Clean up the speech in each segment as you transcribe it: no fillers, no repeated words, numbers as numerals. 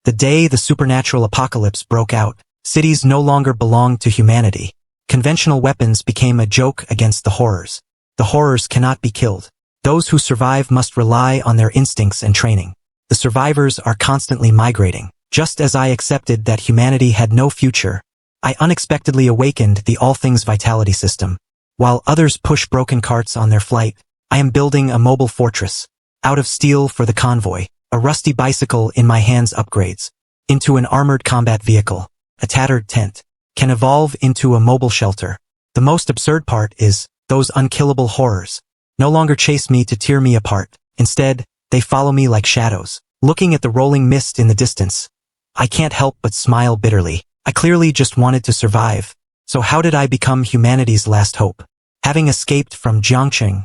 The day the supernatural apocalypse broke out, cities no longer belonged to humanity. Conventional weapons became a joke against the horrors. The horrors cannot be killed. Those who survive must rely on their instincts and training. The survivors are constantly migrating. Just as I accepted that humanity had no future, I unexpectedly awakened the all things vitality system. While others push broken carts on their flight, I am building a mobile fortress. Out of steel for the convoy, a rusty bicycle in my hands upgrades into an armored combat vehicle. A tattered tent can evolve into a mobile shelter. The most absurd part is, those unkillable horrors no longer chase me to tear me apart. Instead, they follow me like shadows. Looking at the rolling mist in the distance, I can't help but smile bitterly. I clearly just wanted to survive. So how did I become humanity's last hope? Having escaped from Jiangqing,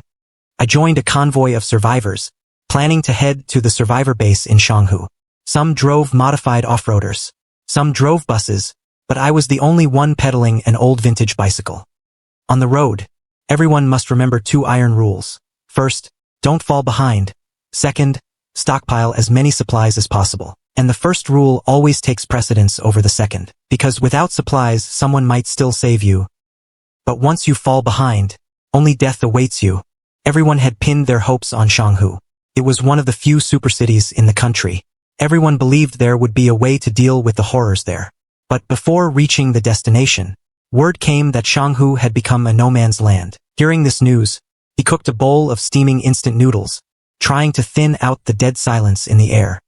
I joined a convoy of survivors, planning to head to the survivor base in Shanghu. Some drove modified off-roaders. Some drove buses, but I was the only one pedaling an old vintage bicycle. On the road, everyone must remember 2 iron rules. First, don't fall behind. Second, stockpile as many supplies as possible. And the first rule always takes precedence over the second, because without supplies someone might still save you. But once you fall behind, only death awaits you. Everyone had pinned their hopes on Shanghu. It was one of the few supercities in the country. Everyone believed there would be a way to deal with the horrors there. But before reaching the destination, word came that Shanghu had become a no-man's land. Hearing this news, he cooked a bowl of steaming instant noodles, trying to thin out the dead silence in the air.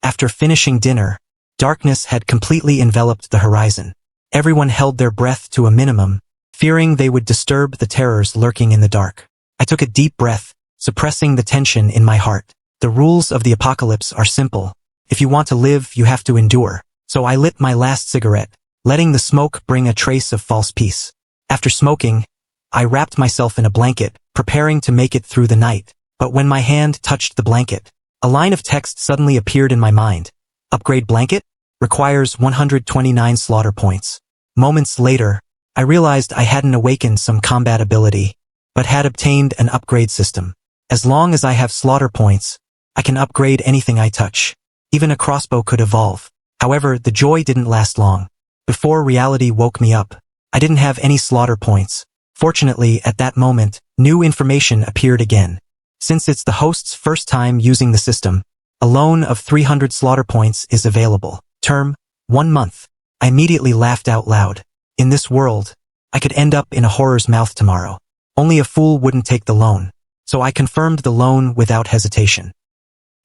After finishing dinner, darkness had completely enveloped the horizon. Everyone held their breath to a minimum, fearing they would disturb the terrors lurking in the dark. I took a deep breath, suppressing the tension in my heart. The rules of the apocalypse are simple. If you want to live, you have to endure. So I lit my last cigarette, letting the smoke bring a trace of false peace. After smoking, I wrapped myself in a blanket, preparing to make it through the night. But when my hand touched the blanket, a line of text suddenly appeared in my mind. Upgrade blanket? Requires 129 slaughter points. Moments later, I realized I hadn't awakened some combat ability, but had obtained an upgrade system. As long as I have slaughter points, I can upgrade anything I touch. Even a crossbow could evolve. However, the joy didn't last long. Before reality woke me up, I didn't have any slaughter points. Fortunately, at that moment, new information appeared again. Since it's the host's first time using the system, a loan of 300 slaughter points is available. Term, 1 month. I immediately laughed out loud. In this world, I could end up in a horror's mouth tomorrow. Only a fool wouldn't take the loan. So I confirmed the loan without hesitation.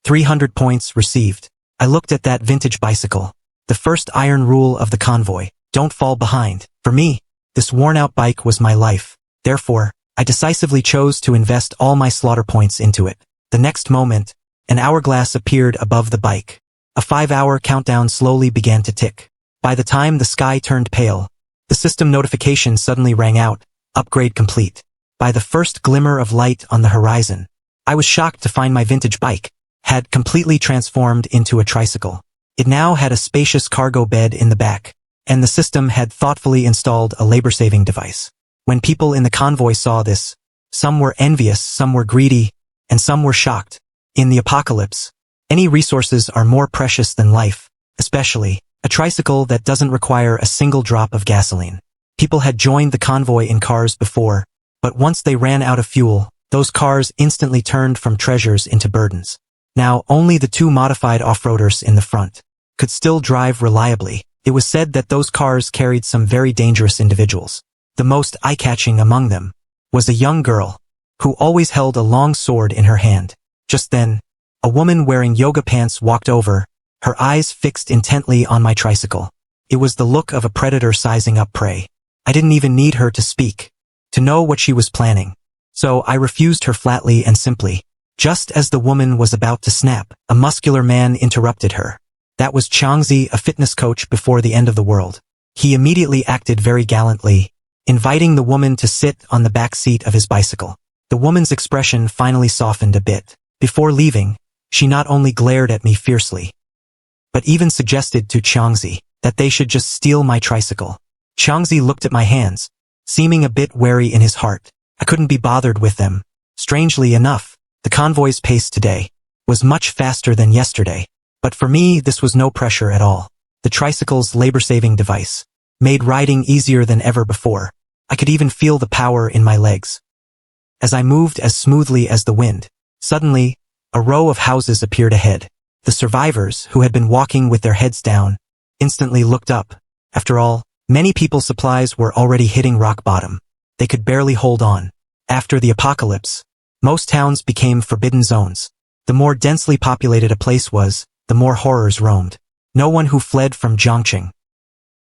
300 points received. I looked at that vintage bicycle. The first iron rule of the convoy, don't fall behind. For me, this worn-out bike was my life. Therefore, I decisively chose to invest all my slaughter points into it. The next moment, an hourglass appeared above the bike. A 5-hour countdown slowly began to tick. By the time the sky turned pale, the system notification suddenly rang out, upgrade complete. By the first glimmer of light on the horizon, I was shocked to find my vintage bike had completely transformed into a tricycle. It now had a spacious cargo bed in the back, and the system had thoughtfully installed a labor-saving device. When people in the convoy saw this, some were envious, some were greedy, and some were shocked. In the apocalypse, any resources are more precious than life, especially a tricycle that doesn't require a single drop of gasoline. People had joined the convoy in cars before, but once they ran out of fuel, those cars instantly turned from treasures into burdens. Now, only the 2 modified off-roaders in the front could still drive reliably. It was said that those cars carried some very dangerous individuals. The most eye-catching among them was a young girl who always held a long sword in her hand. Just then, a woman wearing yoga pants walked over, her eyes fixed intently on my tricycle. It was the look of a predator sizing up prey. I didn't even need her to speak to know what she was planning. So I refused her flatly and simply. Just as the woman was about to snap, a muscular man interrupted her. That was Changzi, a fitness coach before the end of the world. He immediately acted very gallantly, inviting the woman to sit on the back seat of his bicycle. The woman's expression finally softened a bit. Before leaving, she not only glared at me fiercely, but even suggested to Changzi that they should just steal my tricycle. Changzi looked at my hands, seeming a bit wary in his heart. I couldn't be bothered with them. Strangely enough, the convoy's pace today was much faster than yesterday. But for me, this was no pressure at all. The tricycle's labor-saving device made riding easier than ever before. I could even feel the power in my legs as I moved as smoothly as the wind. Suddenly, a row of houses appeared ahead. The survivors, who had been walking with their heads down, instantly looked up. After all, many people's supplies were already hitting rock bottom. They could barely hold on. After the apocalypse, most towns became forbidden zones. The more densely populated a place was, the more horrors roamed. No one who fled from Zhongqing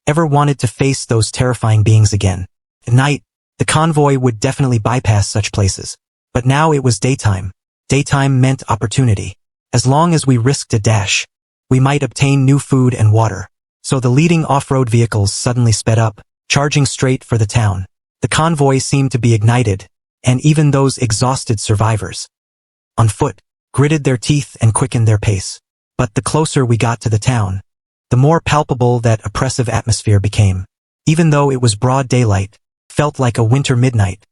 ever wanted to face those terrifying beings again. At night, the convoy would definitely bypass such places. But now it was daytime. Daytime meant opportunity. As long as we risked a dash, we might obtain new food and water. So the leading off-road vehicles suddenly sped up, charging straight for the town. The convoy seemed to be ignited, and even those exhausted survivors, on foot, gritted their teeth and quickened their pace. But the closer we got to the town, the more palpable that oppressive atmosphere became. Even though it was broad daylight, felt like a winter midnight.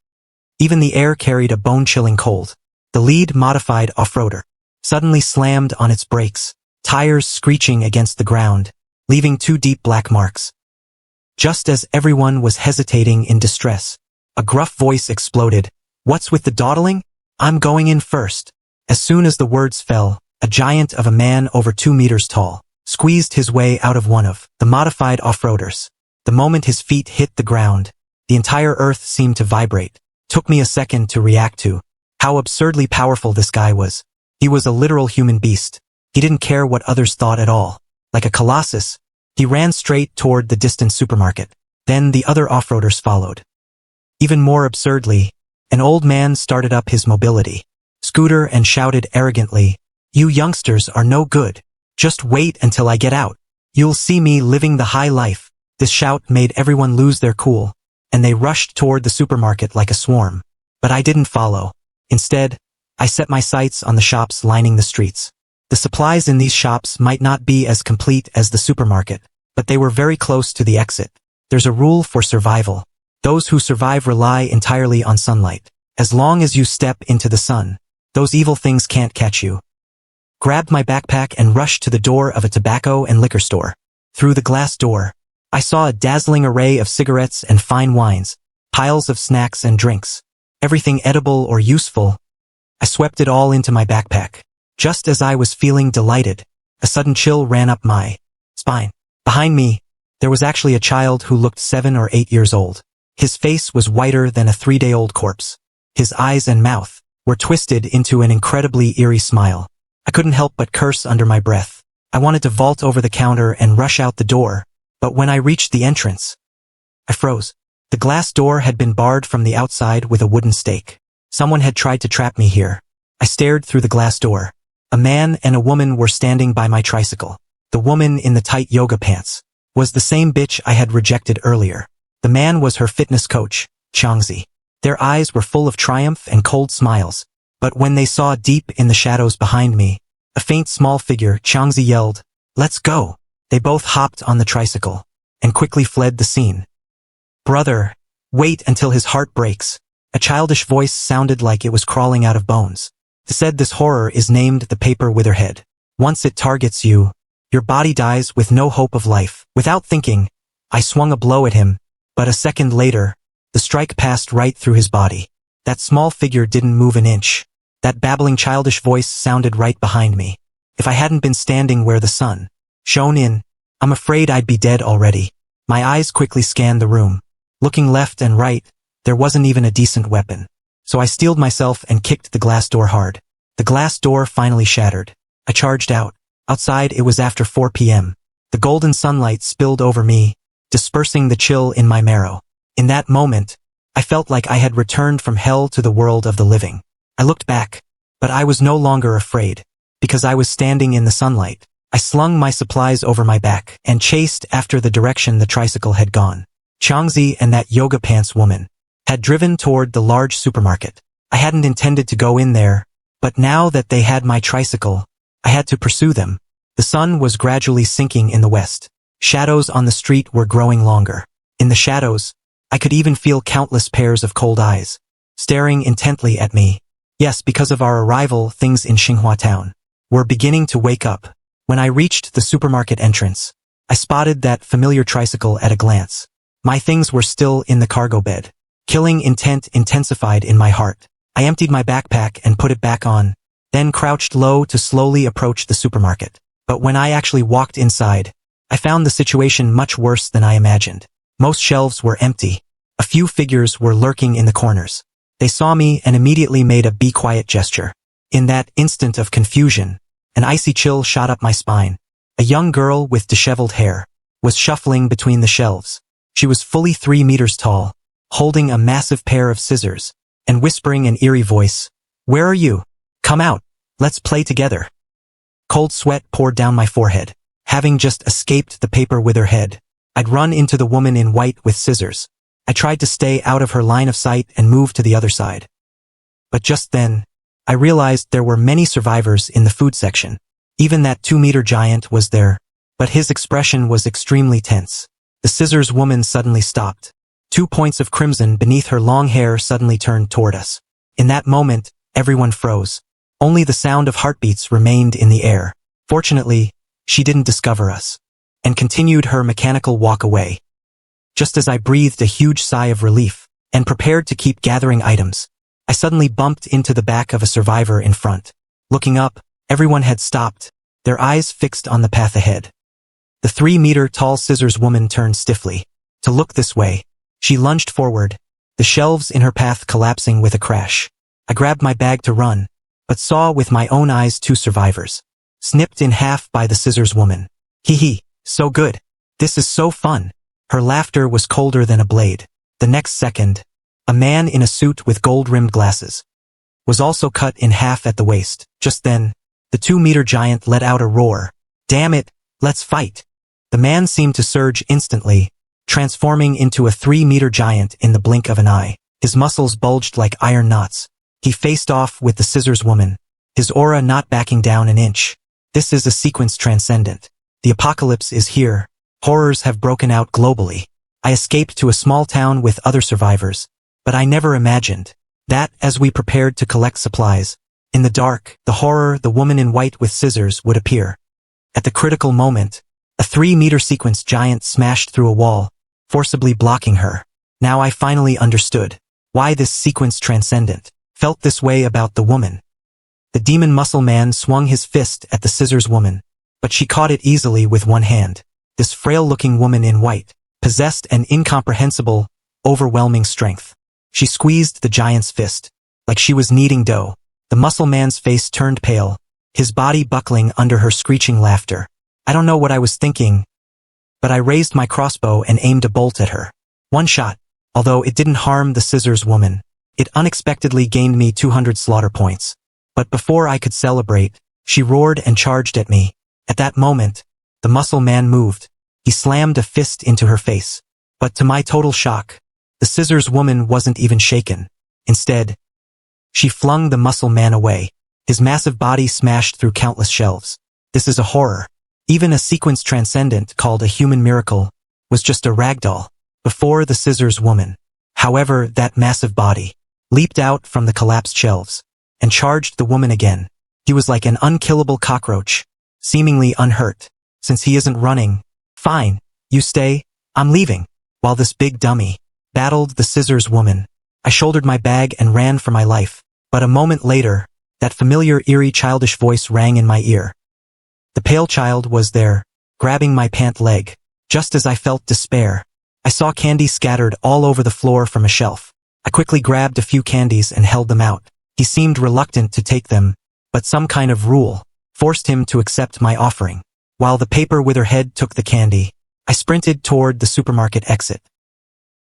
Even the air carried a bone-chilling cold. The lead modified off-roader suddenly slammed on its brakes, tires screeching against the ground, leaving 2 deep black marks. Just as everyone was hesitating in distress, a gruff voice exploded. "What's with the dawdling? I'm going in first." As soon as the words fell, a giant of a man over 2 meters tall squeezed his way out of one of the modified off-roaders. The moment his feet hit the ground, the entire earth seemed to vibrate. Took me a second to react to how absurdly powerful this guy was. He was a literal human beast. He didn't care what others thought at all. Like a colossus, he ran straight toward the distant supermarket. Then the other off-roaders followed. Even more absurdly, an old man started up his mobility scooter and shouted arrogantly, "You youngsters are no good. Just wait until I get out. You'll see me living the high life." This shout made everyone lose their cool, and they rushed toward the supermarket like a swarm. But I didn't follow. Instead, I set my sights on the shops lining the streets. The supplies in these shops might not be as complete as the supermarket, but they were very close to the exit. There's a rule for survival. Those who survive rely entirely on sunlight. As long as you step into the sun, those evil things can't catch you. Grabbed my backpack and rushed to the door of a tobacco and liquor store. Through the glass door, I saw a dazzling array of cigarettes and fine wines, piles of snacks and drinks, everything edible or useful. I swept it all into my backpack. Just as I was feeling delighted, a sudden chill ran up my spine. Behind me, there was actually a child who looked 7 or 8 years old. His face was whiter than a 3-day-old corpse. His eyes and mouth were twisted into an incredibly eerie smile. I couldn't help but curse under my breath. I wanted to vault over the counter and rush out the door, but when I reached the entrance, I froze. The glass door had been barred from the outside with a wooden stake. Someone had tried to trap me here. I stared through the glass door. A man and a woman were standing by my tricycle. The woman in the tight yoga pants was the same bitch I had rejected earlier. The man was her fitness coach, Changzi. Their eyes were full of triumph and cold smiles. But when they saw deep in the shadows behind me, a faint small figure, Changzi yelled, "Let's go!" They both hopped on the tricycle and quickly fled the scene. "Brother, wait until his heart breaks." A childish voice sounded like it was crawling out of bones. It said this horror is named the paper witherhead. Once it targets you, your body dies with no hope of life. Without thinking, I swung a blow at him, but a second later, the strike passed right through his body. That small figure didn't move an inch. That babbling childish voice sounded right behind me. If I hadn't been standing where the sun shone in, I'm afraid I'd be dead already. My eyes quickly scanned the room. Looking left and right, there wasn't even a decent weapon. So I steeled myself and kicked the glass door hard. The glass door finally shattered. I charged out. Outside it was after 4 p.m. The golden sunlight spilled over me, dispersing the chill in my marrow. In that moment, I felt like I had returned from hell to the world of the living. I looked back, but I was no longer afraid, because I was standing in the sunlight. I slung my supplies over my back and chased after the direction the tricycle had gone. Changzi and that yoga pants woman had driven toward the large supermarket. I hadn't intended to go in there, but now that they had my tricycle, I had to pursue them. The sun was gradually sinking in the west. Shadows on the street were growing longer. In the shadows, I could even feel countless pairs of cold eyes, staring intently at me. Yes, because of our arrival, things in Xinhua town were beginning to wake up. When I reached the supermarket entrance, I spotted that familiar tricycle at a glance. My things were still in the cargo bed. Killing intent intensified in my heart. I emptied my backpack and put it back on, then crouched low to slowly approach the supermarket. But when I actually walked inside, I found the situation much worse than I imagined. Most shelves were empty. A few figures were lurking in the corners. They saw me and immediately made a be quiet gesture. In that instant of confusion, an icy chill shot up my spine. A young girl with disheveled hair was shuffling between the shelves. She was fully 3 meters tall, holding a massive pair of scissors, and whispering an eerie voice, "Where are you? Come out. Let's play together." Cold sweat poured down my forehead. Having just escaped the paper with her head, I'd run into the woman in white with scissors. I tried to stay out of her line of sight and move to the other side. But just then, I realized there were many survivors in the food section. Even that 2-meter giant was there, but his expression was extremely tense. The scissors woman suddenly stopped. 2 points of crimson beneath her long hair suddenly turned toward us. In that moment, everyone froze. Only the sound of heartbeats remained in the air. Fortunately, she didn't discover us, and continued her mechanical walk away. Just as I breathed a huge sigh of relief, and prepared to keep gathering items, I suddenly bumped into the back of a survivor in front. Looking up, everyone had stopped, their eyes fixed on the path ahead. The 3-meter-tall scissors woman turned stiffly to look this way. She lunged forward, the shelves in her path collapsing with a crash. I grabbed my bag to run, but saw with my own eyes 2 survivors, snipped in half by the scissors woman. Hee hee, so good. This is so fun. Her laughter was colder than a blade. The next second, a man in a suit with gold-rimmed glasses was also cut in half at the waist. Just then, the 2-meter giant let out a roar. "Damn it, let's fight." The man seemed to surge instantly, transforming into a 3-meter giant in the blink of an eye. His muscles bulged like iron knots. He faced off with the scissors woman, his aura not backing down an inch. This is a sequence transcendent. The apocalypse is here. Horrors have broken out globally. I escaped to a small town with other survivors, but I never imagined that, as we prepared to collect supplies, in the dark, the woman in white with scissors would appear. At the critical moment, a 3-meter sequence giant smashed through a wall, forcibly blocking her. Now I finally understood why this sequence transcendent felt this way about the woman. The demon muscle man swung his fist at the scissors woman, but she caught it easily with one hand. This frail-looking woman in white possessed an incomprehensible, overwhelming strength. She squeezed the giant's fist like she was kneading dough. The muscle man's face turned pale, his body buckling under her screeching laughter. I don't know what I was thinking, but I raised my crossbow and aimed a bolt at her. One shot, although it didn't harm the scissors woman. It unexpectedly gained me 200 slaughter points. But before I could celebrate, she roared and charged at me. At that moment, the muscle man moved. He slammed a fist into her face. But to my total shock, the scissors woman wasn't even shaken. Instead, she flung the muscle man away. His massive body smashed through countless shelves. This is a horror. Even a sequence transcendent called a human miracle was just a ragdoll before the scissors woman. However, that massive body leaped out from the collapsed shelves and charged the woman again. He was like an unkillable cockroach, seemingly unhurt. Since he isn't running, fine, you stay, I'm leaving. While this big dummy battled the scissors woman, I shouldered my bag and ran for my life. But a moment later, that familiar eerie childish voice rang in my ear. The pale child was there, grabbing my pant leg. Just as I felt despair, I saw candy scattered all over the floor from a shelf. I quickly grabbed a few candies and held them out. He seemed reluctant to take them, but some kind of rule forced him to accept my offering. While the paper with her head took the candy, I sprinted toward the supermarket exit.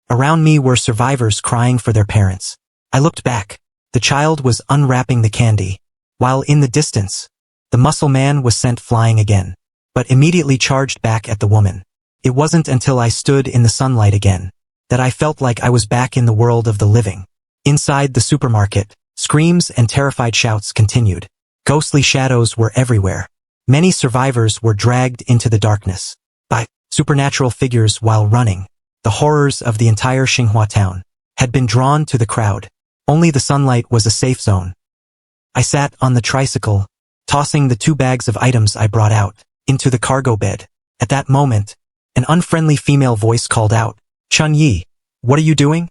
Around me were survivors crying for their parents. I looked back. The child was unwrapping the candy, while in the distance, the muscle man was sent flying again, but immediately charged back at the woman. It wasn't until I stood in the sunlight again that I felt like I was back in the world of the living. Inside the supermarket, screams and terrified shouts continued. Ghostly shadows were everywhere. Many survivors were dragged into the darkness by supernatural figures while running. The horrors of the entire Xinhua town had been drawn to the crowd. Only the sunlight was a safe zone. I sat on the tricycle, tossing the 2 bags of items I brought out. into the cargo bed. At that moment, an unfriendly female voice called out, "Chun Yi, what are you doing?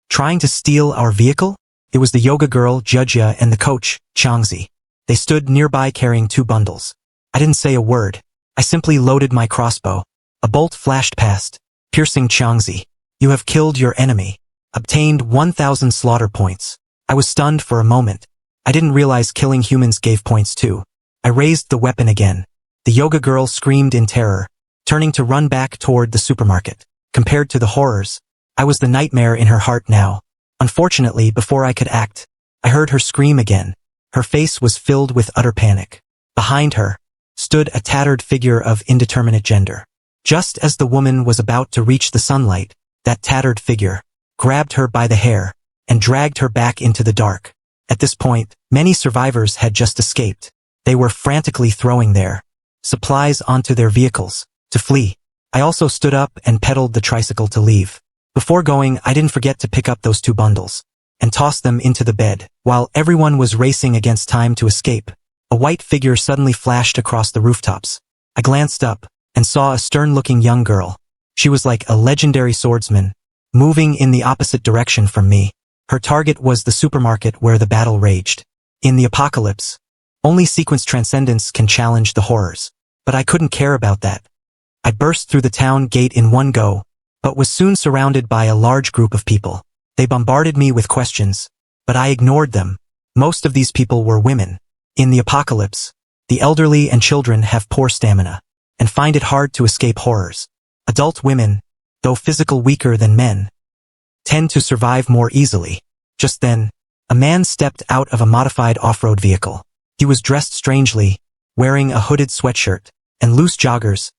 Trying to steal our vehicle?" It was the yoga girl, Jujia, and the coach, Changzi. They stood nearby carrying 2 bundles. I didn't say a word. I simply loaded my crossbow. A bolt flashed past, piercing Changzi. "You have killed your enemy. Obtained 1,000 slaughter points." I was stunned for a moment. I didn't realize killing humans gave points too. I raised the weapon again. The yoga girl screamed in terror, turning to run back toward the supermarket. Compared to the horrors, I was the nightmare in her heart now. Unfortunately, before I could act, I heard her scream again. Her face was filled with utter panic. Behind her stood a tattered figure of indeterminate gender. Just as the woman was about to reach the sunlight, that tattered figure grabbed her by the hair and dragged her back into the dark. At this point, many survivors had just escaped. They were frantically throwing their supplies onto their vehicles to flee. I also stood up and pedaled the tricycle to leave. Before going, I didn't forget to pick up those 2 bundles and toss them into the bed. While everyone was racing against time to escape, a white figure suddenly flashed across the rooftops. I glanced up and saw a stern-looking young girl. She was like a legendary swordsman, moving in the opposite direction from me. Her target was the supermarket where the battle raged. In the apocalypse, only sequence transcendence can challenge the horrors. But I couldn't care about that. I burst through the town gate in one go, but was soon surrounded by a large group of people. They bombarded me with questions, but I ignored them. Most of these people were women. In the apocalypse, the elderly and children have poor stamina and find it hard to escape horrors. Adult women, though physical weaker than men, tend to survive more easily. Just then, a man stepped out of a modified off-road vehicle. He was dressed strangely, wearing a hooded sweatshirt and loose joggers,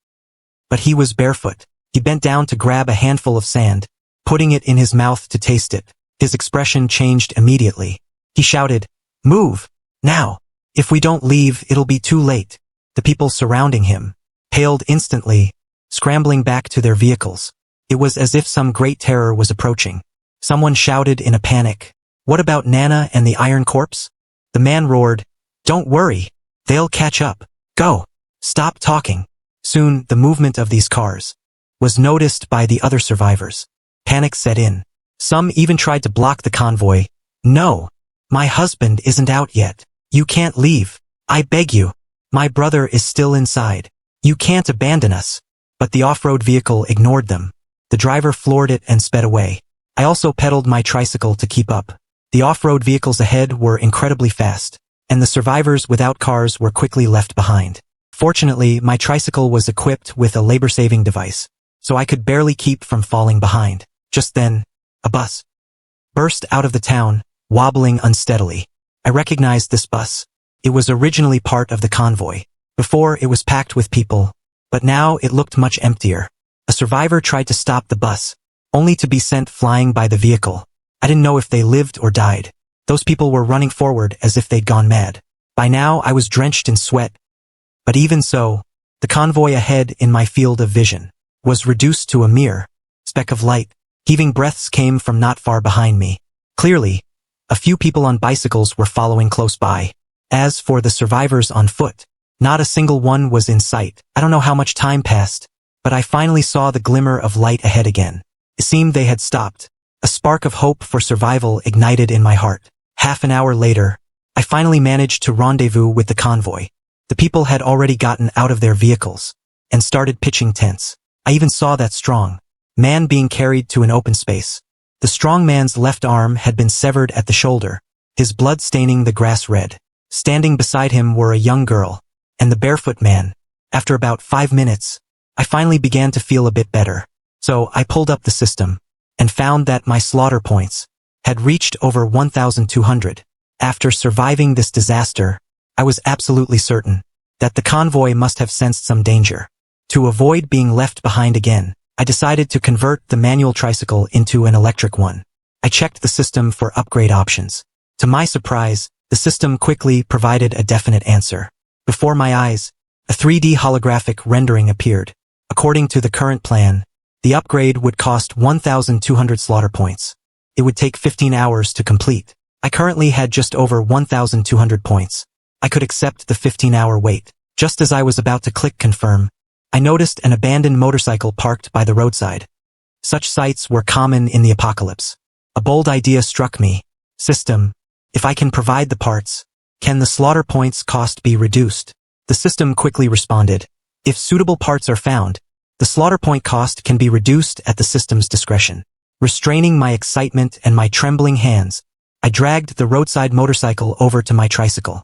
but he was barefoot. He bent down to grab a handful of sand, putting it in his mouth to taste it. His expression changed immediately. He shouted, "Move! Now! If we don't leave, it'll be too late." The people surrounding him paled instantly, scrambling back to their vehicles. It was as if some great terror was approaching. Someone shouted in a panic, "What about Nana and the Iron Corpse?" The man roared, "Don't worry. They'll catch up. Go. Stop talking." Soon, the movement of these cars was noticed by the other survivors. Panic set in. Some even tried to block the convoy. "No. My husband isn't out yet. You can't leave. I beg you. My brother is still inside. You can't abandon us." But the off-road vehicle ignored them. The driver floored it and sped away. I also pedaled my tricycle to keep up. The off-road vehicles ahead were incredibly fast, and the survivors without cars were quickly left behind. Fortunately, my tricycle was equipped with a labor-saving device, so I could barely keep from falling behind. Just then, a bus burst out of the town, wobbling unsteadily. I recognized this bus. It was originally part of the convoy. Before, it was packed with people, but now it looked much emptier. A survivor tried to stop the bus, only to be sent flying by the vehicle. I didn't know if they lived or died. Those people were running forward as if they'd gone mad. By now, I was drenched in sweat. But even so, the convoy ahead in my field of vision was reduced to a mere speck of light. Heaving breaths came from not far behind me. Clearly, a few people on bicycles were following close by. As for the survivors on foot, not a single one was in sight. I don't know how much time passed, but I finally saw the glimmer of light ahead again. It seemed they had stopped. A spark of hope for survival ignited in my heart. Half an hour later, I finally managed to rendezvous with the convoy. The people had already gotten out of their vehicles and started pitching tents. I even saw that strong man being carried to an open space. The strong man's left arm had been severed at the shoulder, his blood staining the grass red. Standing beside him were a young girl and the barefoot man. After about 5 minutes, I finally began to feel a bit better. So I pulled up the system and found that my slaughter points had reached over 1,200. After surviving this disaster, I was absolutely certain that the convoy must have sensed some danger. To avoid being left behind again, I decided to convert the manual tricycle into an electric one. I checked the system for upgrade options. To my surprise, the system quickly provided a definite answer. Before my eyes, a 3D holographic rendering appeared. According to the current plan, the upgrade would cost 1,200 slaughter points. It would take 15 hours to complete. I currently had just over 1,200 points. I could accept the 15-hour wait. Just as I was about to click confirm, I noticed an abandoned motorcycle parked by the roadside. Such sights were common in the apocalypse. A bold idea struck me. System, if I can provide the parts, can the slaughter points cost be reduced? The system quickly responded. If suitable parts are found, the slaughter point cost can be reduced at the system's discretion. Restraining my excitement and my trembling hands, I dragged the roadside motorcycle over to my tricycle.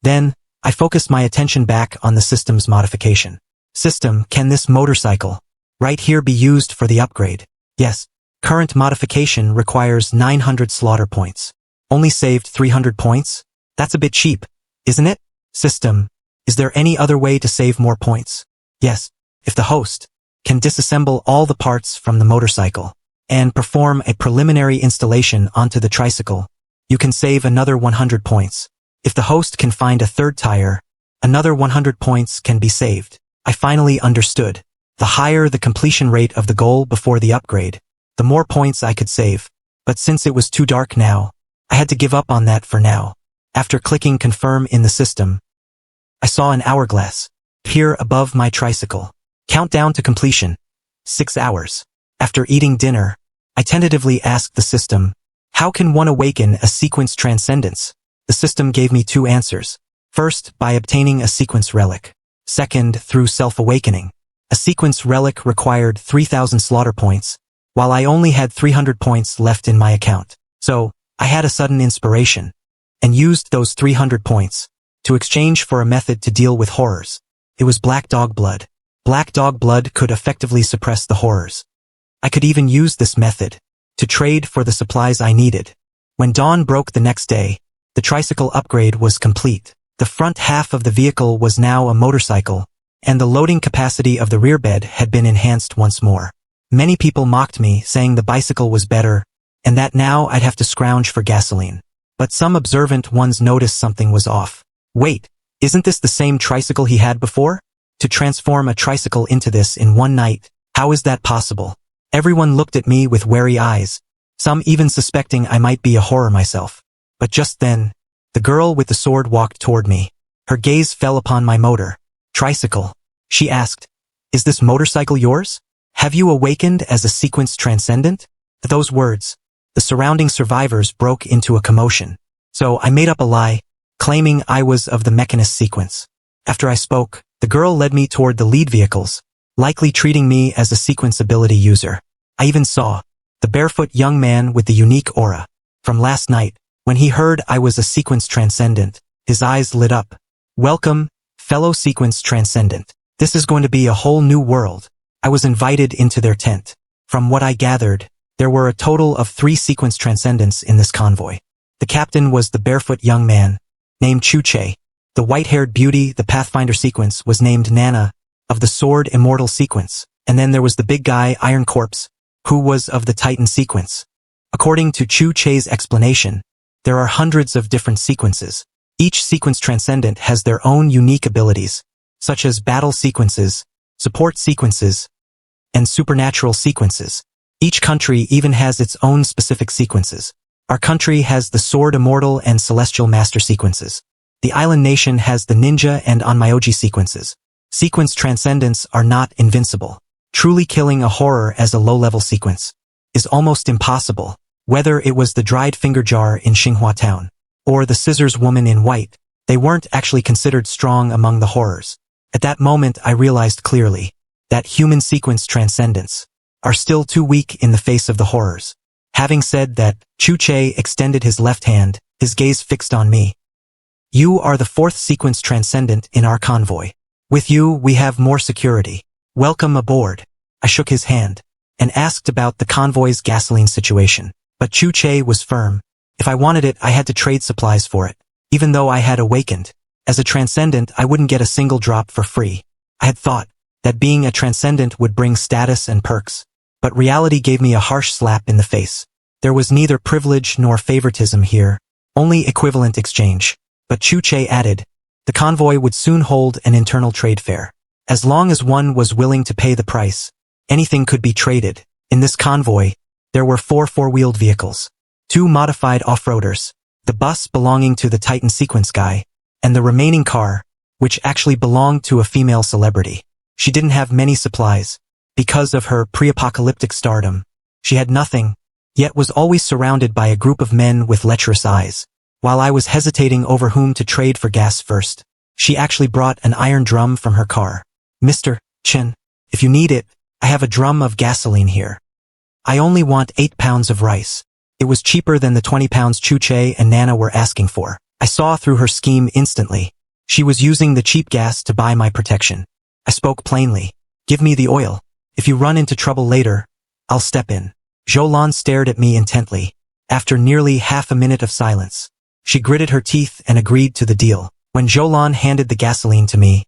Then, I focused my attention back on the system's modification. System, can this motorcycle right here be used for the upgrade? Yes. Current modification requires 900 slaughter points. Only saved 300 points? That's a bit cheap, isn't it? System, is there any other way to save more points? Yes. If the host can disassemble all the parts from the motorcycle and perform a preliminary installation onto the tricycle, you can save another 100 points. If the host can find a third tire, another 100 points can be saved. I finally understood. The higher the completion rate of the goal before the upgrade, the more points I could save. But since it was too dark now, I had to give up on that for now. After clicking confirm in the system, I saw an hourglass appear above my tricycle. Countdown to completion. 6 hours. After eating dinner, I tentatively asked the system, how can one awaken a sequence transcendence? The system gave me 2 answers. First, by obtaining a sequence relic. Second, through self-awakening. A sequence relic required 3,000 slaughter points, while I only had 300 points left in my account. So, I had a sudden inspiration, and used those 300 points to exchange for a method to deal with horrors. It was black dog blood. Black dog blood could effectively suppress the horrors. I could even use this method to trade for the supplies I needed. When dawn broke the next day, the tricycle upgrade was complete. The front half of the vehicle was now a motorcycle, and the loading capacity of the rear bed had been enhanced once more. Many people mocked me, saying the bicycle was better, and that now I'd have to scrounge for gasoline. But some observant ones noticed something was off. Wait, isn't this the same tricycle he had before? To transform a tricycle into this in one night, how is that possible? Everyone looked at me with wary eyes, some even suspecting I might be a horror myself. But just then, the girl with the sword walked toward me. Her gaze fell upon my motor. Tricycle. She asked, is this motorcycle yours? Have you awakened as a sequence transcendent? At those words, the surrounding survivors broke into a commotion. So I made up a lie, claiming I was of the mechanist sequence. After I spoke, the girl led me toward the lead vehicles, likely treating me as a sequence ability user. I even saw the barefoot young man with the unique aura from last night. When he heard I was a sequence transcendent, his eyes lit up. Welcome, fellow sequence transcendent. This is going to be a whole new world. I was invited into their tent. From what I gathered, there were a total of 3 sequence transcendents in this convoy. The captain was the barefoot young man, named Chuche. The white-haired beauty, the Pathfinder sequence, was named Nana, of the Sword Immortal sequence. And then there was the big guy, Iron Corpse, who was of the Titan sequence. According to Chuche's explanation, there are hundreds of different sequences. Each sequence transcendent has their own unique abilities, such as battle sequences, support sequences, and supernatural sequences. Each country even has its own specific sequences. Our country has the Sword Immortal and Celestial Master sequences. The island nation has the Ninja and Onmyoji sequences. Sequence transcendents are not invincible. Truly killing a horror as a low-level sequence is almost impossible. Whether it was the dried finger jar in Xinghua Town, or the scissors woman in white, they weren't actually considered strong among the horrors. At that moment I realized clearly that human sequence transcendents are still too weak in the face of the horrors. Having said that, Chuche extended his left hand, his gaze fixed on me. You are the 4th sequence transcendent in our convoy. With you we have more security. Welcome aboard. I shook his hand and asked about the convoy's gasoline situation. But Chuche was firm. If I wanted it, I had to trade supplies for it. Even though I had awakened as a transcendent, I wouldn't get a single drop for free. I had thought that being a transcendent would bring status and perks. But reality gave me a harsh slap in the face. There was neither privilege nor favoritism here, only equivalent exchange. But Chuche added, the convoy would soon hold an internal trade fair. As long as one was willing to pay the price, anything could be traded. In this convoy, there were 4 four-wheeled vehicles, 2 modified off-roaders, the bus belonging to the Titan sequence guy, and the remaining car, which actually belonged to a female celebrity. She didn't have many supplies. Because of her pre-apocalyptic stardom, she had nothing, yet was always surrounded by a group of men with lecherous eyes. While I was hesitating over whom to trade for gas first, she actually brought an iron drum from her car. Mr. Chen, if you need it, I have a drum of gasoline here. I only want 8 pounds of rice. It was cheaper than the 20 pounds Chuche and Nana were asking for. I saw through her scheme instantly. She was using the cheap gas to buy my protection. I spoke plainly. Give me the oil. If you run into trouble later, I'll step in. Zhoulan stared at me intently. After nearly half a minute of silence, she gritted her teeth and agreed to the deal. When Zhoulan handed the gasoline to me,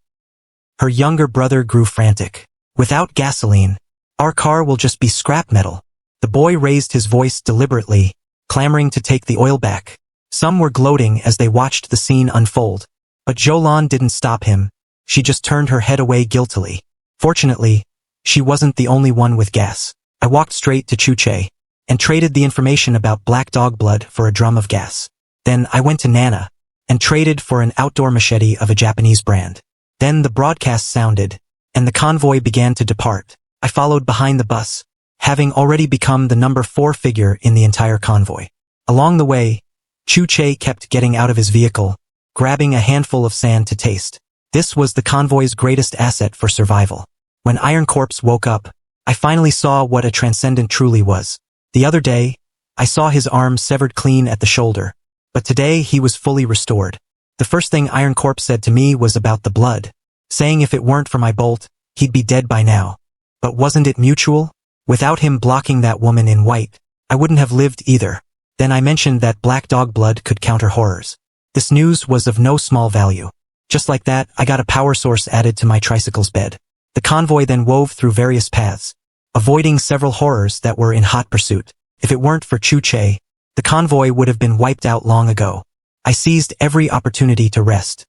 her younger brother grew frantic. Without gasoline, our car will just be scrap metal. The boy raised his voice deliberately, clamoring to take the oil back. Some were gloating as they watched the scene unfold. But Zhoulan didn't stop him. She just turned her head away guiltily. Fortunately, she wasn't the only one with gas. I walked straight to Chuche and traded the information about black dog blood for a drum of gas. Then I went to Nana and traded for an outdoor machete of a Japanese brand. Then the broadcast sounded, and the convoy began to depart. I followed behind the bus, having already become the number 4 figure in the entire convoy. Along the way, Chuche kept getting out of his vehicle, grabbing a handful of sand to taste. This was the convoy's greatest asset for survival. When Iron Corpse woke up, I finally saw what a transcendent truly was. The other day, I saw his arm severed clean at the shoulder, but today he was fully restored. The first thing Iron Corpse said to me was about the blood, saying if it weren't for my bolt, he'd be dead by now. But wasn't it mutual? Without him blocking that woman in white, I wouldn't have lived either. Then I mentioned that black dog blood could counter horrors. This news was of no small value. Just like that, I got a power source added to my tricycle's bed. The convoy then wove through various paths, avoiding several horrors that were in hot pursuit. If it weren't for Chuche, the convoy would have been wiped out long ago. I seized every opportunity to rest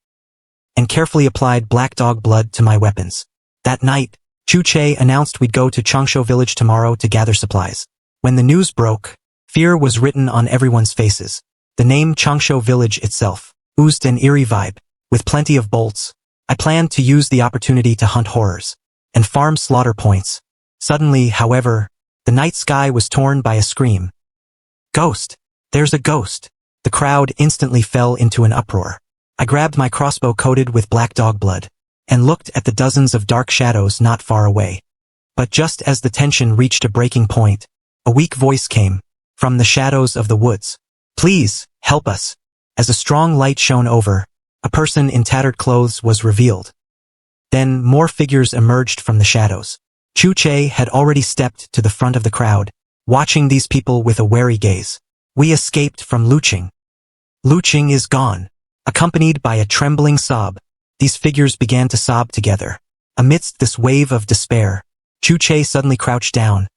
and carefully applied black dog blood to my weapons. That night, Chuche announced we'd go to Changsho village tomorrow to gather supplies. When the news broke, fear was written on everyone's faces. The name Changsho village itself oozed an eerie vibe. With plenty of bolts, I planned to use the opportunity to hunt horrors and farm slaughter points. Suddenly, however, the night sky was torn by a scream. Ghost! There's a ghost! The crowd instantly fell into an uproar. I grabbed my crossbow coated with black dog blood and looked at the dozens of dark shadows not far away. But just as the tension reached a breaking point, a weak voice came from the shadows of the woods. Please, help us. As a strong light shone over, a person in tattered clothes was revealed. Then more figures emerged from the shadows. Chuche had already stepped to the front of the crowd, watching these people with a wary gaze. We escaped from Luching. Luching is gone. Accompanied by a trembling sob, these figures began to sob together. Amidst this wave of despair, Chuche suddenly crouched down,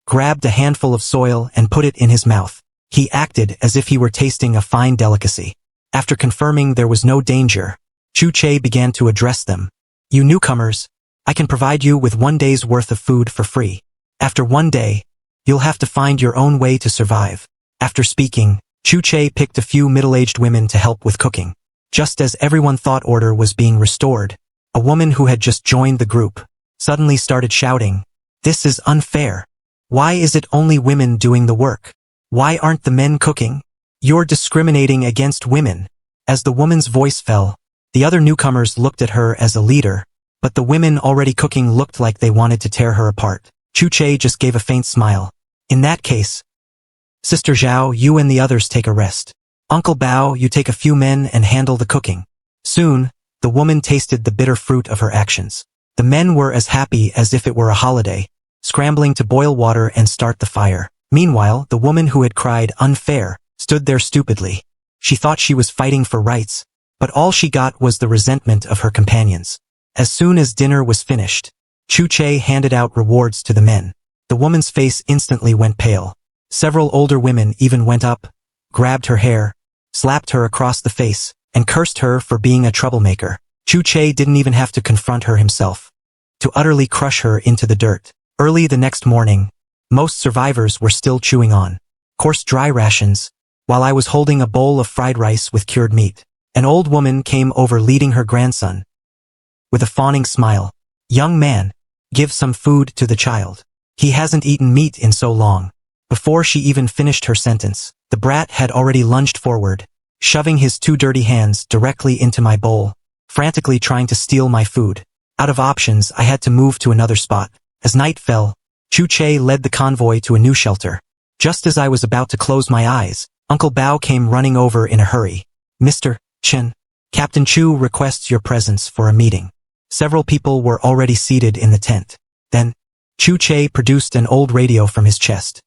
grabbed a handful of soil and put it in his mouth. He acted as if he were tasting a fine delicacy. After confirming there was no danger, Chuche began to address them. You newcomers, I can provide you with 1 day's worth of food for free. After 1 day, you'll have to find your own way to survive. After speaking, Chuche picked a few middle-aged women to help with cooking. Just as everyone thought order was being restored, a woman who had just joined the group suddenly started shouting, "This is unfair. Why is it only women doing the work? Why aren't the men cooking? You're discriminating against women." As the woman's voice fell, the other newcomers looked at her as a leader, but the women already cooking looked like they wanted to tear her apart. Chuche just gave a faint smile. In that case, Sister Zhao, you and the others take a rest. Uncle Bao, you take a few men and handle the cooking. Soon, the woman tasted the bitter fruit of her actions. The men were as happy as if it were a holiday, scrambling to boil water and start the fire. Meanwhile, the woman who had cried unfair stood there stupidly. She thought she was fighting for rights, but all she got was the resentment of her companions. As soon as dinner was finished, Chuche handed out rewards to the men. The woman's face instantly went pale. Several older women even went up, grabbed her hair, slapped her across the face, and cursed her for being a troublemaker. Chuche didn't even have to confront her himself, to utterly crush her into the dirt. Early the next morning, most survivors were still chewing on coarse dry rations, while I was holding a bowl of fried rice with cured meat. An old woman came over leading her grandson. With a fawning smile, "Young man, give some food to the child. He hasn't eaten meat in so long." Before she even finished her sentence, the brat had already lunged forward, shoving his two dirty hands directly into my bowl, frantically trying to steal my food. Out of options, I had to move to another spot. As night fell, Chu Che led the convoy to a new shelter. Just as I was about to close my eyes, Uncle Bao came running over in a hurry. "Mr. Chen, Captain Chu requests your presence for a meeting." Several people were already seated in the tent. Then, Chu Che produced an old radio from his chest.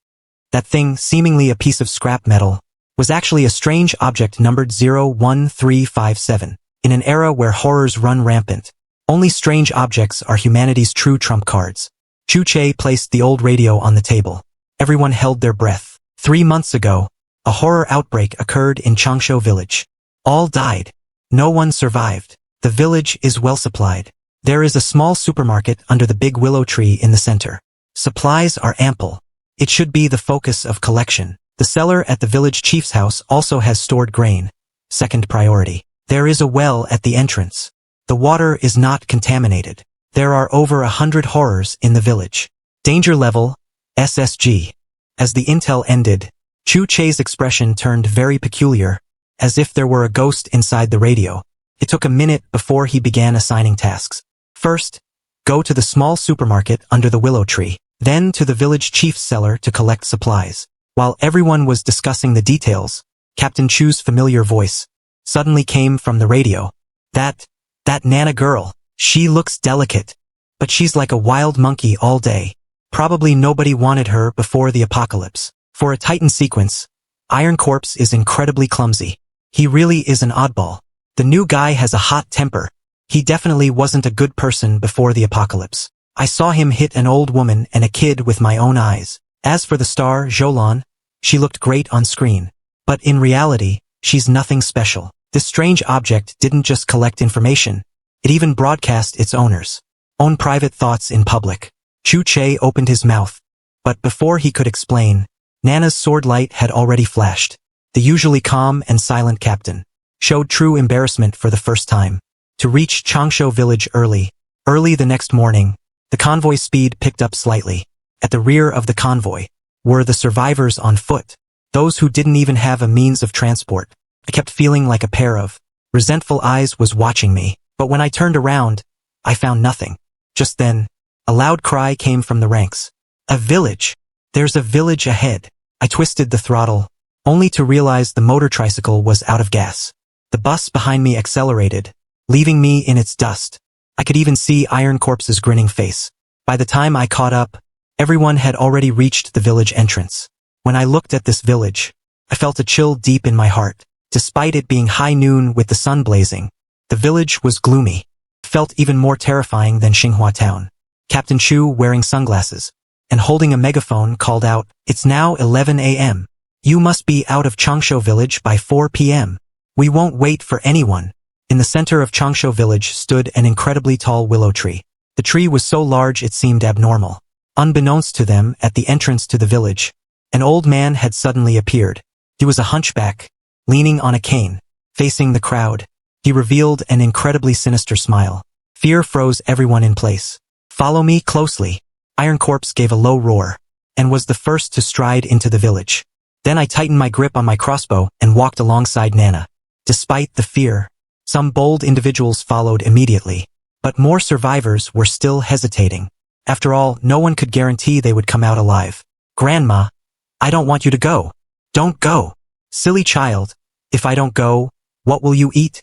That thing, seemingly a piece of scrap metal, was actually a strange object numbered 01357. In an era where horrors run rampant, only strange objects are humanity's true trump cards. Chu Che placed the old radio on the table. Everyone held their breath. 3 months ago, a horror outbreak occurred in Changshu village. All died. No one survived. The village is well supplied. There is a small supermarket under the big willow tree in the center. Supplies are ample. It should be the focus of collection. The cellar at the village chief's house also has stored grain. Second priority. There is a well at the entrance. The water is not contaminated. There are over 100 horrors in the village. Danger level, SSG. As the intel ended, Chu Che's expression turned very peculiar, as if there were a ghost inside the radio. It took a minute before he began assigning tasks. First, go to the small supermarket under the willow tree, then to the village chief's cellar to collect supplies. While everyone was discussing the details, Captain Chu's familiar voice suddenly came from the radio. That Nana girl, she looks delicate, but she's like a wild monkey all day. Probably nobody wanted her before the apocalypse. For a Titan sequence, Iron Corpse is incredibly clumsy. He really is an oddball. The new guy has a hot temper. He definitely wasn't a good person before the apocalypse. I saw him hit an old woman and a kid with my own eyes. As for the star, Zhoulan, she looked great on screen. But in reality, she's nothing special. This strange object didn't just collect information. It even broadcast its owners' own private thoughts in public. Chu Che opened his mouth. But before he could explain, Nana's sword light had already flashed. The usually calm and silent captain showed true embarrassment for the first time. To reach Changshu village early the next morning, the convoy speed picked up slightly. At the rear of the convoy were the survivors on foot, those who didn't even have a means of transport. I kept feeling like a pair of resentful eyes was watching me, but when I turned around, I found nothing. Just then, a loud cry came from the ranks. "A village! There's a village ahead!" I twisted the throttle, only to realize the motor tricycle was out of gas. The bus behind me accelerated, leaving me in its dust. I could even see Iron Corpse's grinning face. By the time I caught up, everyone had already reached the village entrance. When I looked at this village, I felt a chill deep in my heart. Despite it being high noon with the sun blazing, the village was gloomy. It felt even more terrifying than Xinghua town. Captain Chu, wearing sunglasses and holding a megaphone, called out, "It's now 11 a.m. You must be out of Changshu village by 4 p.m. We won't wait for anyone." In the center of Changshu village stood an incredibly tall willow tree. The tree was so large it seemed abnormal. Unbeknownst to them, at the entrance to the village, an old man had suddenly appeared. He was a hunchback, leaning on a cane, facing the crowd. He revealed an incredibly sinister smile. Fear froze everyone in place. "Follow me closely." Iron Corpse gave a low roar, and was the first to stride into the village. Then I tightened my grip on my crossbow and walked alongside Nana. Despite the fear, some bold individuals followed immediately, but more survivors were still hesitating. After all, no one could guarantee they would come out alive. "Grandma, I don't want you to go. Don't go." "Silly child, if I don't go, what will you eat?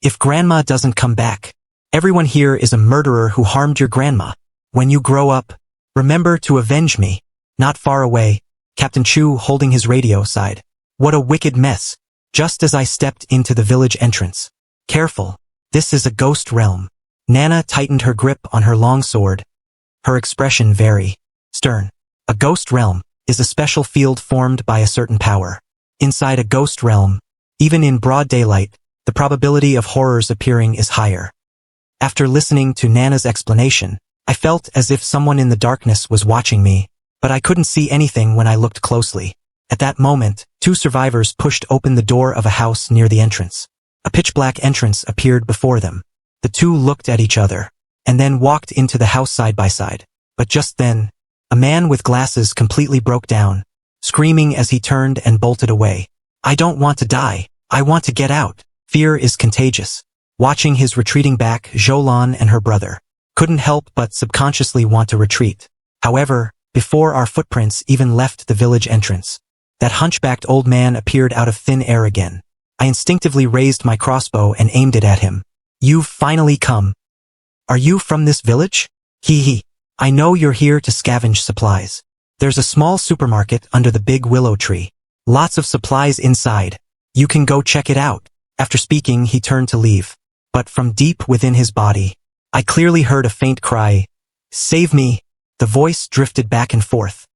If Grandma doesn't come back, everyone here is a murderer who harmed your grandma. When you grow up, remember to avenge me." Not far away, Captain Chu, holding his radio, sighed. "What a wicked mess." Just as I stepped into the village entrance. "Careful, this is a ghost realm." Nana tightened her grip on her long sword, her expression very stern. A ghost realm is a special field formed by a certain power. Inside a ghost realm, even in broad daylight, the probability of horrors appearing is higher. After listening to Nana's explanation, I felt as if someone in the darkness was watching me, but I couldn't see anything when I looked closely. At that moment, 2 survivors pushed open the door of a house near the entrance. A pitch-black entrance appeared before them. The two looked at each other, and then walked into the house side by side. But just then, a man with glasses completely broke down, screaming as he turned and bolted away. "I don't want to die. I want to get out." Fear is contagious. Watching his retreating back, Zhoulan and her brother couldn't help but subconsciously want to retreat. However, before our footprints even left the village entrance, that hunchbacked old man appeared out of thin air again. I instinctively raised my crossbow and aimed it at him. "You've finally come. Are you from this village? Hee. I know you're here to scavenge supplies. There's a small supermarket under the big willow tree. Lots of supplies inside. You can go check it out." After speaking, he turned to leave. But from deep within his body, I clearly heard a faint cry. "Save me!" The voice drifted back and forth,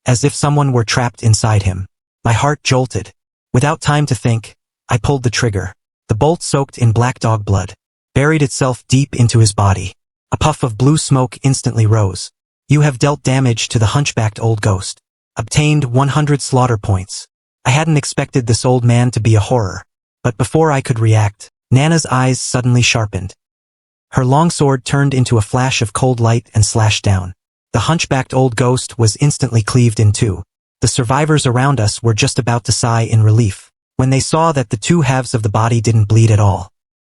as if someone were trapped inside him. My heart jolted. Without time to think, I pulled the trigger. The bolt, soaked in black dog blood, buried itself deep into his body. A puff of blue smoke instantly rose. "You have dealt damage to the hunchbacked old ghost. Obtained 100 slaughter points." I hadn't expected this old man to be a horror. But before I could react, Nana's eyes suddenly sharpened. Her long sword turned into a flash of cold light and slashed down. The hunchbacked old ghost was instantly cleaved in two. The survivors around us were just about to sigh in relief when they saw that the two halves of the body didn't bleed at all.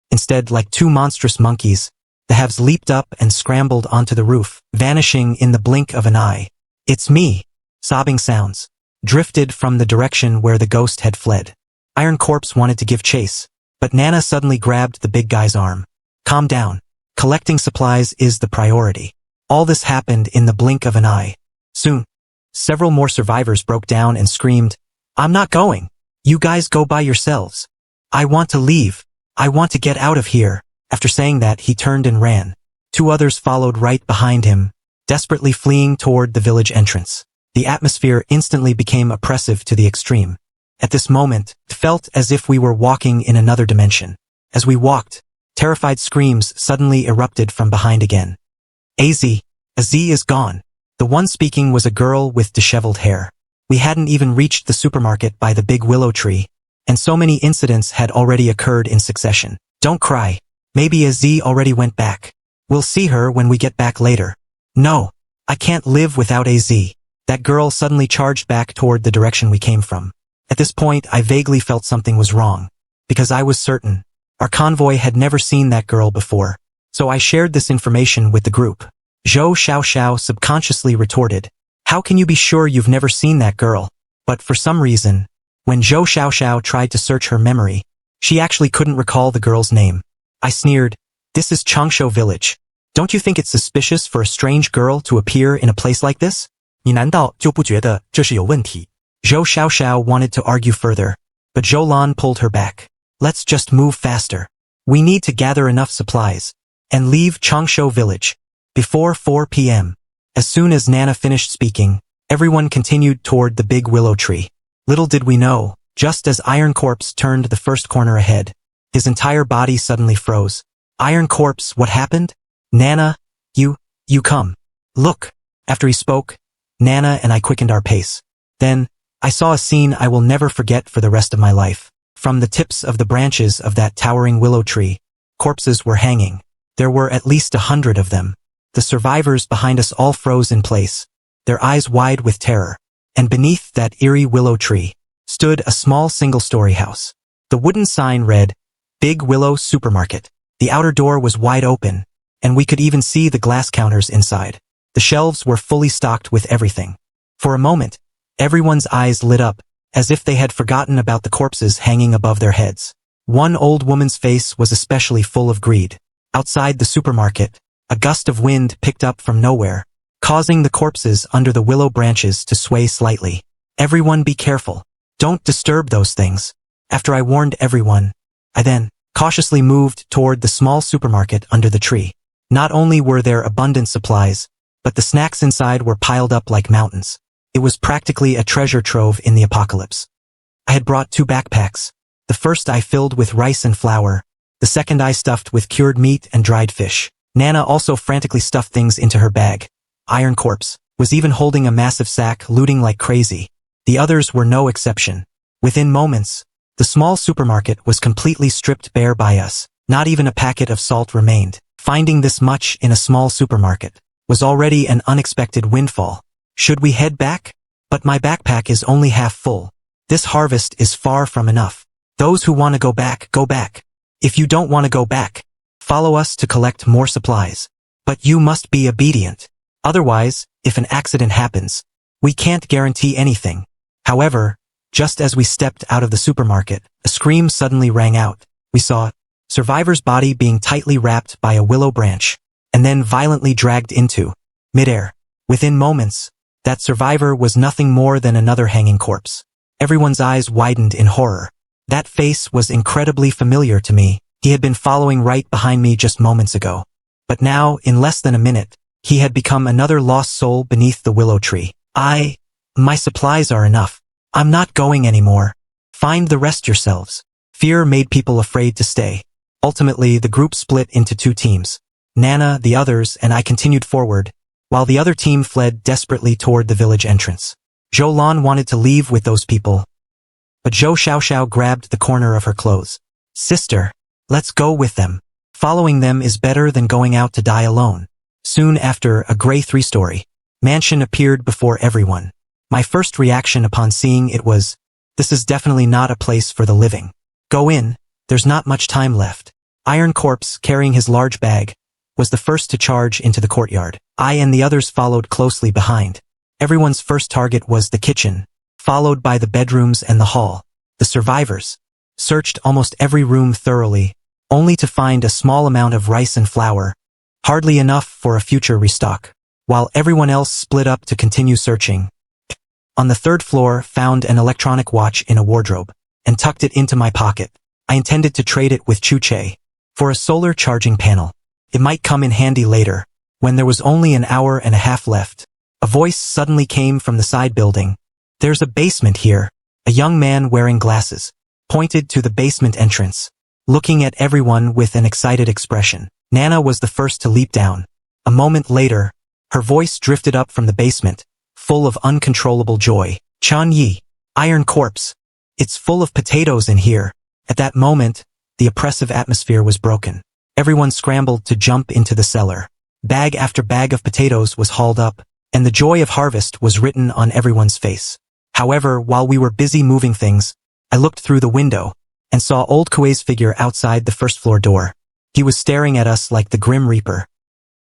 Instead, like two monstrous monkeys, the halves leaped up and scrambled onto the roof, vanishing in the blink of an eye. "It's me!" Sobbing sounds drifted from the direction where the ghost had fled. Iron Corpse wanted to give chase, but Nana suddenly grabbed the big guy's arm. "Calm down. Collecting supplies is the priority." All this happened in the blink of an eye. Soon, several more survivors broke down and screamed, "I'm not going. You guys go by yourselves. I want to leave. I want to get out of here." After saying that, he turned and ran. Two others followed right behind him, desperately fleeing toward the village entrance. The atmosphere instantly became oppressive to the extreme. At this moment, it felt as if we were walking in another dimension. As we walked, terrified screams suddenly erupted from behind again. Az is gone." The one speaking was a girl with disheveled hair. We hadn't even reached the supermarket by the big willow tree, and so many incidents had already occurred in succession. "Don't cry. Maybe Az already went back. We'll see her when we get back later." "No, I can't live without Az." That girl suddenly charged back toward the direction we came from. At this point, I vaguely felt something was wrong, because I was certain our convoy had never seen that girl before. So I shared this information with the group. Zhou Xiaoxiao subconsciously retorted, "How can you be sure you've never seen that girl?" But for some reason, when Zhou Xiaoxiao tried to search her memory, she actually couldn't recall the girl's name. I sneered, "This is Changshu Village. Don't you think it's suspicious for a strange girl to appear in a place like this?" 你难道就不觉得这是有问题? Zhou Xiaoxiao wanted to argue further, but Zhoulan pulled her back. "Let's just move faster. We need to gather enough supplies and leave Changshu Village before 4 p.m. As soon as Nana finished speaking, everyone continued toward the big willow tree. Little did we know, just as Iron Corpse turned the first corner ahead, his entire body suddenly froze. "Iron Corpse, what happened?" "Nana, you come. Look." After he spoke, Nana and I quickened our pace. Then, I saw a scene I will never forget for the rest of my life. From the tips of the branches of that towering willow tree, corpses were hanging. There were at least 100 of them. The survivors behind us all froze in place, their eyes wide with terror. And beneath that eerie willow tree stood a small single-story house. The wooden sign read, "Big Willow Supermarket." The outer door was wide open, and we could even see the glass counters inside. The shelves were fully stocked with everything. For a moment, everyone's eyes lit up, as if they had forgotten about the corpses hanging above their heads. One old woman's face was especially full of greed. Outside the supermarket, a gust of wind picked up from nowhere, causing the corpses under the willow branches to sway slightly. "Everyone be careful. Don't disturb those things." After I warned everyone, I then cautiously moved toward the small supermarket under the tree. Not only were there abundant supplies, but the snacks inside were piled up like mountains. It was practically a treasure trove in the apocalypse. I had brought 2 backpacks. The first I filled with rice and flour, the second I stuffed with cured meat and dried fish. Nana also frantically stuffed things into her bag. Iron Corpse was even holding a massive sack, looting like crazy. The others were no exception. Within moments, The small supermarket was completely stripped bare by us. Not even a packet of salt remained. Finding this much in a small supermarket was already an unexpected windfall. Should we head back? But my backpack is only half full. This harvest is far from enough. Those who want to go back, go back. If you don't want to go back, follow us to collect more supplies. But you must be obedient. Otherwise, if an accident happens, we can't guarantee anything. However, just as we stepped out of the supermarket, a scream suddenly rang out. We saw survivor's body being tightly wrapped by a willow branch, and then violently dragged into midair. Within moments, that survivor was nothing more than another hanging corpse. Everyone's eyes widened in horror. That face was incredibly familiar to me. He had been following right behind me just moments ago. But now, in less than a minute, he had become another lost soul beneath the willow tree. My supplies are enough. I'm not going anymore. Find the rest yourselves. Fear made people afraid to stay. Ultimately, the group split into two teams. Nana, the others, and I continued forward, while the other team fled desperately toward the village entrance. Zhou Lan wanted to leave with those people, but Zhou Xiaoxiao grabbed the corner of her clothes. Sister, let's go with them. Following them is better than going out to die alone. Soon after, a gray three-story mansion appeared before everyone. My first reaction upon seeing it was, this is definitely not a place for the living. Go in, there's not much time left. Iron Corpse, carrying his large bag, was the first to charge into the courtyard. I and the others followed closely behind. Everyone's first target was the kitchen, followed by the bedrooms and the hall. The survivors searched almost every room thoroughly, only to find a small amount of rice and flour, hardly enough for a future restock, while everyone else split up to continue searching. On the third floor, found an electronic watch in a wardrobe, and tucked it into my pocket. I intended to trade it with Chuche for a solar charging panel. It might come in handy later. When there was only an hour and a half left, a voice suddenly came from the side building. There's a basement here. A young man wearing glasses pointed to the basement entrance, looking at everyone with an excited expression. Nana was the first to leap down. A moment later, her voice drifted up from the basement, full of uncontrollable joy. Chan Yi, Iron Corpse. It's full of potatoes in here. At that moment, the oppressive atmosphere was broken. Everyone scrambled to jump into the cellar. Bag after bag of potatoes was hauled up, and the joy of harvest was written on everyone's face. However, while we were busy moving things, I looked through the window and saw old Kuei's figure outside the first floor door. He was staring at us like the Grim Reaper.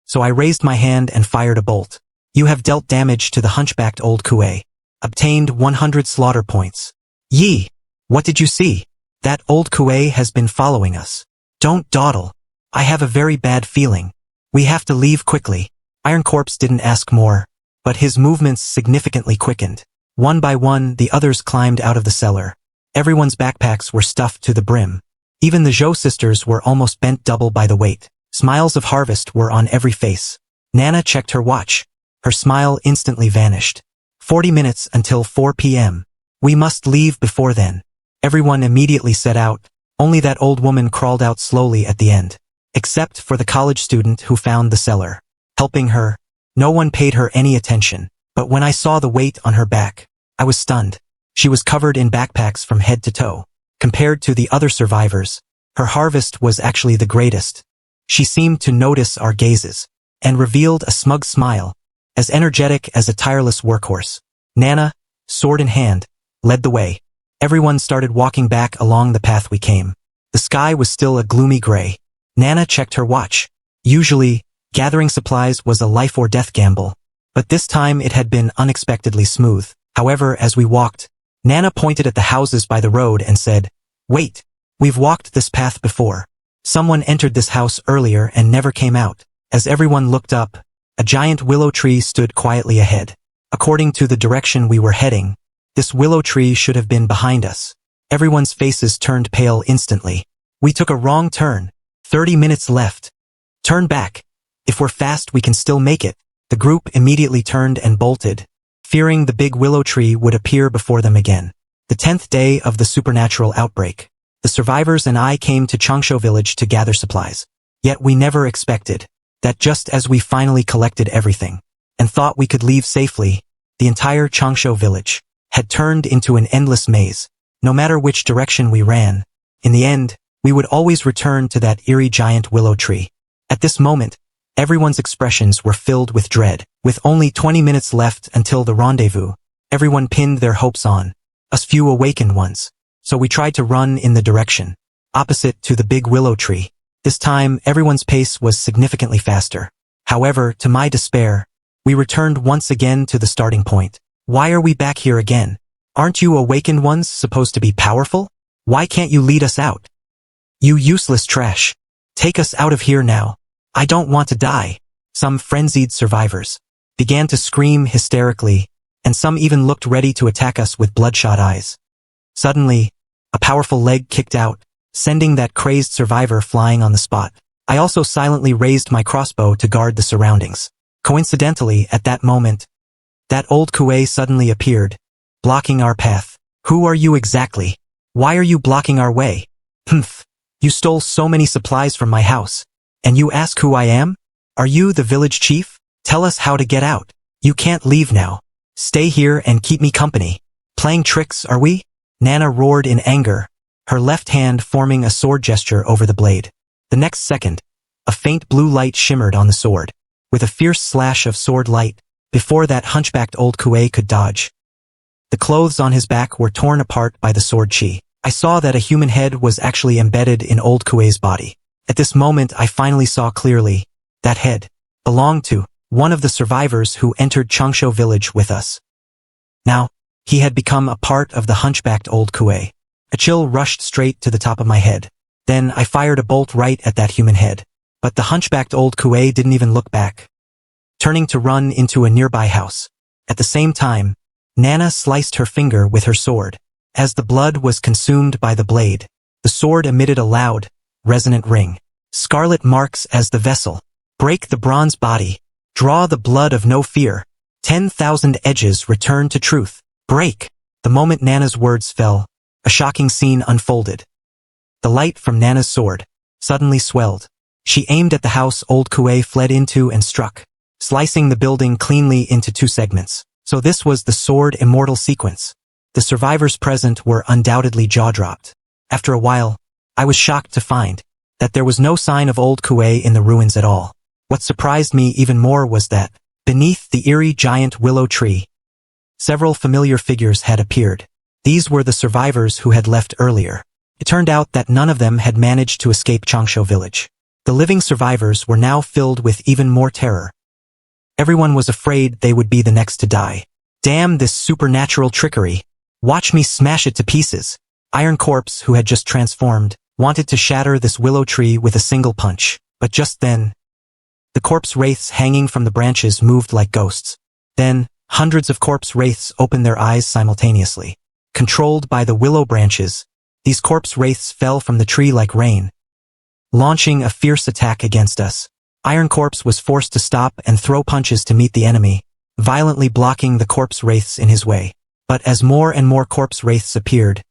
So I raised my hand and fired a bolt. You have dealt damage to the hunchbacked old Kuei. Obtained 100 slaughter points. Yi, what did you see? That old Kuei has been following us. Don't dawdle. I have a very bad feeling. We have to leave quickly. Iron Corpse didn't ask more, but his movements significantly quickened. One by one, the others climbed out of the cellar. Everyone's backpacks were stuffed to the brim. Even the Zhou sisters were almost bent double by the weight. Smiles of harvest were on every face. Nana checked her watch. Her smile instantly vanished. 40 minutes until 4 p.m. We must leave before then. Everyone immediately set out. Only that old woman crawled out slowly at the end. Except for the college student who found the cellar. Helping her, no one paid her any attention. But when I saw the weight on her back, I was stunned. She was covered in backpacks from head to toe. Compared to the other survivors, her harvest was actually the greatest. She seemed to notice our gazes, and revealed a smug smile, as energetic as a tireless workhorse. Nana, sword in hand, led the way. Everyone started walking back along the path we came. The sky was still a gloomy gray. Nana checked her watch. Usually, gathering supplies was a life or death gamble, but this time it had been unexpectedly smooth. However, as we walked, Nana pointed at the houses by the road and said, "Wait, we've walked this path before. Someone entered this house earlier and never came out." As everyone looked up, a giant willow tree stood quietly ahead. According to the direction we were heading, this willow tree should have been behind us. Everyone's faces turned pale instantly. We took a wrong turn. 30 minutes left. Turn back. If we're fast, we can still make it. The group immediately turned and bolted, fearing the big willow tree would appear before them again. The 10th day of the supernatural outbreak. The survivors and I came to Changsho village to gather supplies. Yet we never expected that just as we finally collected everything and thought we could leave safely, the entire Changsho village had turned into an endless maze. No matter which direction we ran, in the end, we would always return to that eerie giant willow tree. At this moment, everyone's expressions were filled with dread. With only 20 minutes left until the rendezvous, everyone pinned their hopes on us few awakened ones. So we tried to run in the direction opposite to the big willow tree. This time, everyone's pace was significantly faster. However, to my despair, we returned once again to the starting point. Why are we back here again? Aren't you awakened ones supposed to be powerful? Why can't you lead us out? You useless trash. Take us out of here now. I don't want to die. Some frenzied survivors began to scream hysterically, and some even looked ready to attack us with bloodshot eyes. Suddenly, a powerful leg kicked out, sending that crazed survivor flying on the spot. I also silently raised my crossbow to guard the surroundings. Coincidentally, at that moment, that old Kuei suddenly appeared, blocking our path. Who are you exactly? Why are you blocking our way? Humph. You stole so many supplies from my house. And you ask who I am? Are you the village chief? Tell us how to get out. You can't leave now. Stay here and keep me company. Playing tricks, are we? Nana roared in anger, her left hand forming a sword gesture over the blade. The next second, a faint blue light shimmered on the sword, with a fierce slash of sword light, before that hunchbacked old Kuei could dodge. The clothes on his back were torn apart by the sword chi. I saw that a human head was actually embedded in old Kuei's body. At this moment I finally saw clearly. That head belonged to one of the survivors who entered Changsho village with us. Now, he had become a part of the hunchbacked old Kuei. A chill rushed straight to the top of my head. Then I fired a bolt right at that human head. But the hunchbacked old Kuei didn't even look back, turning to run into a nearby house. At the same time, Nana sliced her finger with her sword. As the blood was consumed by the blade, the sword emitted a loud, resonant ring. Scarlet marks as the vessel. Break the bronze body. Draw the blood of no fear. 10,000 edges return to truth. Break. The moment Nana's words fell, a shocking scene unfolded. The light from Nana's sword suddenly swelled. She aimed at the house old Kuei fled into and struck, slicing the building cleanly into two segments. So this was the sword immortal sequence. The survivors present were undoubtedly jaw-dropped. After a while, I was shocked to find that there was no sign of old Kuei in the ruins at all. What surprised me even more was that, beneath the eerie giant willow tree, several familiar figures had appeared. These were the survivors who had left earlier. It turned out that none of them had managed to escape Changsho village. The living survivors were now filled with even more terror. Everyone was afraid they would be the next to die. Damn this supernatural trickery. Watch me smash it to pieces. Iron Corpse, who had just transformed, wanted to shatter this willow tree with a single punch. But just then, the corpse wraiths hanging from the branches moved like ghosts. Then, hundreds of corpse wraiths opened their eyes simultaneously. Controlled by the willow branches, these corpse wraiths fell from the tree like rain, launching a fierce attack against us. Iron Corpse was forced to stop and throw punches to meet the enemy, violently blocking the corpse wraiths in his way. But as more and more corpse wraiths appeared,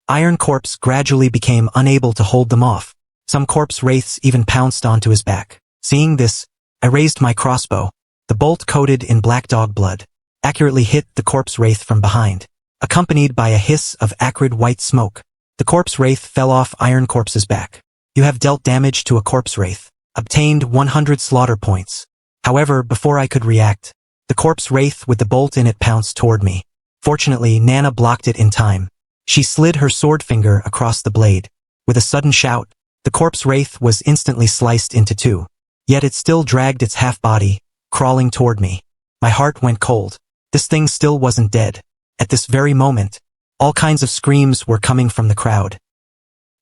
Iron Corpse gradually became unable to hold them off. Some corpse wraiths even pounced onto his back. Seeing this, I raised my crossbow. The bolt coated in black dog blood accurately hit the corpse wraith from behind, accompanied by a hiss of acrid white smoke. The corpse wraith fell off Iron Corpse's back. You have dealt damage to a corpse wraith. Obtained 100 slaughter points. However, before I could react, the corpse wraith with the bolt in it pounced toward me. Fortunately, Nana blocked it in time. She slid her sword finger across the blade. With a sudden shout, the corpse wraith was instantly sliced into two. Yet it still dragged its half-body, crawling toward me. My heart went cold. This thing still wasn't dead. At this very moment, all kinds of screams were coming from the crowd.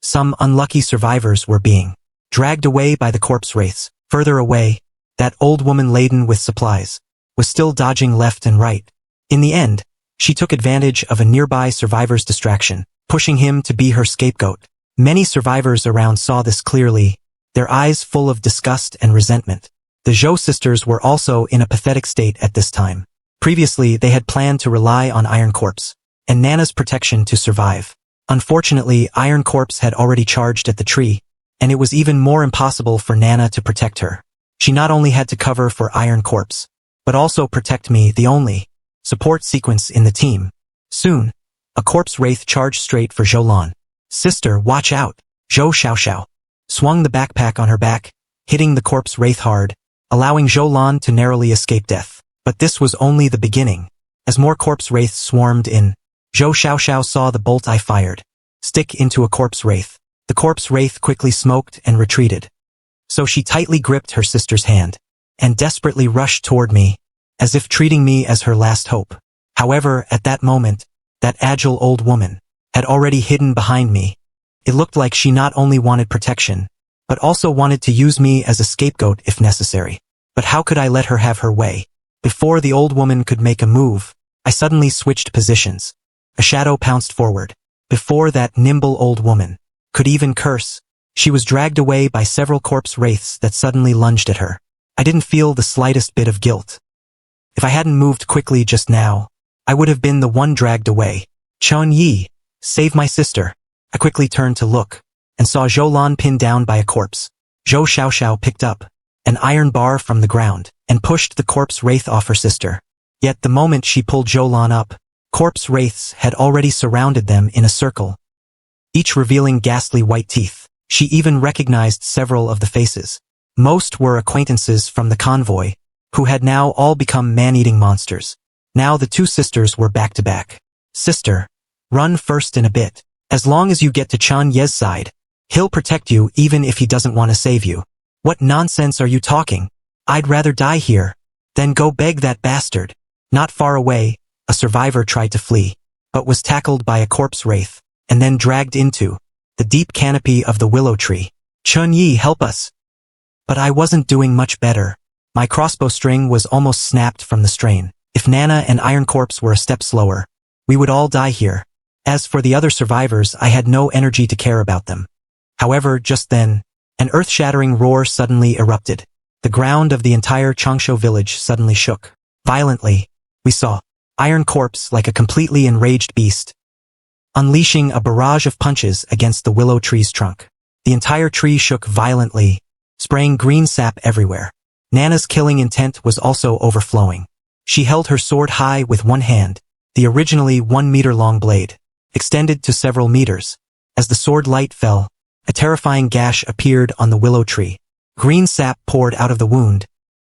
Some unlucky survivors were being dragged away by the corpse wraiths. Further away, that old woman laden with supplies was still dodging left and right. In the end, she took advantage of a nearby survivor's distraction, pushing him to be her scapegoat. Many survivors around saw this clearly, their eyes full of disgust and resentment. The Zhou sisters were also in a pathetic state at this time. Previously, they had planned to rely on Iron Corpse and Nana's protection to survive. Unfortunately, Iron Corpse had already charged at the tree, and it was even more impossible for Nana to protect her. She not only had to cover for Iron Corpse, but also protect me, the only support sequence in the team. Soon, A corpse wraith charged straight for Zhou Lan. "Sister, watch out!" Zhou Xiaoxiao swung the backpack on her back, hitting the corpse wraith hard, allowing Zhou Lan to narrowly escape death. But this was only the beginning. As more corpse wraiths swarmed in, Zhou Xiaoxiao saw the bolt I fired stick into a corpse wraith. The corpse wraith quickly smoked and retreated. So she tightly gripped her sister's hand and desperately rushed toward me, as if treating me as her last hope. However, at that moment, that agile old woman had already hidden behind me. It looked like she not only wanted protection, but also wanted to use me as a scapegoat if necessary. But how could I let her have her way? Before the old woman could make a move, I suddenly switched positions. A shadow pounced forward. Before that nimble old woman could even curse, she was dragged away by several corpse wraiths that suddenly lunged at her. I didn't feel the slightest bit of guilt. If I hadn't moved quickly just now, I would have been the one dragged away. "Chun Yi, save my sister." I quickly turned to look, and saw Zhou Lan pinned down by a corpse. Zhou Xiaoxiao picked up an iron bar from the ground, and pushed the corpse wraith off her sister. Yet the moment she pulled Zhou Lan up, corpse wraiths had already surrounded them in a circle, each revealing ghastly white teeth. She even recognized several of the faces. Most were acquaintances from the convoy, who had now all become man-eating monsters. Now the two sisters were back to back. "Sister, run first in a bit. As long as you get to Chan Ye's side, he'll protect you even if he doesn't want to save you." "What nonsense are you talking? I'd rather die here than go beg that bastard." Not far away, a survivor tried to flee, but was tackled by a corpse wraith, and then dragged into the deep canopy of the willow tree. "Chun Yi, help us." But I wasn't doing much better. My crossbow string was almost snapped from the strain. If Nana and Iron Corpse were a step slower, we would all die here. As for the other survivors, I had no energy to care about them. However, just then, an earth-shattering roar suddenly erupted. The ground of the entire Changshu village suddenly shook. Violently, we saw Iron Corpse, like a completely enraged beast, unleashing a barrage of punches against the willow tree's trunk. The entire tree shook violently, spraying green sap everywhere. Nana's killing intent was also overflowing. She held her sword high with one hand, the originally 1-meter-long blade, extended to several meters. As the sword light fell, a terrifying gash appeared on the willow tree. Green sap poured out of the wound,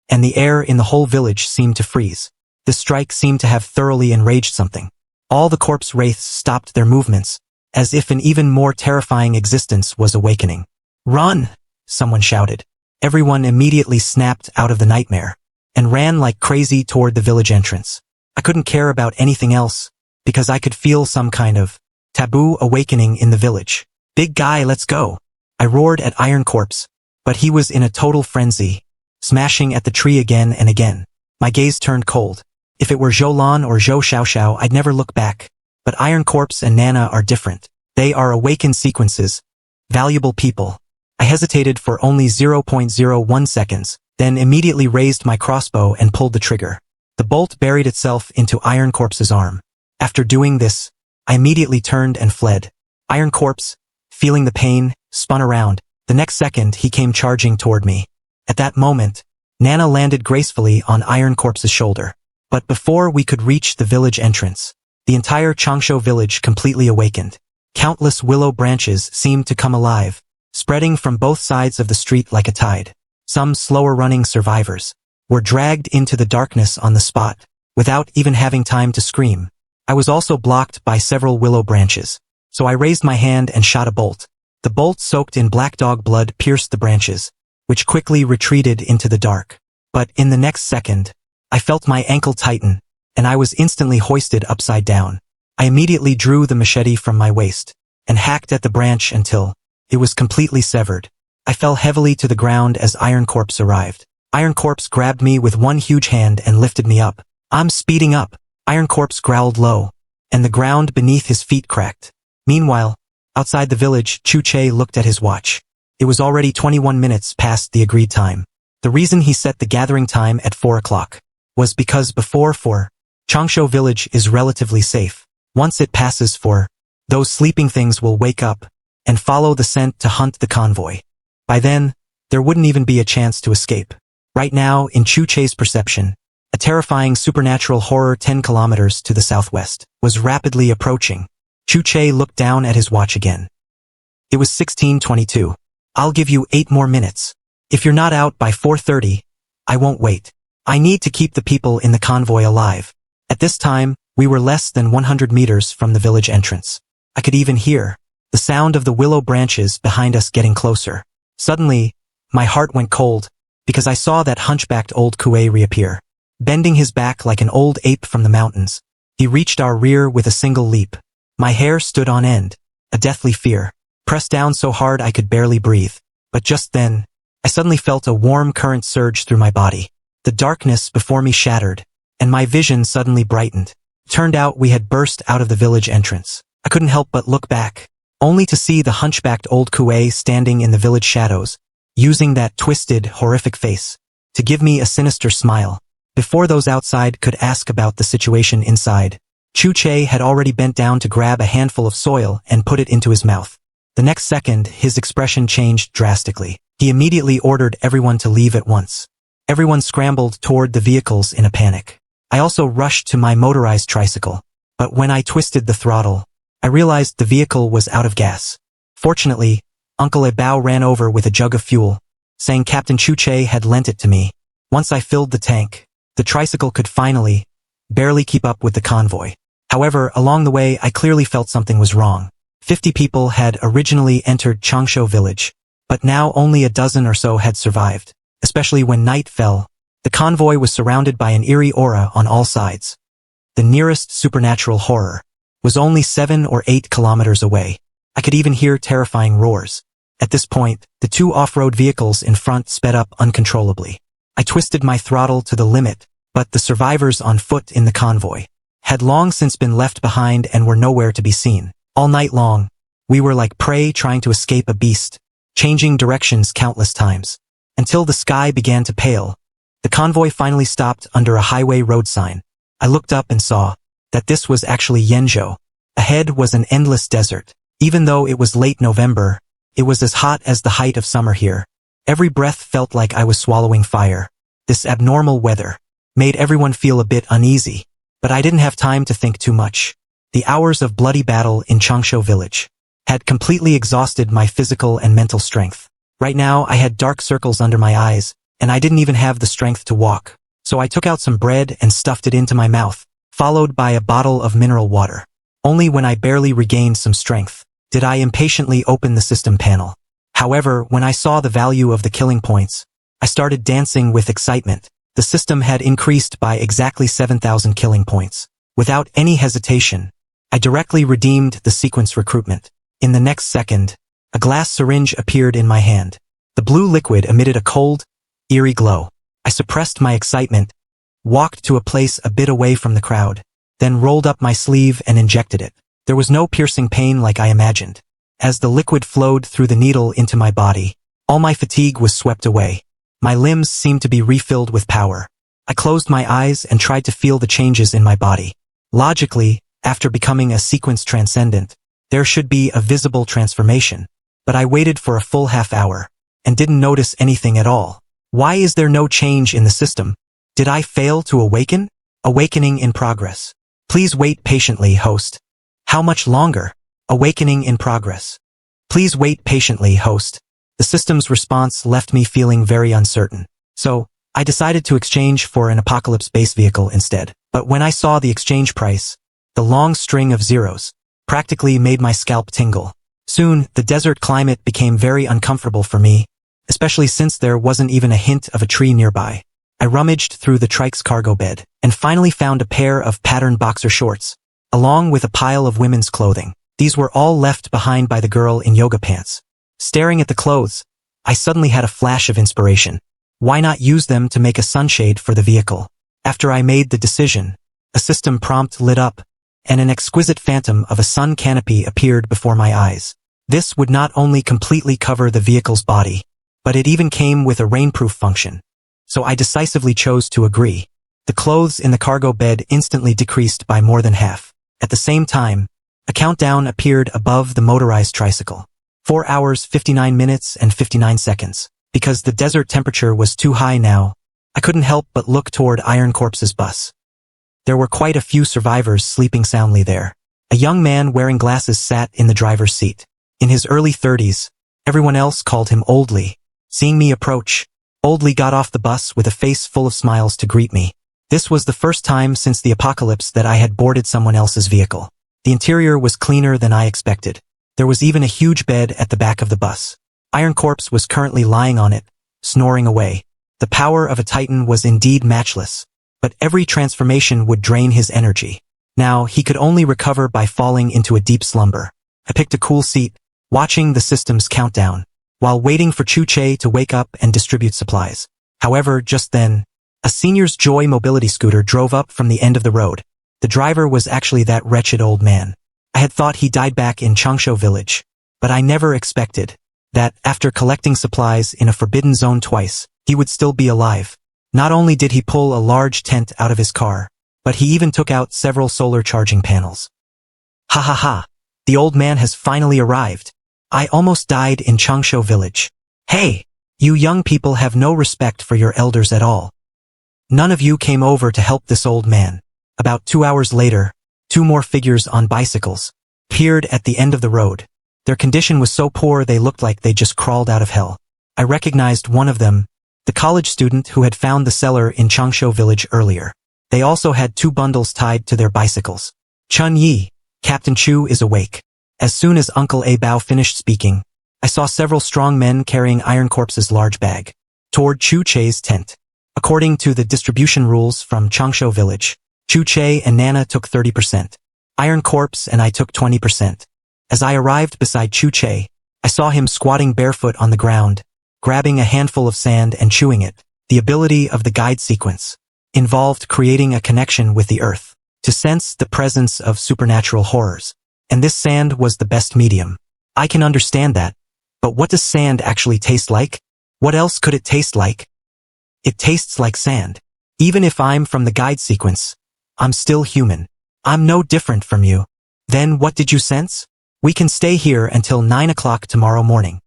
and the air in the whole village seemed to freeze. This strike seemed to have thoroughly enraged something. All the corpse wraiths stopped their movements, as if an even more terrifying existence was awakening. "Run!" someone shouted. Everyone immediately snapped out of the nightmare, and ran like crazy toward the village entrance. I couldn't care about anything else, because I could feel some kind of taboo awakening in the village. "Big guy, let's go!" I roared at Iron Corpse, but he was in a total frenzy, smashing at the tree again and again. My gaze turned cold. If it were Zhou Lan or Zhou Xiaoxiao, I'd never look back. But Iron Corpse and Nana are different. They are awakened sequences, valuable people. I hesitated for only 0.01 seconds, then immediately raised my crossbow and pulled the trigger. The bolt buried itself into Iron Corpse's arm. After doing this, I immediately turned and fled. Iron Corpse, feeling the pain, spun around. The next second, he came charging toward me. At that moment, Nana landed gracefully on Iron Corpse's shoulder. But before we could reach the village entrance, the entire Changshu village completely awakened. Countless willow branches seemed to come alive, spreading from both sides of the street like a tide. Some slower-running survivors were dragged into the darkness on the spot, without even having time to scream. I was also blocked by several willow branches, so I raised my hand and shot a bolt. The bolt soaked in black dog blood pierced the branches, which quickly retreated into the dark. But in the next second, I felt my ankle tighten, and I was instantly hoisted upside down. I immediately drew the machete from my waist, and hacked at the branch until it was completely severed. I fell heavily to the ground as Iron Corpse arrived. Iron Corpse grabbed me with one huge hand and lifted me up. "I'm speeding up," Iron Corpse growled low, and the ground beneath his feet cracked. Meanwhile, outside the village, Chu Che looked at his watch. It was already 21 minutes past the agreed time. The reason he set the gathering time at 4 o'clock was because before 4, Changshu village is relatively safe. Once it passes 4, those sleeping things will wake up and follow the scent to hunt the convoy. By then, there wouldn't even be a chance to escape. Right now, in Chu Che's perception, A terrifying supernatural horror 10 kilometers to the southwest was rapidly approaching. Chu-Che looked down at his watch again. It was 16:22. I'll give you 8 more minutes. If you're not out by 4:30, I won't wait. I need to keep the people in the convoy alive. At this time, we were less than 100 meters from the village entrance. I could even hear the sound of the willow branches behind us getting closer. Suddenly, my heart went cold, because I saw that hunchbacked old Kuei reappear. Bending his back like an old ape from the mountains, he reached our rear with a single leap. My hair stood on end, a deathly fear, pressed down so hard I could barely breathe. But just then, I suddenly felt a warm current surge through my body. The darkness before me shattered, and my vision suddenly brightened. Turned out we had burst out of the village entrance. I couldn't help but look back, only to see the hunchbacked old Kuei standing in the village shadows, using that twisted, horrific face to give me a sinister smile. Before those outside could ask about the situation inside, Chu-Che had already bent down to grab a handful of soil and put it into his mouth. The next second, his expression changed drastically. He immediately ordered everyone to leave at once. Everyone scrambled toward the vehicles in a panic. I also rushed to my motorized tricycle, but when I twisted the throttle, I realized the vehicle was out of gas. Fortunately, Uncle Ebao ran over with a jug of fuel, saying Captain Chu-Che had lent it to me. Once I filled the tank, the tricycle could finally, barely keep up with the convoy. However, along the way I clearly felt something was wrong. 50 people had originally entered Changsho village, but now only a dozen or so had survived. Especially when night fell, the convoy was surrounded by an eerie aura on all sides. The nearest supernatural horror was only 7 or 8 kilometers away. I could even hear terrifying roars. At this point, the 2 off-road vehicles in front sped up uncontrollably. I twisted my throttle to the limit, but the survivors on foot in the convoy had long since been left behind and were nowhere to be seen. All night long, we were like prey trying to escape a beast, changing directions countless times, until the sky began to pale. The convoy finally stopped under a highway road sign. I looked up and saw that this was actually Yenzhou. Ahead was an endless desert. Even though it was late November, it was as hot as the height of summer here. Every breath felt like I was swallowing fire. This abnormal weather made everyone feel a bit uneasy, but I didn't have time to think too much. The hours of bloody battle in Changsho village had completely exhausted my physical and mental strength. Right now I had dark circles under my eyes, and I didn't even have the strength to walk. So I took out some bread and stuffed it into my mouth, followed by a bottle of mineral water. Only when I barely regained some strength did I impatiently open the system panel. However, when I saw the value of the killing points, I started dancing with excitement. The system had increased by exactly 7,000 killing points. Without any hesitation, I directly redeemed the sequence recruitment. In the next second, a glass syringe appeared in my hand. The blue liquid emitted a cold, eerie glow. I suppressed my excitement, walked to a place a bit away from the crowd, then rolled up my sleeve and injected it. There was no piercing pain like I imagined. As the liquid flowed through the needle into my body, all my fatigue was swept away. My limbs seemed to be refilled with power. I closed my eyes and tried to feel the changes in my body. Logically, after becoming a sequence transcendent, there should be a visible transformation. But I waited for a full half hour and didn't notice anything at all. Why is there no change in the system? Did I fail to awaken? Awakening in progress. Please wait patiently, host. How much longer? Awakening in progress. Please wait patiently, host. The system's response left me feeling very uncertain. So, I decided to exchange for an Apocalypse base vehicle instead. But when I saw the exchange price, the long string of zeros practically made my scalp tingle. Soon, the desert climate became very uncomfortable for me, especially since there wasn't even a hint of a tree nearby. I rummaged through the trike's cargo bed and finally found a pair of patterned boxer shorts, along with a pile of women's clothing. These were all left behind by the girl in yoga pants. Staring at the clothes, I suddenly had a flash of inspiration. Why not use them to make a sunshade for the vehicle? After I made the decision, a system prompt lit up, and an exquisite phantom of a sun canopy appeared before my eyes. This would not only completely cover the vehicle's body, but it even came with a rainproof function. So I decisively chose to agree. The clothes in the cargo bed instantly decreased by more than half. At the same time, a countdown appeared above the motorized tricycle. 4 hours, 59 minutes, and 59 seconds. Because the desert temperature was too high now, I couldn't help but look toward Iron Corpse's bus. There were quite a few survivors sleeping soundly there. A young man wearing glasses sat in the driver's seat. In his early 30s, everyone else called him Oldly. Seeing me approach, Oldly got off the bus with a face full of smiles to greet me. This was the first time since the apocalypse that I had boarded someone else's vehicle. The interior was cleaner than I expected. There was even a huge bed at the back of the bus. Iron Corpse was currently lying on it, snoring away. The power of a Titan was indeed matchless, but every transformation would drain his energy. Now, he could only recover by falling into a deep slumber. I picked a cool seat, watching the system's countdown, while waiting for Chu-Che to wake up and distribute supplies. However, just then, a Senior's Joy mobility scooter drove up from the end of the road. The driver was actually that wretched old man. I had thought he died back in Changsho village, but I never expected that, after collecting supplies in a forbidden zone twice, he would still be alive. Not only did he pull a large tent out of his car, but he even took out several solar charging panels. Ha ha ha, the old man has finally arrived. I almost died in Changsho village. Hey, you young people have no respect for your elders at all. None of you came over to help this old man. About 2 hours later, 2 more figures on bicycles appeared at the end of the road. Their condition was so poor they looked like they just crawled out of hell. I recognized one of them, the college student who had found the cellar in Changsho village earlier. They also had 2 bundles tied to their bicycles. Chun Yi, Captain Chu is awake. As soon as Uncle A Bao finished speaking, I saw several strong men carrying Iron Corpse's large bag toward Chu-Che's tent. According to the distribution rules from Changsho village, Chu-Che and Nana took 30%. Iron Corpse and I took 20%. As I arrived beside Chu-Che, I saw him squatting barefoot on the ground, grabbing a handful of sand and chewing it. The ability of the guide sequence involved creating a connection with the earth to sense the presence of supernatural horrors. And this sand was the best medium. I can understand that, but what does sand actually taste like? What else could it taste like? It tastes like sand. Even if I'm from the guide sequence, I'm still human. I'm no different from you. Then what did you sense? We can stay here until 9 o'clock tomorrow morning.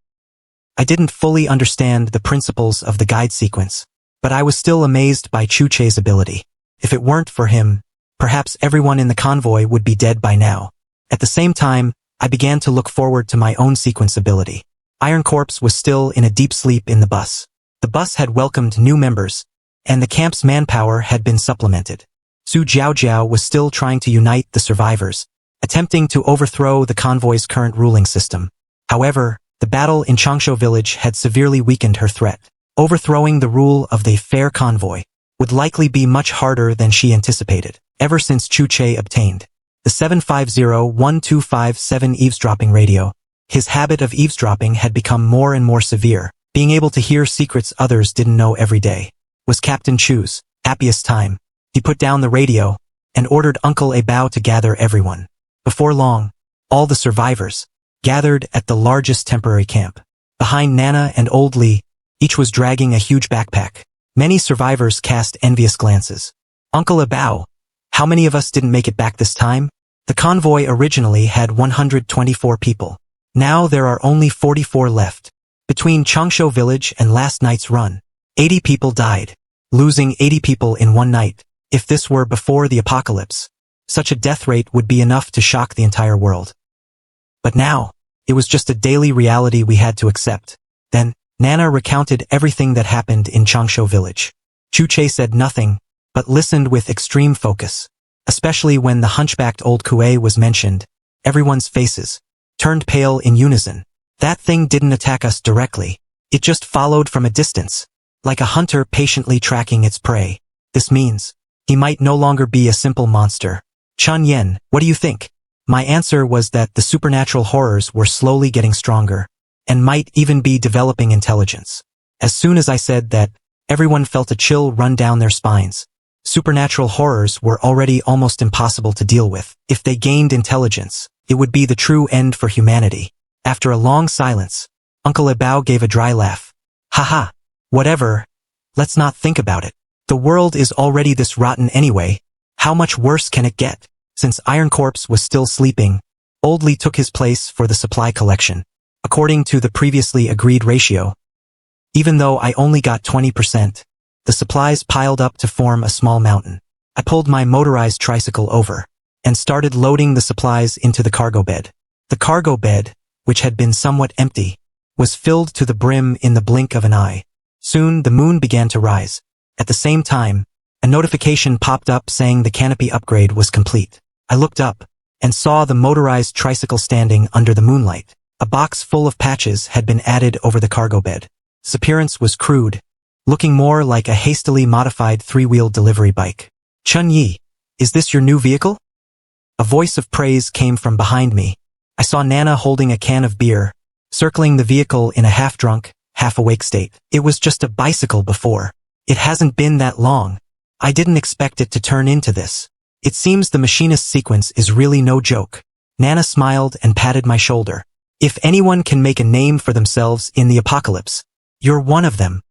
I didn't fully understand the principles of the guide sequence, but I was still amazed by Chu-Che's ability. If it weren't for him, perhaps everyone in the convoy would be dead by now. At the same time, I began to look forward to my own sequence ability. Iron Corpse was still in a deep sleep in the bus. The bus had welcomed new members, and the camp's manpower had been supplemented. Su Jiaojiao was still trying to unite the survivors, attempting to overthrow the convoy's current ruling system. However, the battle in Changsho village had severely weakened her threat. Overthrowing the rule of the fair convoy would likely be much harder than she anticipated. Ever since Chu-Che obtained the 750-1257 eavesdropping radio, his habit of eavesdropping had become more and more severe. Being able to hear secrets others didn't know every day was Captain Chu's happiest time. He put down the radio and ordered Uncle A Bao to gather everyone. Before long, all the survivors gathered at the largest temporary camp. Behind Nana and Old Lee, each was dragging a huge backpack. Many survivors cast envious glances. Uncle A Bao, how many of us didn't make it back this time? The convoy originally had 124 people. Now there are only 44 left. Between Changsho village and last night's run, 80 people died. Losing 80 people in one night. If this were before the apocalypse, such a death rate would be enough to shock the entire world. But now, it was just a daily reality we had to accept. Then, Nana recounted everything that happened in Changsho village. Chu-Che said nothing, but listened with extreme focus. Especially when the hunchbacked old Kue was mentioned, everyone's faces turned pale in unison. That thing didn't attack us directly. It just followed from a distance, like a hunter patiently tracking its prey. This means he might no longer be a simple monster. Chun Yen, what do you think? My answer was that the supernatural horrors were slowly getting stronger, and might even be developing intelligence. As soon as I said that, everyone felt a chill run down their spines. Supernatural horrors were already almost impossible to deal with. If they gained intelligence, it would be the true end for humanity. After a long silence, Uncle A Bao gave a dry laugh. Haha, whatever, let's not think about it. The world is already this rotten anyway. How much worse can it get? Since Iron Corpse was still sleeping, Old Lee took his place for the supply collection, according to the previously agreed ratio. Even though I only got 20%, the supplies piled up to form a small mountain. I pulled my motorized tricycle over and started loading the supplies into the cargo bed. The cargo bed, which had been somewhat empty, was filled to the brim in the blink of an eye. Soon the moon began to rise. At the same time, a notification popped up saying the canopy upgrade was complete. I looked up and saw the motorized tricycle standing under the moonlight. A box full of patches had been added over the cargo bed. Its appearance was crude, looking more like a hastily modified three-wheeled delivery bike. "Chun Yi, is this your new vehicle?" A voice of praise came from behind me. I saw Nana holding a can of beer, circling the vehicle in a half-drunk, half-awake state. "It was just a bicycle before. It hasn't been that long. I didn't expect it to turn into this. It seems the machinist sequence is really no joke." Nana smiled and patted my shoulder. "If anyone can make a name for themselves in the apocalypse, you're one of them."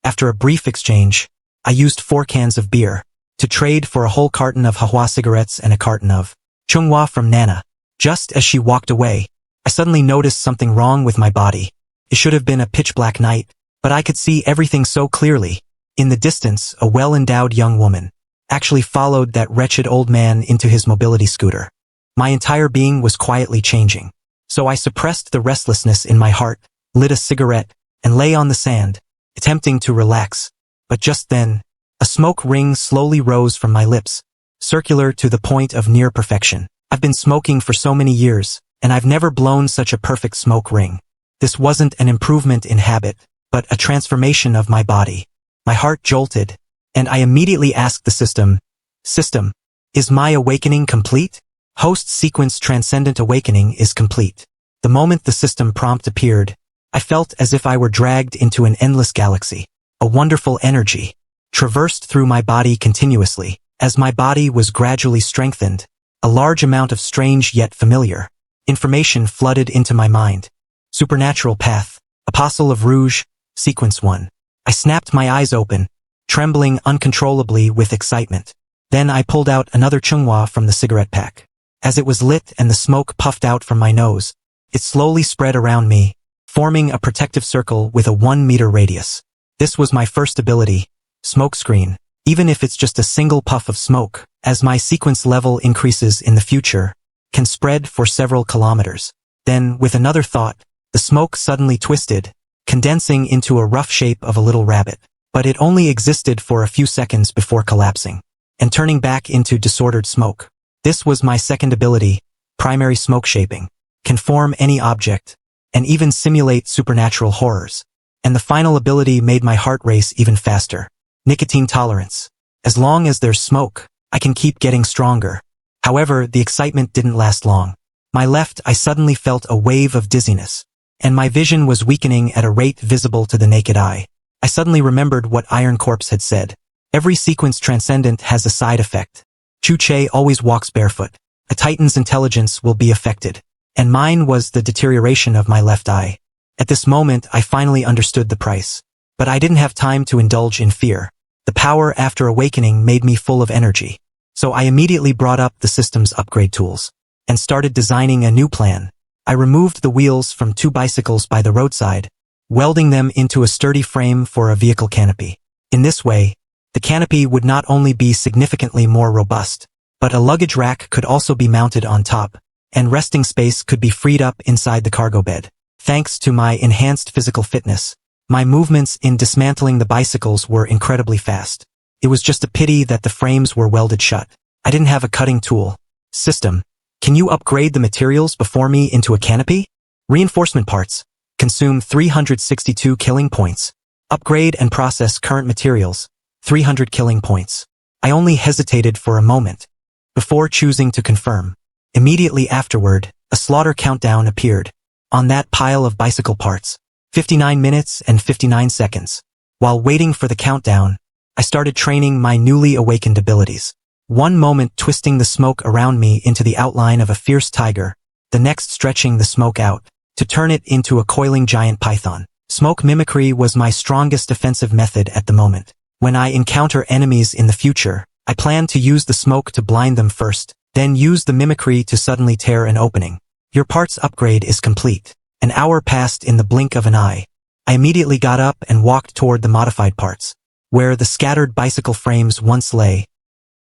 After a brief exchange, I used 4 cans of beer to trade for a whole carton of Hahua cigarettes and a carton of Chunghwa from Nana. Just as she walked away, I suddenly noticed something wrong with my body. It should have been a pitch-black night, but I could see everything so clearly. In the distance, a well-endowed young woman actually followed that wretched old man into his mobility scooter. My entire being was quietly changing. So I suppressed the restlessness in my heart, lit a cigarette, and lay on the sand, attempting to relax. But just then, a smoke ring slowly rose from my lips, circular to the point of near perfection. I've been smoking for so many years, and I've never blown such a perfect smoke ring. This wasn't an improvement in habit, but a transformation of my body. My heart jolted, and I immediately asked the system, "Is my awakening complete?" Host sequence transcendent awakening is complete. The moment the system prompt appeared, I felt as if I were dragged into an endless galaxy. A wonderful energy traversed through my body continuously. As my body was gradually strengthened, a large amount of strange yet familiar information flooded into my mind. Supernatural path, Apostle of Rouge, Sequence 1. I snapped my eyes open, trembling uncontrollably with excitement. Then I pulled out another Chunghwa from the cigarette pack. As it was lit and the smoke puffed out from my nose, it slowly spread around me, forming a protective circle with a 1-meter radius. This was my first ability, smokescreen. Even if it's just a single puff of smoke, as my sequence level increases in the future, can spread for several kilometers. Then, with another thought, the smoke suddenly twisted, condensing into a rough shape of a little rabbit. But it only existed for a few seconds before collapsing and turning back into disordered smoke. This was my second ability, primary smoke shaping, can form any object, and even simulate supernatural horrors. And the final ability made my heart race even faster. Nicotine tolerance. As long as there's smoke, I can keep getting stronger. However, the excitement didn't last long. My left eye suddenly felt a wave of dizziness, and my vision was weakening at a rate visible to the naked eye. I suddenly remembered what Iron Corpse had said. Every sequence transcendent has a side effect. Chu Che always walks barefoot. A Titan's intelligence will be affected. And mine was the deterioration of my left eye. At this moment, I finally understood the price. But I didn't have time to indulge in fear. The power after awakening made me full of energy. So I immediately brought up the system's upgrade tools and started designing a new plan. I removed the wheels from 2 bicycles by the roadside, welding them into a sturdy frame for a vehicle canopy. In this way, the canopy would not only be significantly more robust, but a luggage rack could also be mounted on top, and resting space could be freed up inside the cargo bed. Thanks to my enhanced physical fitness, my movements in dismantling the bicycles were incredibly fast. It was just a pity that the frames were welded shut. I didn't have a cutting tool. System, can you upgrade the materials before me into a canopy? Reinforcement parts. Consume 362 killing points. Upgrade and process current materials. 300 killing points. I only hesitated for a moment before choosing to confirm. Immediately afterward, a slaughter countdown appeared on that pile of bicycle parts. 59 minutes and 59 seconds. While waiting for the countdown, I started training my newly awakened abilities. One moment twisting the smoke around me into the outline of a fierce tiger, the next stretching the smoke out to turn it into a coiling giant python. Smoke mimicry was my strongest offensive method at the moment. When I encounter enemies in the future, I plan to use the smoke to blind them first, then use the mimicry to suddenly tear an opening. Your parts upgrade is complete. An hour passed in the blink of an eye. I immediately got up and walked toward the modified parts. Where the scattered bicycle frames once lay,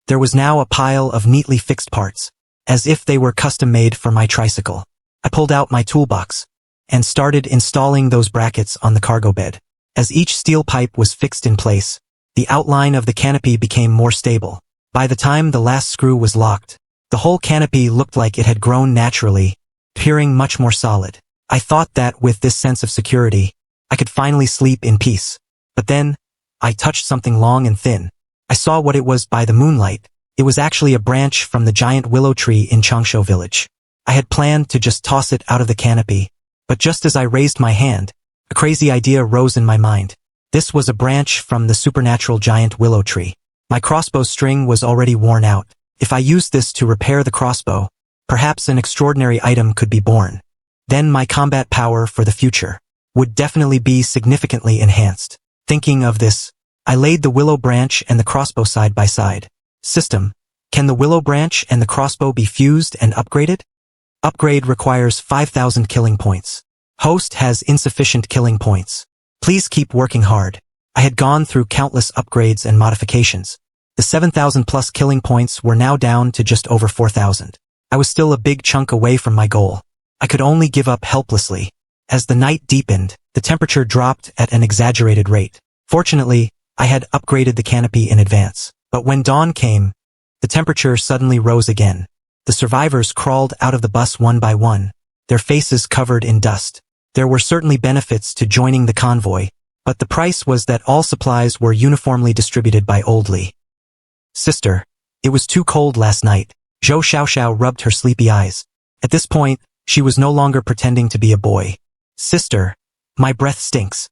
there was now a pile of neatly fixed parts, as if they were custom-made for my tricycle. I pulled out my toolbox and started installing those brackets on the cargo bed. As each steel pipe was fixed in place, the outline of the canopy became more stable. By the time the last screw was locked, the whole canopy looked like it had grown naturally, appearing much more solid. I thought that with this sense of security, I could finally sleep in peace. But then, I touched something long and thin. I saw what it was by the moonlight. It was actually a branch from the giant willow tree in Changsho village. I had planned to just toss it out of the canopy, but just as I raised my hand, a crazy idea rose in my mind. This was a branch from the supernatural giant willow tree. My crossbow string was already worn out. If I used this to repair the crossbow, perhaps an extraordinary item could be born. Then my combat power for the future would definitely be significantly enhanced. Thinking of this, I laid the willow branch and the crossbow side by side. System: can the willow branch and the crossbow be fused and upgraded? Upgrade requires 5,000 killing points. Host has insufficient killing points. Please keep working hard. I had gone through countless upgrades and modifications. The 7,000 plus killing points were now down to just over 4,000. I was still a big chunk away from my goal. I could only give up helplessly. As the night deepened, the temperature dropped at an exaggerated rate. Fortunately, I had upgraded the canopy in advance. But when dawn came, the temperature suddenly rose again. The survivors crawled out of the bus one by one, their faces covered in dust. There were certainly benefits to joining the convoy, but the price was that all supplies were uniformly distributed by Old Li. Sister, it was too cold last night. Zhou Xiaoxiao rubbed her sleepy eyes. At this point, she was no longer pretending to be a boy. Sister, my breath stinks.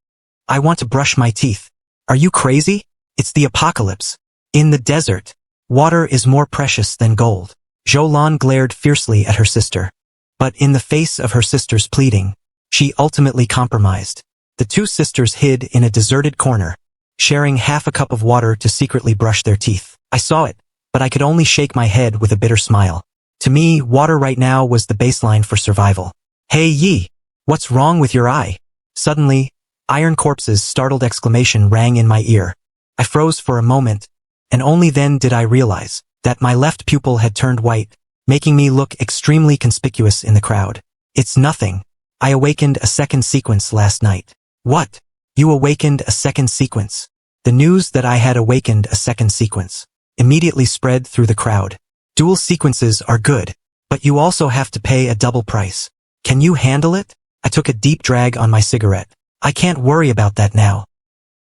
I want to brush my teeth. Are you crazy? It's the apocalypse. In the desert, water is more precious than gold. Zhou Lan glared fiercely at her sister. But in the face of her sister's pleading, she ultimately compromised. The two sisters hid in a deserted corner, sharing half a cup of water to secretly brush their teeth. I saw it, but I could only shake my head with a bitter smile. To me, water right now was the baseline for survival. Hey Yi, what's wrong with your eye? Suddenly, Iron Corpse's startled exclamation rang in my ear. I froze for a moment, and only then did I realize that my left pupil had turned white, making me look extremely conspicuous in the crowd. It's nothing. I awakened a second sequence last night. What? You awakened a second sequence? The news that I had awakened a second sequence immediately spread through the crowd. Dual sequences are good, but you also have to pay a double price. Can you handle it? I took a deep drag on my cigarette. I can't worry about that now.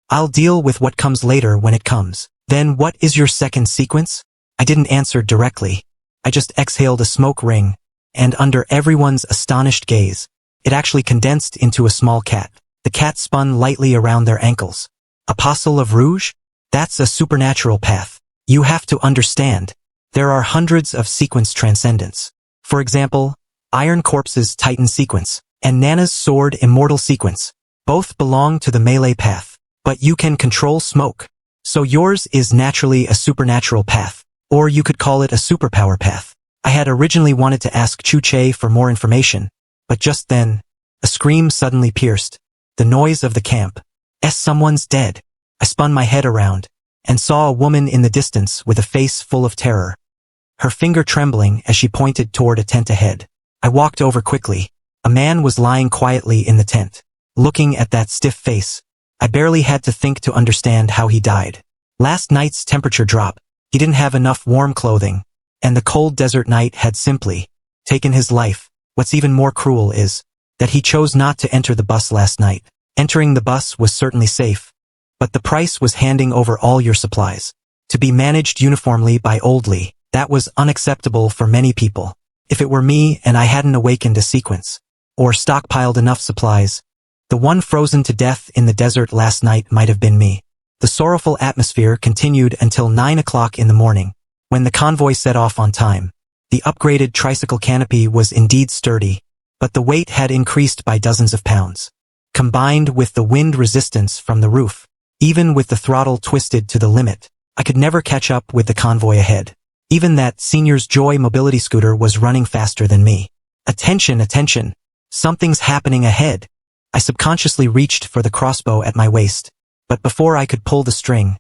I'll deal with what comes later when it comes. Then what is your second sequence? I didn't answer directly. I just exhaled a smoke ring, and under everyone's astonished gaze, it actually condensed into a small cat. The cat spun lightly around their ankles. Apostle of Rouge? That's a supernatural path. You have to understand. There are hundreds of sequence transcendents. For example, Iron Corpse's Titan sequence, and Nana's Sword Immortal sequence. Both belong to the melee path. But you can control smoke. So yours is naturally a supernatural path. Or you could call it a superpower path. I had originally wanted to ask Chu Che for more information, but just then, a scream suddenly pierced the noise of the camp. Someone's dead. I spun my head around and saw a woman in the distance with a face full of terror, her finger trembling as she pointed toward a tent ahead. I walked over quickly. A man was lying quietly in the tent. Looking at that stiff face, I barely had to think to understand how he died. Last night's temperature drop. He didn't have enough warm clothing, and the cold desert night had simply taken his life. What's even more cruel is that he chose not to enter the bus last night. Entering the bus was certainly safe, but the price was handing over all your supplies. To be managed uniformly by Old Li, that was unacceptable for many people. If it were me and I hadn't awakened a sequence, or stockpiled enough supplies, the one frozen to death in the desert last night might have been me. The sorrowful atmosphere continued until 9 o'clock in the morning, when the convoy set off on time. The upgraded tricycle canopy was indeed sturdy, but the weight had increased by dozens of pounds. Combined with the wind resistance from the roof, even with the throttle twisted to the limit, I could never catch up with the convoy ahead. Even that Senior's Joy mobility scooter was running faster than me. Attention, attention! Something's happening ahead. I subconsciously reached for the crossbow at my waist. But before I could pull the string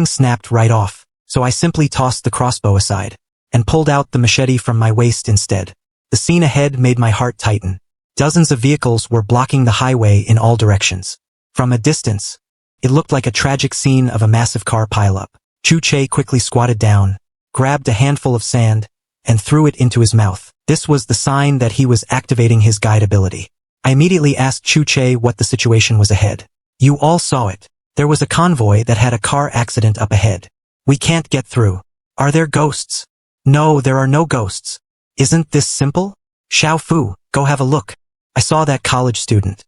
snapped right off, so I simply tossed the crossbow aside and pulled out the machete from my waist instead. The scene ahead made my heart tighten. Dozens of vehicles were blocking the highway in all directions. From a distance, it looked like a tragic scene of a massive car pileup. Chu Che quickly squatted down, grabbed a handful of sand, and threw it into his mouth. This was the sign that he was activating his guide ability. I immediately asked Chu Che what the situation was ahead. You all saw it. There was a convoy that had a car accident up ahead. We can't get through. Are there ghosts? No, there are no ghosts. Isn't this simple? Xiao Fu, go have a look. I saw that college student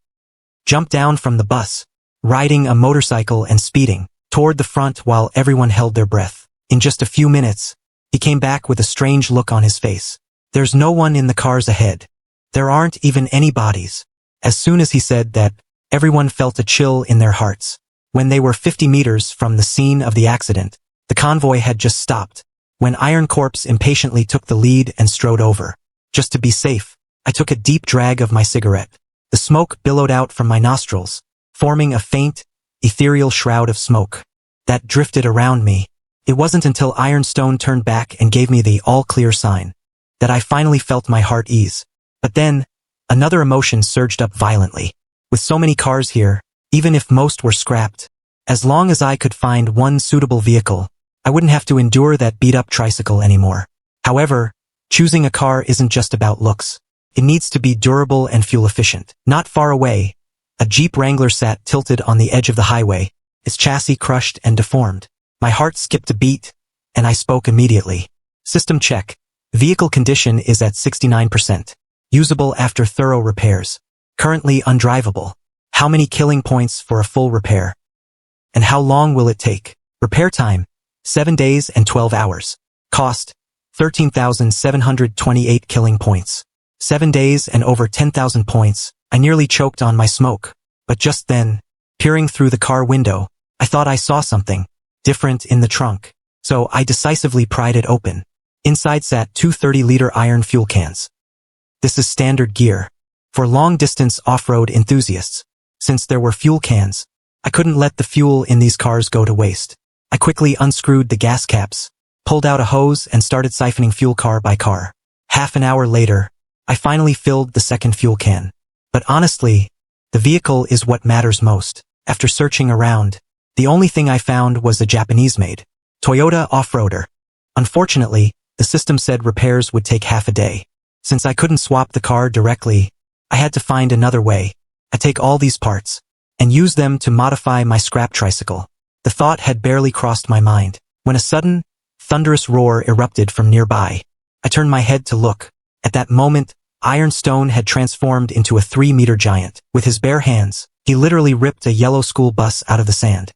jump down from the bus, riding a motorcycle and speeding toward the front while everyone held their breath. In just a few minutes, he came back with a strange look on his face. There's no one in the cars ahead. There aren't even any bodies. As soon as he said that, everyone felt a chill in their hearts. When they were 50 meters from the scene of the accident, the convoy had just stopped. When Iron Corpse impatiently took the lead and strode over. Just to be safe, I took a deep drag of my cigarette. The smoke billowed out from my nostrils, forming a faint, ethereal shroud of smoke that drifted around me. It wasn't until Ironstone turned back and gave me the all-clear sign that I finally felt my heart ease. But then, another emotion surged up violently. With so many cars here, even if most were scrapped, as long as I could find one suitable vehicle, I wouldn't have to endure that beat-up tricycle anymore. However, choosing a car isn't just about looks. It needs to be durable and fuel-efficient. Not far away, a Jeep Wrangler sat tilted on the edge of the highway, its chassis crushed and deformed. My heart skipped a beat, and I spoke immediately. System check. Vehicle condition is at 69%. Usable after thorough repairs. Currently undrivable. How many killing points for a full repair? And how long will it take? Repair time, 7 days and 12 hours. Cost, 13,728 killing points. 7 days and over 10,000 points. I nearly choked on my smoke. But just then, peering through the car window, I thought I saw something different in the trunk. So I decisively pried it open. Inside sat two 30-liter iron fuel cans. This is standard gear for long-distance off-road enthusiasts. Since there were fuel cans, I couldn't let the fuel in these cars go to waste. I quickly unscrewed the gas caps, pulled out a hose and started siphoning fuel car by car. Half an hour later, I finally filled the second fuel can. But honestly, the vehicle is what matters most. After searching around, the only thing I found was a Japanese-made Toyota off-roader. Unfortunately, the system said repairs would take half a day. Since I couldn't swap the car directly, I had to find another way. I take all these parts and use them to modify my scrap tricycle. The thought had barely crossed my mind when a sudden, thunderous roar erupted from nearby. I turned my head to look. At that moment, Ironstone had transformed into a 3-meter giant. With his bare hands, he literally ripped a yellow school bus out of the sand.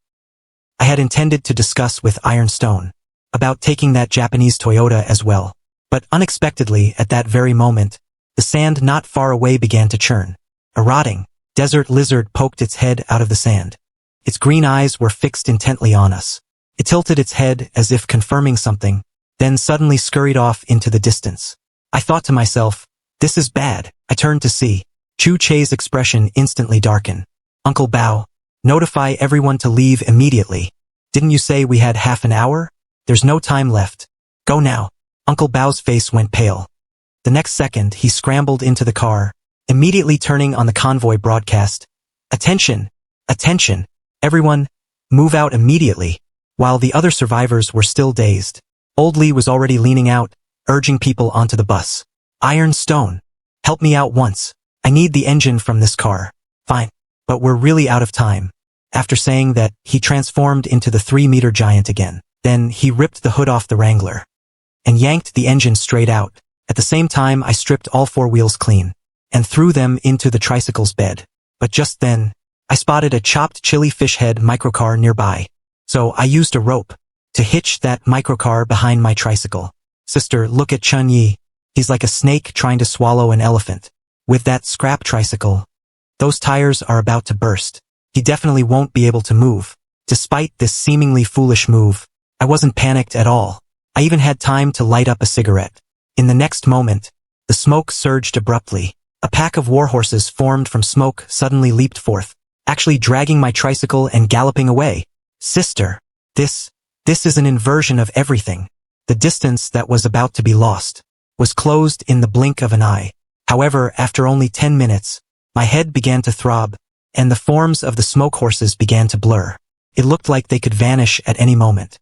I had intended to discuss with Ironstone about taking that Japanese Toyota as well. But unexpectedly, at that very moment, the sand not far away began to churn. A rotting, desert lizard poked its head out of the sand. Its green eyes were fixed intently on us. It tilted its head as if confirming something, then suddenly scurried off into the distance. I thought to myself, this is bad. I turned to see. Chu Che's expression instantly darkened. Uncle Bao, notify everyone to leave immediately. Didn't you say we had half an hour? There's no time left. Go now. Uncle Bao's face went pale. The next second, he scrambled into the car, immediately turning on the convoy broadcast. Attention! Attention! Everyone, move out immediately. While the other survivors were still dazed, Old Lee was already leaning out, urging people onto the bus. Ironstone, help me out once. I need the engine from this car. Fine, but we're really out of time. After saying that, he transformed into the 3-meter giant again. Then he ripped the hood off the Wrangler and yanked the engine straight out. At the same time, I stripped all 4 wheels clean and threw them into the tricycle's bed. But just then, I spotted a chopped chili fish head microcar nearby. So I used a rope to hitch that microcar behind my tricycle. Sister, look at Chun Yi. He's like a snake trying to swallow an elephant. With that scrap tricycle, those tires are about to burst. He definitely won't be able to move. Despite this seemingly foolish move, I wasn't panicked at all. I even had time to light up a cigarette. In the next moment, the smoke surged abruptly. A pack of warhorses formed from smoke suddenly leaped forth. actually dragging my tricycle and galloping away. Sister, this is an inversion of everything. The distance that was about to be lost was closed in the blink of an eye. However, after only 10 minutes, my head began to throb, and the forms of the smoke horses began to blur. It looked like they could vanish at any moment.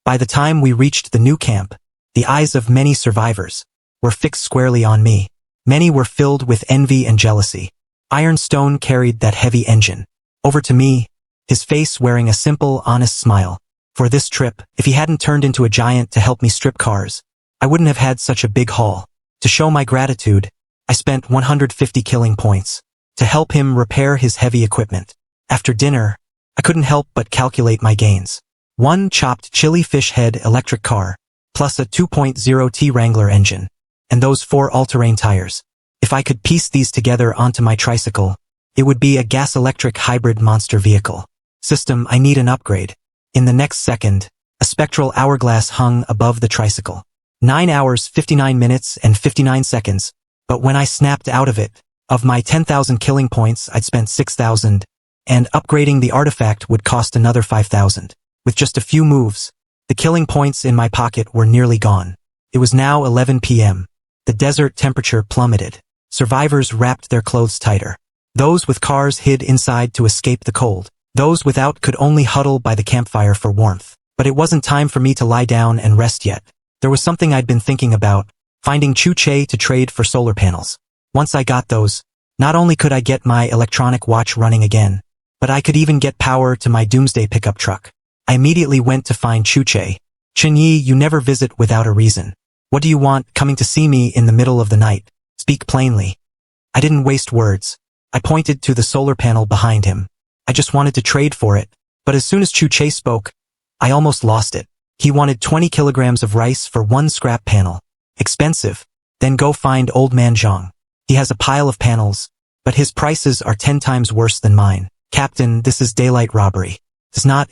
By the time we reached the new camp, the eyes of many survivors were fixed squarely on me. Many were filled with envy and jealousy. Ironstone carried that heavy engine over to me, his face wearing a simple, honest smile. For this trip, if he hadn't turned into a giant to help me strip cars, I wouldn't have had such a big haul. To show my gratitude, I spent 150 killing points to help him repair his heavy equipment. After dinner, I couldn't help but calculate my gains. One chopped chili fish head electric car, plus a 2.0T Wrangler engine, and those 4 all-terrain tires. If I could piece these together onto my tricycle, it would be a gas-electric hybrid monster vehicle. System, I need an upgrade. In the next second, a spectral hourglass hung above the tricycle. 9 hours, 59 minutes, and 59 seconds. But when I snapped out of it, of my 10,000 killing points, I'd spent 6,000, and upgrading the artifact would cost another 5,000. With just a few moves, the killing points in my pocket were nearly gone. It was now 11 p.m. The desert temperature plummeted. Survivors wrapped their clothes tighter. Those with cars hid inside to escape the cold. Those without could only huddle by the campfire for warmth. But it wasn't time for me to lie down and rest yet. There was something I'd been thinking about, finding Chuche to trade for solar panels. Once I got those, not only could I get my electronic watch running again, but I could even get power to my doomsday pickup truck. I immediately went to find Chuche. Chenyi, you never visit without a reason. What do you want coming to see me in the middle of the night? Speak plainly. I didn't waste words. I pointed to the solar panel behind him. I just wanted to trade for it, but as soon as Chuche spoke, I almost lost it. He wanted 20 kilograms of rice for 1 scrap panel. Expensive. Then go find old man Zhang. He has a pile of panels, but his prices are 10 times worse than mine. Captain, this is daylight robbery. It's not.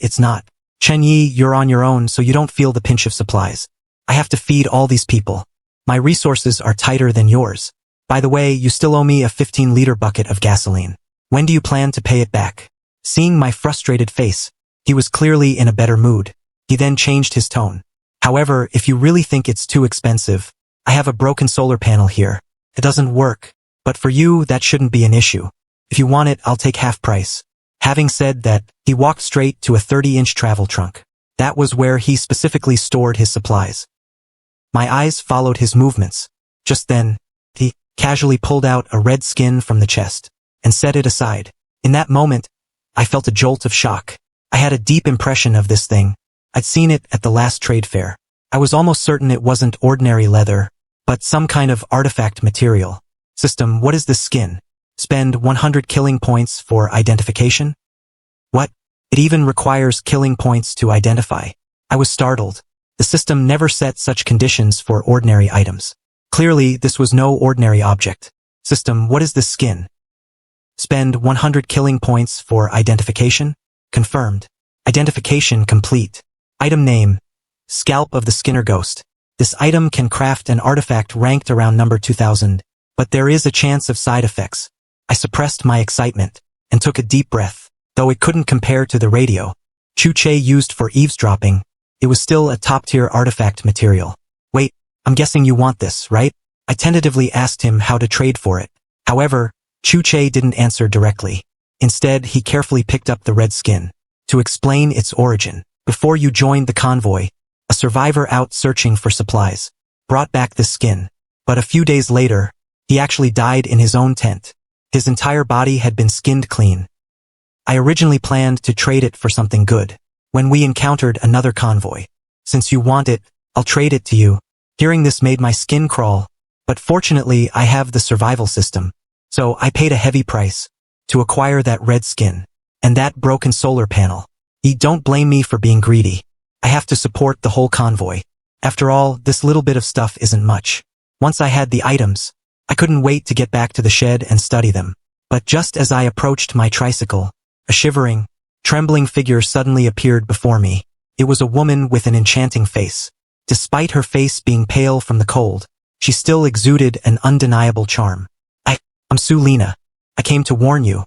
Chenyi, you're on your own so you don't feel the pinch of supplies. I have to feed all these people. My resources are tighter than yours. By the way, you still owe me a 15-liter bucket of gasoline. When do you plan to pay it back? Seeing my frustrated face, he was clearly in a better mood. He then changed his tone. However, if you really think it's too expensive, I have a broken solar panel here. It doesn't work, but for you, that shouldn't be an issue. If you want it, I'll take half price. Having said that, he walked straight to a 30-inch travel trunk. That was where he specifically stored his supplies. My eyes followed his movements. Just then, he casually pulled out a red skin from the chest and set it aside. In that moment, I felt a jolt of shock. I had a deep impression of this thing. I'd seen it at the last trade fair. I was almost certain it wasn't ordinary leather, but some kind of artifact material. System, what is this skin? Spend 100 killing points for identification? What? It even requires killing points to identify. I was startled. The system never set such conditions for ordinary items. Clearly, this was no ordinary object. System, what is this skin? Spend 100 killing points for identification? Confirmed. Identification complete. Item name. Scalp of the Skinner Ghost. This item can craft an artifact ranked around number 2000, but there is a chance of side effects. I suppressed my excitement and took a deep breath. Though it couldn't compare to the radio Chuche used for eavesdropping, it was still a top-tier artifact material. Wait, I'm guessing you want this, right? I tentatively asked him how to trade for it. However, Chuche didn't answer directly. Instead, he carefully picked up the red skin to explain its origin. Before you joined the convoy, a survivor out searching for supplies brought back this skin. But a few days later, he actually died in his own tent. His entire body had been skinned clean. I originally planned to trade it for something good when we encountered another convoy. Since you want it, I'll trade it to you. Hearing this made my skin crawl, but fortunately I have the survival system. So I paid a heavy price to acquire that red skin and that broken solar panel. Don't blame me for being greedy. I have to support the whole convoy. After all, this little bit of stuff isn't much. Once I had the items, I couldn't wait to get back to the shed and study them. But just as I approached my tricycle, a shivering, trembling figure suddenly appeared before me. It was a woman with an enchanting face. Despite her face being pale from the cold, she still exuded an undeniable charm. I'm Sulina. I came to warn you.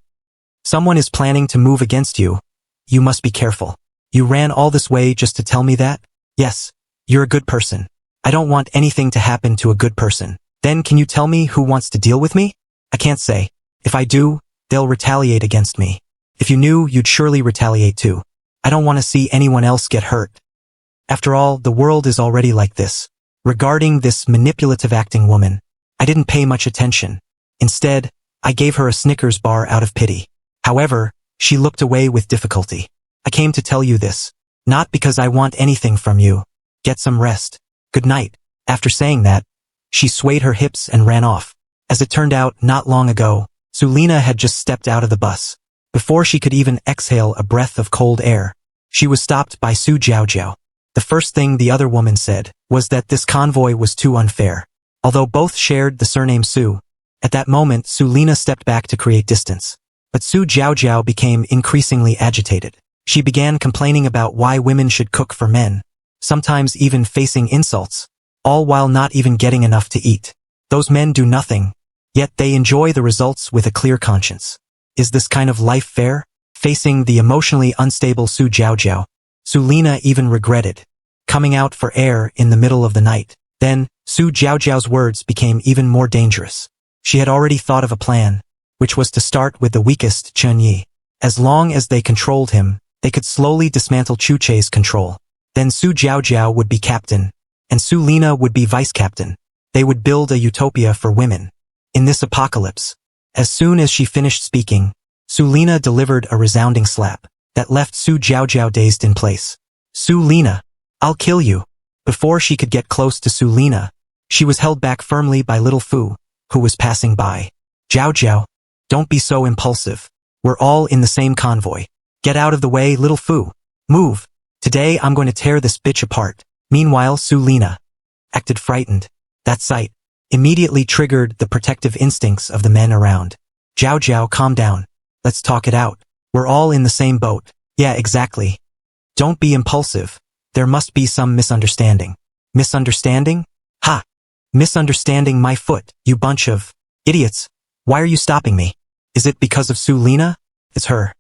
Someone is planning to move against you. You must be careful. You ran all this way just to tell me that? Yes. You're a good person. I don't want anything to happen to a good person. Then can you tell me who wants to deal with me? I can't say. If I do, they'll retaliate against me. If you knew, you'd surely retaliate too. I don't want to see anyone else get hurt. After all, the world is already like this. Regarding this manipulative acting woman, I didn't pay much attention. Instead, I gave her a Snickers bar out of pity. However, she looked away with difficulty. I came to tell you this. Not because I want anything from you. Get some rest. Good night. After saying that, she swayed her hips and ran off. As it turned out, not long ago, Sulina had just stepped out of the bus. Before she could even exhale a breath of cold air, she was stopped by Su Jiaojiao. The first thing the other woman said was that this convoy was too unfair. Although both shared the surname Su, at that moment Sulina stepped back to create distance. But Su Jiaojiao became increasingly agitated. She began complaining about why women should cook for men, sometimes even facing insults, all while not even getting enough to eat. Those men do nothing, yet they enjoy the results with a clear conscience. Is this kind of life fair? Facing the emotionally unstable Su Jiaojiao, Sulina even regretted coming out for air in the middle of the night. Then, Su Jiaojiao's words became even more dangerous. She had already thought of a plan, which was to start with the weakest, Chen Yi. As long as they controlled him, they could slowly dismantle Chu Che's control. Then Su Jiaojiao would be captain, and Sulina would be vice-captain. They would build a utopia for women. In this apocalypse, as soon as she finished speaking, Sulina delivered a resounding slap that left Su Jiaojiao dazed in place. Sulina, I'll kill you. Before she could get close to Sulina, she was held back firmly by little Fu, who was passing by. Jiaojiao, don't be so impulsive. We're all in the same convoy. Get out of the way, little Fu. Move. Today I'm going to tear this bitch apart. Meanwhile, Sulina acted frightened. That sight immediately triggered the protective instincts of the men around. Jiaojiao, calm down. Let's talk it out. We're all in the same boat. Yeah, exactly. Don't be impulsive. There must be some misunderstanding. Misunderstanding? Ha! Misunderstanding my foot, you bunch of idiots. Why are you stopping me? Is it because of Sulina? It's her.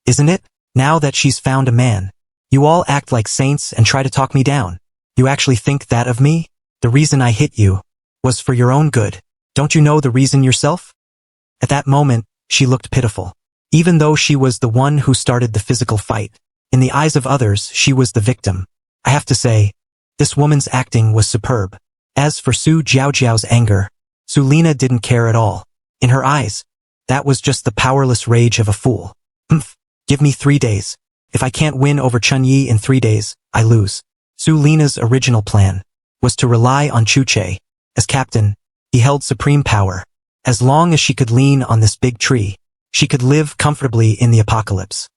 Isn't it? Now that she's found a man, you all act like saints and try to talk me down. You actually think that of me? The reason I hit you was for your own good. Don't you know the reason yourself? At that moment, she looked pitiful. Even though she was the one who started the physical fight, in the eyes of others, she was the victim. I have to say, this woman's acting was superb. As for Su Jiaojiao's anger, Sulina didn't care at all. In her eyes, that was just the powerless rage of a fool. Give me 3 days. If I can't win over Chen Yi in 3 days, I lose. Sulina's original plan was to rely on Chu Che. As captain, he held supreme power. As long as she could lean on this big tree, she could live comfortably in the apocalypse.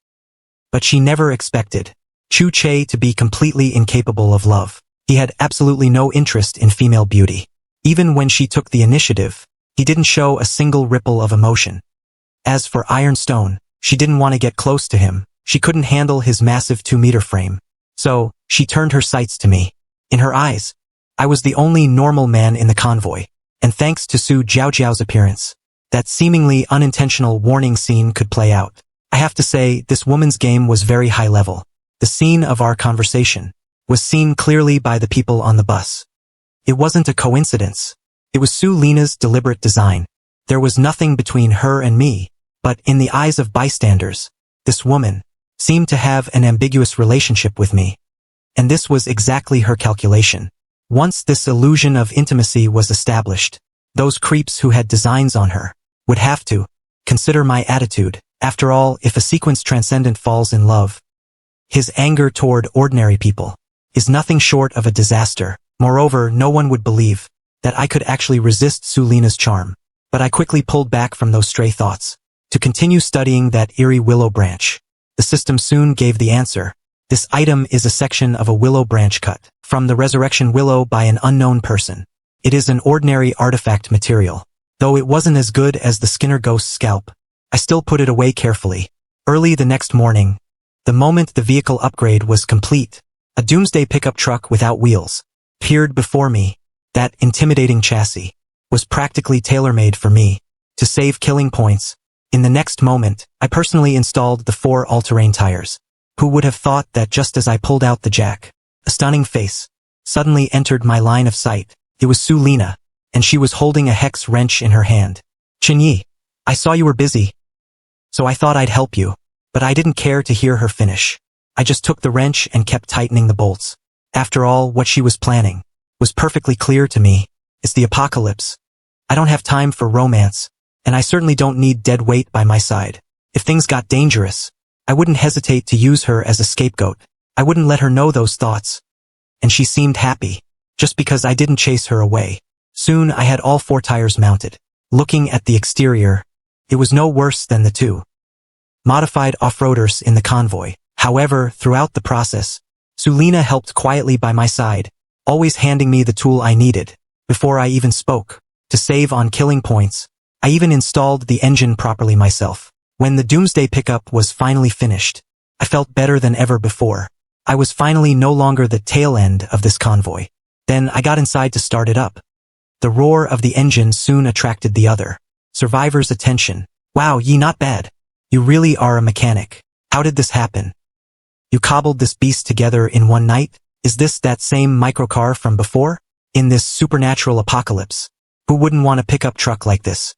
But she never expected Chu Che to be completely incapable of love. He had absolutely no interest in female beauty. Even when she took the initiative, he didn't show a single ripple of emotion. As for Ironstone, she didn't want to get close to him. She couldn't handle his massive 2-meter frame. So, she turned her sights to me. In her eyes, I was the only normal man in the convoy. And thanks to Su Jiaojiao's appearance, that seemingly unintentional warning scene could play out. I have to say, this woman's game was very high level. The scene of our conversation was seen clearly by the people on the bus. It wasn't a coincidence. It was Sulina's deliberate design. There was nothing between her and me, but in the eyes of bystanders, this woman seemed to have an ambiguous relationship with me. And this was exactly her calculation. Once this illusion of intimacy was established, those creeps who had designs on her would have to consider my attitude. After all, if a sequence transcendent falls in love, his anger toward ordinary people is nothing short of a disaster. Moreover, no one would believe that I could actually resist Sulina's charm. But I quickly pulled back from those stray thoughts to continue studying that eerie willow branch. The system soon gave the answer. This item is a section of a willow branch cut from the resurrection willow by an unknown person. It is an ordinary artifact material. Though it wasn't as good as the Skinner Ghost's scalp, I still put it away carefully. Early the next morning, the moment the vehicle upgrade was complete, a doomsday pickup truck without wheels appeared before me. That intimidating chassis was practically tailor-made for me. To save killing points, In the next moment, I personally installed the 4 all-terrain tires. Who would have thought that just as I pulled out the jack, a stunning face suddenly entered my line of sight. It was Sulina, and she was holding a hex wrench in her hand. Chinyi, I saw you were busy, so I thought I'd help you, but I didn't care to hear her finish. I just took the wrench and kept tightening the bolts. After all, what she was planning was perfectly clear to me. It's the apocalypse. I don't have time for romance, and I certainly don't need dead weight by my side. If things got dangerous, I wouldn't hesitate to use her as a scapegoat. I wouldn't let her know those thoughts. And she seemed happy, just because I didn't chase her away. Soon I had all 4 tires mounted. Looking at the exterior, it was no worse than the 2 modified off-roaders in the convoy. However, throughout the process, Sulina helped quietly by my side, always handing me the tool I needed. Before I even spoke, to save on killing points, I even installed the engine properly myself. When the Doomsday pickup was finally finished, I felt better than ever before. I was finally no longer the tail end of this convoy. Then I got inside to start it up. The roar of the engine soon attracted the other survivors' attention. Wow, ye not bad. You really are a mechanic. How did this happen? You cobbled this beast together in one night? Is this that same microcar from before? In this supernatural apocalypse, who wouldn't want a pickup truck like this?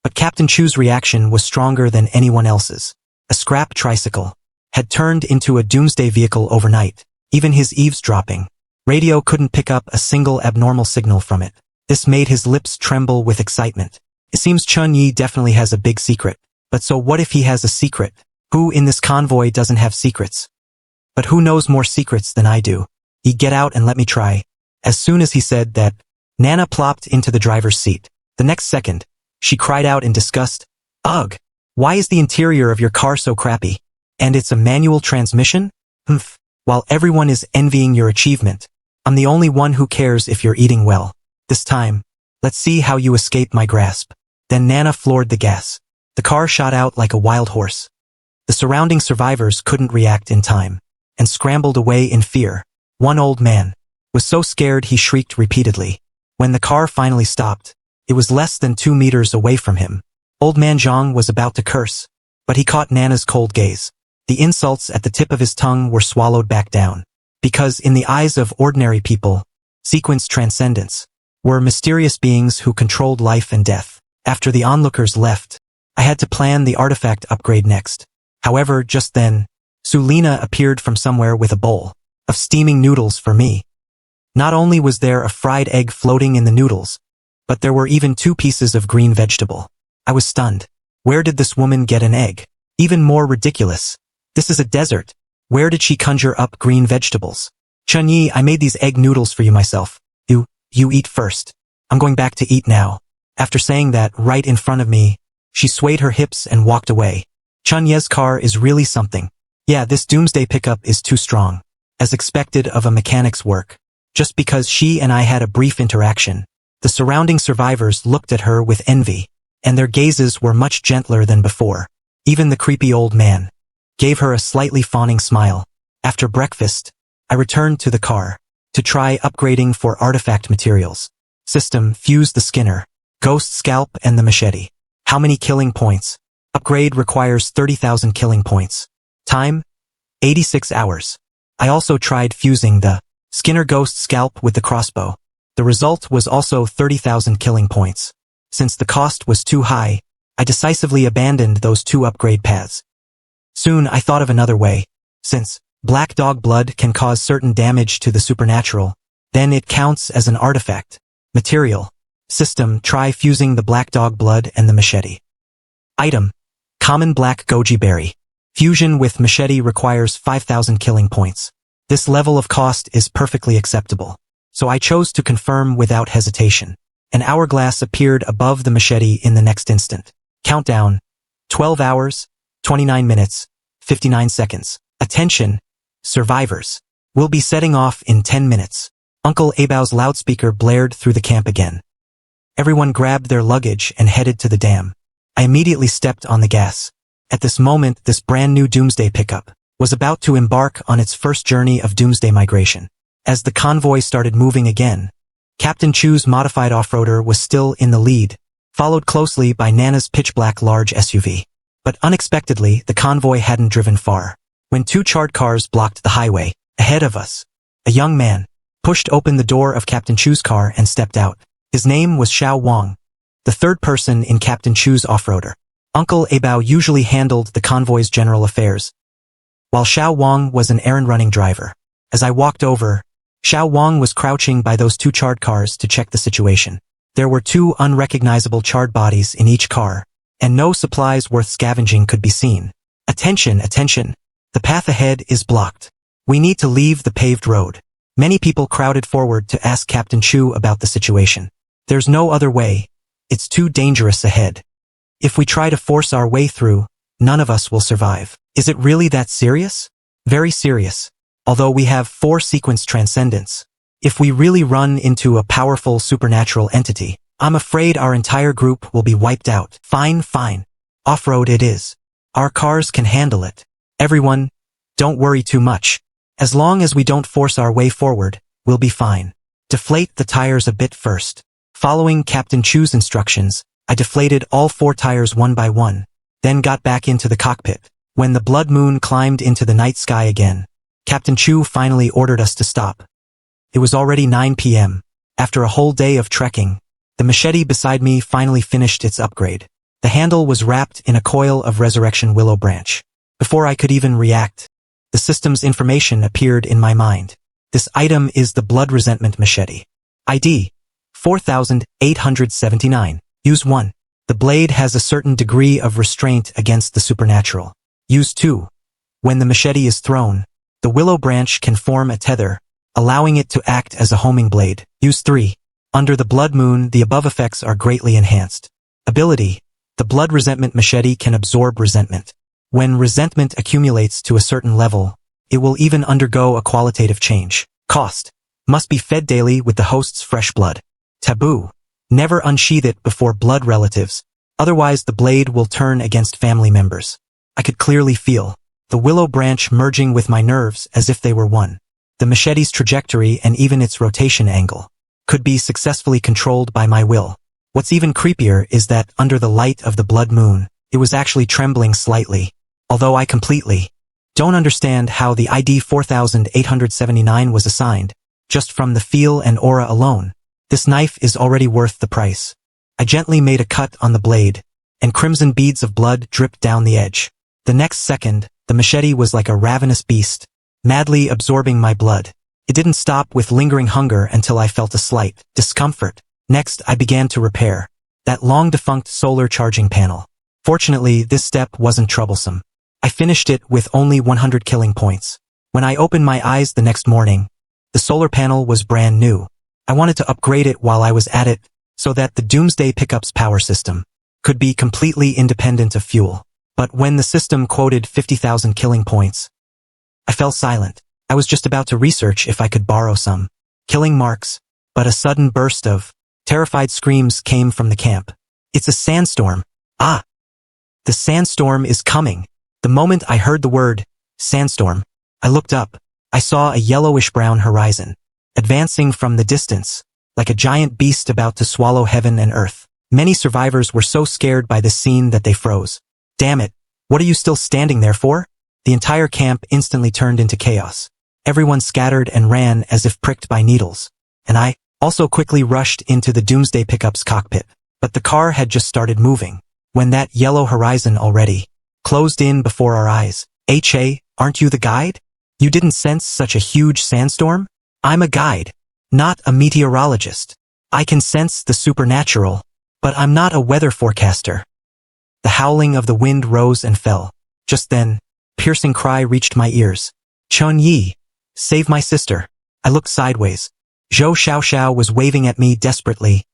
But Captain Chu's reaction was stronger than anyone else's. A scrap tricycle had turned into a doomsday vehicle overnight. Even his eavesdropping radio couldn't pick up a single abnormal signal from it. This made his lips tremble with excitement. It seems Chun-Yi definitely has a big secret. But so what if he has a secret? Who in this convoy doesn't have secrets? But who knows more secrets than I do? Get out and let me try. As soon as he said that, Nana plopped into the driver's seat. The next second, she cried out in disgust, "Ugh! Why is the interior of your car so crappy? And it's a manual transmission? Humph. While everyone is envying your achievement, I'm the only one who cares if you're eating well. This time, let's see how you escape my grasp." Then Nana floored the gas. The car shot out like a wild horse. The surrounding survivors couldn't react in time, and scrambled away in fear. One old man was so scared he shrieked repeatedly. When the car finally stopped, it was less than 2 meters away from him. Old man Zhang was about to curse, but he caught Nana's cold gaze. The insults at the tip of his tongue were swallowed back down, because in the eyes of ordinary people, sequence transcendence were mysterious beings who controlled life and death. After the onlookers left, I had to plan the artifact upgrade next. However, just then, Sulina appeared from somewhere with a bowl of steaming noodles for me. Not only was there a fried egg floating in the noodles, but there were even 2 pieces of green vegetable. I was stunned. Where did this woman get an egg? Even more ridiculous. This is a desert. Where did she conjure up green vegetables? Chun-Yi, I made these egg noodles for you myself. You eat first. I'm going back to eat now. After saying that right in front of me, she swayed her hips and walked away. Chun-Ye's car is really something. Yeah, this doomsday pickup is too strong. As expected of a mechanic's work. Just because she and I had a brief interaction, the surrounding survivors looked at her with envy, and their gazes were much gentler than before. Even the creepy old man gave her a slightly fawning smile. After breakfast, I returned to the car to try upgrading for artifact materials. System, fuse the skinner, ghost scalp and the machete. How many killing points? Upgrade requires 30,000 killing points. Time? 86 hours. I also tried fusing the Skinner ghost scalp with the crossbow. The result was also 30,000 killing points. Since the cost was too high, I decisively abandoned those 2 upgrade paths. Soon I thought of another way. Since black dog blood can cause certain damage to the supernatural, then it counts as an artifact. Material. System, try fusing the black dog blood and the machete. Item. Common black goji berry. Fusion with machete requires 5,000 killing points. This level of cost is perfectly acceptable, so I chose to confirm without hesitation. An hourglass appeared above the machete in the next instant. Countdown. 12 hours, 29 minutes, 59 seconds. Attention, survivors. We'll be setting off in 10 minutes. Uncle Abao's loudspeaker blared through the camp again. Everyone grabbed their luggage and headed to the dam. I immediately stepped on the gas. At this moment, this brand new doomsday pickup was about to embark on its first journey of doomsday migration. As the convoy started moving again, Captain Chu's modified off-roader was still in the lead, followed closely by Nana's pitch-black large SUV. But unexpectedly, the convoy hadn't driven far. When two charred cars blocked the highway, ahead of us, a young man pushed open the door of Captain Chu's car and stepped out. His name was Xiao Wang, the third person in Captain Chu's off-roader. Uncle Abao usually handled the convoy's general affairs, while Xiao Wang was an errand-running driver. As I walked over, Xiao Wang was crouching by those two charred cars to check the situation. There were two unrecognizable charred bodies in each car, and no supplies worth scavenging could be seen. Attention, attention! The path ahead is blocked. We need to leave the paved road. Many people crowded forward to ask Captain Chu about the situation. There's no other way. It's too dangerous ahead. If we try to force our way through, none of us will survive. Is it really that serious? Very serious. Although we have 4 sequence transcendence. If we really run into a powerful supernatural entity, I'm afraid our entire group will be wiped out. Fine, fine. Off-road it is. Our cars can handle it. Everyone, don't worry too much. As long as we don't force our way forward, we'll be fine. Deflate the tires a bit first. Following Captain Chu's instructions, I deflated all 4 tires one by one, then got back into the cockpit. When the blood moon climbed into the night sky again, Captain Chu finally ordered us to stop. It was already 9 p.m. After a whole day of trekking, the machete beside me finally finished its upgrade. The handle was wrapped in a coil of resurrection willow branch. Before I could even react, the system's information appeared in my mind. This item is the Blood Resentment Machete. ID 4879. Use 1. The blade has a certain degree of restraint against the supernatural. Use 2. When the machete is thrown, the willow branch can form a tether, allowing it to act as a homing blade. Use 3. Under the blood moon, the above effects are greatly enhanced. Ability: the Blood Resentment Machete can absorb resentment. When resentment accumulates to a certain level, it will even undergo a qualitative change. Cost: must be fed daily with the host's fresh blood. Taboo: never unsheath it before blood relatives, otherwise the blade will turn against family members. I could clearly feel the willow branch merging with my nerves as if they were one. The machete's trajectory and even its rotation angle could be successfully controlled by my will. What's even creepier is that under the light of the blood moon, it was actually trembling slightly. Although I completely don't understand how the ID 4879 was assigned, just from the feel and aura alone, this knife is already worth the price. I gently made a cut on the blade, and crimson beads of blood dripped down the edge. The next second, the machete was like a ravenous beast, madly absorbing my blood. It didn't stop with lingering hunger until I felt a slight discomfort. Next, I began to repair that long-defunct solar charging panel. Fortunately, this step wasn't troublesome. I finished it with only 100 killing points. When I opened my eyes the next morning, the solar panel was brand new. I wanted to upgrade it while I was at it, so that the Doomsday Pickup's power system could be completely independent of fuel. But when the system quoted 50,000 killing points, I fell silent. I was just about to research if I could borrow some killing marks, but a sudden burst of terrified screams came from the camp. It's a sandstorm. Ah! The sandstorm is coming. The moment I heard the word sandstorm, I looked up. I saw a yellowish-brown horizon, advancing from the distance, like a giant beast about to swallow heaven and earth. Many survivors were so scared by this scene that they froze. Damn it, what are you still standing there for? The entire camp instantly turned into chaos. Everyone scattered and ran as if pricked by needles. And I also quickly rushed into the Doomsday Pickup's cockpit. But the car had just started moving, when that yellow horizon already closed in before our eyes. Hey, aren't you the guide? You didn't sense such a huge sandstorm? I'm a guide, not a meteorologist. I can sense the supernatural, but I'm not a weather forecaster. The howling of the wind rose and fell. Just then, a piercing cry reached my ears. Chun Yi, save my sister. I looked sideways. Zhou Xiaoxiao was waving at me desperately,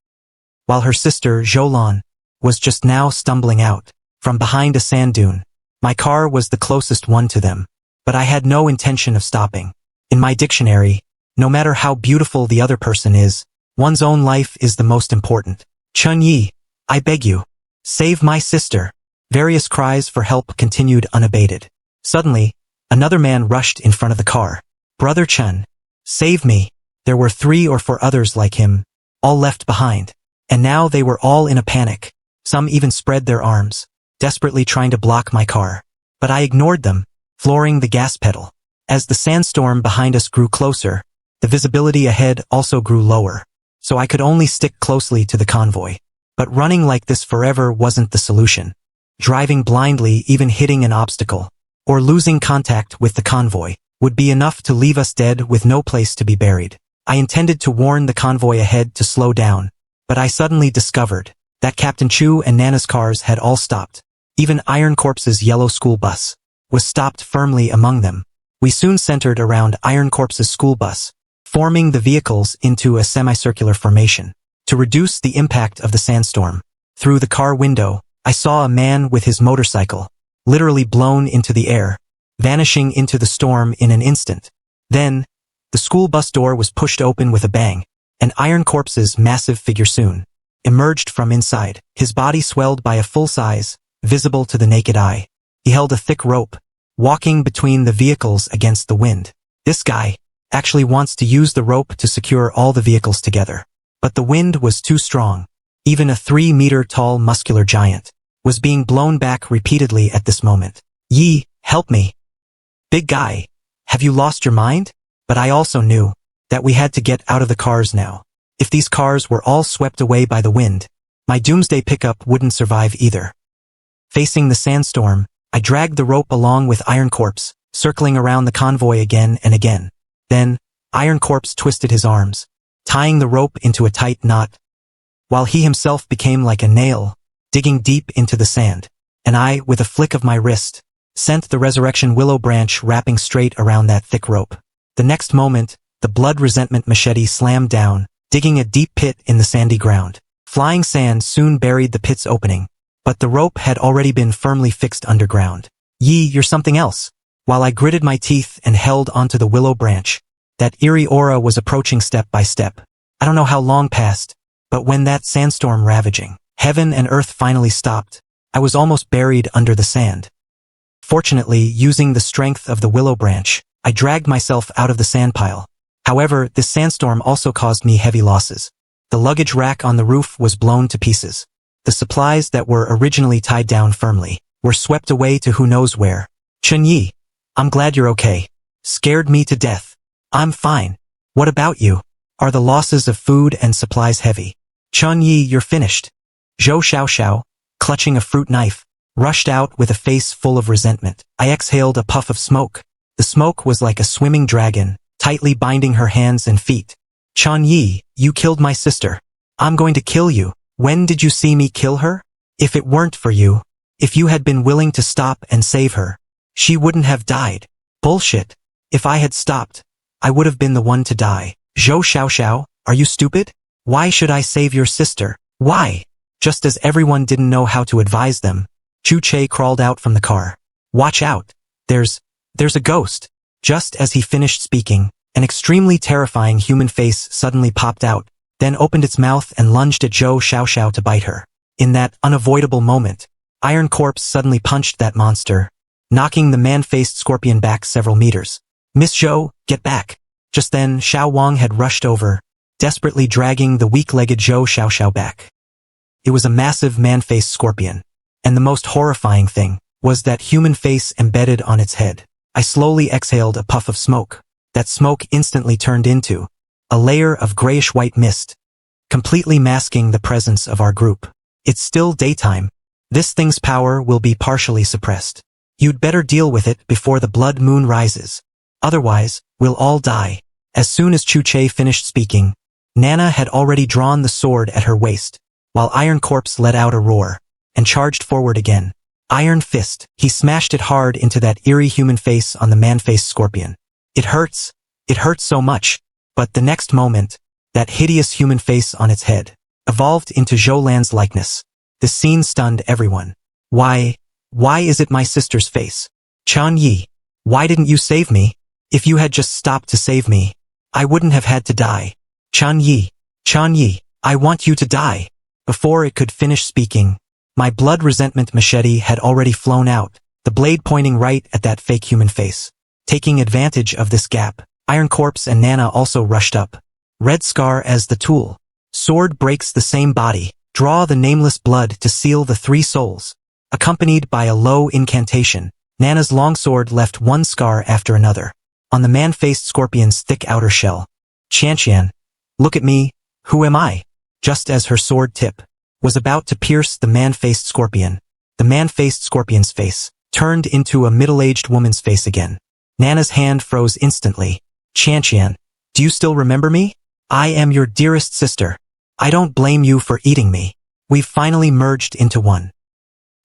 while her sister, Zhou Lan, was just now stumbling out from behind a sand dune. My car was the closest one to them, but I had no intention of stopping. In my dictionary, no matter how beautiful the other person is, one's own life is the most important. Chun Yi, I beg you, save my sister. Various cries for help continued unabated. Suddenly, another man rushed in front of the car. Brother Chun, save me. There were 3 or 4 others like him, all left behind. And now they were all in a panic. Some even spread their arms, desperately trying to block my car. But I ignored them, flooring the gas pedal. As the sandstorm behind us grew closer, the visibility ahead also grew lower, so I could only stick closely to the convoy. But running like this forever wasn't the solution. Driving blindly, even hitting an obstacle, or losing contact with the convoy, would be enough to leave us dead with no place to be buried. I intended to warn the convoy ahead to slow down, but I suddenly discovered that Captain Chu and Nana's cars had all stopped. Even Iron Corpse's yellow school bus was stopped firmly among them. We soon centered around Iron Corpse's school bus, forming the vehicles into a semicircular formation. To reduce the impact of the sandstorm, through the car window, I saw a man with his motorcycle, literally blown into the air, vanishing into the storm in an instant. Then, the school bus door was pushed open with a bang, and Iron Corpse's massive figure soon emerged from inside. His body swelled by a full size, visible to the naked eye. He held a thick rope, walking between the vehicles against the wind. This guy actually wants to use the rope to secure all the vehicles together. But the wind was too strong. Even a 3-meter-tall muscular giant was being blown back repeatedly at this moment. Yi, help me. Big guy, have you lost your mind? But I also knew that we had to get out of the cars now. If these cars were all swept away by the wind, my doomsday pickup wouldn't survive either. Facing the sandstorm, I dragged the rope along with Iron Corpse, circling around the convoy again and again. Then, Iron Corpse twisted his arms, tying the rope into a tight knot, while he himself became like a nail, digging deep into the sand. And I, with a flick of my wrist, sent the resurrection willow branch wrapping straight around that thick rope. The next moment, the blood resentment machete slammed down, digging a deep pit in the sandy ground. Flying sand soon buried the pit's opening, but the rope had already been firmly fixed underground. Yi, you're something else. While I gritted my teeth and held onto the willow branch, that eerie aura was approaching step by step. I don't know how long passed, but when that sandstorm ravaging heaven and earth finally stopped, I was almost buried under the sand. Fortunately, using the strength of the willow branch, I dragged myself out of the sand pile. However, this sandstorm also caused me heavy losses. The luggage rack on the roof was blown to pieces. The supplies that were originally tied down firmly were swept away to who knows where. Chun Yi, I'm glad you're okay. Scared me to death. I'm fine. What about you? Are the losses of food and supplies heavy? Chun Yi, you're finished. Zhou Xiaoxiao, clutching a fruit knife, rushed out with a face full of resentment. I exhaled a puff of smoke. The smoke was like a swimming dragon, tightly binding her hands and feet. Chun Yi, you killed my sister. I'm going to kill you. When did you see me kill her? If it weren't for you, if you had been willing to stop and save her, she wouldn't have died. Bullshit. If I had stopped, I would have been the one to die. Zhou Xiaoxiao, are you stupid? Why should I save your sister? Why? Just as everyone didn't know how to advise them, Chu Che crawled out from the car. Watch out. There's a ghost. Just as he finished speaking, an extremely terrifying human face suddenly popped out, then opened its mouth and lunged at Zhou Xiaoxiao to bite her. In that unavoidable moment, Iron Corpse suddenly punched that monster, knocking the man-faced scorpion back several meters. Miss Zhou, get back. Just then, Xiao Wang had rushed over, desperately dragging the weak-legged Zhou Xiaoxiao back. It was a massive man-faced scorpion, and the most horrifying thing was that human face embedded on its head. I slowly exhaled a puff of smoke. That smoke instantly turned into a layer of grayish-white mist, completely masking the presence of our group. It's still daytime. This thing's power will be partially suppressed. You'd better deal with it before the blood moon rises. Otherwise, we'll all die. As soon as Chu Che finished speaking, Nana had already drawn the sword at her waist, while Iron Corpse let out a roar and charged forward again. Iron Fist. He smashed it hard into that eerie human face on the man-faced scorpion. It hurts so much. But the next moment, that hideous human face on its head evolved into Zhou Lan's likeness. The scene stunned everyone. Why is it my sister's face? Chun Yi, why didn't you save me? If you had just stopped to save me, I wouldn't have had to die. Chun Yi, I want you to die. Before it could finish speaking, my blood resentment machete had already flown out, the blade pointing right at that fake human face. Taking advantage of this gap, Iron Corpse and Nana also rushed up, Red Scar as the tool. Sword breaks the same body. Draw the nameless blood to seal the 3 souls. Accompanied by a low incantation, Nana's longsword left one scar after another on the man-faced scorpion's thick outer shell. Qianqian, look at me, who am I? Just as her sword tip was about to pierce the man-faced scorpion's face turned into a middle-aged woman's face again. Nana's hand froze instantly. Qianqian, do you still remember me? I am your dearest sister. I don't blame you for eating me. We've finally merged into one.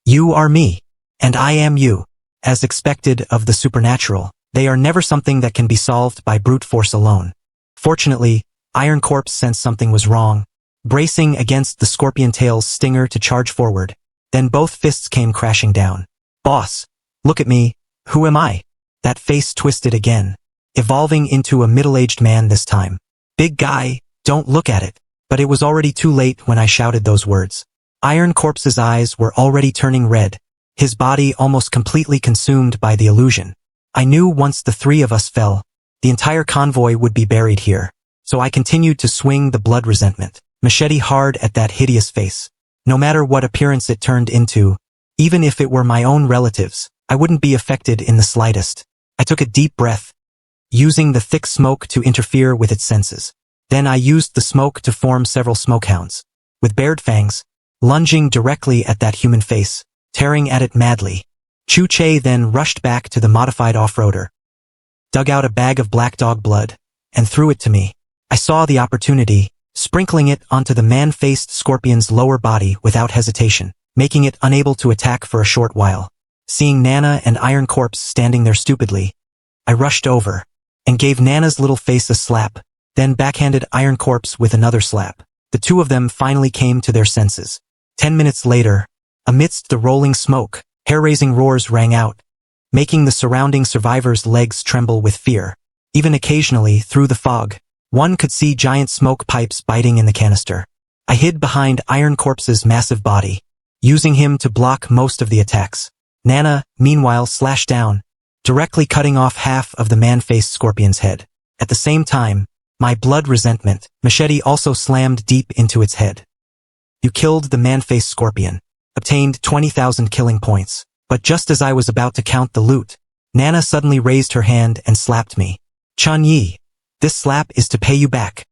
You are me, and I am you. As expected of the supernatural, they are never something that can be solved by brute force alone. Fortunately, Iron Corpse sensed something was wrong, bracing against the scorpion tail's stinger to charge forward. Then both fists came crashing down. Boss, look at me, who am I? That face twisted again, evolving into a middle-aged man this time. Big guy, don't look at it. But it was already too late when I shouted those words. Iron Corpse's eyes were already turning red, his body almost completely consumed by the illusion. I knew once the 3 of us fell, the entire convoy would be buried here. So I continued to swing the blood resentment machete hard at that hideous face. No matter what appearance it turned into, even if it were my own relatives, I wouldn't be affected in the slightest. I took a deep breath, using the thick smoke to interfere with its senses. Then I used the smoke to form several smokehounds, with bared fangs, lunging directly at that human face, tearing at it madly. Chu Che then rushed back to the modified off-roader, dug out a bag of black dog blood, and threw it to me. I saw the opportunity, sprinkling it onto the man-faced scorpion's lower body without hesitation, making it unable to attack for a short while. Seeing Nana and Iron Corpse standing there stupidly, I rushed over and gave Nana's little face a slap, then backhanded Iron Corpse with another slap. The 2 of them finally came to their senses. 10 minutes later, amidst the rolling smoke, hair-raising roars rang out, making the surrounding survivors' legs tremble with fear. Even occasionally, through the fog, one could see giant smoke pipes biting in the canister. I hid behind Iron Corpse's massive body, using him to block most of the attacks. Nana, meanwhile, slashed down, directly cutting off half of the man-faced scorpion's head. At the same time, my blood resentment machete also slammed deep into its head. You killed the man-faced scorpion, obtained 20,000 killing points. But just as I was about to count the loot, Nana suddenly raised her hand and slapped me. Chun Yi, this slap is to pay you back.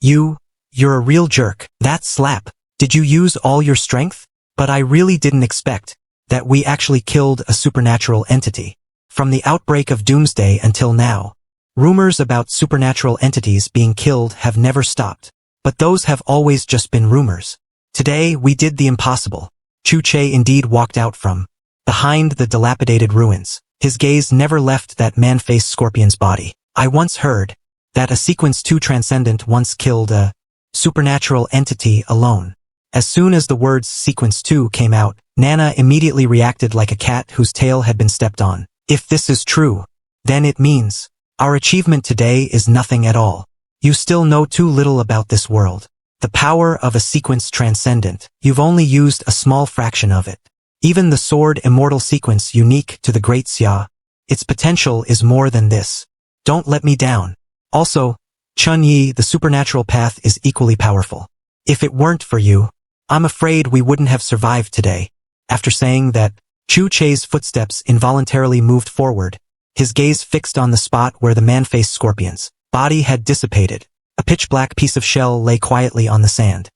You're a real jerk. That slap, did you use all your strength? But I really didn't expect that we actually killed a supernatural entity. From the outbreak of Doomsday until now, rumors about supernatural entities being killed have never stopped, but those have always just been rumors. Today we did the impossible. Chu Che indeed walked out from behind the dilapidated ruins. His gaze never left that man-faced scorpion's body. I once heard that a Sequence 2 Transcendent once killed a supernatural entity alone. As soon as the words Sequence 2 came out, Nana immediately reacted like a cat whose tail had been stepped on. If this is true, then it means our achievement today is nothing at all. You still know too little about this world. The power of a Sequence Transcendent, you've only used a small fraction of it. Even the Sword Immortal Sequence unique to the Great Xia, its potential is more than this. Don't let me down. Also, Chun Yi, the supernatural path is equally powerful. If it weren't for you, I'm afraid we wouldn't have survived today. After saying that, Chu Che's footsteps involuntarily moved forward, his gaze fixed on the spot where the man-faced scorpion's body had dissipated. A pitch-black piece of shell lay quietly on the sand.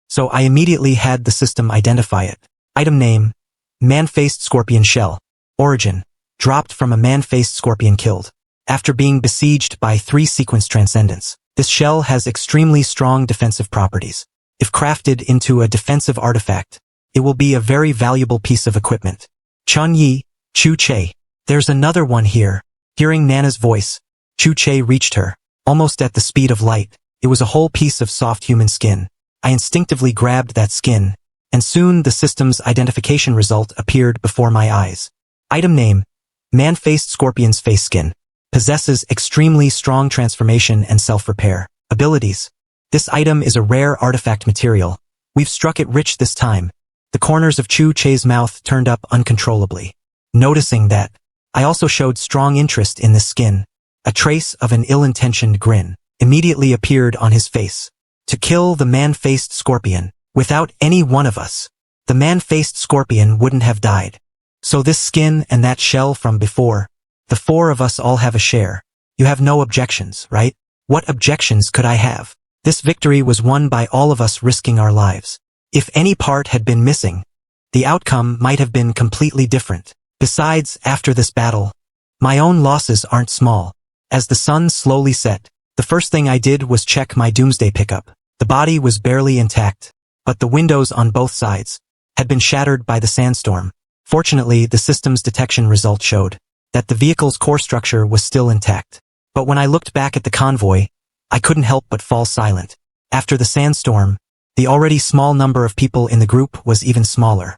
So I immediately had the system identify it. Item name, man-faced scorpion shell. Origin, dropped from a man-faced scorpion killed. After being besieged by 3 sequence transcendents, this shell has extremely strong defensive properties. If crafted into a defensive artifact, it will be a very valuable piece of equipment. Chun Yi, Chu Che. There's another one here. Hearing Nana's voice, Chu Che reached her. Almost at the speed of light, it was a whole piece of soft human skin. I instinctively grabbed that skin, and soon the system's identification result appeared before my eyes. Item name, man-faced scorpion's face skin. Possesses extremely strong transformation and self-repair abilities. This item is a rare artifact material. We've struck it rich this time. The corners of Chu Che's mouth turned up uncontrollably. Noticing that, I also showed strong interest in this skin. A trace of an ill-intentioned grin immediately appeared on his face. to kill the man-faced scorpion. Without any one of us, the man-faced scorpion wouldn't have died. So this skin and that shell from before, the four of us all have a share. You have no objections, right? What objections could I have? This victory was won by all of us risking our lives. If any part had been missing, the outcome might have been completely different. Besides, after this battle, my own losses aren't small. As the sun slowly set, the first thing I did was check my doomsday pickup. The body was barely intact, but the windows on both sides had been shattered by the sandstorm. Fortunately, the system's detection result showed that the vehicle's core structure was still intact. But when I looked back at the convoy, I couldn't help but fall silent. After the sandstorm, the already small number of people in the group was even smaller.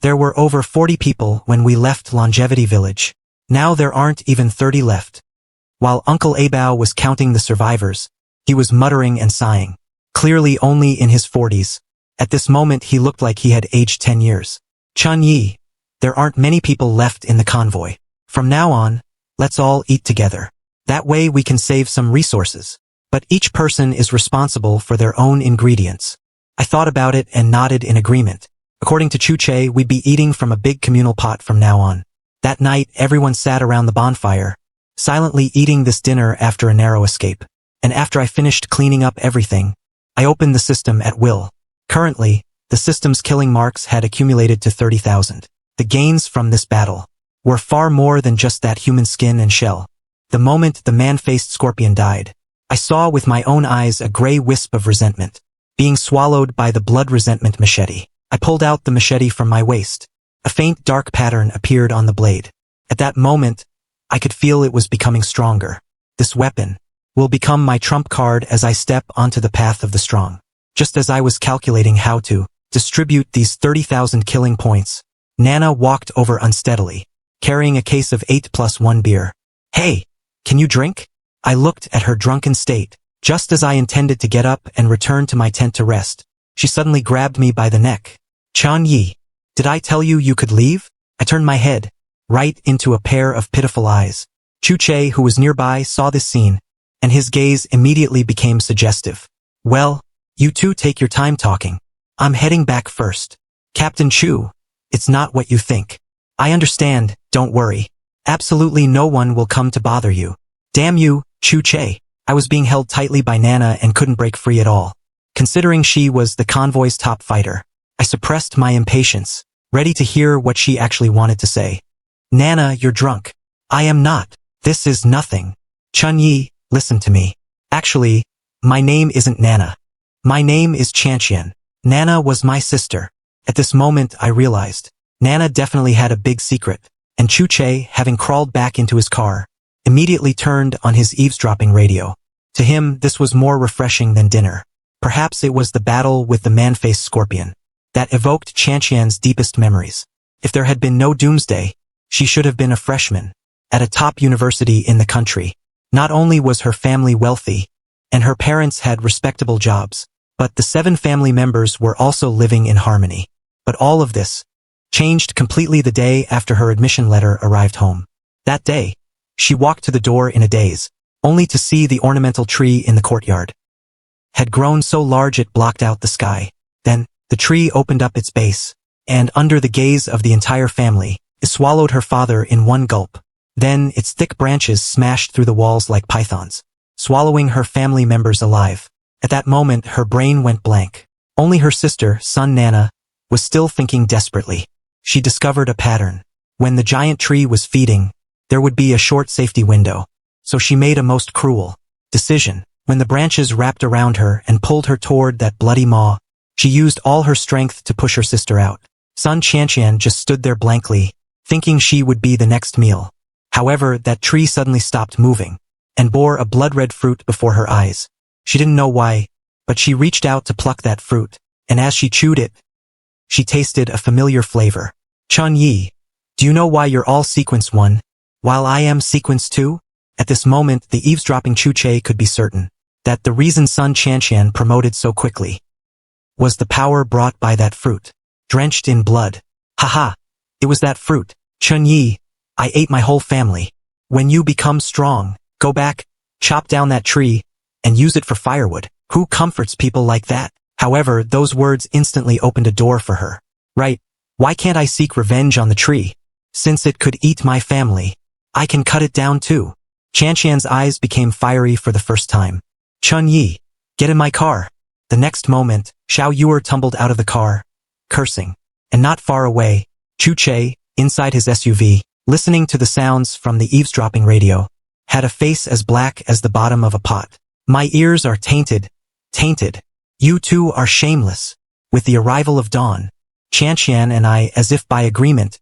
There were over 40 people when we left Longevity Village. Now there aren't even 30 left. While Uncle Abao was counting the survivors, he was muttering and sighing, clearly only in his 40s. At this moment he looked like he had aged 10 years. Chun Yi, there aren't many people left in the convoy. From now on, let's all eat together. That way we can save some resources. But each person is responsible for their own ingredients. I thought about it and nodded in agreement. According to Chuche, we'd be eating from a big communal pot from now on. That night, everyone sat around the bonfire, silently eating this dinner after a narrow escape. And after I finished cleaning up everything, I opened the system at will. Currently, the system's killing marks had accumulated to 30,000. The gains from this battle were far more than just that human skin and shell. The moment the man-faced scorpion died, I saw with my own eyes a gray wisp of resentment, being swallowed by the blood resentment machete. I pulled out the machete from my waist. A faint dark pattern appeared on the blade. At that moment, I could feel it was becoming stronger. This weapon will become my trump card as I step onto the path of the strong. Just as I was calculating how to distribute these 30,000 killing points, Nana walked over unsteadily, carrying a case of 8+1 beer. Hey, can you drink? I looked at her drunken state. Just as I intended to get up and return to my tent to rest, she suddenly grabbed me by the neck. Chun Yi, did I tell you you could leave? I turned my head, right into a pair of pitiful eyes. Chuche, who was nearby, saw this scene, and his gaze immediately became suggestive. Well, you two take your time talking. I'm heading back first. Captain Chu, it's not what you think. I understand, don't worry. Absolutely no one will come to bother you. Damn you, Chuche. I was being held tightly by Nana and couldn't break free at all. Considering she was the convoy's top fighter, I suppressed my impatience, ready to hear what she actually wanted to say. Nana, you're drunk. I am not. This is nothing. Chun Yi, listen to me. Actually, my name isn't Nana. My name is Chanqian. Nana was my sister. At this moment I realized, Nana definitely had a big secret, and Chuche, having crawled back into his car, immediately turned on his eavesdropping radio. To him, this was more refreshing than dinner. Perhaps it was the battle with the man-faced scorpion that evoked Chanqian's deepest memories. If there had been no doomsday, she should have been a freshman at a top university in the country. Not only was her family wealthy, and her parents had respectable jobs, but the 7 family members were also living in harmony. But all of this changed completely the day after her admission letter arrived home. That day, she walked to the door in a daze, only to see the ornamental tree in the courtyard had grown so large it blocked out the sky. Then, the tree opened up its base, and under the gaze of the entire family, it swallowed her father in one gulp. Then, its thick branches smashed through the walls like pythons, swallowing her family members alive. At that moment, her brain went blank. Only her sister, son Nana, was still thinking desperately. She discovered a pattern. When the giant tree was feeding, there would be a short safety window. So she made a most cruel decision. When the branches wrapped around her and pulled her toward that bloody maw, she used all her strength to push her sister out. Son Chanqian just stood there blankly, thinking she would be the next meal. However, that tree suddenly stopped moving, and bore a blood-red fruit before her eyes. She didn't know why, but she reached out to pluck that fruit, and as she chewed it, she tasted a familiar flavor. Chun Yi, do you know why you're all sequence 1, while I am sequence 2? At this moment, the eavesdropping Chuche could be certain that the reason Sun Chanqian promoted so quickly was the power brought by that fruit, drenched in blood. Haha, it was that fruit. Chun Yi, I ate my whole family. When you become strong, go back, chop down that tree, and use it for firewood. Who comforts people like that? However, those words instantly opened a door for her. Right, why can't I seek revenge on the tree? Since it could eat my family, I can cut it down too. Qianqian's eyes became fiery for the first time. Chun Yi, get in my car. The next moment, Xiao Yuer tumbled out of the car, cursing. And not far away, Chu Che, inside his SUV, listening to the sounds from the eavesdropping radio, had a face as black as the bottom of a pot. My ears are tainted. You two are shameless. With the arrival of dawn, Qianqian and I, as if by agreement,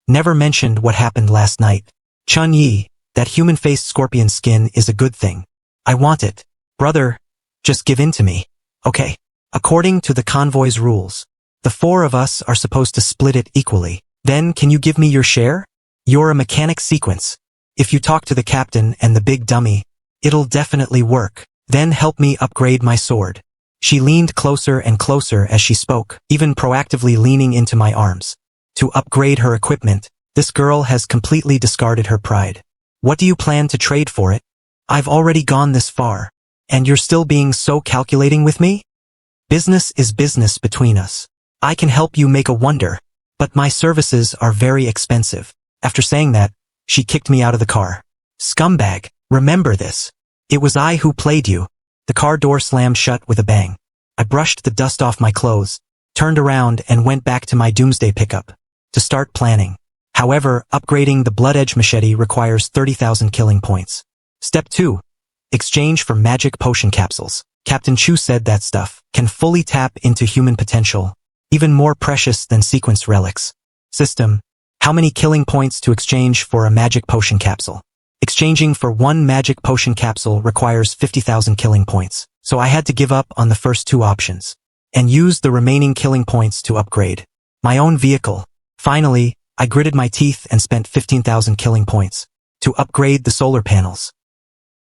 never mentioned what happened last night. Chun Yi, that human-faced scorpion skin is a good thing. I want it. Brother, just give in to me. Okay. According to the convoy's rules, the four of us are supposed to split it equally. Then can you give me your share? You're a mechanic sequence. If you talk to the captain and the big dummy, it'll definitely work. Then help me upgrade my sword. She leaned closer and closer as she spoke, even proactively leaning into my arms. To upgrade her equipment, this girl has completely discarded her pride. What do you plan to trade for it? I've already gone this far, and you're still being so calculating with me? Business is business between us. I can help you make a wonder, but my services are very expensive. After saying that, she kicked me out of the car. Scumbag, remember this. It was I who played you. The car door slammed shut with a bang. I brushed the dust off my clothes, turned around and went back to my doomsday pickup to start planning. However, upgrading the Blood Edge machete requires 30,000 killing points. Step 2. Exchange for magic potion capsules. Captain Chu said that stuff can fully tap into human potential, even more precious than sequence relics. System. How many killing points to exchange for a magic potion capsule? Exchanging for one magic potion capsule requires 50,000 killing points, so I had to give up on the first two options and use the remaining killing points to upgrade my own vehicle. Finally, I gritted my teeth and spent 15,000 killing points to upgrade the solar panels.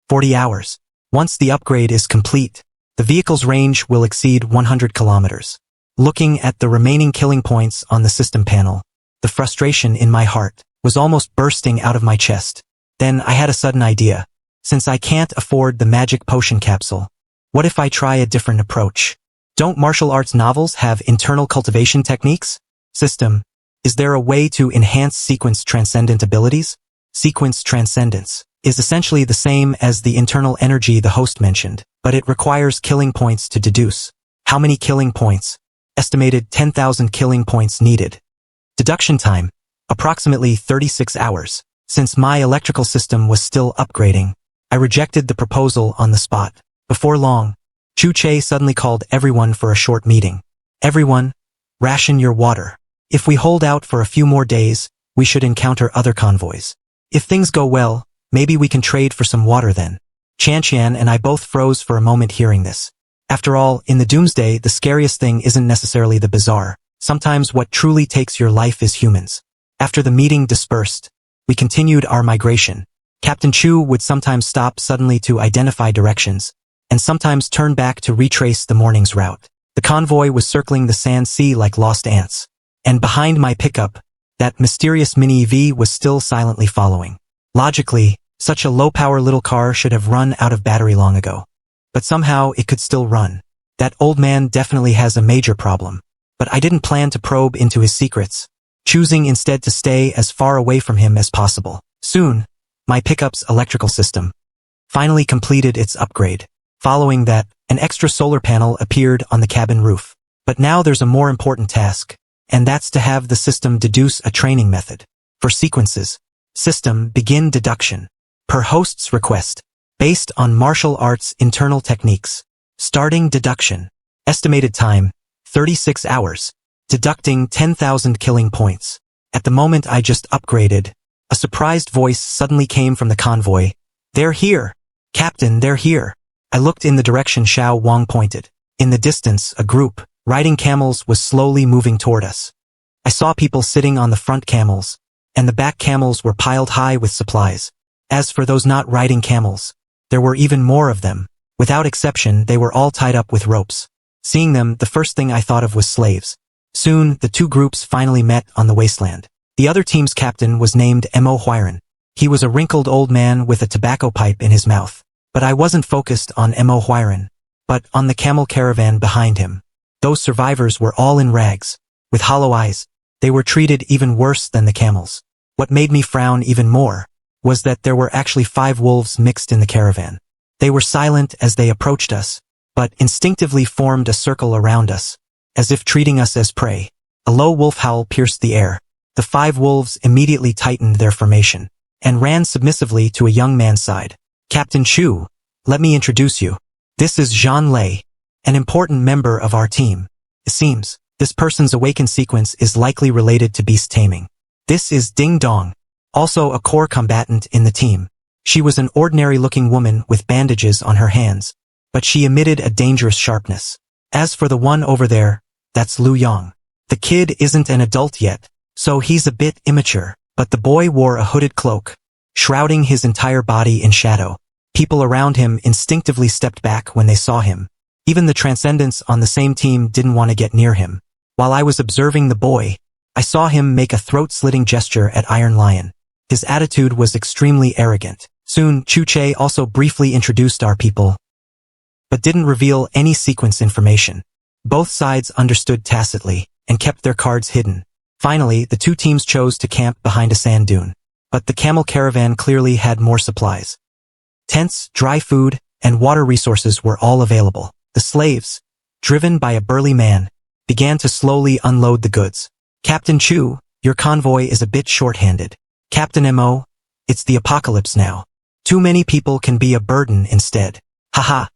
40 hours. Once the upgrade is complete, the vehicle's range will exceed 100 kilometers. Looking at the remaining killing points on the system panel, the frustration in my heart was almost bursting out of my chest. Then I had a sudden idea. Since I can't afford the magic potion capsule, what if I try a different approach? Don't martial arts novels have internal cultivation techniques? System. Is there a way to enhance sequence transcendent abilities? Sequence transcendence is essentially the same as the internal energy the host mentioned, but it requires killing points to deduce. How many killing points? Estimated 10,000 killing points needed. Deduction time. Approximately 36 hours. Since my electrical system was still upgrading, I rejected the proposal on the spot. Before long, Chu Che suddenly called everyone for a short meeting. Everyone, ration your water. If we hold out for a few more days, we should encounter other convoys. If things go well, maybe we can trade for some water then. Qianqian and I both froze for a moment hearing this. After all, in the doomsday, the scariest thing isn't necessarily the bizarre. Sometimes what truly takes your life is humans. After the meeting dispersed, we continued our migration. Captain Chu would sometimes stop suddenly to identify directions, and sometimes turn back to retrace the morning's route. The convoy was circling the sand sea like lost ants. And behind my pickup, that mysterious mini-EV was still silently following. Logically, such a low-power little car should have run out of battery long ago. But somehow it could still run. That old man definitely has a major problem. But I didn't plan to probe into his secrets, choosing instead to stay as far away from him as possible. Soon, my pickup's electrical system finally completed its upgrade. Following that, an extra solar panel appeared on the cabin roof. But now there's a more important task, and that's to have the system deduce a training method. For sequences, system begin deduction. Per host's request, based on martial arts internal techniques. Starting deduction. Estimated time, 36 hours. Deducting 10,000 killing points. At the moment I just upgraded, a surprised voice suddenly came from the convoy. They're here. Captain, they're here. I looked in the direction Xiao Wang pointed. In the distance, a group, riding camels, was slowly moving toward us. I saw people sitting on the front camels, and the back camels were piled high with supplies. As for those not riding camels, there were even more of them. Without exception, they were all tied up with ropes. Seeing them, the first thing I thought of was slaves. Soon, the two groups finally met on the wasteland. The other team's captain was named Mo Huiran. He was a wrinkled old man with a tobacco pipe in his mouth. But I wasn't focused on Mo Huiran. but on the camel caravan behind him. Those survivors were all in rags, with hollow eyes. They were treated even worse than the camels. What made me frown even more was that there were actually 5 wolves mixed in the caravan. They were silent as they approached us, but instinctively formed a circle around us, as if treating us as prey. A low wolf howl pierced the air. The 5 wolves immediately tightened their formation, and ran submissively to a young man's side. "Captain Chu, let me introduce you. This is Jean Lei, an important member of our team. It seems this person's awaken sequence is likely related to beast taming. This is Ding Dong, also a core combatant in the team. She was an ordinary-looking woman with bandages on her hands, but she emitted a dangerous sharpness. As for the one over there, that's Liu Yang. The kid isn't an adult yet, so he's a bit immature, but the boy wore a hooded cloak, shrouding his entire body in shadow. People around him instinctively stepped back when they saw him. Even the Transcendents on the same team didn't want to get near him. While I was observing the boy, I saw him make a throat-slitting gesture at Iron Lion. His attitude was extremely arrogant. Soon, Chu Che also briefly introduced our people, but didn't reveal any sequence information. Both sides understood tacitly, and kept their cards hidden. Finally, the 2 teams chose to camp behind a sand dune. But the camel caravan clearly had more supplies. Tents, dry food, and water resources were all available. The slaves, driven by a burly man, began to slowly unload the goods. "Captain Chu, your convoy is a bit short-handed. Captain Mo, it's the apocalypse now. Too many people can be a burden instead." "Haha,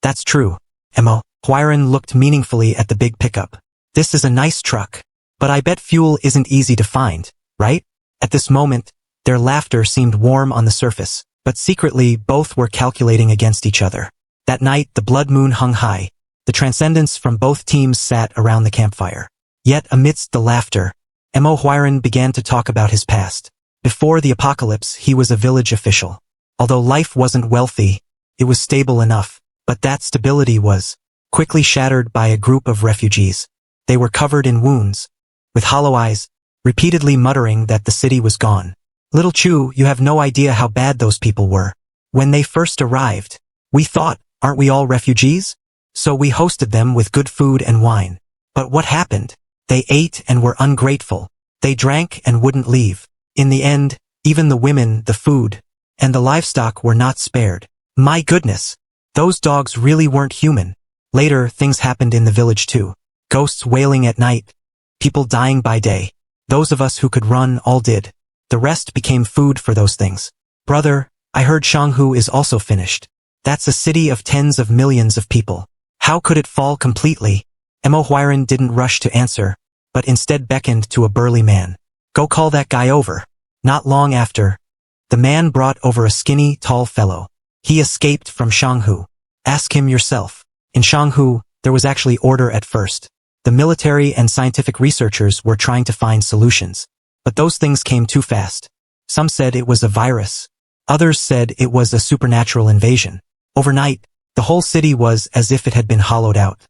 that's true, Mo." Huiran looked meaningfully at the big pickup. "This is a nice truck, but I bet fuel isn't easy to find, right?" At this moment, their laughter seemed warm on the surface, but secretly both were calculating against each other. That night, the blood moon hung high. The Transcendents from both teams sat around the campfire. Yet amidst the laughter, Mo Huiran began to talk about his past. Before the apocalypse, he was a village official. Although life wasn't wealthy, it was stable enough, but that stability was quickly shattered by a group of refugees. They were covered in wounds, with hollow eyes, repeatedly muttering that the city was gone. "Little Chu, you have no idea how bad those people were. When they first arrived, we thought, aren't we all refugees? So we hosted them with good food and wine. But what happened? They ate and were ungrateful. They drank and wouldn't leave. In the end, even the women, the food, and the livestock were not spared. My goodness, those dogs really weren't human." Later, things happened in the village too. Ghosts wailing at night, people dying by day. Those of us who could run all did. The rest became food for those things. "Brother, I heard Shanghu is also finished. That's a city of tens of millions of people. How could it fall completely?" Mo Huiran didn't rush to answer, but instead beckoned to a burly man. "Go call that guy over." Not long after, the man brought over a skinny, tall fellow. "He escaped from Shanghu. Ask him yourself." In Shanghu, there was actually order at first. The military and scientific researchers were trying to find solutions. But those things came too fast. Some said it was a virus. Others said it was a supernatural invasion. Overnight, the whole city was as if it had been hollowed out.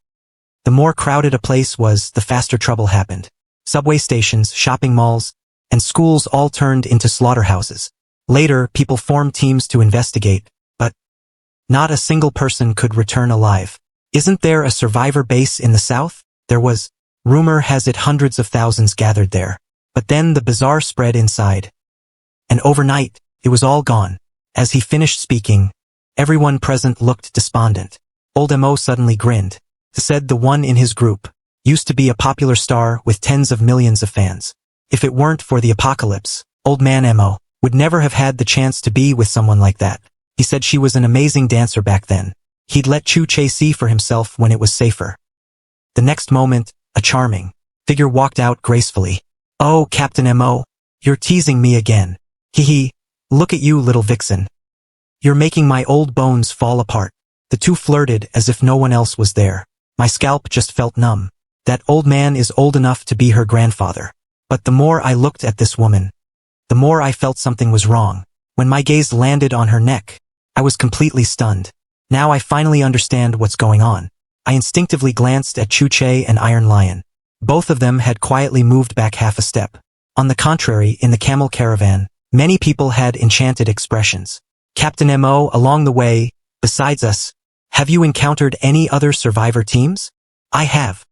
The more crowded a place was, the faster trouble happened. Subway stations, shopping malls, and schools all turned into slaughterhouses. Later, people formed teams to investigate, but not a single person could return alive. "Isn't there a survivor base in the south?" There was. Rumor has it hundreds of thousands gathered there. But then the bazaar spread inside. And overnight, it was all gone. As he finished speaking, everyone present looked despondent. Old Mo suddenly grinned. Said the one in his group used to be a popular star with tens of millions of fans. If it weren't for the apocalypse, old man Mo would never have had the chance to be with someone like that. He said she was an amazing dancer back then. He'd let Chu Che see for himself when it was safer. The next moment, a charming figure walked out gracefully. "Oh, Captain Mo, you're teasing me again. Hee. Look at you, little vixen. You're making my old bones fall apart." The two flirted as if no one else was there. My scalp just felt numb. That old man is old enough to be her grandfather. But the more I looked at this woman, the more I felt something was wrong. When my gaze landed on her neck, I was completely stunned. Now I finally understand what's going on. I instinctively glanced at Chu Che and Iron Lion. Both of them had quietly moved back half a step. On the contrary, in the camel caravan, many people had enchanted expressions. Captain Mo, along the way, besides us, Have you encountered any other survivor teams? I have.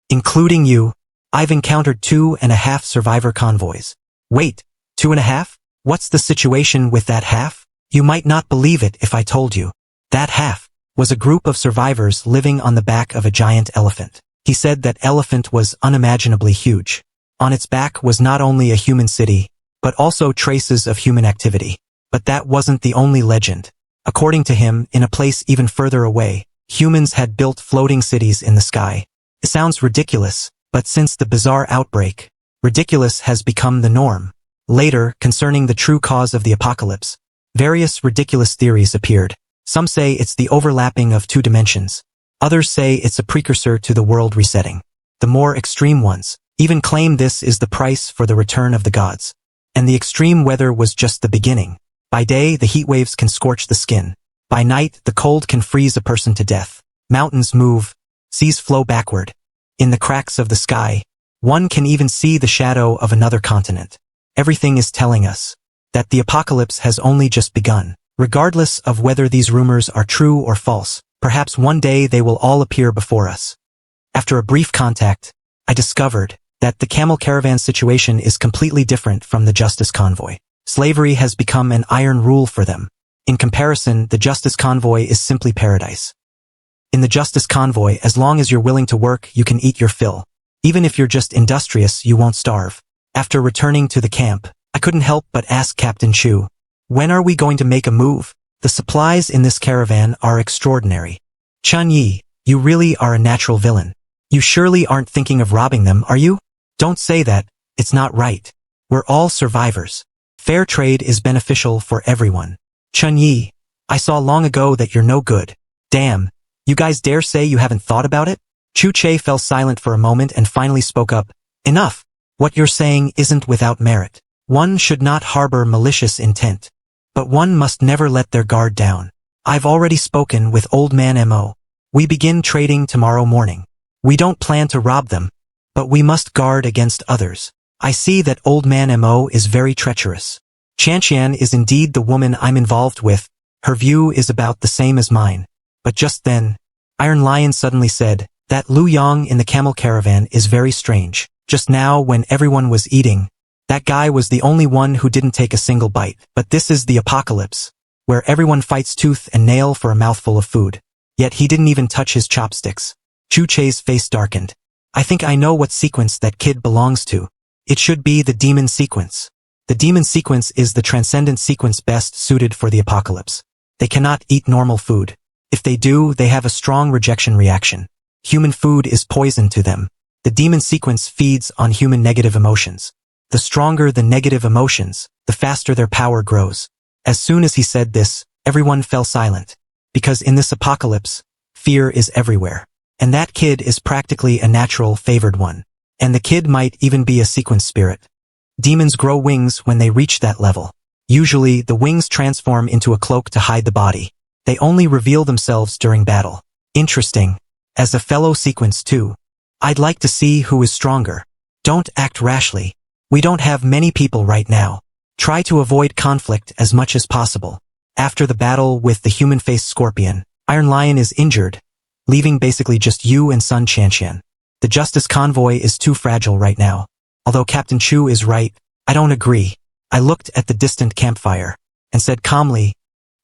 Including you, I've encountered 2.5 survivor convoys. Wait, 2.5? What's the situation with that half? You might not believe it if I told you. That half was a group of survivors living on the back of a giant elephant. He said that elephant was unimaginably huge. On its back was not only a human city, but also traces of human activity. But that wasn't the only legend. According to him, in a place even further away, humans had built floating cities in the sky. It sounds ridiculous, but since the bizarre outbreak, ridiculous has become the norm. Later, concerning the true cause of the apocalypse, various ridiculous theories appeared. Some say it's the overlapping of 2 dimensions. Others say it's a precursor to the world resetting. The more extreme ones even claim this is the price for the return of the gods. And the extreme weather was just the beginning. By day, the heat waves can scorch the skin. By night, the cold can freeze a person to death. Mountains move, seas flow backward. In the cracks of the sky, one can even see the shadow of another continent. Everything is telling us that the apocalypse has only just begun. Regardless of whether these rumors are true or false, perhaps one day they will all appear before us. After a brief contact, I discovered that the camel caravan situation is completely different from the justice convoy. Slavery has become an iron rule for them. In comparison, the justice convoy is simply paradise. In the justice convoy, as long as you're willing to work, you can eat your fill. Even if you're just industrious, you won't starve. After returning to the camp, I couldn't help but ask Captain Chu, when are we going to make a move? The supplies in this caravan are extraordinary. Chun Yi, you really are a natural villain. You surely aren't thinking of robbing them, are you? Don't say that, it's not right. We're all survivors. Fair trade is beneficial for everyone. Chun Yi, I saw long ago that you're no good. Damn, you guys dare say you haven't thought about it? Chu Che fell silent for a moment and finally spoke up. Enough. What you're saying isn't without merit. One should not harbor malicious intent. But one must never let their guard down. I've already spoken with Old Man Mo. We begin trading tomorrow morning. We don't plan to rob them, but we must guard against others. I see that Old Man Mo is very treacherous. Chanxian is indeed the woman I'm involved with. Her view is about the same as mine. But just then, Iron Lion suddenly said, that Lu Yang in the camel caravan is very strange. Just now when everyone was eating, that guy was the only one who didn't take a single bite. But this is the apocalypse, where everyone fights tooth and nail for a mouthful of food. Yet he didn't even touch his chopsticks. Chu Che's face darkened. I think I know what sequence that kid belongs to. It should be the demon sequence. The demon sequence is the transcendent sequence best suited for the apocalypse. They cannot eat normal food. If they do, they have a strong rejection reaction. Human food is poison to them. The demon sequence feeds on human negative emotions. The stronger the negative emotions, the faster their power grows. As soon as he said this, everyone fell silent. Because in this apocalypse, fear is everywhere. And that kid is practically a natural favored one. And the kid might even be a sequence spirit. Demons grow wings when they reach that level. Usually, the wings transform into a cloak to hide the body. They only reveal themselves during battle. Interesting. As a fellow sequence too, I'd like to see who is stronger. Don't act rashly. We don't have many people right now. Try to avoid conflict as much as possible. After the battle with the human-faced scorpion, Iron Lion is injured, leaving basically just you and Sun Chanxian. The Justice Convoy is too fragile right now. Although Captain Chu is right, I don't agree. I looked at the distant campfire and said calmly,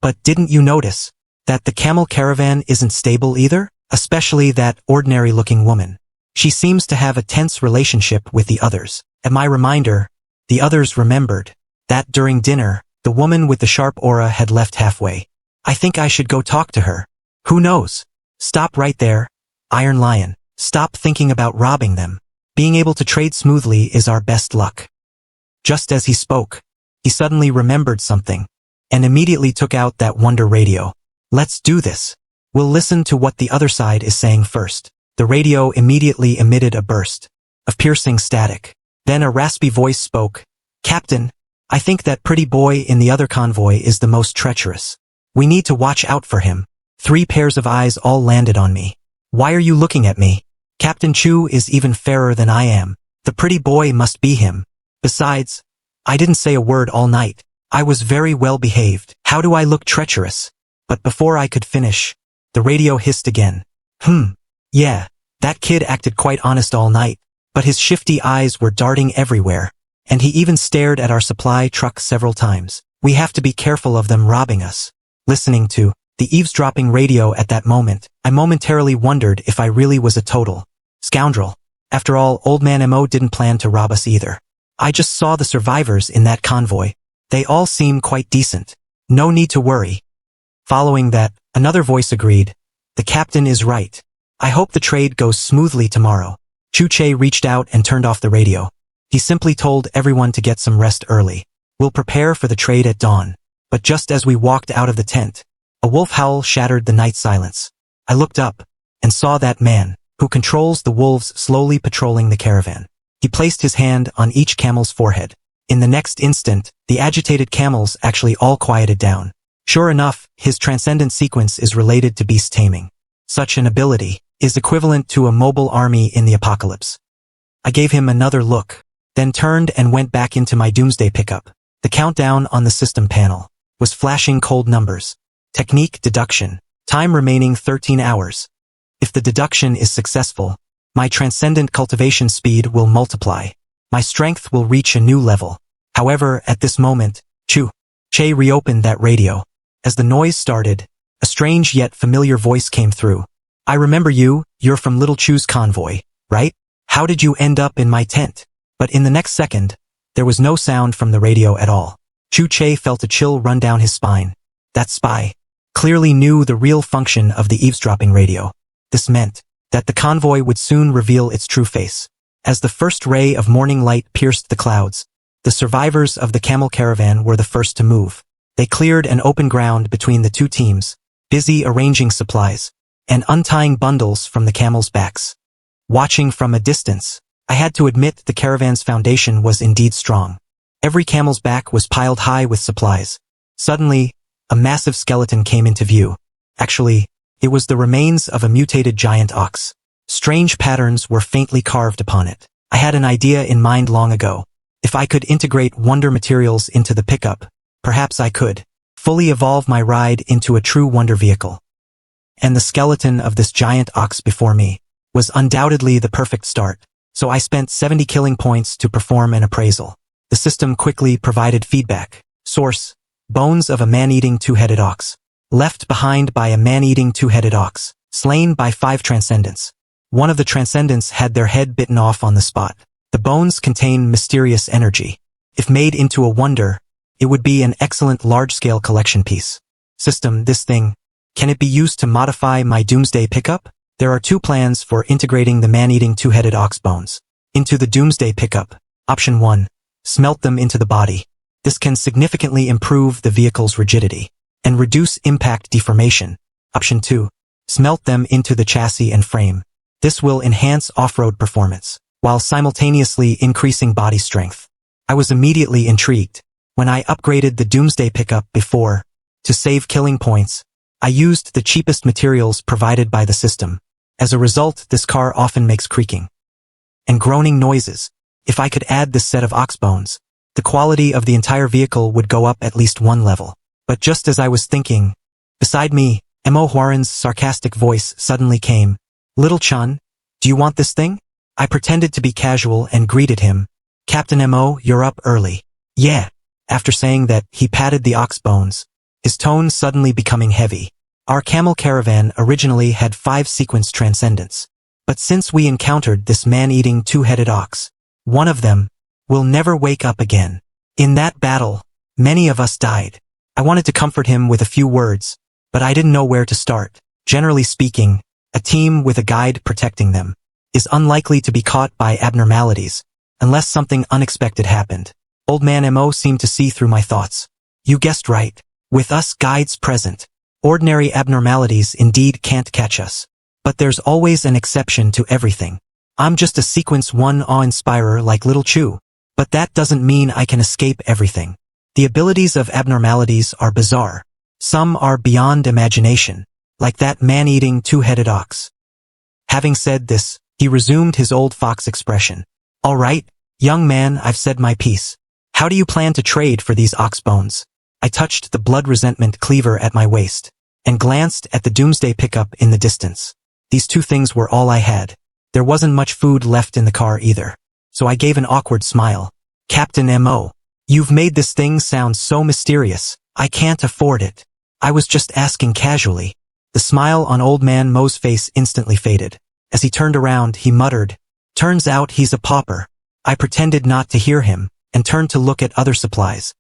but didn't you notice that the camel caravan isn't stable either? Especially that ordinary-looking woman. She seems to have a tense relationship with the others. At my reminder, the others remembered that during dinner, the woman with the sharp aura had left halfway. I think I should go talk to her. Who knows? Stop right there, Iron Lion. Stop thinking about robbing them. Being able to trade smoothly is our best luck. Just as he spoke, he suddenly remembered something, and immediately took out that wonder radio. Let's do this. We'll listen to what the other side is saying first. The radio immediately emitted a burst of piercing static. Then a raspy voice spoke. Captain, I think that pretty boy in the other convoy is the most treacherous. We need to watch out for him. 3 pairs of eyes all landed on me. Why are you looking at me? Captain Chu is even fairer than I am. The pretty boy must be him. Besides, I didn't say a word all night. I was very well behaved. How do I look treacherous? But before I could finish, The radio hissed again. Yeah, that kid acted quite honest all night, but his shifty eyes were darting everywhere, and he even stared at our supply truck several times. We have to be careful of them robbing us. Listening to the eavesdropping radio at that moment, I momentarily wondered if I really was a total scoundrel. After all, Old Man Mo didn't plan to rob us either. I just saw the survivors in that convoy. They all seem quite decent. No need to worry. Following that, another voice agreed. The captain is right. I hope the trade goes smoothly tomorrow. Chu-Che reached out and turned off the radio. He simply told everyone to get some rest early. We'll prepare for the trade at dawn. But just as we walked out of the tent, a wolf howl shattered the night silence. I looked up and saw that man, who controls the wolves, slowly patrolling the caravan. He placed his hand on each camel's forehead. In the next instant, the agitated camels actually all quieted down. Sure enough, his transcendent sequence is related to beast taming. Such an ability is equivalent to a mobile army in the apocalypse. I gave him another look, then turned and went back into my doomsday pickup. The countdown on the system panel was flashing cold numbers. Technique deduction. Time remaining 13 hours. If the deduction is successful, my transcendent cultivation speed will multiply. My strength will reach a new level. However, at this moment, Chu-Che reopened that radio. As the noise started, a strange yet familiar voice came through. I remember you, you're from Little Chu's convoy, right? How did you end up in my tent? But in the next second, there was no sound from the radio at all. Chu-Che felt a chill run down his spine. That spy clearly knew the real function of the eavesdropping radio. This meant that the convoy would soon reveal its true face. As the first ray of morning light pierced the clouds, the survivors of the camel caravan were the first to move. They cleared an open ground between the two teams, busy arranging supplies and untying bundles from the camels' backs. Watching from a distance, I had to admit the caravan's foundation was indeed strong. Every camel's back was piled high with supplies. Suddenly, a massive skeleton came into view. Actually, it was the remains of a mutated giant ox. Strange patterns were faintly carved upon it. I had an idea in mind long ago. If I could integrate wonder materials into the pickup, perhaps I could fully evolve my ride into a true wonder vehicle. And the skeleton of this giant ox before me was undoubtedly the perfect start. So I spent 70 killing points to perform an appraisal. The system quickly provided feedback. Source: bones of a man-eating two-headed ox. Left behind by a man-eating two-headed ox. Slain by 5 transcendents. One of the transcendents had their head bitten off on the spot. The bones contain mysterious energy. If made into a wonder, it would be an excellent large-scale collection piece. System: this thing, can it be used to modify my doomsday pickup? There are 2 plans for integrating the man-eating two-headed ox bones into the doomsday pickup. Option 1. Smelt them into the body. This can significantly improve the vehicle's rigidity and reduce impact deformation. Option 2. Smelt them into the chassis and frame. This will enhance off-road performance, while simultaneously increasing body strength. I was immediately intrigued. When I upgraded the doomsday pickup before, to save killing points, I used the cheapest materials provided by the system. As a result, this car often makes creaking and groaning noises. If I could add this set of ox bones, the quality of the entire vehicle would go up at least 1 level. But just as I was thinking, beside me, Mo Huaran's sarcastic voice suddenly came. Little Chun, do you want this thing? I pretended to be casual and greeted him. Captain Mo, you're up early. Yeah. After saying that, he patted the ox bones, his tone suddenly becoming heavy. Our camel caravan originally had 5 sequence transcendents. But since we encountered this man-eating two-headed ox, one of them will never wake up again. In that battle, many of us died. I wanted to comfort him with a few words, but I didn't know where to start. Generally speaking, a team with a guide protecting them is unlikely to be caught by abnormalities, unless something unexpected happened. Old Man Mo seemed to see through my thoughts. You guessed right. With us guides present, ordinary abnormalities indeed can't catch us. But there's always an exception to everything. I'm just a sequence 1 awe-inspirer like Little Chu, but that doesn't mean I can escape everything. The abilities of abnormalities are bizarre. Some are beyond imagination, like that man-eating two-headed ox. Having said this, he resumed his old fox expression. All right, young man, I've said my piece. How do you plan to trade for these ox bones? I touched the blood resentment cleaver at my waist. and glanced at the doomsday pickup in the distance. These two things were all I had. There wasn't much food left in the car either. So I gave an awkward smile. Captain M.O. You've made this thing sound so mysterious. I can't afford it. I was just asking casually. The smile on Old Man Mo's face instantly faded. As he turned around, he muttered, "Turns out he's a pauper." I pretended not to hear him, and turned to look at other supplies.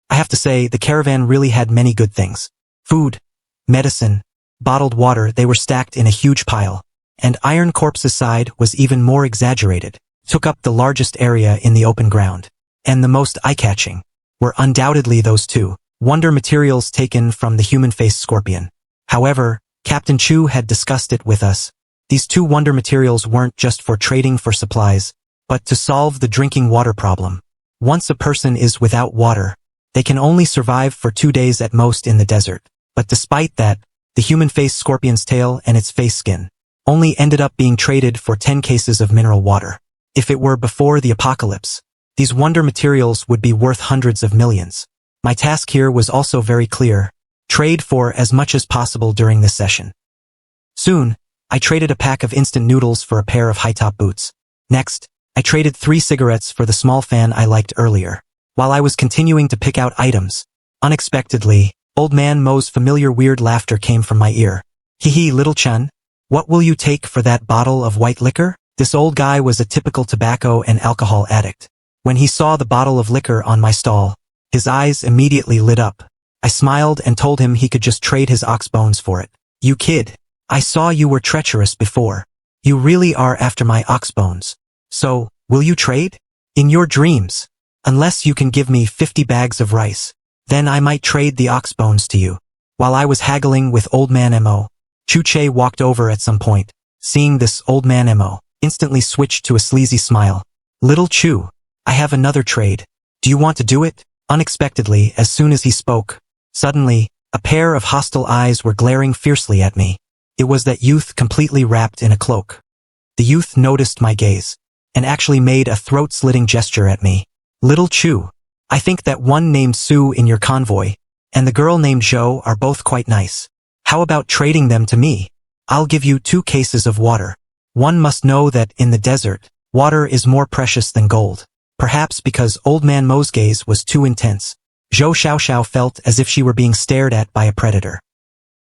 I have to say, the caravan really had many good things. Food, medicine, bottled water, they were stacked in a huge pile. And Iron Corpse's side was even more exaggerated, took up the largest area in the open ground. And the most eye-catching were undoubtedly those two wonder materials taken from the human-faced scorpion. However, Captain Chu had discussed it with us. These two wonder materials weren't just for trading for supplies, but to solve the drinking water problem. Once a person is without water, they can only survive for 2 days at most in the desert. But despite that, the human-faced scorpion's tail and its face skin only ended up being traded for 10 cases of mineral water. If it were before the apocalypse, these wonder materials would be worth hundreds of millions. My task here was also very clear. Trade for as much as possible during this session. Soon, I traded a pack of instant noodles for a pair of high-top boots. Next, I traded 3 cigarettes for the small fan I liked earlier. While I was continuing to pick out items, unexpectedly, Old Man Mo's familiar weird laughter came from my ear. Hee, little Chun, what will you take for that bottle of white liquor? This old guy was a typical tobacco and alcohol addict. When he saw the bottle of liquor on my stall, his eyes immediately lit up. I smiled and told him he could just trade his ox bones for it. You kid, I saw you were treacherous before. You really are after my ox bones. So, will you trade? In your dreams. Unless you can give me 50 bags of rice, then I might trade the ox bones to you. While I was haggling with Old Man M.O., Chu Che walked over at some point. Seeing this, Old Man M.O. instantly switched to a sleazy smile. Little Chu, I have another trade. Do you want to do it? Unexpectedly, as soon as he spoke, suddenly, a pair of hostile eyes were glaring fiercely at me. It was that youth completely wrapped in a cloak. The youth noticed my gaze, and actually made a throat-slitting gesture at me. Little Chu, I think that one named Sue in your convoy, and the girl named Zhou are both quite nice. How about trading them to me? I'll give you 2 cases of water. One must know that in the desert, water is more precious than gold. Perhaps because Old Man Mo's gaze was too intense, Zhou Xiaoxiao felt as if she were being stared at by a predator.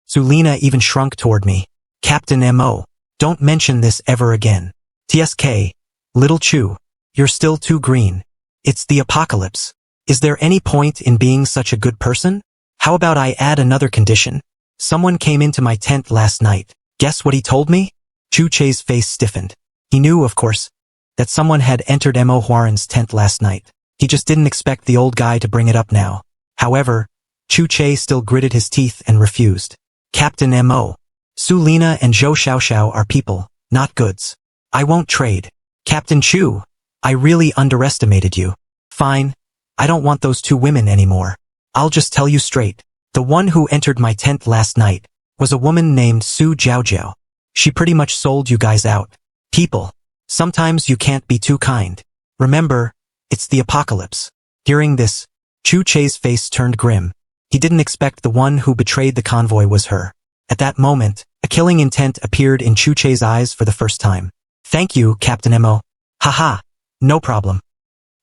Sulina even shrunk toward me. Captain M.O., don't mention this ever again. TSK, Little Chu, you're still too green. It's the apocalypse. Is there any point in being such a good person? How about I add another condition? Someone came into my tent last night. Guess what he told me? Chu Che's face stiffened. He knew, of course, that someone had entered M.O. Huaran's tent last night. He just didn't expect the old guy to bring it up now. However, Chu Che still gritted his teeth and refused. Captain M.O., Sulina and Zhou Xiaoxiao are people, not goods. I won't trade. Captain Chu, I really underestimated you. Fine, I don't want those 2 women anymore. I'll just tell you straight. The one who entered my tent last night was a woman named Su Jiaojiao. She pretty much sold you guys out. People, sometimes you can't be too kind. Remember, it's the apocalypse. Hearing this, Chu Che's face turned grim. He didn't expect the one who betrayed the convoy was her. At that moment, a killing intent appeared in Chu Che's eyes for the first time. Thank you, Captain M.O. Haha, no problem.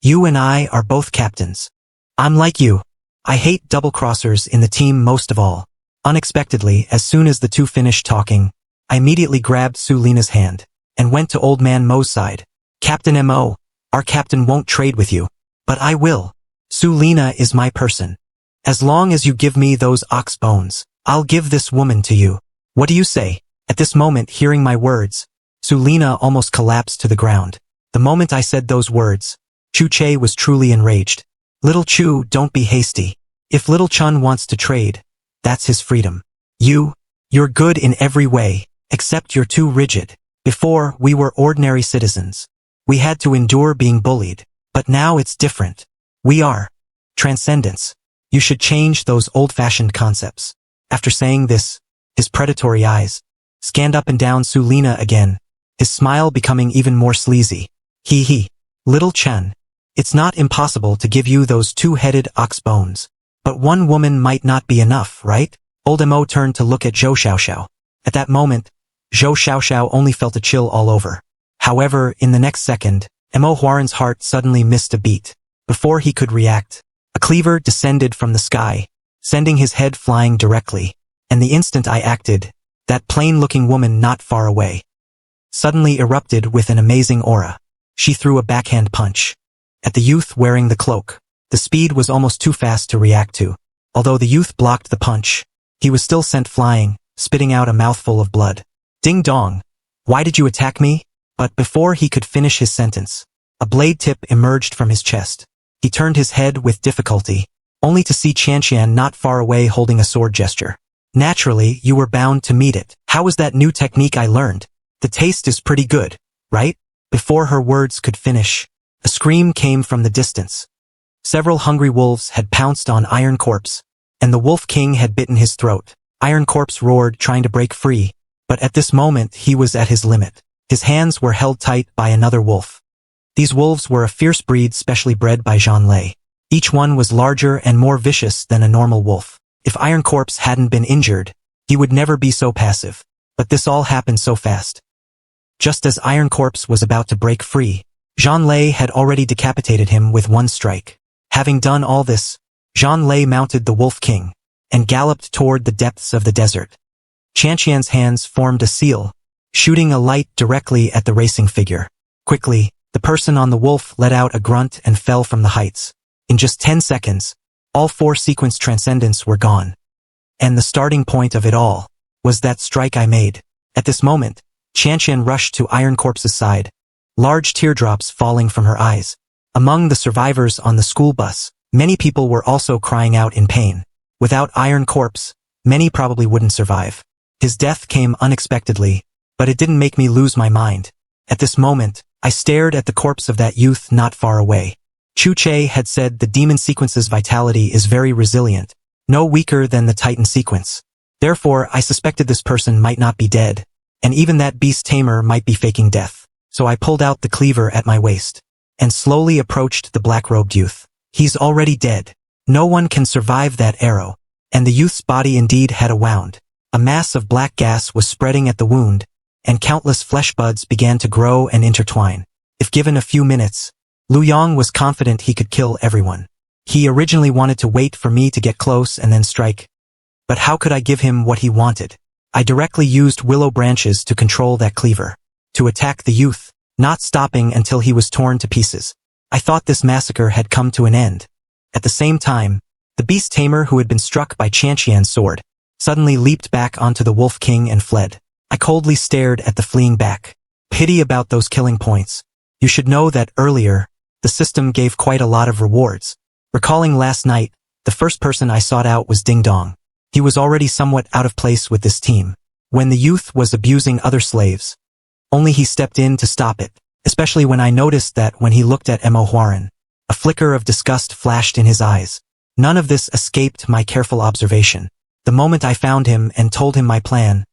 You and I are both captains. I'm like you. I hate double-crossers in the team most of all. Unexpectedly, as soon as the 2 finished talking, I immediately grabbed Sulina's hand and went to Old Man Mo's side. Captain M.O., our captain won't trade with you, but I will. Sulina is my person. As long as you give me those ox bones, I'll give this woman to you. What do you say? At this moment, hearing my words, Sulina almost collapsed to the ground. The moment I said those words, Chu Che was truly enraged. Little Chu, don't be hasty. If Little Chun wants to trade, that's his freedom. You're good in every way, except you're too rigid. Before, we were ordinary citizens. We had to endure being bullied, but now it's different. We are transcendence. You should change those old-fashioned concepts. After saying this, his predatory eyes scanned up and down Sulina again, his smile becoming even more sleazy. Hee, Little Chen, it's not impossible to give you those 2-headed ox bones, but one woman might not be enough, right? Old Mo turned to look at Zhou Xiaoxiao. At that moment, Zhou Xiaoxiao only felt a chill all over. However, in the next second, Mo Huaran's heart suddenly missed a beat. Before he could react, a cleaver descended from the sky, sending his head flying directly. And the instant I acted, that plain-looking woman not far away suddenly erupted with an amazing aura. She threw a backhand punch at the youth wearing the cloak. The speed was almost too fast to react to. Although the youth blocked the punch, he was still sent flying, spitting out a mouthful of blood. Ding dong! Why did you attack me? But before he could finish his sentence, a blade tip emerged from his chest. He turned his head with difficulty, only to see Qianqian not far away holding a sword gesture. Naturally, you were bound to meet it. How was that new technique I learned? The taste is pretty good, right? Before her words could finish, a scream came from the distance. Several hungry wolves had pounced on Iron Corpse, and the Wolf King had bitten his throat. Iron Corpse roared, trying to break free, but at this moment he was at his limit. His hands were held tight by another wolf. These wolves were a fierce breed specially bred by Zhang Lei. Each one was larger and more vicious than a normal wolf. If Iron Corpse hadn't been injured, he would never be so passive. But this all happened so fast. Just as Iron Corpse was about to break free, Zhang Lei had already decapitated him with one strike. Having done all this, Zhang Lei mounted the Wolf King and galloped toward the depths of the desert. Qianqian's hands formed a seal, shooting a light directly at the racing figure. Quickly, the person on the wolf let out a grunt and fell from the heights. In just 10 seconds, all 4 sequence transcendents were gone. And the starting point of it all was that strike I made. At this moment, Qianqian rushed to Iron Corpse's side, large teardrops falling from her eyes. Among the survivors on the school bus, many people were also crying out in pain. Without Iron Corpse, many probably wouldn't survive. His death came unexpectedly, but it didn't make me lose my mind. At this moment, I stared at the corpse of that youth not far away. Chu Che had said the demon sequence's vitality is very resilient, no weaker than the Titan sequence. Therefore, I suspected this person might not be dead, and even that beast tamer might be faking death. So I pulled out the cleaver at my waist and slowly approached the black-robed youth. He's already dead. No one can survive that arrow. And the youth's body indeed had a wound. A mass of black gas was spreading at the wound, and countless flesh buds began to grow and intertwine. If given a few minutes, Lu Yong was confident he could kill everyone. He originally wanted to wait for me to get close and then strike. But how could I give him what he wanted? I directly used willow branches to control that cleaver, to attack the youth, not stopping until he was torn to pieces. I thought this massacre had come to an end. At the same time, the beast tamer who had been struck by Qianqian's sword suddenly leaped back onto the Wolf King and fled. I coldly stared at the fleeing back. Pity about those killing points. You should know that earlier, the system gave quite a lot of rewards. Recalling last night, the first person I sought out was Ding Dong. He was already somewhat out of place with this team. When the youth was abusing other slaves, only he stepped in to stop it, especially when I noticed that when he looked at Mo Huaran, a flicker of disgust flashed in his eyes. None of this escaped my careful observation. The moment I found him and told him my plan,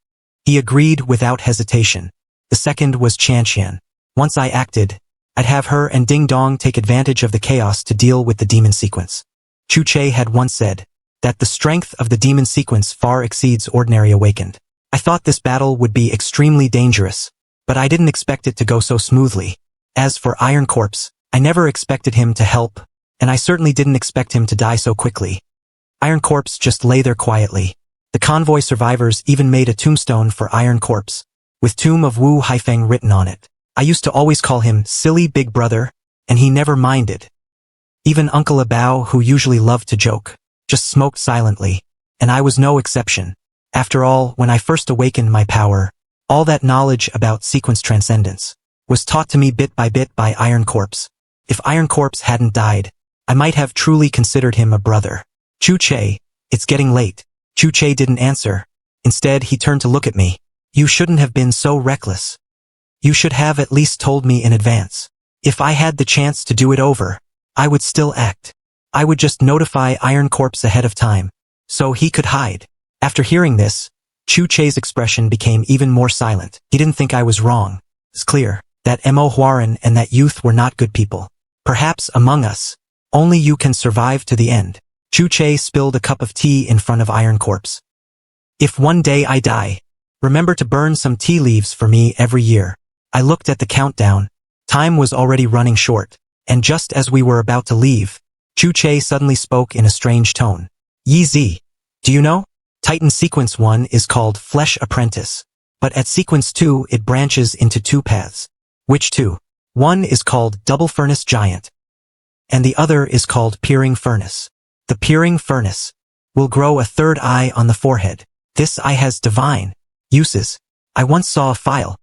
he agreed without hesitation. The second was Qianqian. Once I acted, I'd have her and Ding Dong take advantage of the chaos to deal with the demon sequence. Chu Che had once said that the strength of the demon sequence far exceeds ordinary awakened. I thought this battle would be extremely dangerous, but I didn't expect it to go so smoothly. As for Iron Corpse, I never expected him to help, and I certainly didn't expect him to die so quickly. Iron Corpse just lay there quietly. The convoy survivors even made a tombstone for Iron Corpse, with Tomb of Wu Haifeng written on it. I used to always call him Silly Big Brother, and he never minded. Even Uncle Abao, who usually loved to joke, just smoked silently, and I was no exception. After all, when I first awakened my power, all that knowledge about sequence transcendence was taught to me bit by Iron Corpse. If Iron Corpse hadn't died, I might have truly considered him a brother. Chu Che, it's getting late. Chu Che didn't answer. Instead, he turned to look at me. You shouldn't have been so reckless. You should have at least told me in advance. If I had the chance to do it over, I would still act. I would just notify Iron Corpse ahead of time, so he could hide. After hearing this, Chu Che's expression became even more silent. He didn't think I was wrong. It's clear that Mo Huaran and that youth were not good people. Perhaps among us, only you can survive to the end. Chu Che spilled a cup of tea in front of Iron Corpse. If one day I die, remember to burn some tea leaves for me every year. I looked at the countdown. Time was already running short, and just as we were about to leave, Chu-Che suddenly spoke in a strange tone. Yi Zi, do you know? Titan Sequence 1 is called Flesh Apprentice, but at Sequence 2 it branches into two paths. Which two? One is called Double Furnace Giant, and the other is called Peering Furnace. The Peering Furnace will grow a third eye on the forehead. This eye has divine uses. I once saw a file.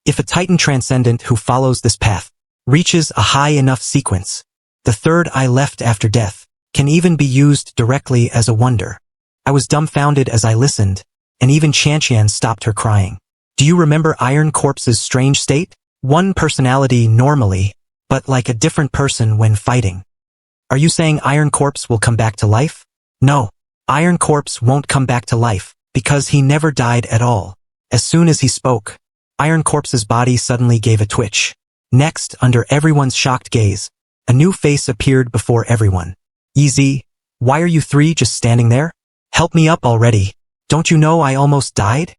If a Titan Transcendent who follows this path reaches a high enough sequence, the third eye left after death can even be used directly as a wonder. I was dumbfounded as I listened, and even Chantian stopped her crying. Do you remember Iron Corpse's strange state? One personality normally, but like a different person when fighting. Are you saying Iron Corpse will come back to life? No, Iron Corpse won't come back to life, because he never died at all. As soon as he spoke, Iron Corpse's body suddenly gave a twitch. Next, under everyone's shocked gaze, a new face appeared before everyone. Yi Zi, why are you three just standing there? Help me up already. Don't you know I almost died?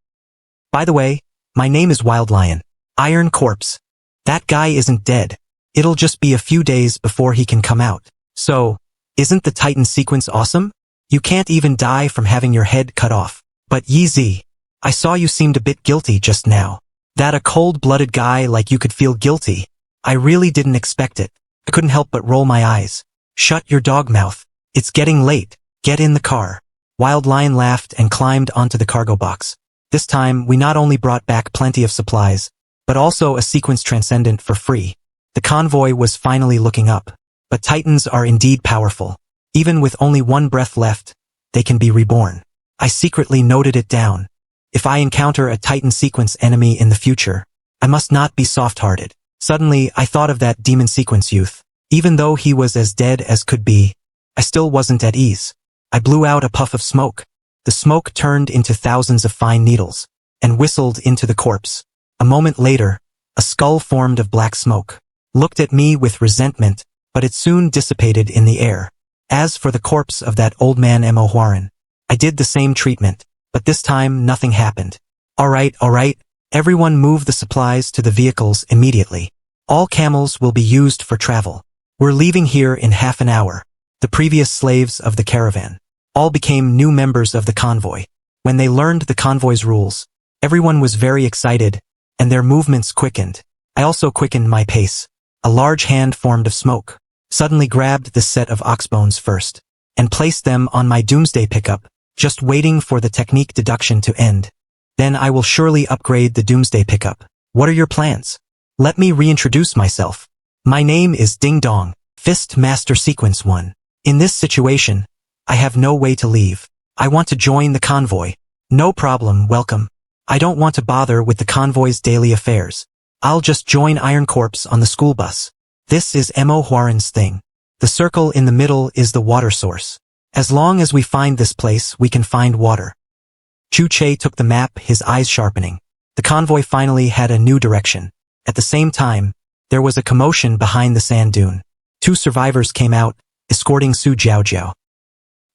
By the way, my name is Wild Lion. Iron Corpse. That guy isn't dead. It'll just be a few days before he can come out. So, isn't the Titan sequence awesome? You can't even die from having your head cut off. But Yi Zi, I saw you seemed a bit guilty just now. That a cold-blooded guy like you could feel guilty. I really didn't expect it. I couldn't help but roll my eyes. Shut your dog mouth. It's getting late. Get in the car. Wild Lion laughed and climbed onto the cargo box. This time, we not only brought back plenty of supplies, but also a sequence transcendent for free. The convoy was finally looking up. But Titans are indeed powerful. Even with only one breath left, they can be reborn. I secretly noted it down. If I encounter a Titan sequence enemy in the future, I must not be soft-hearted. Suddenly, I thought of that demon sequence youth. Even though he was as dead as could be, I still wasn't at ease. I blew out a puff of smoke. The smoke turned into thousands of fine needles, and whistled into the corpse. A moment later, a skull formed of black smoke looked at me with resentment, but it soon dissipated in the air. As for the corpse of that old man Mo Huaran, I did the same treatment, but this time nothing happened. All right, everyone move the supplies to the vehicles immediately. All camels will be used for travel. We're leaving here in half an hour. The previous slaves of the caravan all became new members of the convoy. When they learned the convoy's rules, everyone was very excited, and their movements quickened. I also quickened my pace. A large hand formed of smoke suddenly grabbed the set of ox bones first, and placed them on my doomsday pickup, just waiting for the technique deduction to end. Then I will surely upgrade the doomsday pickup. What are your plans? Let me reintroduce myself. My name is Ding Dong, Fist Master Sequence 1. In this situation, I have no way to leave. I want to join the convoy. No problem, welcome. I don't want to bother with the convoy's daily affairs. I'll just join Iron Corpse on the school bus. This is Mo Huaran's thing. The circle in the middle is the water source. As long as we find this place, we can find water. Chu-Che took the map, his eyes sharpening. The convoy finally had a new direction. At the same time, there was a commotion behind the sand dune. Two survivors came out, escorting Su Jiaojiao.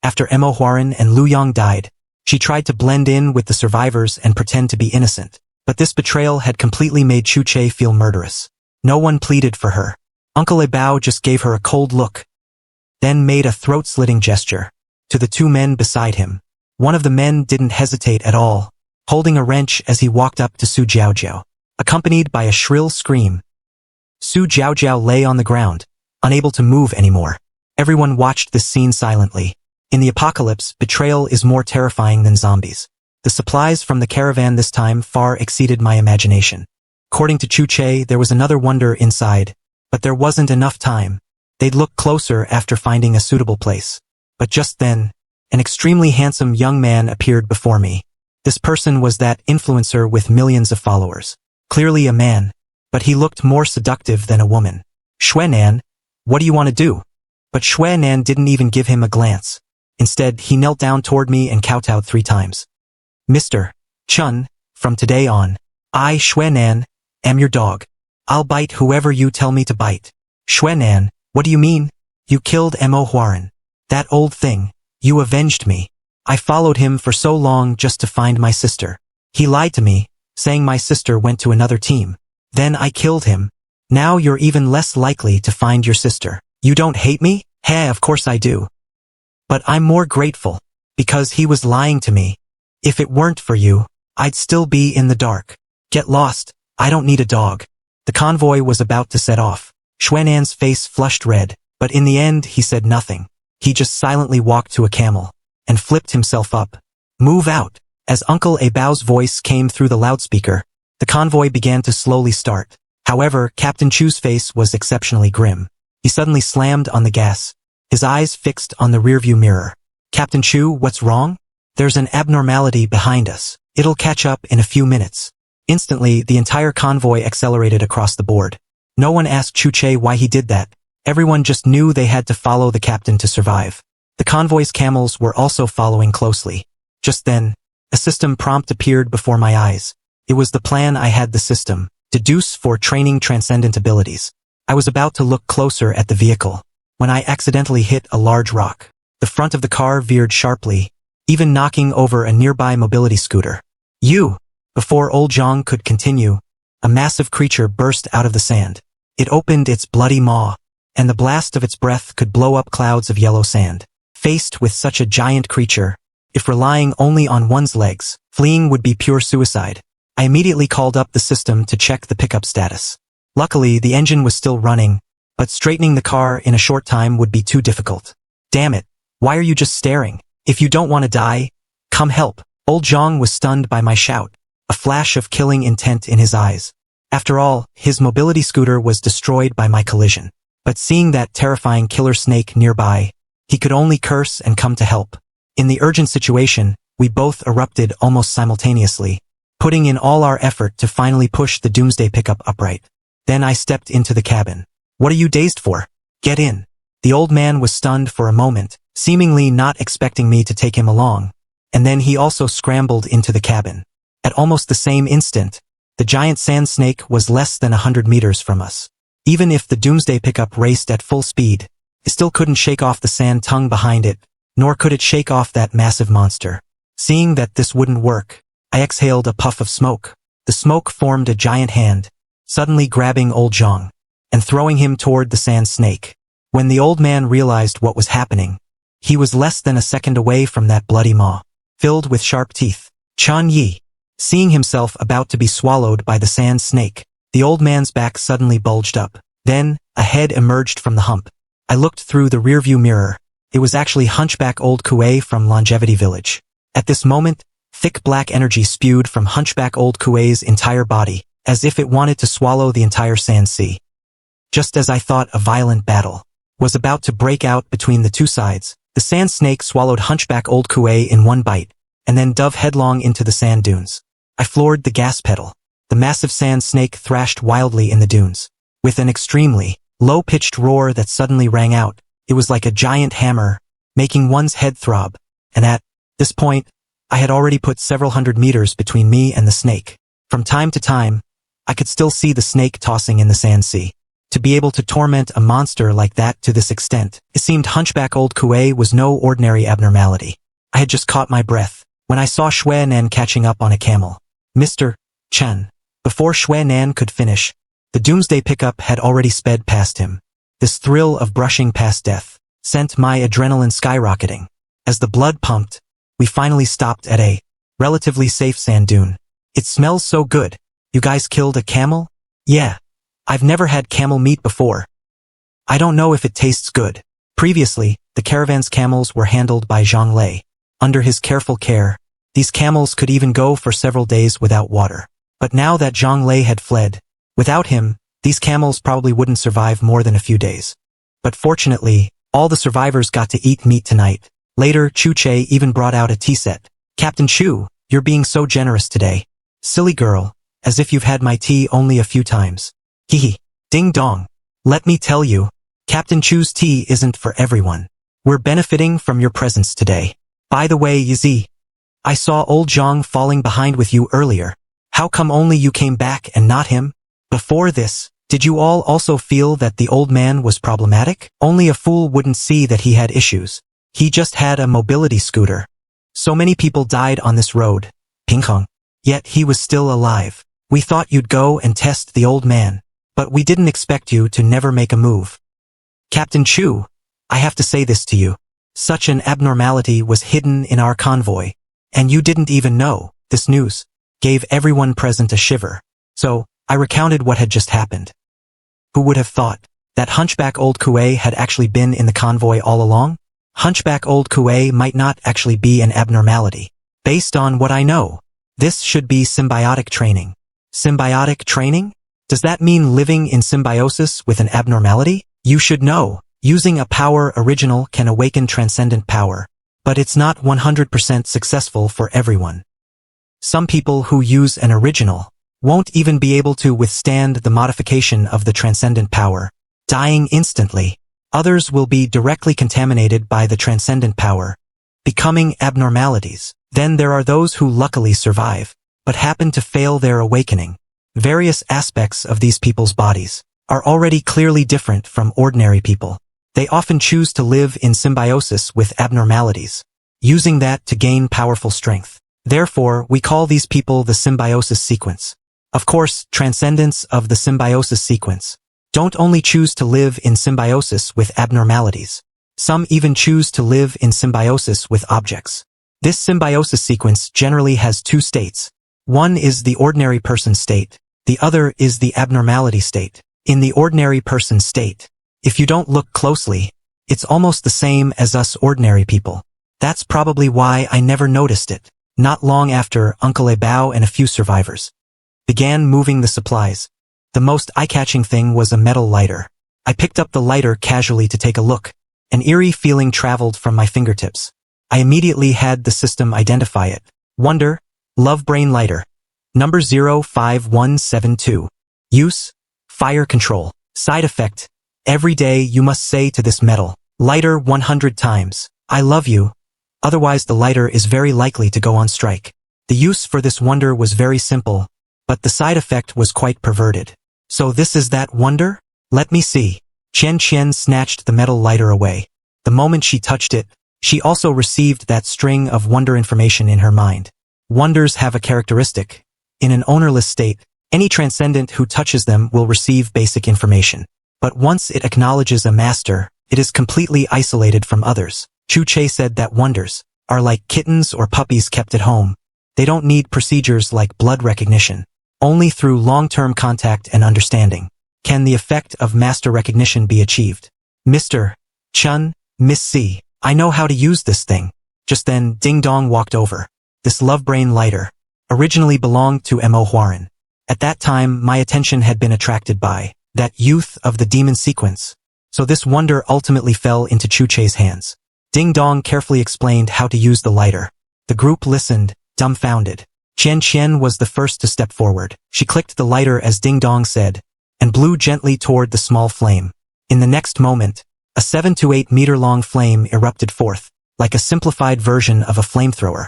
After Mo Huaran and Lu Yong died, she tried to blend in with the survivors and pretend to be innocent. But this betrayal had completely made Chu-Che feel murderous. No one pleaded for her. Uncle Ebao just gave her a cold look, then made a throat-slitting gesture to the two men beside him. One of the men didn't hesitate at all, holding a wrench as he walked up to Su Jiaojiao, accompanied by a shrill scream. Su Jiaojiao lay on the ground, unable to move anymore. Everyone watched this scene silently. In the apocalypse, betrayal is more terrifying than zombies. The supplies from the caravan this time far exceeded my imagination. According to Chu-Che, there was another wonder inside, but there wasn't enough time. They'd look closer after finding a suitable place. But just then, an extremely handsome young man appeared before me. This person was that influencer with millions of followers. Clearly a man, but he looked more seductive than a woman. Xuenan, what do you want to do? But Xuenan didn't even give him a glance. Instead, he knelt down toward me and kowtowed 3 times. Mr. Chun, from today on, I, Xuenan, am your dog. I'll bite whoever you tell me to bite. Xuenan, what do you mean? You killed Mo Huaran. That old thing. You avenged me. I followed him for so long just to find my sister. He lied to me, saying my sister went to another team. Then I killed him. Now you're even less likely to find your sister. You don't hate me? Heh, of course I do. But I'm more grateful, because he was lying to me. If it weren't for you, I'd still be in the dark. Get lost, I don't need a dog. The convoy was about to set off. Xuan'an's face flushed red, but in the end he said nothing. He just silently walked to a camel, and flipped himself up. Move out. As Uncle Abao's voice came through the loudspeaker, the convoy began to slowly start. However, Captain Chu's face was exceptionally grim. He suddenly slammed on the gas, his eyes fixed on the rearview mirror. Captain Chu, what's wrong? There's an abnormality behind us. It'll catch up in a few minutes. Instantly, the entire convoy accelerated across the board. No one asked Chu Che why he did that. Everyone just knew they had to follow the captain to survive. The convoy's camels were also following closely. Just then, a system prompt appeared before my eyes. It was the plan I had the system, deduce for training transcendent abilities. I was about to look closer at the vehicle, when I accidentally hit a large rock. The front of the car veered sharply, even knocking over a nearby mobility scooter. You! Before old Zhang could continue, a massive creature burst out of the sand. It opened its bloody maw, and the blast of its breath could blow up clouds of yellow sand. Faced with such a giant creature, if relying only on one's legs, fleeing would be pure suicide. I immediately called up the system to check the pickup status. Luckily, the engine was still running, but straightening the car in a short time would be too difficult. Damn it, why are you just staring? If you don't want to die, come help. Old Zhang was stunned by my shout, a flash of killing intent in his eyes. After all, his mobility scooter was destroyed by my collision. But seeing that terrifying killer snake nearby, he could only curse and come to help. In the urgent situation, we both erupted almost simultaneously, putting in all our effort to finally push the doomsday pickup upright. Then I stepped into the cabin. What are you dazed for? Get in. The old man was stunned for a moment, seemingly not expecting me to take him along, and then he also scrambled into the cabin. At almost the same instant, the giant sand snake was less than 100 meters from us. Even if the doomsday pickup raced at full speed, it still couldn't shake off the sand tongue behind it, nor could it shake off that massive monster. Seeing that this wouldn't work, I exhaled a puff of smoke. The smoke formed a giant hand, suddenly grabbing old Zhang, and throwing him toward the sand snake. When the old man realized what was happening, he was less than a second away from that bloody maw, filled with sharp teeth. Chan Yi. Seeing himself about to be swallowed by the sand snake, the old man's back suddenly bulged up. Then, a head emerged from the hump. I looked through the rearview mirror. It was actually Hunchback Old Kuei from Longevity Village. At this moment, thick black energy spewed from Hunchback Old Kuei's entire body, as if it wanted to swallow the entire sand sea. Just as I thought a violent battle was about to break out between the two sides, the sand snake swallowed Hunchback Old Kuei in one bite, and then dove headlong into the sand dunes. I floored the gas pedal. The massive sand snake thrashed wildly in the dunes. With an extremely low-pitched roar that suddenly rang out, it was like a giant hammer, making one's head throb, and at this point, I had already put several hundred meters between me and the snake. From time to time, I could still see the snake tossing in the sand sea. To be able to torment a monster like that to this extent, it seemed Hunchback Old Kuei was no ordinary abnormality. I had just caught my breath when I saw Xuenan catching up on a camel. Mr. Chen. Before Xuenan could finish, the doomsday pickup had already sped past him. This thrill of brushing past death sent my adrenaline skyrocketing. As the blood pumped, we finally stopped at a relatively safe sand dune. It smells so good. You guys killed a camel? Yeah. I've never had camel meat before. I don't know if it tastes good. Previously, the caravan's camels were handled by Zhang Lei. Under his careful care, these camels could even go for several days without water. But now that Zhang Lei had fled, without him, these camels probably wouldn't survive more than a few days. But fortunately, all the survivors got to eat meat tonight. Later, Chu Che even brought out a tea set. Captain Chu, you're being so generous today. Silly girl, as if you've had my tea only a few times. Hehe. Ding dong. Let me tell you, Captain Chu's tea isn't for everyone. We're benefiting from your presence today. By the way, Yizi, I saw old Zhang falling behind with you earlier. How come only you came back and not him? Before this, did you all also feel that the old man was problematic? Only a fool wouldn't see that he had issues. He just had a mobility scooter. So many people died on this road, Ping Hong. Yet he was still alive. We thought you'd go and test the old man, but we didn't expect you to never make a move. Captain Chu, I have to say this to you. Such an abnormality was hidden in our convoy, and you didn't even know. This news gave everyone present a shiver. So, I recounted what had just happened. Who would have thought that hunchback old Kuei had actually been in the convoy all along? Hunchback old Kuei might not actually be an abnormality. Based on what I know, this should be symbiotic training. Symbiotic training? Does that mean living in symbiosis with an abnormality? You should know, using a power original can awaken transcendent power, but it's not 100% successful for everyone. Some people who use an original won't even be able to withstand the modification of the transcendent power, dying instantly. Others will be directly contaminated by the transcendent power, becoming abnormalities. Then there are those who luckily survive, but happen to fail their awakening. Various aspects of these people's bodies are already clearly different from ordinary people. They often choose to live in symbiosis with abnormalities, using that to gain powerful strength. Therefore, we call these people the symbiosis sequence. Of course, transcendents of the symbiosis sequence don't only choose to live in symbiosis with abnormalities. Some even choose to live in symbiosis with objects. This symbiosis sequence generally has two states. One is the ordinary person state. The other is the abnormality state. In the ordinary person state, if you don't look closely, it's almost the same as us ordinary people. That's probably why I never noticed it. Not long after, Uncle Bao and a few survivors began moving the supplies. The most eye-catching thing was a metal lighter. I picked up the lighter casually to take a look. An eerie feeling traveled from my fingertips. I immediately had the system identify it. Wonder, Love Brain Lighter. Number 05172. Use, fire control. Side effect, every day you must say to this metal lighter 100 times, I love you. Otherwise the lighter is very likely to go on strike. The use for this wonder was very simple, but the side effect was quite perverted. So this is that wonder? Let me see. Chen Qian snatched the metal lighter away. The moment she touched it, she also received that string of wonder information in her mind. Wonders have a characteristic. In an ownerless state, any transcendent who touches them will receive basic information. But once it acknowledges a master, it is completely isolated from others. Chu Che said that wonders are like kittens or puppies kept at home. They don't need procedures like blood recognition. Only through long-term contact and understanding can the effect of master recognition be achieved. Mr. Chun, Miss C, I know how to use this thing. Just then, Ding Dong walked over. This Love Brain lighter originally belonged to Mo Huaran. At that time, my attention had been attracted by that youth of the demon sequence. So this wonder ultimately fell into Chu Che's hands. Ding Dong carefully explained how to use the lighter. The group listened, dumbfounded. Qian Qian was the first to step forward. She clicked the lighter as Ding Dong said, and blew gently toward the small flame. In the next moment, a 7 to 8 meter long flame erupted forth, like a simplified version of a flamethrower.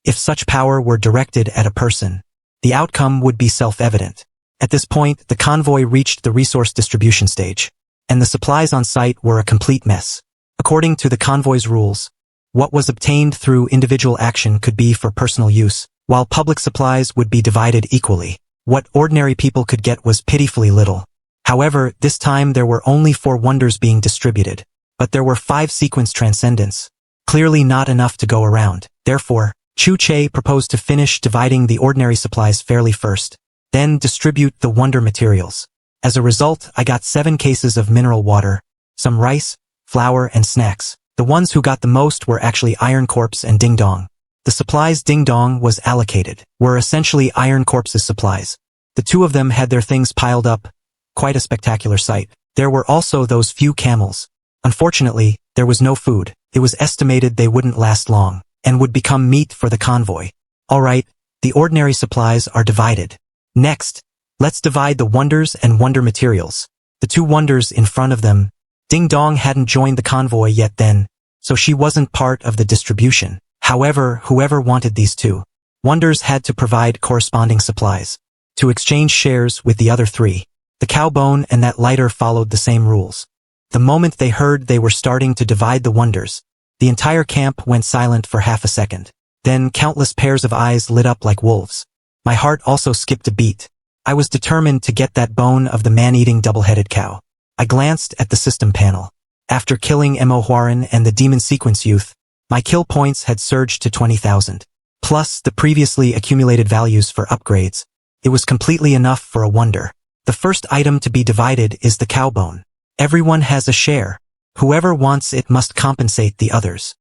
If such power were directed at a person, the outcome would be self-evident. At this point, the convoy reached the resource distribution stage, and the supplies on site were a complete mess. According to the convoy's rules, what was obtained through individual action could be for personal use, while public supplies would be divided equally. What ordinary people could get was pitifully little. However, this time there were only 4 wonders being distributed, but there were 5 sequence transcendents. Clearly not enough to go around. Therefore, Chu Che proposed to finish dividing the ordinary supplies fairly first, then distribute the wonder materials. As a result, I got 7 cases of mineral water, some rice, flour, and snacks. The ones who got the most were actually Iron Corpse and Ding Dong. The supplies Ding Dong was allocated were essentially Iron Corpse's supplies. The two of them had their things piled up, quite a spectacular sight. There were also those few camels. Unfortunately, there was no food. It was estimated they wouldn't last long, and would become meat for the convoy. Alright, the ordinary supplies are divided. Next, let's divide the wonders and wonder materials. The 2 wonders in front of them. Ding Dong hadn't joined the convoy yet then, so she wasn't part of the distribution. However, whoever wanted these 2 wonders had to provide corresponding supplies to exchange shares with the other 3. The cow bone and that lighter followed the same rules. The moment they heard they were starting to divide the wonders, the entire camp went silent for half a second. Then countless pairs of eyes lit up like wolves. My heart also skipped a beat. I was determined to get that bone of the man-eating double-headed cow. I glanced at the system panel. After killing Mo Huaran and the Demon Sequence Youth, my kill points had surged to 20,000. Plus the previously accumulated values for upgrades. It was completely enough for a wonder. The first item to be divided is the cow bone. Everyone has a share. Whoever wants it must compensate the others.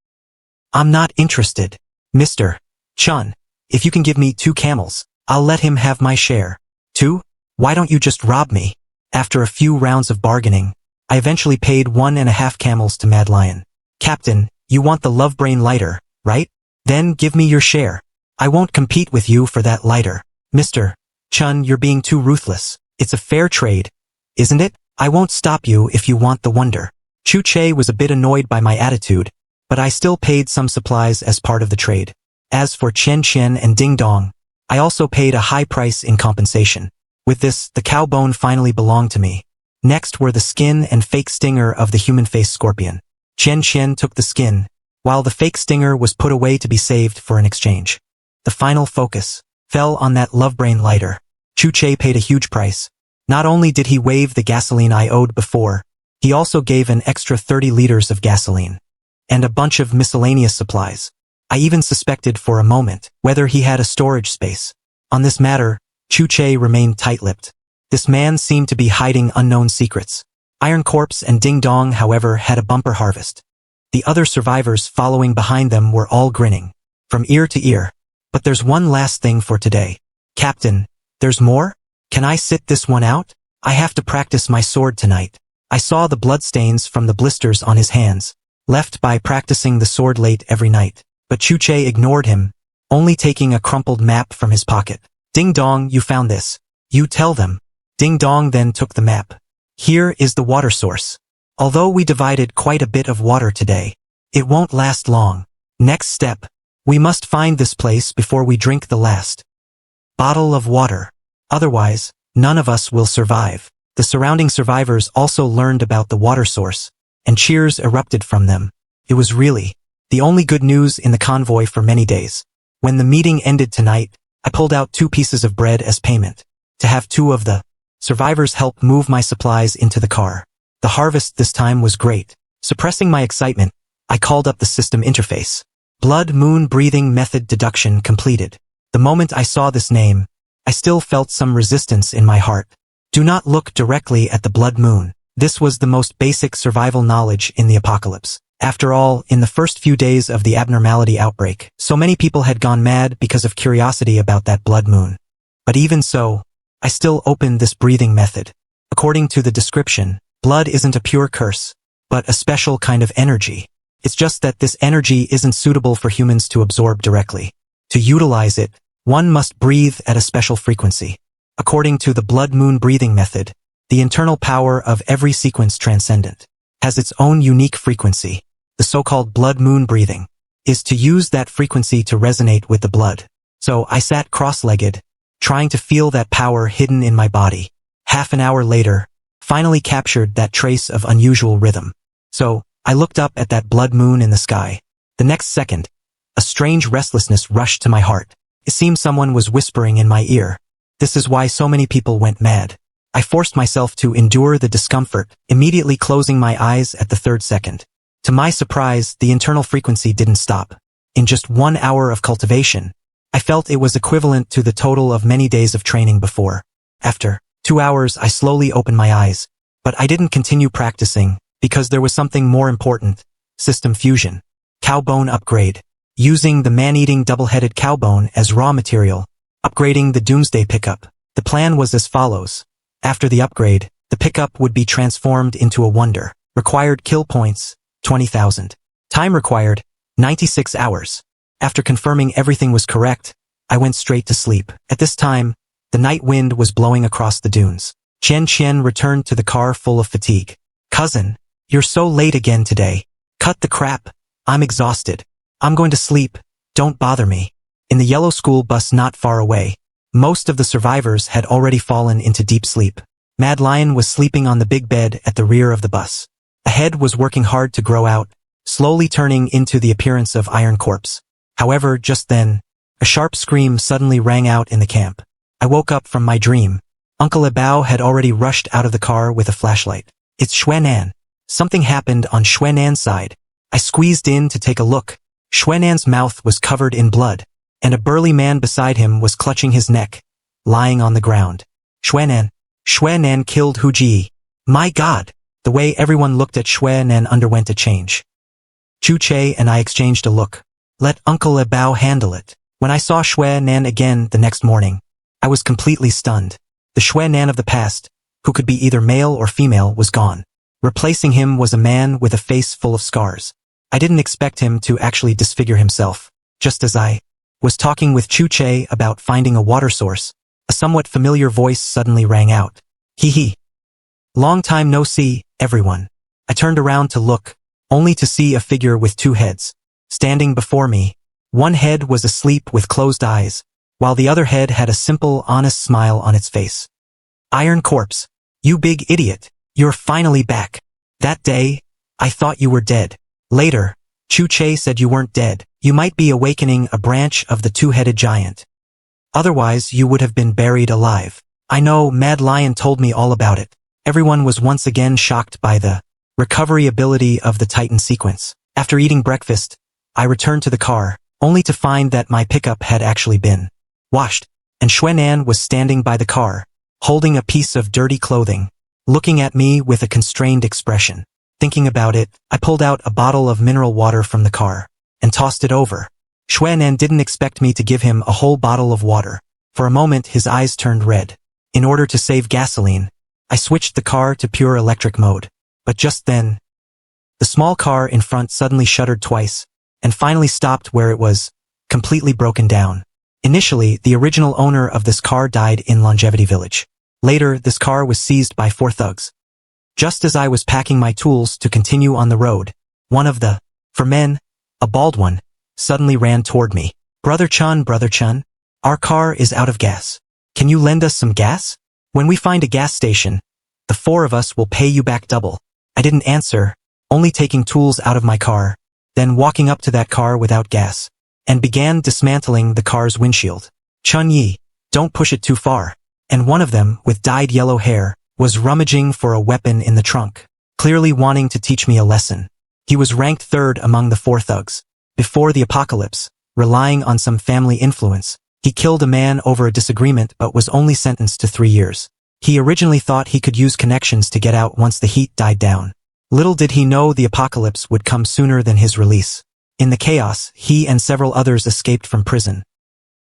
I'm not interested. Mr. Chun, if you can give me 2 camels, I'll let him have my share. 2? Why don't you just rob me? After a few rounds of bargaining, I eventually paid 1.5 camels to Mad Lion. Captain, you want the love brain lighter, right? Then give me your share. I won't compete with you for that lighter. Mr. Chun, you're being too ruthless. It's a fair trade, isn't it? I won't stop you if you want the wonder. Chu Che was a bit annoyed by my attitude, but I still paid some supplies as part of the trade. As for Chen Chen and Ding Dong, I also paid a high price in compensation. With this, the cow bone finally belonged to me. Next were the skin and fake stinger of the human-faced scorpion. Chen Chen took the skin, while the fake stinger was put away to be saved for an exchange. The final focus fell on that love brain lighter. Chu Che paid a huge price. Not only did he waive the gasoline I owed before, he also gave an extra 30 liters of gasoline and a bunch of miscellaneous supplies. I even suspected for a moment whether he had a storage space. On this matter, Chu Che remained tight-lipped. This man seemed to be hiding unknown secrets. Iron Corpse and Ding Dong, however, had a bumper harvest. The other survivors following behind them were all grinning from ear to ear. But there's one last thing for today. Captain, there's more? Can I sit this one out? I have to practice my sword tonight. I saw the bloodstains from the blisters on his hands, left by practicing the sword late every night. But Chu Che ignored him, only taking a crumpled map from his pocket. Ding Dong, you found this. You tell them. Ding Dong then took the map. Here is the water source. Although we divided quite a bit of water today, it won't last long. Next step. We must find this place before we drink the last bottle of water. Otherwise, none of us will survive. The surrounding survivors also learned about the water source, and cheers erupted from them. It was really the only good news in the convoy for many days. When the meeting ended tonight, I pulled out 2 pieces of bread as payment to have 2 of the survivors help move my supplies into the car. The harvest this time was great. Suppressing my excitement, I called up the system interface. Blood Moon Breathing Method Deduction completed. The moment I saw this name, I still felt some resistance in my heart. Do not look directly at the blood moon. This was the most basic survival knowledge in the apocalypse. After all, in the first few days of the abnormality outbreak, so many people had gone mad because of curiosity about that blood moon. But even so, I still opened this breathing method. According to the description, blood isn't a pure curse, but a special kind of energy. It's just that this energy isn't suitable for humans to absorb directly. To utilize it, one must breathe at a special frequency. According to the blood moon breathing method, the internal power of every sequence transcendent has its own unique frequency. The so-called blood moon breathing is to use that frequency to resonate with the blood. So I sat cross-legged, trying to feel that power hidden in my body. Half an hour later, finally captured that trace of unusual rhythm. So I looked up at that blood moon in the sky. The next second, a strange restlessness rushed to my heart. It seemed someone was whispering in my ear. This is why so many people went mad. I forced myself to endure the discomfort, immediately closing my eyes at the 3rd second. To my surprise, the internal frequency didn't stop. In just 1 hour of cultivation, I felt it was equivalent to the total of many days of training before. After 2 hours, I slowly opened my eyes, but I didn't continue practicing because there was something more important: system fusion. Cow bone upgrade. Using the man-eating double-headed cow bone as raw material, upgrading the Doomsday pickup. The plan was as follows. After the upgrade, the pickup would be transformed into a wonder. Required kill points, 20,000. Time required, 96 hours. After confirming everything was correct, I went straight to sleep. At this time, the night wind was blowing across the dunes. Chen Chen returned to the car full of fatigue. Cousin, you're so late again today. Cut the crap. I'm exhausted. I'm going to sleep. Don't bother me. In the yellow school bus not far away, most of the survivors had already fallen into deep sleep. Mad Lion was sleeping on the big bed at the rear of the bus. A head was working hard to grow out, slowly turning into the appearance of Iron Corpse. However, just then, a sharp scream suddenly rang out in the camp. I woke up from my dream. Uncle Abao had already rushed out of the car with a flashlight. It's Xuanan. Something happened on Xuanan's side. I squeezed in to take a look. Xuanan's mouth was covered in blood, and a burly man beside him was clutching his neck, lying on the ground. Xuanan killed Hu Ji. My God! The way everyone looked at Xuanan underwent a change. Chu Che and I exchanged a look. Let Uncle Abao handle it. When I saw Xuanan again the next morning, I was completely stunned. The Xuanan of the past, who could be either male or female, was gone. Replacing him was a man with a face full of scars. I didn't expect him to actually disfigure himself. Just as I was talking with Chu Che about finding a water source, a somewhat familiar voice suddenly rang out. Hee hee. Long time no see, everyone. I turned around to look, only to see a figure with two heads. Standing before me, one head was asleep with closed eyes, while the other head had a simple, honest smile on its face. Iron Corpse, you big idiot, you're finally back. That day, I thought you were dead. Later, Chu Che said you weren't dead. You might be awakening a branch of the two-headed giant. Otherwise, you would have been buried alive. I know, Mad Lion told me all about it. Everyone was once again shocked by the recovery ability of the Titan sequence. After eating breakfast, I returned to the car, only to find that my pickup had actually been washed, and Xuanan was standing by the car, holding a piece of dirty clothing, looking at me with a constrained expression. Thinking about it, I pulled out a bottle of mineral water from the car and tossed it over. Xuanan didn't expect me to give him a whole bottle of water. For a moment, his eyes turned red. In order to save gasoline, I switched the car to pure electric mode. But just then, the small car in front suddenly shuddered twice, and finally stopped where it was, completely broken down. Initially, the original owner of this car died in Longevity Village. Later, this car was seized by 4 thugs. Just as I was packing my tools to continue on the road, one of the, for men, a bald one, suddenly ran toward me. Brother Chun, our car is out of gas. Can you lend us some gas? When we find a gas station, the 4 of us will pay you back double. I didn't answer, only taking tools out of my car, then walking up to that car without gas, and began dismantling the car's windshield. Chun Yi, don't push it too far. And one of them, with dyed yellow hair, was rummaging for a weapon in the trunk, clearly wanting to teach me a lesson. He was ranked 3rd among the 4 thugs. Before the apocalypse, relying on some family influence, he killed a man over a disagreement but was only sentenced to 3 years. He originally thought he could use connections to get out once the heat died down. Little did he know the apocalypse would come sooner than his release. In the chaos, he and several others escaped from prison,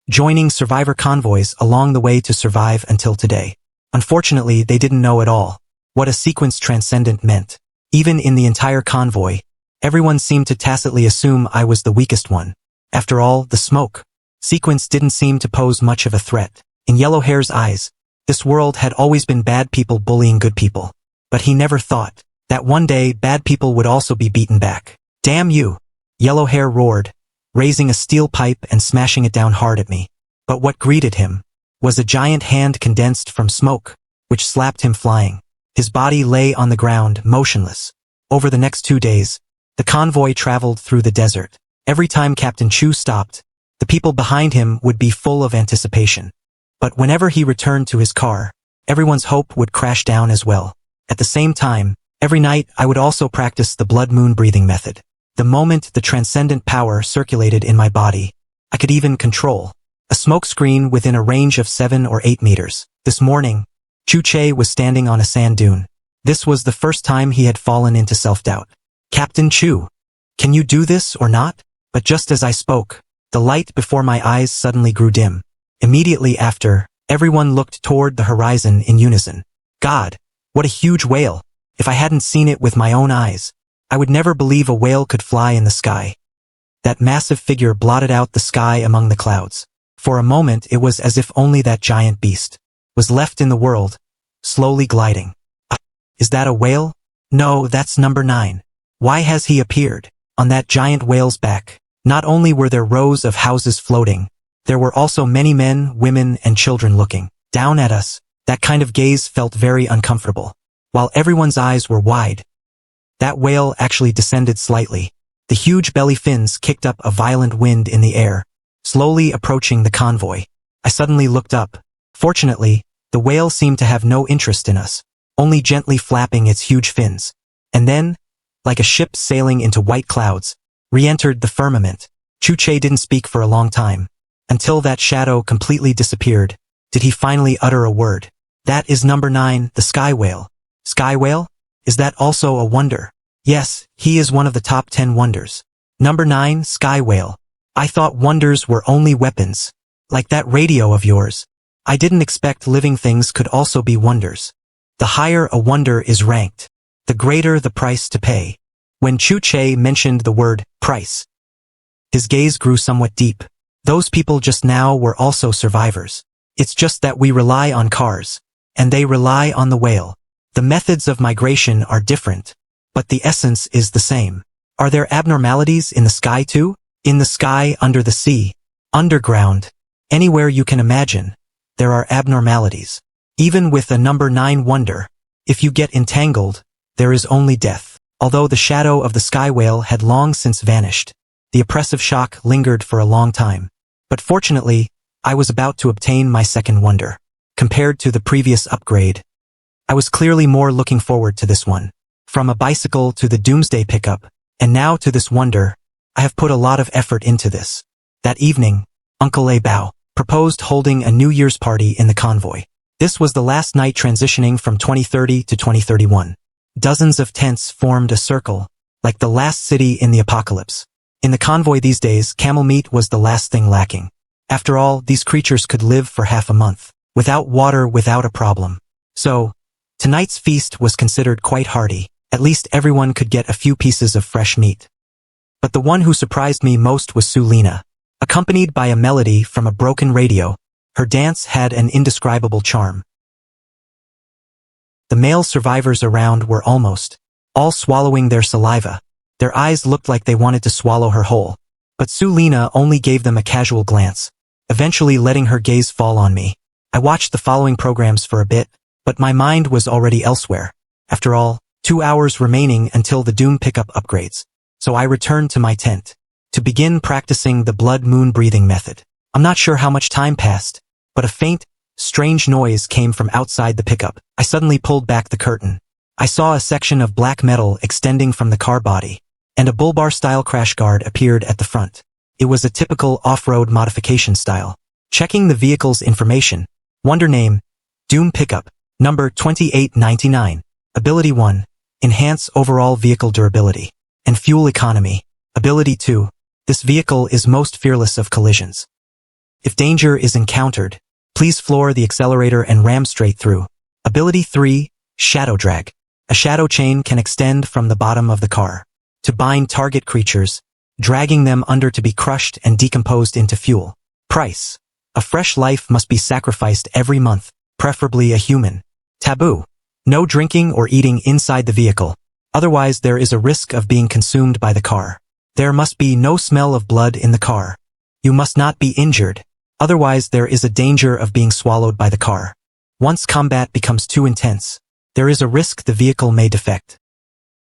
joining survivor convoys along the way to survive until today. Unfortunately, they didn't know at all what a sequence transcendent meant. Even in the entire convoy, everyone seemed to tacitly assume I was the weakest one. After all, the smoke sequence didn't seem to pose much of a threat. In Yellowhair's eyes, this world had always been bad people bullying good people. But he never thought that one day bad people would also be beaten back. Damn you! Yellowhair roared, raising a steel pipe and smashing it down hard at me. But what greeted him was a giant hand condensed from smoke, which slapped him flying. His body lay on the ground, motionless. Over the next 2 days, the convoy traveled through the desert. Every time Captain Chu stopped, the people behind him would be full of anticipation. But whenever he returned to his car, everyone's hope would crash down as well. At the same time, every night I would also practice the blood moon breathing method. The moment the transcendent power circulated in my body, I could even control a smoke screen within a range of 7 or 8 meters. This morning, Chu Che was standing on a sand dune. This was the first time he had fallen into self-doubt. Captain Chu, can you do this or not? But just as I spoke, the light before my eyes suddenly grew dim. Immediately after, everyone looked toward the horizon in unison. God, what a huge whale! If I hadn't seen it with my own eyes, I would never believe a whale could fly in the sky. That massive figure blotted out the sky among the clouds. For a moment it was as if only that giant beast was left in the world, slowly gliding. Is that a whale? No, that's number 9. Why has he appeared? On that giant whale's back, not only were there rows of houses floating, there were also many men, women, and children looking down at us. That kind of gaze felt very uncomfortable. While everyone's eyes were wide, that whale actually descended slightly. The huge belly fins kicked up a violent wind in the air, slowly approaching the convoy. I suddenly looked up. Fortunately, the whale seemed to have no interest in us, only gently flapping its huge fins. And then, like a ship sailing into white clouds, re-entered the firmament. Chu-Che didn't speak for a long time. Until that shadow completely disappeared, did he finally utter a word. That is number 9, the sky whale. Sky whale? Is that also a wonder? Yes, he is one of the top 10 wonders. Number 9, sky whale. I thought wonders were only weapons. Like that radio of yours. I didn't expect living things could also be wonders. The higher a wonder is ranked, the greater the price to pay. When Chu-Che mentioned the word price, his gaze grew somewhat deep. Those people just now were also survivors. It's just that we rely on cars, and they rely on the whale. The methods of migration are different, but the essence is the same. Are there abnormalities in the sky too? In the sky, under the sea, underground, anywhere you can imagine, there are abnormalities. Even with a number 9 wonder, if you get entangled, there is only death. Although the shadow of the sky whale had long since vanished, the oppressive shock lingered for a long time. But fortunately, I was about to obtain my second wonder. Compared to the previous upgrade, I was clearly more looking forward to this one. From a bicycle to the doomsday pickup, and now to this wonder, I have put a lot of effort into this. That evening, Uncle A Bao proposed holding a New Year's party in the convoy. This was the last night transitioning from 2030 to 2031. Dozens of tents formed a circle, like the last city in the apocalypse. In the convoy these days, camel meat was the last thing lacking. After all, these creatures could live for half a month, without water, without a problem. So, tonight's feast was considered quite hearty. At least everyone could get a few pieces of fresh meat. But the one who surprised me most was Sulina. Accompanied by a melody from a broken radio, her dance had an indescribable charm. The male survivors around were almost all swallowing their saliva. Their eyes looked like they wanted to swallow her whole. But Sulina only gave them a casual glance, eventually letting her gaze fall on me. I watched the following programs for a bit, but my mind was already elsewhere. After all, 2 hours remaining until the Doom pickup upgrades. So I returned to my tent to begin practicing the blood moon breathing method. I'm not sure how much time passed, but a faint, strange noise came from outside the pickup. I suddenly pulled back the curtain. I saw a section of black metal extending from the car body, and a bull bar-style crash guard appeared at the front. It was a typical off-road modification style. Checking the vehicle's information. Wonder name, Doom pickup, number 2899. Ability 1, enhance overall vehicle durability and fuel economy. Ability 2, this vehicle is most fearless of collisions. If danger is encountered, please floor the accelerator and ram straight through. Ability 3, shadow drag. A shadow chain can extend from the bottom of the car to bind target creatures, dragging them under to be crushed and decomposed into fuel. Price. A fresh life must be sacrificed every month, preferably a human. Taboo. No drinking or eating inside the vehicle, otherwise there is a risk of being consumed by the car. There must be no smell of blood in the car. You must not be injured, otherwise there is a danger of being swallowed by the car. Once combat becomes too intense, there is a risk the vehicle may defect.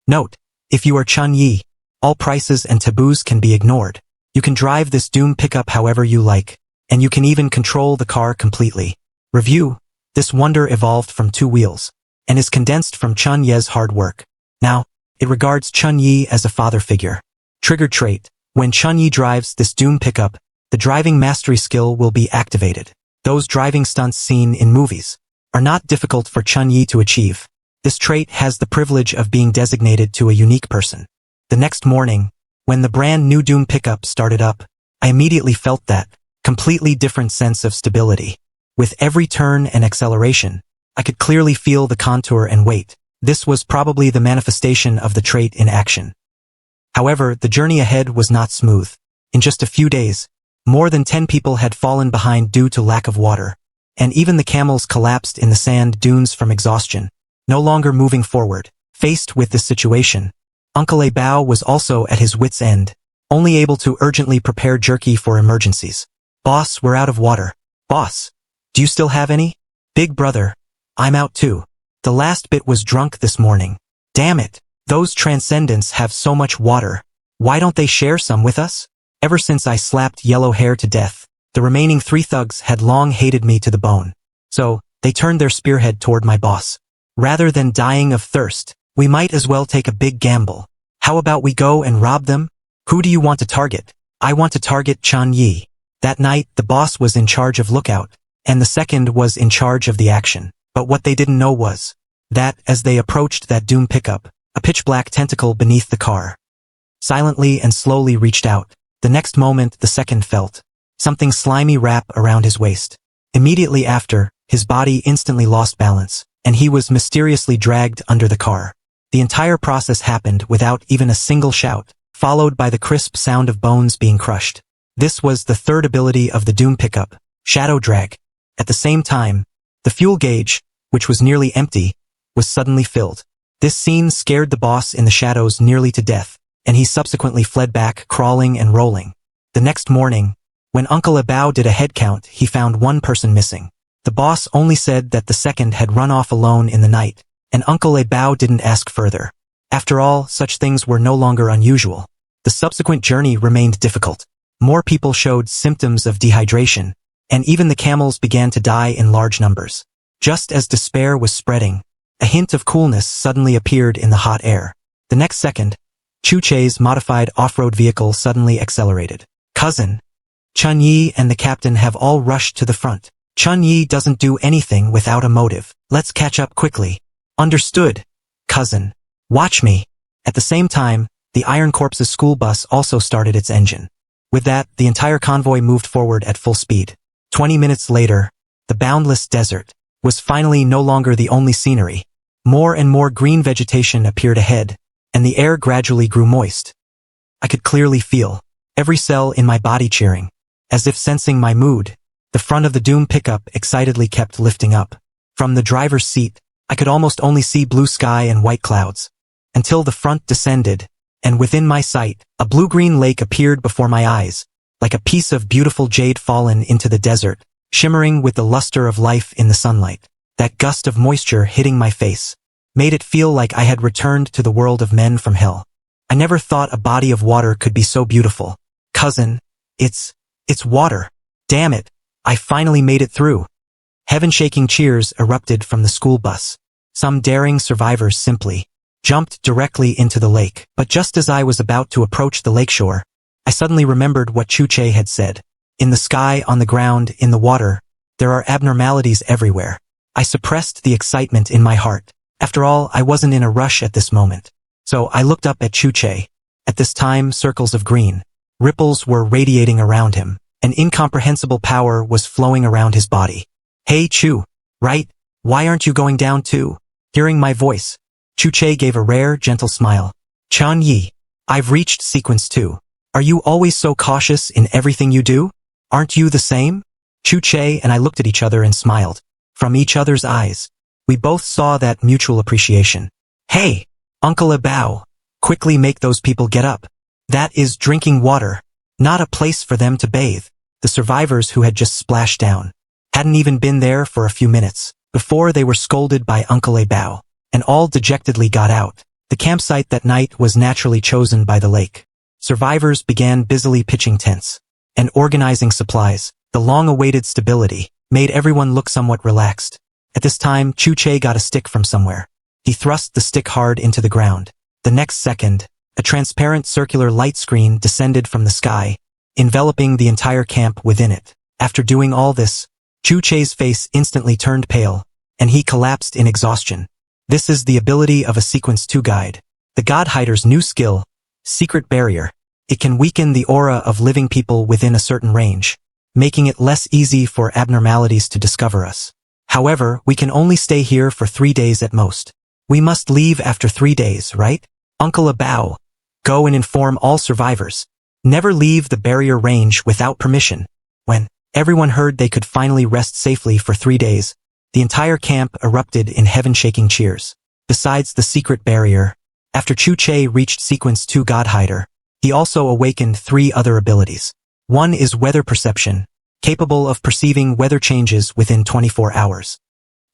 Note, if you are Chun Yi, all prices and taboos can be ignored. You can drive this Doom pickup however you like, and you can even control the car completely. Review, this wonder evolved from 2 wheels, and is condensed from Chun Ye's hard work. Now, it regards Chun Yi as a father figure. Triggered trait, when Chun Yi drives this Doom pickup, the driving mastery skill will be activated. Those driving stunts seen in movies are not difficult for Chun Yi to achieve. This trait has the privilege of being designated to a unique person. The next morning, when the brand new Doom pickup started up, I immediately felt that completely different sense of stability. With every turn and acceleration, I could clearly feel the contour and weight. This was probably the manifestation of the trait in action. However, the journey ahead was not smooth. In just a few days, more than 10 people had fallen behind due to lack of water, and even the camels collapsed in the sand dunes from exhaustion, no longer moving forward. Faced with this situation, Uncle A Bao was also at his wit's end, only able to urgently prepare jerky for emergencies. Boss, we're out of water. Boss, do you still have any? Big brother, I'm out too. The last bit was drunk this morning. Damn it, those transcendents have so much water. Why don't they share some with us? Ever since I slapped Yellow Hair to death, the remaining 3 thugs had long hated me to the bone. So, they turned their spearhead toward my boss. Rather than dying of thirst, we might as well take a big gamble. How about we go and rob them? Who do you want to target? I want to target Chun Yi. That night, the boss was in charge of lookout, and the second was in charge of the action. But what they didn't know was that, as they approached that doom pickup, a pitch-black tentacle beneath the car silently and slowly reached out. The next moment, the second felt something slimy wrap around his waist. Immediately after, his body instantly lost balance, and he was mysteriously dragged under the car. The entire process happened without even a single shout, followed by the crisp sound of bones being crushed. This was the third ability of the doom pickup, Shadow Drag. At the same time, the fuel gauge, which was nearly empty, was suddenly filled. This scene scared the boss in the shadows nearly to death, and he subsequently fled back, crawling and rolling. The next morning, when Uncle Abao did a head count, he found 1 person missing. The boss only said that the second had run off alone in the night, and Uncle Abao didn't ask further. After all, such things were no longer unusual. The subsequent journey remained difficult. More people showed symptoms of dehydration, and even the camels began to die in large numbers. Just as despair was spreading, a hint of coolness suddenly appeared in the hot air. The next second, Chu Che's modified off-road vehicle suddenly accelerated. Cousin, Chun Yi and the captain have all rushed to the front. Chun Yi doesn't do anything without a motive. Let's catch up quickly. Understood, cousin. Watch me. At the same time, the Iron Corpse's school bus also started its engine. With that, the entire convoy moved forward at full speed. 20 minutes later, the boundless desert was finally no longer the only scenery. More and more green vegetation appeared ahead, and the air gradually grew moist. I could clearly feel every cell in my body cheering. As if sensing my mood, the front of the doom pickup excitedly kept lifting up. From the driver's seat, I could almost only see blue sky and white clouds, until the front descended, and within my sight, a blue-green lake appeared before my eyes, like a piece of beautiful jade fallen into the desert, shimmering with the luster of life in the sunlight. That gust of moisture hitting my face made it feel like I had returned to the world of men from hell. I never thought a body of water could be so beautiful. Cousin, it's water. Damn it, I finally made it through. Heaven-shaking cheers erupted from the school bus. Some daring survivors simply jumped directly into the lake. But just as I was about to approach the lakeshore, I suddenly remembered what Chu Che had said. In the sky, on the ground, in the water, there are abnormalities everywhere. I suppressed the excitement in my heart. After all, I wasn't in a rush at this moment. So I looked up at Chu Che. At this time, circles of green ripples were radiating around him. An incomprehensible power was flowing around his body. Hey Chu, right? Why aren't you going down too? Hearing my voice, Chu Che gave a rare, gentle smile. Chun Yi, I've reached sequence 2. Are you always so cautious in everything you do? Aren't you the same? Chu Che and I looked at each other and smiled. From each other's eyes, we both saw that mutual appreciation. Hey, Uncle Abao, quickly make those people get up. That is drinking water, not a place for them to bathe. The survivors who had just splashed down hadn't even been there for a few minutes before they were scolded by Uncle Abao, and all dejectedly got out. The campsite that night was naturally chosen by the lake. Survivors began busily pitching tents and organizing supplies. The long-awaited stability made everyone look somewhat relaxed. At this time, Chu Che got a stick from somewhere. He thrust the stick hard into the ground. The next second, a transparent circular light screen descended from the sky, enveloping the entire camp within it. After doing all this, Chu Che's face instantly turned pale, and he collapsed in exhaustion. This is the ability of a Sequence 2 guide. The God Hider's new skill, Secret Barrier. It can weaken the aura of living people within a certain range, making it less easy for abnormalities to discover us. However, we can only stay here for 3 days at most. We must leave after 3 days, right? Uncle Abao, go and inform all survivors. Never leave the barrier range without permission. When everyone heard they could finally rest safely for 3 days, the entire camp erupted in heaven-shaking cheers. Besides the secret barrier, after Chu Che reached Sequence 2 God Hider, he also awakened 3 other abilities. One is weather perception, capable of perceiving weather changes within 24 hours.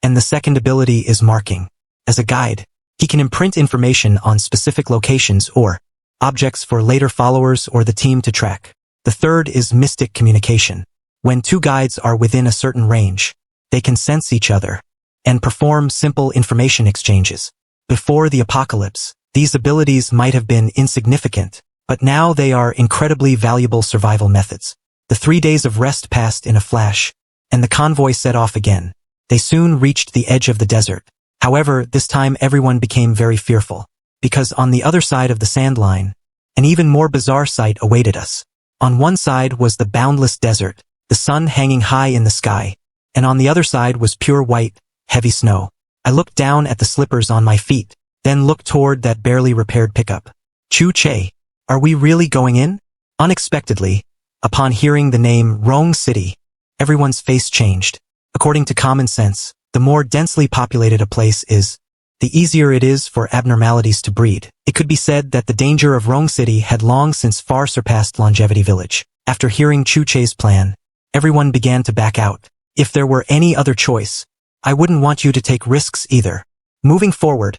And the second ability is marking. As a guide, he can imprint information on specific locations or objects for later followers or the team to track. The third is mystic communication. When two guides are within a certain range, they can sense each other and perform simple information exchanges. Before the apocalypse, these abilities might have been insignificant, but now they are incredibly valuable survival methods. The 3 days of rest passed in a flash, and the convoy set off again. They soon reached the edge of the desert. However, this time everyone became very fearful, because on the other side of the sand line, an even more bizarre sight awaited us. On one side was the boundless desert, the sun hanging high in the sky, and on the other side was pure white, heavy snow. I looked down at the slippers on my feet, then looked toward that barely repaired pickup. Chu-Che, are we really going in? Unexpectedly, upon hearing the name Rong City, everyone's face changed. According to common sense, the more densely populated a place is, the easier it is for abnormalities to breed. It could be said that the danger of Rong City had long since far surpassed Longevity Village. After hearing Chu-Che's plan, everyone began to back out. If there were any other choice, I wouldn't want you to take risks either. Moving forward,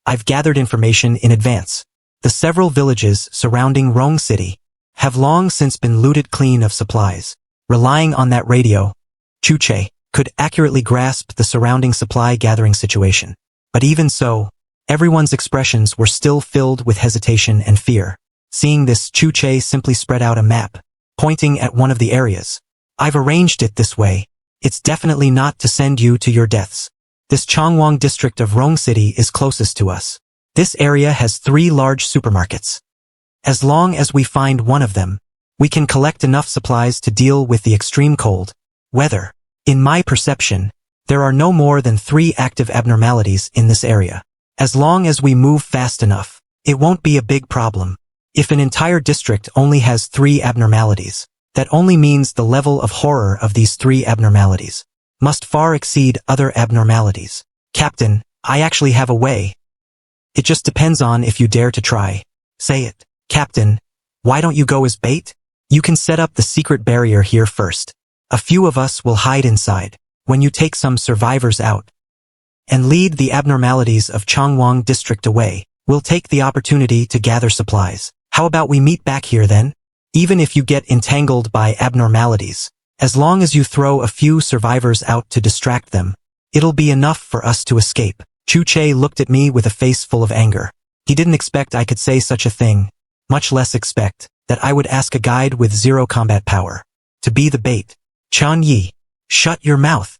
I've gathered information in advance. The several villages surrounding Rong City have long since been looted clean of supplies. Relying on that radio, Chu-Che could accurately grasp the surrounding supply-gathering situation. But even so, everyone's expressions were still filled with hesitation and fear. Seeing this, Chu-Che simply spread out a map, pointing at one of the areas. I've arranged it this way. It's definitely not to send you to your deaths. This Chongwang district of Rong City is closest to us. This area has 3 large supermarkets. As long as we find one of them, we can collect enough supplies to deal with the extreme cold weather. In my perception, there are no more than 3 active abnormalities in this area. As long as we move fast enough, it won't be a big problem. If an entire district only has 3 abnormalities, that only means the level of horror of these 3 abnormalities must far exceed other abnormalities. Captain, I actually have a way. It just depends on if you dare to try. Say it. Captain, why don't you go as bait? You can set up the secret barrier here first. A few of us will hide inside. When you take some survivors out and lead the abnormalities of Chongwang district away, we'll take the opportunity to gather supplies. How about we meet back here then? Even if you get entangled by abnormalities, as long as you throw a few survivors out to distract them, it'll be enough for us to escape. Chu-Che looked at me with a face full of anger. He didn't expect I could say such a thing, much less expect that I would ask a guide with 0 combat power to be the bait. Chan Yi, shut your mouth.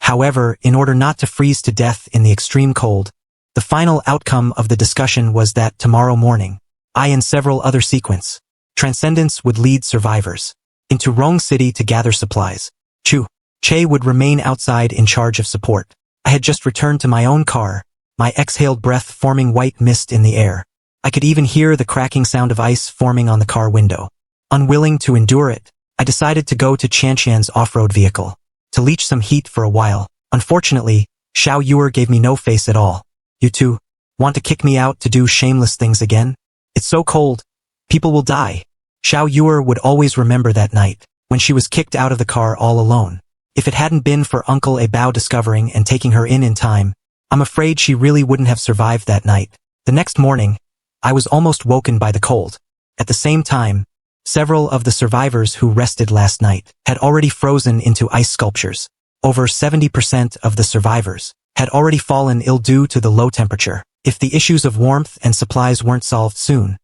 However, in order not to freeze to death in the extreme cold, the final outcome of the discussion was that tomorrow morning, I and several other sequence Transcendence would lead survivors into Rong City to gather supplies. Chu-Che would remain outside in charge of support. I had just returned to my own car, my exhaled breath forming white mist in the air. I could even hear the cracking sound of ice forming on the car window. Unwilling to endure it, I decided to go to Chanxian's off-road vehicle to leech some heat for a while. Unfortunately, Xiao Yuer gave me no face at all. You two want to kick me out to do shameless things again? It's so cold. People will die. Xiao Yuer would always remember that night, when she was kicked out of the car all alone. If it hadn't been for Uncle Abao discovering and taking her in time, I'm afraid she really wouldn't have survived that night. The next morning, I was almost woken by the cold. At the same time, several of the survivors who rested last night had already frozen into ice sculptures. Over 70% of the survivors had already fallen ill due to the low temperature. If the issues of warmth and supplies weren't solved soon,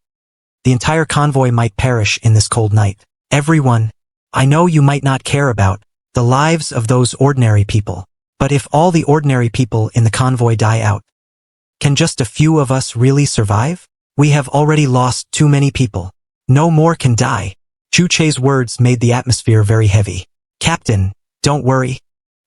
the entire convoy might perish in this cold night. Everyone, I know you might not care about the lives of those ordinary people, but if all the ordinary people in the convoy die out, can just a few of us really survive? We have already lost too many people. No more can die. Chu-Che's words made the atmosphere very heavy. Captain, don't worry.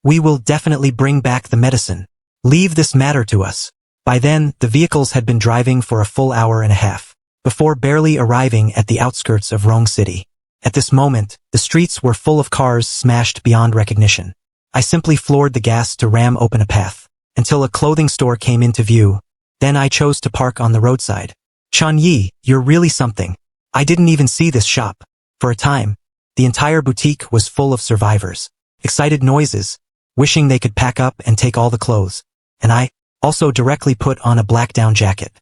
We will definitely bring back the medicine. Leave this matter to us. By then, the vehicles had been driving for a full hour and a half, before barely arriving at the outskirts of Rong City. At this moment, the streets were full of cars smashed beyond recognition. I simply floored the gas to ram open a path, until a clothing store came into view. Then I chose to park on the roadside. Chan Yi, you're really something. I didn't even see this shop. For a time, the entire boutique was full of survivors, excited noises, wishing they could pack up and take all the clothes. And I also directly put on a black down jacket.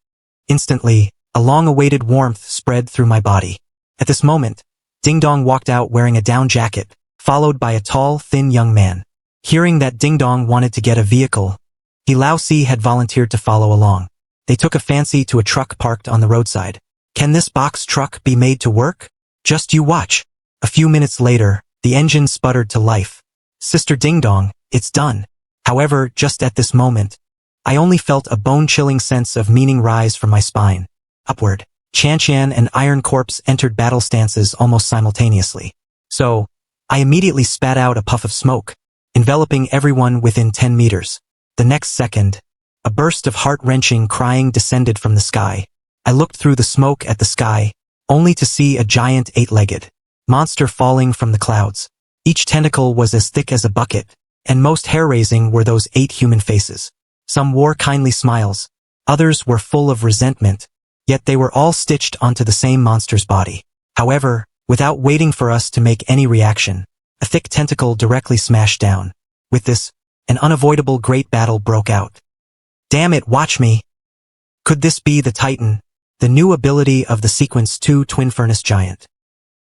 Instantly, A long-awaited warmth spread through my body. At this moment, Ding Dong walked out wearing a down jacket, followed by a tall, thin young man. Hearing that Ding Dong wanted to get a vehicle, Lao Si had volunteered to follow along. They took a fancy to a truck parked on the roadside. Can this box truck be made to work? Just you watch. A few minutes later, the engine sputtered to life. Sister Ding Dong, it's done. However, just at this moment, I only felt a bone-chilling sense of meaning rise from my spine. Upward, Qian and Iron Corpse entered battle stances almost simultaneously. So, I immediately spat out a puff of smoke, enveloping everyone within 10 meters. The next second, a burst of heart-wrenching crying descended from the sky. I looked through the smoke at the sky, only to see a giant 8-legged monster falling from the clouds. Each tentacle was as thick as a bucket, and most hair-raising were those 8 human faces. Some wore kindly smiles, others were full of resentment, yet they were all stitched onto the same monster's body. However, without waiting for us to make any reaction, a thick tentacle directly smashed down. With this, an unavoidable great battle broke out. Damn it, watch me! Could this be the Titan, the new ability of the Sequence 2 Twin Furnace Giant?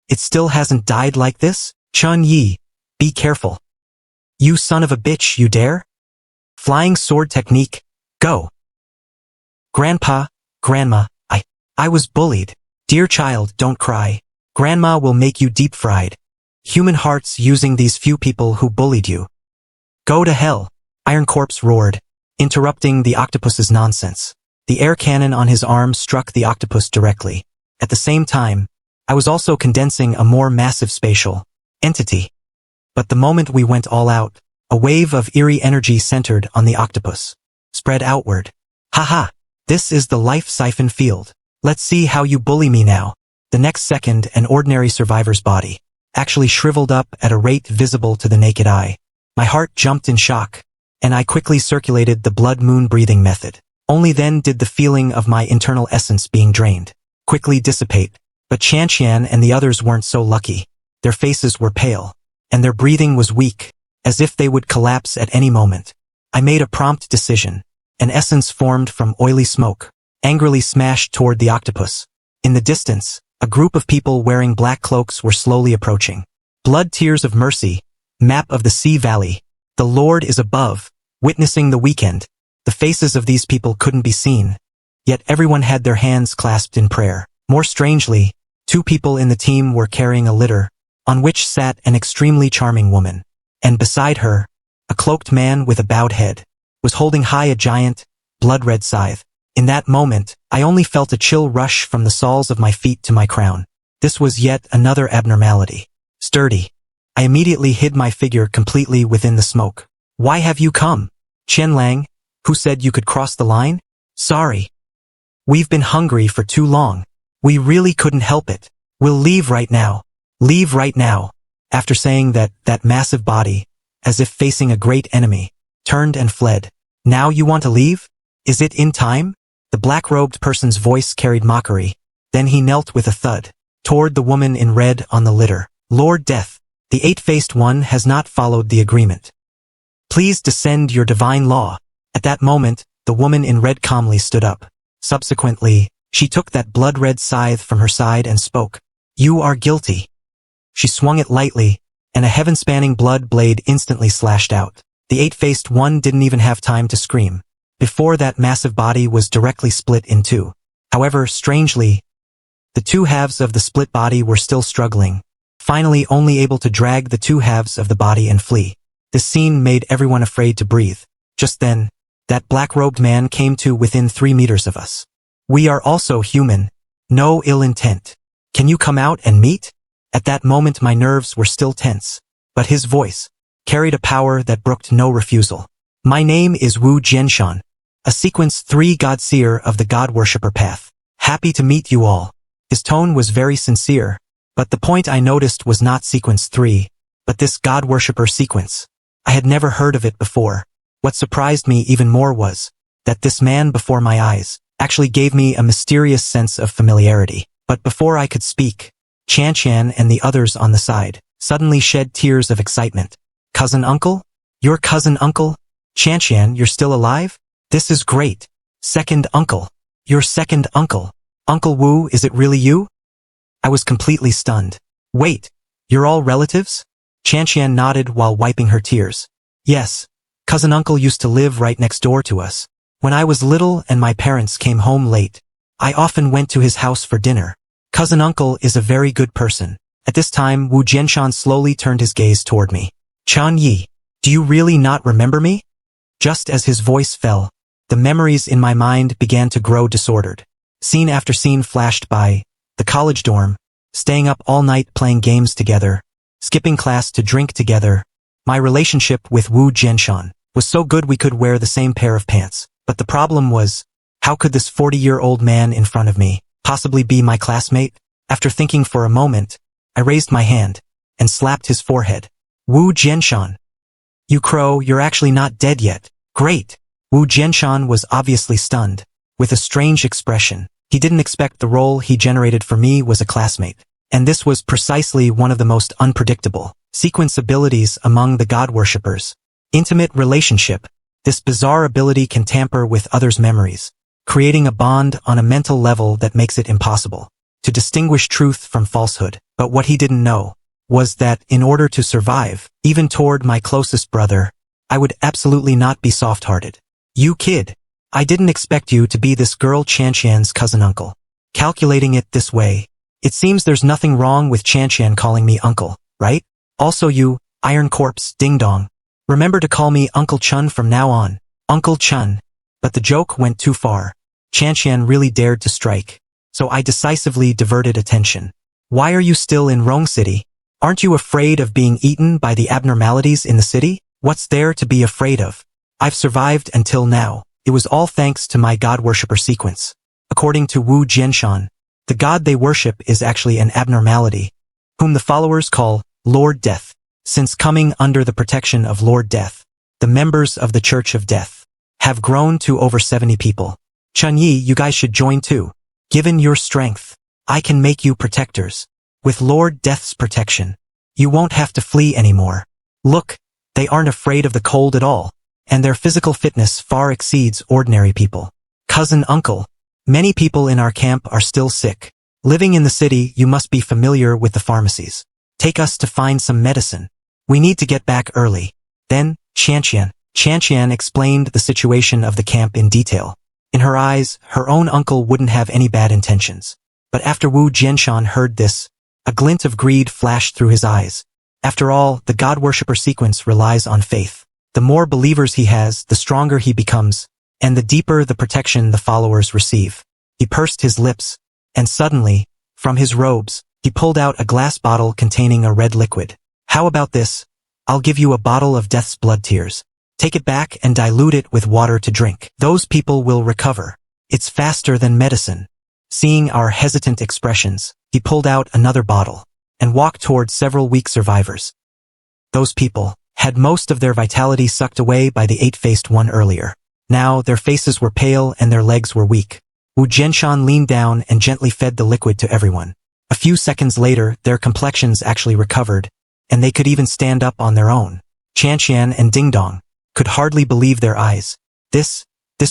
It still hasn't died like this? Chun Yi, be careful. You son of a bitch, you dare? Flying sword technique, go! Grandpa, Grandma, I was bullied. Dear child, don't cry. Grandma will make you deep-fried. Human hearts using these few people who bullied you. Go to hell, Iron Corpse roared, interrupting the octopus's nonsense. The air cannon on his arm struck the octopus directly. At the same time, I was also condensing a more massive spatial entity. But the moment we went all out, a wave of eerie energy centered on the octopus, spread outward. Haha, this is the life siphon field. Let's see how you bully me now. The next second, an ordinary survivor's body actually shriveled up at a rate visible to the naked eye. My heart jumped in shock, and I quickly circulated the blood moon breathing method. Only then did the feeling of my internal essence being drained quickly dissipate. But Qian and the others weren't so lucky. Their faces were pale, and their breathing was weak, as if they would collapse at any moment. I made a prompt decision. An essence formed from oily smoke angrily smashed toward the octopus. In the distance, a group of people wearing black cloaks were slowly approaching. Blood Tears of Mercy, Map of the Sea Valley. The Lord is above, witnessing the weekend. The faces of these people couldn't be seen, yet everyone had their hands clasped in prayer. More strangely, 2 people in the team were carrying a litter, on which sat an extremely charming woman. And beside her, a cloaked man with a bowed head was holding high a giant, blood-red scythe. In that moment, I only felt a chill rush from the soles of my feet to my crown. This was yet another abnormality. Sturdy. I immediately hid my figure completely within the smoke. Why have you come? Chen Lang, who said you could cross the line? Sorry. We've been hungry for too long. We really couldn't help it. We'll leave right now. Leave right now. After saying that, that massive body, as if facing a great enemy, turned and fled. Now you want to leave? Is it in time? The black-robed person's voice carried mockery. Then he knelt with a thud toward the woman in red on the litter. Lord Death, the 8-faced one has not followed the agreement. Please descend your divine law. At that moment, the woman in red calmly stood up. Subsequently, she took that blood-red scythe from her side and spoke. You are guilty. She swung it lightly, and a heaven-spanning blood blade instantly slashed out. The 8-faced one didn't even have time to scream. Before that massive body was directly split in 2. However, strangely, the 2 halves of the split body were still struggling, finally only able to drag the 2 halves of the body and flee. This scene made everyone afraid to breathe. Just then, that black-robed man came to within 3 meters of us. We are also human. No ill intent. Can you come out and meet? At that moment my nerves were still tense, but his voice carried a power that brooked no refusal. My name is Wu Jianshan, a Sequence 3 God-Seer of the God-Worshipper path. Happy to meet you all. His tone was very sincere, but the point I noticed was not Sequence 3, but this God-Worshipper sequence. I had never heard of it before. What surprised me even more was that this man before my eyes actually gave me a mysterious sense of familiarity. But before I could speak, Qian and the others on the side suddenly shed tears of excitement. Cousin uncle? Your cousin uncle? Qian, you're still alive? This is great. Second uncle. Your second uncle. Uncle Wu, is it really you? I was completely stunned. Wait, you're all relatives? Chanqian nodded while wiping her tears. Yes, cousin uncle used to live right next door to us. When I was little and my parents came home late, I often went to his house for dinner. Cousin uncle is a very good person. At this time, Wu Jianshan slowly turned his gaze toward me. Chan Yi, do you really not remember me? Just as his voice fell, the memories in my mind began to grow disordered. Scene after scene flashed by: the college dorm, staying up all night playing games together, skipping class to drink together. My relationship with Wu Jianshan was so good we could wear the same pair of pants. But the problem was, how could this 40-year-old man in front of me possibly be my classmate? After thinking for a moment, I raised my hand and slapped his forehead. Wu Jianshan. You crow, you're actually not dead yet. Great. Wu Jianshan was obviously stunned. With a strange expression, he didn't expect the role he generated for me was a classmate. And this was precisely one of the most unpredictable sequence abilities among the god worshippers. Intimate relationship. This bizarre ability can tamper with others' memories, creating a bond on a mental level that makes it impossible to distinguish truth from falsehood. But what he didn't know was that in order to survive, even toward my closest brother, I would absolutely not be soft-hearted. You kid, I didn't expect you to be this girl Chanqian's cousin uncle. Calculating it this way, it seems there's nothing wrong with Chanqian calling me uncle, right? Also you, Iron Corpse, Ding Dong. Remember to call me Uncle Chun from now on. Uncle Chun. But the joke went too far. Chanqian really dared to strike. So I decisively diverted attention. Why are you still in Rong City? Aren't you afraid of being eaten by the abnormalities in the city? What's there to be afraid of? I've survived until now. It was all thanks to my god worshipper sequence. According to Wu Jianshan, the god they worship is actually an abnormality, whom the followers call Lord Death. Since coming under the protection of Lord Death, the members of the Church of Death have grown to over 70 people. Chun Yi, you guys should join too. Given your strength, I can make you protectors. With Lord Death's protection, you won't have to flee anymore. Look, they aren't afraid of the cold at all, and their physical fitness far exceeds ordinary people. Cousin uncle, many people in our camp are still sick. Living in the city, you must be familiar with the pharmacies. Take us to find some medicine. We need to get back early. Then, Chanqian explained the situation of the camp in detail. In her eyes, her own uncle wouldn't have any bad intentions. But after Wu Jianshan heard this, a glint of greed flashed through his eyes. After all, the god worshipper sequence relies on faith. The more believers he has, the stronger he becomes, and the deeper the protection the followers receive. He pursed his lips, and suddenly, from his robes, he pulled out a glass bottle containing a red liquid. How about this? I'll give you a bottle of death's blood tears. Take it back and dilute it with water to drink. Those people will recover. It's faster than medicine. Seeing our hesitant expressions, he pulled out another bottle and walked toward several weak survivors. Those people had most of their vitality sucked away by the eight-faced one earlier. Now their faces were pale and their legs were weak. Wu Jianshan leaned down and gently fed the liquid to everyone. A few seconds later, their complexions actually recovered, and they could even stand up on their own. Chanqian and Ding Dong could hardly believe their eyes. This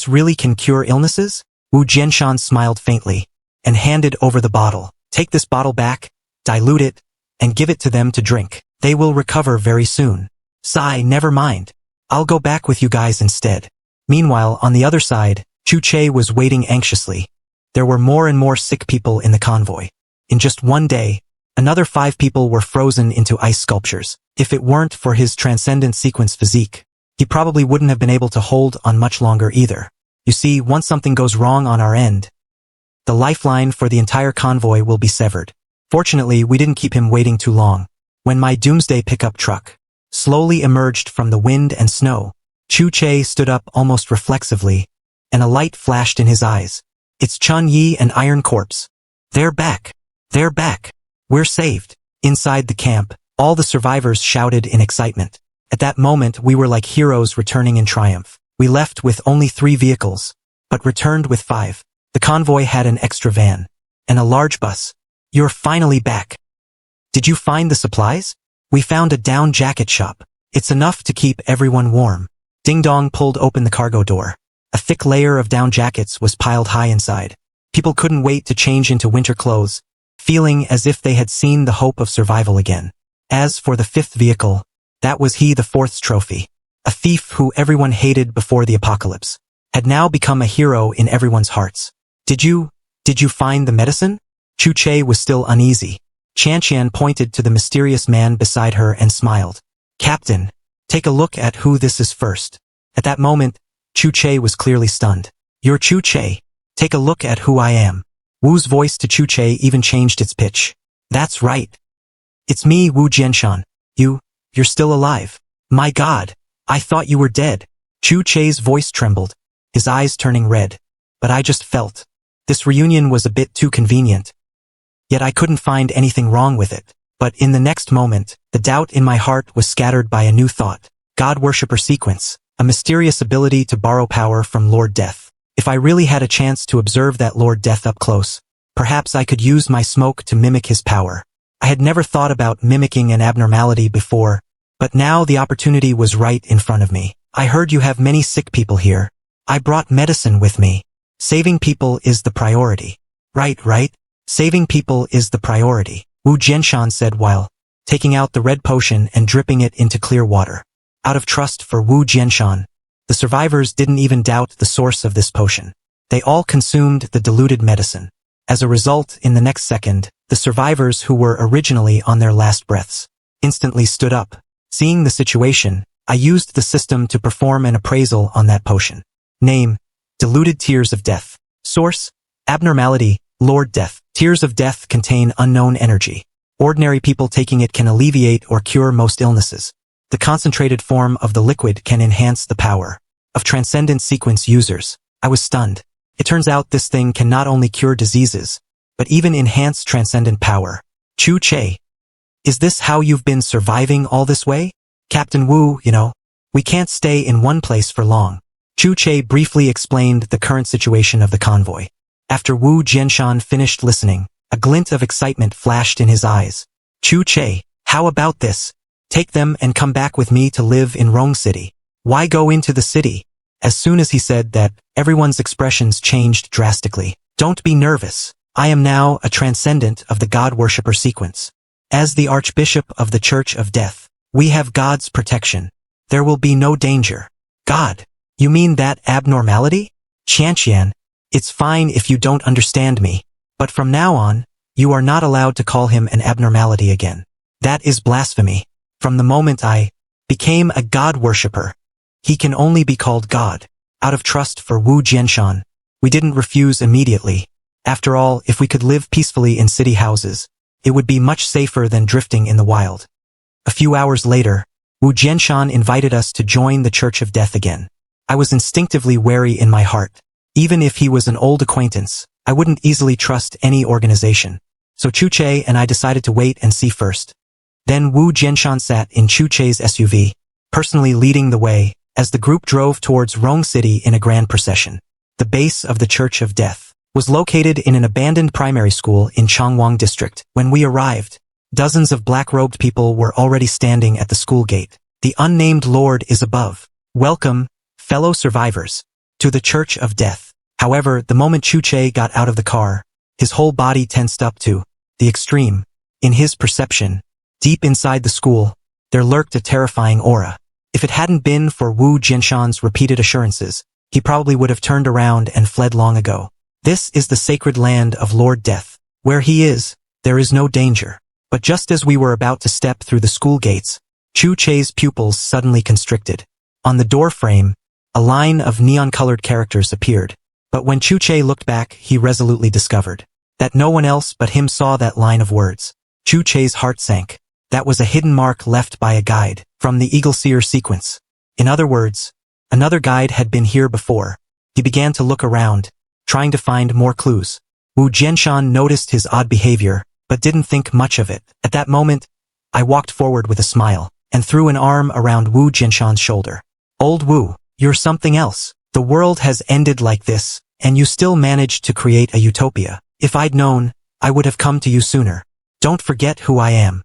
really can cure illnesses? Wu Jianshan smiled faintly and handed over the bottle. Take this bottle back, dilute it, and give it to them to drink. They will recover very soon. Sigh, never mind. I'll go back with you guys instead. Meanwhile, on the other side, Chu Che was waiting anxiously. There were more and more sick people in the convoy. In just one day, another 5 people were frozen into ice sculptures. If it weren't for his transcendent sequence physique, he probably wouldn't have been able to hold on much longer either. You see, once something goes wrong on our end, the lifeline for the entire convoy will be severed. Fortunately, we didn't keep him waiting too long. When my doomsday pickup truck slowly emerged from the wind and snow, Chu Che stood up almost reflexively, and a light flashed in his eyes. It's Chun Yi and Iron Corpse. They're back. They're back. We're saved. Inside the camp, all the survivors shouted in excitement. At that moment, we were like heroes returning in triumph. We left with only 3 vehicles, but returned with 5. The convoy had an extra van and a large bus. You're finally back. Did you find the supplies? We found a down jacket shop. It's enough to keep everyone warm. Ding Dong pulled open the cargo door. A thick layer of down jackets was piled high inside. People couldn't wait to change into winter clothes, feeling as if they had seen the hope of survival again. As for the fifth vehicle, that was he, the fourth's trophy. A thief who everyone hated before the apocalypse had now become a hero in everyone's hearts. Did you find the medicine? Chu Che was still uneasy. Qian pointed to the mysterious man beside her and smiled. Captain, take a look at who this is first. At that moment, Chu Che was clearly stunned. You're Chu Che. Take a look at who I am. Wu's voice to Chu Che even changed its pitch. That's right. It's me, Wu Jianshan. You're still alive. My God, I thought you were dead. Chu Che's voice trembled, his eyes turning red. But I just felt. This reunion was a bit too convenient. Yet I couldn't find anything wrong with it. But in the next moment, the doubt in my heart was scattered by a new thought. God Worshipper Sequence, a mysterious ability to borrow power from Lord Death. If I really had a chance to observe that Lord Death up close, perhaps I could use my smoke to mimic his power. I had never thought about mimicking an abnormality before, but now the opportunity was right in front of me. I heard you have many sick people here. I brought medicine with me. Saving people is the priority. Right. Saving people is the priority, Wu Jianshan said while taking out the red potion and dripping it into clear water. Out of trust for Wu Jianshan, the survivors didn't even doubt the source of this potion. They all consumed the diluted medicine. As a result, in the next second, the survivors who were originally on their last breaths instantly stood up. Seeing the situation, I used the system to perform an appraisal on that potion. Name: Diluted Tears of Death. Source: Abnormality, Lord Death. Tears of Death contain unknown energy. Ordinary people taking it can alleviate or cure most illnesses. The concentrated form of the liquid can enhance the power of Transcendent Sequence users. I was stunned. It turns out this thing can not only cure diseases, but even enhance transcendent power. Chu Che, is this how you've been surviving all this way? Captain Wu, we can't stay in one place for long. Chu Che briefly explained the current situation of the convoy. After Wu Jianshan finished listening, a glint of excitement flashed in his eyes. Chu Che, how about this? Take them and come back with me to live in Rong City. Why go into the city? As soon as he said that, everyone's expressions changed drastically. Don't be nervous. I am now a transcendent of the God Worshipper Sequence. As the Archbishop of the Church of Death, we have God's protection. There will be no danger. God? You mean that abnormality? Qian, it's fine if you don't understand me, but from now on, you are not allowed to call him an abnormality again. That is blasphemy. From the moment I became a God Worshipper, he can only be called God. Out of trust for Wu Jianshan, we didn't refuse immediately. After all, if we could live peacefully in city houses, it would be much safer than drifting in the wild. A few hours later, Wu Jianshan invited us to join the Church of Death again. I was instinctively wary in my heart. Even if he was an old acquaintance, I wouldn't easily trust any organization. So Chu Che and I decided to wait and see first. Then Wu Jianshan sat in Chu Che's SUV, personally leading the way, as the group drove towards Rong City in a grand procession. The base of the Church of Death was located in an abandoned primary school in Changwang district. When we arrived, dozens of black-robed people were already standing at the school gate. The unnamed Lord is above. Welcome, fellow survivors, to the Church of Death. However, the moment Chu Che got out of the car, his whole body tensed up to the extreme. In his perception, deep inside the school, there lurked a terrifying aura. If it hadn't been for Wu Jianshan's repeated assurances, he probably would have turned around and fled long ago. This is the sacred land of Lord Death. Where he is, there is no danger. But just as we were about to step through the school gates, Chu Che's pupils suddenly constricted. On the door frame, a line of neon-colored characters appeared. But when Chu Che looked back, he resolutely discovered that no one else but him saw that line of words. Chu Che's heart sank. That was a hidden mark left by a guide from the Eagle Seer sequence. In other words, another guide had been here before. He began to look around, trying to find more clues. Wu Jianshan noticed his odd behavior, but didn't think much of it. At that moment, I walked forward with a smile and threw an arm around Wu Jianshan's shoulder. Old Wu, you're something else. The world has ended like this, and you still managed to create a utopia. If I'd known, I would have come to you sooner. Don't forget who I am.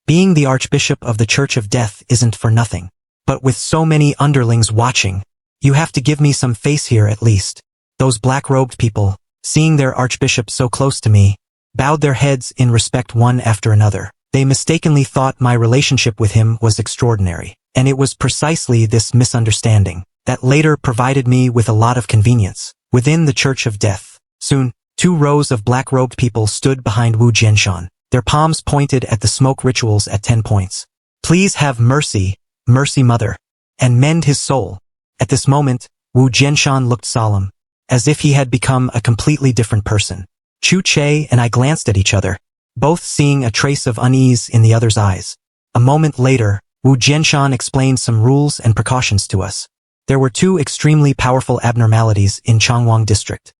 Being the Archbishop of the Church of Death isn't for nothing. But with so many underlings watching, you have to give me some face here at least. Those black-robed people, seeing their archbishop so close to me, bowed their heads in respect one after another. They mistakenly thought my relationship with him was extraordinary, and it was precisely this misunderstanding that later provided me with a lot of convenience within the Church of Death. Soon, 2 rows of black-robed people stood behind Wu Jianshan, their palms pointed at the smoke rituals at 10 points. Please have mercy, mercy mother, and mend his soul. At this moment, Wu Jianshan looked solemn, as if he had become a completely different person. Chu Che and I glanced at each other, both seeing a trace of unease in the other's eyes. A moment later, Wu Jianshan explained some rules and precautions to us. There were 2 extremely powerful abnormalities in Changwang district.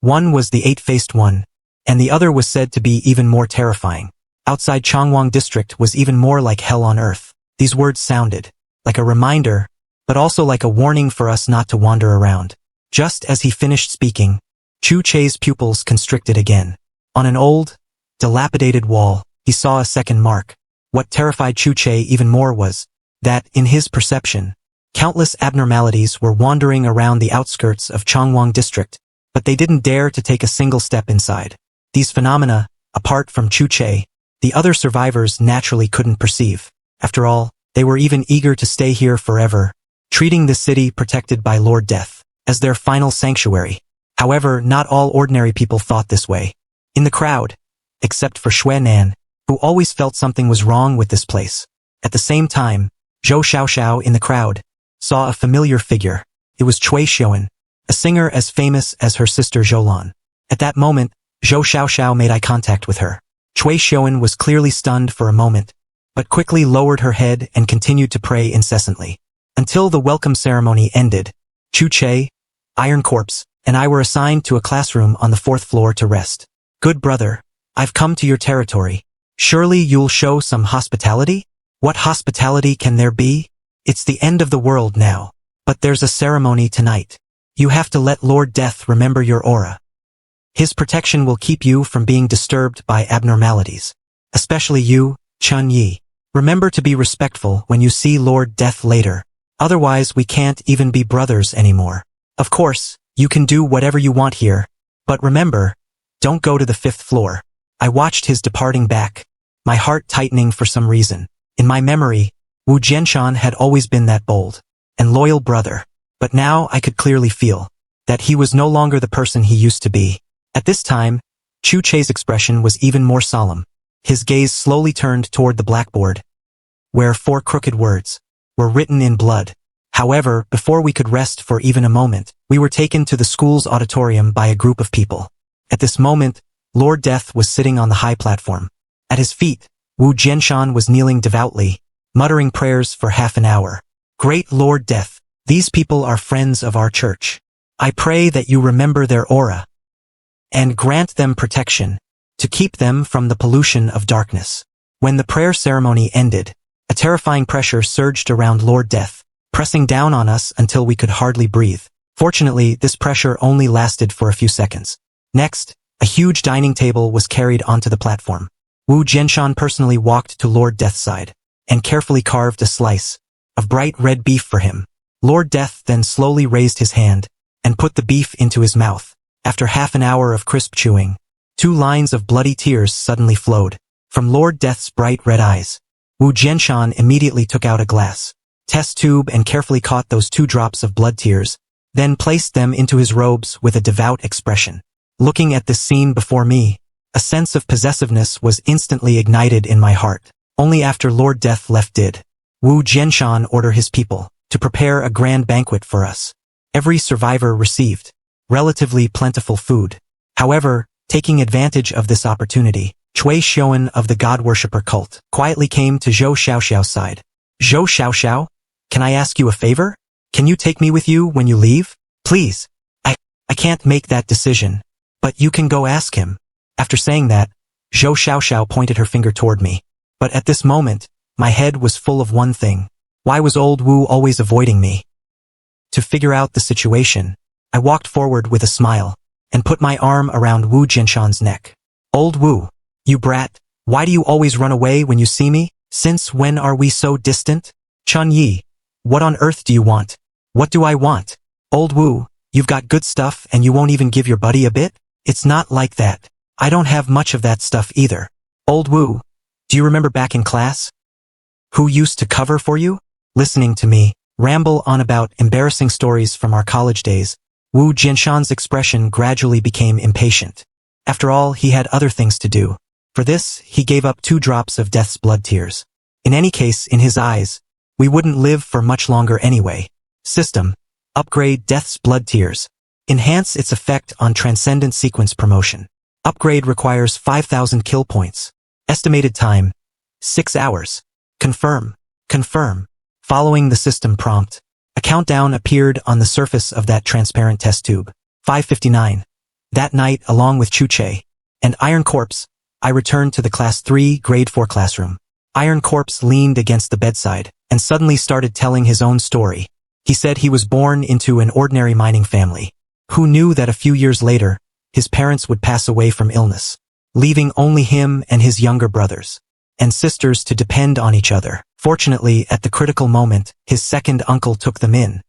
One was the 8-faced one, and the other was said to be even more terrifying. Outside Changwang district was even more like hell on earth. These words sounded like a reminder, but also like a warning for us not to wander around. Just as he finished speaking, Chu Che's pupils constricted again. On an old, dilapidated wall, he saw a second mark. What terrified Chu Che even more was that, in his perception, countless abnormalities were wandering around the outskirts of Changwang district, but they didn't dare to take a single step inside. These phenomena, apart from Chu Che, the other survivors naturally couldn't perceive. After all, they were even eager to stay here forever, treating the city protected by Lord Death as their final sanctuary. However, not all ordinary people thought this way. In the crowd, except for Xue Nan, who always felt something was wrong with this place. At the same time, Zhou Xiaoxiao in the crowd saw a familiar figure. It was Cui Xiuan, a singer as famous as her sister Zhoulan. At that moment, Zhou Xiaoxiao made eye contact with her. Cui Xiuan was clearly stunned for a moment, but quickly lowered her head and continued to pray incessantly. Until the welcome ceremony ended, Chu Che, Iron Corpse, and I were assigned to a classroom on the 4th floor to rest. Good brother, I've come to your territory. Surely you'll show some hospitality? What hospitality can there be? It's the end of the world now. But there's a ceremony tonight. You have to let Lord Death remember your aura. His protection will keep you from being disturbed by abnormalities. Especially you, Chun Yi. Remember to be respectful when you see Lord Death later. Otherwise we can't even be brothers anymore. Of course, you can do whatever you want here. But remember, don't go to the 5th floor. I watched his departing back, my heart tightening for some reason. In my memory, Wu Jianshan had always been that bold and loyal brother. But now I could clearly feel that he was no longer the person he used to be. At this time, Chu Che's expression was even more solemn. His gaze slowly turned toward the blackboard, where 4 crooked words were written in blood. However, before we could rest for even a moment, we were taken to the school's auditorium by a group of people. At this moment, Lord Death was sitting on the high platform. At his feet, Wu Jianshan was kneeling devoutly, muttering prayers for half an hour. Great Lord Death, these people are friends of our church. I pray that you remember their aura and grant them protection to keep them from the pollution of darkness. When the prayer ceremony ended, a terrifying pressure surged around Lord Death, pressing down on us until we could hardly breathe. Fortunately, this pressure only lasted for a few seconds. Next, a huge dining table was carried onto the platform. Wu Jianshan personally walked to Lord Death's side and carefully carved a slice of bright red beef for him. Lord Death then slowly raised his hand and put the beef into his mouth. After half an hour of crisp chewing, 2 lines of bloody tears suddenly flowed from Lord Death's bright red eyes. Wu Jianshan immediately took out a glass test tube and carefully caught those 2 drops of blood tears, then placed them into his robes with a devout expression. Looking at this scene before me, a sense of possessiveness was instantly ignited in my heart. Only after Lord Death left did Wu Jianshan order his people to prepare a grand banquet for us. Every survivor received relatively plentiful food. However, taking advantage of this opportunity, Cui Xiuan of the God-worshipper cult quietly came to Zhou Xiaoxiao's side. Zhou Xiaoxiao, can I ask you a favor? Can you take me with you when you leave? Please. I can't make that decision, but you can go ask him. After saying that, Zhou Xiaoxiao pointed her finger toward me. But at this moment, my head was full of one thing. Why was old Wu always avoiding me? To figure out the situation, I walked forward with a smile and put my arm around Wu Jianshan's neck. Old Wu, you brat, why do you always run away when you see me? Since when are we so distant? Chun Yi, what on earth do you want? What do I want? Old Wu, you've got good stuff and you won't even give your buddy a bit? It's not like that. I don't have much of that stuff either. Old Wu, do you remember back in class? Who used to cover for you? Listening to me ramble on about embarrassing stories from our college days, Wu Jianshan's expression gradually became impatient. After all, he had other things to do. For this, he gave up 2 drops of death's blood tears. In any case, in his eyes, we wouldn't live for much longer anyway. System. Upgrade death's blood tears. Enhance its effect on transcendent sequence promotion. Upgrade requires 5,000 kill points. Estimated time, 6 hours. Confirm. Confirm. Following the system prompt, a countdown appeared on the surface of that transparent test tube. 5:59. That night, along with Chuche and Iron Corpse, I returned to the Class 3, Grade 4 classroom. Iron Corpse leaned against the bedside and suddenly started telling his own story. He said he was born into an ordinary mining family. Who knew that a few years later, his parents would pass away from illness, leaving only him and his younger brothers and sisters to depend on each other. Fortunately, at the critical moment, his second uncle took them in.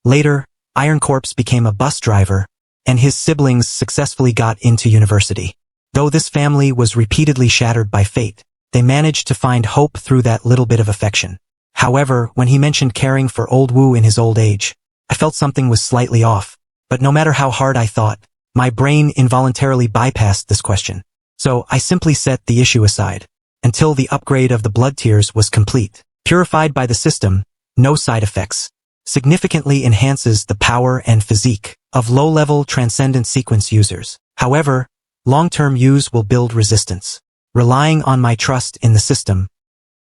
Later, Iron Corpse became a bus driver, and his siblings successfully got into university. Though this family was repeatedly shattered by fate, they managed to find hope through that little bit of affection. However, when he mentioned caring for old Wu in his old age, I felt something was slightly off. But no matter how hard I thought, my brain involuntarily bypassed this question. So I simply set the issue aside until the upgrade of the blood tears was complete. Purified by the system, no side effects. Significantly enhances the power and physique of low-level transcendent sequence users. However, long-term use will build resistance. Relying on my trust in the system,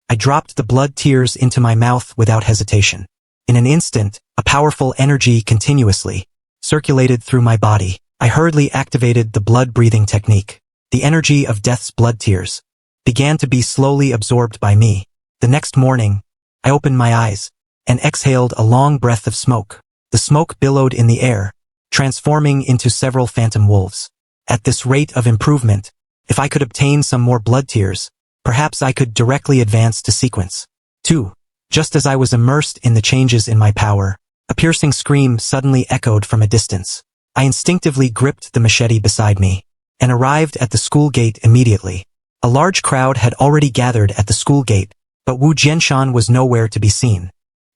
I dropped the blood tears into my mouth without hesitation. In an instant, a powerful energy continuously circulated through my body. I hurriedly activated the blood-breathing technique. The energy of death's blood tears began to be slowly absorbed by me. The next morning, I opened my eyes and exhaled a long breath of smoke. The smoke billowed in the air, transforming into several phantom wolves. At this rate of improvement, if I could obtain some more blood tears, perhaps I could directly advance to sequence 2. Just as I was immersed in the changes in my power, a piercing scream suddenly echoed from a distance. I instinctively gripped the machete beside me and arrived at the school gate immediately. A large crowd had already gathered at the school gate, but Wu Jianshan was nowhere to be seen.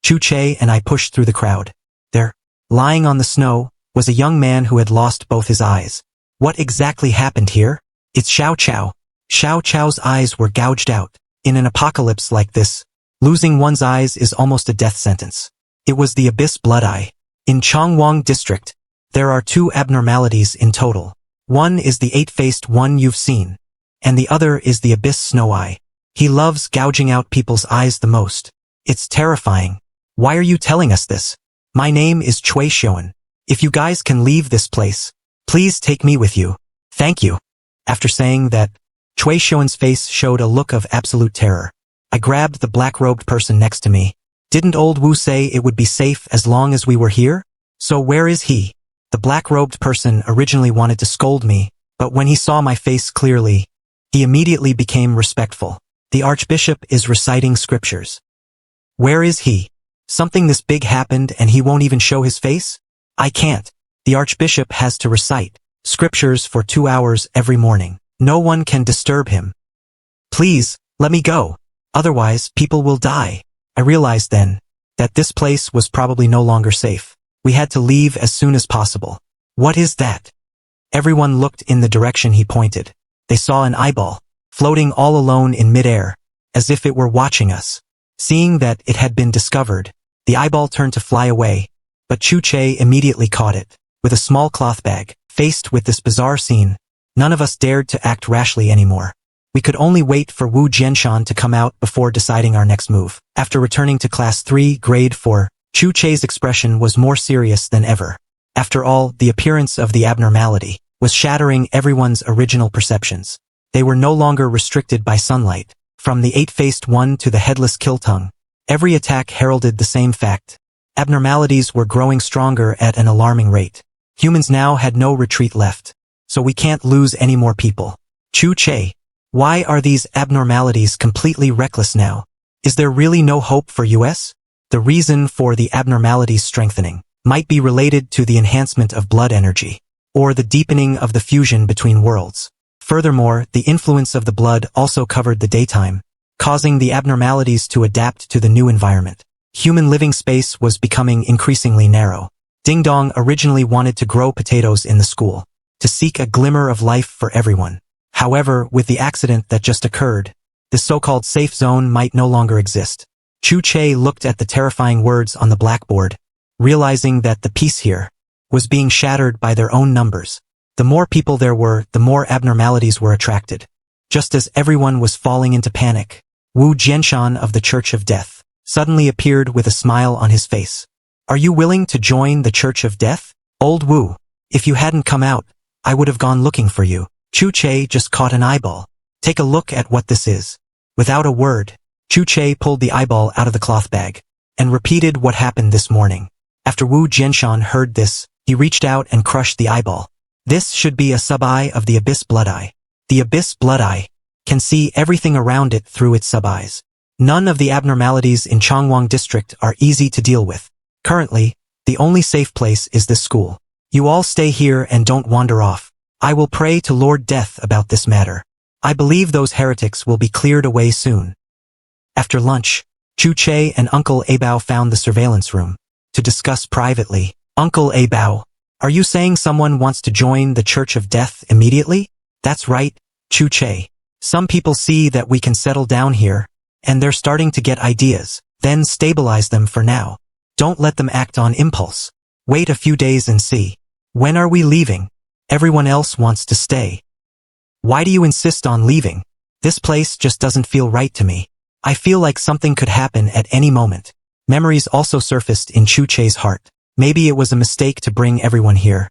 Chuche and I pushed through the crowd. There, lying on the snow, was a young man who had lost both his eyes. What exactly happened here? It's Xiao Chao. Xiao Chao's eyes were gouged out. In an apocalypse like this, losing one's eyes is almost a death sentence. It was the Abyss Blood Eye. In Chongwang District, there are 2 abnormalities in total. One is the 8-faced one you've seen, and the other is the Abyss Snow Eye. He loves gouging out people's eyes the most. It's terrifying. Why are you telling us this? My name is Cui Xiuan. If you guys can leave this place, please take me with you. Thank you. After saying that, Cui Xiuan's face showed a look of absolute terror. I grabbed the black-robed person next to me. Didn't old Wu say it would be safe as long as we were here? So where is he? The black-robed person originally wanted to scold me, but when he saw my face clearly, he immediately became respectful. The Archbishop is reciting scriptures. Where is he? Something this big happened and he won't even show his face? I can't. The Archbishop has to recite scriptures for 2 hours every morning. No one can disturb him. Please, let me go. Otherwise, people will die. I realized then that this place was probably no longer safe. We had to leave as soon as possible. What is that? Everyone looked in the direction he pointed. They saw an eyeball, floating all alone in midair, as if it were watching us. Seeing that it had been discovered, the eyeball turned to fly away, but Chuche immediately caught it. With a small cloth bag, faced with this bizarre scene, none of us dared to act rashly anymore. We could only wait for Wu Jianshan to come out before deciding our next move. After returning to Class 3, Grade 4, Chuche's expression was more serious than ever. After all, the appearance of the abnormality was shattering everyone's original perceptions. They were no longer restricted by sunlight. From the 8-faced one to the headless kill-tongue, every attack heralded the same fact. Abnormalities were growing stronger at an alarming rate. Humans now had no retreat left, so we can't lose any more people. Chuche, why are these abnormalities completely reckless now? Is there really no hope for us? The reason for the abnormalities strengthening might be related to the enhancement of blood energy. or the deepening of the fusion between worlds. Furthermore, the influence of the blood also covered the daytime, causing the abnormalities to adapt to the new environment. Human living space was becoming increasingly narrow. Ding Dong originally wanted to grow potatoes in the school, to seek a glimmer of life for everyone. However, with the accident that just occurred, the so-called safe zone might no longer exist. Chu Che looked at the terrifying words on the blackboard, realizing that the peace here was being shattered by their own numbers. The more people there were, the more abnormalities were attracted. Just as everyone was falling into panic, Wu Jianshan of the Church of Death suddenly appeared with a smile on his face. "Are you willing to join the Church of Death? Old Wu, if you hadn't come out, I would have gone looking for you." Chu Che just caught an eyeball. "Take a look at what this is." Without a word, Chu Che pulled the eyeball out of the cloth bag and repeated what happened this morning. After Wu Jianshan heard this, he reached out and crushed the eyeball. This should be a sub-eye of the Abyss Blood Eye. The Abyss Blood Eye can see everything around it through its sub-eyes. None of the abnormalities in Chongwang district are easy to deal with. Currently, the only safe place is this school. You all stay here and don't wander off. I will pray to Lord Death about this matter. I believe those heretics will be cleared away soon. After lunch, Chu Che and Uncle Abao found the surveillance room to discuss privately. "Uncle Abao, are you saying someone wants to join the Church of Death immediately?" "That's right, Chu Che. Some people see that we can settle down here, and they're starting to get ideas. Then stabilize them for now. Don't let them act on impulse. Wait a few days and see. When are we leaving? Everyone else wants to stay. Why do you insist on leaving? This place just doesn't feel right to me. I feel like something could happen at any moment." Memories also surfaced in Chu Che's heart. Maybe it was a mistake to bring everyone here.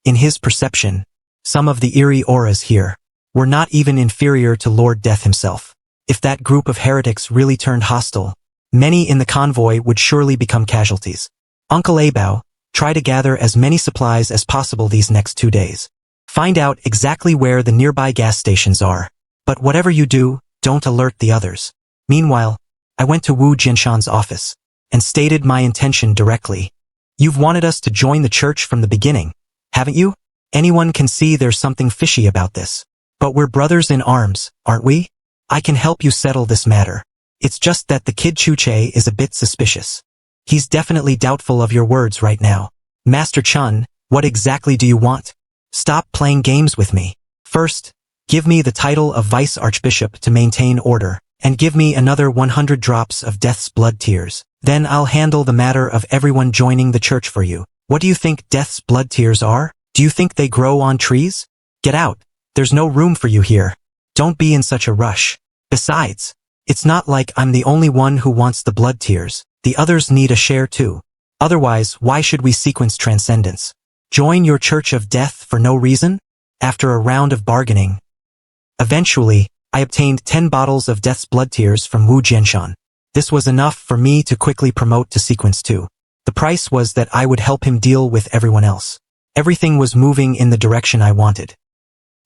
In his perception, some of the eerie auras here were not even inferior to Lord Death himself. If that group of heretics really turned hostile, many in the convoy would surely become casualties. "Uncle Abao, try to gather as many supplies as possible these next 2 days. Find out exactly where the nearby gas stations are. But whatever you do, don't alert the others." Meanwhile, I went to Wu Jianshan's office and stated my intention directly. "You've wanted us to join the church from the beginning, haven't you? Anyone can see there's something fishy about this. But we're brothers in arms, aren't we? I can help you settle this matter. It's just that the kid Chu Che is a bit suspicious. He's definitely doubtful of your words right now. Master Chun, what exactly do you want? Stop playing games with me. First, give me the title of Vice Archbishop to maintain order, and give me another 100 drops of Death's blood tears. Then I'll handle the matter of everyone joining the church for you. What do you think Death's blood tears are? Do you think they grow on trees? Get out. There's no room for you here. Don't be in such a rush. Besides, it's not like I'm the only one who wants the blood tears. The others need a share too. Otherwise, why should we sequence transcendence? Join your Church of Death for no reason?" After a round of bargaining, eventually, I obtained 10 bottles of Death's blood tears from Wu Jianshan. This was enough for me to quickly promote to sequence 2. The price was that I would help him deal with everyone else. Everything was moving in the direction I wanted.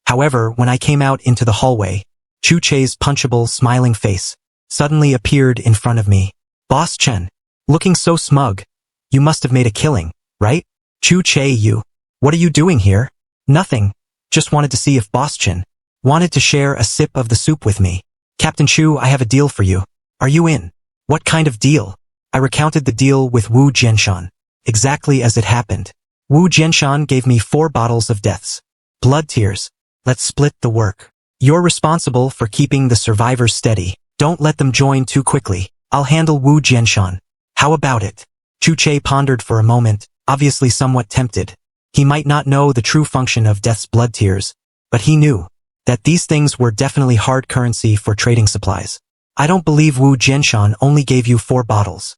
However, when I came out into the hallway, Chu Che's punchable, smiling face suddenly appeared in front of me. "Boss Chen, looking so smug. You must have made a killing, right?" "Chu Che, what are you doing here?" "Nothing. Just wanted to see if Boss Chen wanted to share a sip of the soup with me." "Captain Chu, I have a deal for you. Are you in?" "What kind of deal?" I recounted the deal with Wu Jianshan, exactly as it happened. Wu Jianshan gave me 4 bottles of Death's blood tears. "Let's split the work. You're responsible for keeping the survivors steady. Don't let them join too quickly. I'll handle Wu Jianshan. How about it?" Chu Che pondered for a moment, obviously somewhat tempted. He might not know the true function of Death's blood tears, but he knew that these things were definitely hard currency for trading supplies. "I don't believe Wu Jianshan only gave you 4 bottles.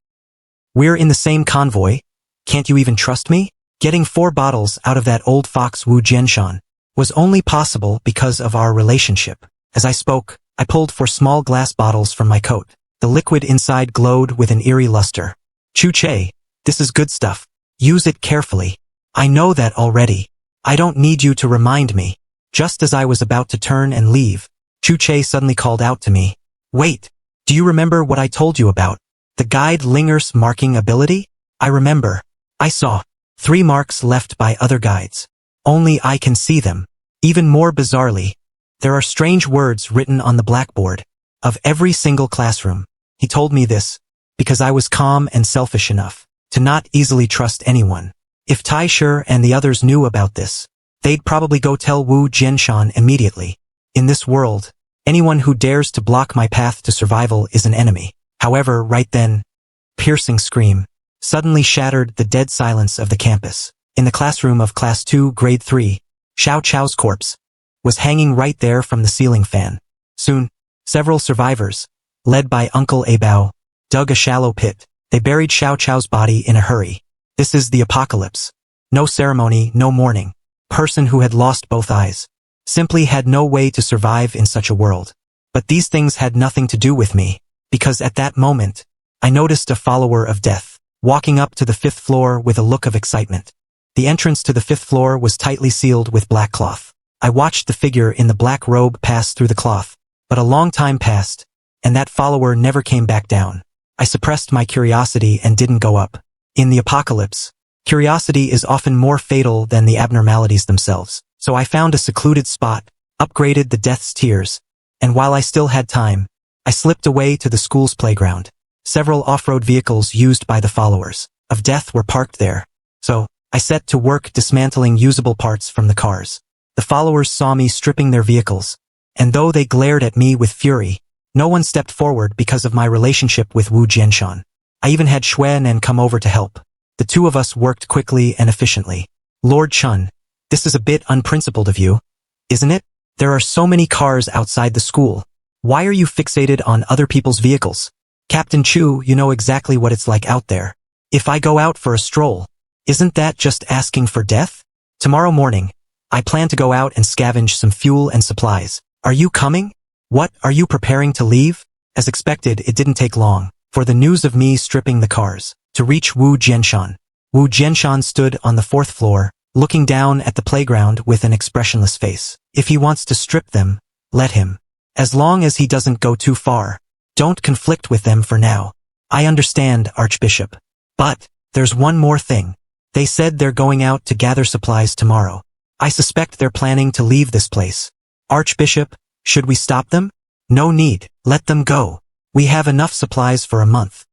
We're in the same convoy. Can't you even trust me?" Getting 4 bottles out of that old fox Wu Jianshan was only possible because of our relationship. As I spoke, I pulled 4 small glass bottles from my coat. The liquid inside glowed with an eerie luster. "Chu Che, this is good stuff. Use it carefully." "I know that already. I don't need you to remind me." Just as I was about to turn and leave, Chu Che suddenly called out to me. "Wait, do you remember what I told you about? The guide Linger's marking ability?" "I remember. I saw 3 marks left by other guides. Only I can see them. Even more bizarrely, there are strange words written on the blackboard of every single classroom. He told me this because I was calm and selfish enough to not easily trust anyone. If Taisher and the others knew about this, they'd probably go tell Wu Jianshan immediately. In this world, anyone who dares to block my path to survival is an enemy. However, right then, piercing scream suddenly shattered the dead silence of the campus. In the classroom of Class 2, Grade 3, Xiao Chao's corpse was hanging right there from the ceiling fan. Soon, several survivors, led by Uncle Abao, dug a shallow pit. They buried Xiao Chao's body in a hurry. This is the apocalypse. No ceremony, no mourning. Person who had lost both eyes simply had no way to survive in such a world. But these things had nothing to do with me, because at that moment, I noticed a follower of death walking up to the 5th floor with a look of excitement. The entrance to the 5th floor was tightly sealed with black cloth. I watched the figure in the black robe pass through the cloth, but a long time passed, and that follower never came back down. I suppressed my curiosity and didn't go up. In the apocalypse, curiosity is often more fatal than the abnormalities themselves. So I found a secluded spot, upgraded the death's tears, and while I still had time, I slipped away to the school's playground. Several off-road vehicles used by the followers of death were parked there. So, I set to work dismantling usable parts from the cars. The followers saw me stripping their vehicles, and though they glared at me with fury, no one stepped forward because of my relationship with Wu Jianshan. I even had Xuan come over to help. The two of us worked quickly and efficiently. Lord Chun, this is a bit unprincipled of you, isn't it? There are so many cars outside the school. Why are you fixated on other people's vehicles? Captain Chu, you know exactly what it's like out there. If I go out for a stroll, isn't that just asking for death? Tomorrow morning, I plan to go out and scavenge some fuel and supplies. Are you coming? What, are you preparing to leave? As expected, it didn't take long for the news of me stripping the cars to reach Wu Jianshan. Wu Jianshan stood on the 4th floor, looking down at the playground with an expressionless face. If he wants to strip them, let him. As long as he doesn't go too far. Don't conflict with them for now. I understand, Archbishop. But, there's one more thing. They said they're going out to gather supplies tomorrow. I suspect they're planning to leave this place. Archbishop, should we stop them? No need, let them go. We have enough supplies for a month.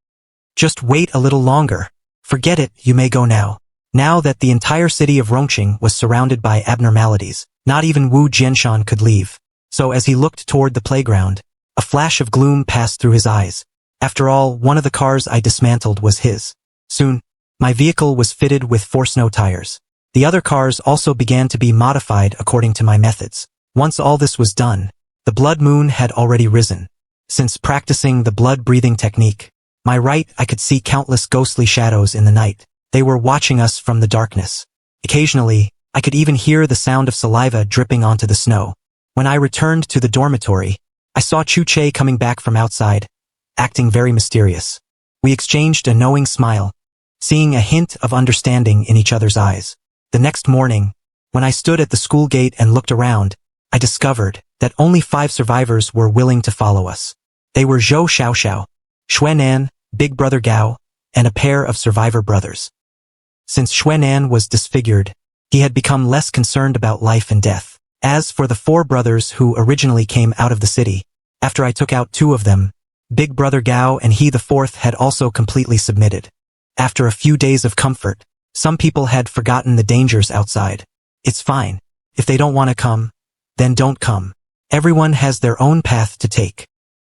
Just wait a little longer. Forget it, you may go now. Now that the entire city of Rongqing was surrounded by abnormalities, not even Wu Jianshan could leave. So as he looked toward the playground, a flash of gloom passed through his eyes. After all, one of the cars I dismantled was his. Soon, my vehicle was fitted with four-snow tires. The other cars also began to be modified according to my methods. Once all this was done, the blood moon had already risen. Since practicing the blood-breathing technique, my right I could see countless ghostly shadows in the night. They were watching us from the darkness. Occasionally, I could even hear the sound of saliva dripping onto the snow. When I returned to the dormitory, I saw Chu Che coming back from outside, acting very mysterious. We exchanged a knowing smile, seeing a hint of understanding in each other's eyes. The next morning, when I stood at the school gate and looked around, I discovered that only 5 survivors were willing to follow us. They were Zhou Xiaoxiao, Xuanan, Big Brother Gao, and a pair of survivor brothers. Since Xuanan was disfigured, he had become less concerned about life and death. As for the 4 brothers who originally came out of the city, after I took out 2 of them, Big Brother Gao and he the 4th had also completely submitted. After a few days of comfort, some people had forgotten the dangers outside. It's fine. If they don't want to come, then don't come. Everyone has their own path to take.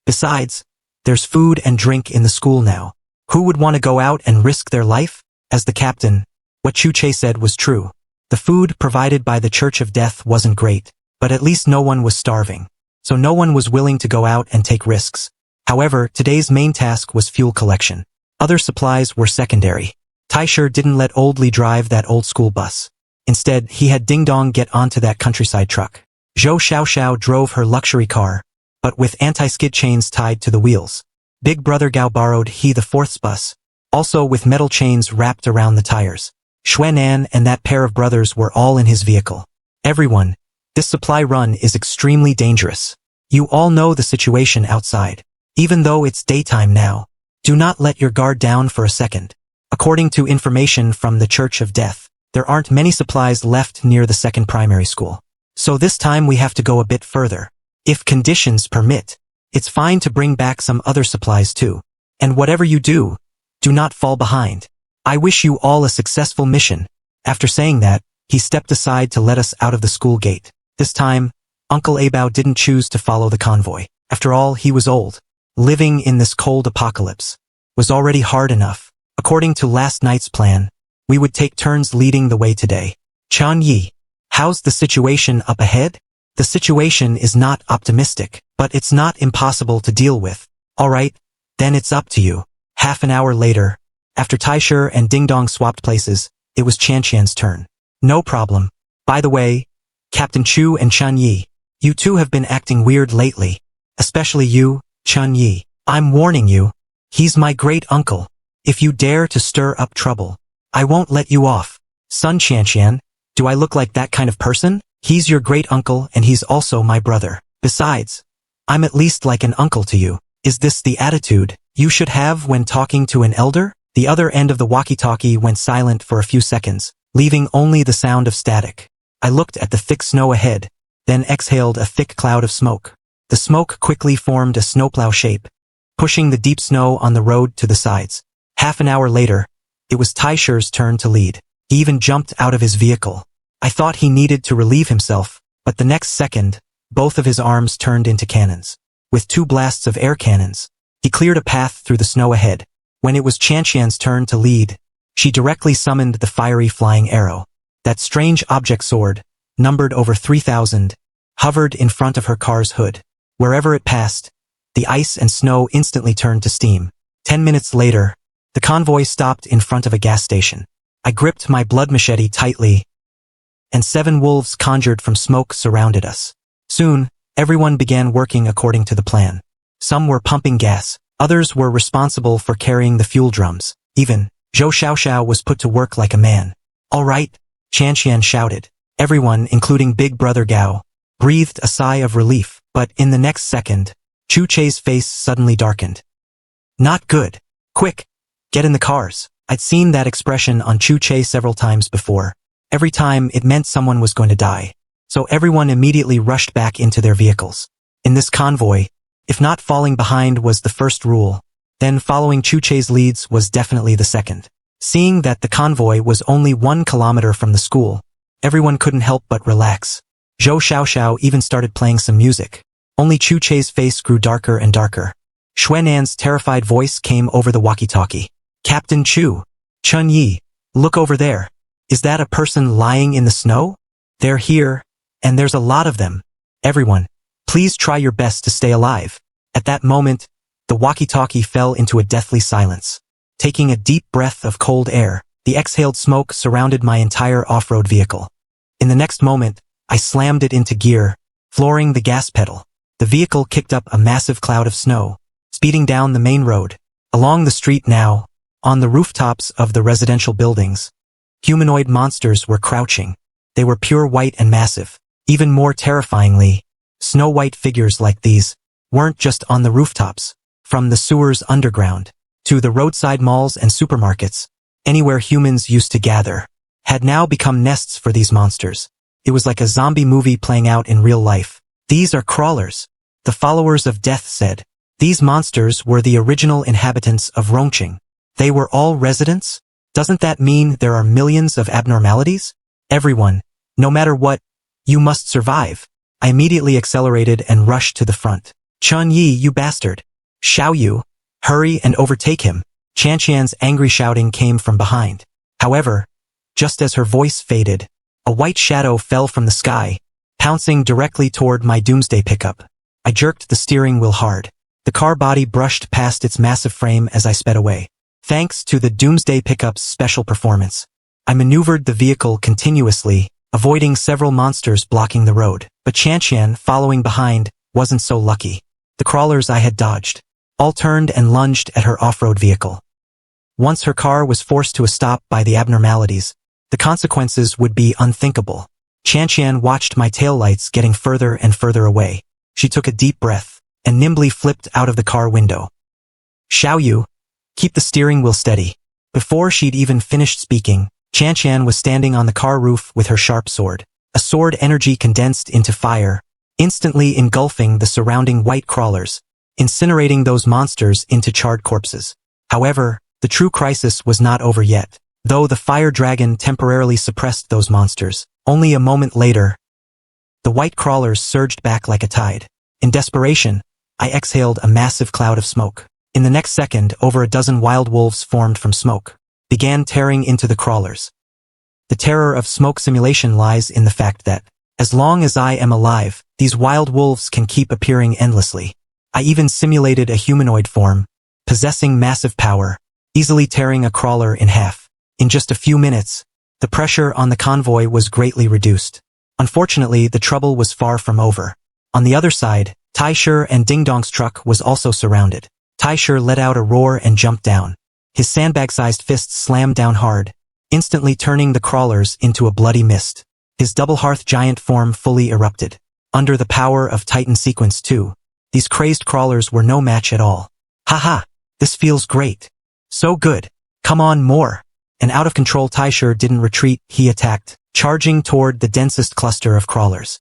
Besides, there's food and drink in the school now. Who would want to go out and risk their life? As the captain, what Chu Che said was true. The food provided by the Church of Death wasn't great, but at least no one was starving. So no one was willing to go out and take risks. However, today's main task was fuel collection. Other supplies were secondary. Taisher didn't let Old Li drive that old school bus. Instead, he had Ding Dong get onto that countryside truck. Zhou Xiaoxiao drove her luxury car, but with anti-skid chains tied to the wheels. Big Brother Gao borrowed he the 4th's bus, also with metal chains wrapped around the tires. Xuanan and that pair of brothers were all in his vehicle. Everyone, this supply run is extremely dangerous. You all know the situation outside. Even though it's daytime now, do not let your guard down for a second. According to information from the Church of Death, There aren't many supplies left near the second primary school. So this time we have to go a bit further. If conditions permit, it's fine to bring back some other supplies too. And whatever you do, do not fall behind. I wish you all a successful mission. After saying that, he stepped aside to let us out of the school gate. This time, Uncle Abao didn't choose to follow the convoy. After all, he was old. Living in this cold apocalypse was already hard enough. According to last night's plan, we would take turns leading the way today. Chan Yi, how's the situation up ahead? The situation is not optimistic, but it's not impossible to deal with. Alright, then it's up to you. Half an hour later, after Taisher and Ding Dong swapped places, it was Qianqian's turn. No problem. By the way, Captain Chu and Chun Yi, you two have been acting weird lately. Especially you, Chun Yi. I'm warning you. He's my great uncle. If you dare to stir up trouble, I won't let you off. Son Qianqian, do I look like that kind of person? He's your great uncle and he's also my brother. Besides, I'm at least like an uncle to you. Is this the attitude you should have when talking to an elder? The other end of the walkie-talkie went silent for a few seconds, leaving only the sound of static. I looked at the thick snow ahead, then exhaled a thick cloud of smoke. The smoke quickly formed a snowplow shape, pushing the deep snow on the road to the sides. Half an hour later, it was Taisher's turn to lead. He even jumped out of his vehicle. I thought he needed to relieve himself, but the next second, both of his arms turned into cannons. With 2 blasts of air cannons, he cleared a path through the snow ahead. When it was Qianqian's turn to lead, she directly summoned the fiery flying arrow. That strange object sword, numbered over 3,000, hovered in front of her car's hood. Wherever it passed, the ice and snow instantly turned to steam. 10 minutes later, the convoy stopped in front of a gas station. I gripped my blood machete tightly, and 7 wolves conjured from smoke surrounded us. Soon, everyone began working according to the plan. Some were pumping gas, others were responsible for carrying the fuel drums. Even, Zhou Xiaoxiao was put to work like a man. All right, Qianqian shouted. Everyone, including Big Brother Gao, breathed a sigh of relief, but in the next second, Chu Chei's face suddenly darkened. Not good. Quick, get in the cars. I'd seen that expression on Chu Chei several times before. Every time it meant someone was going to die. So everyone immediately rushed back into their vehicles. In this convoy, if not falling behind was the first rule, then following Chu Chei's leads was definitely the second. Seeing that the convoy was only 1 kilometer from the school, everyone couldn't help but relax. Zhou Xiaoxiao even started playing some music. Only Chu Chei's face grew darker and darker. Xuanan's terrified voice came over the walkie-talkie. Captain Chu, Chun Yi, look over there. Is that a person lying in the snow? They're here, and there's a lot of them. Everyone, please try your best to stay alive. At that moment, the walkie-talkie fell into a deathly silence. Taking a deep breath of cold air, the exhaled smoke surrounded my entire off-road vehicle. In the next moment, I slammed it into gear, flooring the gas pedal. The vehicle kicked up a massive cloud of snow, speeding down the main road. Along the street now, on the rooftops of the residential buildings, humanoid monsters were crouching. They were pure white and massive. Even more terrifyingly, snow-white figures like these weren't just on the rooftops. From the sewers underground, to the roadside malls and supermarkets, anywhere humans used to gather, had now become nests for these monsters. It was like a zombie movie playing out in real life. These are crawlers, the followers of death said. These monsters were the original inhabitants of Rongqing. They were all residents? Doesn't that mean there are millions of abnormalities? Everyone, no matter what, you must survive. I immediately accelerated and rushed to the front. Chun Yi, you bastard. Xiao Yu, hurry and overtake him. Qianqian's angry shouting came from behind. However, just as her voice faded, a white shadow fell from the sky, pouncing directly toward my doomsday pickup. I jerked the steering wheel hard. The car body brushed past its massive frame as I sped away. Thanks to the doomsday pickup's special performance, I maneuvered the vehicle continuously, avoiding several monsters blocking the road. But Qianqian, following behind, wasn't so lucky. The crawlers I had dodged all turned and lunged at her off-road vehicle. Once her car was forced to a stop by the abnormalities, the consequences would be unthinkable. Qianqian watched my taillights getting further and further away. She took a deep breath and nimbly flipped out of the car window. Xiao Yu, keep the steering wheel steady. Before she'd even finished speaking, Qian was standing on the car roof with her sharp sword. A sword energy condensed into fire, instantly engulfing the surrounding white crawlers, incinerating those monsters into charred corpses. However, the true crisis was not over yet. Though the fire dragon temporarily suppressed those monsters, only a moment later, the white crawlers surged back like a tide. In desperation, I exhaled a massive cloud of smoke. In the next second, over a dozen wild wolves formed from smoke, began tearing into the crawlers. The terror of smoke simulation lies in the fact that, as long as I am alive, these wild wolves can keep appearing endlessly. I even simulated a humanoid form, possessing massive power, easily tearing a crawler in half. In just a few minutes, the pressure on the convoy was greatly reduced. Unfortunately, the trouble was far from over. On the other side, Taisher and Ding Dong's truck was also surrounded. Taisher let out a roar and jumped down. His sandbag-sized fists slammed down hard, instantly turning the crawlers into a bloody mist. His double-hearth giant form fully erupted. Under the power of Titan Sequence 2, these crazed crawlers were no match at all. Haha, this feels great. So good. Come on, more. An out-of-control Taisher didn't retreat, he attacked, charging toward the densest cluster of crawlers.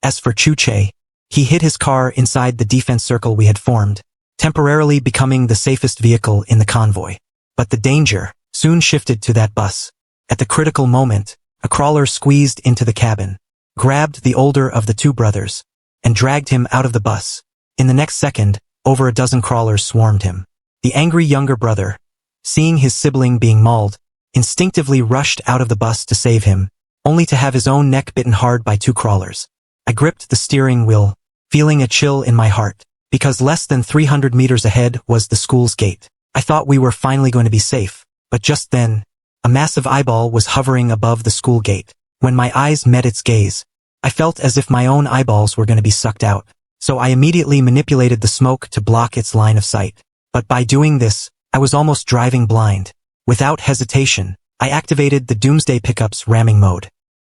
As for Chuche, he hid his car inside the defense circle we had formed, temporarily becoming the safest vehicle in the convoy. But the danger soon shifted to that bus. At the critical moment, a crawler squeezed into the cabin, grabbed the older of the two brothers, and dragged him out of the bus. In the next second, over a dozen crawlers swarmed him. The angry younger brother, seeing his sibling being mauled, instinctively rushed out of the bus to save him, only to have his own neck bitten hard by two crawlers. I gripped the steering wheel, feeling a chill in my heart, because less than 300 meters ahead was the school's gate. I thought we were finally going to be safe, but just then, a massive eyeball was hovering above the school gate. When my eyes met its gaze, I felt as if my own eyeballs were going to be sucked out, so I immediately manipulated the smoke to block its line of sight. But by doing this, I was almost driving blind. Without hesitation, I activated the Doomsday Pickup's ramming mode.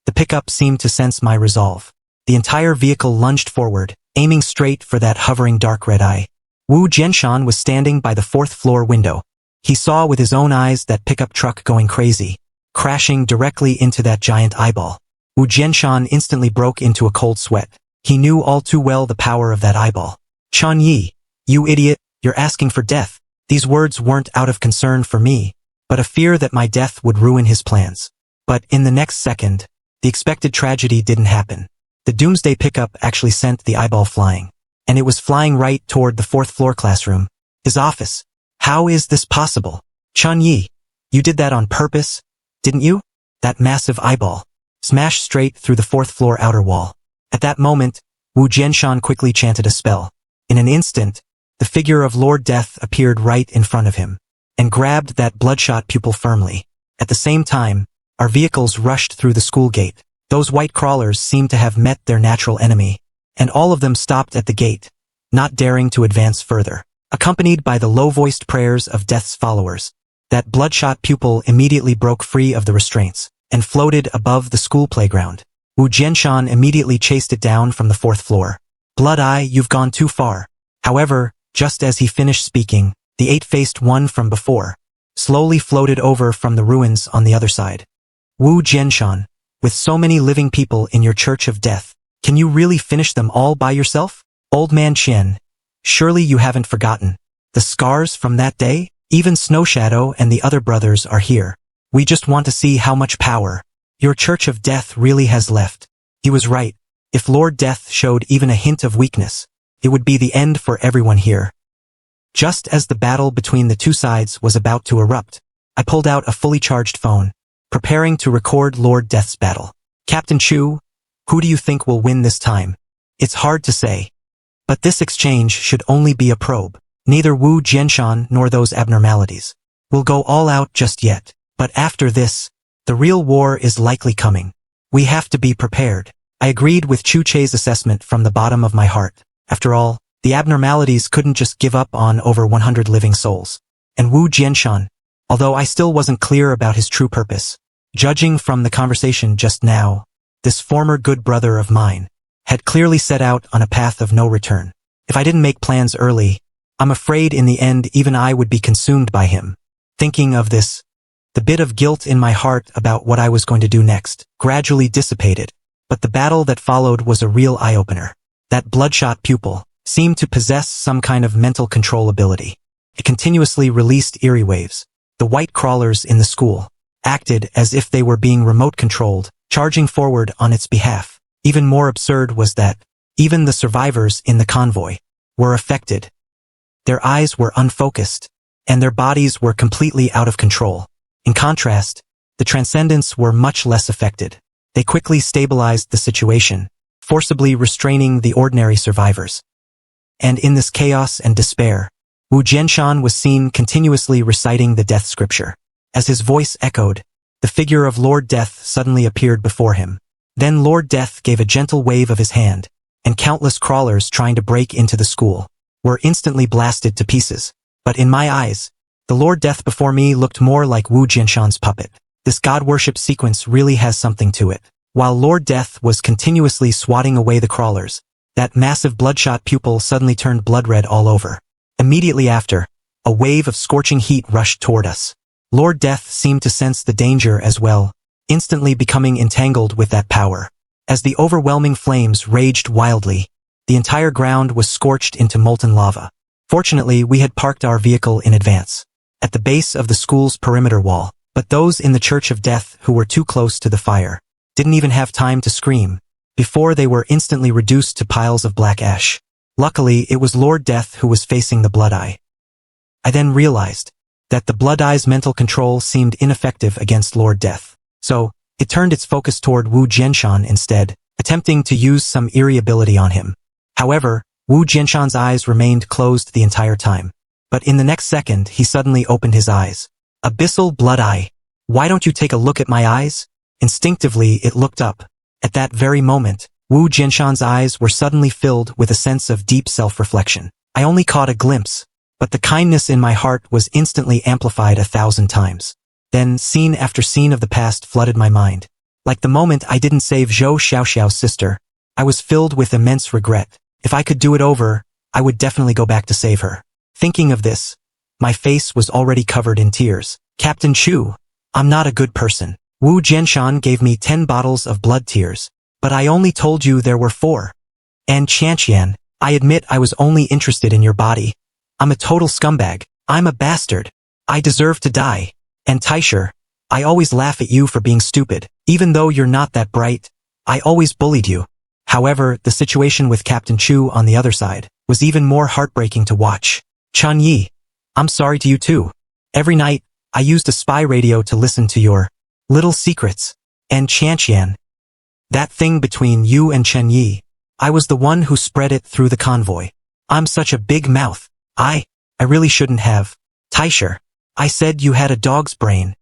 The pickup seemed to sense my resolve. The entire vehicle lunged forward, aiming straight for that hovering dark red eye. Wu Jianshan was standing by the fourth-floor window. He saw with his own eyes that pickup truck going crazy, crashing directly into that giant eyeball. Wu Jianshan instantly broke into a cold sweat. He knew all too well the power of that eyeball. Chan Yi, you idiot, you're asking for death. These words weren't out of concern for me, but a fear that my death would ruin his plans. But in the next second, the expected tragedy didn't happen. The Doomsday Pickup actually sent the eyeball flying, and it was flying right toward the fourth-floor classroom, his office. How is this possible? Chan Yi, you did that on purpose, didn't you? That massive eyeball smashed straight through the fourth-floor outer wall. At that moment, Wu Jianshan quickly chanted a spell. In an instant, the figure of Lord Death appeared right in front of him, and grabbed that bloodshot pupil firmly. At the same time, our vehicles rushed through the school gate. Those white crawlers seemed to have met their natural enemy, and all of them stopped at the gate, not daring to advance further. Accompanied by the low-voiced prayers of Death's followers, that bloodshot pupil immediately broke free of the restraints, and floated above the school playground. Wu Jianshan immediately chased it down from the fourth floor. Blood Eye, you've gone too far. However, just as he finished speaking, the eight-faced one from before slowly floated over from the ruins on the other side. Wu Jianshan, with so many living people in your Church of Death, can you really finish them all by yourself? Old man Qian, surely you haven't forgotten the scars from that day? Even Snow Shadow and the other brothers are here. We just want to see how much power your Church of Death really has left. He was right. If Lord Death showed even a hint of weakness, it would be the end for everyone here. Just as the battle between the two sides was about to erupt, I pulled out a fully charged phone, preparing to record Lord Death's battle. Captain Chu, who do you think will win this time? It's hard to say. But this exchange should only be a probe. Neither Wu Jianshan nor those abnormalities will go all out just yet. But after this, the real war is likely coming. We have to be prepared. I agreed with Chu Che's assessment from the bottom of my heart. After all, the abnormalities couldn't just give up on over 100 living souls. And Wu Jianshan, although I still wasn't clear about his true purpose, judging from the conversation just now, this former good brother of mine had clearly set out on a path of no return. If I didn't make plans early, I'm afraid in the end even I would be consumed by him. Thinking of this, The bit of guilt in my heart about what I was going to do next gradually dissipated, but the battle that followed was a real eye-opener. That bloodshot pupil seemed to possess some kind of mental control ability. It continuously released eerie waves. The white crawlers in the school acted as if they were being remote-controlled, charging forward on its behalf. Even more absurd was that even the survivors in the convoy were affected. Their eyes were unfocused, and their bodies were completely out of control. In contrast, the Transcendents were much less affected. They quickly stabilized the situation, forcibly restraining the ordinary survivors. And in this chaos and despair, Wu Jianshan was seen continuously reciting the death scripture. As his voice echoed, the figure of Lord Death suddenly appeared before him. Then Lord Death gave a gentle wave of his hand, and countless crawlers trying to break into the school were instantly blasted to pieces. But in my eyes, the Lord Death before me looked more like Wu Jianshan's puppet. This god worship sequence really has something to it. While Lord Death was continuously swatting away the crawlers, that massive bloodshot pupil suddenly turned blood red all over. Immediately after, a wave of scorching heat rushed toward us. Lord Death seemed to sense the danger as well, instantly becoming entangled with that power. As the overwhelming flames raged wildly, the entire ground was scorched into molten lava. Fortunately, we had parked our vehicle in advance, at the base of the school's perimeter wall, but those in the Church of Death who were too close to the fire didn't even have time to scream before they were instantly reduced to piles of black ash. Luckily, it was Lord Death who was facing the Blood Eye. I then realized that the Blood Eye's mental control seemed ineffective against Lord Death, so it turned its focus toward Wu Jianshan instead, attempting to use some eerie ability on him. However, Wu Jianshan's eyes remained closed the entire time. But in the next second, he suddenly opened his eyes. Abyssal Blood Eye. Why don't you take a look at my eyes? Instinctively, it looked up. At that very moment, Wu Jianshan's eyes were suddenly filled with a sense of deep self-reflection. I only caught a glimpse, but the kindness in my heart was instantly amplified 1,000 times. Then, scene after scene of the past flooded my mind. Like the moment I didn't save Zhou Xiaoxiao's sister, I was filled with immense regret. If I could do it over, I would definitely go back to save her. Thinking of this, my face was already covered in tears. Captain Chu, I'm not a good person. Wu Jianshan gave me 10 bottles of blood tears, but I only told you there were 4. And Qianqian, I admit I was only interested in your body. I'm a total scumbag. I'm a bastard. I deserve to die. And Taisher, I always laugh at you for being stupid. Even though you're not that bright, I always bullied you. However, the situation with Captain Chu on the other side was even more heartbreaking to watch. Chun Yi, I'm sorry to you too. Every night, I used a spy radio to listen to your little secrets. And Qianqian, that thing between you and Chen Yi, I was the one who spread it through the convoy. I'm such a big mouth. I really shouldn't have. Taisher, I said you had a dog's brain.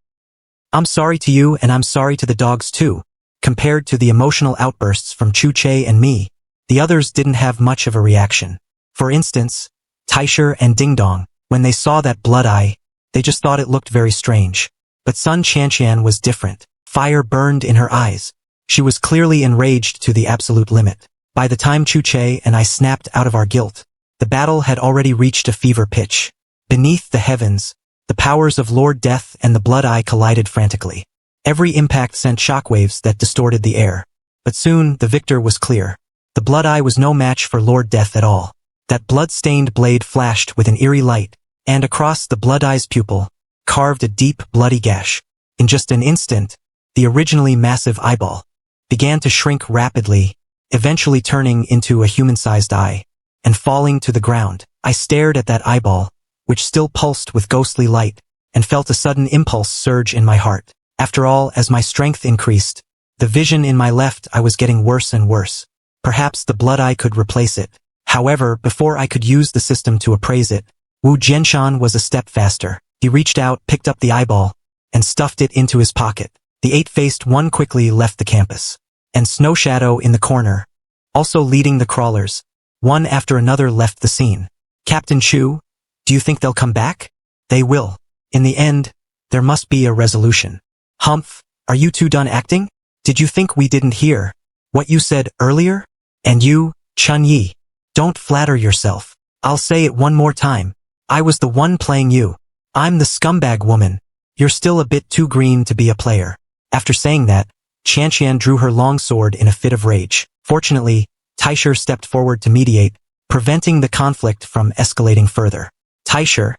I'm sorry to you and I'm sorry to the dogs too. Compared to the emotional outbursts from Chu Che and me, the others didn't have much of a reaction. For instance, Taisher and Ding Dong, when they saw that blood eye, they just thought it looked very strange. But Sun Qianqian was different. Fire burned in her eyes. She was clearly enraged to the absolute limit. By the time Chu Che and I snapped out of our guilt, the battle had already reached a fever pitch. Beneath the heavens, the powers of Lord Death and the Blood Eye collided frantically. Every impact sent shockwaves that distorted the air. But soon, the victor was clear. The Blood Eye was no match for Lord Death at all. That blood-stained blade flashed with an eerie light, and across the Blood Eye's pupil, carved a deep, bloody gash. In just an instant, the originally massive eyeball began to shrink rapidly, eventually turning into a human-sized eye, and falling to the ground. I stared at that eyeball, which still pulsed with ghostly light, and felt a sudden impulse surge in my heart. After all, as my strength increased, the vision in my left eye was getting worse and worse. Perhaps the Blood Eye could replace it. However, before I could use the system to appraise it, Wu Jianshan was a step faster. He reached out, picked up the eyeball, and stuffed it into his pocket. The 8-faced one quickly left the campus. And Snow Shadow in the corner, also leading the crawlers, one after another left the scene. Captain Chu, do you think they'll come back? They will. In the end, there must be a resolution. Humph, are you two done acting? Did you think we didn't hear what you said earlier? And you, Chun Yi, don't flatter yourself. I'll say it one more time. I was the one playing you. I'm the scumbag woman. You're still a bit too green to be a player. After saying that, Qianqian drew her long sword in a fit of rage. Fortunately, Taisher stepped forward to mediate, preventing the conflict from escalating further. Taisher,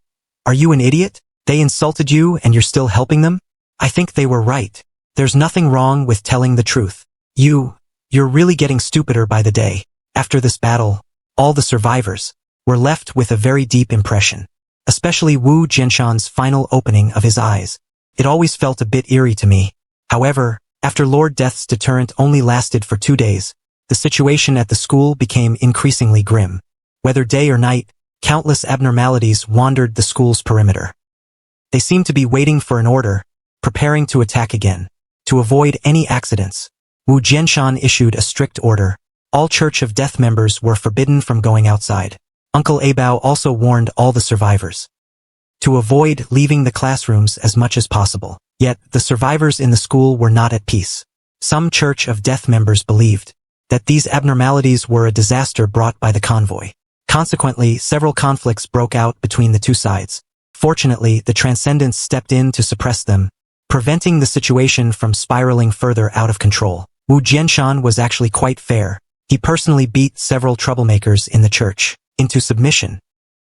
are you an idiot? They insulted you and you're still helping them? I think they were right. There's nothing wrong with telling the truth. You're really getting stupider by the day. After this battle, all the survivors were left with a very deep impression. Especially Wu Jianshan's final opening of his eyes. It always felt a bit eerie to me. However, after Lord Death's deterrent only lasted for 2 days, the situation at the school became increasingly grim. Whether day or night, countless abnormalities wandered the school's perimeter. They seemed to be waiting for an order, preparing to attack again. To avoid any accidents, Wu Jianshan issued a strict order. All Church of Death members were forbidden from going outside. Uncle Abao also warned all the survivors to avoid leaving the classrooms as much as possible. Yet, the survivors in the school were not at peace. Some Church of Death members believed that these abnormalities were a disaster brought by the convoy. Consequently, several conflicts broke out between the two sides. Fortunately, the Transcendents stepped in to suppress them, preventing the situation from spiraling further out of control. Wu Jianshan was actually quite fair. He personally beat several troublemakers in the church into submission.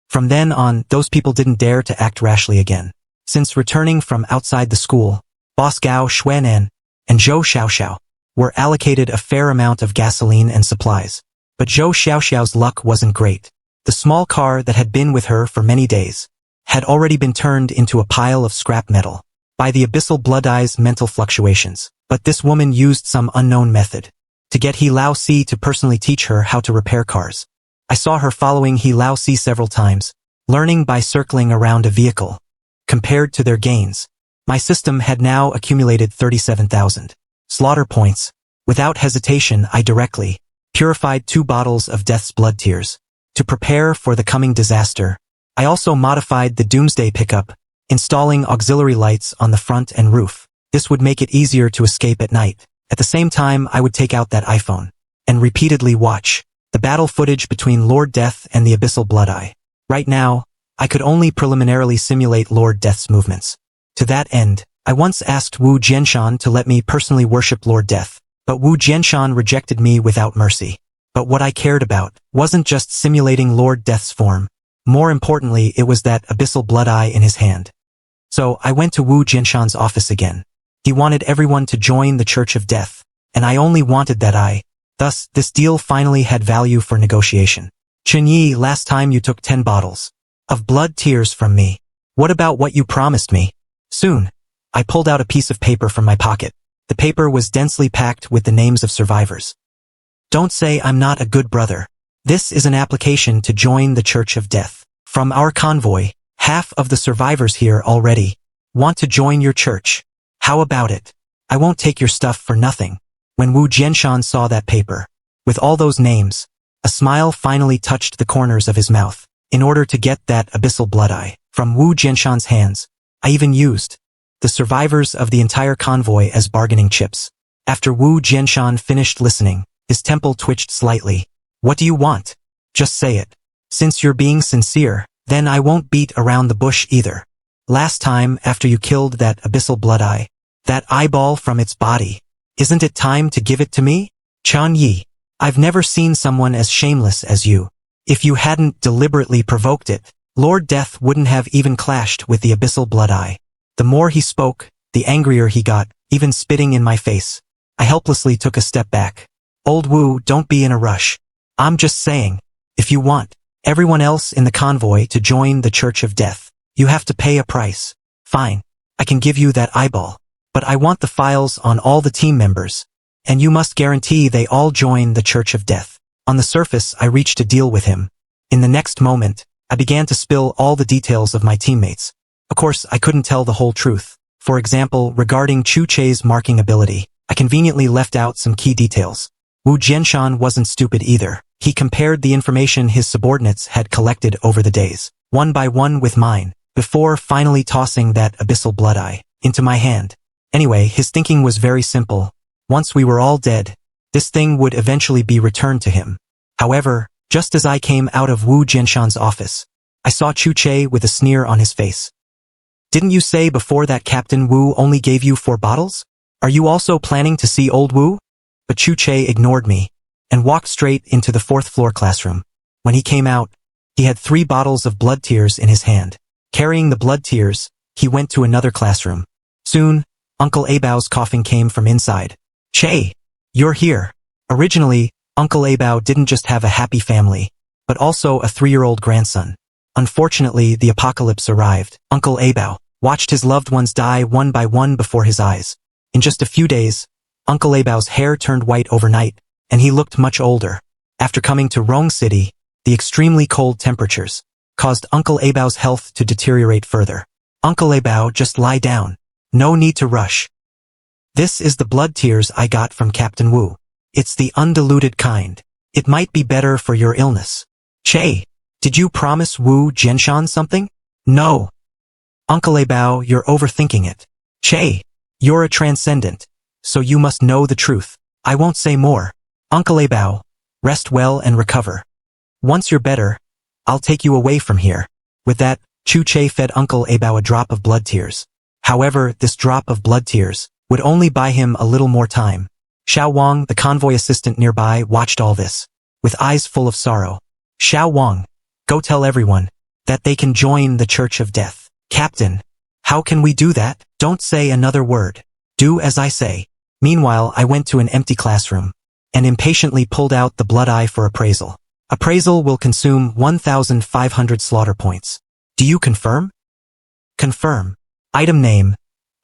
From then on, those people didn't dare to act rashly again. Since returning from outside the school, Boss Gao Xuanan and Zhou Xiaoxiao were allocated a fair amount of gasoline and supplies. But Zhou Xiaoxiao's luck wasn't great. The small car that had been with her for many days had already been turned into a pile of scrap metal by the abyssal Blood Eye's mental fluctuations. But this woman used some unknown method to get He Lao Si to personally teach her how to repair cars. I saw her following He Lao Si several times, learning by circling around a vehicle. Compared to their gains, my system had now accumulated 37,000 slaughter points. Without hesitation, I directly purified 2 bottles of Death's blood tears. To prepare for the coming disaster, I also modified the Doomsday pickup, installing auxiliary lights on the front and roof. This would make it easier to escape at night. At the same time, I would take out that iPhone and repeatedly watch the battle footage between Lord Death and the Abyssal Blood Eye. Right now, I could only preliminarily simulate Lord Death's movements. To that end, I once asked Wu Jianshan to let me personally worship Lord Death, but Wu Jianshan rejected me without mercy. But what I cared about wasn't just simulating Lord Death's form. More importantly, it was that Abyssal Blood Eye in his hand. So I went to Wu Jianshan's office again. He wanted everyone to join the Church of Death, and I only wanted that eye. Thus, this deal finally had value for negotiation. Chen Yi, last time you took 10 bottles of blood tears from me. What about what you promised me? Soon, I pulled out a piece of paper from my pocket. The paper was densely packed with the names of survivors. Don't say I'm not a good brother. This is an application to join the Church of Death. From our convoy, half of the survivors here already want to join your church. How about it? I won't take your stuff for nothing. When Wu Jianshan saw that paper, with all those names, a smile finally touched the corners of his mouth. In order to get that Abyssal Blood Eye from Wu Jianshan's hands, I even used the survivors of the entire convoy as bargaining chips. After Wu Jianshan finished listening, his temple twitched slightly. What do you want? Just say it. Since you're being sincere, then I won't beat around the bush either. Last time, after you killed that Abyssal Blood Eye, that eyeball from its body, isn't it time to give it to me? Chan Yi, I've never seen someone as shameless as you. If you hadn't deliberately provoked it, Lord Death wouldn't have even clashed with the Abyssal Blood Eye. The more he spoke, the angrier he got, even spitting in my face. I helplessly took a step back. Old Wu, don't be in a rush. I'm just saying, if you want everyone else in the convoy to join the Church of Death, you have to pay a price. Fine, I can give you that eyeball, but I want the files on all the team members, and you must guarantee they all join the Church of Death. On the surface, I reached a deal with him. In the next moment, I began to spill all the details of my teammates. Of course, I couldn't tell the whole truth. For example, regarding Chu Che's marking ability, I conveniently left out some key details. Wu Jianshan wasn't stupid either. He compared the information his subordinates had collected over the days, one by one with mine, before finally tossing that Abyssal Blood Eye into my hand. Anyway, his thinking was very simple. Once we were all dead, this thing would eventually be returned to him. However, just as I came out of Wu Jianshan's office, I saw Chu Che with a sneer on his face. Didn't you say before that Captain Wu only gave you 4 bottles? Are you also planning to see old Wu? But Chu Che ignored me and walked straight into the 4th floor classroom. When he came out, he had 3 bottles of blood tears in his hand. Carrying the blood tears, he went to another classroom. Soon, Uncle Abao's coughing came from inside. Che, you're here. Originally, Uncle Abao didn't just have a happy family, but also a 3-year-old grandson. Unfortunately, the apocalypse arrived. Uncle Abao watched his loved ones die one by one before his eyes. In just a few days, Uncle Abao's hair turned white overnight, and he looked much older. After coming to Rong City, the extremely cold temperatures caused Uncle Abao's health to deteriorate further. Uncle Abao, just lie down. No need to rush. This is the blood tears I got from Captain Wu. It's the undiluted kind. It might be better for your illness. Che, did you promise Wu Jianshan something? No. Uncle Abao, you're overthinking it. Che, you're a transcendent, so you must know the truth. I won't say more. Uncle Abao, rest well and recover. Once you're better, I'll take you away from here. With that, Chu Che fed Uncle Abao a drop of blood tears. However, this drop of blood tears would only buy him a little more time. Xiao Wang, the convoy assistant nearby, watched all this with eyes full of sorrow. Xiao Wang, go tell everyone that they can join the Church of Death. Captain, how can we do that? Don't say another word. Do as I say. Meanwhile, I went to an empty classroom and impatiently pulled out the blood eye for appraisal. Appraisal will consume 1,500 slaughter points. Do you confirm? Confirm. Item name: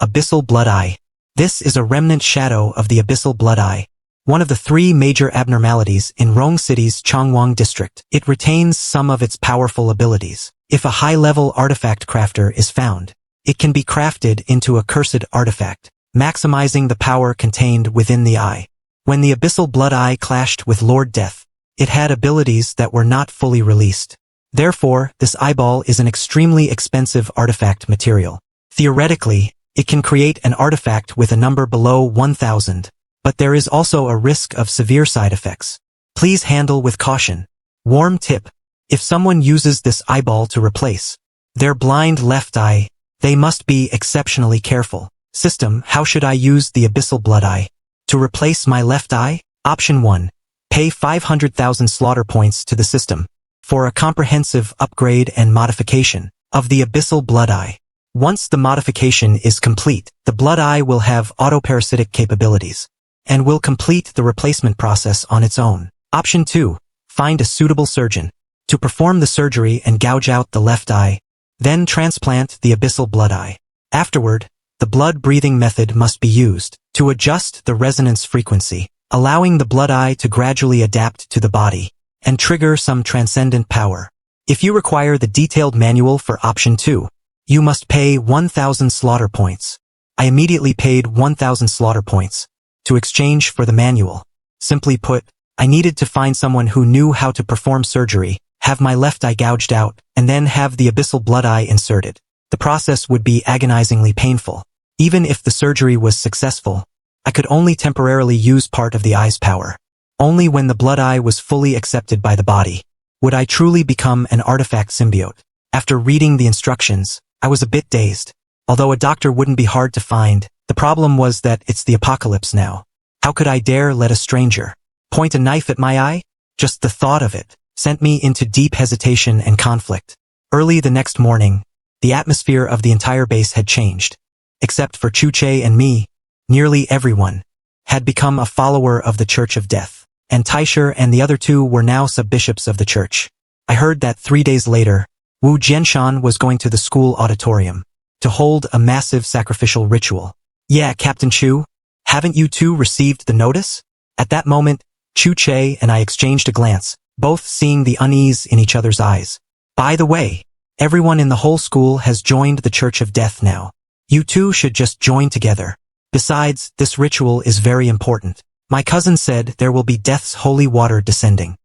Abyssal Blood Eye. This is a remnant shadow of the Abyssal Blood Eye, one of the 3 major abnormalities in Rong City's Changwang district. It retains some of its powerful abilities. If a high-level artifact crafter is found, it can be crafted into a cursed artifact, maximizing the power contained within the eye. When the Abyssal Blood Eye clashed with Lord Death, it had abilities that were not fully released. Therefore, this eyeball is an extremely expensive artifact material. Theoretically, it can create an artifact with a number below 1,000, but there is also a risk of severe side effects. Please handle with caution. Warm tip: if someone uses this eyeball to replace their blind left eye, they must be exceptionally careful. System: how should I use the Abyssal Blood Eye to replace my left eye? Option 1. Pay 500,000 slaughter points to the system for a comprehensive upgrade and modification of the Abyssal Blood Eye. Once the modification is complete, the blood eye will have autoparasitic capabilities and will complete the replacement process on its own. Option 2. Find a suitable surgeon to perform the surgery and gouge out the left eye, then transplant the Abyssal Blood Eye. Afterward, the blood-breathing method must be used to adjust the resonance frequency, allowing the blood eye to gradually adapt to the body and trigger some transcendent power. If you require the detailed manual for option 2, you must pay 1,000 slaughter points. I immediately paid 1,000 slaughter points to exchange for the manual. Simply put, I needed to find someone who knew how to perform surgery, have my left eye gouged out, and then have the Abyssal Blood Eye inserted. The process would be agonizingly painful. Even if the surgery was successful, I could only temporarily use part of the eye's power. Only when the blood eye was fully accepted by the body would I truly become an artifact symbiote. After reading the instructions, I was a bit dazed. Although a doctor wouldn't be hard to find, the problem was that it's the apocalypse now. How could I dare let a stranger point a knife at my eye? Just the thought of it sent me into deep hesitation and conflict. Early the next morning, the atmosphere of the entire base had changed. Except for Chu Che and me, nearly everyone had become a follower of the Church of Death, and Taisher and the other 2 were now sub-bishops of the church. I heard that 3 days later, Wu Jianshan was going to the school auditorium to hold a massive sacrificial ritual. Yeah, Captain Chu, haven't you 2 received the notice? At that moment, Chu Che and I exchanged a glance, both seeing the unease in each other's eyes. By the way, everyone in the whole school has joined the Church of Death now. You 2 should just join together. Besides, this ritual is very important. My cousin said there will be Death's holy water descending.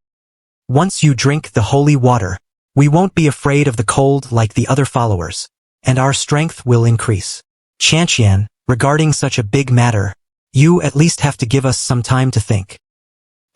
Once you drink the holy water, we won't be afraid of the cold like the other followers, and our strength will increase. Qianqian, regarding such a big matter, you at least have to give us some time to think.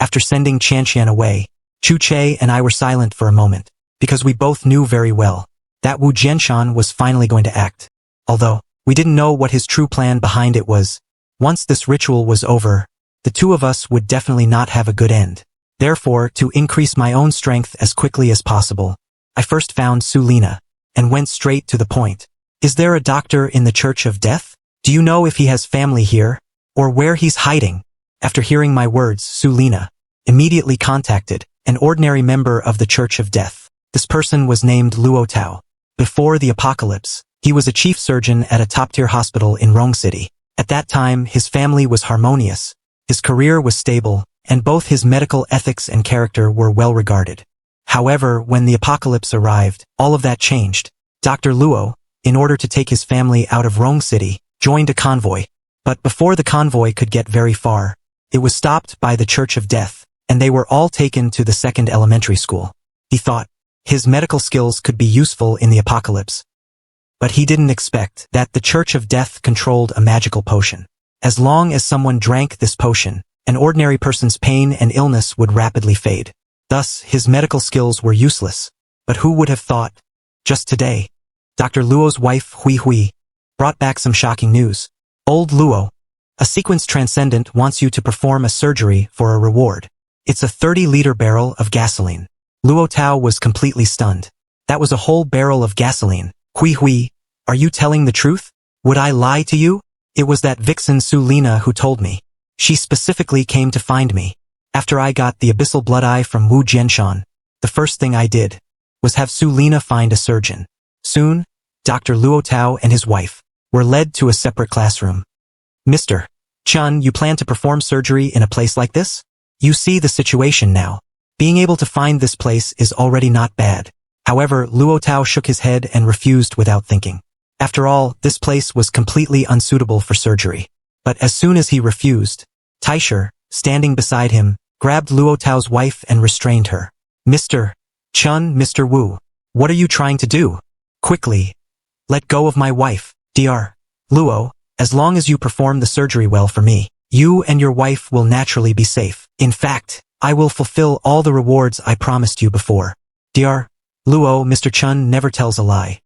After sending Qianqian away, Chu Che and I were silent for a moment, because we both knew very well that Wu Jianshan was finally going to act. although we didn't know what his true plan behind it was. Once this ritual was over, the two of us would definitely not have a good end. Therefore, to increase my own strength as quickly as possible, I first found Sulina, and went straight to the point. Is there a doctor in the Church of Death? Do you know if he has family here, or where he's hiding? After hearing my words, Sulina immediately contacted an ordinary member of the Church of Death. This person was named Luo Tao. Before the apocalypse, he was a chief surgeon at a top-tier hospital in Rong City. At that time, his family was harmonious, his career was stable, and both his medical ethics and character were well regarded. However, when the apocalypse arrived, all of that changed. Dr. Luo, in order to take his family out of Rong City, joined a convoy. But before the convoy could get very far, it was stopped by the Church of Death, and they were all taken to the second elementary school. He thought his medical skills could be useful in the apocalypse. But he didn't expect that the Church of Death controlled a magical potion. As long as someone drank this potion, an ordinary person's pain and illness would rapidly fade. Thus, his medical skills were useless. But who would have thought? Just today, Dr. Luo's wife, Hui Hui, brought back some shocking news. Old Luo, a sequence transcendent wants you to perform a surgery for a reward. It's a 30-liter barrel of gasoline. Luo Tao was completely stunned. That was a whole barrel of gasoline. Hui Hui, are you telling the truth? Would I lie to you? It was that vixen Sulina who told me. She specifically came to find me. After I got the abyssal blood eye from Wu Jianshan, the first thing I did was have Sulina find a surgeon. Soon, Dr. Luo Tao and his wife were led to a separate classroom. Mr. Chun, you plan to perform surgery in a place like this? You see the situation now. Being able to find this place is already not bad. However, Luo Tao shook his head and refused without thinking. After all, this place was completely unsuitable for surgery. But as soon as he refused, Taisher, standing beside him, grabbed Luo Tao's wife and restrained her. Mr. Chun, Mr. Wu, what are you trying to do? Quickly, let go of my wife. Dr. Luo, as long as you perform the surgery well for me, you and your wife will naturally be safe. In fact, I will fulfill all the rewards I promised you before. Dr. Luo, Mr. Chun never tells a lie.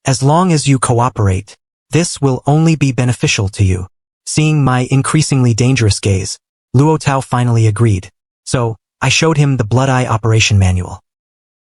As long as you cooperate, this will only be beneficial to you. Seeing my increasingly dangerous gaze, Luo Tao finally agreed. So, I showed him the blood eye operation manual.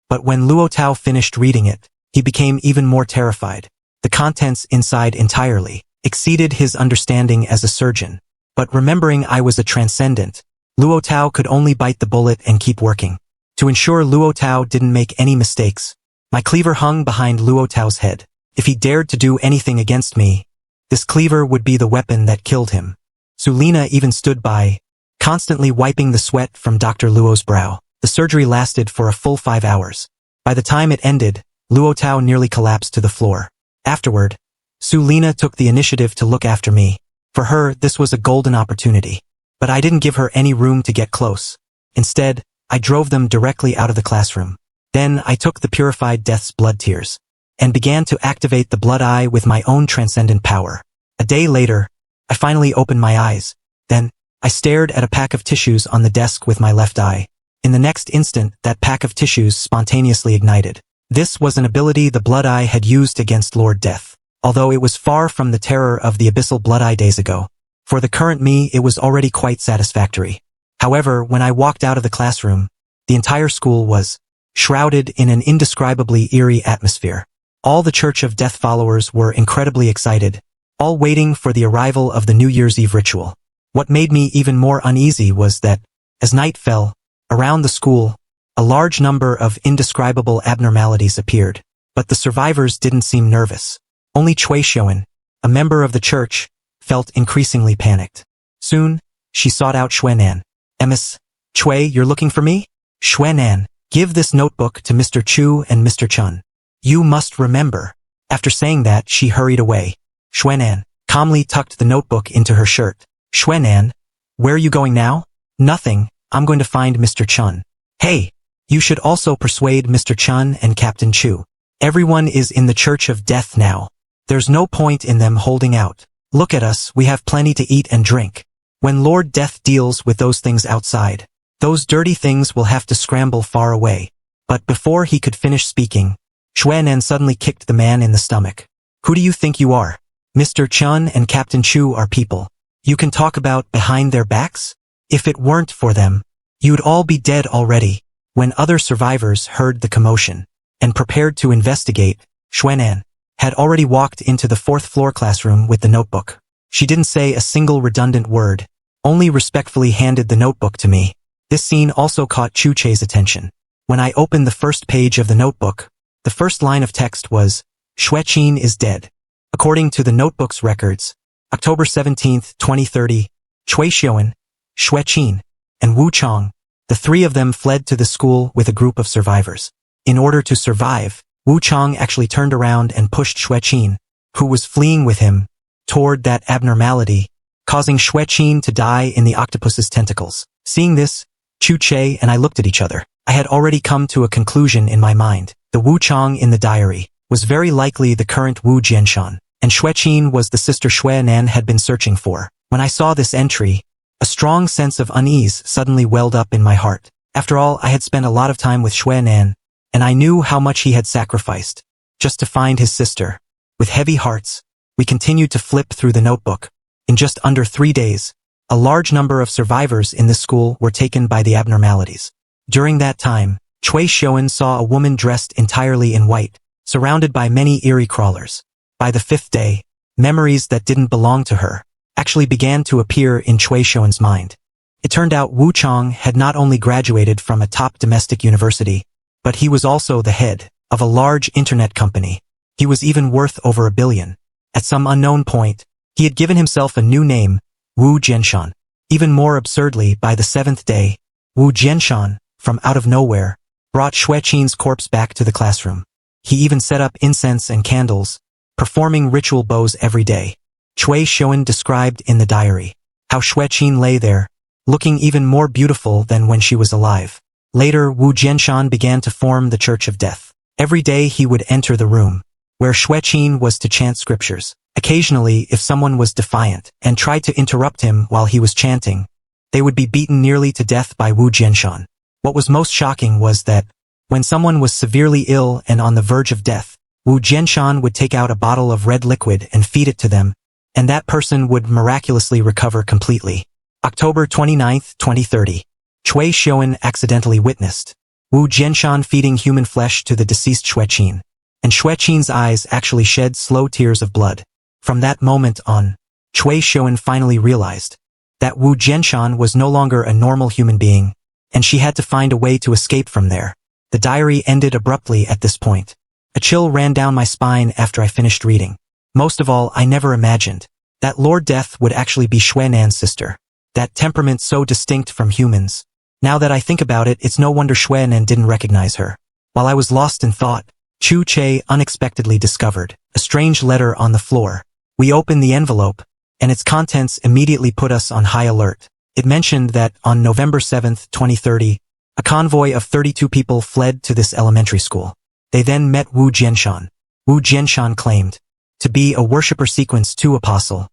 But when Luo Tao finished reading it, he became even more terrified. The contents inside entirely exceeded his understanding as a surgeon. But remembering I was a transcendent, Luo Tao could only bite the bullet and keep working. To ensure Luo Tao didn't make any mistakes, my cleaver hung behind Luo Tao's head. If he dared to do anything against me, this cleaver would be the weapon that killed him. Sulina even stood by, constantly wiping the sweat from Dr. Luo's brow. The surgery lasted for a full 5 hours. By the time it ended, Luo Tao nearly collapsed to the floor. Afterward, Sulina took the initiative to look after me. For her, this was a golden opportunity. But I didn't give her any room to get close. Instead, I drove them directly out of the classroom. Then I took the purified death's blood tears and began to activate the blood eye with my own transcendent power. A day later, I finally opened my eyes. Then, I stared at a pack of tissues on the desk with my left eye. In the next instant, that pack of tissues spontaneously ignited. This was an ability the blood eye had used against Lord Death, although it was far from the terror of the abyssal blood eye days ago. For the current me, it was already quite satisfactory. However, when I walked out of the classroom, the entire school was shrouded in an indescribably eerie atmosphere. All the Church of Death followers were incredibly excited, all waiting for the arrival of the New Year's Eve ritual. What made me even more uneasy was that, as night fell, around the school, a large number of indescribable abnormalities appeared. But the survivors didn't seem nervous. Only Cui Xiuan, a member of the church, felt increasingly panicked. Soon, she sought out Xuanan. Ms. Cui, you're looking for me? Xuanan, give this notebook to Mr. Chu and Mr. Chun. You must remember. After saying that, she hurried away. Xuanan calmly tucked the notebook into her shirt. Xuanan, where are you going now? Nothing, I'm going to find Mr. Chun. Hey, you should also persuade Mr. Chun and Captain Chu. Everyone is in the Church of Death now. There's no point in them holding out. Look at us, we have plenty to eat and drink. When Lord Death deals with those things outside, those dirty things will have to scramble far away. But before he could finish speaking, Xuanan suddenly kicked the man in the stomach. Who do you think you are? Mr. Chun and Captain Chu are people you can talk about behind their backs? If it weren't for them, you'd all be dead already. When other survivors heard the commotion and prepared to investigate, Xuanan had already walked into the fourth-floor classroom with the notebook. She didn't say a single redundant word, only respectfully handed the notebook to me. This scene also caught Chu Che's attention. When I opened the first page of the notebook, the first line of text was, Xueqin is dead. According to the notebook's records, October 17, 2030, Cui Xiuan, Xueqin, and Wu Chang, the three of them fled to the school with a group of survivors. In order to survive, Wu Chang actually turned around and pushed Xueqin, who was fleeing with him, toward that abnormality, causing Xueqin to die in the octopus's tentacles. Seeing this, Chu Che and I looked at each other. I had already come to a conclusion in my mind. The Wu Chang in the diary was very likely the current Wu Jianshan, and Xueqin was the sister Xuanan had been searching for. When I saw this entry, a strong sense of unease suddenly welled up in my heart. After all, I had spent a lot of time with Xuanan, and I knew how much he had sacrificed just to find his sister. With heavy hearts, we continued to flip through the notebook. In just under 3 days, a large number of survivors in the school were taken by the abnormalities. During that time, Cui Xiuan saw a woman dressed entirely in white, surrounded by many eerie crawlers. By the 5th day, memories that didn't belong to her actually began to appear in Cui Xiuan's mind. It turned out Wu Chang had not only graduated from a top domestic university, but he was also the head of a large internet company. He was even worth over $1 billion. At some unknown point, he had given himself a new name, Wu Jianshan. Even more absurdly, by the 7th day, Wu Jianshan, from out of nowhere, brought Xueqin's corpse back to the classroom. He even set up incense and candles, performing ritual bows every day. Cui Xiuan described in the diary how Xueqin lay there, looking even more beautiful than when she was alive. Later, Wu Jianshan began to form the Church of Death. Every day he would enter the room where Xueqin was to chant scriptures. Occasionally, if someone was defiant and tried to interrupt him while he was chanting, they would be beaten nearly to death by Wu Jianshan. What was most shocking was that, when someone was severely ill and on the verge of death, Wu Jianshan would take out a bottle of red liquid and feed it to them, and that person would miraculously recover completely. October 29, 2030. Cui Xiuan accidentally witnessed Wu Jianshan feeding human flesh to the deceased Xueqin, and Xueqin's eyes actually shed slow tears of blood. From that moment on, Cui Xiuan finally realized that Wu Jianshan was no longer a normal human being, and she had to find a way to escape from there. The diary ended abruptly at this point. A chill ran down my spine after I finished reading. Most of all, I never imagined that Lord Death would actually be Xuanan's sister. That temperament so distinct from humans. Now that I think about it, it's no wonder Xuanan didn't recognize her. While I was lost in thought, Chu Che unexpectedly discovered a strange letter on the floor. We opened the envelope, and its contents immediately put us on high alert. It mentioned that on November 7, 2030, a convoy of 32 people fled to this elementary school. They then met Wu Jianshan. Wu Jianshan claimed to be a worshipper sequence 2 apostle,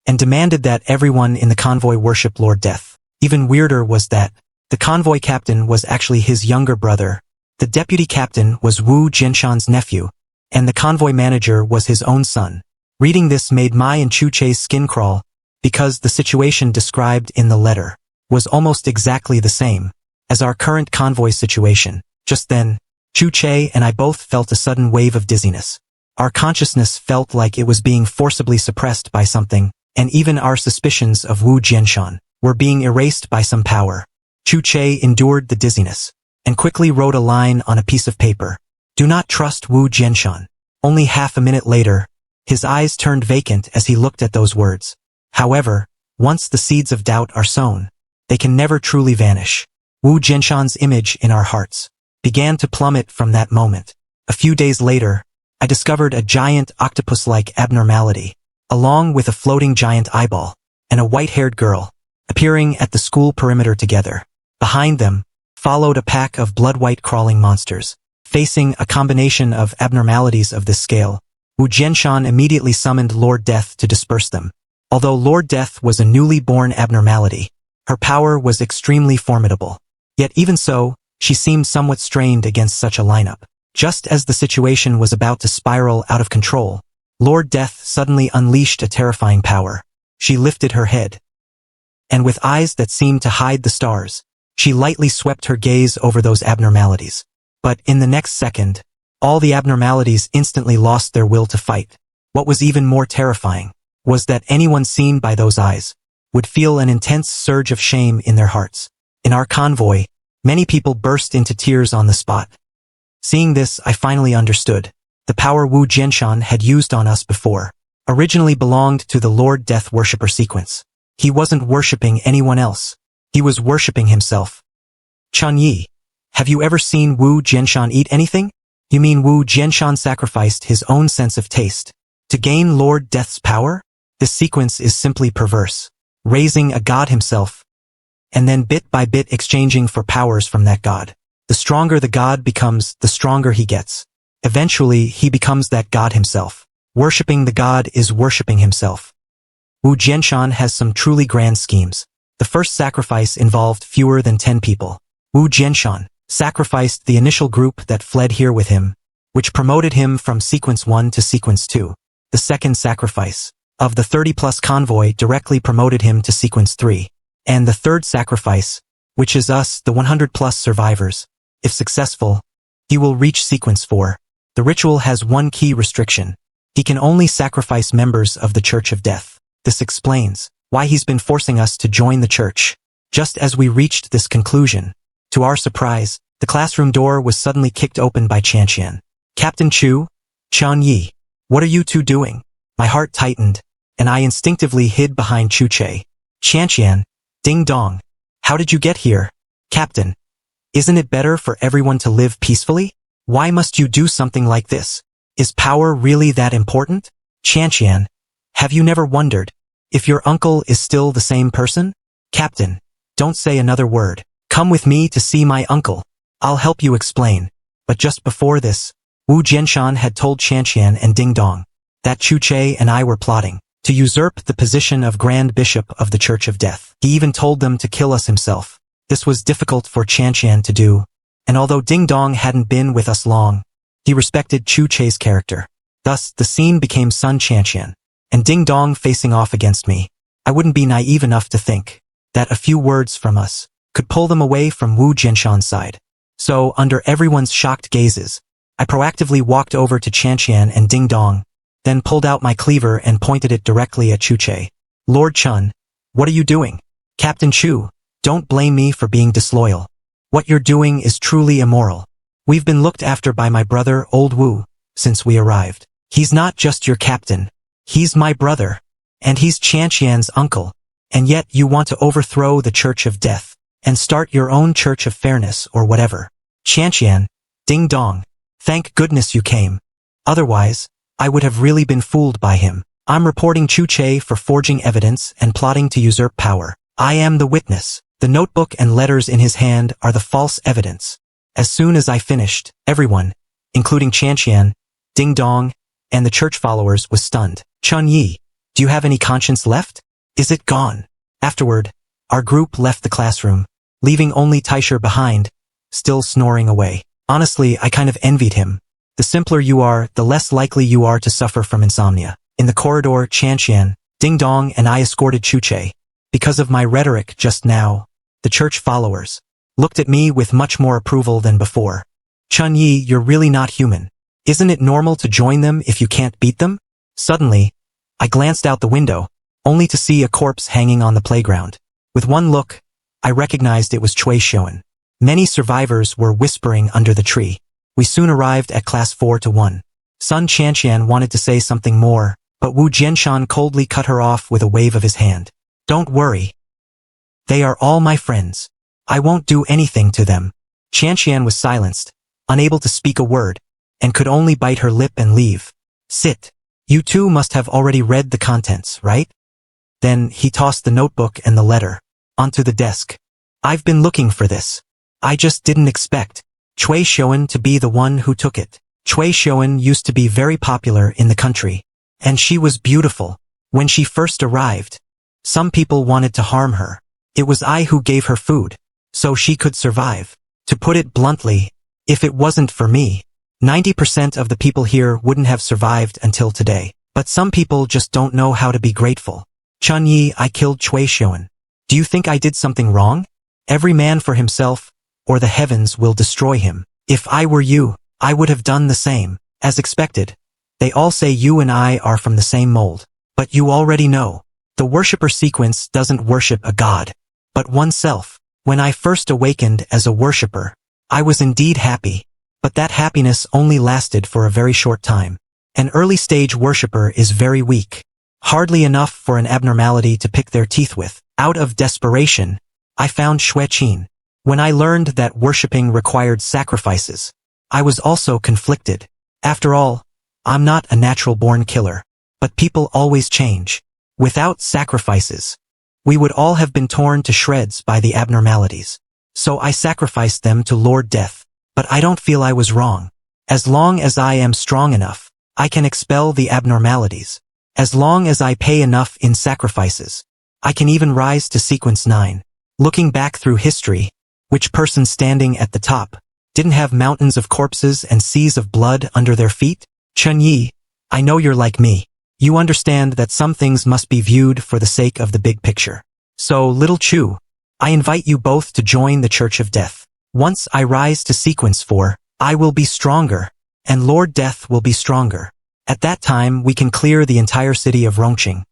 and demanded that everyone in the convoy worship Lord Death. Even weirder was that the convoy captain was actually his younger brother. The deputy captain was Wu Jianshan's nephew, and the convoy manager was his own son. Reading this made my and Chu Che's skin crawl, because the situation described in the letter was almost exactly the same as our current convoy situation. Just then, Chu Che and I both felt a sudden wave of dizziness. Our consciousness felt like it was being forcibly suppressed by something, and even our suspicions of Wu Jianshan were being erased by some power. Chu Che endured the dizziness and quickly wrote a line on a piece of paper. Do not trust Wu Jianshan. Only half a minute later, his eyes turned vacant as he looked at those words. However, once the seeds of doubt are sown, they can never truly vanish. Wu Jianshan's image in our hearts began to plummet from that moment. A few days later, I discovered a giant octopus-like abnormality, along with a floating giant eyeball, and a white-haired girl, appearing at the school perimeter together. Behind them, followed a pack of blood-white crawling monsters. Facing a combination of abnormalities of this scale, Wu Jianshan immediately summoned Lord Death to disperse them. Although Lord Death was a newly born abnormality, her power was extremely formidable. Yet even so, she seemed somewhat strained against such a lineup. Just as the situation was about to spiral out of control, Lord Death suddenly unleashed a terrifying power. She lifted her head, and with eyes that seemed to hide the stars, she lightly swept her gaze over those abnormalities. But in the next second, all the abnormalities instantly lost their will to fight. What was even more terrifying was that anyone seen by those eyes would feel an intense surge of shame in their hearts. In our convoy, many people burst into tears on the spot. Seeing this, I finally understood. The power Wu Jianshan had used on us before originally belonged to the Lord Death worshipper sequence. He wasn't worshipping anyone else. He was worshipping himself. Chun Yi, have you ever seen Wu Jianshan eat anything? You mean Wu Jianshan sacrificed his own sense of taste to gain Lord Death's power? This sequence is simply perverse, raising a god himself, and then bit by bit exchanging for powers from that god. The stronger the god becomes, the stronger he gets. Eventually, he becomes that god himself. Worshipping the god is worshipping himself. Wu Jianshan has some truly grand schemes. The first sacrifice involved fewer than 10 people. Wu Jianshan sacrificed the initial group that fled here with him, which promoted him from sequence 1 to sequence 2. The second sacrifice of the 30-plus convoy directly promoted him to sequence 3. And the third sacrifice, which is us, the 100-plus survivors, if successful, he will reach sequence 4. The ritual has one key restriction. He can only sacrifice members of the Church of Death. This explains why he's been forcing us to join the church. Just as we reached this conclusion, to our surprise, the classroom door was suddenly kicked open by Chanqian. Captain Chu, Chun Yi, what are you two doing? My heart tightened, and I instinctively hid behind Chu Che. Chanqian, ding dong. How did you get here? Captain, isn't it better for everyone to live peacefully? Why must you do something like this? Is power really that important? Chanqian, have you never wondered if your uncle is still the same person? Captain, don't say another word. Come with me to see my uncle. I'll help you explain. But just before this, Wu Jianshan had told Chanqian and Ding Dong that Chu Che and I were plotting to usurp the position of Grand Bishop of the Church of Death. He even told them to kill us himself. This was difficult for Chanqian to do, and although Ding Dong hadn't been with us long, he respected Chu Che's character. Thus, the scene became Sun Chanqian and Ding Dong facing off against me. I wouldn't be naive enough to think that a few words from us could pull them away from Wu Jianshan's side. So, under everyone's shocked gazes, I proactively walked over to Chanqian and Ding Dong, then pulled out my cleaver and pointed it directly at Chu Che. Lord Chun, what are you doing? Captain Chu, don't blame me for being disloyal. What you're doing is truly immoral. We've been looked after by my brother, Old Wu, since we arrived. He's not just your captain. He's my brother. And he's Chanqian's uncle. And yet you want to overthrow the Church of Death and start your own Church of Fairness or whatever. Chanqian, ding dong. Thank goodness you came. Otherwise, I would have really been fooled by him. I'm reporting Chu Che for forging evidence and plotting to usurp power. I am the witness. The notebook and letters in his hand are the false evidence. As soon as I finished, everyone, including Chanqian, Ding Dong, and the church followers, was stunned. Chun Yi, do you have any conscience left? Is it gone? Afterward, our group left the classroom, leaving only Taisher behind, still snoring away. Honestly, I kind of envied him. The simpler you are, the less likely you are to suffer from insomnia. In the corridor, Chanqian, Ding Dong, and I escorted Chu Che. Because of my rhetoric just now, the church followers looked at me with much more approval than before. Chun Yi, you're really not human. Isn't it normal to join them if you can't beat them? Suddenly, I glanced out the window, only to see a corpse hanging on the playground. With one look, I recognized it was Cui Xiuan. Many survivors were whispering under the tree. We soon arrived at class 4-1. Sun Chanqian wanted to say something more, but Wu Jianshan coldly cut her off with a wave of his hand. Don't worry. They are all my friends. I won't do anything to them. Chanqian was silenced, unable to speak a word, and could only bite her lip and leave. Sit. You two must have already read the contents, right? Then he tossed the notebook and the letter onto the desk. I've been looking for this. I just didn't expect Cui Xiuan to be the one who took it. Cui Xiuan used to be very popular in the country, and she was beautiful. When she first arrived, some people wanted to harm her. It was I who gave her food, so she could survive. To put it bluntly, if it wasn't for me, 90% of the people here wouldn't have survived until today. But some people just don't know how to be grateful. Chun Yi, I killed Cui Xiuan. Do you think I did something wrong? Every man for himself, or the heavens will destroy him. If I were you, I would have done the same. As expected, they all say you and I are from the same mold. But you already know, the worshipper sequence doesn't worship a god, but oneself. When I first awakened as a worshipper, I was indeed happy, but that happiness only lasted for a very short time. An early-stage worshipper is very weak, hardly enough for an abnormality to pick their teeth with. Out of desperation, I found Xue Qin. When I learned that worshipping required sacrifices, I was also conflicted. After all, I'm not a natural-born killer, but people always change. Without sacrifices, we would all have been torn to shreds by the abnormalities. So I sacrificed them to Lord Death. But I don't feel I was wrong. As long as I am strong enough, I can expel the abnormalities. As long as I pay enough in sacrifices, I can even rise to sequence 9. Looking back through history, which person standing at the top didn't have mountains of corpses and seas of blood under their feet? Chun Yi, I know you're like me. You understand that some things must be viewed for the sake of the big picture. So, little Chu, I invite you both to join the Church of Death. Once I rise to sequence 4, I will be stronger, and Lord Death will be stronger. At that time we can clear the entire city of Rongqing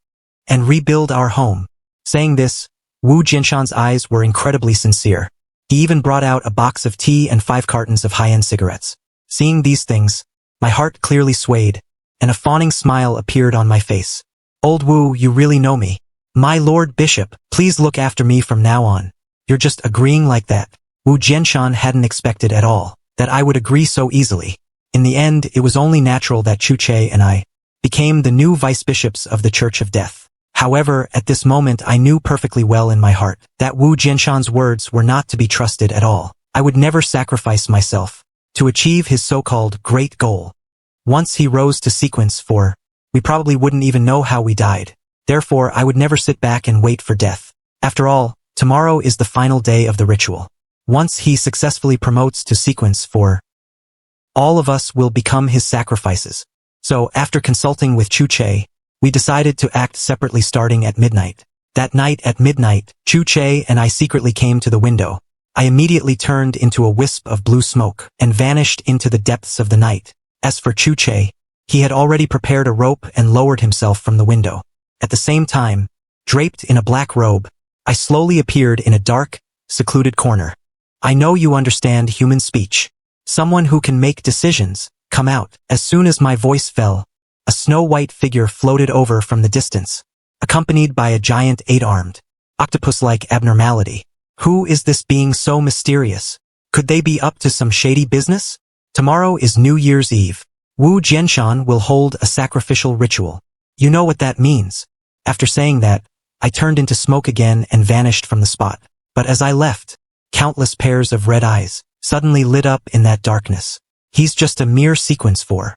and rebuild our home. Saying this, Wu Jianshan's eyes were incredibly sincere. He even brought out a box of tea and 5 cartons of high-end cigarettes. Seeing these things, my heart clearly swayed, and a fawning smile appeared on my face. Old Wu, you really know me. My Lord Bishop, please look after me from now on. You're just agreeing like that. Wu Jianshan hadn't expected at all that I would agree so easily. In the end, it was only natural that Chu Che and I became the new vice-bishops of the Church of Death. However, at this moment I knew perfectly well in my heart that Wu Jianshan's words were not to be trusted at all. I would never sacrifice myself to achieve his so-called great goal. Once he rose to sequence 4, we probably wouldn't even know how we died. Therefore, I would never sit back and wait for death. After all, tomorrow is the final day of the ritual. Once he successfully promotes to sequence 4, all of us will become his sacrifices. So, after consulting with Chu Che, we decided to act separately starting at midnight. That night at midnight, Chu Che and I secretly came to the window. I immediately turned into a wisp of blue smoke and vanished into the depths of the night. As for Chu Che, he had already prepared a rope and lowered himself from the window. At the same time, draped in a black robe, I slowly appeared in a dark, secluded corner. I know you understand human speech. Someone who can make decisions, come out. As soon as my voice fell, a snow-white figure floated over from the distance, accompanied by a giant 8-armed, octopus-like abnormality. Who is this being so mysterious? Could they be up to some shady business? Tomorrow is New Year's Eve. Wu Jianshan will hold a sacrificial ritual. You know what that means. After saying that, I turned into smoke again and vanished from the spot. But as I left, countless pairs of red eyes suddenly lit up in that darkness. He's just a mere sequence 4.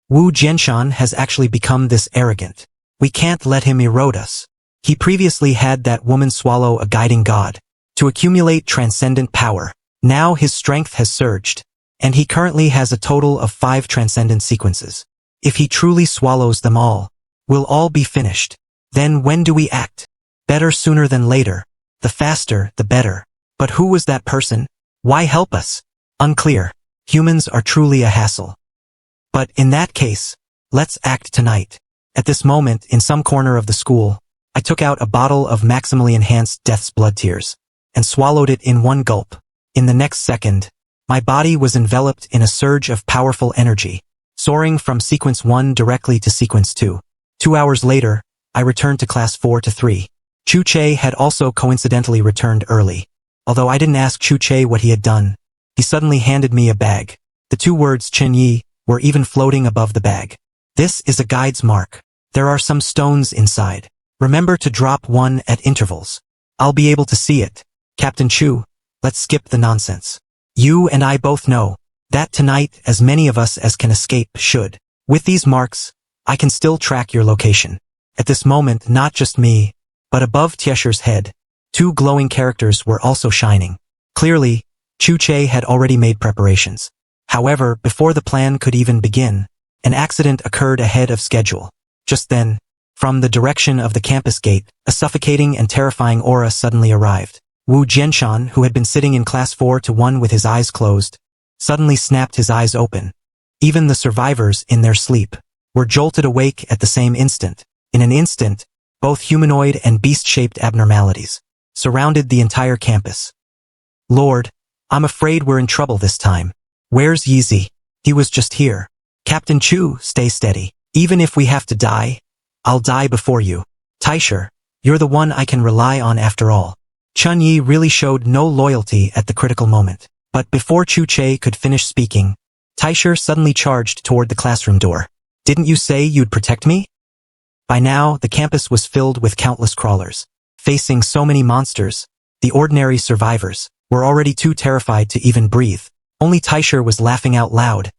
Wu Jianshan has actually become this arrogant. We can't let him erode us. He previously had that woman swallow a guiding god to accumulate transcendent power. Now his strength has surged, and he currently has a total of 5 transcendent sequences. If he truly swallows them all, we'll all be finished. Then when do we act? Better sooner than later. The faster, the better. But who was that person? Why help us? Unclear. Humans are truly a hassle. But in that case, let's act tonight. At this moment, in some corner of the school, I took out a bottle of maximally enhanced Death's blood tears and swallowed it in one gulp. In the next second, my body was enveloped in a surge of powerful energy, soaring from sequence 1 directly to sequence 2. 2 hours later, I returned to class 4 to 3. Chu Che had also coincidentally returned early. Although I didn't ask Chu Che what he had done, he suddenly handed me a bag. The 2 words Chen Yi were even floating above the bag. This is a guide's mark. There are some stones inside. Remember to drop one at intervals. I'll be able to see it. Captain Chu, let's skip the nonsense. You and I both know that tonight as many of us as can escape should. With these marks, I can still track your location. At this moment, not just me, but above Tiesher's head, 2 glowing characters were also shining. Clearly, Chu Che had already made preparations. However, before the plan could even begin, an accident occurred ahead of schedule. Just then, from the direction of the campus gate, a suffocating and terrifying aura suddenly arrived. Wu Jianshan, who had been sitting in class 4-1 with his eyes closed, suddenly snapped his eyes open. Even the survivors, in their sleep, were jolted awake at the same instant. In an instant, both humanoid and beast-shaped abnormalities surrounded the entire campus. Lord, I'm afraid we're in trouble this time. Where's Yeezy? He was just here. Captain Chu, stay steady. Even if we have to die, I'll die before you. Taisher, you're the one I can rely on after all. Chun Yi really showed no loyalty at the critical moment. But before Chu Che could finish speaking, Taisher suddenly charged toward the classroom door. Didn't you say you'd protect me? By now, the campus was filled with countless crawlers. Facing so many monsters, the ordinary survivors were already too terrified to even breathe. Only Taisher was laughing out loud,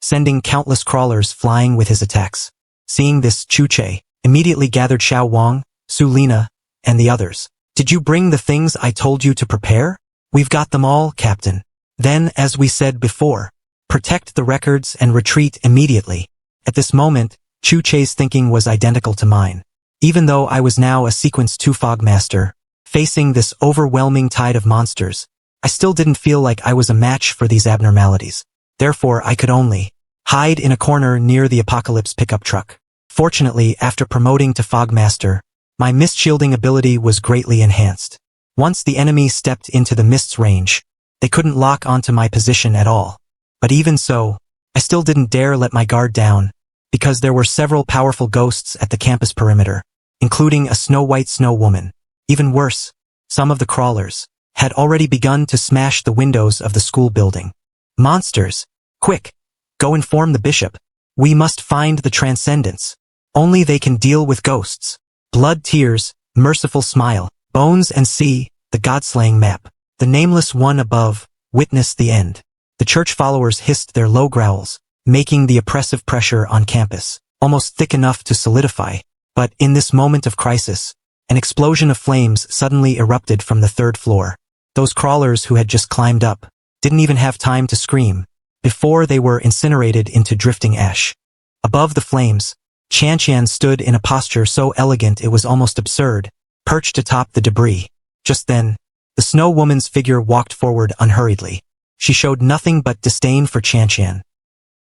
sending countless crawlers flying with his attacks. Seeing this, Chu Che immediately gathered Xiao Wang, Su Lina, and the others. Did you bring the things I told you to prepare? We've got them all, Captain. Then, as we said before, protect the records and retreat immediately. At this moment, Chu Che's thinking was identical to mine. Even though I was now a Sequence 2 Fogmaster, facing this overwhelming tide of monsters, I still didn't feel like I was a match for these abnormalities. Therefore, I could only hide in a corner near the Apocalypse pickup truck. Fortunately, after promoting to Fogmaster, my mist-shielding ability was greatly enhanced. Once the enemy stepped into the mist's range, they couldn't lock onto my position at all. But even so, I still didn't dare let my guard down, because there were several powerful ghosts at the campus perimeter, including a snow-white snow woman. Even worse, some of the crawlers had already begun to smash the windows of the school building. Monsters! Quick! Go inform the bishop. We must find the transcendents. Only they can deal with ghosts. Blood, tears, merciful smile, bones and sea, the god-slaying map. The nameless one above, witness the end. The church followers hissed their low growls, making the oppressive pressure on campus almost thick enough to solidify. But in this moment of crisis, an explosion of flames suddenly erupted from the 3rd floor. Those crawlers who had just climbed up didn't even have time to scream before they were incinerated into drifting ash. Above the flames, Qianqian stood in a posture so elegant it was almost absurd, perched atop the debris. Just then, the snow woman's figure walked forward unhurriedly. She showed nothing but disdain for Qianqian,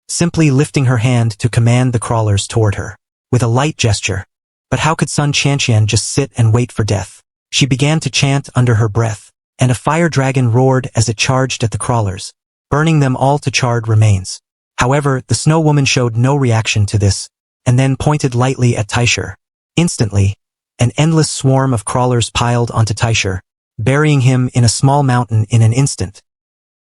simply lifting her hand to command the crawlers toward her, with a light gesture. But how could Sun Qianqian just sit and wait for death? She began to chant under her breath, and a fire dragon roared as it charged at the crawlers, burning them all to charred remains. However, the snow woman showed no reaction to this, and then pointed lightly at Taisher. Instantly, an endless swarm of crawlers piled onto Taisher, burying him in a small mountain in an instant.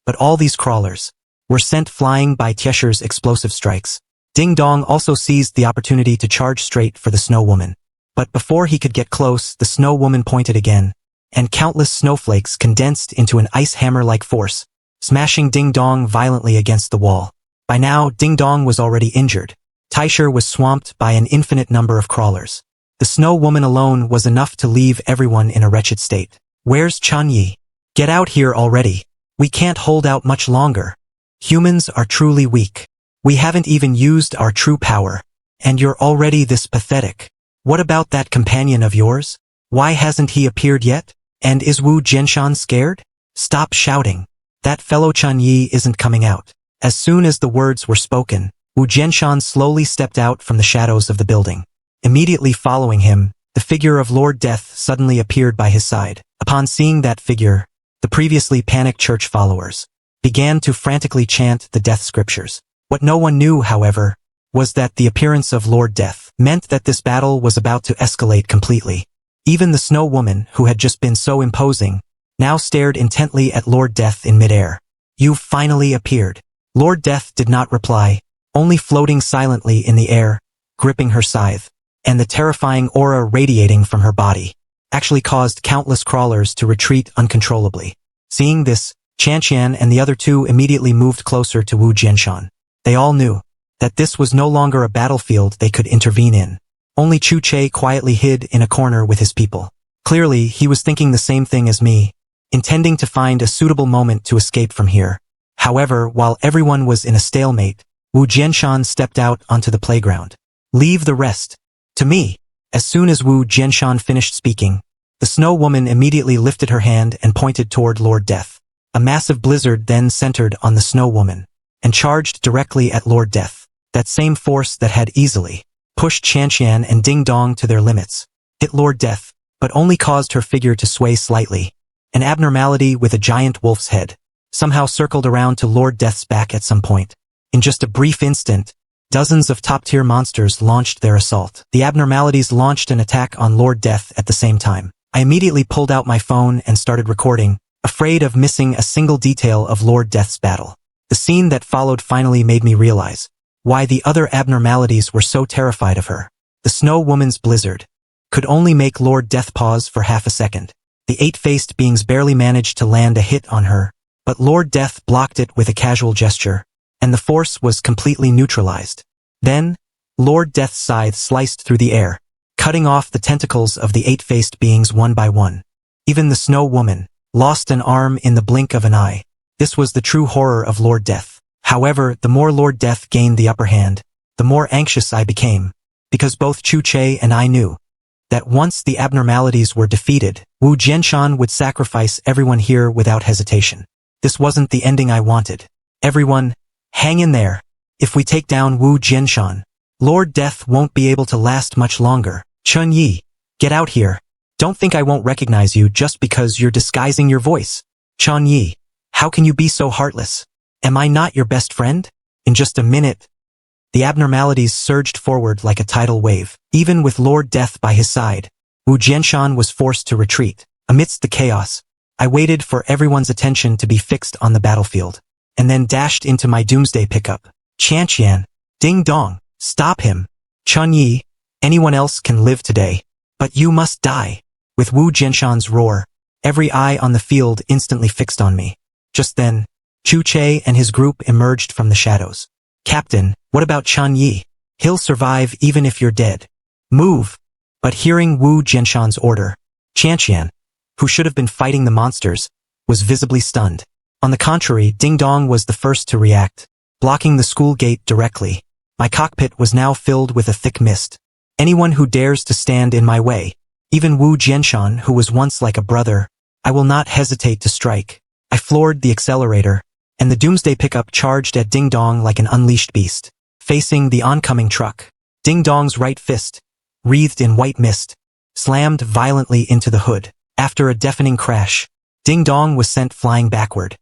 But all these crawlers were sent flying by Taisher's explosive strikes. Ding Dong also seized the opportunity to charge straight for the snow woman. But before he could get close, the snow woman pointed again, and countless snowflakes condensed into an ice hammer-like force, smashing Ding Dong violently against the wall. By now, Ding Dong was already injured. Taisher was swamped by an infinite number of crawlers. The snow woman alone was enough to leave everyone in a wretched state. Where's Chun Yi? Get out here already. We can't hold out much longer. Humans are truly weak. We haven't even used our true power, and you're already this pathetic. What about that companion of yours? Why hasn't he appeared yet? And is Wu Jianshan scared? Stop shouting. That fellow Chun Yi isn't coming out. As soon as the words were spoken, Wu Jianshan slowly stepped out from the shadows of the building. Immediately following him, the figure of Lord Death suddenly appeared by his side. Upon seeing that figure, the previously panicked church followers began to frantically chant the death scriptures. What no one knew, however, was that the appearance of Lord Death meant that this battle was about to escalate completely. Even the snow woman, who had just been so imposing, now stared intently at Lord Death in midair. You've finally appeared. Lord Death did not reply, only floating silently in the air, gripping her scythe, and the terrifying aura radiating from her body actually caused countless crawlers to retreat uncontrollably. Seeing this, Qianqian and the other two immediately moved closer to Wu Jianshan. They all knew that this was no longer a battlefield they could intervene in. Only Chu Che quietly hid in a corner with his people. Clearly, he was thinking the same thing as me, intending to find a suitable moment to escape from here. However, while everyone was in a stalemate, Wu Jianshan stepped out onto the playground. Leave the rest to me. As soon as Wu Jianshan finished speaking, the Snow Woman immediately lifted her hand and pointed toward Lord Death. A massive blizzard then centered on the Snow Woman and charged directly at Lord Death. That same force that had easily pushed Qianqian and Ding Dong to their limits hit Lord Death, but only caused her figure to sway slightly. An abnormality with a giant wolf's head somehow circled around to Lord Death's back at some point. In just a brief instant, dozens of top-tier monsters launched their assault. The abnormalities launched an attack on Lord Death at the same time. I immediately pulled out my phone and started recording, afraid of missing a single detail of Lord Death's battle. The scene that followed finally made me realize why the other abnormalities were so terrified of her. The Snow Woman's blizzard could only make Lord Death pause for half a second. The eight-faced beings barely managed to land a hit on her, but Lord Death blocked it with a casual gesture, and the force was completely neutralized. Then, Lord Death's scythe sliced through the air, cutting off the tentacles of the eight-faced beings one by one. Even the Snow Woman lost an arm in the blink of an eye. This was the true horror of Lord Death. However, the more Lord Death gained the upper hand, the more anxious I became, because both Chu Che and I knew that once the abnormalities were defeated, Wu Jianshan would sacrifice everyone here without hesitation. This wasn't the ending I wanted. Everyone, hang in there. If we take down Wu Jianshan, Lord Death won't be able to last much longer. Chun Yi, get out here. Don't think I won't recognize you just because you're disguising your voice. Chun Yi, how can you be so heartless? Am I not your best friend? In just a minute, the abnormalities surged forward like a tidal wave. Even with Lord Death by his side, Wu Jianshan was forced to retreat. Amidst the chaos, I waited for everyone's attention to be fixed on the battlefield, and then dashed into my doomsday pickup. Qianqian, Ding Dong, stop him. Chun Yi, anyone else can live today, but you must die. With Wu Jianshan's roar, every eye on the field instantly fixed on me. Just then, Chu Che and his group emerged from the shadows. Captain, what about Chun Yi? He'll survive even if you're dead. Move. But hearing Wu Jianshan's order, Qianqian, who should have been fighting the monsters, was visibly stunned. On the contrary, Ding Dong was the first to react, blocking the school gate directly. My cockpit was now filled with a thick mist. Anyone who dares to stand in my way, even Wu Jianshan, who was once like a brother, I will not hesitate to strike. I floored the accelerator, and the doomsday pickup charged at Ding Dong like an unleashed beast. Facing the oncoming truck, Ding Dong's right fist, wreathed in white mist, slammed violently into the hood. After a deafening crash, Ding Dong was sent flying backward.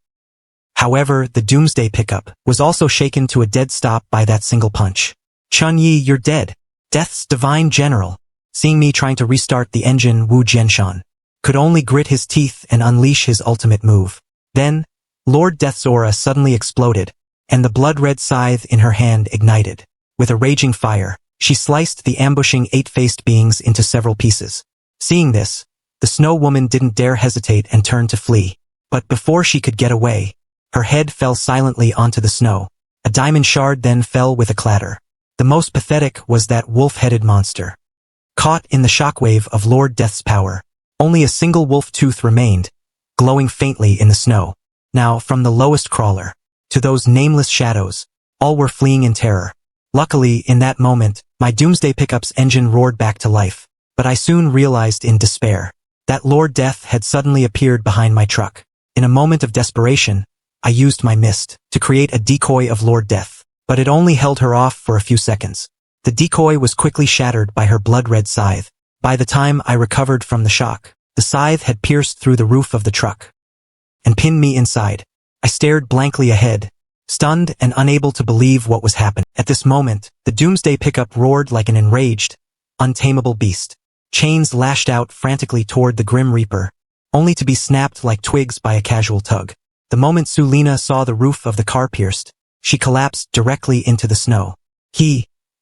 However, the doomsday pickup was also shaken to a dead stop by that single punch. Chun Yi, you're dead. Death's divine general. Seeing me trying to restart the engine, Wu Jianshan could only grit his teeth and unleash his ultimate move. Then, Lord Death's aura suddenly exploded, and the blood-red scythe in her hand ignited. With a raging fire, she sliced the ambushing eight-faced beings into several pieces. Seeing this, the Snow Woman didn't dare hesitate and turned to flee. But before she could get away, her head fell silently onto the snow. A diamond shard then fell with a clatter. The most pathetic was that wolf-headed monster. Caught in the shockwave of Lord Death's power, only a single wolf tooth remained, glowing faintly in the snow. Now, from the lowest crawler to those nameless shadows, all were fleeing in terror. Luckily, in that moment, my doomsday pickup's engine roared back to life, but I soon realized in despair that Lord Death had suddenly appeared behind my truck. In a moment of desperation, I used my mist to create a decoy of Lord Death, but it only held her off for a few seconds. The decoy was quickly shattered by her blood-red scythe. By the time I recovered from the shock, the scythe had pierced through the roof of the truck and pinned me inside. I stared blankly ahead, stunned and unable to believe what was happening. At this moment, the doomsday pickup roared like an enraged, untamable beast. Chains lashed out frantically toward the Grim Reaper, only to be snapped like twigs by a casual tug. The moment Sulina saw the roof of the car pierced, she collapsed directly into the snow.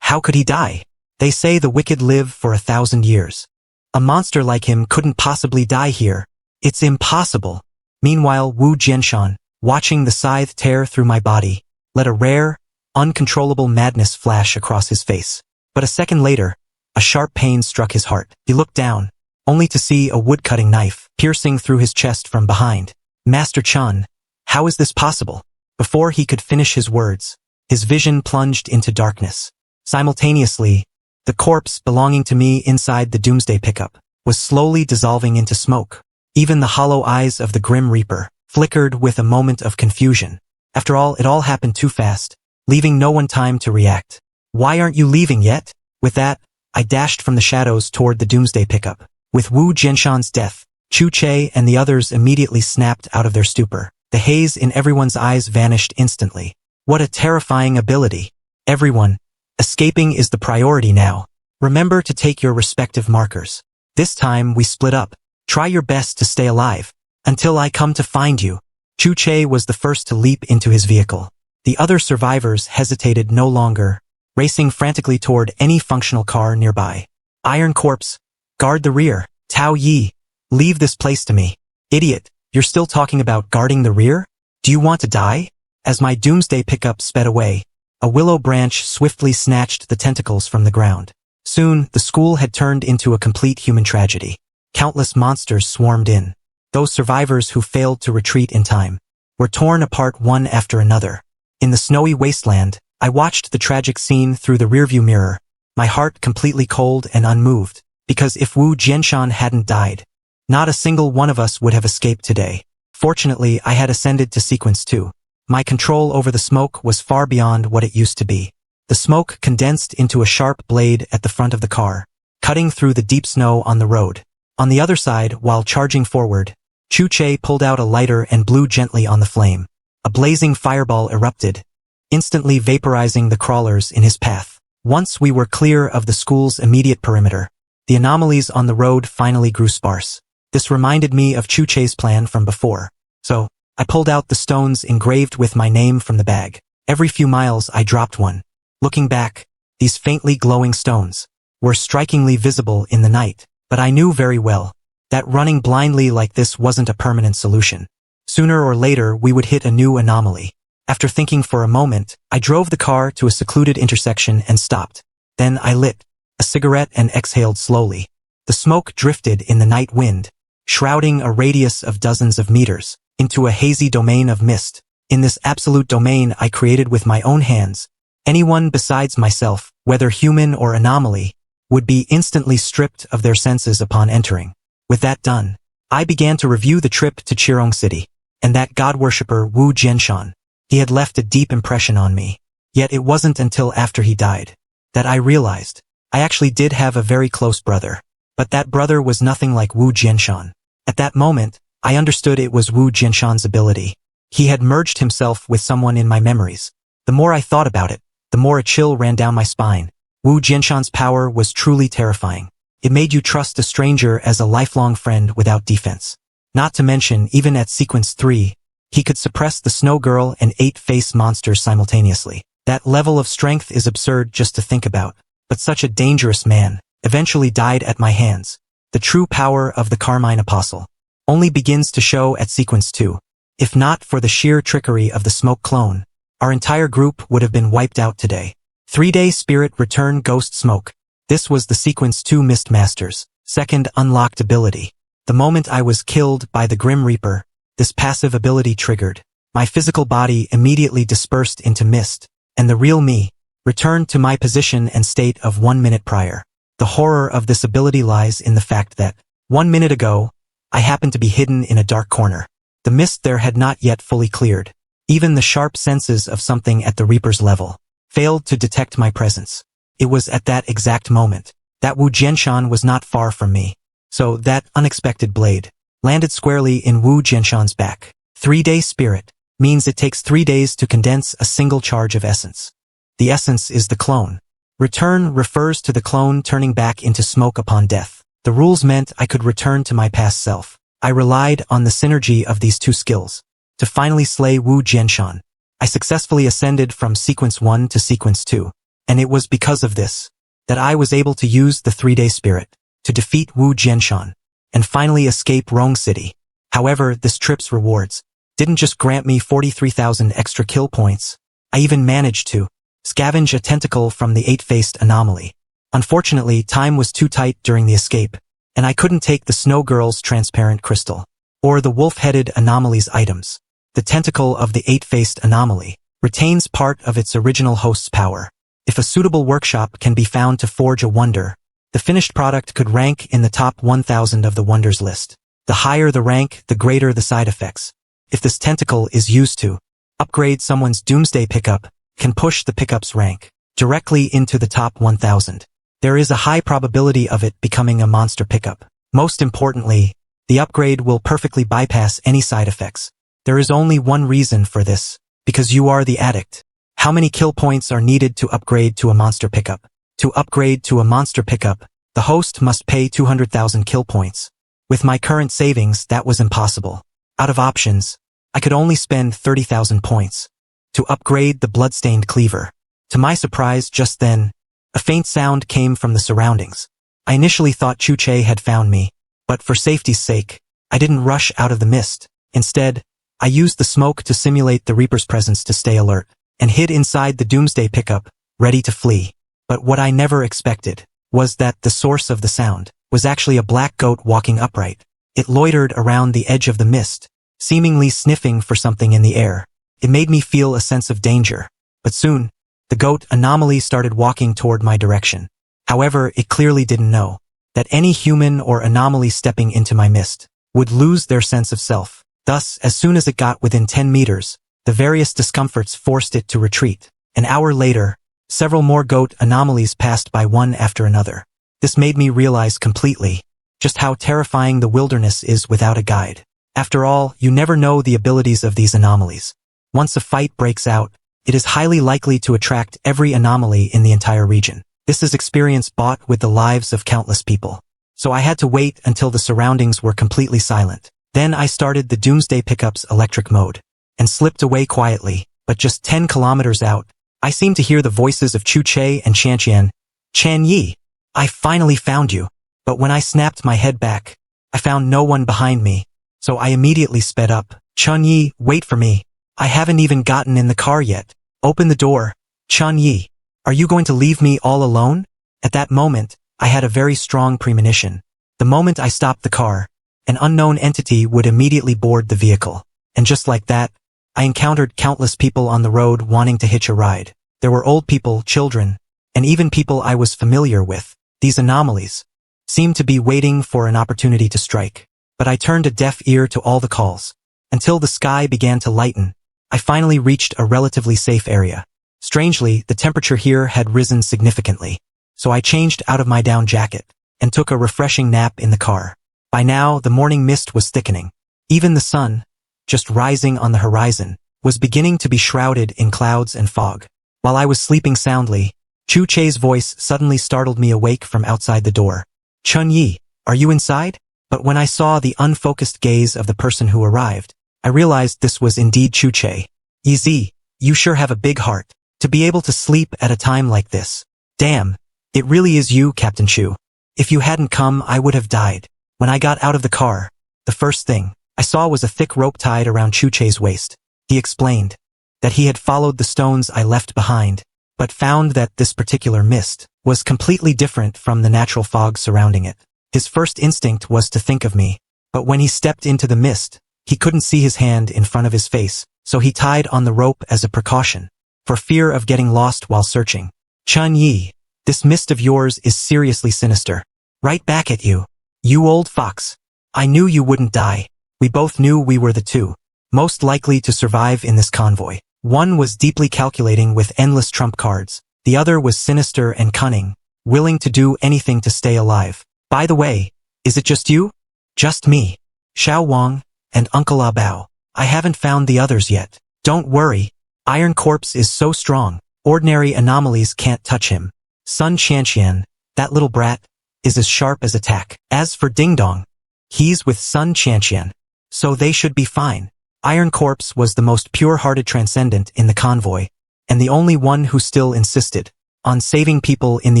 How could he die? They say the wicked live for 1,000 years. A monster like him couldn't possibly die here. It's impossible. Meanwhile, Wu Jianshan, watching the scythe tear through my body, let a rare, uncontrollable madness flash across his face. But a second later, a sharp pain struck his heart. He looked down, only to see a wood-cutting knife piercing through his chest from behind. Master Chun, how is this possible? Before he could finish his words, his vision plunged into darkness. Simultaneously, The corpse belonging to me inside the Doomsday pickup was slowly dissolving into smoke. Even the hollow eyes of the Grim Reaper flickered with a moment of confusion. After all, it all happened too fast, leaving no one time to react. "Why aren't you leaving yet?" With that, I dashed from the shadows toward the Doomsday pickup. With Wu Jianshan's death, Chu Che and the others immediately snapped out of their stupor. The haze in everyone's eyes vanished instantly. What a terrifying ability. "Everyone, escaping is the priority now. Remember to take your respective markers. This time we split up. Try your best to stay alive until I come to find you." Chu Che was the first to leap into his vehicle. The other survivors hesitated no longer, racing frantically toward any functional car nearby. "Iron Corpse, guard the rear. Tao Yi, leave this place to me." "Idiot, you're still talking about guarding the rear? Do you want to die?" As my Doomsday pickup sped away, a willow branch swiftly snatched the tentacles from the ground. Soon, the school had turned into a complete human tragedy. Countless monsters swarmed in. Those survivors who failed to retreat in time were torn apart one after another. In the snowy wasteland, I watched the tragic scene through the rearview mirror, my heart completely cold and unmoved, because if Wu Jianshan hadn't died, not a single one of us would have escaped today. Fortunately, I had ascended to Sequence 2. My control over the smoke was far beyond what it used to be. The smoke condensed into a sharp blade at the front of the car, cutting through the deep snow on the road. On the other side, while charging forward, Chu Che pulled out a lighter and blew gently on the flame. A blazing fireball erupted, instantly vaporizing the crawlers in his path. Once we were clear of the school's immediate perimeter, the anomalies on the road finally grew sparse. This reminded me of Chu Che's plan from before. So, I pulled out the stones engraved with my name from the bag. Every few miles I dropped one. Looking back, these faintly glowing stones were strikingly visible in the night, but I knew very well that running blindly like this wasn't a permanent solution. Sooner or later we would hit a new anomaly. After thinking for a moment, I drove the car to a secluded intersection and stopped. Then I lit a cigarette and exhaled slowly. The smoke drifted in the night wind, shrouding a radius of dozens of meters into a hazy domain of mist. In this absolute domain I created with my own hands, anyone besides myself, whether human or anomaly, would be instantly stripped of their senses upon entering. With that done, I began to review the trip to Chirong City, and that god-worshipper Wu Jianshan. He had left a deep impression on me. Yet it wasn't until after he died that I realized I actually did have a very close brother. But that brother was nothing like Wu Jianshan. At that moment, I understood it was Wu Jianshan's ability. He had merged himself with someone in my memories. The more I thought about it, the more a chill ran down my spine. Wu Jianshan's power was truly terrifying. It made you trust a stranger as a lifelong friend without defense. Not to mention, even at Sequence 3, he could suppress the Snow Girl and 8 face monsters simultaneously. That level of strength is absurd just to think about. But such a dangerous man eventually died at my hands. The true power of the Carmine Apostle only begins to show at Sequence 2. If not for the sheer trickery of the smoke clone, our entire group would have been wiped out today. 3-day Spirit Return Ghost Smoke. This was the Sequence 2 Mist Master's second unlocked ability. The moment I was killed by the Grim Reaper, this passive ability triggered. My physical body immediately dispersed into mist, and the real me returned to my position and state of 1 minute prior. The horror of this ability lies in the fact that 1 minute ago, I happened to be hidden in a dark corner. The mist there had not yet fully cleared. Even the sharp senses of something at the Reaper's level failed to detect my presence. It was at that exact moment that Wu Jianshan was not far from me. So that unexpected blade landed squarely in Wu Jianshan's back. 3-day Spirit means it takes 3 days to condense a single charge of essence. The essence is the clone. Return refers to the clone turning back into smoke upon death. The rules meant I could return to my past self. I relied on the synergy of these two skills to finally slay Wu Jianshan. I successfully ascended from Sequence 1 to Sequence 2, and it was because of this that I was able to use the 3-day Spirit to defeat Wu Jianshan and finally escape Rong City. However, this trip's rewards didn't just grant me 43,000 extra kill points. I even managed to scavenge a tentacle from the 8-faced anomaly. Unfortunately, time was too tight during the escape, and I couldn't take the Snow Girl's transparent crystal or the wolf-headed anomaly's items. The tentacle of the 8-faced anomaly retains part of its original host's power. If a suitable workshop can be found to forge a wonder, the finished product could rank in the top 1,000 of the wonders list. The higher the rank, the greater the side effects. If this tentacle is used to upgrade someone's doomsday pickup, can push the pickup's rank directly into the top 1,000. There is a high probability of it becoming a monster pickup. Most importantly, the upgrade will perfectly bypass any side effects. There is only one reason for this, because you are the addict. How many kill points are needed to upgrade to a monster pickup? To upgrade to a monster pickup, the host must pay 200,000 kill points. With my current savings, that was impossible. Out of options, I could only spend 30,000 points to upgrade the bloodstained cleaver. To my surprise, just then, a faint sound came from the surroundings. I initially thought Chuche had found me, but for safety's sake, I didn't rush out of the mist. Instead, I used the smoke to simulate the Reaper's presence to stay alert, and hid inside the doomsday pickup, ready to flee. But what I never expected was that the source of the sound was actually a black goat walking upright. It loitered around the edge of the mist, seemingly sniffing for something in the air. It made me feel a sense of danger. But soon, the goat anomaly started walking toward my direction. However, it clearly didn't know that any human or anomaly stepping into my mist would lose their sense of self. Thus, as soon as it got within 10 meters, the various discomforts forced it to retreat. An hour later, several more goat anomalies passed by one after another. This made me realize completely just how terrifying the wilderness is without a guide. After all, you never know the abilities of these anomalies. Once a fight breaks out, it is highly likely to attract every anomaly in the entire region. This is experience bought with the lives of countless people. So I had to wait until the surroundings were completely silent. Then I started the Doomsday Pickup's electric mode and slipped away quietly, but just 10 kilometers out, I seemed to hear the voices of Chuche and Chanqian. Chan Yi, I finally found you. But when I snapped my head back, I found no one behind me, so I immediately sped up. Chun Yi, wait for me. I haven't even gotten in the car yet. Open the door. Chun Yi, are you going to leave me all alone? At that moment, I had a very strong premonition. The moment I stopped the car, an unknown entity would immediately board the vehicle. And just like that, I encountered countless people on the road wanting to hitch a ride. There were old people, children, and even people I was familiar with. These anomalies seemed to be waiting for an opportunity to strike. But I turned a deaf ear to all the calls. Until the sky began to lighten, I finally reached a relatively safe area. Strangely, the temperature here had risen significantly. So I changed out of my down jacket and took a refreshing nap in the car. By now, the morning mist was thickening. Even the sun, just rising on the horizon, was beginning to be shrouded in clouds and fog. While I was sleeping soundly, Chu Che's voice suddenly startled me awake from outside the door. Chun Yi, are you inside? But when I saw the unfocused gaze of the person who arrived, I realized this was indeed Chu Che. Yi, you sure have a big heart to be able to sleep at a time like this. Damn, it really is you, Captain Chu. If you hadn't come, I would have died. When I got out of the car, the first thing I saw was a thick rope tied around Chu Che's waist. He explained that he had followed the stones I left behind, but found that this particular mist was completely different from the natural fog surrounding it. His first instinct was to think of me, but when he stepped into the mist, he couldn't see his hand in front of his face, so he tied on the rope as a precaution, for fear of getting lost while searching. Chun Yi, this mist of yours is seriously sinister. Right back at you. You old fox. I knew you wouldn't die. We both knew we were the two most likely to survive in this convoy. One was deeply calculating with endless trump cards. The other was sinister and cunning, willing to do anything to stay alive. By the way, is it just you? Just me, Xiao Wang, and Uncle Ah Bao. I haven't found the others yet. Don't worry. Iron Corpse is so strong, ordinary anomalies can't touch him. Sun Chanqian, that little brat, is as sharp as a tack. As for Ding Dong, he's with Sun Chanqian, so they should be fine. Iron Corpse was the most pure-hearted transcendent in the convoy, and the only one who still insisted on saving people in the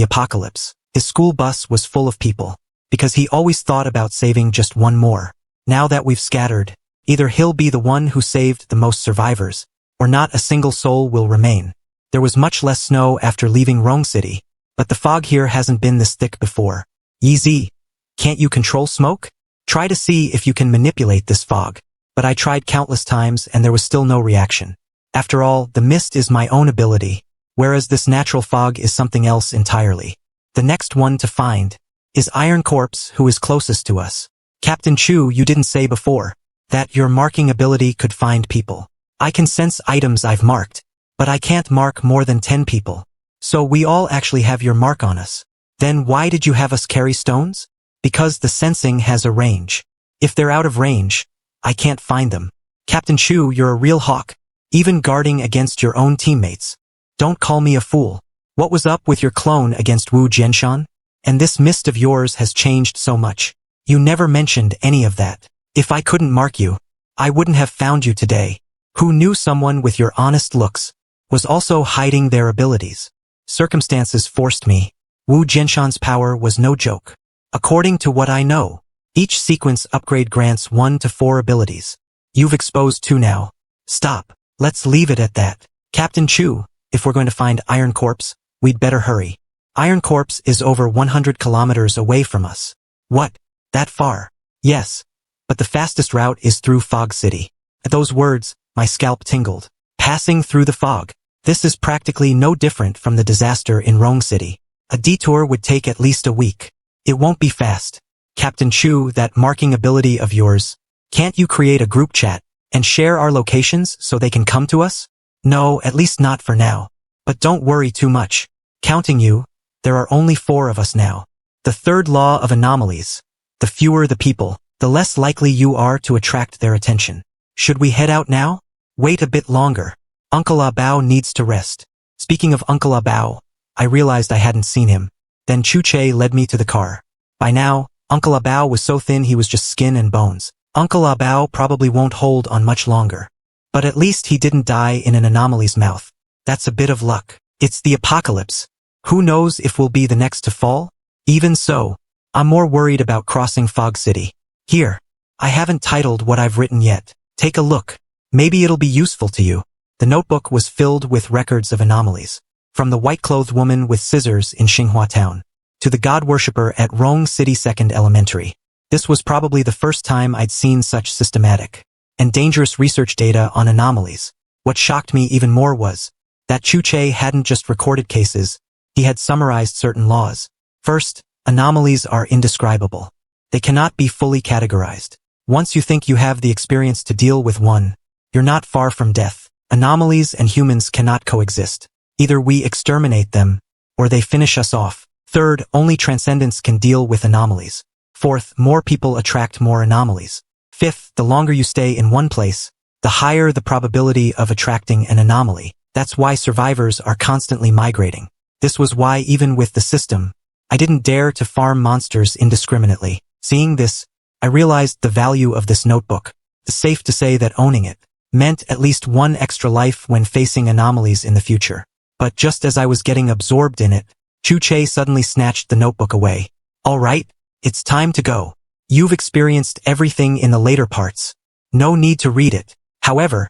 apocalypse. His school bus was full of people, because he always thought about saving just one more. Now that we've scattered, either he'll be the one who saved the most survivors, or not a single soul will remain. There was much less snow after leaving Rong City, but the fog here hasn't been this thick before. Yi, can't you control smoke? Try to see if you can manipulate this fog. But I tried countless times and there was still no reaction. After all, the mist is my own ability, whereas this natural fog is something else entirely. The next one to find is Iron Corpse, who is closest to us. Captain Chu, you didn't say before that your marking ability could find people. I can sense items I've marked, but I can't mark more than 10 people. So we all actually have your mark on us. Then why did you have us carry stones? Because the sensing has a range. If they're out of range, I can't find them. Captain Chu, you're a real hawk, even guarding against your own teammates. Don't call me a fool. What was up with your clone against Wu Jianshan? And this mist of yours has changed so much. You never mentioned any of that. If I couldn't mark you, I wouldn't have found you today. Who knew someone with your honest looks was also hiding their abilities? Circumstances forced me. Wu Jianshan's power was no joke. According to what I know, each sequence upgrade grants 1 to 4 abilities. You've exposed 2 now. Stop. Let's leave it at that. Captain Chu, if we're going to find Iron Corpse, we'd better hurry. Iron Corpse is over 100 kilometers away from us. What? That far? Yes. But the fastest route is through Fog City. At those words, my scalp tingled. Passing through the fog. This is practically no different from the disaster in Rong City. A detour would take at least a week. It won't be fast. Captain Chu, that marking ability of yours, can't you create a group chat and share our locations so they can come to us? No, at least not for now. But don't worry too much. Counting you, there are only 4 of us now. The third law of anomalies. The fewer the people, the less likely you are to attract their attention. Should we head out now? Wait a bit longer. Uncle Bao needs to rest. Speaking of Uncle Bao, I realized I hadn't seen him. Then Chu Che led me to the car. By now, Uncle Bao was so thin he was just skin and bones. Uncle Bao probably won't hold on much longer. But at least he didn't die in an anomaly's mouth. That's a bit of luck. It's the apocalypse. Who knows if we'll be the next to fall? Even so, I'm more worried about crossing Fog City. Here, I haven't titled what I've written yet. Take a look. Maybe it'll be useful to you. The notebook was filled with records of anomalies. From the white-clothed woman with scissors in Xinghua Town, to the god worshipper at Rong City 2nd Elementary. This was probably the first time I'd seen such systematic and dangerous research data on anomalies. What shocked me even more was that Chu Che hadn't just recorded cases, he had summarized certain laws. First, anomalies are indescribable. They cannot be fully categorized. Once you think you have the experience to deal with one, you're not far from death. Anomalies and humans cannot coexist. Either we exterminate them, or they finish us off. Third, only transcendence can deal with anomalies. Fourth, more people attract more anomalies. Fifth, the longer you stay in one place, the higher the probability of attracting an anomaly. That's why survivors are constantly migrating. This was why even with the system, I didn't dare to farm monsters indiscriminately. Seeing this, I realized the value of this notebook. It's safe to say that owning it meant at least 1 extra life when facing anomalies in the future. But just as I was getting absorbed in it, Chu Che suddenly snatched the notebook away. All right, it's time to go. You've experienced everything in the later parts. No need to read it. However,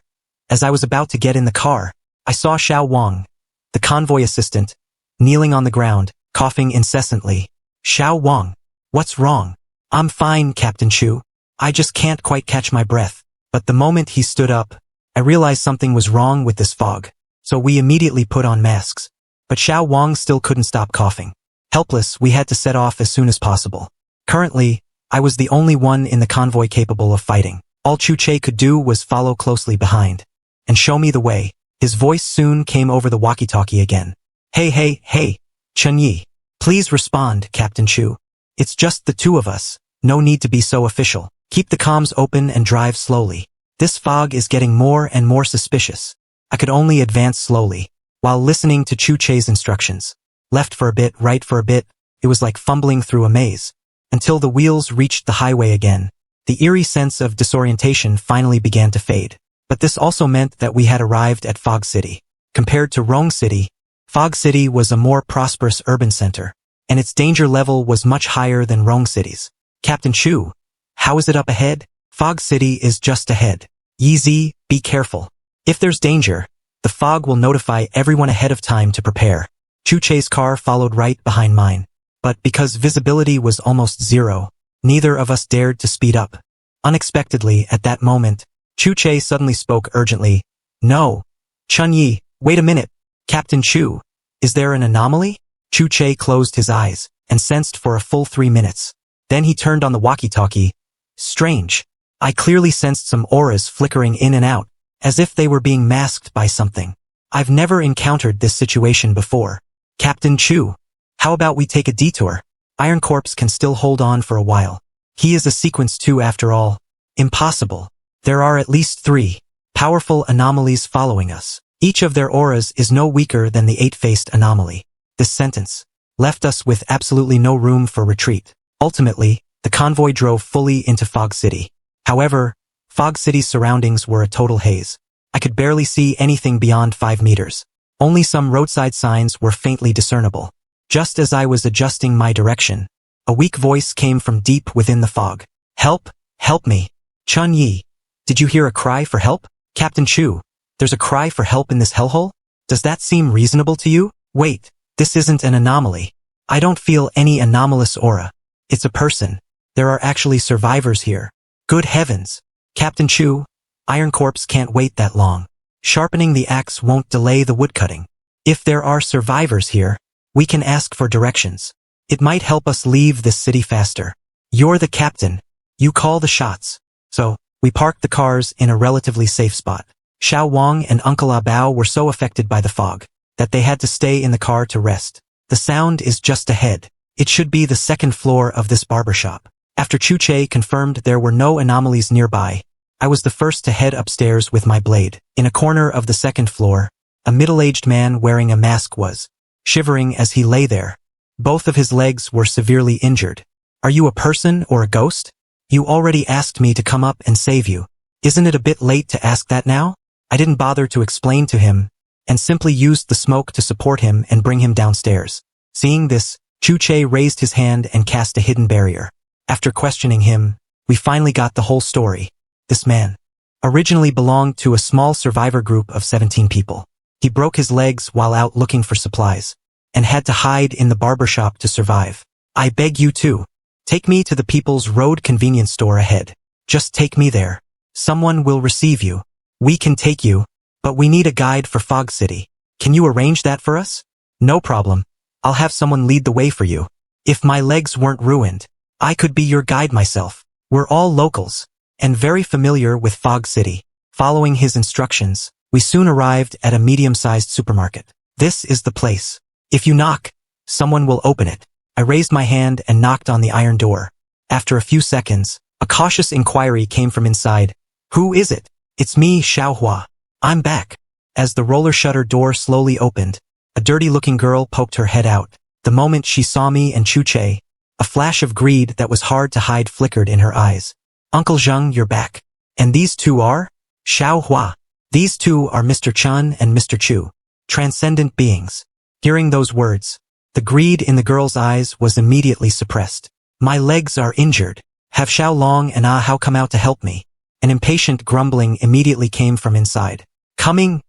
as I was about to get in the car, I saw Xiao Wang, the convoy assistant, kneeling on the ground, coughing incessantly. Xiao Wang, what's wrong? I'm fine, Captain Chu. I just can't quite catch my breath. But the moment he stood up, I realized something was wrong with this fog. So we immediately put on masks. But Xiao Wang still couldn't stop coughing. Helpless, we had to set off as soon as possible. Currently, I was the only one in the convoy capable of fighting. All Chu Che could do was follow closely behind and show me the way. His voice soon came over the walkie-talkie again. Hey, Chen Yi. Please respond, Captain Chu. It's just the 2 of us. No need to be so official. Keep the comms open and drive slowly. This fog is getting more and more suspicious. I could only advance slowly, while listening to Chu Che's instructions. Left for a bit, right for a bit, it was like fumbling through a maze. Until the wheels reached the highway again, the eerie sense of disorientation finally began to fade. But this also meant that we had arrived at Fog City. Compared to Rong City, Fog City was a more prosperous urban center, and its danger level was much higher than Rong City's. Captain Chu, how is it up ahead? Fog City is just ahead. Yeezy, be careful. If there's danger, the fog will notify everyone ahead of time to prepare. Chu Che's car followed right behind mine. But because visibility was almost 0, neither of us dared to speed up. Unexpectedly, at that moment, Chu Che suddenly spoke urgently. No. Chun Yi, wait a minute. Captain Chu, is there an anomaly? Chu Che closed his eyes and sensed for a full 3 minutes. Then he turned on the walkie-talkie. Strange. I clearly sensed some auras flickering in and out, as if they were being masked by something. I've never encountered this situation before. Captain Chu, how about we take a detour? Iron Corpse can still hold on for a while. He is a sequence 2 after all. Impossible. There are at least 3 powerful anomalies following us. Each of their auras is no weaker than the 8-faced anomaly. This sentence left us with absolutely no room for retreat. Ultimately, the convoy drove fully into Fog City. However, Fog City's surroundings were a total haze. I could barely see anything beyond 5 meters. Only some roadside signs were faintly discernible. Just as I was adjusting my direction, a weak voice came from deep within the fog. Help! Help me! Chun Yi, did you hear a cry for help? Captain Chu, there's a cry for help in this hellhole? Does that seem reasonable to you? Wait, this isn't an anomaly. I don't feel any anomalous aura. It's a person. There are actually survivors here. Good heavens! Captain Chu, Iron Corpse can't wait that long. Sharpening the axe won't delay the woodcutting. If there are survivors here, we can ask for directions. It might help us leave this city faster. You're the captain. You call the shots. So, we parked the cars in a relatively safe spot. Xiao Wang and Uncle Ah Bao were so affected by the fog that they had to stay in the car to rest. The sound is just ahead. It should be the 2nd floor of this barbershop. After Chu Che confirmed there were no anomalies nearby, I was the first to head upstairs with my blade. In a corner of the 2nd floor, a middle-aged man wearing a mask was shivering as he lay there. Both of his legs were severely injured. Are you a person or a ghost? You already asked me to come up and save you. Isn't it a bit late to ask that now? I didn't bother to explain to him, and simply used the smoke to support him and bring him downstairs. Seeing this, Chu Che raised his hand and cast a hidden barrier. After questioning him, we finally got the whole story. This man originally belonged to a small survivor group of 17 people. He broke his legs while out looking for supplies, and had to hide in the barbershop to survive. I beg you to take me to the People's Road convenience store ahead. Just take me there. Someone will receive you. We can take you, but we need a guide for Fog City. Can you arrange that for us? No problem. I'll have someone lead the way for you. If my legs weren't ruined, I could be your guide myself. We're all locals, and very familiar with Fog City. Following his instructions, we soon arrived at a medium-sized supermarket. This is the place. If you knock, someone will open it. I raised my hand and knocked on the iron door. After a few seconds, a cautious inquiry came from inside. Who is it? It's me, Xiaohua. I'm back. As the roller shutter door slowly opened, a dirty-looking girl poked her head out. The moment she saw me and Chu Che, a flash of greed that was hard to hide flickered in her eyes. Uncle Zheng, you're back. And these two are? Xiaohua. These two are Mr. Chun and Mr. Chu, transcendent beings. Hearing those words, the greed in the girl's eyes was immediately suppressed. My legs are injured. Have Xiao Long and Ah Hao come out to help me. An impatient grumbling immediately came from inside. Coming.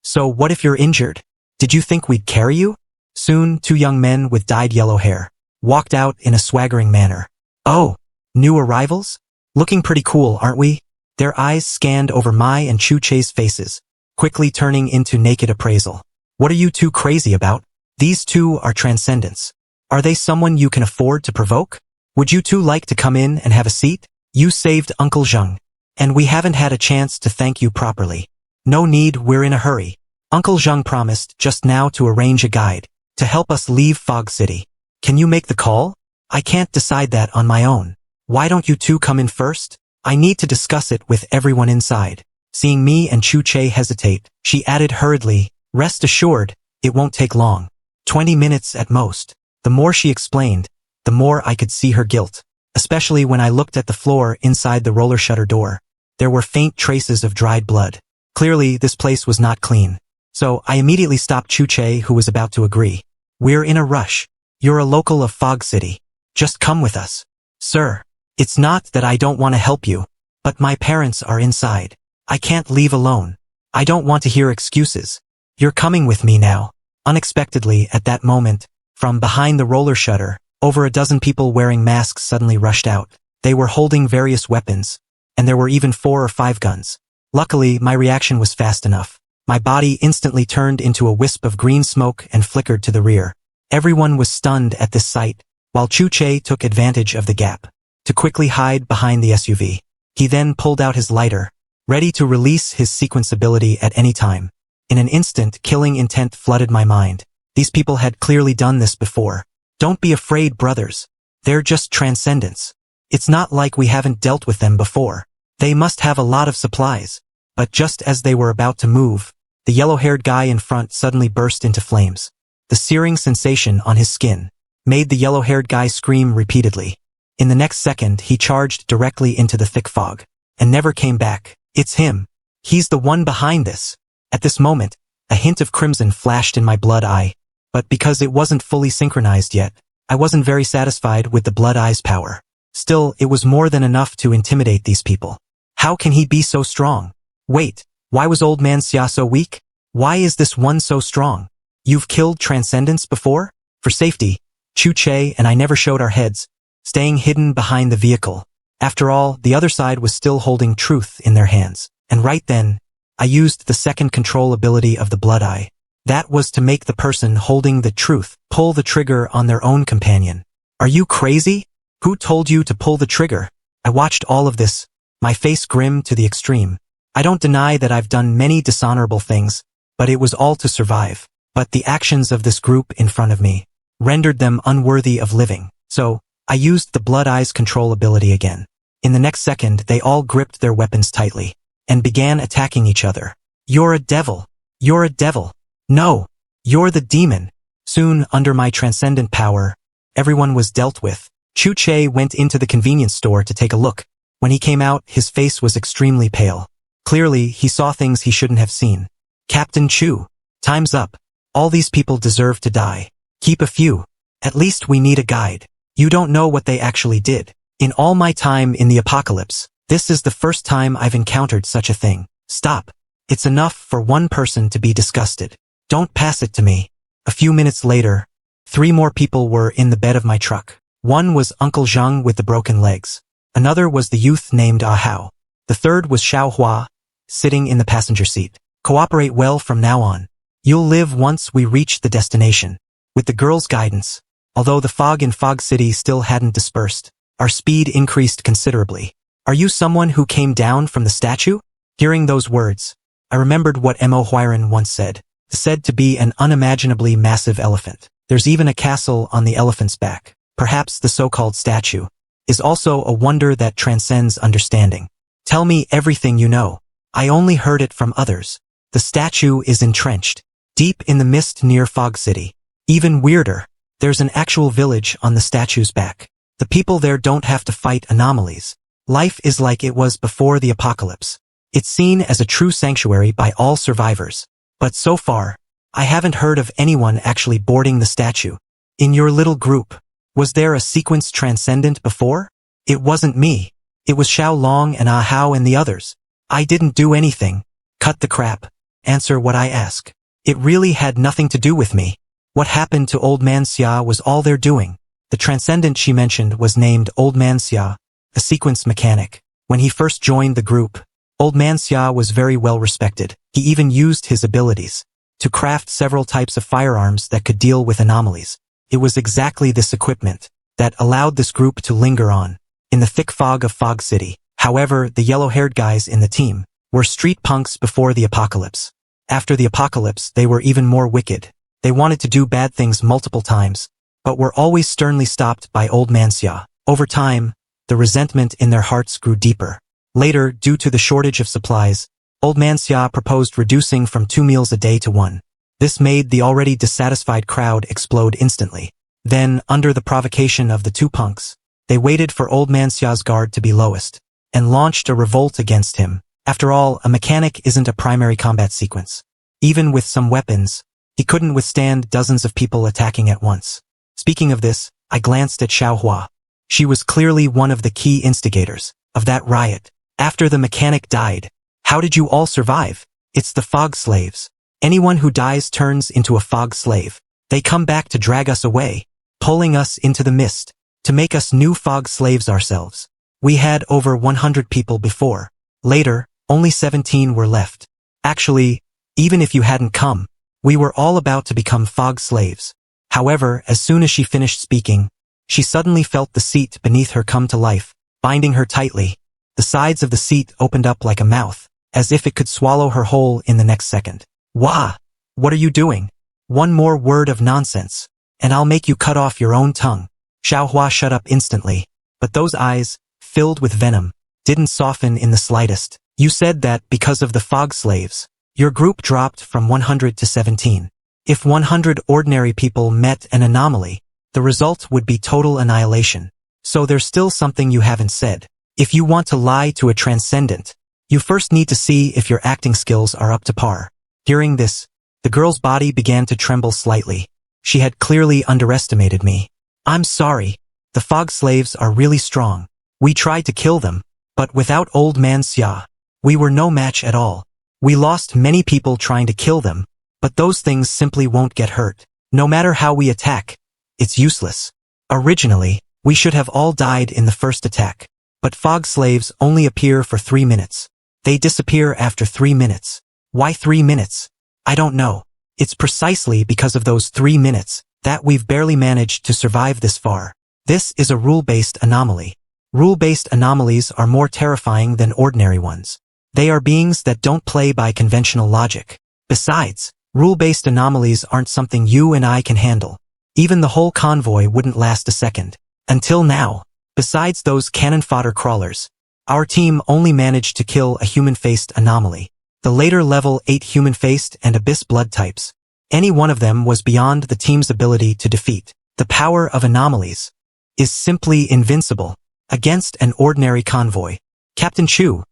So what if you're injured? Did you think we'd carry you? Soon, 2 young men with dyed yellow hair walked out in a swaggering manner. Oh, new arrivals? Looking pretty cool, aren't we? Their eyes scanned over my and Chu Che's faces, quickly turning into naked appraisal. What are you two crazy about? These two are transcendents. Are they someone you can afford to provoke? Would you two like to come in and have a seat? You saved Uncle Zheng, and we haven't had a chance to thank you properly. No need, we're in a hurry. Uncle Zheng promised just now to arrange a guide to help us leave Fog City. Can you make the call? I can't decide that on my own. Why don't you two come in first? I need to discuss it with everyone inside. Seeing me and Chu Che hesitate, she added hurriedly, rest assured, it won't take long. 20 minutes at most. The more she explained, the more I could see her guilt, especially when I looked at the floor inside the roller shutter door. There were faint traces of dried blood. Clearly, this place was not clean. So I immediately stopped Chu Che, who was about to agree. We're in a rush. You're a local of Fog City. Just come with us. Sir, it's not that I don't want to help you, but my parents are inside. I can't leave alone. I don't want to hear excuses. You're coming with me now. Unexpectedly, at that moment, from behind the roller shutter, over a dozen people wearing masks suddenly rushed out. They were holding various weapons, and there were even 4 or 5 guns. Luckily, my reaction was fast enough. My body instantly turned into a wisp of green smoke and flickered to the rear. Everyone was stunned at this sight, while Chu-Che took advantage of the gap to quickly hide behind the SUV. He then pulled out his lighter, ready to release his sequence ability at any time. In an instant, killing intent flooded my mind. These people had clearly done this before. Don't be afraid, brothers. They're just transcendents. It's not like we haven't dealt with them before. They must have a lot of supplies. But just as they were about to move, the yellow-haired guy in front suddenly burst into flames. The searing sensation on his skin made the yellow-haired guy scream repeatedly. In the next second, he charged directly into the thick fog and never came back. It's him. He's the one behind this. At this moment, a hint of crimson flashed in my blood eye, but because it wasn't fully synchronized yet, I wasn't very satisfied with the blood eye's power. Still, it was more than enough to intimidate these people. How can he be so strong? Wait, why was Old Man Xia so weak? Why is this one so strong? You've killed transcendents before? For safety, Chu-Che and I never showed our heads, staying hidden behind the vehicle. After all, the other side was still holding truth in their hands. And right then, I used the second control ability of the blood eye. That was to make the person holding the truth pull the trigger on their own companion. Are you crazy? Who told you to pull the trigger? I watched all of this, my face grim to the extreme. I don't deny that I've done many dishonorable things, but it was all to survive. But the actions of this group in front of me rendered them unworthy of living. So, I used the blood eye's control ability again. In the next second, they all gripped their weapons tightly and began attacking each other. You're a devil. You're a devil. No, you're the demon. Soon, under my transcendent power, everyone was dealt with. Chu-Che went into the convenience store to take a look. When he came out, his face was extremely pale. Clearly, he saw things he shouldn't have seen. Captain Chu, time's up. All these people deserve to die. Keep a few. At least we need a guide. You don't know what they actually did. In all my time in the apocalypse, this is the first time I've encountered such a thing. Stop. It's enough for one person to be disgusted. Don't pass it to me. A few minutes later, 3 more people were in the bed of my truck. One was Uncle Zhang with the broken legs. Another was the youth named Ah Hao. The third was Xiao Hua, sitting in the passenger seat. Cooperate well from now on. You'll live once we reach the destination. With the girl's guidance, although the fog in Fog City still hadn't dispersed, our speed increased considerably. Are you someone who came down from the statue? Hearing those words, I remembered what Mo Huiran once said to be an unimaginably massive elephant. There's even a castle on the elephant's back. Perhaps the so-called statue is also a wonder that transcends understanding. Tell me everything you know. I only heard it from others. The statue is entrenched deep in the mist near Fog City. Even weirder, there's an actual village on the statue's back. The people there don't have to fight anomalies. Life is like it was before the apocalypse. It's seen as a true sanctuary by all survivors. But so far, I haven't heard of anyone actually boarding the statue. In your little group, was there a sequence transcendent before? It wasn't me. It was Xiao Long and Ah Hao and the others. I didn't do anything. Cut the crap. Answer what I ask. It really had nothing to do with me. What happened to Old Man Xia was all their doing. The transcendent she mentioned was named Old Man Xia, a sequence mechanic. When he first joined the group, Old Man Xia was very well respected. He even used his abilities to craft several types of firearms that could deal with anomalies. It was exactly this equipment that allowed this group to linger on in the thick fog of Fog City. However, the yellow-haired guys in the team were street punks before the apocalypse. After the apocalypse, they were even more wicked. They wanted to do bad things multiple times, but were always sternly stopped by Old Man Xia. Over time, the resentment in their hearts grew deeper. Later, due to the shortage of supplies, Old Man Xia proposed reducing from 2 meals a day to 1. This made the already dissatisfied crowd explode instantly. Then, under the provocation of the 2 punks, they waited for Old Man Xia's guard to be lowest, and launched a revolt against him. After all, a mechanic isn't a primary combat sequence. Even with some weapons, he couldn't withstand dozens of people attacking at once. Speaking of this, I glanced at Xiao Hua. She was clearly one of the key instigators of that riot. After the mechanic died, how did you all survive? It's the fog slaves. Anyone who dies turns into a fog slave. They come back to drag us away, pulling us into the mist, to make us new fog slaves ourselves. We had over 100 people before. Later, only 17 were left. Actually, Even if you hadn't come, we were all about to become fog slaves. However, as soon as she finished speaking, she suddenly felt the seat beneath her come to life, binding her tightly. The sides of the seat opened up like a mouth, as if it could swallow her whole in the next second. Wah! What are you doing? One more word of nonsense, and I'll make you cut off your own tongue. Xiaohua shut up instantly, but those eyes, filled with venom, didn't soften in the slightest. You said that because of the fog slaves, your group dropped from 100 to 17. If 100 ordinary people met an anomaly, the result would be total annihilation. So there's still something you haven't said. If you want to lie to a transcendent, you first need to see if your acting skills are up to par. Hearing this, the girl's body began to tremble slightly. She had clearly underestimated me. I'm sorry. The fog slaves are really strong. We tried to kill them, but without old man Xia, we were no match at all. We lost many people trying to kill them, but those things simply won't get hurt. No matter how we attack, it's useless. Originally, we should have all died in the first attack, but fog slaves only appear for 3 minutes. They disappear after 3 minutes. Why 3 minutes? I don't know. It's precisely because of those 3 minutes that we've barely managed to survive this far. This is a rule-based anomaly. Rule-based anomalies are more terrifying than ordinary ones. They are beings that don't play by conventional logic. Besides, rule-based anomalies aren't something you and I can handle. Even the whole convoy wouldn't last a second. Until now, besides those cannon fodder crawlers, our team only managed to kill a human-faced anomaly. The later level 8 human-faced and abyss blood types. Any one of them was beyond the team's ability to defeat. The power of anomalies is simply invincible against an ordinary convoy. Captain Chu,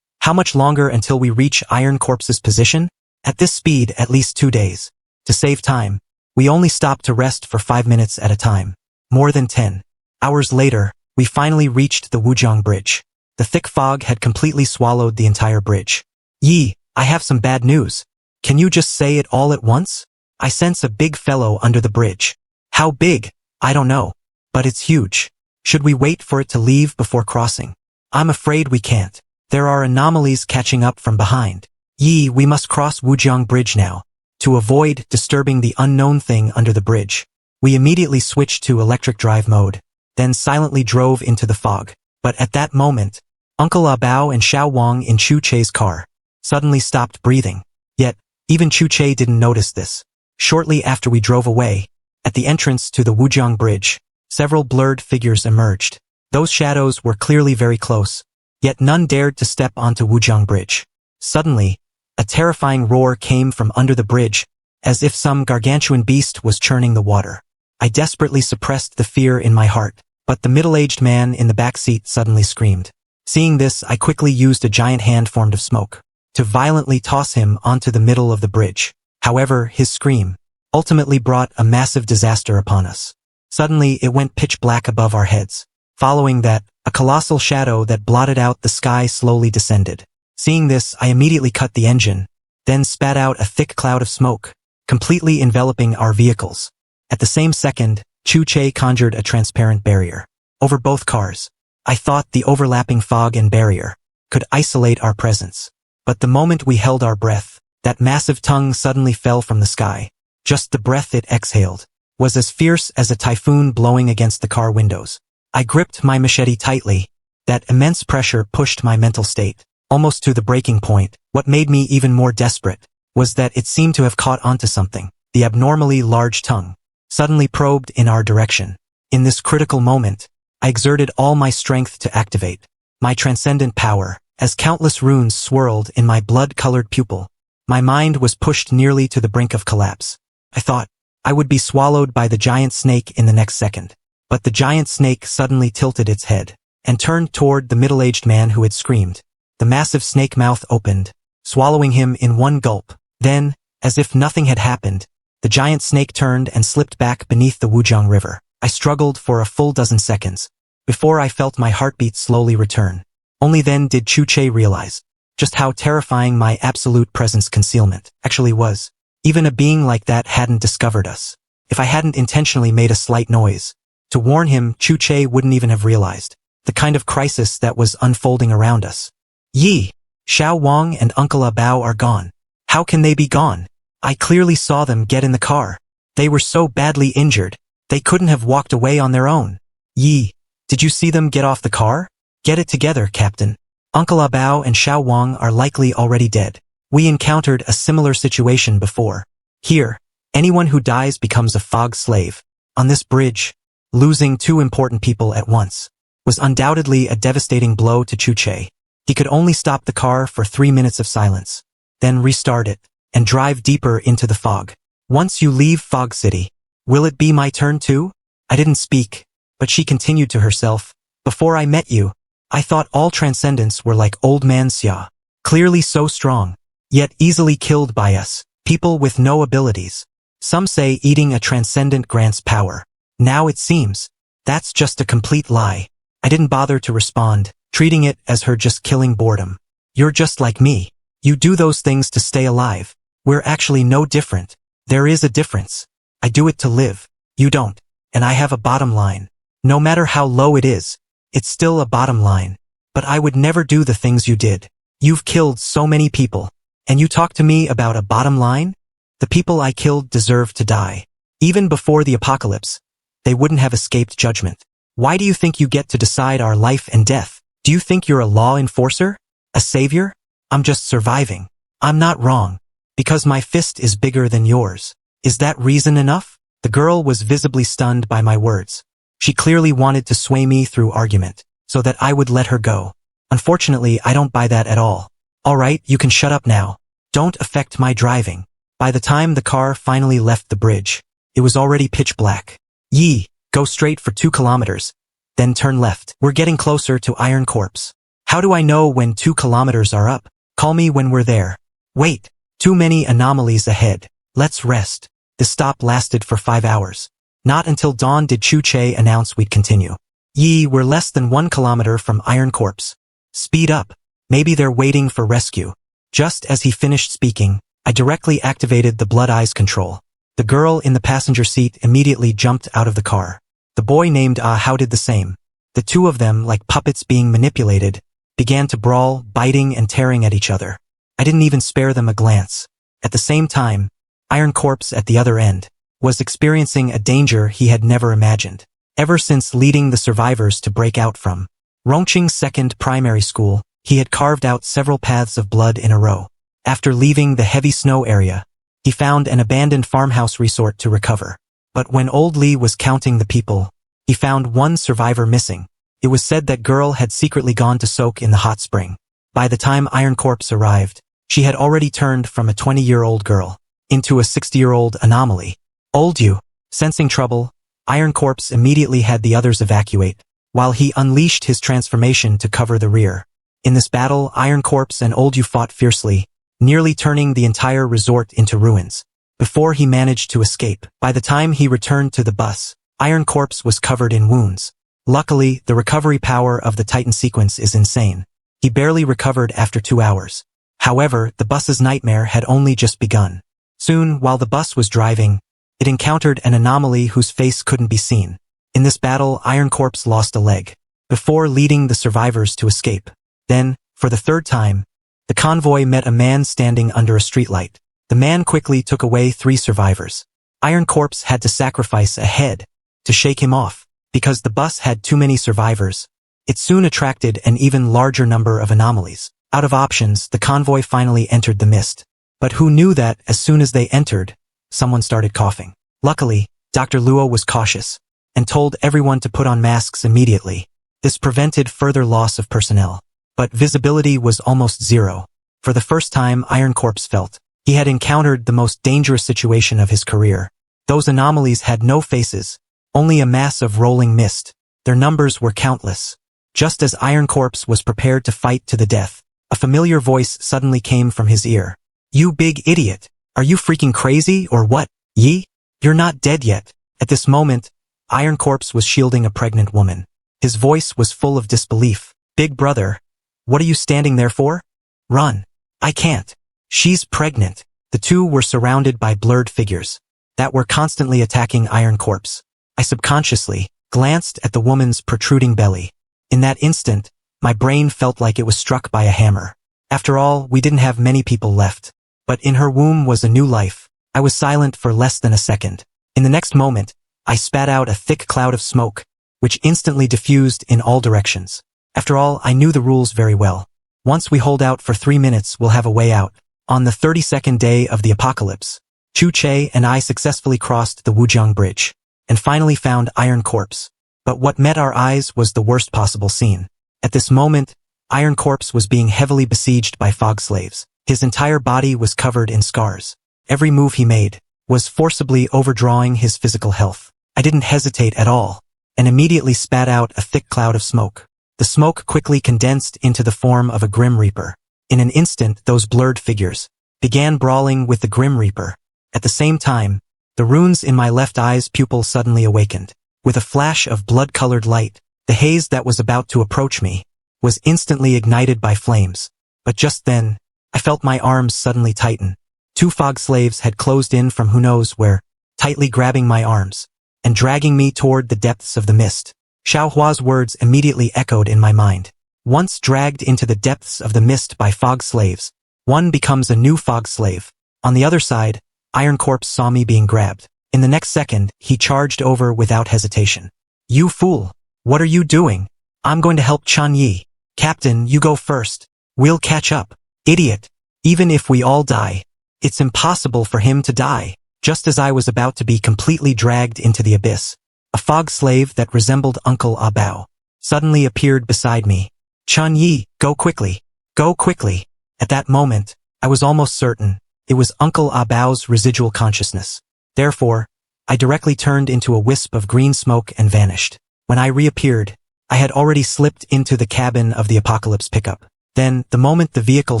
how much longer until we reach Iron Corpse's position? At this speed, at least 2 days. To save time, we only stopped to rest for 5 minutes at a time. More than 10 hours later, we finally reached the Wujiang Bridge. The thick fog had completely swallowed the entire bridge. Yi, I have some bad news. Can you just say it all at once? I sense a big fellow under the bridge. How big? I don't know. But it's huge. Should we wait for it to leave before crossing? I'm afraid we can't. There are anomalies catching up from behind. Yi, we must cross Wujiang Bridge now. To avoid disturbing the unknown thing under the bridge, we immediately switched to electric drive mode, then silently drove into the fog. But at that moment, Uncle Bao and Xiao Wang in Chu Che's car suddenly stopped breathing. Yet, even Chu Che didn't notice this. Shortly after we drove away, at the entrance to the Wujiang Bridge, several blurred figures emerged. Those shadows were clearly very close, yet none dared to step onto Wujiang Bridge. Suddenly, a terrifying roar came from under the bridge, as if some gargantuan beast was churning the water. I desperately suppressed the fear in my heart, but the middle-aged man in the back seat suddenly screamed. Seeing this, I quickly used a giant hand formed of smoke to violently toss him onto the middle of the bridge. However, his scream ultimately brought a massive disaster upon us. Suddenly, it went pitch black above our heads. Following that, a colossal shadow that blotted out the sky slowly descended. Seeing this, I immediately cut the engine, then spat out a thick cloud of smoke, completely enveloping our vehicles. At the same second, Chu Che conjured a transparent barrier over both cars. I thought the overlapping fog and barrier could isolate our presence. But the moment we held our breath, that massive tongue suddenly fell from the sky. Just the breath it exhaled was as fierce as a typhoon blowing against the car windows. I gripped my machete tightly. That immense pressure pushed my mental state almost to the breaking point. What made me even more desperate was that it seemed to have caught onto something. The abnormally large tongue suddenly probed in our direction. In this critical moment, I exerted all my strength to activate my transcendent power. As countless runes swirled in my blood-colored pupil, my mind was pushed nearly to the brink of collapse. I thought I would be swallowed by the giant snake in the next second. But the giant snake suddenly tilted its head and turned toward the middle-aged man who had screamed. The massive snake mouth opened, swallowing him in one gulp. Then, as if nothing had happened, the giant snake turned and slipped back beneath the Wujiang River. I struggled for a full dozen seconds before I felt my heartbeat slowly return. Only then did Chu Che realize just how terrifying my absolute presence concealment actually was. Even a being like that hadn't discovered us. If I hadn't intentionally made a slight noise to warn him, Chu Che wouldn't even have realized the kind of crisis that was unfolding around us. Yi, Xiao Wang and Uncle Bao are gone. How can they be gone? I clearly saw them get in the car. They were so badly injured, they couldn't have walked away on their own. Yi, did you see them get off the car? Get it together, Captain. Uncle Abao and Xiao Wang are likely already dead. We encountered a similar situation before. Here, anyone who dies becomes a fog slave. On this bridge, losing two important people at once was undoubtedly a devastating blow to Chuche. He could only stop the car for 3 minutes of silence, then restart it, and drive deeper into the fog. Once you leave Fog City, will it be my turn too? I didn't speak, but she continued to herself. Before I met you, I thought all transcendents were like old man Xia, clearly so strong, yet easily killed by us, people with no abilities. Some say eating a transcendent grants power. Now it seems, that's just a complete lie. I didn't bother to respond, treating it as her just killing boredom. You're just like me. You do those things to stay alive. We're actually no different. There is a difference. I do it to live. You don't. And I have a bottom line. No matter how low it is, it's still a bottom line. But I would never do the things you did. You've killed so many people. And you talk to me about a bottom line? The people I killed deserve to die. Even before the apocalypse, they wouldn't have escaped judgment. Why do you think you get to decide our life and death? Do you think you're a law enforcer? A savior? I'm just surviving. I'm not wrong. Because my fist is bigger than yours. Is that reason enough? The girl was visibly stunned by my words. She clearly wanted to sway me through argument, so that I would let her go. Unfortunately, I don't buy that at all. Alright, you can shut up now. Don't affect my driving. By the time the car finally left the bridge, it was already pitch black. Yi, go straight for 2 kilometers, then turn left. We're getting closer to Iron Corpse. How do I know when 2 kilometers are up? Call me when we're there. Wait, too many anomalies ahead. Let's rest. The stop lasted for 5 hours. Not until dawn did Chuche announce we'd continue. Yi, we're less than 1 kilometer from Iron Corpse. Speed up. Maybe they're waiting for rescue. Just as he finished speaking, I directly activated the blood eyes control. The girl in the passenger seat immediately jumped out of the car. The boy named Hao did the same. The two of them, like puppets being manipulated, began to brawl, biting and tearing at each other. I didn't even spare them a glance. At the same time, Iron Corpse at the other end was experiencing a danger he had never imagined. Ever since leading the survivors to break out from Rongqing's second primary school, he had carved out several paths of blood in a row. After leaving the heavy snow area, he found an abandoned farmhouse resort to recover. But when Old Li was counting the people, he found one survivor missing. It was said that girl had secretly gone to soak in the hot spring. By the time Iron Corpse arrived, she had already turned from a 20-year-old girl into a 60-year-old anomaly. Old Yu, sensing trouble, Iron Corpse immediately had the others evacuate, while he unleashed his transformation to cover the rear. In this battle, Iron Corpse and Old Yu fought fiercely, nearly turning the entire resort into ruins. Before he managed to escape, by the time he returned to the bus, Iron Corpse was covered in wounds. Luckily, the recovery power of the Titan sequence is insane. He barely recovered after 2 hours. However, the bus's nightmare had only just begun. Soon, while the bus was driving, it encountered an anomaly whose face couldn't be seen. In this battle, Iron Corpse lost a leg, before leading the survivors to escape. Then, for the 3rd time, the convoy met a man standing under a streetlight. The man quickly took away 3 survivors. Iron Corpse had to sacrifice a head to shake him off. Because the bus had too many survivors, it soon attracted an even larger number of anomalies. Out of options, the convoy finally entered the mist. But who knew that, as soon as they entered, someone started coughing. Luckily, Dr. Luo was cautious, and told everyone to put on masks immediately. This prevented further loss of personnel. But visibility was almost zero. For the first time, Iron Corpse felt he had encountered the most dangerous situation of his career. Those anomalies had no faces, only a mass of rolling mist. Their numbers were countless. Just as Iron Corpse was prepared to fight to the death, a familiar voice suddenly came from his ear. You big idiot! Are you freaking crazy or what? Yi? You're not dead yet. At this moment, Iron Corpse was shielding a pregnant woman. His voice was full of disbelief. Big brother, what are you standing there for? Run. I can't. She's pregnant. The two were surrounded by blurred figures that were constantly attacking Iron Corpse. I subconsciously glanced at the woman's protruding belly. In that instant, my brain felt like it was struck by a hammer. After all, we didn't have many people left. but in her womb was a new life. I was silent for less than a second. In the next moment, I spat out a thick cloud of smoke, which instantly diffused in all directions. After all, I knew the rules very well. Once we hold out for 3 minutes, we'll have a way out. On the 32nd day of the apocalypse, Chu Che and I successfully crossed the Wujiang Bridge, and finally found Iron Corpse. But what met our eyes was the worst possible scene. At this moment, Iron Corpse was being heavily besieged by fog slaves. His entire body was covered in scars. Every move he made was forcibly overdrawing his physical health. I didn't hesitate at all, and immediately spat out a thick cloud of smoke. The smoke quickly condensed into the form of a Grim Reaper. In an instant, those blurred figures began brawling with the Grim Reaper. At the same time, the runes in my left eye's pupil suddenly awakened. With a flash of blood-colored light, the haze that was about to approach me was instantly ignited by flames. But just then, I felt my arms suddenly tighten. 2 fog slaves had closed in from who knows where, tightly grabbing my arms and dragging me toward the depths of the mist. Xiao Hua's words immediately echoed in my mind. Once dragged into the depths of the mist by fog slaves, one becomes a new fog slave. On the other side, Iron Corpse saw me being grabbed. In the next second, he charged over without hesitation. "You fool! What are you doing? I'm going to help Chan Yi. Captain, you go first. We'll catch up. Idiot! Even if we all die, it's impossible for him to die." Just as I was about to be completely dragged into the abyss, a fog slave that resembled Uncle Ah Bao suddenly appeared beside me. "Chan Yi, go quickly! Go quickly!" At that moment, I was almost certain it was Uncle Ah Bao's residual consciousness. Therefore, I directly turned into a wisp of green smoke and vanished. When I reappeared, I had already slipped into the cabin of the Apocalypse pickup. Then, the moment the vehicle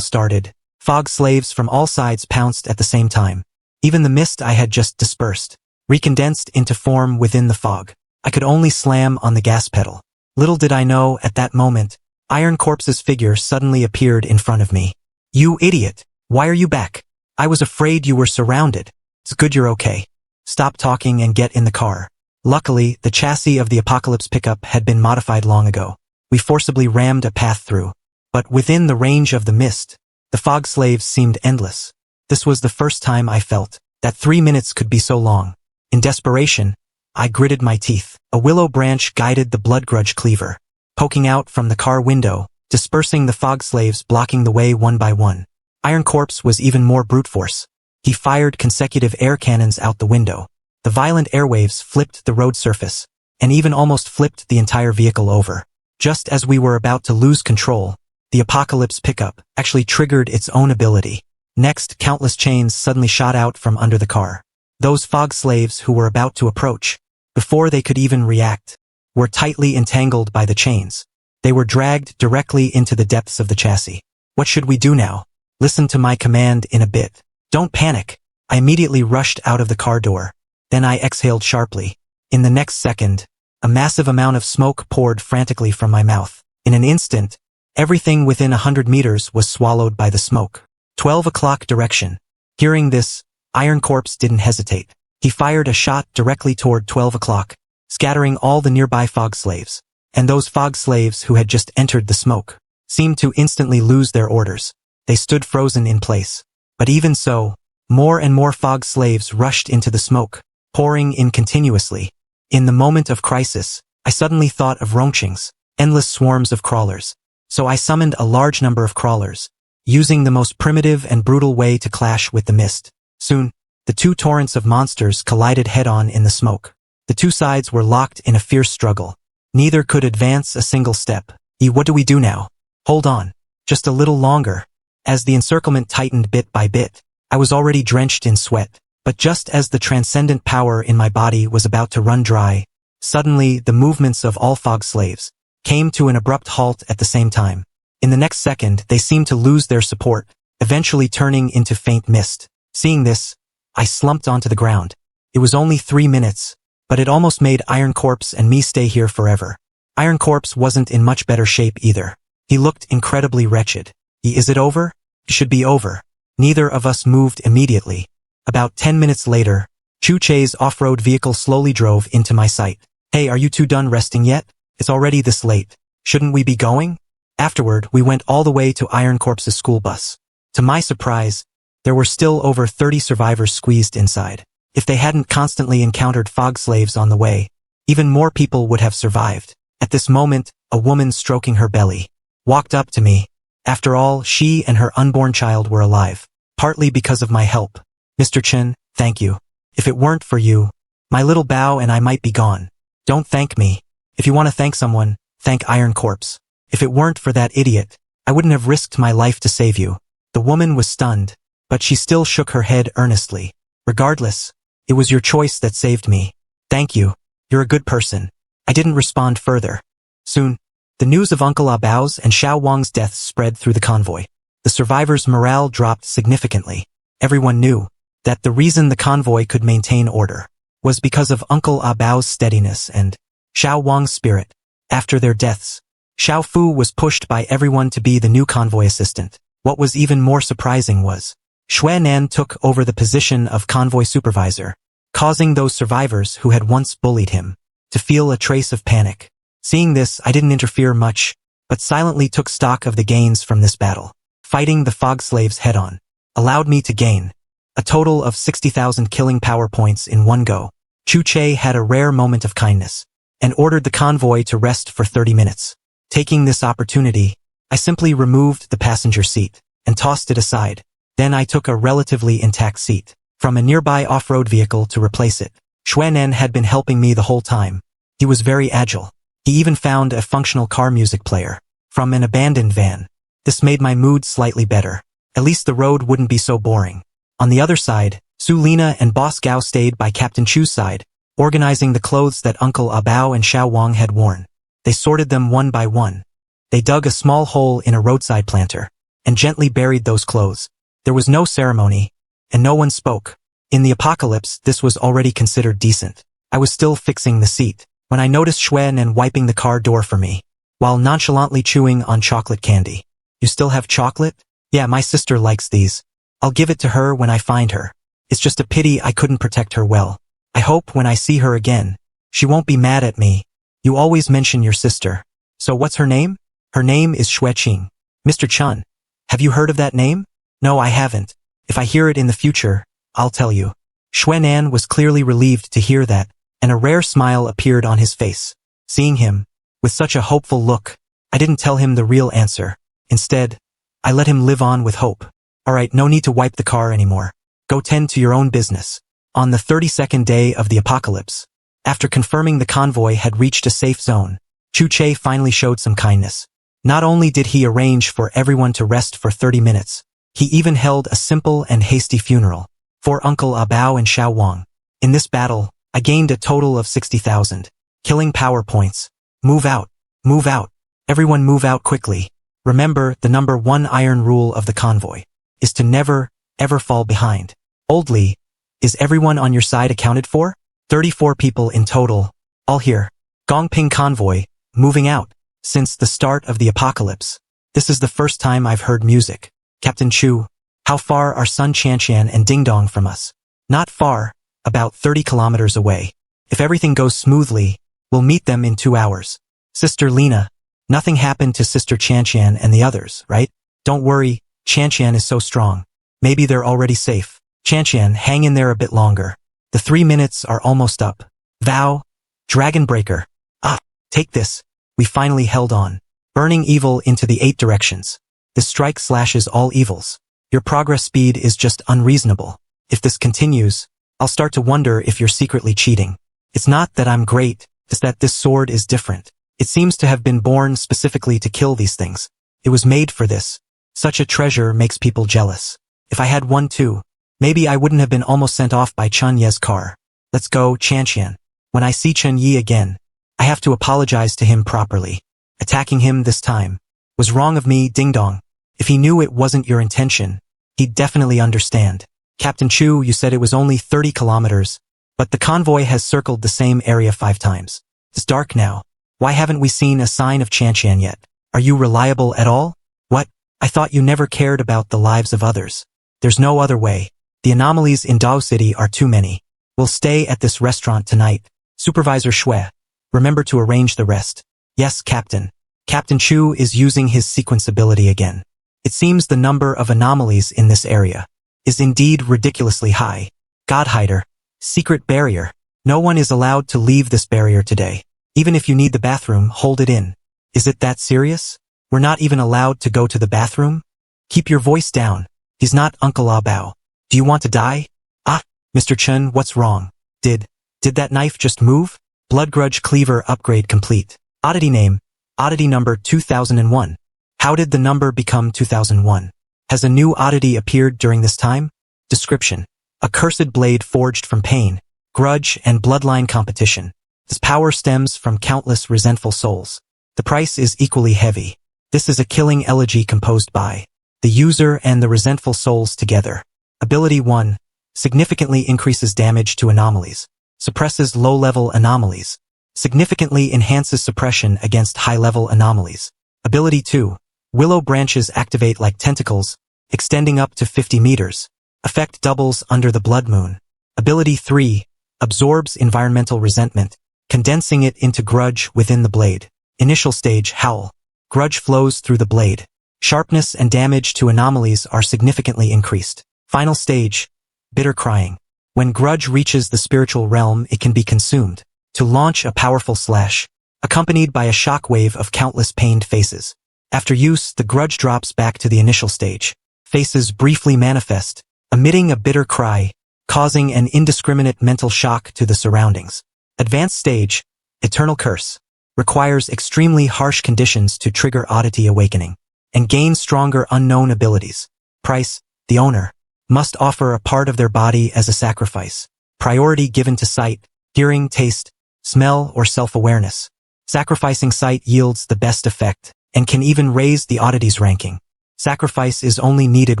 started, fog slaves from all sides pounced at the same time. Even the mist I had just dispersed recondensed into form within the fog. I could only slam on the gas pedal. Little did I know at that moment, Iron Corpse's figure suddenly appeared in front of me. "You idiot! Why are you back? I was afraid you were surrounded. It's good you're okay. Stop talking and get in the car." Luckily, the chassis of the Apocalypse pickup had been modified long ago. We forcibly rammed a path through. But within the range of the mist, the fog slaves seemed endless. This was the first time I felt that 3 minutes could be so long. In desperation, I gritted my teeth. A willow branch guided the blood grudge cleaver, poking out from the car window, dispersing the fog slaves blocking the way one by one. Iron Corpse was even more brute force. He fired consecutive air cannons out the window. The violent airwaves flipped the road surface, and even almost flipped the entire vehicle over. Just as we were about to lose control, the Apocalypse pickup actually triggered its own ability. Next, countless chains suddenly shot out from under the car. Those fog slaves who were about to approach, before they could even react, were tightly entangled by the chains. They were dragged directly into the depths of the chassis. What should we do now? Listen to my command in a bit. Don't panic. I immediately rushed out of the car door. Then I exhaled sharply. In the next second, a massive amount of smoke poured frantically from my mouth. In an instant, everything within 100 meters was swallowed by the smoke. 12 o'clock direction. Hearing this, Iron Corpse didn't hesitate. He fired a shot directly toward 12 o'clock, scattering all the nearby fog slaves. And those fog slaves who had just entered the smoke seemed to instantly lose their orders. They stood frozen in place. But even so, more and more fog slaves rushed into the smoke, pouring in continuously. In the moment of crisis, I suddenly thought of Rongqing's endless swarms of crawlers. So I summoned a large number of crawlers, using the most primitive and brutal way to clash with the mist. Soon, the 2 torrents of monsters collided head-on in the smoke. The 2 sides were locked in a fierce struggle. Neither could advance a single step. What do we do now? Hold on. Just a little longer. As the encirclement tightened bit by bit, I was already drenched in sweat. But just as the transcendent power in my body was about to run dry, suddenly the movements of all fog slaves came to an abrupt halt at the same time. In the next second, they seemed to lose their support, eventually turning into faint mist. Seeing this, I slumped onto the ground. It was only 3 minutes, but it almost made Iron Corpse and me stay here forever. Iron Corpse wasn't in much better shape either. He looked incredibly wretched. Is it over? It should be over. Neither of us moved immediately. About 10 minutes later, Chu Che's off-road vehicle slowly drove into my sight. Hey, are you 2 done resting yet? It's already this late. Shouldn't we be going? Afterward, we went all the way to Iron Corpse's school bus. To my surprise, There were still over 30 survivors squeezed inside. If they hadn't constantly encountered fog slaves on the way, even more people would have survived. At this moment, a woman stroking her belly walked up to me. After all, she and her unborn child were alive, partly because of my help. Mr. Chen, thank you. If it weren't for you, my little Bao and I might be gone. Don't thank me. If you want to thank someone, thank Iron Corpse. If it weren't for that idiot, I wouldn't have risked my life to save you. The woman was stunned, but she still shook her head earnestly. Regardless, it was your choice that saved me. Thank you. You're a good person. I didn't respond further. Soon, the news of Uncle Ah Bao's and Xiao Wang's deaths spread through the convoy. The survivors' morale dropped significantly. Everyone knew that the reason the convoy could maintain order was because of Uncle Ah Bao's steadiness and Xiao Wang's spirit. After their deaths, Xiao Fu was pushed by everyone to be the new convoy assistant. What was even more surprising was Xue Nan took over the position of convoy supervisor, causing those survivors who had once bullied him to feel a trace of panic. Seeing this, I didn't interfere much, but silently took stock of the gains from this battle. Fighting the fog slaves head-on allowed me to gain a total of 60,000 killing power points in one go. Chu Che had a rare moment of kindness and ordered the convoy to rest for 30 minutes. Taking this opportunity, I simply removed the passenger seat and tossed it aside. Then I took a relatively intact seat from a nearby off-road vehicle to replace it. Xue Nan had been helping me the whole time. He was very agile. He even found a functional car music player from an abandoned van. This made my mood slightly better. At least the road wouldn't be so boring. On the other side, Su Lina and Boss Gao stayed by Captain Chu's side, organizing the clothes that Uncle Ah Bao and Xiao Wang had worn. They sorted them one by one. They dug a small hole in a roadside planter and gently buried those clothes. There was no ceremony, and no one spoke. In the apocalypse, this was already considered decent. I was still fixing the seat when I noticed Xue Nan wiping the car door for me, while nonchalantly chewing on chocolate candy. You still have chocolate? Yeah, my sister likes these. I'll give it to her when I find her. It's just a pity I couldn't protect her well. I hope when I see her again, she won't be mad at me. You always mention your sister. So what's her name? Her name is Xue Qing. Mr. Chun, have you heard of that name? No, I haven't. If I hear it in the future, I'll tell you. Xue Nan was clearly relieved to hear that, and a rare smile appeared on his face. Seeing him, with such a hopeful look, I didn't tell him the real answer. Instead, I let him live on with hope. Alright, no need to wipe the car anymore. Go tend to your own business. On the 32nd day of the apocalypse, after confirming the convoy had reached a safe zone, Chu Che finally showed some kindness. Not only did he arrange for everyone to rest for 30 minutes, he even held a simple and hasty funeral for Uncle Ah Bao and Xiao Wang. In this battle, I gained a total of 60,000 killing power points. Move out. Move out. Everyone move out quickly. Remember, the number 1 iron rule of the convoy is to never, ever fall behind. Oldly, is everyone on your side accounted for? 34 people in total, all here. Gongping convoy, moving out. Since the start of the apocalypse, this is the first time I've heard music. Captain Chu, how far are Sun Chanqian and Ding Dong from us? Not far, about 30 kilometers away. If everything goes smoothly, we'll meet them in 2 hours. Sister Lina, nothing happened to Sister Chanqian and the others, right? Don't worry, Chanqian is so strong. Maybe they're already safe. Chanqian, hang in there a bit longer. The 3 minutes are almost up. Vow, Dragon Breaker. Ah, take this. We finally held on. Burning evil into the 8 directions. This strike slashes all evils. Your progress speed is just unreasonable. If this continues, I'll start to wonder if you're secretly cheating. It's not that I'm great, it's that this sword is different. It seems to have been born specifically to kill these things. It was made for this. Such a treasure makes people jealous. If I had one too, maybe I wouldn't have been almost sent off by Chun Ye's car. Let's go, Chanqian. When I see Chun Yi again, I have to apologize to him properly. Attacking him this time was wrong of me, Ding Dong. If he knew it wasn't your intention, he'd definitely understand. Captain Chu, you said it was only 30 kilometers, but the convoy has circled the same area 5 times. It's dark now. Why haven't we seen a sign of Chanqian yet? Are you reliable at all? What? I thought you never cared about the lives of others. There's no other way. The anomalies in Dao City are too many. We'll stay at this restaurant tonight. Supervisor Xue, remember to arrange the rest. Yes, Captain. Captain Chu is using his sequence ability again. It seems the number of anomalies in this area is indeed ridiculously high. Godhider. Secret barrier. No one is allowed to leave this barrier today. Even if you need the bathroom, hold it in. Is it that serious? We're not even allowed to go to the bathroom? Keep your voice down. He's not Uncle Ah Bao. Do you want to die? Ah, Mr. Chen, what's wrong? Did that knife just move? Blood Grudge Cleaver upgrade complete. Oddity name. Oddity number 2001. How did the number become 2001? Has a new oddity appeared during this time? Description. A cursed blade forged from pain, grudge, and bloodline competition. This power stems from countless resentful souls. The price is equally heavy. This is a killing elegy composed by the user and the resentful souls together. Ability 1. Significantly increases damage to anomalies. Suppresses low-level anomalies. Significantly enhances suppression against high-level anomalies. Ability 2. Willow branches activate like tentacles, extending up to 50 meters. Effect doubles under the blood moon. Ability 3. Absorbs environmental resentment, condensing it into grudge within the blade. Initial stage, Howl. Grudge flows through the blade. Sharpness and damage to anomalies are significantly increased. Final stage, Bitter Crying. When grudge reaches the spiritual realm, it can be consumed to launch a powerful slash, accompanied by a shockwave of countless pained faces. After use, the grudge drops back to the initial stage. Faces briefly manifest, emitting a bitter cry, causing an indiscriminate mental shock to the surroundings. Advanced stage, Eternal Curse. Requires extremely harsh conditions to trigger oddity awakening and gain stronger unknown abilities. Price, the owner must offer a part of their body as a sacrifice. Priority given to sight, hearing, taste, smell, or self-awareness. Sacrificing sight yields the best effect and can even raise the oddity's ranking. Sacrifice is only needed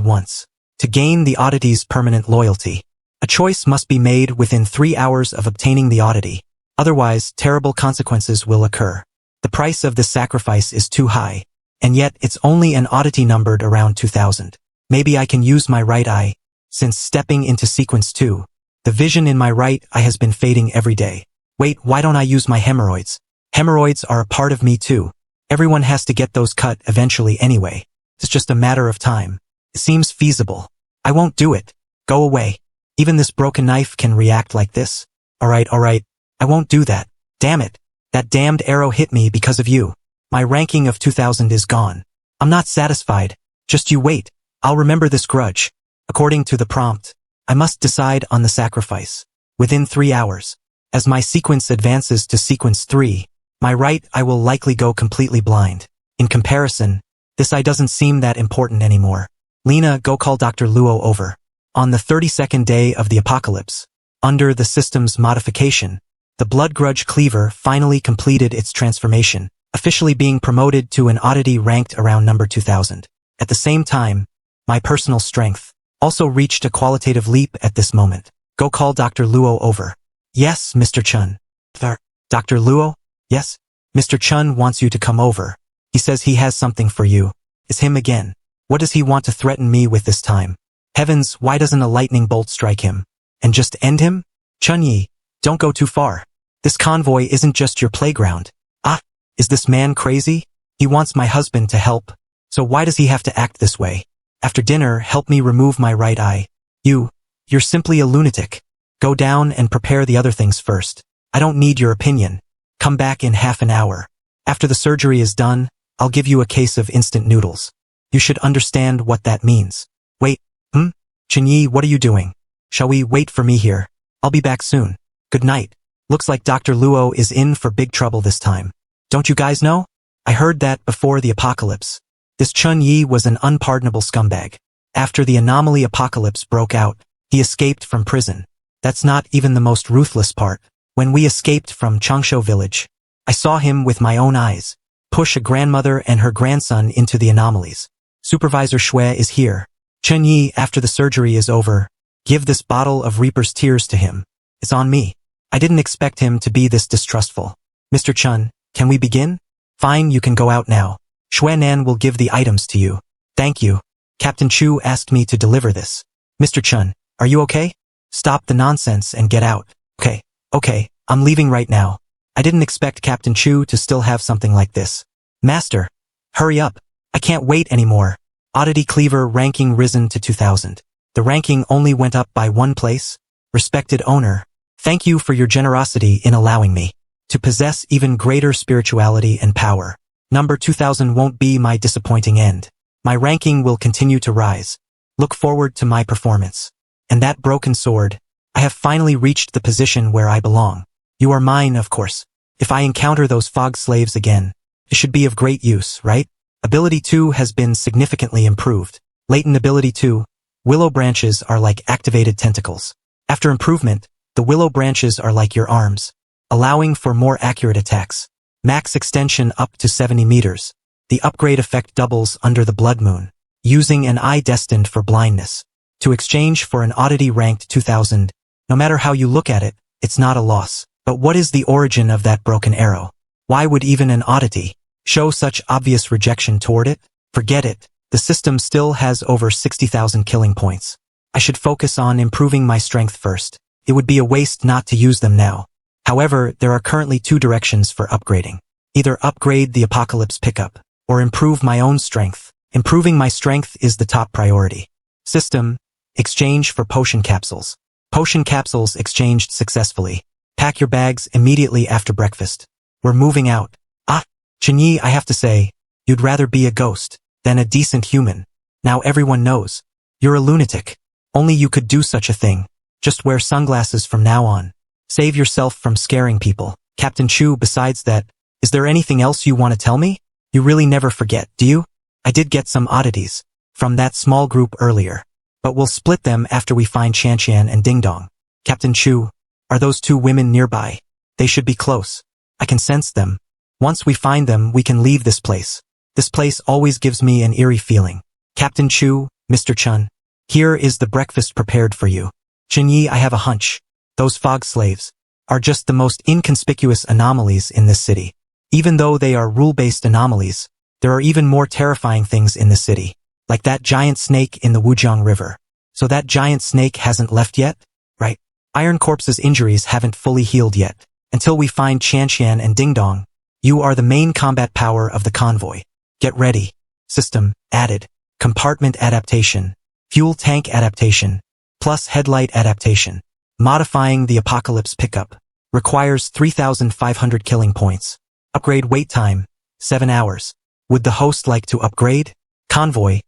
once to gain the oddity's permanent loyalty. A choice must be made within 3 hours of obtaining the oddity. Otherwise, terrible consequences will occur. The price of this sacrifice is too high, and yet it's only an oddity numbered around 2000. Maybe I can use my right eye. Since stepping into sequence 2, the vision in my right eye has been fading every day. Wait, why don't I use my hemorrhoids? Hemorrhoids are a part of me too. Everyone has to get those cut eventually anyway. It's just a matter of time. It seems feasible. I won't do it. Go away. Even this broken knife can react like this. Alright. I won't do that. Damn it. That damned arrow hit me because of you. My ranking of 2000 is gone. I'm not satisfied. Just you wait. I'll remember this grudge. According to the prompt, I must decide on the sacrifice within 3 hours. As my sequence advances to sequence 3, my right eye will likely go completely blind. In comparison, this eye doesn't seem that important anymore. Lena, go call Dr. Luo over. On the 32nd day of the apocalypse, under the system's modification, the Blood Grudge Cleaver finally completed its transformation, officially being promoted to an oddity ranked around number 2000. At the same time, my personal strength also reached a qualitative leap at this moment. Go call Dr. Luo over. Yes, Mr. Chun. Dr. Luo? Yes? Mr. Chun wants you to come over. He says he has something for you. It's him again. What does he want to threaten me with this time? Heavens, why doesn't a lightning bolt strike him? And just end him? Chun-Yi, don't go too far. This convoy isn't just your playground. Ah, is this man crazy? He wants my husband to help. So why does he have to act this way? After dinner, help me remove my right eye. You're simply a lunatic. Go down and prepare the other things first. I don't need your opinion. Come back in half an hour. After the surgery is done, I'll give you a case of instant noodles. You should understand what that means. Wait, Chun-Yi, what are you doing? Shall we wait for me here? I'll be back soon. Good night. Looks like Dr. Luo is in for big trouble this time. Don't you guys know? I heard that before the apocalypse. This Chun-Yi was an unpardonable scumbag. After the anomaly apocalypse broke out, he escaped from prison. That's not even the most ruthless part. When we escaped from Changsho village, I saw him with my own eyes push a grandmother and her grandson into the anomalies. Supervisor Shui is here. Chun-Yi, after the surgery is over, give this bottle of Reaper's Tears to him. It's on me. I didn't expect him to be this distrustful. Mr. Chun, can we begin? Fine, you can go out now. Shui Nan will give the items to you. Thank you. Captain Chu asked me to deliver this. Mr. Chun, are you okay? Stop the nonsense and get out. Okay, I'm leaving right now. I didn't expect Captain Chu to still have something like this. Master, hurry up. I can't wait anymore. Oddity Cleaver ranking risen to 2000. The ranking only went up by 1 place. Respected owner, thank you for your generosity in allowing me to possess even greater spirituality and power. Number 2000 won't be my disappointing end. My ranking will continue to rise. Look forward to my performance. And that broken sword, I have finally reached the position where I belong. You are mine, of course. If I encounter those fog slaves again, it should be of great use, right? Ability 2 has been significantly improved. Latent ability 2, willow branches are like activated tentacles. After improvement, the willow branches are like your arms, allowing for more accurate attacks. Max extension up to 70 meters. The upgrade effect doubles under the blood moon, using an eye destined for blindness. To exchange for an oddity ranked 2000, no matter how you look at it, it's not a loss. But what is the origin of that broken arrow? Why would even an oddity show such obvious rejection toward it? Forget it. The system still has over 60,000 killing points. I should focus on improving my strength first. It would be a waste not to use them now. However, there are currently 2 directions for upgrading. Either upgrade the Apocalypse pickup, or improve my own strength. Improving my strength is the top priority. System, exchange for potion capsules. Potion capsules exchanged successfully. Pack your bags immediately after breakfast. We're moving out. Ah, Chinyi, I have to say, you'd rather be a ghost than a decent human. Now everyone knows. You're a lunatic. Only you could do such a thing. Just wear sunglasses from now on. Save yourself from scaring people. Captain Chu, besides that, is there anything else you want to tell me? You really never forget, do you? I did get some oddities from that small group earlier, but we'll split them after we find Chanqian and Ding Dong. Captain Chu, are those 2 women nearby? They should be close. I can sense them. Once we find them, we can leave this place. This place always gives me an eerie feeling. Captain Chu, Mr. Chun, here is the breakfast prepared for you. Chinyi, I have a hunch. Those fog slaves are just the most inconspicuous anomalies in this city. Even though they are rule-based anomalies, there are even more terrifying things in this city, like that giant snake in the Wujiang River. So that giant snake hasn't left yet, right? Iron Corpse's injuries haven't fully healed yet. Until we find Chanqian and Ding Dong, you are the main combat power of the convoy. Get ready. System, added. Compartment adaptation. Fuel tank adaptation. Plus headlight adaptation. Modifying the Apocalypse pickup. Requires 3,500 killing points. Upgrade wait time, 7 hours. Would the host like to upgrade? Convoy,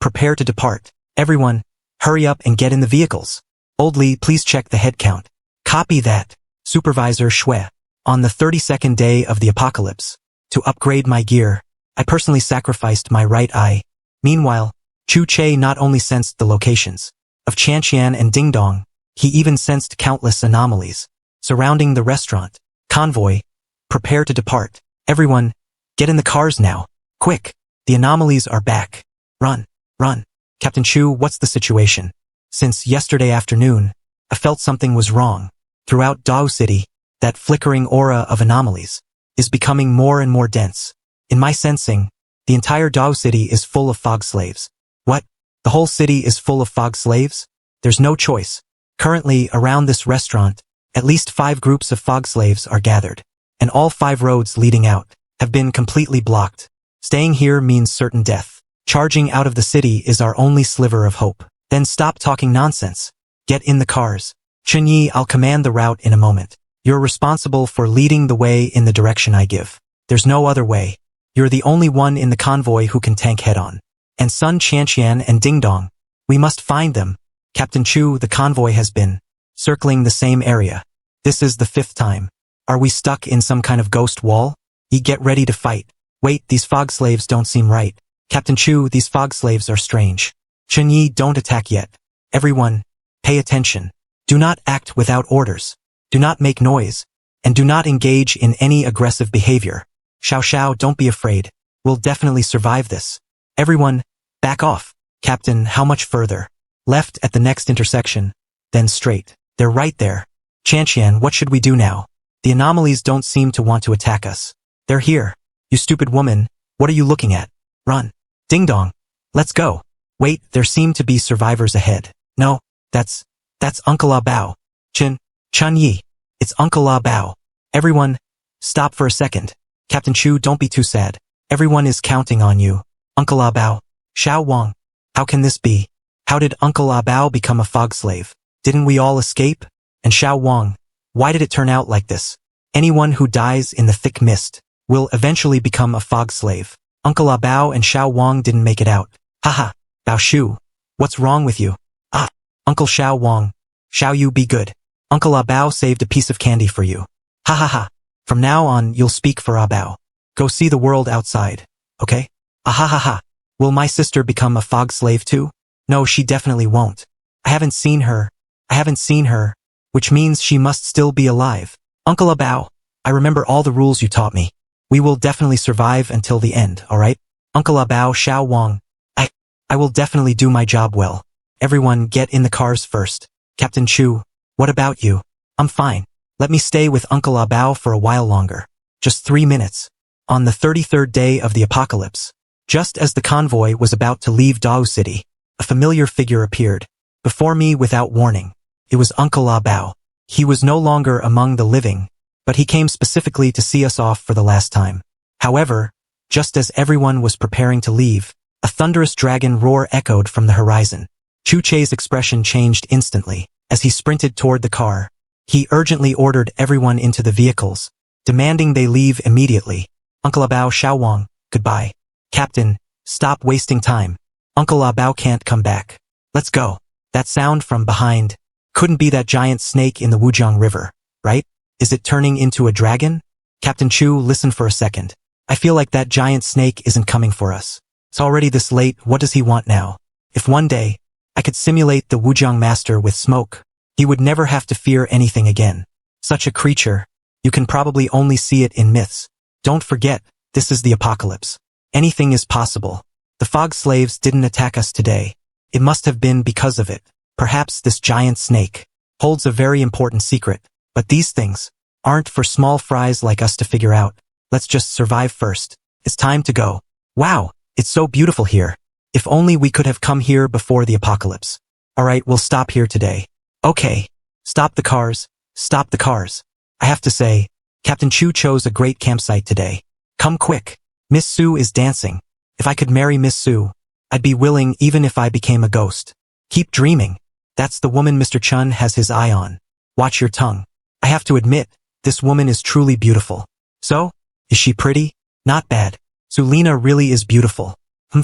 prepare to depart. Everyone, hurry up and get in the vehicles. Old Lee, please check the head count. Copy that. Supervisor Shui. On the 32nd day of the Apocalypse, to upgrade my gear, I personally sacrificed my right eye. Meanwhile, Chu Che not only sensed the locations of Chanqian and Ding Dong, he even sensed countless anomalies surrounding the restaurant. Convoy, prepare to depart. Everyone, get in the cars now. Quick, the anomalies are back. Run, run. Captain Chu, what's the situation? Since yesterday afternoon, I felt something was wrong. Throughout Dao City, that flickering aura of anomalies is becoming more and more dense. In my sensing, the entire Dao City is full of fog slaves. What? The whole city is full of fog slaves? There's no choice. Currently, around this restaurant, at least 5 groups of fog slaves are gathered, and all 5 roads leading out have been completely blocked. Staying here means certain death. Charging out of the city is our only sliver of hope. Then stop talking nonsense. Get in the cars. Chinyi, I'll command the route in a moment. You're responsible for leading the way in the direction I give. There's no other way. You're the only one in the convoy who can tank head-on. And Sun Chanqian and Ding Dong. We must find them. Captain Chu, the convoy has been circling the same area. This is the 5th time. Are we stuck in some kind of ghost wall? Ye get ready to fight. Wait, these fog slaves don't seem right. Captain Chu, these fog slaves are strange. Chinyi, don't attack yet. Everyone, pay attention. Do not act without orders. Do not make noise. And do not engage in any aggressive behavior. Xiao Xiao, don't be afraid. We'll definitely survive this. Everyone, back off. Captain, how much further? Left at the next intersection. Then straight. They're right there. Chanqian, what should we do now? The anomalies don't seem to want to attack us. They're here. You stupid woman, what are you looking at? Run. Ding Dong. Let's go. Wait, there seem to be survivors ahead. No, that's Uncle Ah Bao. Chun Yi. It's Uncle Ah Bao. Everyone, stop for a second. Captain Chu, don't be too sad. Everyone is counting on you. Uncle Ah Bao. Xiao Wang. How can this be? How did Uncle Ah Bao become a fog slave? Didn't we all escape? And Xiao Wang, why did it turn out like this? Anyone who dies in the thick mist will eventually become a fog slave. Uncle Ah Bao and Xiao Wang didn't make it out. Haha, Bao Shu, what's wrong with you? Ah, Uncle Xiao Wang, Xiao Yu be good. Uncle Ah Bao saved a piece of candy for you. Ha ha ha, from now on you'll speak for Ah Bao. Go see the world outside, okay? Ah ha ha ha, will my sister become a fog slave too? No, she definitely won't. I haven't seen her, which means she must still be alive. Uncle Ah Bao, I remember all the rules you taught me. We will definitely survive until the end, alright? Uncle Ah Bao, Xiao Wang, I will definitely do my job well. Everyone get in the cars first. Captain Chu, what about you? I'm fine. Let me stay with Uncle Ah Bao for a while longer. Just 3 minutes. On the 33rd day of the apocalypse, just as the convoy was about to leave Dao City, a familiar figure appeared before me without warning. It was Uncle Ah Bao. He was no longer among the living, but he came specifically to see us off for the last time. However, just as everyone was preparing to leave, a thunderous dragon roar echoed from the horizon. Chu Che's expression changed instantly as he sprinted toward the car. He urgently ordered everyone into the vehicles, demanding they leave immediately. Uncle Ah Bao, Xiao Wang, goodbye. Captain, stop wasting time. Uncle Ah Bao can't come back. Let's go. That sound from behind couldn't be that giant snake in the Wujiang River, right? Is it turning into a dragon? Captain Chu, listen for a second. I feel like that giant snake isn't coming for us. It's already this late, what does he want now? If one day I could simulate the Wujiang master with smoke, he would never have to fear anything again. Such a creature, you can probably only see it in myths. Don't forget, this is the apocalypse. Anything is possible. The fog slaves didn't attack us today. It must have been because of it. Perhaps this giant snake holds a very important secret. But these things aren't for small fries like us to figure out. Let's just survive first. It's time to go. Wow, it's so beautiful here. If only we could have come here before the apocalypse. Alright, we'll stop here today. Okay. Stop the cars. Stop the cars. I have to say, Captain Chu chose a great campsite today. Come quick. Miss Su is dancing. If I could marry Miss Su, I'd be willing even if I became a ghost. Keep dreaming. That's the woman Mr. Chun has his eye on. Watch your tongue. I have to admit, this woman is truly beautiful. So, is she pretty? Not bad. Zulina really is beautiful.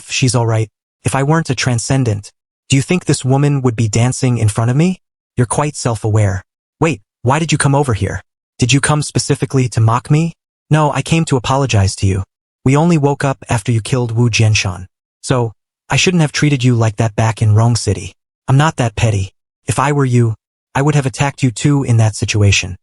She's alright. If I weren't a transcendent, do you think this woman would be dancing in front of me? You're quite self-aware. Wait, why did you come over here? Did you come specifically to mock me? No, I came to apologize to you. We only woke up after you killed Wu Jianshan. So, I shouldn't have treated you like that back in Rong City. I'm not that petty. If I were you, I would have attacked you too in that situation.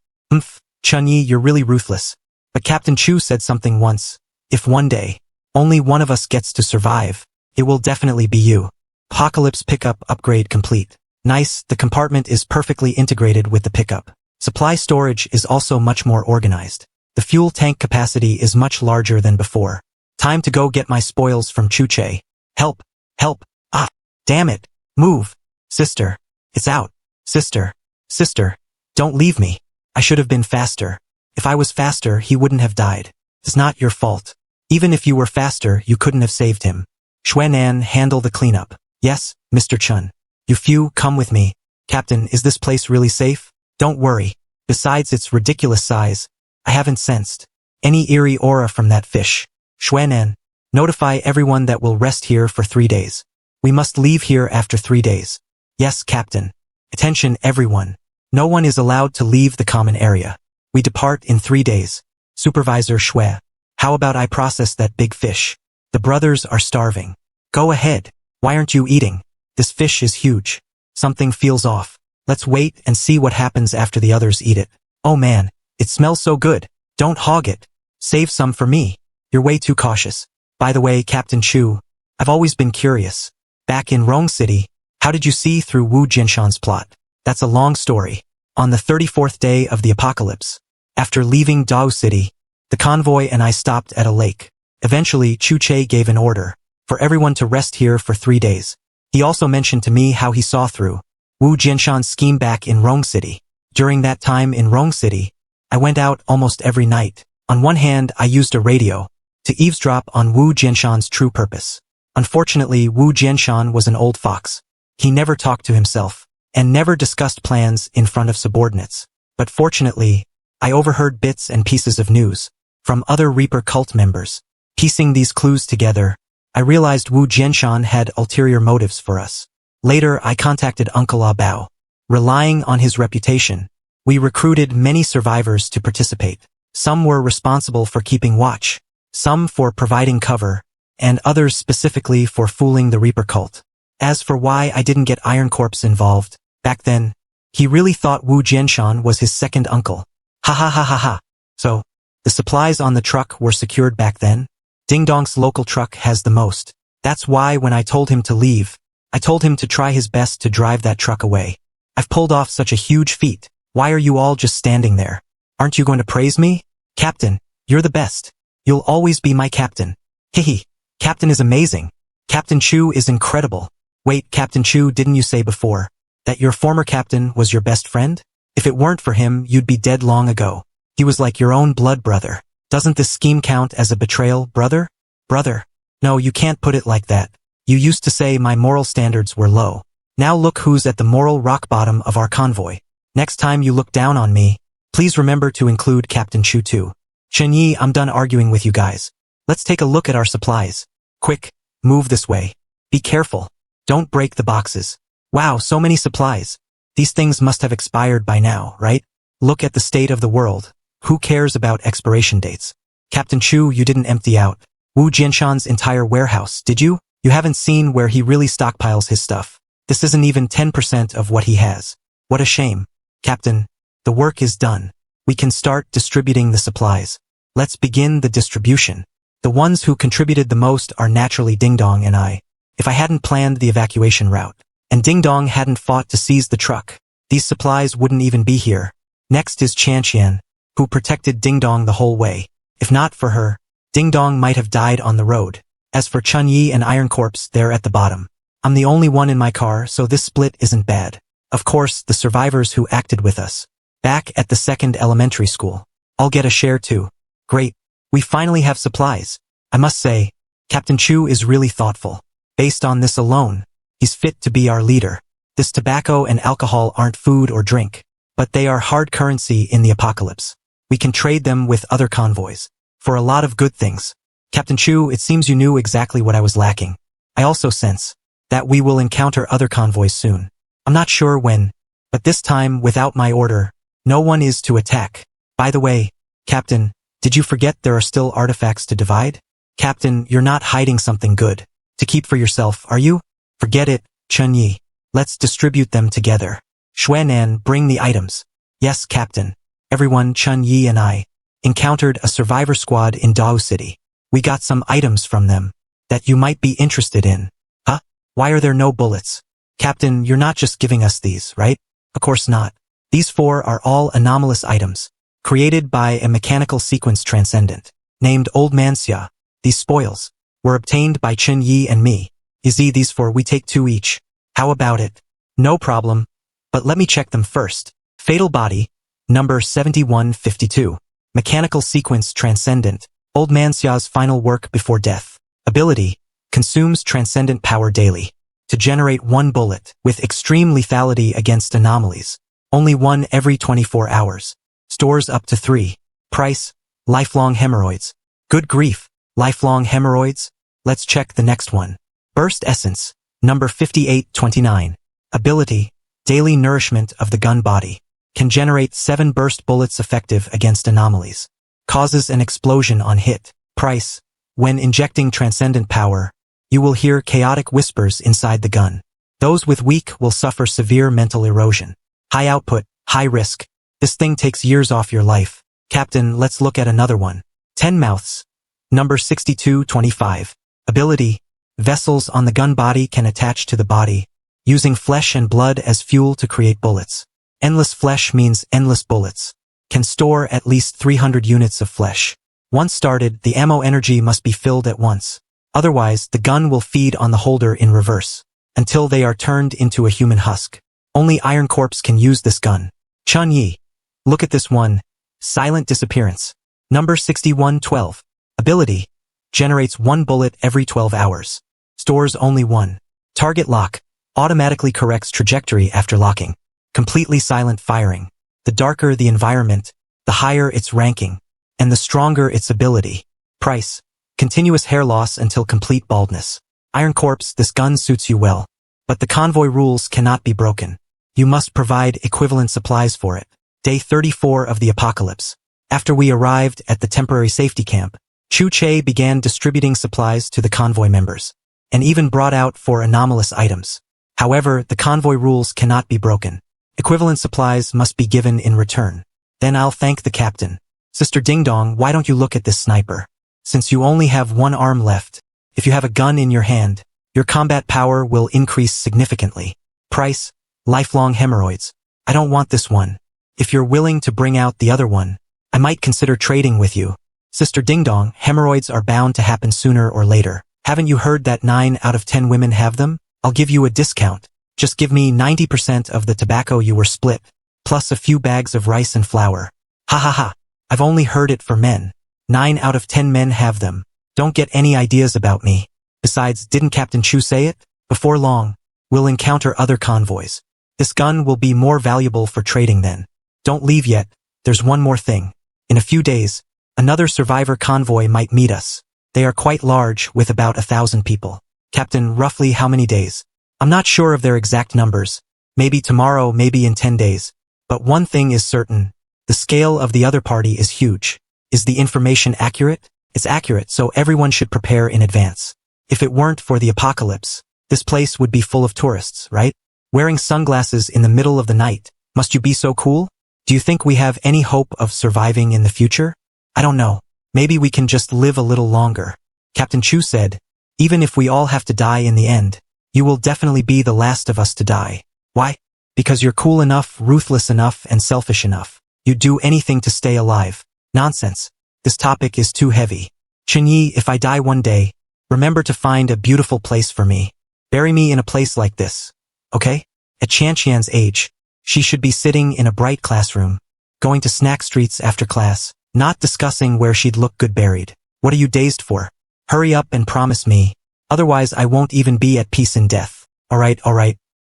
Chun-Yi, you're really ruthless. But Captain Chu said something once. If one day, only one of us gets to survive, it will definitely be you. Apocalypse pickup upgrade complete. Nice, the compartment is perfectly integrated with the pickup. Supply storage is also much more organized. The fuel tank capacity is much larger than before. Time to go get my spoils from Chuche. Help! Help! Ah! Damn it! Move! Sister! It's out! Sister! Sister! Don't leave me! I should have been faster. If I was faster, he wouldn't have died. It's not your fault. Even if you were faster, you couldn't have saved him. Xuanan, handle the cleanup. Yes, Mr. Chun. You few, come with me. Captain, is this place really safe? Don't worry. Besides its ridiculous size, I haven't sensed any eerie aura from that fish. Xuanan, notify everyone that we'll rest here for 3 days. We must leave here after 3 days. Yes, Captain. Attention, everyone. No one is allowed to leave the common area. We depart in 3 days. Supervisor Xue. How about I process that big fish? The brothers are starving. Go ahead. Why aren't you eating? This fish is huge. Something feels off. Let's wait and see what happens after the others eat it. Oh man, it smells so good. Don't hog it. Save some for me. You're way too cautious. By the way, Captain Chu, I've always been curious. Back in Rong City, how did you see through Wu Jinshan's plot? That's a long story. On the 34th day of the apocalypse, after leaving Dao City, the convoy and I stopped at a lake. Eventually, Chu Che gave an order for everyone to rest here for 3 days. He also mentioned to me how he saw through Wu Jinshan's scheme back in Rong City. During that time in Rong City, I went out almost every night. On one hand, I used a radio to eavesdrop on Wu Jinshan's true purpose. Unfortunately, Wu Jinshan was an old fox. He never talked to himself, and never discussed plans in front of subordinates. But fortunately, I overheard bits and pieces of news from other Reaper cult members. Piecing these clues together, I realized Wu Jianshan had ulterior motives for us. Later, I contacted Uncle Ah Bao. Relying on his reputation, we recruited many survivors to participate. Some were responsible for keeping watch, some for providing cover, and others specifically for fooling the Reaper cult. As for why I didn't get Iron Corpse involved, back then, he really thought Wu Jianshan was his second uncle. Ha ha ha ha ha. So, the supplies on the truck were secured back then? Ding Dong's local truck has the most. That's why when I told him to leave, I told him to try his best to drive that truck away. I've pulled off such a huge feat. Why are you all just standing there? Aren't you going to praise me? Captain, you're the best. You'll always be my captain. Hihi. Captain is amazing. Captain Chu is incredible. Wait, Captain Chu, didn't you say before that your former captain was your best friend? If it weren't for him, you'd be dead long ago. He was like your own blood brother. Doesn't this scheme count as a betrayal, brother? Brother? No, you can't put it like that. You used to say my moral standards were low. Now look who's at the moral rock bottom of our convoy. Next time you look down on me, please remember to include Captain Chu too. Chen Yi, I'm done arguing with you guys. Let's take a look at our supplies. Quick, move this way. Be careful. Don't break the boxes. Wow, so many supplies. These things must have expired by now, right? Look at the state of the world. Who cares about expiration dates? Captain Chu, you didn't empty out Wu Jianshan's entire warehouse, did you? You haven't seen where he really stockpiles his stuff. This isn't even 10% of what he has. What a shame. Captain, the work is done. We can start distributing the supplies. Let's begin the distribution. The ones who contributed the most are naturally Ding Dong and I. If I hadn't planned the evacuation route, and Ding Dong hadn't fought to seize the truck, these supplies wouldn't even be here. Next is Chan Qian, who protected Ding Dong the whole way. If not for her, Ding Dong might have died on the road. As for Chun Yi and Iron Corpse, they're at the bottom. I'm the only one in my car, so this split isn't bad. Of course, the survivors who acted with us. Back at the second elementary school. I'll get a share too. Great. We finally have supplies. I must say, Captain Chu is really thoughtful. Based on this alone, he's fit to be our leader. This tobacco and alcohol aren't food or drink, but they are hard currency in the apocalypse. We can trade them with other convoys for a lot of good things. Captain Chu, it seems you knew exactly what I was lacking. I also sense that we will encounter other convoys soon. I'm not sure when, but this time without my order, no one is to attack. By the way, Captain, did you forget there are still artifacts to divide? Captain, you're not hiding something good to keep for yourself, are you? Forget it, Chun Yi. Let's distribute them together. Xuanan, bring the items. Yes, Captain. Everyone, Chun Yi and I encountered a survivor squad in Dao City. We got some items from them that you might be interested in. Huh? Why are there no bullets? Captain, you're not just giving us these, right? Of course not. These 4 are all anomalous items, created by a mechanical sequence transcendent, named Old Man Xia. These spoils were obtained by Chen Yi and me. These 4 we take 2 each. How about it? No problem. But let me check them first. Fatal Body, number 7152. Mechanical Sequence Transcendent. Old Man Xia's final work before death. Ability, consumes transcendent power daily to generate 1 bullet with extreme lethality against anomalies. Only 1 every 24 hours. Stores up to 3. Price, lifelong hemorrhoids. Good grief, lifelong hemorrhoids? Let's check the next one. Burst Essence, number 5829. Ability, daily nourishment of the gun body. Can generate 7 burst bullets effective against anomalies. Causes an explosion on hit. Price, when injecting transcendent power, you will hear chaotic whispers inside the gun. Those with weak will suffer severe mental erosion. High output, high risk. This thing takes years off your life. Captain, let's look at another one. 10 Mouths, number 6225. Ability, vessels on the gun body can attach to the body, using flesh and blood as fuel to create bullets. Endless flesh means endless bullets. Can store at least 300 units of flesh. Once started, the ammo energy must be filled at once. Otherwise, the gun will feed on the holder in reverse, until they are turned into a human husk. Only Iron Corpse can use this gun. Chun Yi. Look at this one. Silent Disappearance. Number 6112. Ability. Generates 1 bullet every 12 hours. Stores only 1. Target lock. automatically corrects trajectory after locking. Completely silent firing. The darker the environment, the higher its ranking, and the stronger its ability. Price. Continuous hair loss until complete baldness. Iron Corpse, this gun suits you well. But the convoy rules cannot be broken. You must provide equivalent supplies for it. Day 34 of the apocalypse. After we arrived at the temporary safety camp, Chu Che began distributing supplies to the convoy members, and even brought out 4 anomalous items. However, the convoy rules cannot be broken. Equivalent supplies must be given in return. Then I'll thank the captain. Sister Ding Dong, why don't you look at this sniper? Since you only have one arm left, if you have a gun in your hand, your combat power will increase significantly. Price, lifelong hemorrhoids. I don't want this one. If you're willing to bring out the other one, I might consider trading with you. Sister Ding Dong, hemorrhoids are bound to happen sooner or later. Haven't you heard that 9 out of 10 women have them? I'll give you a discount. Just give me 90% of the tobacco you were split, plus a few bags of rice and flour. Ha ha ha. I've only heard it for men. 9 out of 10 men have them. Don't get any ideas about me. Besides, didn't Captain Chu say it? Before long, we'll encounter other convoys. This gun will be more valuable for trading then. Don't leave yet. There's one more thing. In a few days, another survivor convoy might meet us. They are quite large, with about 1,000 people. Captain, roughly how many days? I'm not sure of their exact numbers. Maybe tomorrow, maybe in 10 days. But one thing is certain. The scale of the other party is huge. Is the information accurate? It's accurate, so everyone should prepare in advance. If it weren't for the apocalypse, this place would be full of tourists, right? Wearing sunglasses in the middle of the night. Must you be so cool? Do you think we have any hope of surviving in the future? I don't know. Maybe we can just live a little longer. Captain Chu said, even if we all have to die in the end, you will definitely be the last of us to die. Why? Because you're cool enough, ruthless enough, and selfish enough. You'd do anything to stay alive. Nonsense. This topic is too heavy. Chen Yi, if I die one day, remember to find a beautiful place for me. Bury me in a place like this. Okay? At Qianqian's age, she should be sitting in a bright classroom, going to snack streets after class, not discussing where she'd look good buried. What are you dazed for? Hurry up and promise me. Otherwise I won't even be at peace in death. Alright.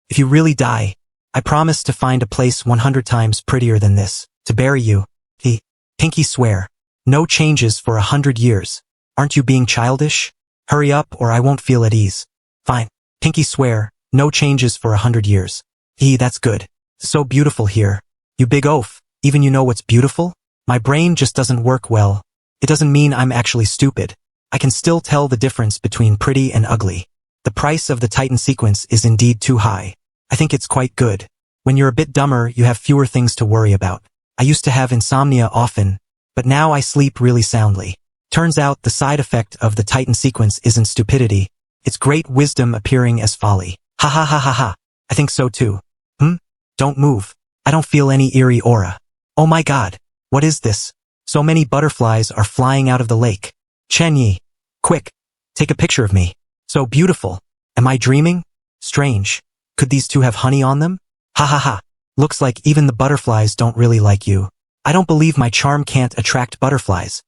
If you really die, I promise to find a place 100 times prettier than this, to bury you. Pinky swear. No changes for 100 years. Aren't you being childish? Hurry up or I won't feel at ease. Fine. Pinky swear. No changes for 100 years. That's good. So beautiful here. You big oaf. Even you know what's beautiful? My brain just doesn't work well. It doesn't mean I'm actually stupid. I can still tell the difference between pretty and ugly. The price of the Titan sequence is indeed too high. I think it's quite good. When you're a bit dumber, you have fewer things to worry about. I used to have insomnia often, but now I sleep really soundly. Turns out the side effect of the Titan sequence isn't stupidity. It's great wisdom appearing as folly. Ha ha ha ha ha. I think so too. Don't move. I don't feel any eerie aura. Oh my god. What is this? So many butterflies are flying out of the lake. Chen Yi. Quick. Take a picture of me. So beautiful. Am I dreaming? Strange. Could these two have honey on them? Ha ha ha. Looks like even the butterflies don't really like you. I don't believe my charm can't attract butterflies.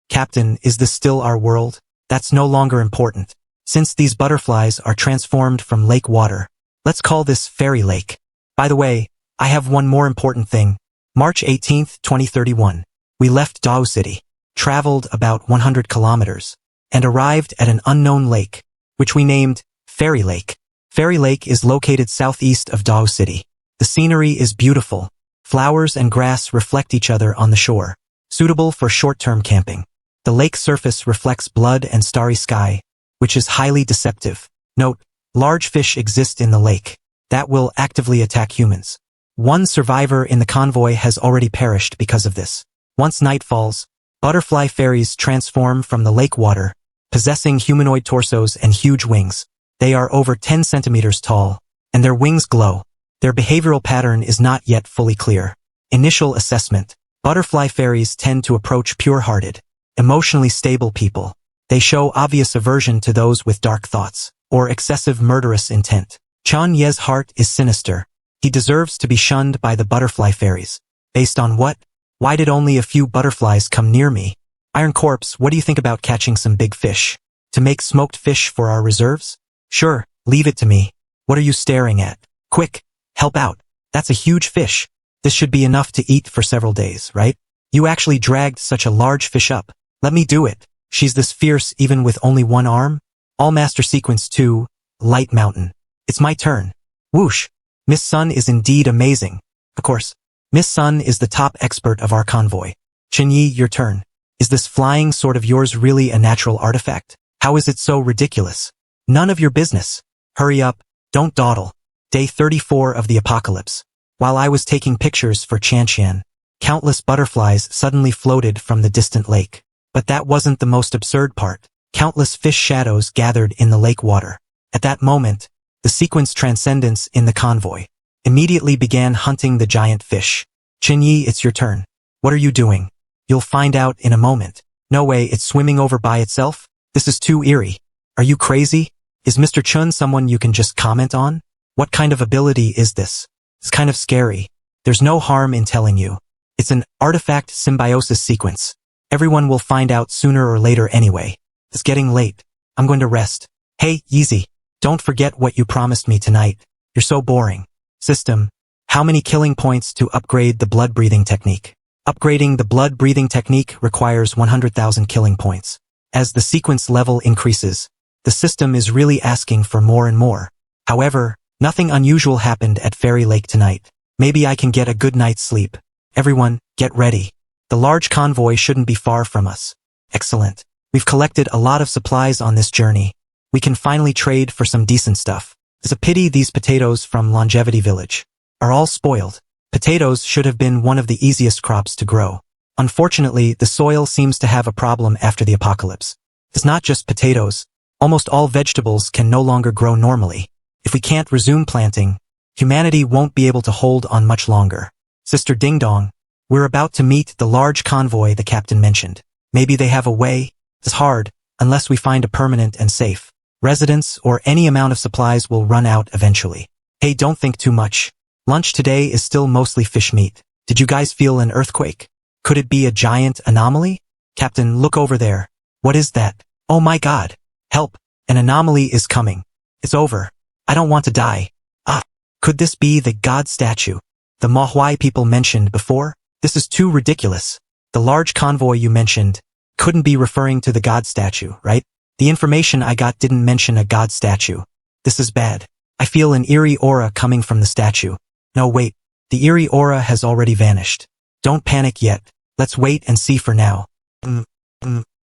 Captain, is this still our world? That's no longer important. Since these butterflies are transformed from lake water, let's call this Fairy Lake. By the way, I have one more important thing. March 18th, 2031. We left Dao City, traveled about 100 kilometers, and arrived at an unknown lake, which we named Fairy Lake. Fairy Lake is located southeast of Dao City. The scenery is beautiful. Flowers and grass reflect each other on the shore, suitable for short-term camping. The lake surface reflects blood and starry sky, which is highly deceptive. Note, large fish exist in the lake that will actively attack humans. One survivor in the convoy has already perished because of this. Once night falls, butterfly fairies transform from the lake water, possessing humanoid torsos and huge wings. They are over 10 centimeters tall, and their wings glow. Their behavioral pattern is not yet fully clear. Initial assessment. Butterfly fairies tend to approach pure-hearted, emotionally stable people. They show obvious aversion to those with dark thoughts or excessive murderous intent. Chan Ye's heart is sinister. He deserves to be shunned by the butterfly fairies. Based on what? Why did only a few butterflies come near me? Iron Corpse, what do you think about catching some big fish? To make smoked fish for our reserves? Sure, leave it to me. What are you staring at? Quick, help out. That's a huge fish. This should be enough to eat for several days, right? You actually dragged such a large fish up. Let me do it. She's this fierce even with only one arm? All Master Sequence 2, Light Mountain. It's my turn. Whoosh. Miss Sun is indeed amazing. Of course. Miss Sun is the top expert of our convoy. Chenyi, your turn. Is this flying sword of yours really a natural artifact? How is it so ridiculous? None of your business. Hurry up. Don't dawdle. Day 34 of the apocalypse. While I was taking pictures for Chanshan, countless butterflies suddenly floated from the distant lake. But that wasn't the most absurd part. Countless fish shadows gathered in the lake water. At that moment, the sequence transcendence in the convoy immediately began hunting the giant fish. Chenyi, it's your turn. What are you doing? You'll find out in a moment. No way, it's swimming over by itself? This is too eerie. Are you crazy? Is Mr. Chun someone you can just comment on? What kind of ability is this? It's kind of scary. There's no harm in telling you. It's an artifact symbiosis sequence. Everyone will find out sooner or later anyway. It's getting late. I'm going to rest. Hey, Yeezy. Don't forget what you promised me tonight. You're so boring. System. How many killing points to upgrade the blood breathing technique? Upgrading the blood breathing technique requires 100,000 killing points. As the sequence level increases, the system is really asking for more and more. However, nothing unusual happened at Fairy Lake tonight. Maybe I can get a good night's sleep. Everyone, get ready. The large convoy shouldn't be far from us. Excellent. We've collected a lot of supplies on this journey. We can finally trade for some decent stuff. It's a pity these potatoes from Longevity Village are all spoiled. Potatoes should have been one of the easiest crops to grow. Unfortunately, the soil seems to have a problem after the apocalypse. It's not just potatoes. Almost all vegetables can no longer grow normally. If we can't resume planting, humanity won't be able to hold on much longer. Sister Ding Dong, we're about to meet the large convoy the captain mentioned. Maybe they have a way. It's hard, unless we find a permanent and safe residence, or any amount of supplies will run out eventually. Hey, don't think too much. Lunch today is still mostly fish meat. Did you guys feel an earthquake? Could it be a giant anomaly? Captain, look over there. What is that? Oh my god. Help. An anomaly is coming. It's over. I don't want to die. Ah. Could this be the god statue the Mahuai people mentioned before? This is too ridiculous. The large convoy you mentioned couldn't be referring to the god statue, right? The information I got didn't mention a god statue. This is bad. I feel an eerie aura coming from the statue. No, wait. The eerie aura has already vanished. Don't panic yet. Let's wait and see for now.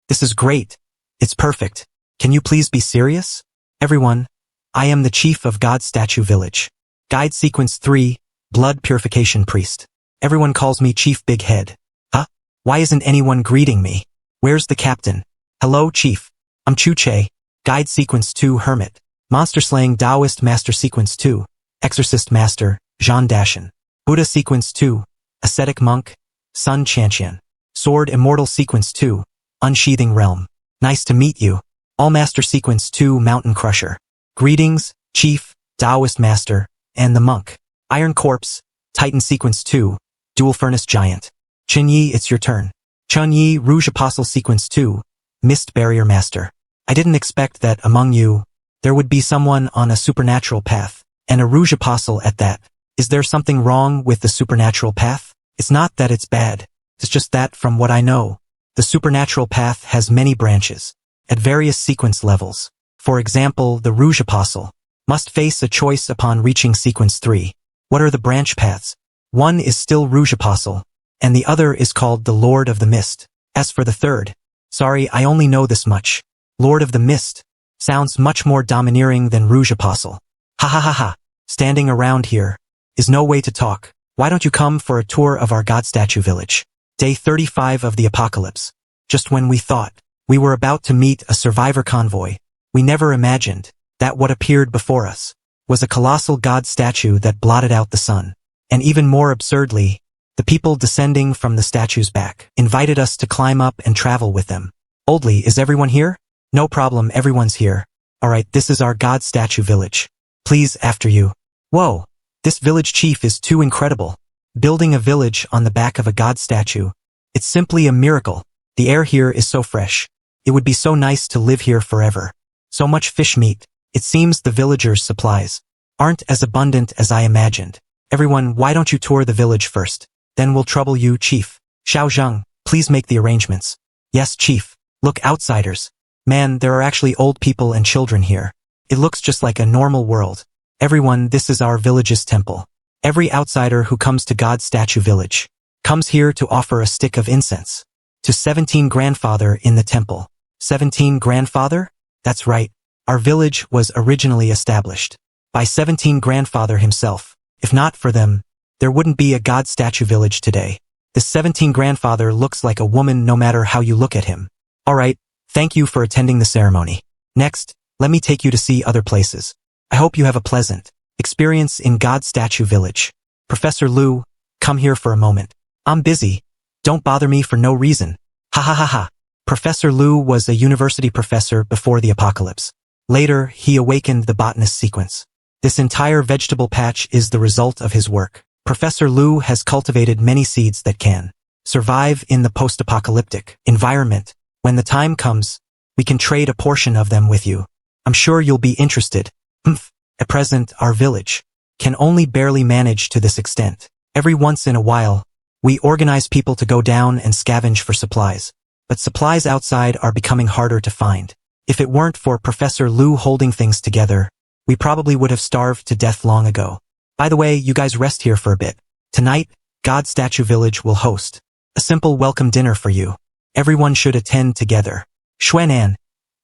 This is great. It's perfect. Can you please be serious? Everyone, I am the chief of God Statue Village. Guide Sequence 3, Blood Purification Priest. Everyone calls me Chief Big Head. Huh? Why isn't anyone greeting me? Where's the captain? Hello, Chief. I'm Chuche. Guide Sequence 2, Hermit. Monster Slaying Taoist Master Sequence 2, Exorcist Master, Jean Dashin. Buddha Sequence 2, Ascetic Monk, Sun Chanshan. Sword Immortal Sequence 2, Unsheathing Realm. Nice to meet you. All Master Sequence 2, Mountain Crusher. Greetings, Chief, Taoist Master, and the Monk. Iron Corpse, Titan Sequence 2, Dual Furnace Giant. Chenyi, it's your turn. Chunyi, Rouge Apostle Sequence 2, Mist Barrier Master. I didn't expect that among you, there would be someone on a supernatural path, and a Rouge Apostle at that. Is there something wrong with the supernatural path? It's not that it's bad. It's just that, from what I know, the supernatural path has many branches, at various sequence levels. For example, the Rouge Apostle must face a choice upon reaching Sequence 3. What are the branch paths? One is still Rouge Apostle, and the other is called the Lord of the Mist. As for the third, sorry, I only know this much. Lord of the Mist sounds much more domineering than Rouge Apostle. Ha ha ha ha. Standing around here is no way to talk. Why don't you come for a tour of our God Statue Village? Day 35 of the apocalypse. Just when we thought we were about to meet a survivor convoy, we never imagined that what appeared before us was a colossal god statue that blotted out the sun. And even more absurdly, the people descending from the statue's back invited us to climb up and travel with them. Oldly, is everyone here? No problem, everyone's here. Alright, this is our god statue village. Please, after you. Whoa, this village chief is too incredible. Building a village on the back of a god statue. It's simply a miracle. The air here is so fresh. It would be so nice to live here forever. So much fish meat. It seems the villagers' supplies aren't as abundant as I imagined. Everyone, why don't you tour the village first? Then we'll trouble you, Chief. Xiao Zheng, please make the arrangements. Yes, Chief. Look, outsiders. Man, there are actually old people and children here. It looks just like a normal world. Everyone, this is our village's temple. Every outsider who comes to God's Statue Village comes here to offer a stick of incense to 17 grandfather in the temple. 17 grandfather? That's right. Our village was originally established by 17 grandfather himself. If not for them, there wouldn't be a God Statue Village today. This 17 grandfather looks like a woman no matter how you look at him. Alright, thank you for attending the ceremony. Next, let me take you to see other places. I hope you have a pleasant experience in God Statue Village. Professor Liu, come here for a moment. I'm busy. Don't bother me for no reason. Ha ha ha ha. Professor Liu was a university professor before the apocalypse. Later, he awakened the botanist sequence. This entire vegetable patch is the result of his work. Professor Liu has cultivated many seeds that can survive in the post-apocalyptic environment. When the time comes, we can trade a portion of them with you. I'm sure you'll be interested. At present, our village can only barely manage to this extent. Every once in a while, we organize people to go down and scavenge for supplies. But supplies outside are becoming harder to find. If it weren't for Professor Liu holding things together, we probably would have starved to death long ago. By the way, you guys rest here for a bit. Tonight, God Statue Village will host a simple welcome dinner for you. Everyone should attend together. Xuanan,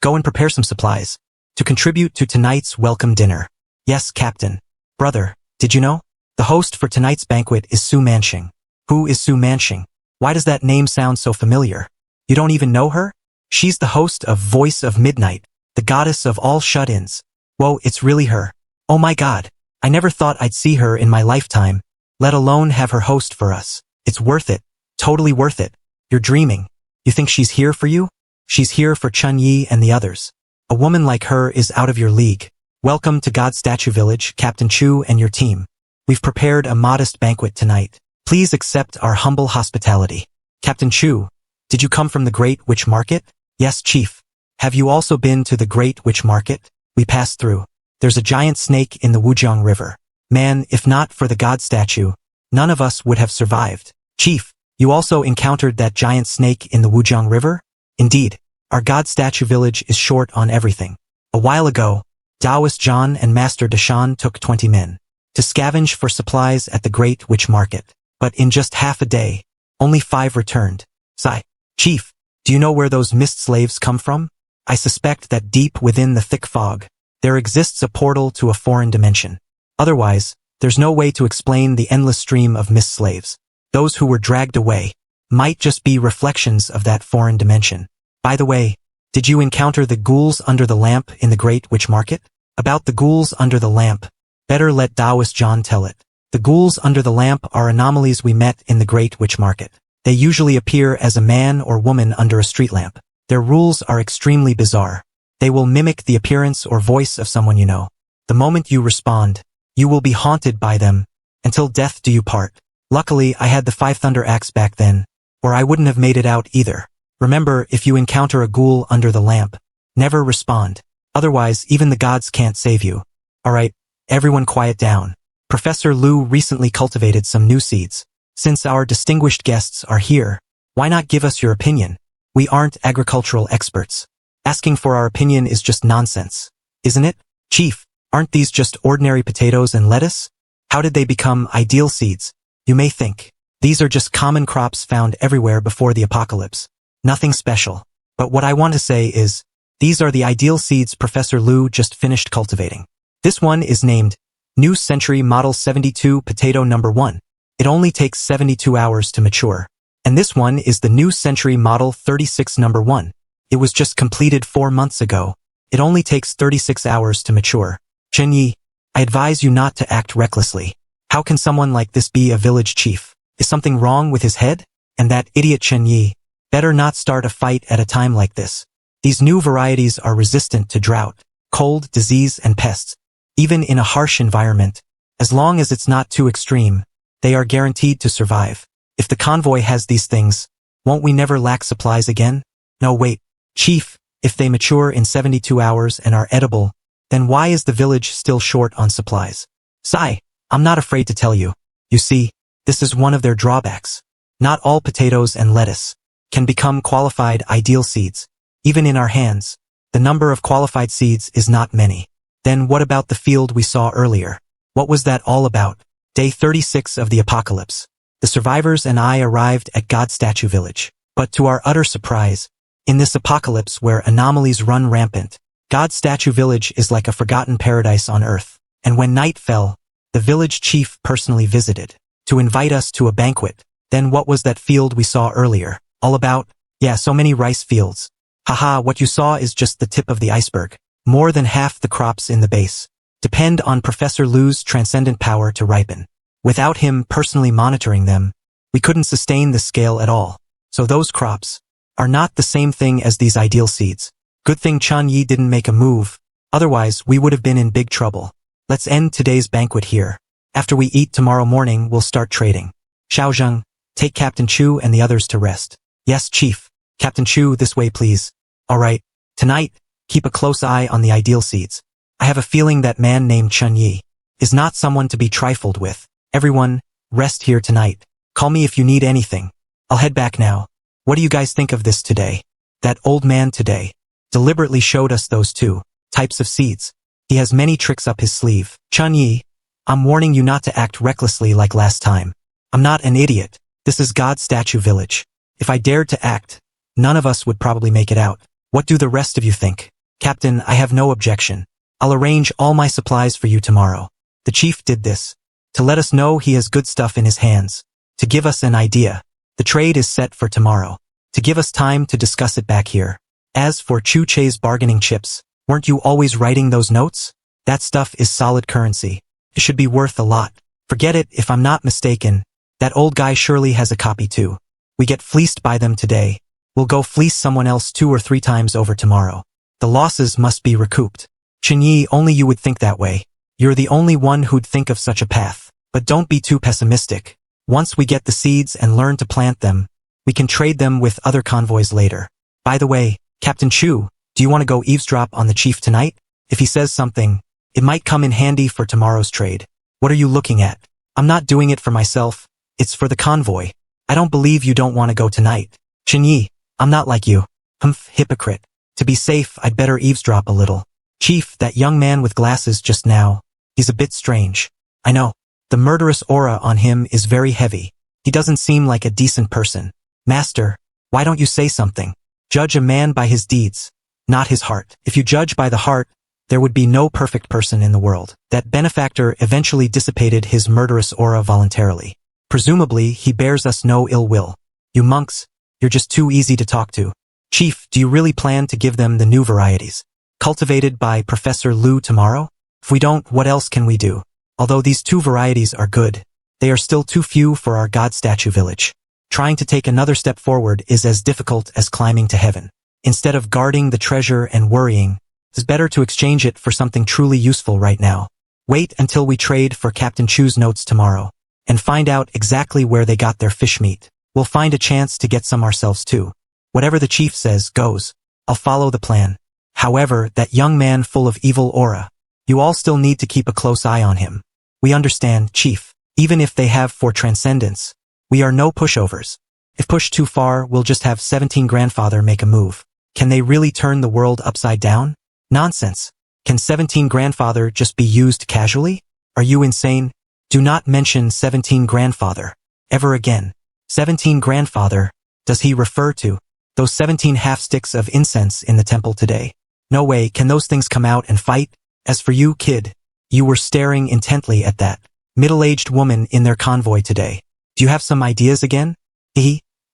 go and prepare some supplies to contribute to tonight's welcome dinner. Yes, Captain. Brother, did you know? The host for tonight's banquet is Su Manxing. Who is Su Manxing? Why does that name sound so familiar? You don't even know her? She's the host of Voice of Midnight, the goddess of all shut-ins. Whoa, it's really her. Oh my god. I never thought I'd see her in my lifetime, let alone have her host for us. It's worth it. Totally worth it. You're dreaming. You think she's here for you? She's here for Chun Yi and the others. A woman like her is out of your league. Welcome to God Statue Village, Captain Chu and your team. We've prepared a modest banquet tonight. Please accept our humble hospitality. Captain Chu, did you come from the Great Witch Market? Yes, Chief. Have you also been to the Great Witch Market? We passed through. There's a giant snake in the Wujiang River. Man, if not for the God statue, none of us would have survived. Chief, you also encountered that giant snake in the Wujiang River? Indeed, our God Statue Village is short on everything. A while ago, Taoist John and Master Deshan took 20 men to scavenge for supplies at the Great Witch Market. But in just half a day, only 5 returned. Sigh. Chief, do you know where those mist slaves come from? I suspect that deep within the thick fog, there exists a portal to a foreign dimension. Otherwise, there's no way to explain the endless stream of mist slaves. Those who were dragged away might just be reflections of that foreign dimension. By the way, did you encounter the ghouls under the lamp in the Great Witch Market? About the ghouls under the lamp, better let Taoist John tell it. The ghouls under the lamp are anomalies we met in the Great Witch Market. They usually appear as a man or woman under a street lamp. Their rules are extremely bizarre. They will mimic the appearance or voice of someone you know. The moment you respond, you will be haunted by them. Until death do you part. Luckily, I had the 5 Thunder Axe back then, or I wouldn't have made it out either. Remember, if you encounter a ghoul under the lamp, never respond. Otherwise, even the gods can't save you. Alright, everyone quiet down. Professor Liu recently cultivated some new seeds. Since our distinguished guests are here, why not give us your opinion? We aren't agricultural experts. Asking for our opinion is just nonsense, isn't it? Chief, aren't these just ordinary potatoes and lettuce? How did they become ideal seeds? You may think. These are just common crops found everywhere before the apocalypse. Nothing special. But what I want to say is, these are the ideal seeds Professor Liu just finished cultivating. This one is named New Century Model 72 Potato Number 1. It only takes 72 hours to mature. And this one is the New Century Model 36 Number 1. It was just completed 4 months ago. It only takes 36 hours to mature. Chen Yi, I advise you not to act recklessly. How can someone like this be a village chief? Is something wrong with his head? And that idiot Chen Yi, better not start a fight at a time like this. These new varieties are resistant to drought, cold, disease, and pests. Even in a harsh environment, as long as it's not too extreme, they are guaranteed to survive. If the convoy has these things, won't we never lack supplies again? No, wait. Chief, if they mature in 72 hours and are edible, Then why is the village still short on supplies? Sigh, I'm not afraid to tell you. You see, this is one of their drawbacks. Not all potatoes and lettuce can become qualified ideal seeds. Even in our hands, the number of qualified seeds is not many. Then what about the field we saw earlier? What was that all about? Day 36 of the apocalypse. The survivors and I arrived at God's Statue Village. But to our utter surprise, in this apocalypse where anomalies run rampant, God's Statue Village is like a forgotten paradise on earth. And when night fell, the village chief personally visited to invite us to a banquet. Then what was that field we saw earlier all about? Yeah, so many rice fields. Haha, what you saw is just the tip of the iceberg. More than half the crops in the base depend on Professor Lu's transcendent power to ripen. Without him personally monitoring them, we couldn't sustain this scale at all. So those crops are not the same thing as these ideal seeds. Good thing Chun Yi didn't make a move, otherwise we would have been in big trouble. Let's end today's banquet here. After we eat tomorrow morning, we'll start trading. Xiaozheng, take Captain Chu and the others to rest. Yes, Chief. Captain Chu, this way please. Alright, tonight, keep a close eye on the ideal seeds. I have a feeling that man named Chun Yi is not someone to be trifled with. Everyone, rest here tonight. Call me if you need anything. I'll head back now. What do you guys think of this today? That old man today deliberately showed us those two types of seeds. He has many tricks up his sleeve. Chun Yi, I'm warning you not to act recklessly like last time. I'm not an idiot. This is God's Statue Village. If I dared to act, none of us would probably make it out. What do the rest of you think? Captain, I have no objection. I'll arrange all my supplies for you tomorrow. The chief did this to let us know he has good stuff in his hands, to give us an idea. The trade is set for tomorrow, to give us time to discuss it back here. As for Chu Che's bargaining chips, weren't you always writing those notes? That stuff is solid currency. It should be worth a lot. Forget it, if I'm not mistaken. That old guy surely has a copy too. We get fleeced by them today. We'll go fleece someone else 2 or 3 times over tomorrow. The losses must be recouped. Chun Yi, only you would think that way. You're the only one who'd think of such a path. But don't be too pessimistic. Once we get the seeds and learn to plant them, we can trade them with other convoys later. By the way, Captain Chu, do you want to go eavesdrop on the chief tonight? If he says something, it might come in handy for tomorrow's trade. What are you looking at? I'm not doing it for myself. It's for the convoy. I don't believe you don't want to go tonight. Chun Yi, I'm not like you. Humph, hypocrite. To be safe, I'd better eavesdrop a little. Chief, that young man with glasses just now, he's a bit strange. I know. The murderous aura on him is very heavy. He doesn't seem like a decent person. Master, why don't you say something? Judge a man by his deeds, not his heart. If you judge by the heart, there would be no perfect person in the world. That benefactor eventually dissipated his murderous aura voluntarily. Presumably, he bears us no ill will. You monks, you're just too easy to talk to. Chief, do you really plan to give them the new varieties cultivated by Professor Lu tomorrow? If we don't, what else can we do? Although these 2 varieties are good, they are still too few for our God Statue Village. Trying to take another step forward is as difficult as climbing to heaven. Instead of guarding the treasure and worrying, it's better to exchange it for something truly useful right now. Wait until we trade for Captain Chu's notes tomorrow, and find out exactly where they got their fish meat. We'll find a chance to get some ourselves too. Whatever the chief says goes. I'll follow the plan. However, that young man full of evil aura, you all still need to keep a close eye on him. We understand, Chief. Even if they have for transcendence, we are no pushovers. If pushed too far, we'll just have 17 grandfather make a move. Can they really turn the world upside down? Nonsense. Can 17 grandfather just be used casually? Are you insane? Do not mention 17 grandfather ever again. 17 grandfather, does he refer to those 17 half-sticks of incense in the temple today? No way, can those things come out and fight? As for you, kid, you were staring intently at that middle-aged woman in their convoy today. Do you have some ideas again?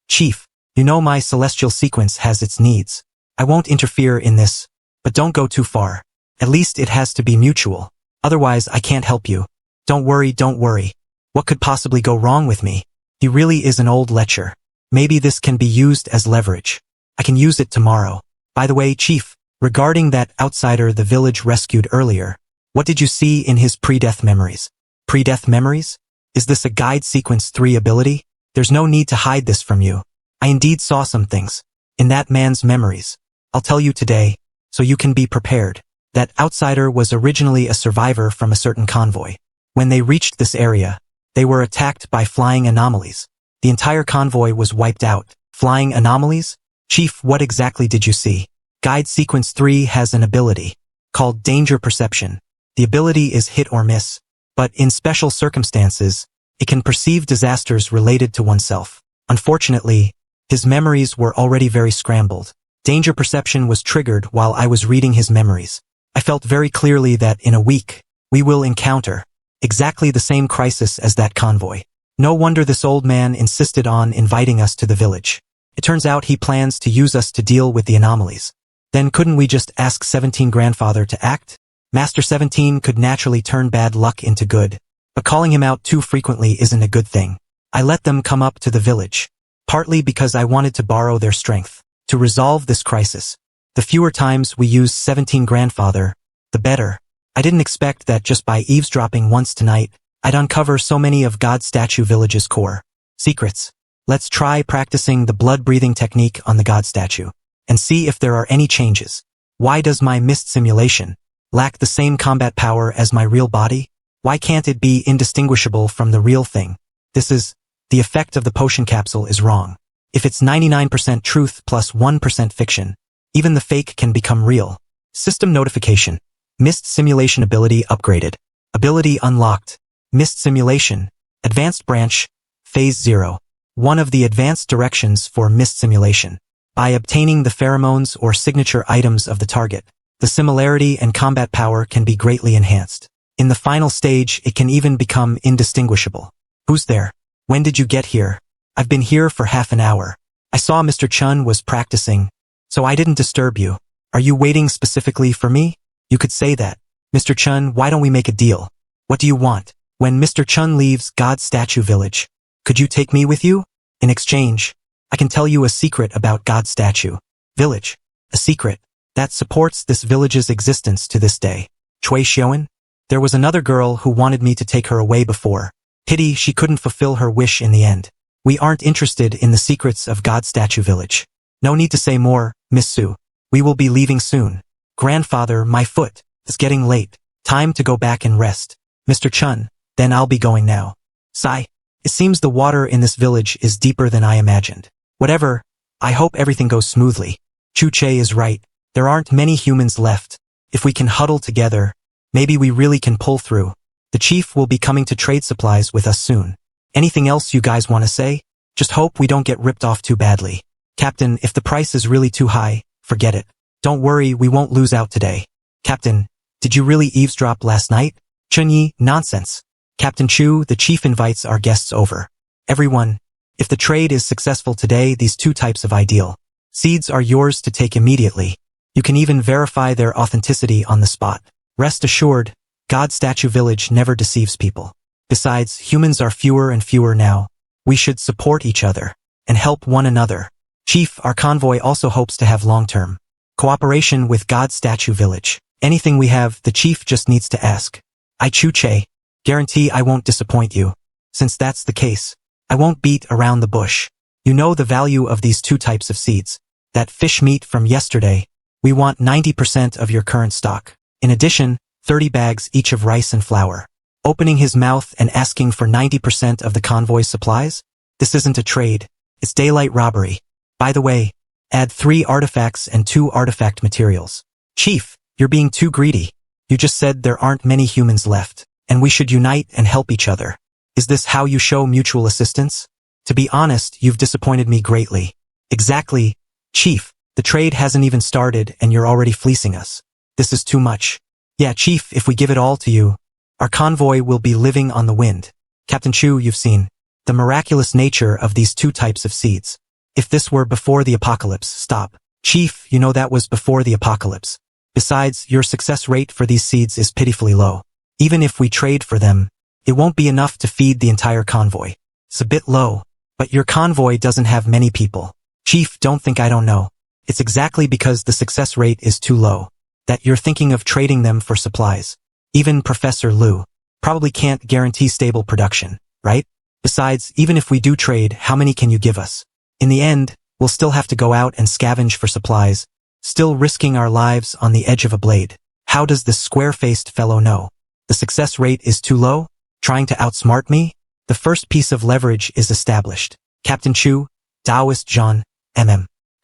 Chief, you know my celestial sequence has its needs. I won't interfere in this, but don't go too far. At least it has to be mutual. Otherwise, I can't help you. Don't worry, don't worry. What could possibly go wrong with me? He really is an old lecher. Maybe this can be used as leverage. I can use it tomorrow. By the way, Chief, regarding that outsider the village rescued earlier, what did you see in his pre-death memories? Pre-death memories? Is this a Guide Sequence 3 ability? There's no need to hide this from you. I indeed saw some things in that man's memories. I'll tell you today, so you can be prepared. That outsider was originally a survivor from a certain convoy. When they reached this area, they were attacked by flying anomalies. The entire convoy was wiped out. Flying anomalies? Chief, what exactly did you see? Guide Sequence 3 has an ability called Danger Perception. The ability is hit or miss, but in special circumstances, it can perceive disasters related to oneself. Unfortunately, his memories were already very scrambled. Danger Perception was triggered while I was reading his memories. I felt very clearly that in a week, we will encounter exactly the same crisis as that convoy. No wonder this old man insisted on inviting us to the village. It turns out he plans to use us to deal with the anomalies. Then couldn't we just ask 17 Grandfather to act? Master 17 could naturally turn bad luck into good, but calling him out too frequently isn't a good thing. I let them come up to the village, partly because I wanted to borrow their strength to resolve this crisis. The fewer times we use 17 Grandfather, the better. I didn't expect that just by eavesdropping once tonight, I'd uncover so many of God Statue Village's core secrets. Let's try practicing the blood-breathing technique on the God Statue and see if there are any changes. Why does my mist simulation lack the same combat power as my real body? Why can't it be indistinguishable from the real thing? The effect of the potion capsule is wrong. If it's 99% truth plus 1% fiction, even the fake can become real. System notification. Mist simulation ability upgraded. Ability unlocked. Mist simulation. Advanced branch. Phase 0. One of the advanced directions for mist simulation. By obtaining the pheromones or signature items of the target, the similarity and combat power can be greatly enhanced. In the final stage, it can even become indistinguishable. Who's there? When did you get here? I've been here for half an hour. I saw Mr. Chun was practicing, so I didn't disturb you. Are you waiting specifically for me? You could say that. Mr. Chun, why don't we make a deal? What do you want? When Mr. Chun leaves God Statue Village, could you take me with you? In exchange, I can tell you a secret about God Statue Village. A secret that supports this village's existence to this day. Chui Xiaoan? There was another girl who wanted me to take her away before. Pity she couldn't fulfill her wish in the end. We aren't interested in the secrets of God Statue Village. No need to say more, Miss Su. We will be leaving soon. Grandfather, my foot is getting late. Time to go back and rest. Mr. Chun, then I'll be going now. Sigh. It seems the water in this village is deeper than I imagined. Whatever, I hope everything goes smoothly. Chu Che is right. There aren't many humans left. If we can huddle together, maybe we really can pull through. The chief will be coming to trade supplies with us soon. Anything else you guys want to say? Just hope we don't get ripped off too badly. Captain, if the price is really too high, forget it. Don't worry, we won't lose out today. Captain, did you really eavesdrop last night? Chunyi, nonsense. Captain Chu, the chief invites our guests over. Everyone, if the trade is successful today, these 2 types of ideal seeds are yours to take immediately. You can even verify their authenticity on the spot. Rest assured, God Statue Village never deceives people. Besides, humans are fewer and fewer now. We should support each other and help one another. Chief, our convoy also hopes to have long-term cooperation with God Statue Village. Anything we have, the chief just needs to ask. I Chu Che, guarantee I won't disappoint you. Since that's the case, I won't beat around the bush. You know the value of these 2 types of seeds. That fish meat from yesterday, we want 90% of your current stock. In addition, 30 bags each of rice and flour. Opening his mouth and asking for 90% of the convoy's supplies? This isn't a trade. It's daylight robbery. By the way, add 3 artifacts and 2 artifact materials. Chief, you're being too greedy. You just said there aren't many humans left, and we should unite and help each other. Is this how you show mutual assistance? To be honest, you've disappointed me greatly. Exactly. Chief, the trade hasn't even started and you're already fleecing us. This is too much. Yeah, Chief, if we give it all to you, our convoy will be living on the wind. Captain Chu, you've seen the miraculous nature of these 2 types of seeds. If this were before the apocalypse, stop. Chief, you know that was before the apocalypse. Besides, your success rate for these seeds is pitifully low. Even if we trade for them, it won't be enough to feed the entire convoy. It's a bit low, but your convoy doesn't have many people. Chief, don't think I don't know. It's exactly because the success rate is too low that you're thinking of trading them for supplies. Even Professor Liu probably can't guarantee stable production, right? Besides, even if we do trade, how many can you give us? In the end, we'll still have to go out and scavenge for supplies, still risking our lives on the edge of a blade. How does this square-faced fellow know? The success rate is too low? Trying to outsmart me? The first piece of leverage is established. Captain Chu, Taoist John,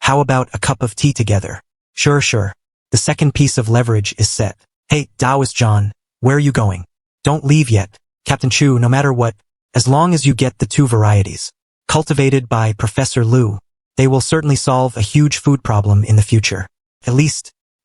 How about a cup of tea together? Sure. The second piece of leverage is set. Hey, Taoist John, where are you going? Don't leave yet. Captain Chu, no matter what, as long as you get the 2 varieties cultivated by Professor Liu, they will certainly solve a huge food problem in the future. At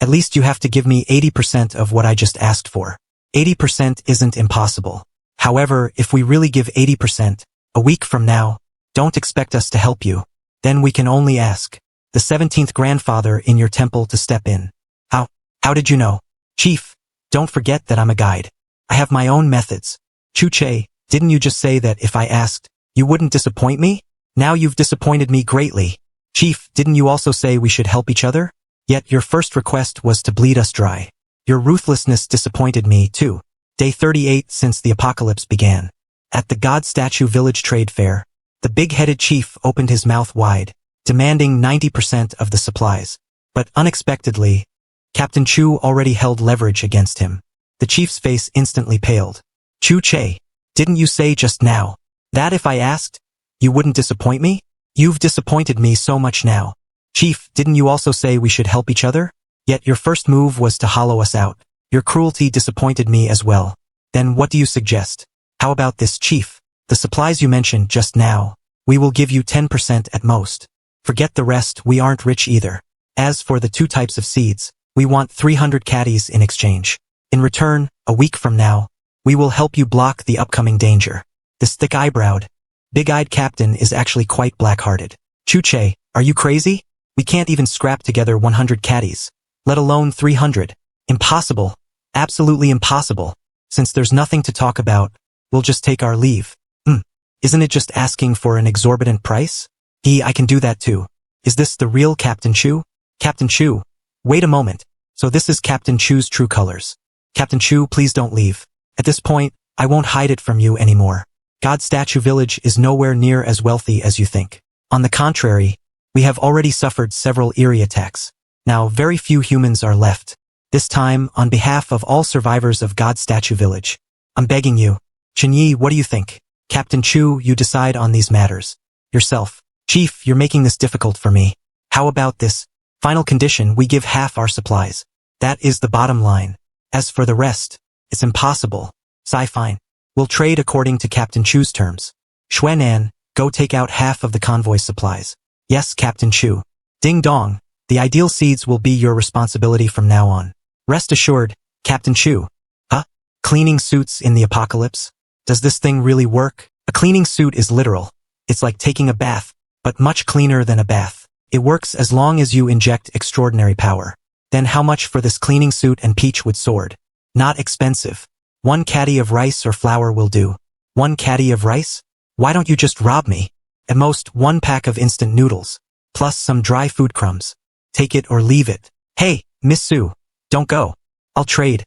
least you have to give me 80% of what I just asked for. 80% isn't impossible. However, if we really give 80%, a week from now, don't expect us to help you. Then we can only ask the 17th grandfather in your temple to step in. How did you know? Chief, don't forget that I'm a guide. I have my own methods. Chu Che, didn't you just say that if I asked, you wouldn't disappoint me? Now you've disappointed me greatly. Chief, didn't you also say we should help each other? Yet your first request was to bleed us dry. Your ruthlessness disappointed me, too. Day 38 since the apocalypse began. At the God Statue Village Trade Fair, the big-headed chief opened his mouth wide, demanding 90% of the supplies. But unexpectedly, Captain Chu already held leverage against him. The chief's face instantly paled. Chu Che, didn't you say just now that if I asked, you wouldn't disappoint me? You've disappointed me so much now. Chief, didn't you also say we should help each other? Yet your first move was to hollow us out. Your cruelty disappointed me as well. Then what do you suggest? How about this, Chief? The supplies you mentioned just now, we will give you 10% at most. Forget the rest, we aren't rich either. As for the 2 types of seeds, we want 300 caddies in exchange. In return, a week from now, we will help you block the upcoming danger. This thick-eyebrowed, big-eyed captain is actually quite black-hearted. Chu Che, are you crazy? We can't even scrap together 100 caddies, let alone 300. Impossible. Absolutely impossible. Since there's nothing to talk about, we'll just take our leave. Isn't it just asking for an exorbitant price? I can do that too. Is this the real Captain Chu? Captain Chu. Wait a moment. So this is Captain Chu's true colors. Captain Chu, please don't leave. At this point, I won't hide it from you anymore. God Statue Village is nowhere near as wealthy as you think. On the contrary, we have already suffered several eerie attacks. Now very few humans are left. This time, on behalf of all survivors of God Statue Village, I'm begging you. Chen Yi, what do you think? Captain Chu, you decide on these matters. Yourself. Chief, you're making this difficult for me. How about this? Final condition, we give half our supplies. That is the bottom line. As for the rest, it's impossible. Fine. We'll trade according to Captain Chu's terms. Xuanan, go take out half of the convoy's supplies. Yes, Captain Chu. Ding dong. The ideal seeds will be your responsibility from now on. Rest assured, Captain Chu. Cleaning suits in the apocalypse? Does this thing really work? A cleaning suit is literal. It's like taking a bath, but much cleaner than a bath. It works as long as you inject extraordinary power. Then how much for this cleaning suit and peachwood sword? Not expensive. 1 caddy of rice or flour will do. 1 caddy of rice? Why don't you just rob me? At most 1 pack of instant noodles, plus some dry food crumbs. Take it or leave it. Hey, Miss Sue, don't go. I'll trade.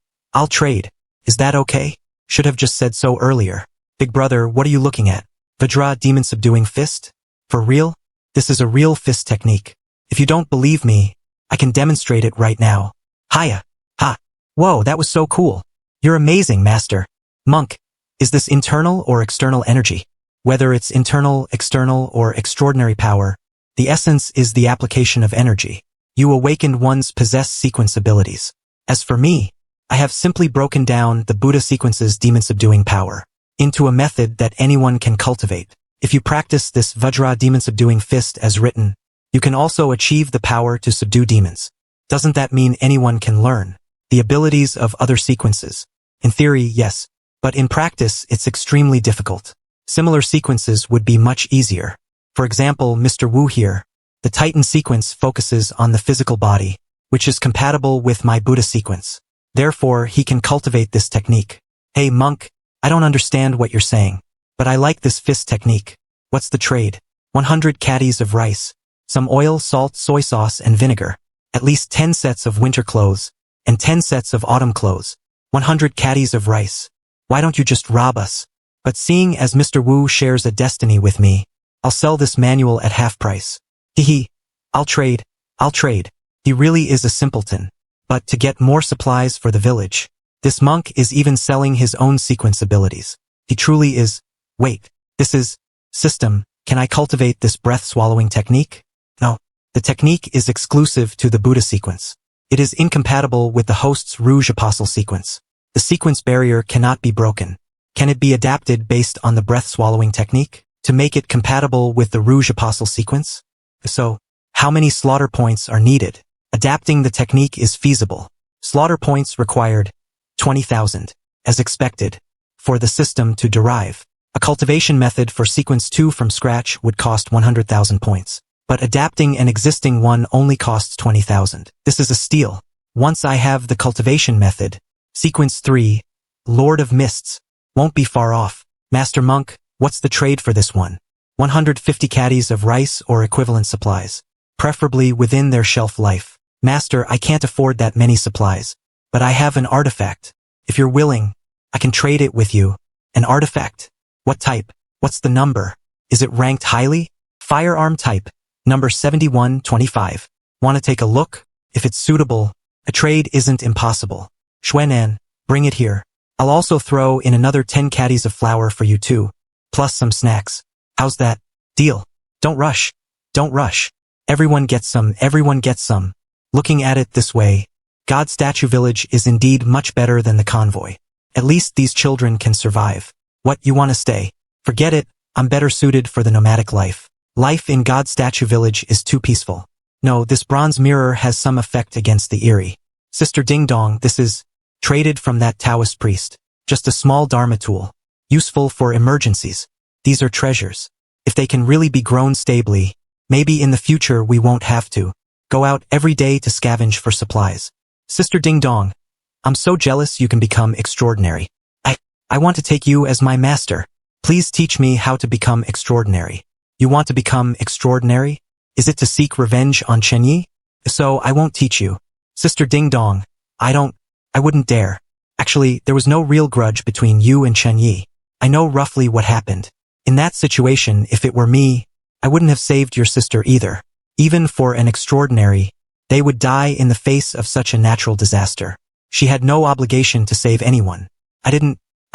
Is that okay? Should have just said so earlier. Big brother, what are you looking at? Vajra demon subduing fist? For real? This is a real fist technique. If you don't believe me, I can demonstrate it right now. Hiya. Ha. Whoa, that was so cool. You're amazing, master. Monk, is this internal or external energy? Whether it's internal, external, or extraordinary power, the essence is the application of energy. You awakened one's possessed sequence abilities. As for me, I have simply broken down the Buddha sequence's demon-subduing power into a method that anyone can cultivate. If you practice this Vajra demon-subduing fist as written, you can also achieve the power to subdue demons. Doesn't that mean anyone can learn the abilities of other sequences? In theory, yes, but in practice, it's extremely difficult. Similar sequences would be much easier. For example, Mr. Wu here, the Titan sequence focuses on the physical body, which is compatible with my Buddha sequence. Therefore, he can cultivate this technique. Hey, monk, I don't understand what you're saying, but I like this fist technique. What's the trade? 100 caddies of rice, some oil, salt, soy sauce, and vinegar, at least 10 sets of winter clothes, and 10 sets of autumn clothes, 100 caddies of rice. Why don't you just rob us? But seeing as Mr. Wu shares a destiny with me, I'll sell this manual at half price. Hehe. I'll trade. He really is a simpleton. but to get more supplies for the village. This monk is even selling his own sequence abilities. He truly is. Wait, this is system. Can I cultivate this breath-swallowing technique? No. The technique is exclusive to the Buddha sequence. It is incompatible with the host's Rouge Apostle sequence. The sequence barrier cannot be broken. Can it be adapted based on the breath-swallowing technique to make it compatible with the Rouge Apostle sequence? So, how many slaughter points are needed? Adapting the technique is feasible. Slaughter points required 20,000, as expected, for the system to derive. A cultivation method for sequence 2 from scratch would cost 100,000 points. But adapting an existing one only costs 20,000. This is a steal. Once I have the cultivation method, sequence 3, Lord of Mists, won't be far off. Master Monk, what's the trade for this one? 150 caddies of rice or equivalent supplies, preferably within their shelf life. Master, I can't afford that many supplies, but I have an artifact. If you're willing, I can trade it with you. An artifact? What type? What's the number? Is it ranked highly? Firearm type. Number 7125. Want to take a look? If it's suitable, a trade isn't impossible. Xuanan, bring it here. I'll also throw in another 10 caddies of flour for you too, plus some snacks. How's that? Deal. Don't rush. Don't rush. Everyone gets some, everyone gets some. Looking at it this way, God Statue Village is indeed much better than the convoy. At least these children can survive. What, you want to stay? Forget it, I'm better suited for the nomadic life. Life in God Statue Village is too peaceful. No, this bronze mirror has some effect against the eerie. Sister Ding Dong, this is traded from that Taoist priest. Just a small Dharma tool. Useful for emergencies. These are treasures. If they can really be grown stably, maybe in the future we won't have to go out every day to scavenge for supplies. Sister Ding Dong, I'm so jealous you can become extraordinary. I want to take you as my master. Please teach me how to become extraordinary. You want to become extraordinary? Is it to seek revenge on Chenyi? So I won't teach you. Sister Ding Dong, I wouldn't dare. Actually, there was no real grudge between you and Chenyi. I know roughly what happened. In that situation, if it were me, I wouldn't have saved your sister either. Even for an extraordinary, they would die in the face of such a natural disaster. She had no obligation to save anyone. I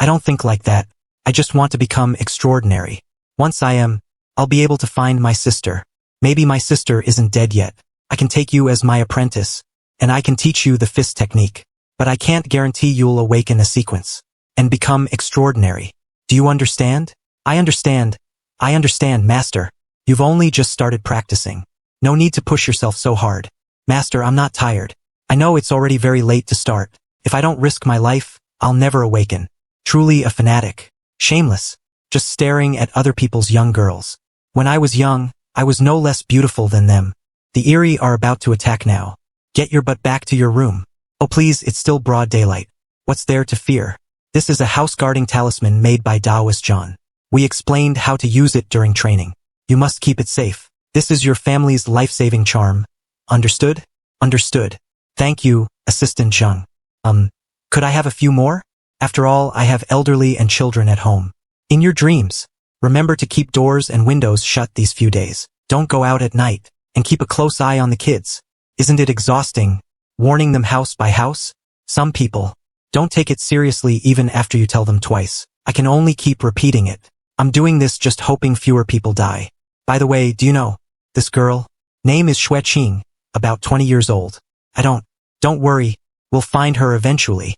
don't think like that. I just want to become extraordinary. Once I am, I'll be able to find my sister. Maybe my sister isn't dead yet. I can take you as my apprentice, and I can teach you the fist technique. But I can't guarantee you'll awaken a sequence and become extraordinary. Do you understand? I understand. I understand, Master. You've only just started practicing. No need to push yourself so hard. Master, I'm not tired. I know it's already very late to start. If I don't risk my life, I'll never awaken. Truly a fanatic. Shameless. Just staring at other people's young girls. When I was young, I was no less beautiful than them. The eerie are about to attack now. Get your butt back to your room. Oh please, it's still broad daylight. What's there to fear? This is a house-guarding talisman made by Taoist John. We explained how to use it during training. You must keep it safe. This is your family's life-saving charm. Understood? Understood. Thank you, Assistant Zheng. Could I have a few more? After all, I have elderly and children at home. In your dreams, remember to keep doors and windows shut these few days. Don't go out at night, and keep a close eye on the kids. Isn't it exhausting, warning them house by house? Some people don't take it seriously even after you tell them twice. I can only keep repeating it. I'm doing this just hoping fewer people die. By the way, do you know this girl? Name is Xue Qing, about 20 years old. Don't worry, we'll find her eventually.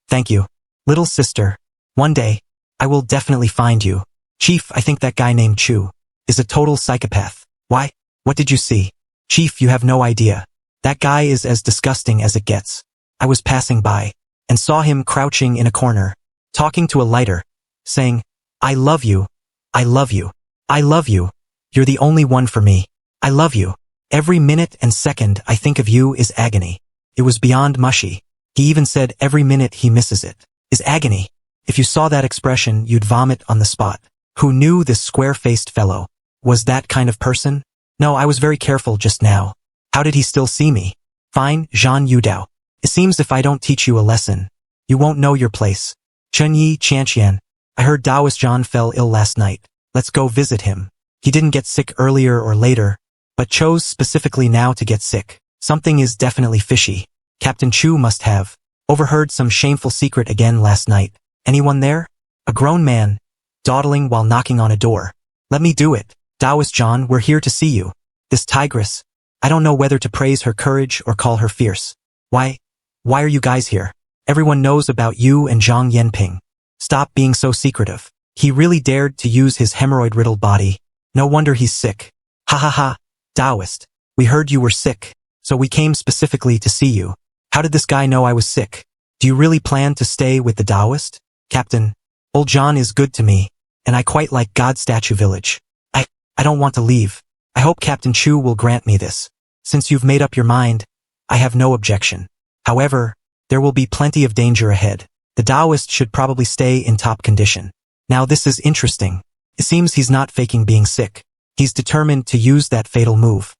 Thank you. Little sister, one day, I will definitely find you. Chief, I think that guy named Chu is a total psychopath. Why? What did you see? Chief, you have no idea. That guy is as disgusting as it gets. I was passing by and saw him crouching in a corner, talking to a lighter, saying, I love you. I love you. I love you. You're the only one for me. I love you. Every minute and second I think of you is agony. It was beyond mushy. He even said every minute he misses it is agony. If you saw that expression, you'd vomit on the spot. Who knew this square-faced fellow was that kind of person? No, I was very careful just now. How did he still see me? Fine, Zhan Yudao. It seems if I don't teach you a lesson, you won't know your place. Chenyi Qianqian, I heard Taoist John fell ill last night. Let's go visit him. He didn't get sick earlier or later, but chose specifically now to get sick. Something is definitely fishy. Captain Chu must have overheard some shameful secret again last night. Anyone there? A grown man, dawdling while knocking on a door. Let me do it. Taoist John, we're here to see you. This tigress. I don't know whether to praise her courage or call her fierce. Why are you guys here? Everyone knows about you and Zhang Yanping. Stop being so secretive. He really dared to use his hemorrhoid-riddled body. No wonder he's sick. Ha ha ha. Taoist, we heard you were sick, so we came specifically to see you. How did this guy know I was sick? Do you really plan to stay with the Taoist? Captain, old John is good to me, and I quite like God Statue Village. I don't want to leave. I hope Captain Chu will grant me this. Since you've made up your mind, I have no objection. However, there will be plenty of danger ahead. The Taoist should probably stay in top condition. Now this is interesting. It seems he's not faking being sick. He's determined to use that fatal move.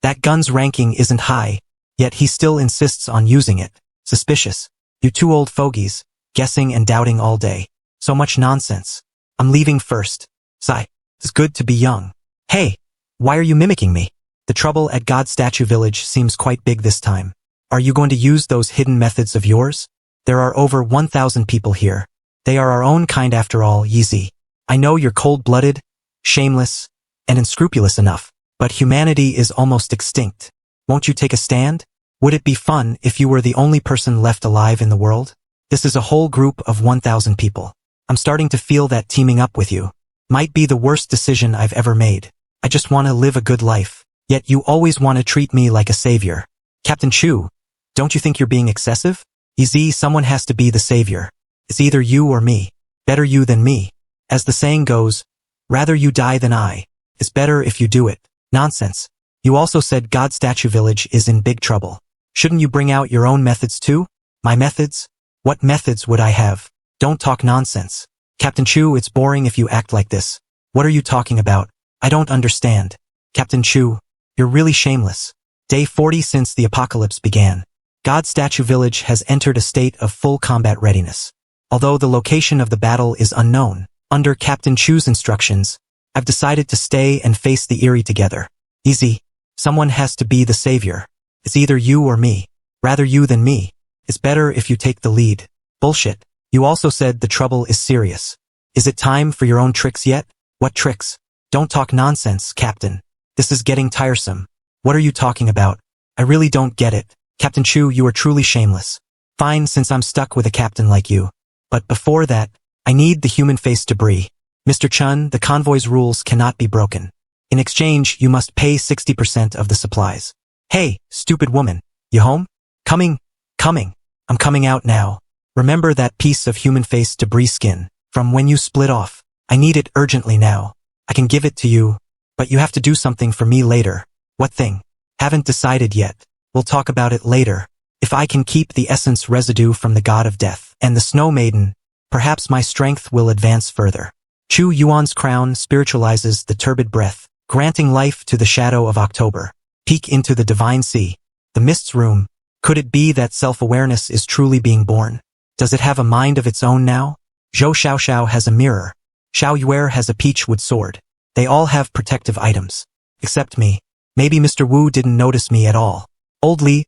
That gun's ranking isn't high, yet he still insists on using it. Suspicious. You two old fogies, guessing and doubting all day. So much nonsense. I'm leaving first. Sigh. It's good to be young. Hey, why are you mimicking me? The trouble at God Statue Village seems quite big this time. Are you going to use those hidden methods of yours? There are over 1,000 people here. They are our own kind after all, Yeezy. I know you're cold-blooded, shameless, and unscrupulous enough, but humanity is almost extinct. Won't you take a stand? Would it be fun if you were the only person left alive in the world? This is a whole group of 1,000 people. I'm starting to feel that teaming up with you might be the worst decision I've ever made. I just want to live a good life, yet you always want to treat me like a savior. Captain Chu, don't you think you're being excessive? Easy, someone has to be the savior. It's either you or me. Better you than me. As the saying goes, rather you die than I. It's better if you do it. Nonsense. You also said God Statue Village is in big trouble. Shouldn't you bring out your own methods too? My methods? What methods would I have? Don't talk nonsense. Captain Chu, it's boring if you act like this. What are you talking about? I don't understand. Captain Chu, you're really shameless. Day 40 since the apocalypse began. God Statue Village has entered a state of full combat readiness. Although the location of the battle is unknown, under Captain Chu's instructions, I've decided to stay and face the Eerie together. Easy. Someone has to be the savior. It's either you or me. Rather you than me. It's better if you take the lead. Bullshit. You also said the trouble is serious. Is it time for your own tricks yet? What tricks? Don't talk nonsense, Captain. This is getting tiresome. What are you talking about? I really don't get it. Captain Chu, you are truly shameless. Fine, since I'm stuck with a captain like you. But before that, I need the human face debris. Mr. Chun, the convoy's rules cannot be broken. In exchange, you must pay 60% of the supplies. Hey, stupid woman. You home? Coming. I'm coming out now. Remember that piece of human face debris skin from when you split off. I need it urgently now. I can give it to you, but you have to do something for me later. What thing? Haven't decided yet. We'll talk about it later. If I can keep the essence residue from the god of death and the snow maiden, perhaps my strength will advance further. Chu Yuan's crown spiritualizes the turbid breath, granting life to the shadow of October. Peek into the divine sea. The mist's room. Could it be that self-awareness is truly being born? Does it have a mind of its own now? Zhou Xiaoxiao has a mirror. Xiao Yuer has a peachwood sword. They all have protective items. Except me. Maybe Mr. Wu didn't notice me at all. Old Li.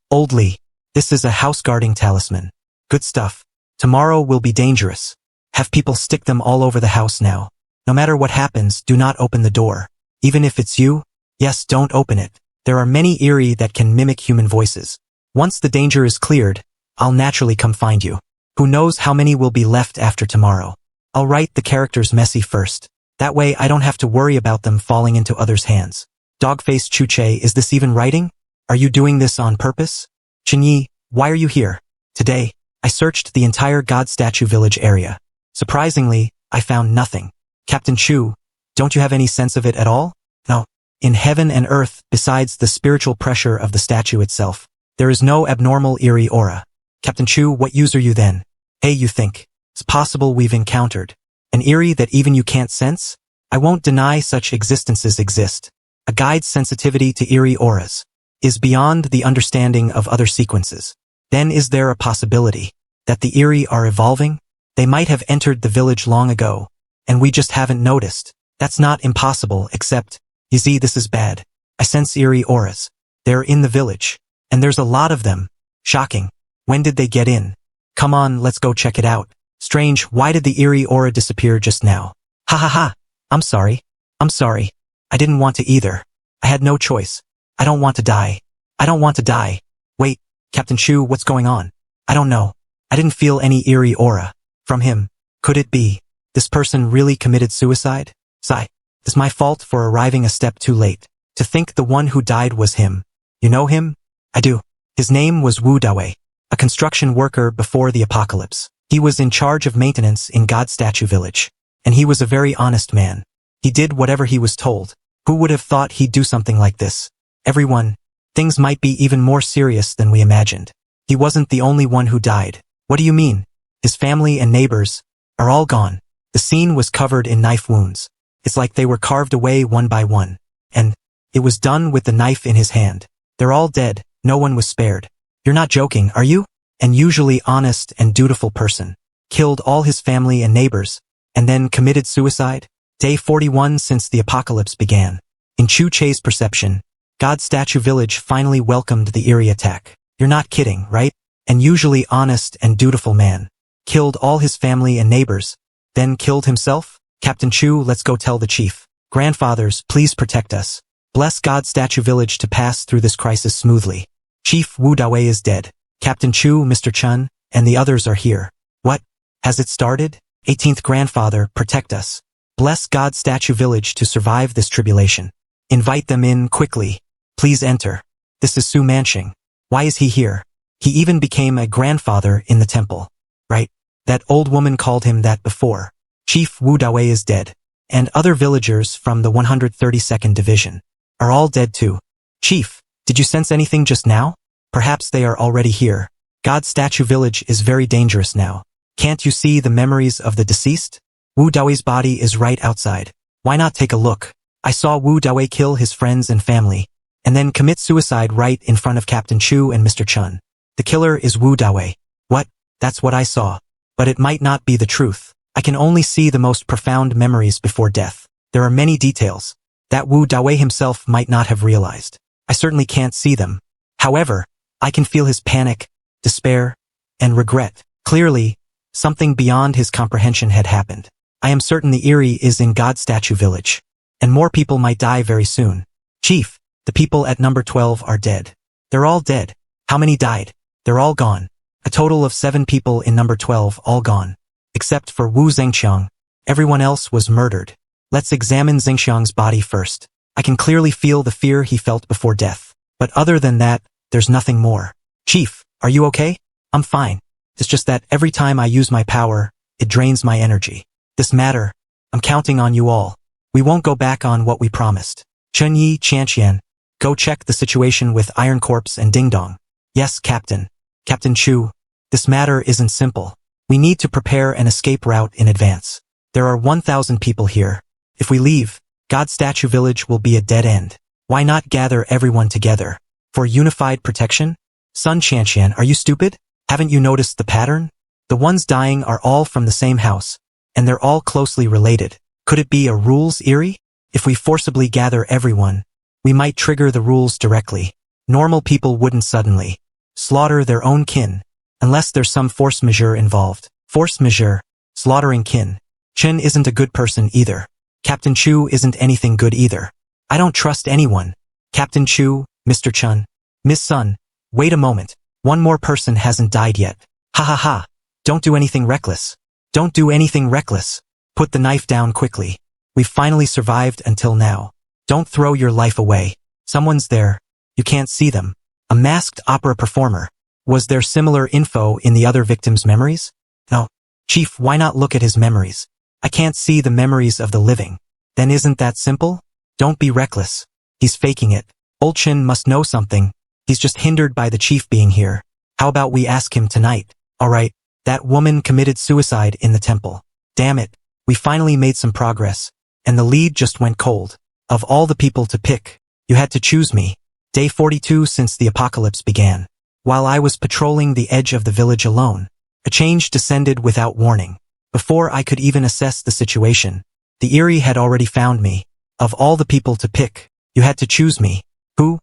This is a house-guarding talisman. Good stuff. Tomorrow will be dangerous. Have people stick them all over the house now. No matter what happens, do not open the door. Even if it's you? Yes, don't open it. There are many Eerie that can mimic human voices. Once the danger is cleared, I'll naturally come find you. Who knows how many will be left after tomorrow. I'll write the characters messy first. That way I don't have to worry about them falling into others' hands. Dogface Chuche, is this even writing? Are you doing this on purpose? Chinyi, why are you here? Today, I searched the entire God Statue Village area. Surprisingly, I found nothing. Captain Chu, don't you have any sense of it at all? No. In heaven and earth, besides the spiritual pressure of the statue itself, there is no abnormal Eerie aura. Captain Chu, what use are you then? Hey, you think it's possible we've encountered an Eerie that even you can't sense? I won't deny such existences exist. A guide's sensitivity to Eerie auras is beyond the understanding of other sequences. Then is there a possibility that the Eerie are evolving? They might have entered the village long ago, and we just haven't noticed. That's not impossible, except, you see, this is bad. I sense Eerie auras. They're in the village, and there's a lot of them. Shocking. When did they get in? Come on, let's go check it out. Strange, why did the eerie aura disappear just now? Ha ha ha. I'm sorry. I'm sorry. I didn't want to either. I had no choice. I don't want to die. I don't want to die. Wait, Captain Chu, what's going on? I don't know. I didn't feel any eerie aura from him. Could it be this person really committed suicide? Sigh. It's my fault for arriving a step too late. To think the one who died was him. You know him? I do. His name was Wu Dawei, a construction worker before the apocalypse. He was in charge of maintenance in God Statue Village. And he was a very honest man. He did whatever he was told. Who would have thought he'd do something like this? Everyone. Things might be even more serious than we imagined. He wasn't the only one who died. What do you mean? His family and neighbors are all gone. The scene was covered in knife wounds. It's like they were carved away one by one. And it was done with the knife in his hand. They're all dead. No one was spared. You're not joking, are you? An usually honest and dutiful person killed all his family and neighbors and then committed suicide? Day 41 since the apocalypse began. In Chu Che's perception, God Statue Village finally welcomed the eerie attack. You're not kidding, right? An usually honest and dutiful man killed all his family and neighbors, then killed himself? Captain Chu, let's go tell the chief. Grandfathers, please protect us. Bless God Statue Village to pass through this crisis smoothly. Chief Wu Dawei is dead. Captain Chu, Mr. Chun, and the others are here. What? Has it started? 18th Grandfather, protect us. Bless God Statue Village to survive this tribulation. Invite them in quickly. Please enter. This is Su Mansheng. Why is he here? He even became a grandfather in the temple. Right? That old woman called him that before. Chief Wu Dawei is dead. And other villagers from the 132nd Division are all dead too. Chief, did you sense anything just now? Perhaps they are already here. God Statue Village is very dangerous now. Can't you see the memories of the deceased? Wu Dawei's body is right outside. Why not take a look? I saw Wu Dawei kill his friends and family, and then commit suicide right in front of Captain Chu and Mr. Chun. The killer is Wu Dawei. What? That's what I saw. But it might not be the truth. I can only see the most profound memories before death. There are many details that Wu Dawei himself might not have realized. I certainly can't see them. However, I can feel his panic, despair, and regret. Clearly, something beyond his comprehension had happened. I am certain the Eerie is in God Statue Village, and more people might die very soon. Chief, the people at number 12 are dead. They're all dead. How many died? They're all gone. A total of 7 people in number 12 all gone. Except for Wu Zhengxiang. Everyone else was murdered. Let's examine Zhengxiang's body first. I can clearly feel the fear he felt before death. But other than that, there's nothing more. Chief, are you okay? I'm fine. It's just that every time I use my power, it drains my energy. This matter, I'm counting on you all. We won't go back on what we promised. Chen Yi, Qianqian, go check the situation with Iron Corpse and Ding Dong. Yes, Captain. Captain Chu, this matter isn't simple. We need to prepare an escape route in advance. There are 1,000 people here. If we leave, God Statue Village will be a dead end. Why not gather everyone together? For unified protection? Sun Qianqian, are you stupid? Haven't you noticed the pattern? The ones dying are all from the same house, and they're all closely related. Could it be a rules Eerie? If we forcibly gather everyone, we might trigger the rules directly. Normal people wouldn't suddenly slaughter their own kin, unless there's some force majeure involved. Force majeure, slaughtering kin. Chen isn't a good person either. Captain Chu isn't anything good either. I don't trust anyone. Captain Chu, Mr. Chun, Miss Sun, wait a moment. One more person hasn't died yet. Ha ha ha. Don't do anything reckless. Don't do anything reckless. Put the knife down quickly. We've finally survived until now. Don't throw your life away. Someone's there. You can't see them. A masked opera performer. Was there similar info in the other victims' memories? No. Chief, why not look at his memories? I can't see the memories of the living. Then isn't that simple? Don't be reckless. He's faking it. Old Chin must know something. He's just hindered by the chief being here. How about we ask him tonight? Alright, that woman committed suicide in the temple. Damn it. We finally made some progress. And the lead just went cold. Of all the people to pick, you had to choose me. Day 42 since the apocalypse began. While I was patrolling the edge of the village alone, a change descended without warning. Before I could even assess the situation, the Eerie had already found me. Of all the people to pick, you had to choose me. Who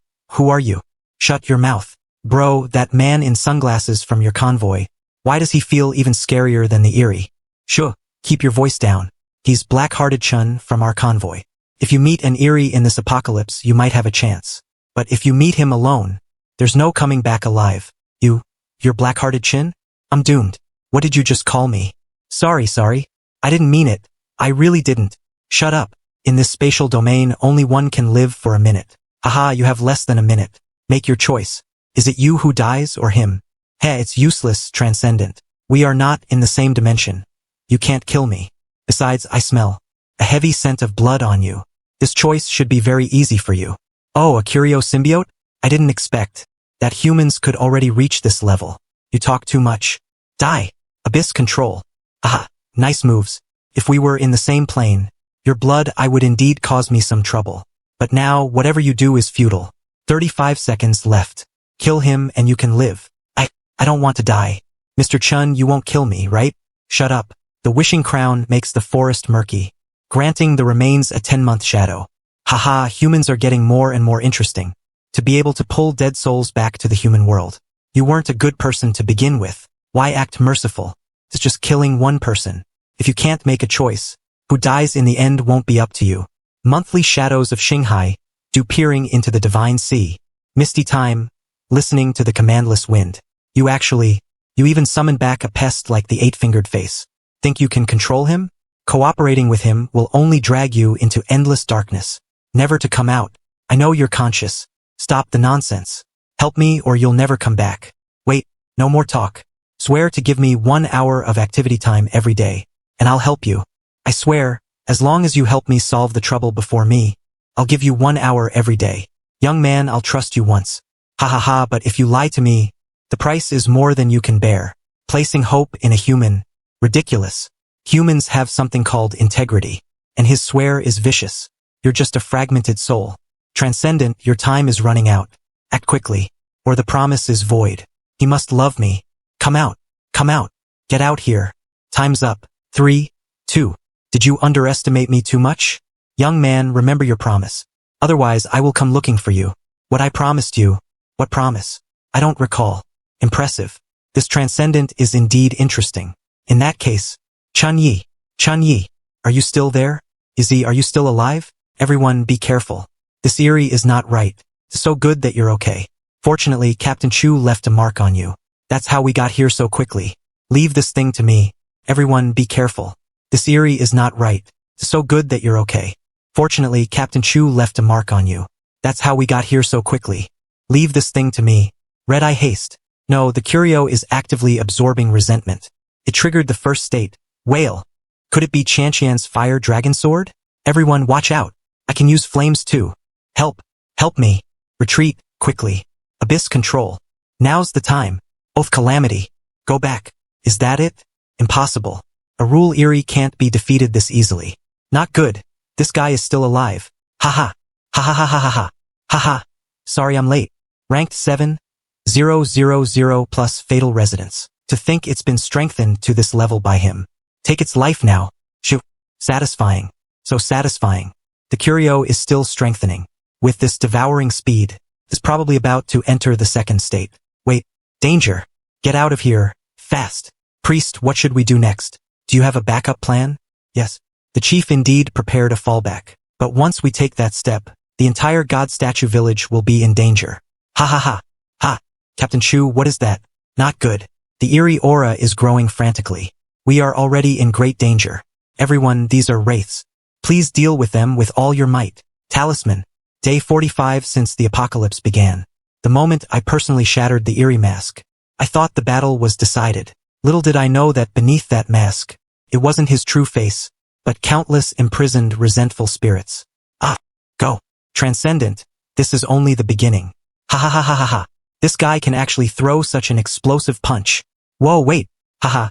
are you? Shut your mouth. Bro, that man in sunglasses from your convoy. Why does he feel even scarier than the Eerie? Sure, keep your voice down. He's Black-Hearted Chun from our convoy. If you meet an Eerie in this apocalypse, you might have a chance. But if you meet him alone, there's no coming back alive. You're Black-Hearted Chin? I'm doomed. What did you just call me? Sorry. I didn't mean it. I really didn't. Shut up. In this spatial domain, only one can live for a minute. Haha, you have less than a minute. Make your choice. Is it you who dies or him? Heh, it's useless, Transcendent. We are not in the same dimension. You can't kill me. Besides, I smell a heavy scent of blood on you. This choice should be very easy for you. Oh, a curio symbiote? I didn't expect that humans could already reach this level. You talk too much. Die. Abyss control. Aha, nice moves. If we were in the same plane, your blood I would indeed cause me some trouble. But now, whatever you do is futile. 35 seconds left. Kill him and you can live. I don't want to die. Mr. Chun, you won't kill me, right? Shut up. The wishing crown makes the forest murky, granting the remains a 10-month shadow. Haha, humans are getting more and more interesting. To be able to pull dead souls back to the human world. You weren't a good person to begin with. Why act merciful? It's just killing one person. If you can't make a choice, who dies in the end won't be up to you. Monthly shadows of Shanghai, do peering into the divine sea. Misty time, listening to the commandless wind. You even summon back a pest like the eight-fingered face. Think you can control him? Cooperating with him will only drag you into endless darkness, never to come out. I know you're conscious. Stop the nonsense. Help me or you'll never come back. Wait, no more talk. Swear to give me 1 hour of activity time every day, and I'll help you. I swear, as long as you help me solve the trouble before me, I'll give you 1 hour every day. Young man, I'll trust you once. Ha ha ha, but if you lie to me, the price is more than you can bear. Placing hope in a human. Ridiculous. Humans have something called integrity, and his swear is vicious. You're just a fragmented soul. Transcendent, your time is running out. Act quickly, or the promise is void. He must love me. Come out. Get out here. Time's up. 3, 2. Did you underestimate me too much? Young man, remember your promise. Otherwise, I will come looking for you. What I promised you. What promise? I don't recall. Impressive. This Transcendent is indeed interesting. In that case, Chun Yi, are you still there? Are you still alive? Everyone, be careful. This Eerie is not right. It's so good that you're okay. Fortunately, Captain Chu left a mark on you. That's how we got here so quickly. Leave this thing to me. Everyone, be careful. This Eerie is not right. It's so good that you're okay. Fortunately, Captain Chu left a mark on you. That's how we got here so quickly. Leave this thing to me. Red Eye haste. No, the curio is actively absorbing resentment. It triggered the first state. Whale. Could it be Chanqian's fire dragon sword? Everyone, watch out. I can use flames too. Help me. Retreat, quickly. Abyss control. Now's the time. Oath calamity. Go back. Is that it? Impossible. A rule Eerie can't be defeated this easily. Not good. This guy is still alive. Haha. Haha. Sorry I'm late. Ranked 7. 000 plus fatal resonance. To think it's been strengthened to this level by him. Take its life now. Shoo. Satisfying. So satisfying. The curio is still strengthening. With this devouring speed, it's probably about to enter the second state. Wait. Danger. Get out of here. Fast. Priest, what should we do next? Do you have a backup plan? Yes. The chief indeed prepared a fallback. But once we take that step, the entire God Statue village will be in danger. Ha. Captain Chu, what is that? Not good. The Eerie aura is growing frantically. We are already in great danger. Everyone, these are wraiths. Please deal with them with all your might. Talisman. Day 45 since the apocalypse began. The moment I personally shattered the Eerie mask, I thought the battle was decided. Little did I know that beneath that mask, it wasn't his true face, but countless imprisoned resentful spirits. Go. Transcendent, this is only the beginning. Ha. This guy can actually throw such an explosive punch. Whoa, wait. Haha.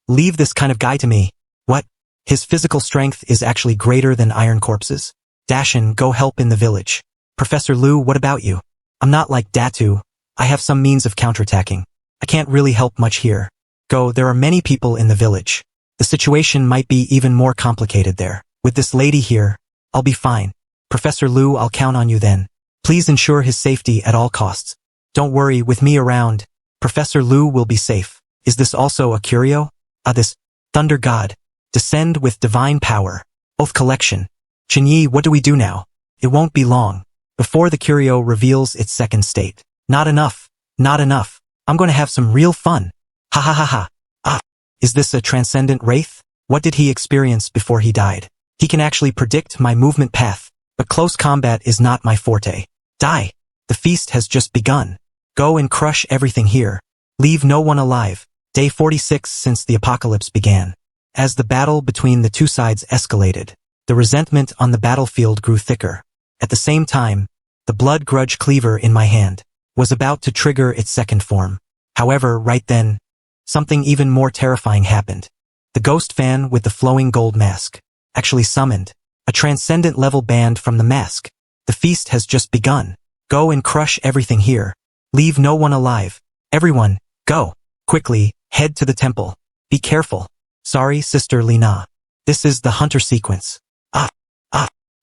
Leave this kind of guy to me. What? His physical strength is actually greater than Iron Corpse's? Dashin, go help in the village. Professor Liu, what about you? I'm not like Datu. I have some means of counterattacking. I can't really help much here. Go, there are many people in the village. The situation might be even more complicated there. With this lady here, I'll be fine. Professor Liu, I'll count on you then. Please ensure his safety at all costs. Don't worry, with me around, Professor Lu will be safe. Is this also a curio? This thunder god. Descend with divine power. Oath collection. Chenyi, what do we do now? It won't be long before the curio reveals its second state. Not enough. Not enough. I'm going to have some real fun. Ha ha ha ha. Ah. Is this a transcendent wraith? What did he experience before he died? He can actually predict my movement path, but close combat is not my forte. Die. The feast has just begun. Go and crush everything here. Leave no one alive. Day 46 since the apocalypse began. As the battle between the two sides escalated, the resentment on the battlefield grew thicker. At the same time, the blood grudge cleaver in my hand was about to trigger its second form. However, right then, something even more terrifying happened. The ghost fan with the flowing gold mask actually summoned a transcendent level band from the mask. The feast has just begun. Go and crush everything here. Leave no one alive. Everyone, go. Quickly, head to the temple. Be careful. Sorry, Sister Lina. This is the hunter sequence.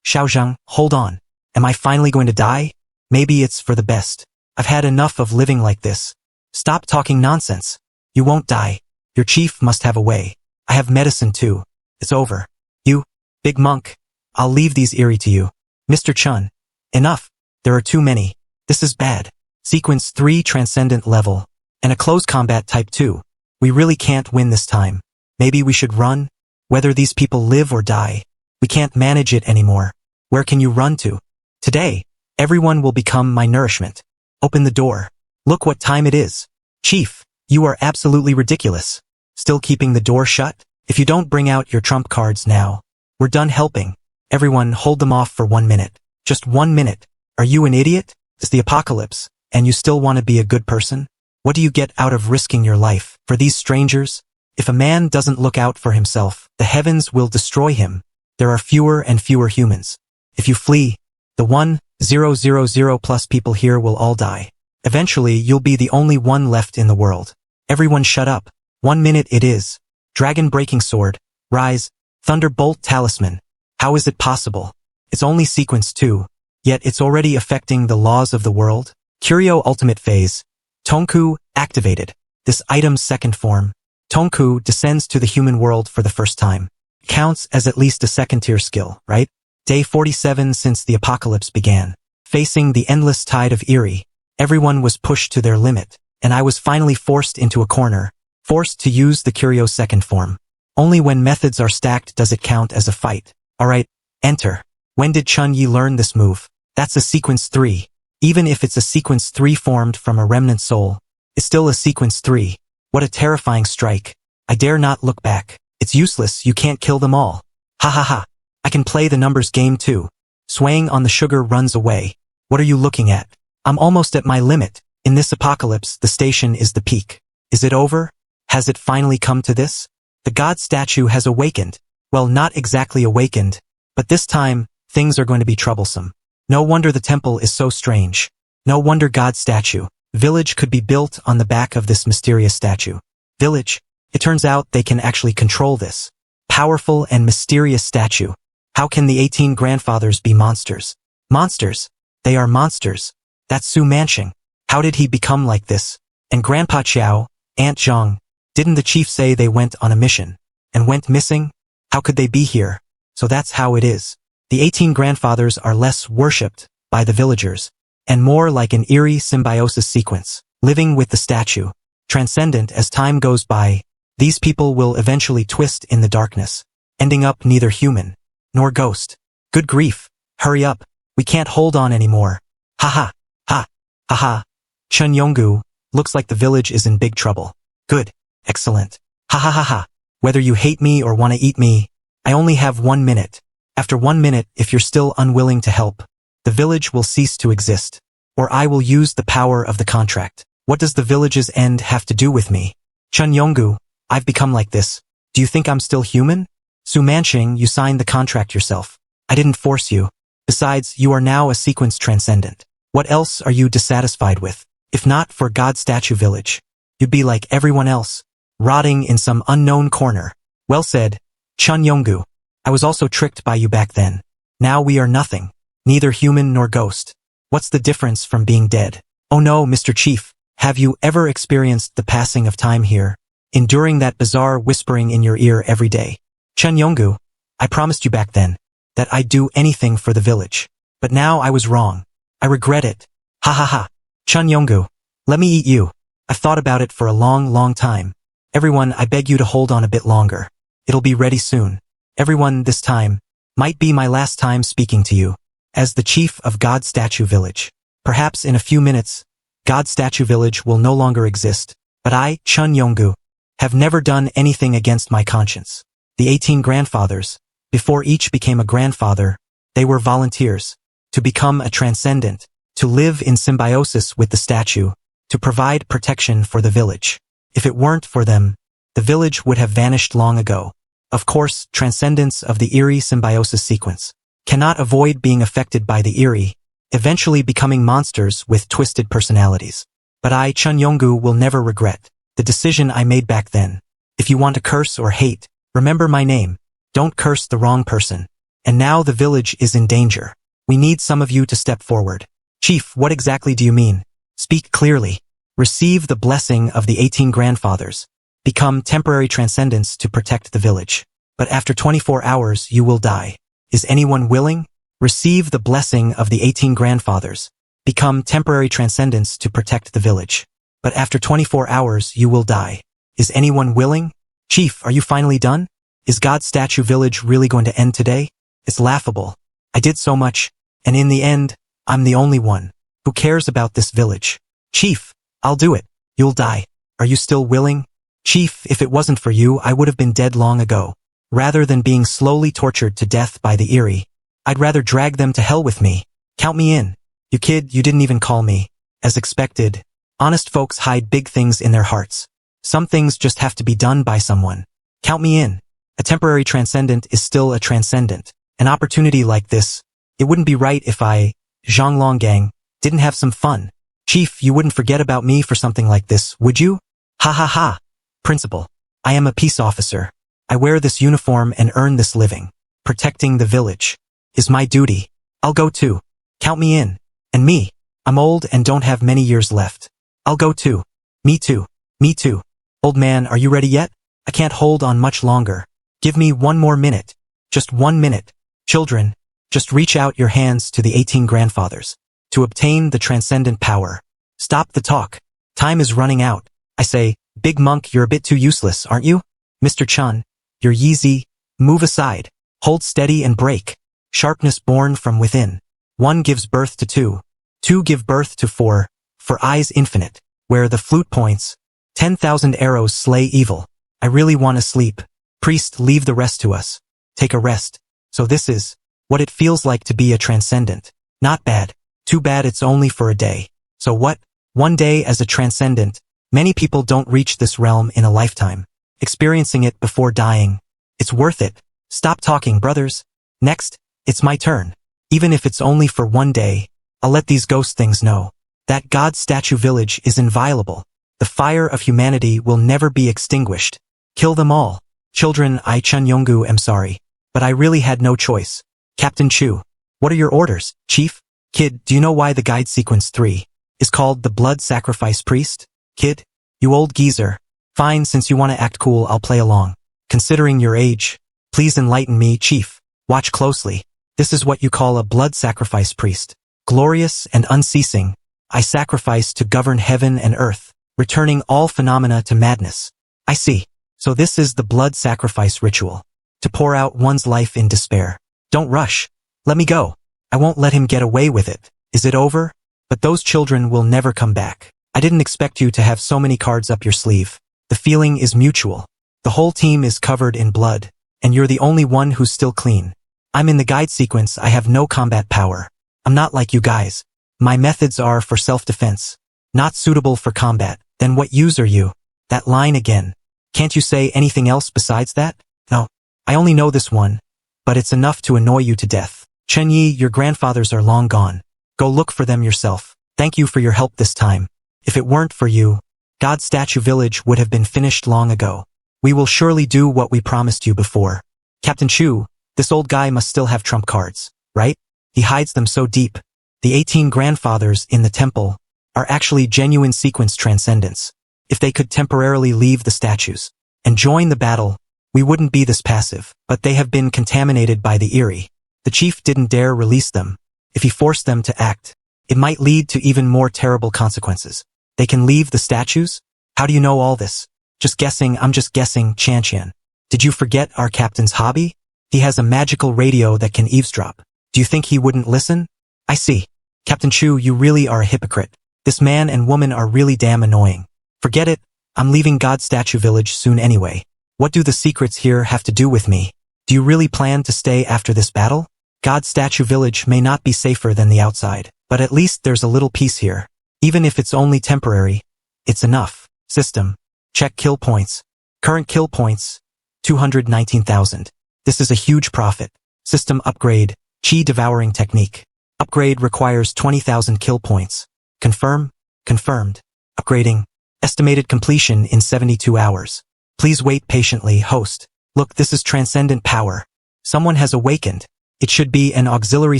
Xiaozhang, hold on. Am I finally going to die? Maybe it's for the best. I've had enough of living like this. Stop talking nonsense. You won't die. Your chief must have a way. I have medicine too. It's over. You, big monk. I'll leave these eerie to you. Mr. Chun. Enough. There are too many. This is bad. Sequence 3 transcendent level. And a close combat type 2. We really can't win this time. Maybe we should run? Whether these people live or die. We can't manage it anymore. Where can you run to? Today, everyone will become my nourishment. Open the door. Look what time it is. Chief, you are absolutely ridiculous. Still keeping the door shut? If you don't bring out your trump cards now, we're done helping. Everyone hold them off for 1 minute. Just 1 minute. Are you an idiot? It's the apocalypse, and you still want to be a good person? What do you get out of risking your life for these strangers? If a man doesn't look out for himself, the heavens will destroy him. There are fewer and fewer humans. If you flee, the 1,000 plus people here will all die. Eventually, you'll be the only one left in the world. Everyone shut up. 1 minute it is. Dragon breaking sword. Rise. Thunderbolt talisman. How is it possible? It's only sequence 2. Yet it's already affecting the laws of the world. Curio ultimate phase. Tonku activated. This item's second form. Tonku descends to the human world for the first time. Counts as at least a second-tier skill, right? Day 47 since the apocalypse began. Facing the endless tide of eerie, everyone was pushed to their limit, and I was finally forced into a corner, forced to use the Curio's second form. Only when methods are stacked does it count as a fight. Alright, enter. When did Chun Yi learn this move? That's a sequence 3. Even if it's a sequence 3 formed from a remnant soul, it's still a sequence 3. What a terrifying strike. I dare not look back. It's useless, you can't kill them all. Ha ha ha. I can play the numbers game too. Swaying on the sugar runs away. What are you looking at? I'm almost at my limit. In this apocalypse, the station is the peak. Is it over? Has it finally come to this? The god statue has awakened. Well, not exactly awakened, but this time, things are going to be troublesome. No wonder the temple is so strange. No wonder god statue. Village could be built on the back of this mysterious statue. Village. It turns out they can actually control this powerful and mysterious statue. How can the 18 grandfathers be monsters? Monsters. They are monsters. That's Su Manching. How did he become like this? And Grandpa Qiao, Aunt Zhang, didn't the chief say they went on a mission and went missing? How could they be here? So that's how it is. The 18 grandfathers are less worshipped by the villagers and more like an eerie symbiosis sequence, living with the statue. Transcendent as time goes by, these people will eventually twist in the darkness, ending up neither human nor ghost. Good grief. Hurry up. We can't hold on anymore. Ha ha. Ha. Ha ha. Chun Yonggu, looks like the village is in big trouble. Good. Excellent. Ha ha ha ha. Whether you hate me or want to eat me, I only have 1 minute. After 1 minute, if you're still unwilling to help, the village will cease to exist. Or I will use the power of the contract. What does the village's end have to do with me? Chun Yonggu, I've become like this. Do you think I'm still human? Su Manching, you signed the contract yourself. I didn't force you. Besides, you are now a sequence transcendent. What else are you dissatisfied with? If not for God Statue Village, you'd be like everyone else, rotting in some unknown corner. Well said, Chun Yonggu. I was also tricked by you back then. Now we are nothing, neither human nor ghost. What's the difference from being dead? Oh no, Mr. Chief, have you ever experienced the passing of time here, enduring that bizarre whispering in your ear every day? Chun Yonggu, I promised you back then that I'd do anything for the village. But now I was wrong. I regret it. Ha ha ha. Chun Yonggu, let me eat you. I've thought about it for a long time. Everyone, I beg you to hold on a bit longer. It'll be ready soon. Everyone, this time might be my last time speaking to you as the chief of God Statue Village. Perhaps in a few minutes, God Statue Village will no longer exist, but I, Chun Yonggu, have never done anything against my conscience. The 18 grandfathers, before each became a grandfather, they were volunteers to become a transcendent, to live in symbiosis with the statue, to provide protection for the village. If it weren't for them, the village would have vanished long ago. Of course, transcendence of the eerie symbiosis sequence cannot avoid being affected by the eerie, eventually becoming monsters with twisted personalities. But I, Chun Yonggu, will never regret the decision I made back then. If you want to curse or hate, remember my name. Don't curse the wrong person. And now the village is in danger. We need some of you to step forward. Chief, what exactly do you mean? Speak clearly. Receive the blessing of the 18 grandfathers. Become temporary transcendents to protect the village. But after 24 hours, you will die. Is anyone willing? Receive the blessing of the 18 grandfathers. Become temporary transcendents to protect the village. But after 24 hours, you will die. Is anyone willing? Chief, are you finally done? Is God's Statue Village really going to end today? It's laughable. I did so much, and in the end, I'm the only one who cares about this village. Chief, I'll do it. You'll die. Are you still willing? Chief, if it wasn't for you, I would have been dead long ago. Rather than being slowly tortured to death by the eerie, I'd rather drag them to hell with me. Count me in. You kid, you didn't even call me. As expected, honest folks hide big things in their hearts. Some things just have to be done by someone. Count me in. A temporary transcendent is still a transcendent. An opportunity like this, it wouldn't be right if I, Zhang Longgang, didn't have some fun. Chief, you wouldn't forget about me for something like this, would you? Ha ha ha. Principal, I am a peace officer. I wear this uniform and earn this living. Protecting the village is my duty. I'll go too. Count me in. And me, I'm old and don't have many years left. I'll go too. Me too. Me too. Old man, are you ready yet? I can't hold on much longer. Give me 1 more minute. Just 1 minute. Children, just reach out your hands to the 18 grandfathers to obtain the transcendent power. Stop the talk. Time is running out. I say, Big Monk, you're a bit too useless, aren't you? Mr. Chun, you're Yeezy. Move aside. Hold steady and break. Sharpness born from within. 1 gives birth to 2. 2 give birth to 4. For eyes infinite. Where the flute points. 10,000 arrows slay evil. I really want to sleep. Priest, leave the rest to us. Take a rest. So this is what it feels like to be a transcendent. Not bad. Too bad it's only for a day. So what? 1 day as a transcendent. Many people don't reach this realm in a lifetime. Experiencing it before dying. It's worth it. Stop talking, brothers. Next, it's my turn. Even if it's only for 1 day, I'll let these ghost things know that God's Statue Village is inviolable. The fire of humanity will never be extinguished. Kill them all. Children, I Chun Yonggu am sorry, but I really had no choice. Captain Chu, what are your orders, Chief? Kid, do you know why the guide sequence 3 is called the Blood Sacrifice Priest? Kid, you old geezer. Fine, since you want to act cool, I'll play along. Considering your age, please enlighten me, Chief. Watch closely. This is what you call a blood sacrifice priest. Glorious and unceasing, I sacrifice to govern heaven and earth, returning all phenomena to madness. I see. So this is the blood sacrifice ritual. To pour out one's life in despair. Don't rush. Let me go. I won't let him get away with it. Is it over? But those children will never come back. I didn't expect you to have so many cards up your sleeve. The feeling is mutual. The whole team is covered in blood, and you're the only one who's still clean. I'm in the guide sequence. I have no combat power. I'm not like you guys. My methods are for self-defense. Not suitable for combat. Then what use are you? That line again. Can't you say anything else besides that? No. I only know this one, but it's enough to annoy you to death. Chen Yi, your grandfathers are long gone. Go look for them yourself. Thank you for your help this time. If it weren't for you, God's Statue Village would have been finished long ago. We will surely do what we promised you before. Captain Chu, this old guy must still have trump cards, right? He hides them so deep. The 18 grandfathers in the temple. are actually genuine sequence transcendents. If they could temporarily leave the statues and join the battle, we wouldn't be this passive, but they have been contaminated by the eerie. The chief didn't dare release them. If he forced them to act, it might lead to even more terrible consequences. They can leave the statues? How do you know all this? Just guessing, I'm just guessing, Chan. Did you forget our captain's hobby? He has a magical radio that can eavesdrop. Do you think he wouldn't listen? I see. Captain Chu, you really are a hypocrite. This man and woman are really damn annoying. Forget it, I'm leaving God's Statue Village soon anyway. What do the secrets here have to do with me? Do you really plan to stay after this battle? God's Statue Village may not be safer than the outside, but at least there's a little peace here. Even if it's only temporary, it's enough. System. Check kill points. Current kill points, 219,000. This is a huge profit. System upgrade, Chi devouring technique. Upgrade requires 20,000 kill points. Confirm? Confirmed. Upgrading. Estimated completion in 72 hours. Please wait patiently, host. Look, this is transcendent power. Someone has awakened. It should be an auxiliary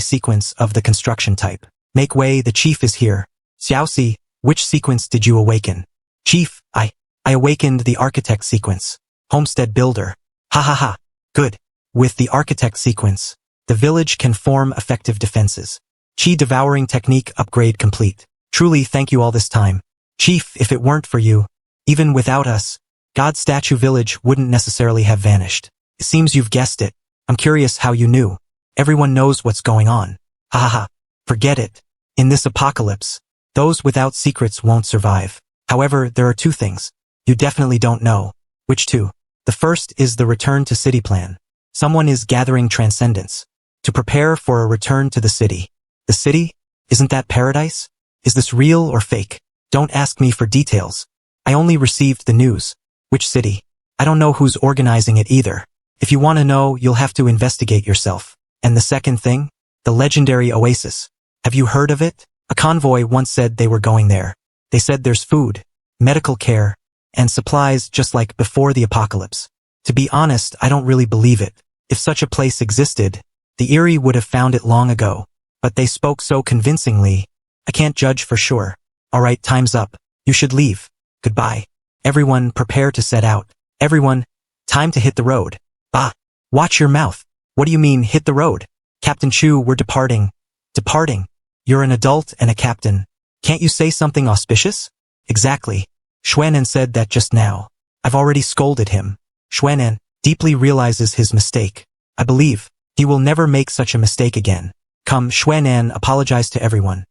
sequence of the construction type. Make way, the chief is here. Xiaoxi, which sequence did you awaken? Chief, I awakened the architect sequence. Homestead builder. Ha ha ha. Good. With the architect sequence, the village can form effective defenses. Chi devouring technique upgrade complete. Truly thank you all this time. Chief, if it weren't for you, even without us, God's Statue Village wouldn't necessarily have vanished. It seems you've guessed it. I'm curious how you knew. Everyone knows what's going on. Ha ha ha. Forget it. In this apocalypse, those without secrets won't survive. However, there are two things you definitely don't know. Which two? The first is the return to city plan. Someone is gathering transcendence to prepare for a return to the city. The city? Isn't that paradise? Is this real or fake? Don't ask me for details. I only received the news. Which city? I don't know who's organizing it either. If you want to know, you'll have to investigate yourself. And the second thing? The legendary oasis. Have you heard of it? A convoy once said they were going there. They said there's food, medical care, and supplies just like before the apocalypse. To be honest, I don't really believe it. If such a place existed, the Eerie would have found it long ago. But they spoke so convincingly, I can't judge for sure. Alright, time's up. You should leave. Goodbye. Everyone, prepare to set out. Everyone, time to hit the road. Bah! Watch your mouth. What do you mean, hit the road? Captain Chu, we're departing. Departing? You're an adult and a captain. Can't you say something auspicious? Exactly. Xuanan said that just now. I've already scolded him. Xuanan deeply realizes his mistake. I believe he will never make such a mistake again. Come, Xuanan, apologize to everyone.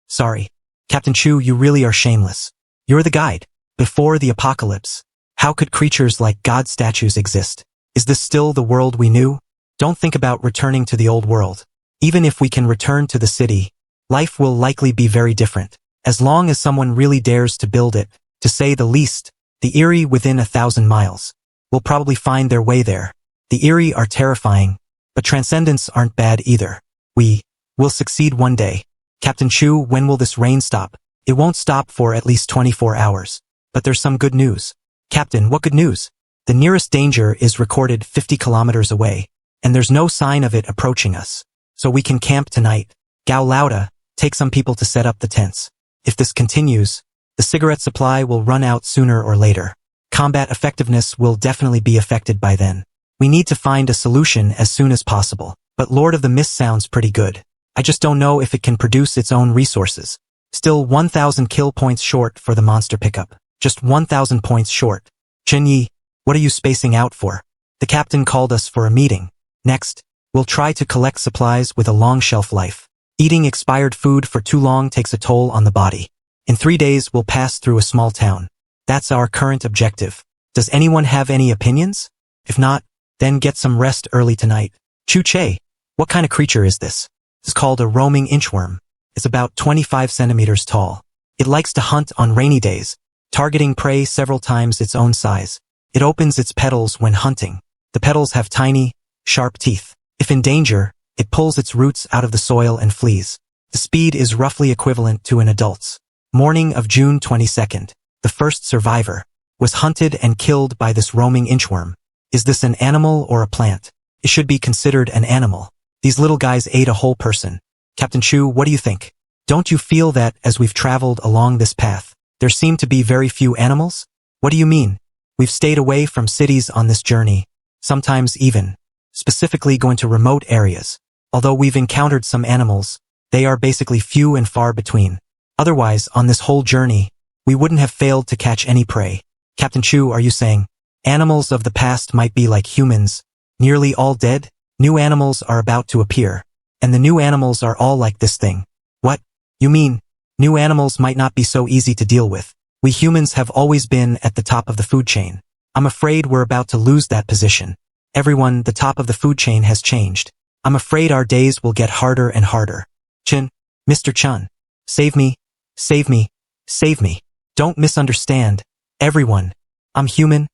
Sorry. Captain Chu, you really are shameless. You're the guide. Before the apocalypse, how could creatures like God statues exist? Is this still the world we knew? Don't think about returning to the old world. Even if we can return to the city, life will likely be very different. As long as someone really dares to build it, to say the least, the Eerie within 1,000 miles will probably find their way there. The Eerie are terrifying, but transcendents aren't bad either. We will succeed one day. Captain Chu, when will this rain stop? It won't stop for at least 24 hours. But there's some good news. Captain, what good news? The nearest danger is recorded 50 kilometers away, and there's no sign of it approaching us. So we can camp tonight. Gao Lauda, take some people to set up the tents. If this continues, the cigarette supply will run out sooner or later. Combat effectiveness will definitely be affected by then. We need to find a solution as soon as possible. But Lord of the Mist sounds pretty good. I just don't know if it can produce its own resources. Still 1,000 kill points short for the monster pickup. Just 1,000 points short. Chen Yi, what are you spacing out for? The captain called us for a meeting. Next, we'll try to collect supplies with a long shelf life. Eating expired food for too long takes a toll on the body. In 3 days, we'll pass through a small town. That's our current objective. Does anyone have any opinions? If not, then get some rest early tonight. Chu Che, what kind of creature is this? It's called a roaming inchworm. It's about 25 centimeters tall. It likes to hunt on rainy days, targeting prey several times its own size. It opens its petals when hunting. The petals have tiny, sharp teeth. If in danger, it pulls its roots out of the soil and flees. The speed is roughly equivalent to an adult's. Morning of June 22nd, the first survivor was hunted and killed by this roaming inchworm. Is this an animal or a plant? It should be considered an animal. These little guys ate a whole person. Captain Chu, what do you think? Don't you feel that, as we've traveled along this path, there seem to be very few animals? What do you mean? We've stayed away from cities on this journey, sometimes even, specifically going to remote areas. Although we've encountered some animals, they are basically few and far between. Otherwise, on this whole journey, we wouldn't have failed to catch any prey. Captain Chu, are you saying animals of the past might be like humans, nearly all dead? New animals are about to appear, and the new animals are all like this thing. What? You mean, new animals might not be so easy to deal with? We humans have always been at the top of the food chain. I'm afraid we're about to lose that position. Everyone, the top of the food chain has changed. I'm afraid our days will get harder and harder. Chun, Mr. Chun, save me, save me, save me. Don't misunderstand. Everyone. I'm human,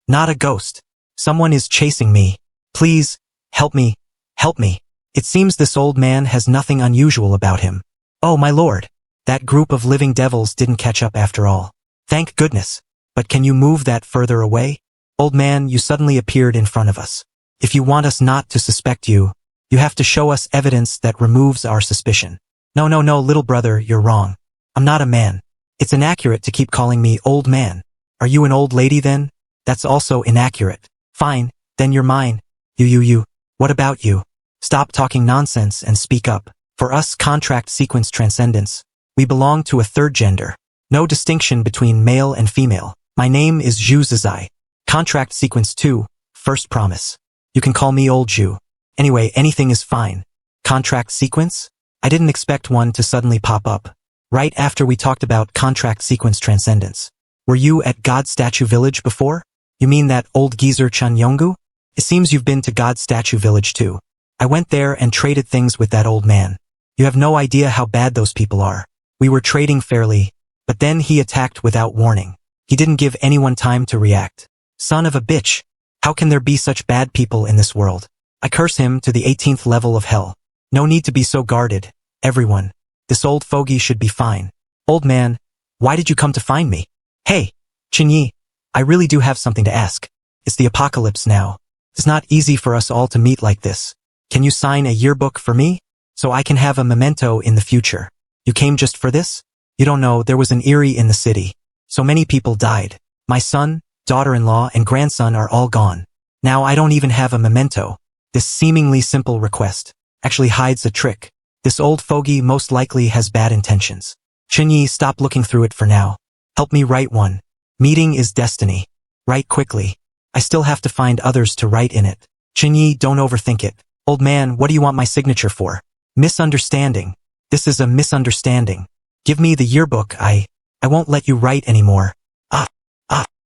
not a ghost. Someone is chasing me. Please, help me, help me. It seems this old man has nothing unusual about him. Oh my lord, that group of living devils didn't catch up after all. Thank goodness. But can you move that further away? Old man, you suddenly appeared in front of us. If you want us not to suspect you, you have to show us evidence that removes our suspicion. No, little brother, you're wrong. I'm not a man. It's inaccurate to keep calling me old man. Are you an old lady then? That's also inaccurate. Fine, then you're mine. You. What about you? Stop talking nonsense and speak up. For us, contract sequence transcendence, we belong to a third gender. No distinction between male and female. My name is Zhu Zizai. Contract sequence 2, first promise. You can call me old Zhu. Anyway, anything is fine. Contract sequence? I didn't expect one to suddenly pop up. Right after we talked about contract sequence transcendence. Were you at God Statue Village before? You mean that old geezer Chun Yonggu? It seems you've been to God Statue Village too. I went there and traded things with that old man. You have no idea how bad those people are. We were trading fairly, but then he attacked without warning. He didn't give anyone time to react. Son of a bitch. How can there be such bad people in this world? I curse him to the 18th level of hell. No need to be so guarded, everyone. This old fogey should be fine. Old man, why did you come to find me? Hey, Chinyi, I really do have something to ask. It's the apocalypse now. It's not easy for us all to meet like this. Can you sign a yearbook for me? So I can have a memento in the future. You came just for this? You don't know, there was an eerie in the city. So many people died. My son, daughter-in-law, and grandson are all gone. Now I don't even have a memento. This seemingly simple request actually hides a trick. This old fogey most likely has bad intentions. Chinyi, stop looking through it for now. Help me write one. Meeting is destiny. Write quickly. I still have to find others to write in it. Chinyi, don't overthink it. Old man, what do you want my signature for? Misunderstanding. This is a misunderstanding. Give me the yearbook. I won't let you write anymore.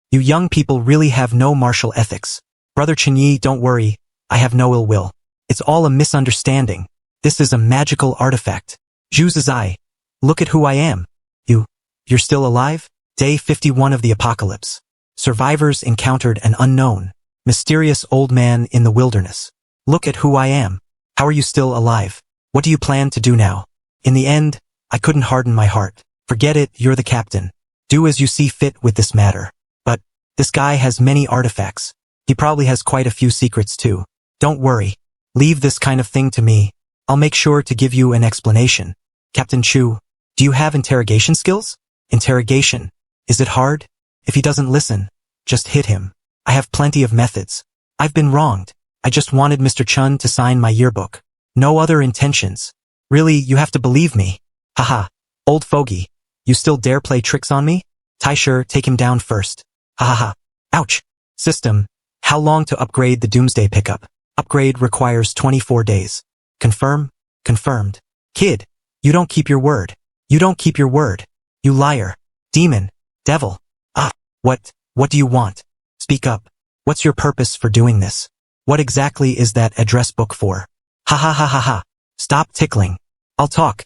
You young people really have no martial ethics. Brother Chinyi, don't worry. I have no ill will. It's all a misunderstanding. This is a magical artifact. Zhu Zizai. Look at who I am. You're still alive? Day 51 of the apocalypse. Survivors encountered an unknown, mysterious old man in the wilderness. Look at who I am. How are you still alive? What do you plan to do now? In the end, I couldn't harden my heart. Forget it, you're the captain. Do as you see fit with this matter. But this guy has many artifacts. He probably has quite a few secrets too. Don't worry. Leave this kind of thing to me. I'll make sure to give you an explanation. Captain Chu, do you have interrogation skills? Interrogation. Is it hard? If he doesn't listen, just hit him. I have plenty of methods. I've been wronged. I just wanted Mr. Chun to sign my yearbook. No other intentions. Really, you have to believe me. Haha. Old fogey. You still dare play tricks on me? Taisher, take him down first. Haha. Ouch. System. How long to upgrade the Doomsday pickup? Upgrade requires 24 days. Confirm? Confirmed. Kid. You don't keep your word. You don't keep your word. You liar. Demon. Devil. What do you want? Speak up. What's your purpose for doing this? What exactly is that address book for? Ha. Stop tickling. I'll talk.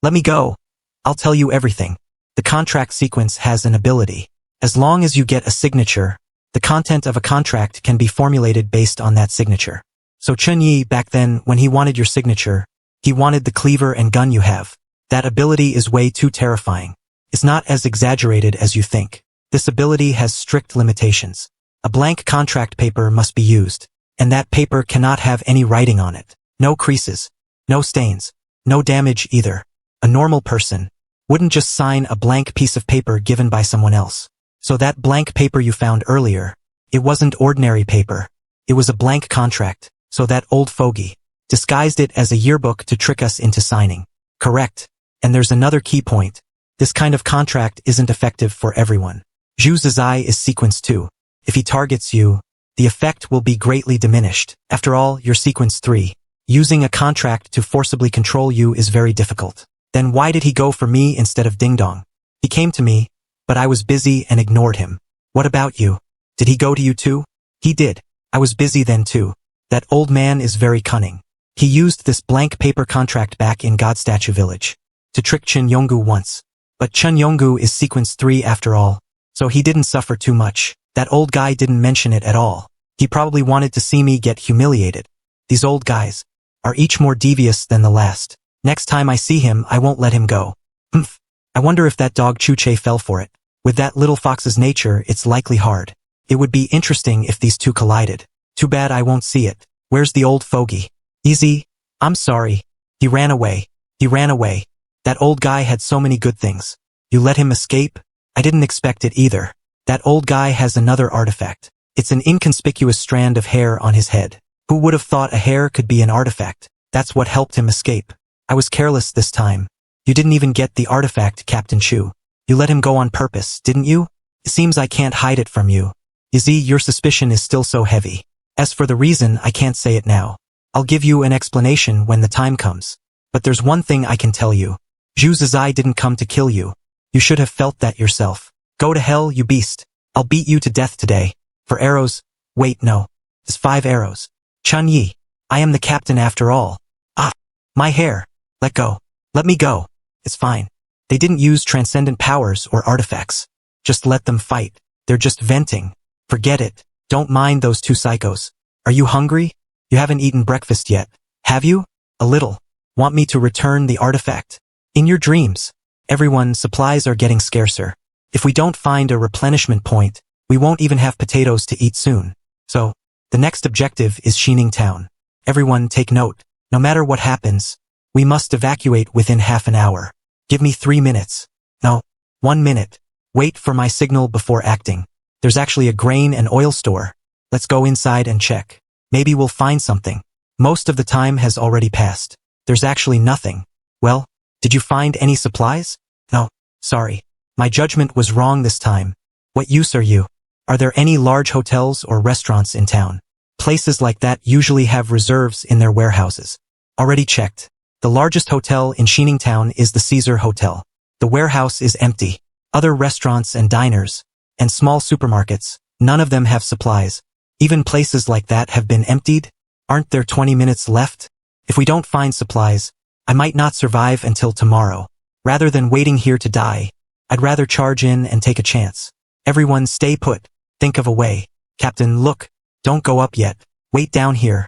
Let me go. I'll tell you everything. The contract sequence has an ability. As long as you get a signature, the content of a contract can be formulated based on that signature. So Chunyi, back then, when he wanted your signature, he wanted the cleaver and gun you have. That ability is way too terrifying. It's not as exaggerated as you think. This ability has strict limitations. A blank contract paper must be used, and that paper cannot have any writing on it. No creases. No stains. No damage either. A normal person wouldn't just sign a blank piece of paper given by someone else. So that blank paper you found earlier, it wasn't ordinary paper. It was a blank contract, so that old fogey disguised it as a yearbook to trick us into signing. Correct. And there's another key point. This kind of contract isn't effective for everyone. Zhu Zizai is sequence 2. If he targets you, the effect will be greatly diminished. After all, you're sequence 3. Using a contract to forcibly control you is very difficult. Then why did he go for me instead of Ding Dong? He came to me, but I was busy and ignored him. What about you? Did he go to you too? He did. I was busy then too. That old man is very cunning. He used this blank paper contract back in God Statue Village to trick Chen Yonggu once. But Chen Yonggu is sequence 3 after all, so he didn't suffer too much. That old guy didn't mention it at all. He probably wanted to see me get humiliated. These old guys are each more devious than the last. Next time I see him, I won't let him go. Humph. I wonder if that dog Chuche fell for it. With that little fox's nature, it's likely hard. It would be interesting if these two collided. Too bad I won't see it. Where's the old fogey? Easy. I'm sorry. He ran away. He ran away. That old guy had so many good things. You let him escape? I didn't expect it either. That old guy has another artifact. It's an inconspicuous strand of hair on his head. Who would have thought a hair could be an artifact? That's what helped him escape. I was careless this time. You didn't even get the artifact, Captain Chu. You let him go on purpose, didn't you? It seems I can't hide it from you. You see, your suspicion is still so heavy. As for the reason, I can't say it now. I'll give you an explanation when the time comes. But there's one thing I can tell you. Zhu Zizai didn't come to kill you. You should have felt that yourself. Go to hell, you beast. I'll beat you to death today. For arrows, wait, no. It's 5 arrows. Chun Yi, I am the captain after all. Ah, my hair. Let go. Let me go. It's fine. They didn't use transcendent powers or artifacts. Just let them fight. They're just venting. Forget it. Don't mind those two psychos. Are you hungry? You haven't eaten breakfast yet, have you? A little. Want me to return the artifact? In your dreams. Everyone, supplies are getting scarcer. If we don't find a replenishment point, we won't even have potatoes to eat soon. So, the next objective is Xining Town. Everyone take note. No matter what happens, we must evacuate within half an hour. Give me 3 minutes. No, 1 minute. Wait for my signal before acting. There's actually a grain and oil store. Let's go inside and check. Maybe we'll find something. Most of the time has already passed. There's actually nothing. Well, did you find any supplies? No, sorry. My judgment was wrong this time. What use are you? Are there any large hotels or restaurants in town? Places like that usually have reserves in their warehouses. Already checked. The largest hotel in Xining Town is the Caesar Hotel. The warehouse is empty. Other restaurants and diners, and small supermarkets, none of them have supplies. Even places like that have been emptied. Aren't there 20 minutes left? If we don't find supplies, I might not survive until tomorrow. Rather than waiting here to die, I'd rather charge in and take a chance. Everyone stay put. Think of a way. Captain, look. Don't go up yet. Wait down here.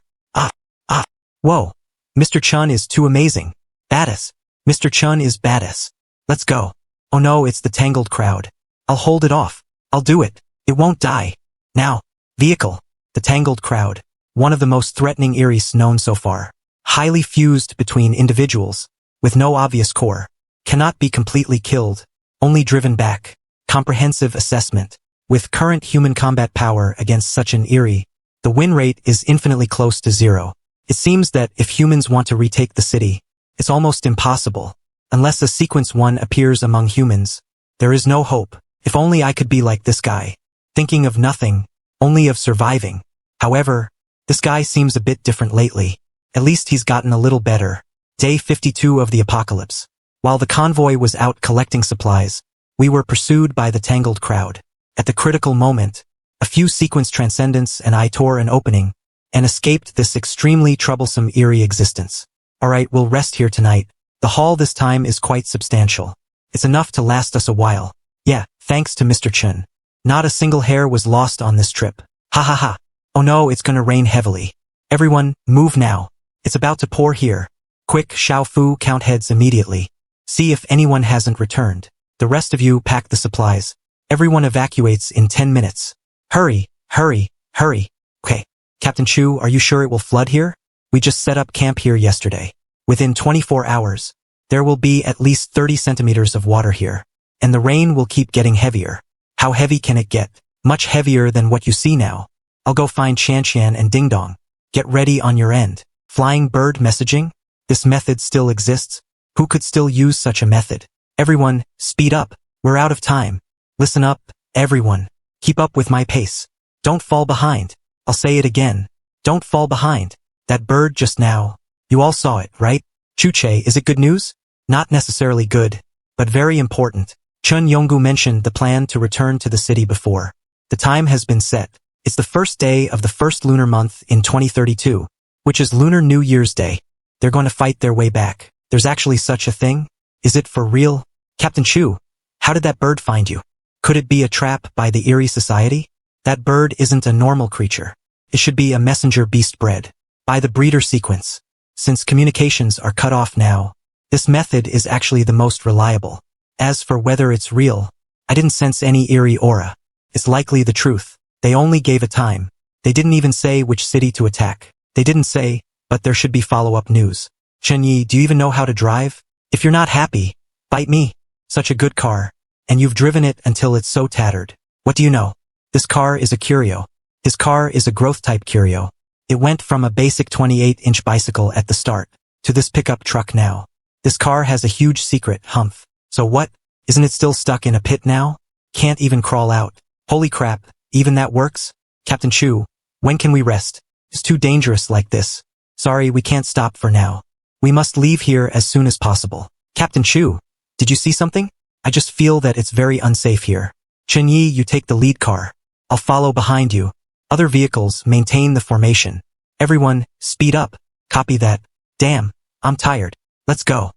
Whoa. Mr. Chun is too amazing. Badass. Mr. Chun is badass. Let's go. Oh no, it's the tangled crowd. I'll hold it off. I'll do it. It won't die. Now. Vehicle. The tangled crowd. One of the most threatening Iris known so far. Highly fused between individuals, with no obvious core. Cannot be completely killed. Only driven back. Comprehensive assessment. With current human combat power against such an Iri, the win rate is infinitely close to 0. It seems that if humans want to retake the city, it's almost impossible. Unless a sequence 1 appears among humans, there is no hope. If only I could be like this guy. Thinking of nothing, only of surviving. However, this guy seems a bit different lately. At least he's gotten a little better. Day 52 of the apocalypse. While the convoy was out collecting supplies, we were pursued by the tangled crowd. At the critical moment, a few sequence transcendents and I tore an opening and escaped this extremely troublesome eerie existence. Alright, we'll rest here tonight. The haul this time is quite substantial. It's enough to last us a while. Yeah, thanks to Mr. Chun. Not a single hair was lost on this trip. Ha ha ha. Oh no, it's gonna rain heavily. Everyone, move now. It's about to pour here. Quick, Xiao Fu, count heads immediately. See if anyone hasn't returned. The rest of you pack the supplies. Everyone evacuates in 10 minutes. Hurry, hurry, hurry. Okay. Captain Chu, are you sure it will flood here? We just set up camp here yesterday. Within 24 hours, there will be at least 30 centimeters of water here. And the rain will keep getting heavier. How heavy can it get? Much heavier than what you see now. I'll go find Shanshan and Ding Dong. Get ready on your end. Flying bird messaging? This method still exists? Who could still use such a method? Everyone, speed up. We're out of time. Listen up, everyone. Keep up with my pace. Don't fall behind. I'll say it again. Don't fall behind. That bird just now. You all saw it, right? Chuche, is it good news? Not necessarily good, but very important. Chun Yonggu mentioned the plan to return to the city before. The time has been set. It's the first day of the first lunar month in 2032, which is Lunar New Year's Day. They're going to fight their way back. There's actually such a thing? Is it for real? Captain Chu, how did that bird find you? Could it be a trap by the Eerie Society? That bird isn't a normal creature. It should be a messenger beast bred by the breeder sequence. Since communications are cut off now, this method is actually the most reliable. As for whether it's real, I didn't sense any eerie aura. It's likely the truth. They only gave a time. They didn't even say which city to attack. They didn't say, but there should be follow-up news. Chen Yi, do you even know how to drive? If you're not happy, bite me. Such a good car. And you've driven it until it's so tattered. What do you know? This car is a curio. His car is a growth-type curio. It went from a basic 28-inch bicycle at the start to this pickup truck now. This car has a huge secret, humph. So what? Isn't it still stuck in a pit now? Can't even crawl out. Holy crap, even that works? Captain Chu, when can we rest? It's too dangerous like this. Sorry, we can't stop for now. We must leave here as soon as possible. Captain Chu, did you see something? I just feel that it's very unsafe here. Chen Yi, you take the lead car. I'll follow behind you. Other vehicles maintain the formation. Everyone, speed up. Copy that. Damn, I'm tired. Let's go.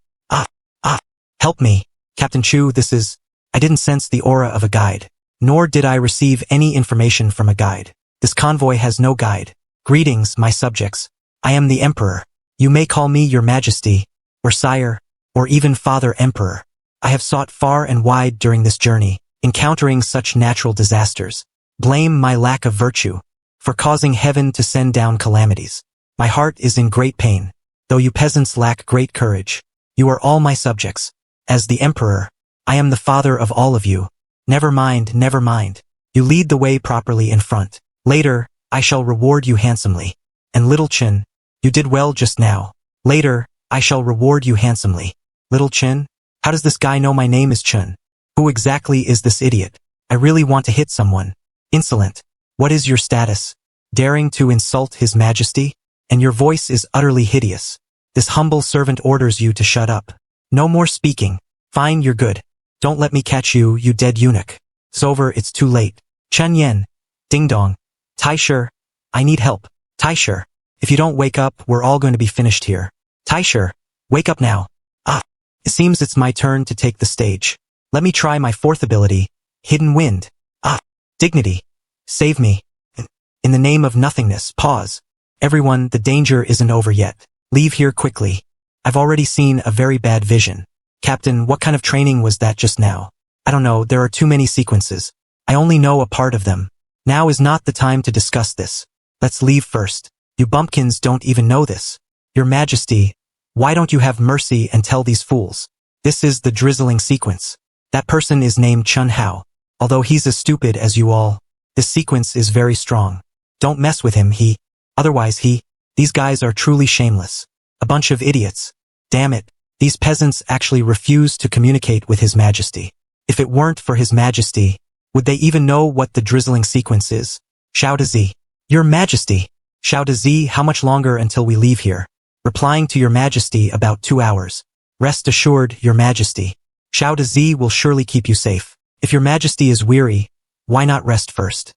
Help me. Captain Chu, I didn't sense the aura of a guide. Nor did I receive any information from a guide. This convoy has no guide. Greetings, my subjects. I am the Emperor. You may call me Your Majesty, or Sire, or even Father Emperor. I have sought far and wide during this journey, encountering such natural disasters. Blame my lack of virtue for causing heaven to send down calamities. My heart is in great pain, though you peasants lack great courage. You are all my subjects. As the Emperor, I am the father of all of you. Never mind, never mind. You lead the way properly in front. Later, I shall reward you handsomely. And Little Chin, you did well just now. Later, I shall reward you handsomely. Little Chin? How does this guy know my name is Chun? Who exactly is this idiot? I really want to hit someone. Insolent. What is your status? Daring to insult His Majesty? And your voice is utterly hideous. This humble servant orders you to shut up. No more speaking. Fine, you're good. Don't let me catch you, you dead eunuch. It's over, it's too late. Chen Yen. Ding Dong. Taisher. I need help. Taisher. If you don't wake up, we're all going to be finished here. Taisher. Wake up now. It seems it's my turn to take the stage. Let me try my fourth ability. Hidden Wind. Dignity. Save me. In the name of nothingness, pause. Everyone, the danger isn't over yet. Leave here quickly. I've already seen a very bad vision. Captain, what kind of training was that just now? I don't know, there are too many sequences. I only know a part of them. Now is not the time to discuss this. Let's leave first. You bumpkins don't even know this. Your Majesty, why don't you have mercy and tell these fools? This is the drizzling sequence. That person is named Chun Hao. Although he's as stupid as you all, this sequence is very strong. Don't mess with him, these guys are truly shameless. A bunch of idiots. Damn it, these peasants actually refuse to communicate with His Majesty. If it weren't for His Majesty, would they even know what the drizzling sequence is? Shao Zi. Your Majesty. Shao Zi, how much longer until we leave here? Replying to Your Majesty about 2 hours. Rest assured, Your Majesty. Shao Zi will surely keep you safe. If Your Majesty is weary, why not rest first?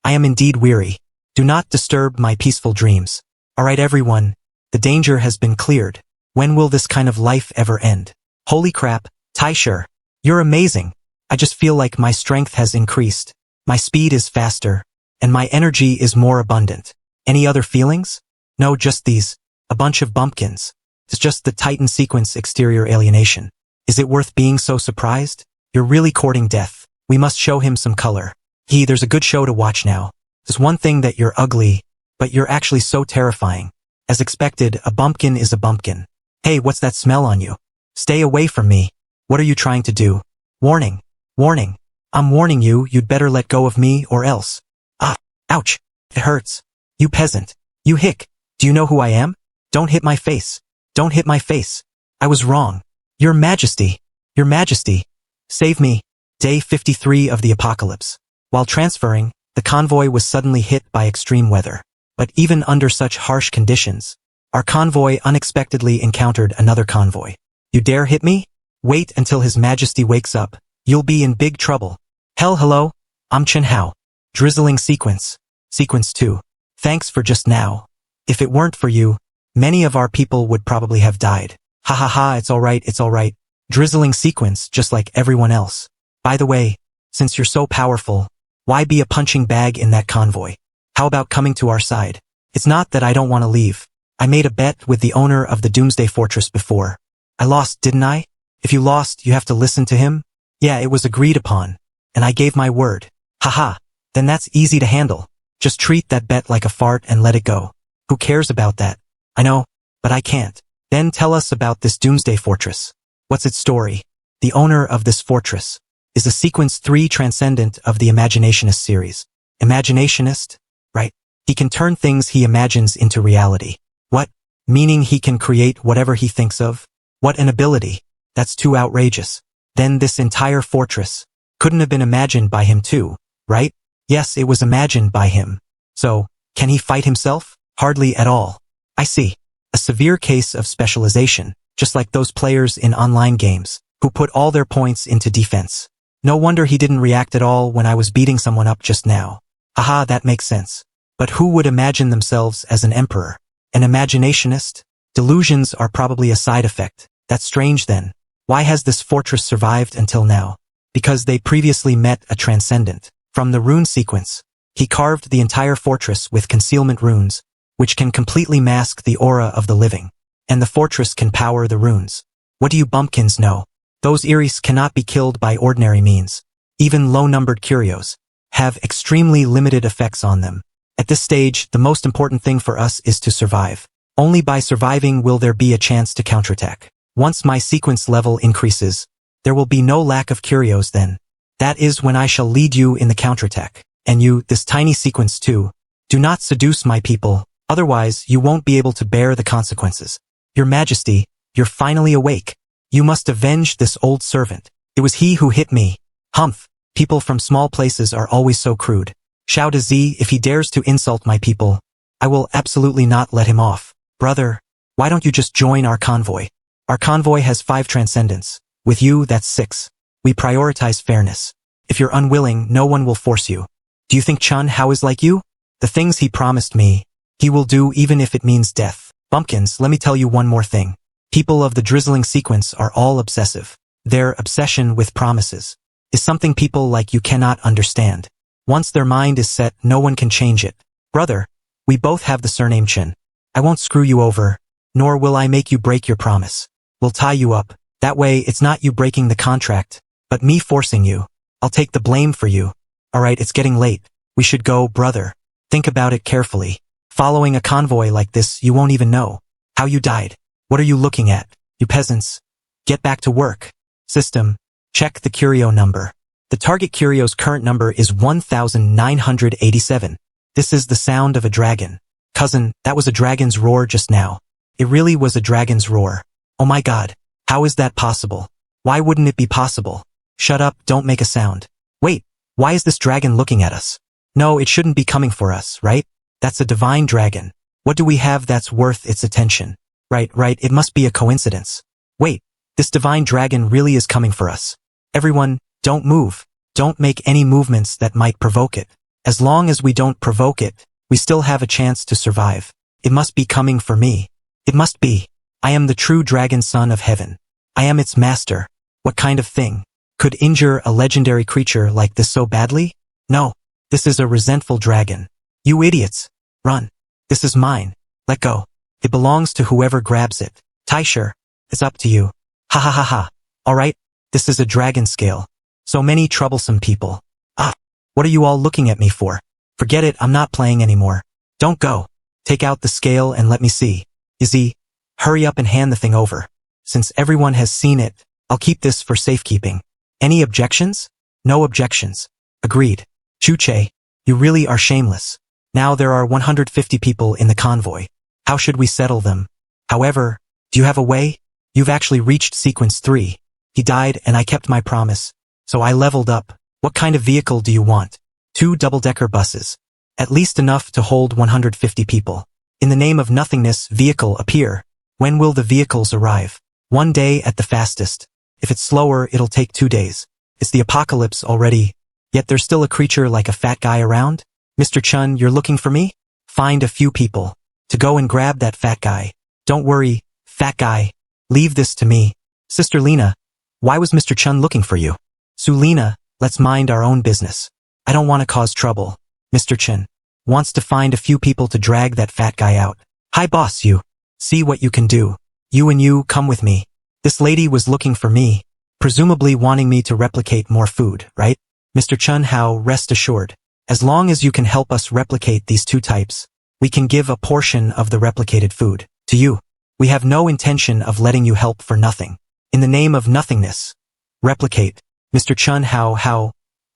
I am indeed weary. Do not disturb my peaceful dreams. Alright everyone, the danger has been cleared. When will this kind of life ever end? Holy crap, Taisher, you're amazing. I just feel like my strength has increased. My speed is faster, and my energy is more abundant. Any other feelings? No, just these. A bunch of bumpkins. It's just the Titan sequence exterior alienation. Is it worth being so surprised? You're really courting death. We must show him some color. There's a good show to watch now. There's one thing that you're ugly, but you're actually so terrifying. As expected, a bumpkin is a bumpkin. Hey, what's that smell on you? Stay away from me. What are you trying to do? Warning. Warning. I'm warning you, you'd better let go of me or else. Ah, ouch. It hurts. You peasant. You hick. Do you know who I am? Don't hit my face. Don't hit my face. I was wrong. Your Majesty. Your Majesty. Save me. Day 53 of the apocalypse. While transferring, the convoy was suddenly hit by extreme weather. But even under such harsh conditions, our convoy unexpectedly encountered another convoy. You dare hit me? Wait until His Majesty wakes up. You'll be in big trouble. Hello, I'm Chen Hao. Drizzling sequence. Sequence 2. Thanks for just now. If it weren't for you, many of our people would probably have died. Ha ha ha, it's alright. Drizzling sequence just like everyone else. By the way, since you're so powerful, why be a punching bag in that convoy? How about coming to our side? It's not that I don't want to leave. I made a bet with the owner of the Doomsday Fortress before. I lost, didn't I? If you lost, you have to listen to him? Yeah, it was agreed upon. And I gave my word. Haha, then that's easy to handle. Just treat that bet like a fart and let it go. Who cares about that? I know, but I can't. Then tell us about this Doomsday Fortress. What's its story? The owner of this fortress is a Sequence 3 transcendent of the Imaginationist series. Imaginationist? Right. He can turn things he imagines into reality. What? Meaning he can create whatever he thinks of? What an ability. That's too outrageous. Then this entire fortress couldn't have been imagined by him too, right? Yes, it was imagined by him. So, can he fight himself? Hardly at all. I see. A severe case of specialization, just like those players in online games, who put all their points into defense. No wonder he didn't react at all when I was beating someone up just now. Aha, that makes sense. But who would imagine themselves as an emperor? An imaginationist? Delusions are probably a side effect. That's strange then. Why has this fortress survived until now? Because they previously met a transcendent. From the rune sequence, he carved the entire fortress with concealment runes, which can completely mask the aura of the living. And the fortress can power the runes. What do you bumpkins know? Those Iris cannot be killed by ordinary means. Even low-numbered curios have extremely limited effects on them. At this stage, the most important thing for us is to survive. Only by surviving will there be a chance to counterattack. Once my sequence level increases, there will be no lack of curios then. That is when I shall lead you in the counterattack. And you, this tiny sequence too, do not seduce my people, otherwise you won't be able to bear the consequences. Your Majesty, you're finally awake. You must avenge this old servant. It was he who hit me. Humph, people from small places are always so crude. Shao Zi, if he dares to insult my people, I will absolutely not let him off. Brother, why don't you just join our convoy? Our convoy has 5 transcendents. With you, that's 6. We prioritize fairness. If you're unwilling, no one will force you. Do you think Chen Hao is like you? The things he promised me, he will do even if it means death. Bumpkins, let me tell you one more thing. People of the drizzling sequence are all obsessive. Their obsession with promises is something people like you cannot understand. Once their mind is set, no one can change it. Brother, we both have the surname Chen. I won't screw you over, nor will I make you break your promise. We'll tie you up. That way, it's not you breaking the contract, but me forcing you. I'll take the blame for you. Alright, it's getting late. We should go, brother. Think about it carefully. Following a convoy like this, you won't even know how you died. What are you looking at, you peasants? Get back to work. System, check the curio number. The target curio's current number is 1987. This is the sound of a dragon. Cousin, that was a dragon's roar just now. It really was a dragon's roar. Oh my god. How is that possible? Why wouldn't it be possible? Shut up, don't make a sound. Wait, why is this dragon looking at us? No, it shouldn't be coming for us, right? That's a divine dragon. What do we have that's worth its attention? Right, it must be a coincidence. Wait, this divine dragon really is coming for us. Everyone, don't move. Don't make any movements that might provoke it. As long as we don't provoke it, we still have a chance to survive. It must be coming for me. It must be. I am the true dragon son of heaven. I am its master. What kind of thing could injure a legendary creature like this so badly? No, this is a resentful dragon. You idiots. Run. This is mine. Let go. It belongs to whoever grabs it. Taisher, it's up to you. Ha ha ha ha. Alright, this is a dragon scale. So many troublesome people. Ah, what are you all looking at me for? Forget it, I'm not playing anymore. Don't go. Take out the scale and let me see. Is he? Hurry up and hand the thing over. Since everyone has seen it, I'll keep this for safekeeping. Any objections? No objections. Agreed. Chuche, you really are shameless. Now there are 150 people in the convoy. How should we settle them? However, do you have a way? You've actually reached sequence 3. He died and I kept my promise. So I leveled up. What kind of vehicle do you want? 2 double-decker buses. At least enough to hold 150 people. In the name of nothingness, vehicle appear. When will the vehicles arrive? 1 day at the fastest. If it's slower, it'll take 2 days. It's the apocalypse already. Yet there's still a creature like a fat guy around? Mr. Chun, you're looking for me? Find a few people. To go and grab that fat guy. Don't worry, fat guy. Leave this to me. Sister Lena, why was Mr. Chun looking for you? Sulina, let's mind our own business. I don't want to cause trouble. Mr. Chun wants to find a few people to drag that fat guy out. Hi boss, you. See what you can do. You and you, come with me. This lady was looking for me, presumably wanting me to replicate more food, right? Mr. Chun Hao, rest assured. As long as you can help us replicate these 2 types, we can give a portion of the replicated food to you. We have no intention of letting you help for nothing. In the name of nothingness. Replicate. Mr. Chun Hao,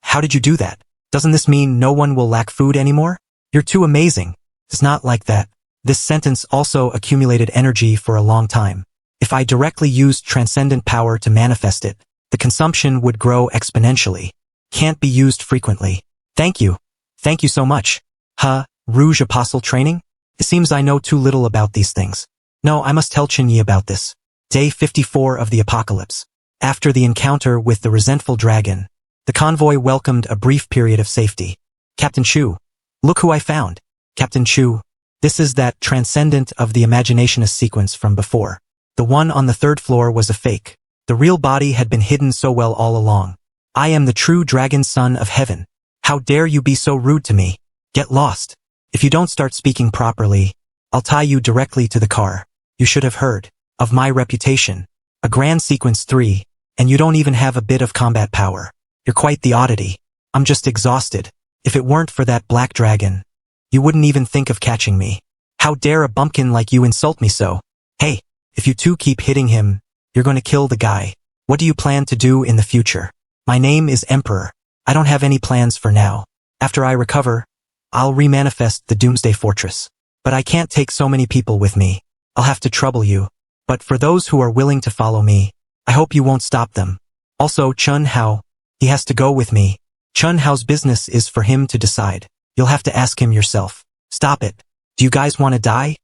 how did you do that? Doesn't this mean no one will lack food anymore? You're too amazing. It's not like that. This sentence also accumulated energy for a long time. If I directly used transcendent power to manifest it, the consumption would grow exponentially. Can't be used frequently. Thank you. Thank you so much. Rouge Apostle training? It seems I know too little about these things. No, I must tell Chinyi about this. Day 54 of the apocalypse. After the encounter with the resentful dragon, the convoy welcomed a brief period of safety. Captain Chu, look who I found. Captain Chu, this is that transcendent of the imaginationist sequence from before. The one on the 3rd floor was a fake. The real body had been hidden so well all along. I am the true dragon son of heaven. How dare you be so rude to me? Get lost. If you don't start speaking properly, I'll tie you directly to the car. You should have heard of my reputation. A grand sequence 3, and you don't even have a bit of combat power. You're quite the oddity. I'm just exhausted. If it weren't for that black dragon, you wouldn't even think of catching me. How dare a bumpkin like you insult me so? Hey, if you 2 keep hitting him, you're going to kill the guy. What do you plan to do in the future? My name is Emperor. I don't have any plans for now. After I recover, I'll remanifest the Doomsday Fortress. But I can't take so many people with me. I'll have to trouble you. But for those who are willing to follow me, I hope you won't stop them. Also, Chun Hao, he has to go with me. Chun Hao's business is for him to decide. You'll have to ask him yourself. Stop it. Do you guys want to die?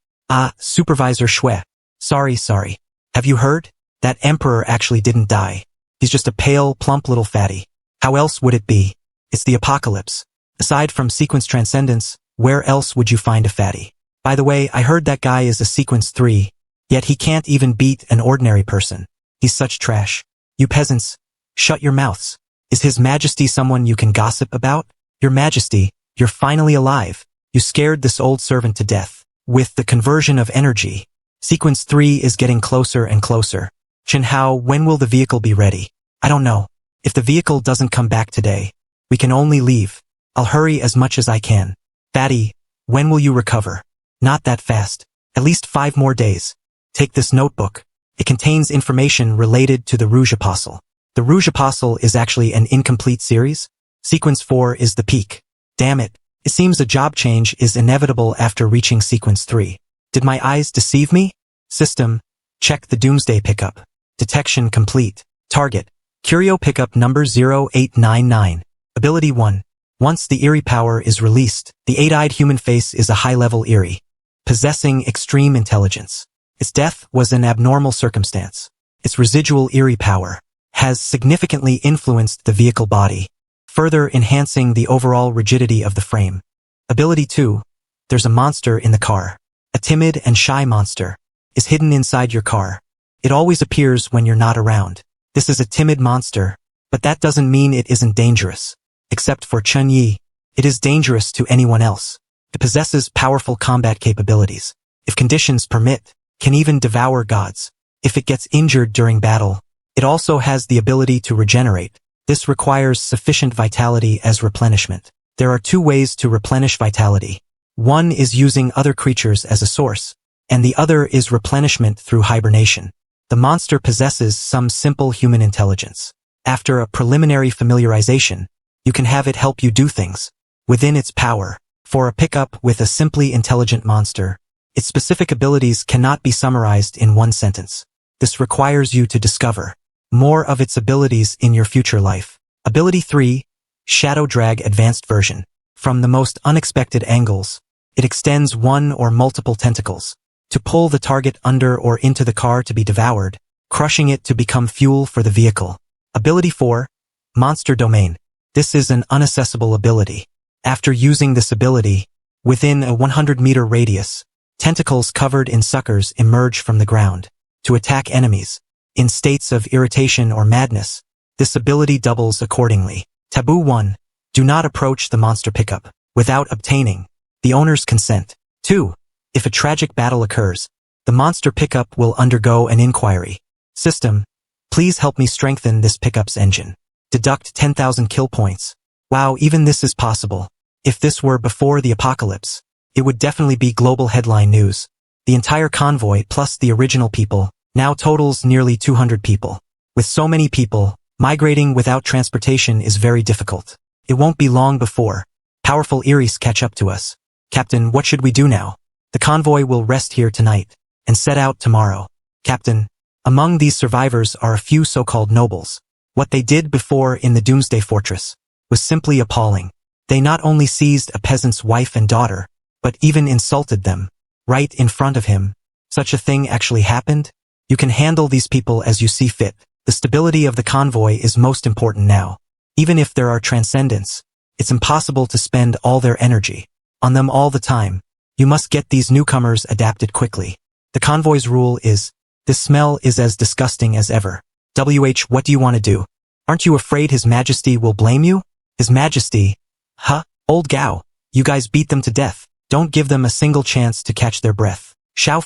Supervisor Shui. Sorry. Have you heard? That Emperor actually didn't die. He's just a pale, plump little fatty. How else would it be? It's the apocalypse. Aside from sequence transcendence, where else would you find a fatty? By the way, I heard that guy is a sequence 3, yet he can't even beat an ordinary person. He's such trash. You peasants, shut your mouths. Is His Majesty someone you can gossip about? Your Majesty, you're finally alive. You scared this old servant to death. With the conversion of energy, sequence 3 is getting closer and closer. Chen Hao, when will the vehicle be ready? I don't know. If the vehicle doesn't come back today, we can only leave. I'll hurry as much as I can. Fatty, when will you recover? Not that fast. At least 5 more days. Take this notebook. It contains information related to the Rouge Apostle. The Rouge Apostle is actually an incomplete series. Sequence 4 is the peak. Damn it. It seems a job change is inevitable after reaching sequence 3. Did my eyes deceive me? System. Check the Doomsday pickup. Detection complete. Target. Curio pickup number 0899. Ability 1. Once the Eerie power is released, the 8-eyed human face is a high-level Eerie, possessing extreme intelligence. Its death was an abnormal circumstance. Its residual Eerie power has significantly influenced the vehicle body, further enhancing the overall rigidity of the frame. Ability 2. There's a monster in the car. A timid and shy monster is hidden inside your car. It always appears when you're not around. This is a timid monster, but that doesn't mean it isn't dangerous. Except for Chun Yi, it is dangerous to anyone else. It possesses powerful combat capabilities. If conditions permit, can even devour gods. If it gets injured during battle, it also has the ability to regenerate. This requires sufficient vitality as replenishment. There are 2 ways to replenish vitality. One is using other creatures as a source. and the other is replenishment through hibernation. The monster possesses some simple human intelligence. After a preliminary familiarization, you can have it help you do things within its power. For a pickup with a simply intelligent monster, its specific abilities cannot be summarized in one sentence. This requires you to discover more of its abilities in your future life. Ability 3, Shadow Drag Advanced Version. From the most unexpected angles, it extends one or multiple tentacles to pull the target under or into the car to be devoured, crushing it to become fuel for the vehicle. Ability 4, Monster Domain. This is an unaccessible ability. After using this ability, within a 100-meter radius, tentacles covered in suckers emerge from the ground to attack enemies. In states of irritation or madness, this ability doubles accordingly. Taboo 1. Do not approach the monster pickup without obtaining the owner's consent. 2. If a tragic battle occurs, the monster pickup will undergo an inquiry. System, please help me strengthen this pickup's engine. Deduct 10,000 kill points. Wow, even this is possible. If this were before the apocalypse, it would definitely be global headline news. The entire convoy plus the original people now totals nearly 200 people. With so many people, migrating without transportation is very difficult. It won't be long before powerful Eries catch up to us. Captain, what should we do now? The convoy will rest here tonight and set out tomorrow. Captain, among these survivors are a few so-called nobles. What they did before in the Doomsday Fortress was simply appalling. They not only seized a peasant's wife and daughter, but even insulted them right in front of him. Such a thing actually happened? You can handle these people as you see fit. The stability of the convoy is most important now. Even if there are transcendents, it's impossible to spend all their energy on them all the time. You must get these newcomers adapted quickly. The convoy's rule is, this smell is as disgusting as ever. What do you want to do? Aren't you afraid His Majesty will blame you? His Majesty? Huh? Old Gao, you guys beat them to death. Don't give them a single chance to catch their breath. Xiao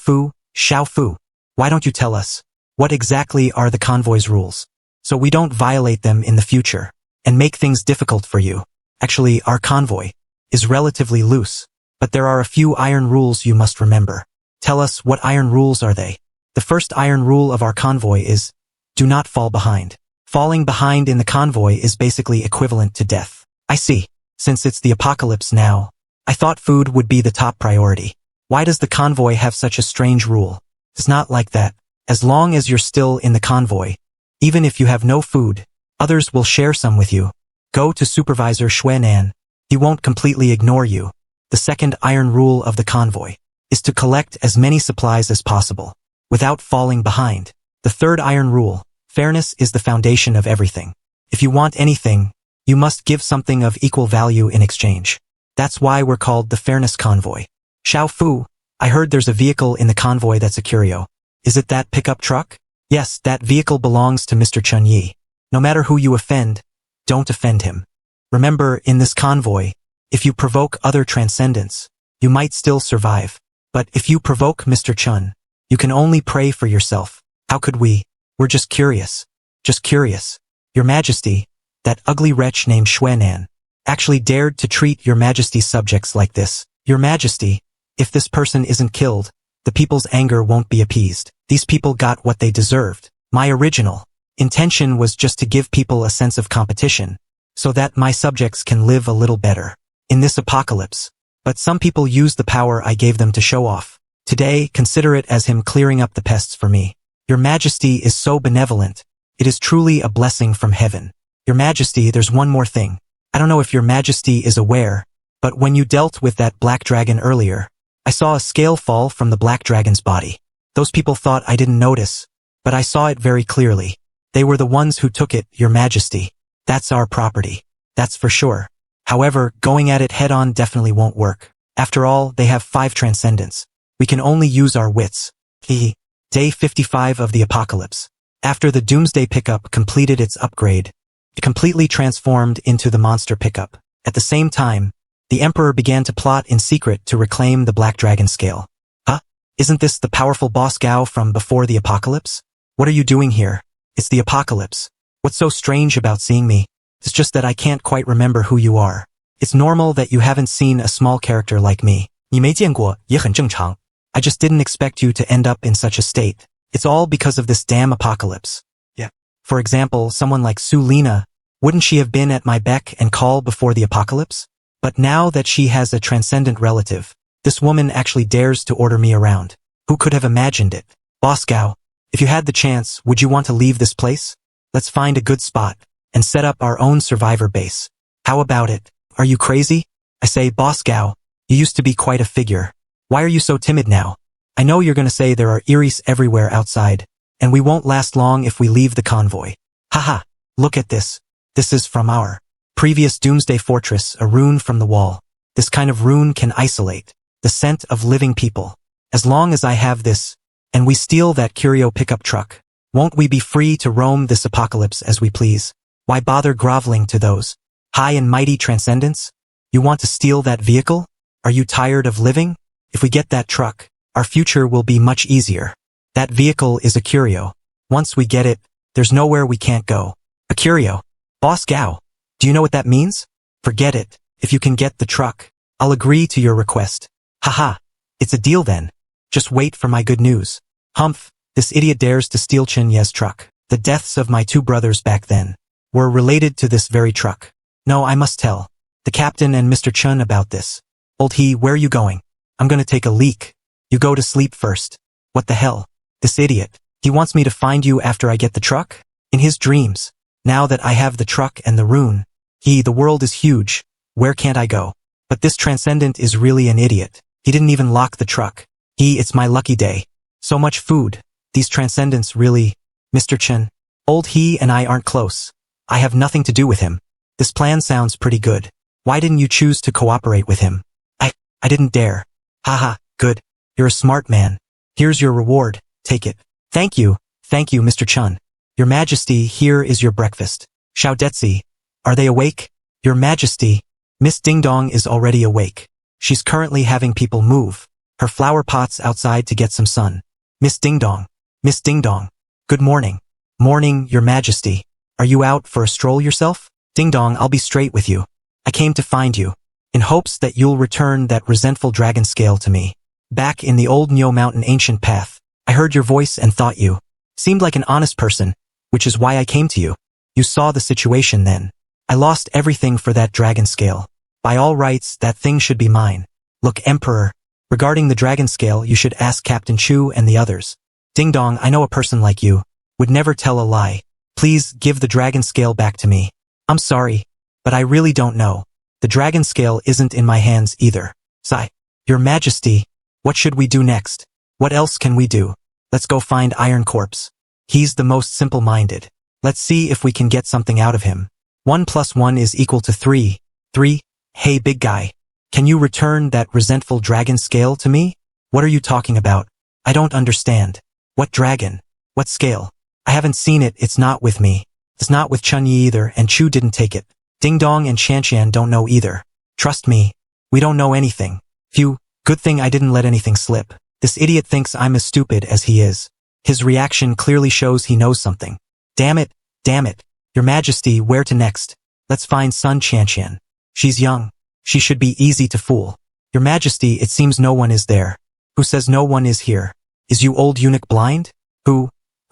Fu, why don't you tell us? What exactly are the convoy's rules? So we don't violate them in the future and make things difficult for you. Actually, our convoy is relatively loose, but there are a few iron rules you must remember. Tell us, what iron rules are they? The first iron rule of our convoy is, do not fall behind. Falling behind in the convoy is basically equivalent to death. I see. Since it's the apocalypse now, I thought food would be the top priority. Why does the convoy have such a strange rule? It's not like that. As long as you're still in the convoy, even if you have no food, others will share some with you. Go to Supervisor Xuanan. He won't completely ignore you. The second iron rule of the convoy is to collect as many supplies as possible without falling behind. The third iron rule, fairness, is the foundation of everything. If you want anything, you must give something of equal value in exchange. That's why we're called the Fairness Convoy. Xiao Fu, I heard there's a vehicle in the convoy that's a curio. Is it that pickup truck? Yes, that vehicle belongs to Mr. Chun Yi. No matter who you offend, don't offend him. Remember, in this convoy, if you provoke other transcendents, you might still survive. But if you provoke Mr. Chun, you can only pray for yourself. How could we? We're just curious. Just curious. Your Majesty, that ugly wretch named Xuanan, actually dared to treat Your Majesty's subjects like this. Your Majesty, if this person isn't killed, the people's anger won't be appeased. These people got what they deserved. My original intention was just to give people a sense of competition, so that my subjects can live a little better in this apocalypse. But some people use the power I gave them to show off. Today, consider it as him clearing up the pests for me. Your Majesty is so benevolent. It is truly a blessing from heaven. Your Majesty, there's one more thing. I don't know if Your Majesty is aware, but when you dealt with that black dragon earlier, I saw a scale fall from the black dragon's body. Those people thought I didn't notice, but I saw it very clearly. They were the ones who took it, Your Majesty. That's our property. That's for sure. However, going at it head-on definitely won't work. After all, they have 5 transcendents. We can only use our wits. Day 55 of the apocalypse. After the Doomsday pickup completed its upgrade, it completely transformed into the monster pickup. At the same time, the Emperor began to plot in secret to reclaim the Black Dragon scale. Huh? Isn't this the powerful boss Gao from before the apocalypse? What are you doing here? It's the apocalypse. What's so strange about seeing me? It's just that I can't quite remember who you are. It's normal that you haven't seen a small character like me. 你没见过，也很正常. I just didn't expect you to end up in such a state. It's all because of this damn apocalypse. Yeah. For example, someone like Sulina, wouldn't she have been at my beck and call before the apocalypse? But now that she has a transcendent relative, this woman actually dares to order me around. Who could have imagined it? Boscow, if you had the chance, would you want to leave this place? Let's find a good spot and set up our own survivor base. How about it? Are you crazy? I say, Boscow, you used to be quite a figure. Why are you so timid now? I know you're gonna say there are Eries everywhere outside, and we won't last long if we leave the convoy. Haha, look at this. This is from our previous Doomsday Fortress, a rune from the wall. This kind of rune can isolate the scent of living people. As long as I have this, and we steal that curio pickup truck, won't we be free to roam this apocalypse as we please? Why bother groveling to those high and mighty transcendents? You want to steal that vehicle? Are you tired of living? If we get that truck, our future will be much easier. That vehicle is a curio. Once we get it, there's nowhere we can't go. A curio. Boscow, do you know what that means? Forget it. If you can get the truck, I'll agree to your request. Haha, it's a deal then. Just wait for my good news. Humph, this idiot dares to steal Chenye's truck. The deaths of my two brothers back then were related to this very truck. No, I must tell the captain and Mr. Chun about this. Old he, where you going? I'm gonna take a leak. You go to sleep first. What the hell? This idiot. He wants me to find you after I get the truck? In his dreams. Now that I have the truck and the rune. The world is huge. Where can't I go? But this transcendent is really an idiot. He didn't even lock the truck. It's my lucky day. So much food. These transcendents really. Mr. Chen. Old he and I aren't close. I have nothing to do with him. This plan sounds pretty good. Why didn't you choose to cooperate with him? I didn't dare. Haha, good. You're a smart man. Here's your reward. Take it. Thank you, Mr. Chun. Your Majesty, here is your breakfast. Xiao Detzi, are they awake? Your Majesty, Miss Ding Dong is already awake. She's currently having people move her flower pots outside to get some sun. Miss Ding Dong, good morning. Morning, Your Majesty. Are you out for a stroll yourself? Ding Dong, I'll be straight with you. I came to find you, in hopes that you'll return that resentful dragon scale to me. Back in the old Nyo Mountain ancient path, I heard your voice and thought you seemed like an honest person, which is why I came to you. You saw the situation then. I lost everything for that dragon scale. By all rights, that thing should be mine. Look, Emperor, regarding the dragon scale, you should ask Captain Chu and the others. Ding Dong, I know a person like you would never tell a lie. Please give the dragon scale back to me. I'm sorry, but I really don't know. The dragon scale isn't in my hands either. Sigh. Your Majesty, what should we do next? What else can we do? Let's go find Iron Corpse. He's the most simple-minded. Let's see if we can get something out of him. 1 + 1 is equal to 3. 3. Hey big guy. Can you return that resentful dragon scale to me? What are you talking about? I don't understand. What dragon? What scale? I haven't seen it, it's not with me. It's not with Chun Yi either, and Chu didn't take it. Ding Dong and Shanshan don't know either. Trust me, we don't know anything. Phew, good thing I didn't let anything slip. This idiot thinks I'm as stupid as he is. His reaction clearly shows he knows something. Damn it, Your Majesty, where to next? Let's find Sun Shanshan. She's young. She should be easy to fool. Your Majesty, it seems no one is there. Who says no one is here? Is you old eunuch blind?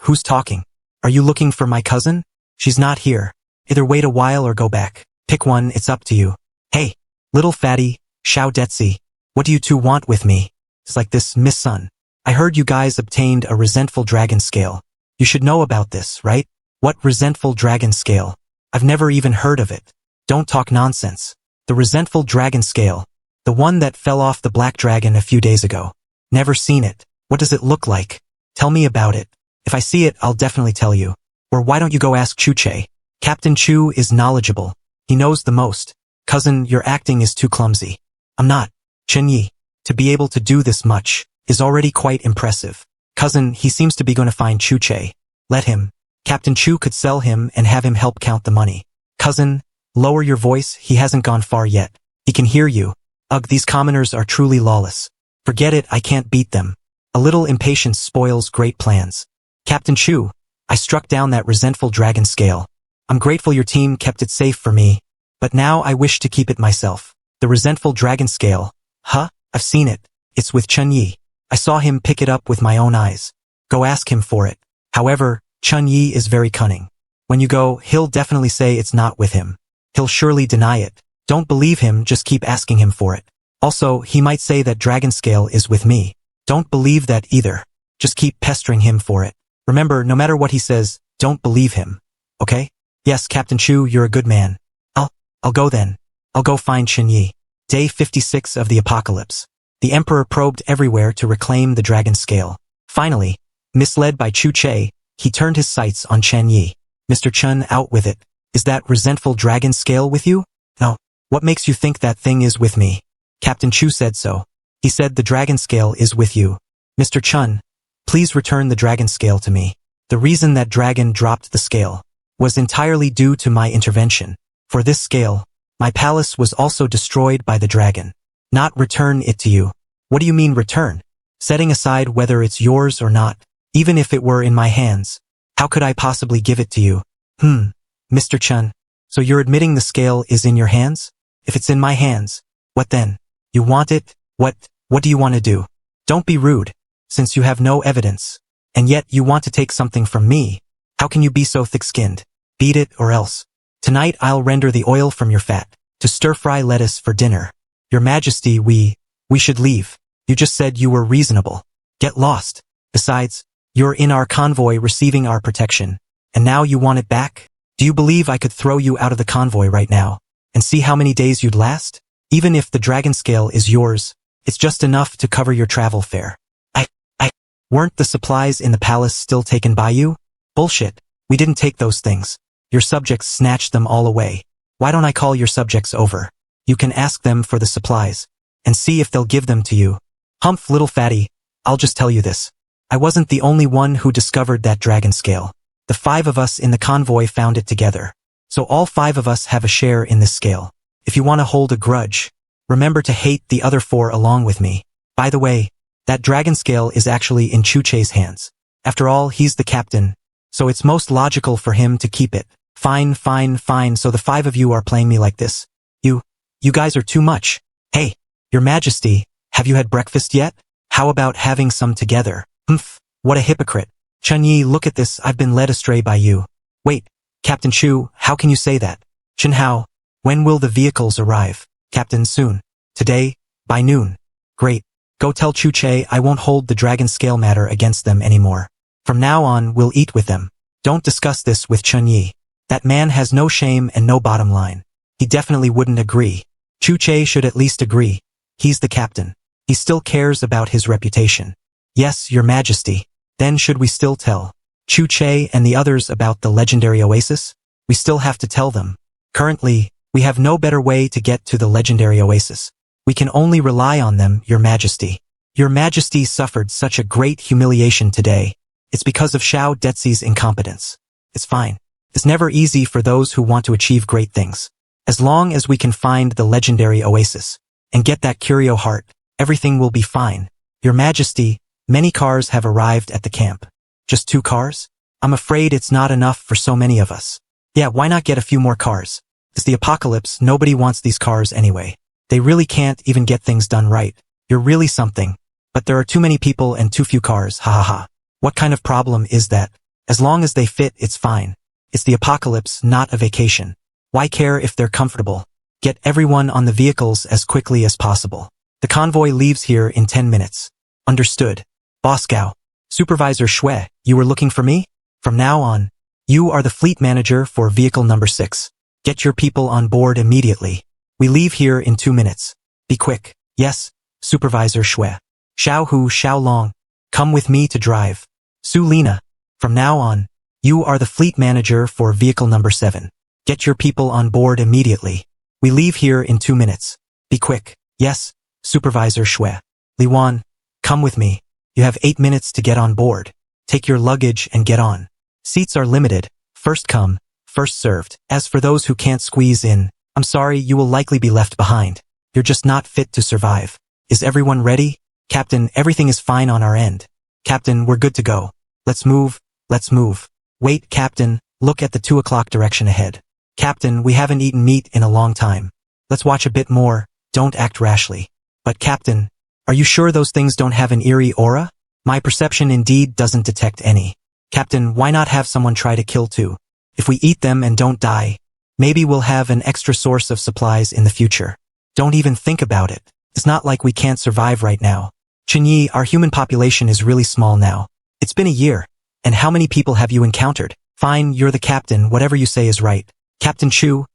Who's talking? Are you looking for my cousin? She's not here. Either wait a while or go back. Pick one, it's up to you. Hey, little fatty, Xiao Detzi, what do you two want with me? It's like this, Miss Sun. I heard you guys obtained a resentful dragon scale. You should know about this, right? What resentful dragon scale? I've never even heard of it. Don't talk nonsense. The resentful dragon scale. The one that fell off the black dragon a few days ago. Never seen it. What does it look like? Tell me about it. If I see it, I'll definitely tell you. Or why don't you go ask Chu Che? Captain Chu is knowledgeable. He knows the most. Cousin, your acting is too clumsy. I'm not. Chen Yi, to be able to do this much is already quite impressive. Cousin, he seems to be going to find Chu Che. Let him. Captain Chu could sell him and have him help count the money. Cousin, lower your voice, he hasn't gone far yet. He can hear you. Ugh, these commoners are truly lawless. Forget it, I can't beat them. A little impatience spoils great plans. Captain Chu, I struck down that resentful dragon scale. I'm grateful your team kept it safe for me, but now I wish to keep it myself. The resentful dragon scale. Huh? I've seen it. It's with Chun Yi. I saw him pick it up with my own eyes. Go ask him for it. However, Chun Yi is very cunning. When you go, he'll definitely say it's not with him. He'll surely deny it. Don't believe him, just keep asking him for it. Also, he might say that dragon scale is with me. Don't believe that either. Just keep pestering him for it. Remember, no matter what he says, don't believe him. Okay? Yes, Captain Chu, you're a good man. I'll go then. I'll go find Chun Yi. Day 56 of the apocalypse. The emperor probed everywhere to reclaim the dragon scale. Finally, misled by Chu Che, he turned his sights on Chun Yi. Mr. Chun, out with it. Is that resentful dragon scale with you? No. What makes you think that thing is with me? Captain Chu said so. He said the dragon scale is with you. Mr. Chun, please return the dragon scale to me. The reason that dragon dropped the scale was entirely due to my intervention. For this scale, my palace was also destroyed by the dragon. Not return it to you. What do you mean return? Setting aside whether it's yours or not, even if it were in my hands, how could I possibly give it to you? Mr. Chun, so you're admitting the scale is in your hands? If it's in my hands, what then? You want it? What do you want to do? Don't be rude, since you have no evidence. And yet you want to take something from me. How can you be so thick-skinned? Beat it or else. Tonight I'll render the oil from your fat, to stir-fry lettuce for dinner. Your Majesty, we should leave. You just said you were reasonable. Get lost. Besides, you're in our convoy receiving our protection. And now you want it back? Do you believe I could throw you out of the convoy right now, and see how many days you'd last? Even if the dragon scale is yours, it's just enough to cover your travel fare. Weren't the supplies in the palace still taken by you? Bullshit. We didn't take those things. Your subjects snatched them all away. Why don't I call your subjects over? You can ask them for the supplies, and see if they'll give them to you. Humph, little fatty, I'll just tell you this. I wasn't the only one who discovered that dragon scale. The 5 of us in the convoy found it together. So all 5 of us have a share in this scale. If you want to hold a grudge, remember to hate the other 4 along with me. By the way, that dragon scale is actually in Chu Che's hands. After all, he's the captain, so it's most logical for him to keep it. Fine, so the 5 of you are playing me like this. You guys are too much. Hey, Your Majesty, have you had breakfast yet? How about having some together? Humph, what a hypocrite. Chun Yi, look at this, I've been led astray by you. Wait, Captain Chu, how can you say that? Chen Hao, when will the vehicles arrive? Captain, soon. Today, by noon. Great. Go tell Chu Che I won't hold the dragon scale matter against them anymore. From now on, we'll eat with them. Don't discuss this with Chun Yi. That man has no shame and no bottom line. He definitely wouldn't agree. Chu Che should at least agree. He's the captain. He still cares about his reputation. Yes, Your Majesty. Then should we still tell Chu Che and the others about the legendary oasis? We still have to tell them. Currently, we have no better way to get to the legendary oasis. We can only rely on them, Your Majesty. Your Majesty suffered such a great humiliation today. It's because of Xiao Detzi's incompetence. It's fine. It's never easy for those who want to achieve great things. As long as we can find the legendary oasis and get that curio heart, everything will be fine. Your Majesty, many cars have arrived at the camp. Just 2 cars? I'm afraid it's not enough for so many of us. Yeah, why not get a few more cars? It's the apocalypse, nobody wants these cars anyway. They really can't even get things done right. You're really something. But there are too many people and too few cars, ha ha ha. What kind of problem is that? As long as they fit, it's fine. It's the apocalypse, not a vacation. Why care if they're comfortable? Get everyone on the vehicles as quickly as possible. The convoy leaves here in 10 minutes. Understood. Boss Gao. Supervisor Shui, you were looking for me? From now on, you are the fleet manager for vehicle number 6. Get your people on board immediately. We leave here in 2 minutes. Be quick. Yes, Supervisor Shui. Xiao Hu, Xiao Long. Come with me to drive. Su Lina. From now on, you are the fleet manager for vehicle number 7. Get your people on board immediately. We leave here in 2 minutes. Be quick. Yes, Supervisor Shui. Li Wan, come with me. You have 8 minutes to get on board. Take your luggage and get on. Seats are limited. First come, first served. As for those who can't squeeze in, I'm sorry, you will likely be left behind. You're just not fit to survive. Is everyone ready? Captain, everything is fine on our end. Captain, we're good to go. Let's move. Wait, Captain, look at the 2 o'clock direction ahead. Captain, we haven't eaten meat in a long time. Let's watch a bit more, don't act rashly. But Captain, Are you sure those things don't have an eerie aura? My perception indeed doesn't detect any. Captain, why not have someone try to kill too? If we eat them and don't die, maybe we'll have an extra source of supplies in the future. Don't even think about it. It's not like we can't survive right now. Chinyi, our human population is really small now. It's been a year. And how many people have you encountered? Fine, you're the captain, whatever you say is right. Captain Chu,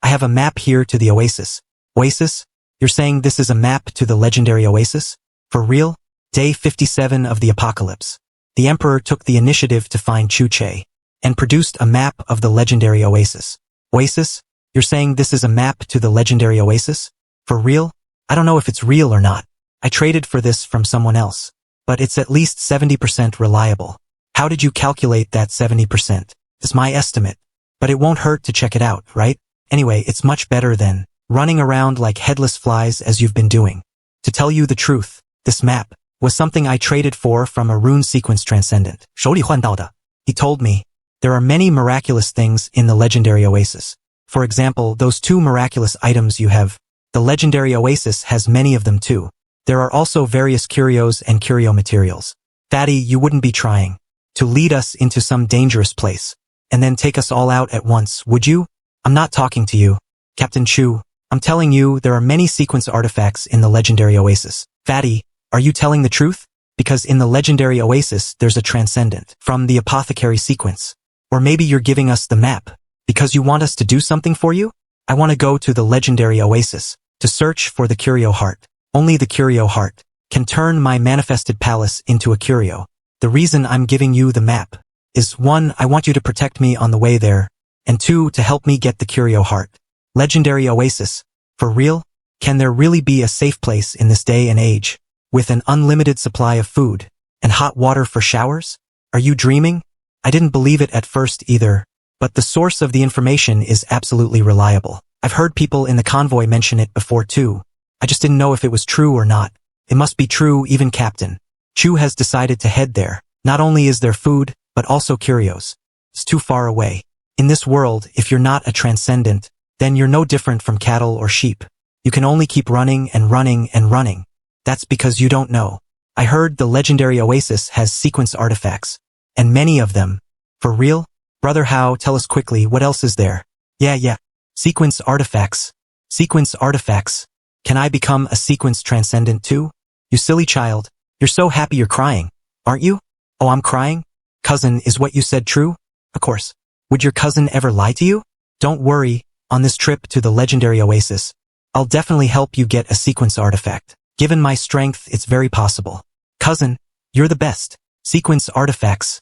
I have a map here to the oasis. Oasis? You're saying this is a map to the legendary oasis? For real? Day 57 of the apocalypse. The Emperor took the initiative to find Chu Che and produced a map of the legendary oasis. Oasis? You're saying this is a map to the legendary oasis? For real? I don't know if it's real or not. I traded for this from someone else. But it's at least 70% reliable. How did you calculate that 70%? It's my estimate. But it won't hurt to check it out, right? Anyway, it's much better than running around like headless flies as you've been doing. To tell you the truth, this map was something I traded for from a rune sequence transcendent. 手里换到的. He told me, there are many miraculous things in the legendary oasis. For example, those 2 miraculous items you have. The legendary oasis has many of them too. There are also various curios and curio materials. Fatty, you wouldn't be trying to lead us into some dangerous place and then take us all out at once, would you? I'm not talking to you, Captain Chu. I'm telling you there are many sequence artifacts in the legendary oasis. Fatty, are you telling the truth? Because in the legendary oasis there's a transcendent from the apothecary sequence. Or maybe you're giving us the map because you want us to do something for you? I want to go to the legendary oasis to search for the curio heart. Only the curio heart can turn my manifested palace into a curio. The reason I'm giving you the map is 1, I want you to protect me on the way there, and 2, to help me get the curio heart. Legendary oasis. For real? Can there really be a safe place in this day and age, with an unlimited supply of food, and hot water for showers? Are you dreaming? I didn't believe it at first either, but the source of the information is absolutely reliable. I've heard people in the convoy mention it before too. I just didn't know if it was true or not. It must be true, even Captain Chu has decided to head there. Not only is there food, but also curios. It's too far away. In this world, if you're not a transcendent, then you're no different from cattle or sheep. You can only keep running and running and running. That's because you don't know. I heard the legendary oasis has sequence artifacts. And many of them. For real? Brother Hao, tell us quickly, what else is there? Yeah. Sequence artifacts. Sequence artifacts. Can I become a sequence transcendent too? You silly child. You're so happy you're crying, aren't you? Oh, I'm crying? Cousin, is what you said true? Of course. Would your cousin ever lie to you? Don't worry, on this trip to the legendary oasis, I'll definitely help you get a sequence artifact. Given my strength, it's very possible. Cousin, you're the best. Sequence artifacts.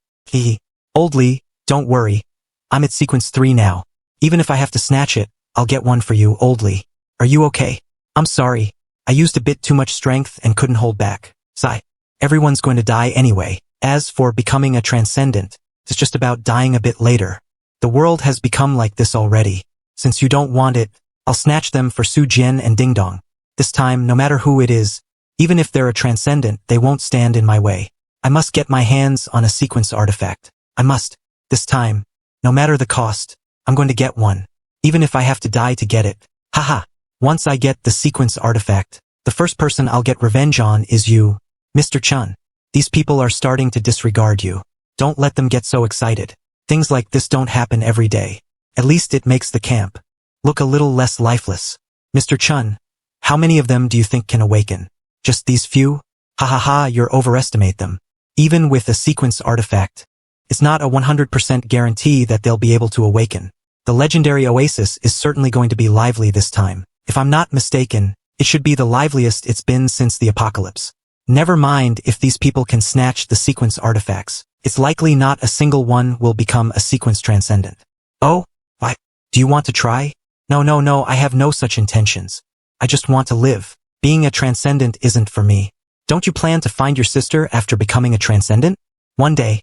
Oldly, don't worry. I'm at sequence 3 now. Even if I have to snatch it, I'll get one for you, Oldly. Are you okay? I'm sorry. I used a bit too much strength and couldn't hold back. Sigh. Everyone's going to die anyway. As for becoming a transcendent, it's just about dying a bit later. The world has become like this already. Since you don't want it, I'll snatch them for Su Jian and Ding Dong. This time, no matter who it is, even if they're a transcendent, they won't stand in my way. I must get my hands on a sequence artifact. I must. This time, no matter the cost, I'm going to get one. Even if I have to die to get it. Haha. Once I get the sequence artifact, the first person I'll get revenge on is you, Mr. Chun. These people are starting to disregard you. Don't let them get so excited. Things like this don't happen every day. At least it makes the camp look a little less lifeless. Mr. Chun, how many of them do you think can awaken? Just these few? Ha ha ha, you overestimate them. Even with a sequence artifact, it's not a 100% guarantee that they'll be able to awaken. The legendary oasis is certainly going to be lively this time. If I'm not mistaken, it should be the liveliest it's been since the apocalypse. Never mind if these people can snatch the sequence artifacts. It's likely not a single one will become a sequence transcendent. Oh? Why? Do you want to try? No, I have no such intentions. I just want to live. Being a transcendent isn't for me. Don't you plan to find your sister after becoming a transcendent? One day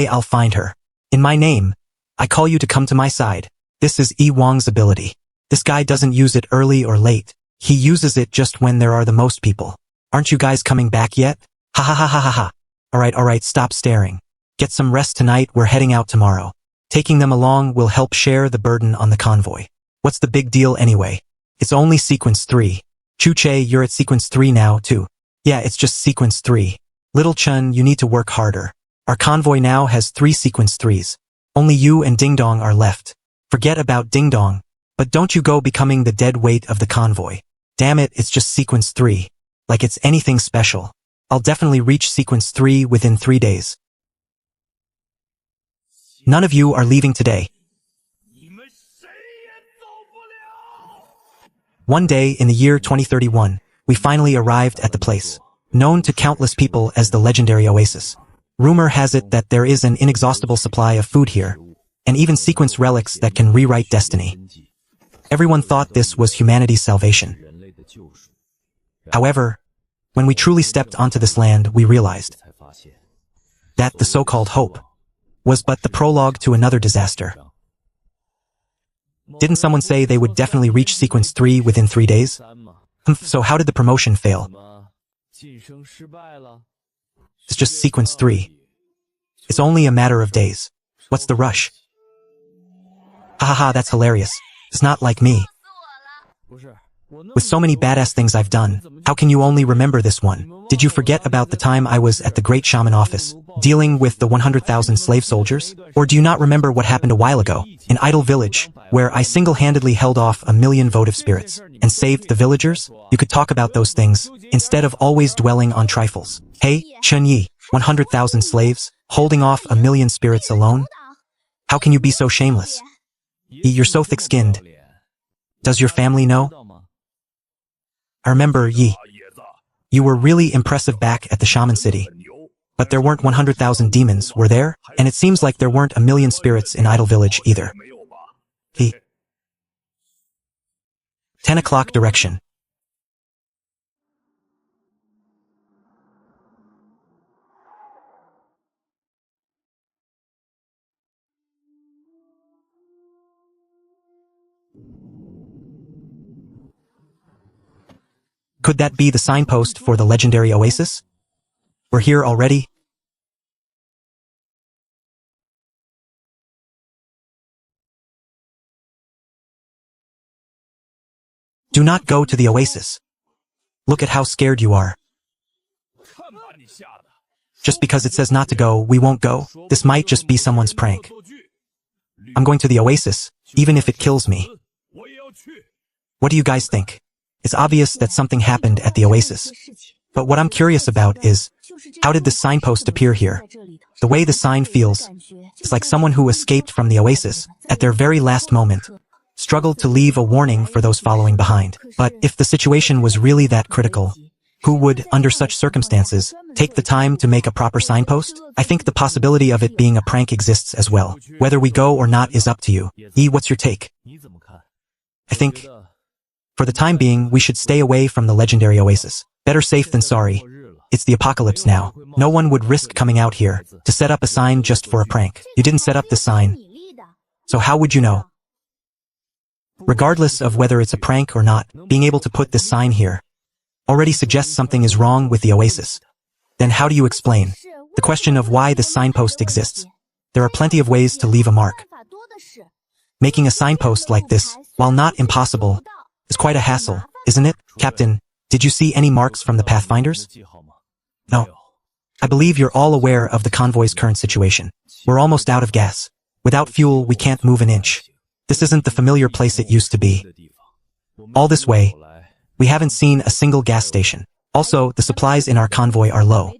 I'll find her. In my name, I call you to come to my side. This is Yi Wang's ability. This guy doesn't use it early or late. He uses it just when there are the most people. Aren't you guys coming back yet? Ha ha ha ha ha ha. Alright, stop staring. Get some rest tonight, we're heading out tomorrow. Taking them along will help share the burden on the convoy. What's the big deal anyway? It's only sequence 3. Chu Che, you're at sequence 3 now, too. Yeah, it's just sequence 3. Little Chun, you need to work harder. Our convoy now has 3 sequence 3s. Only you and Ding Dong are left. Forget about Ding Dong. But don't you go becoming the dead weight of the convoy. Damn it, it's just sequence 3. Like it's anything special. I'll definitely reach sequence 3 within 3 days. None of you are leaving today. One day in the year 2031, we finally arrived at the place, known to countless people as the legendary oasis. Rumor has it that there is an inexhaustible supply of food here, and even sequence relics that can rewrite destiny. Everyone thought this was humanity's salvation. However, when we truly stepped onto this land, we realized that the so-called hope was but the prologue to another disaster. Didn't someone say they would definitely reach sequence 3 within 3 days? So how did the promotion fail? It's just sequence 3. It's only a matter of days. What's the rush? Hahaha, that's hilarious. It's not like me. With so many badass things I've done, how can you only remember this one? Did you forget about the time I was at the Great Shaman office, dealing with the 100,000 slave soldiers? Or do you not remember what happened a while ago, in Idle Village, where I single-handedly held off 1,000,000 votive spirits, and saved the villagers? You could talk about those things, instead of always dwelling on trifles. Hey, Chun Yi, 100,000 slaves, holding off 1,000,000 spirits alone? How can you be so shameless? You're so thick-skinned. Does your family know? I remember, Yi. You were really impressive back at the Shaman City. But there weren't 100,000 demons, were there? And it seems like there weren't 1,000,000 spirits in Idle Village either. 10 o'clock direction. Could that be the signpost for the legendary oasis? We're here already? Do not go to the oasis. Look at how scared you are. Just because it says not to go, we won't go. This might just be someone's prank. I'm going to the oasis, even if it kills me. What do you guys think? It's obvious that something happened at the oasis. But what I'm curious about is, how did the signpost appear here? The way the sign feels, it's like someone who escaped from the oasis, at their very last moment, struggled to leave a warning for those following behind. But if the situation was really that critical, who would, under such circumstances, take the time to make a proper signpost? I think the possibility of it being a prank exists as well. Whether we go or not is up to you. What's your take? I think, for the time being, we should stay away from the legendary oasis. Better safe than sorry. It's the apocalypse now. No one would risk coming out here to set up a sign just for a prank. You didn't set up the sign. So how would you know? Regardless of whether it's a prank or not, being able to put this sign here already suggests something is wrong with the oasis. Then how do you explain the question of why this signpost exists? There are plenty of ways to leave a mark. Making a signpost like this, while not impossible, is quite a hassle, isn't it? Captain, did you see any marks from the Pathfinders? No. I believe you're all aware of the convoy's current situation. We're almost out of gas. Without fuel, we can't move an inch. This isn't the familiar place it used to be. All this way, we haven't seen a single gas station. Also, the supplies in our convoy are low.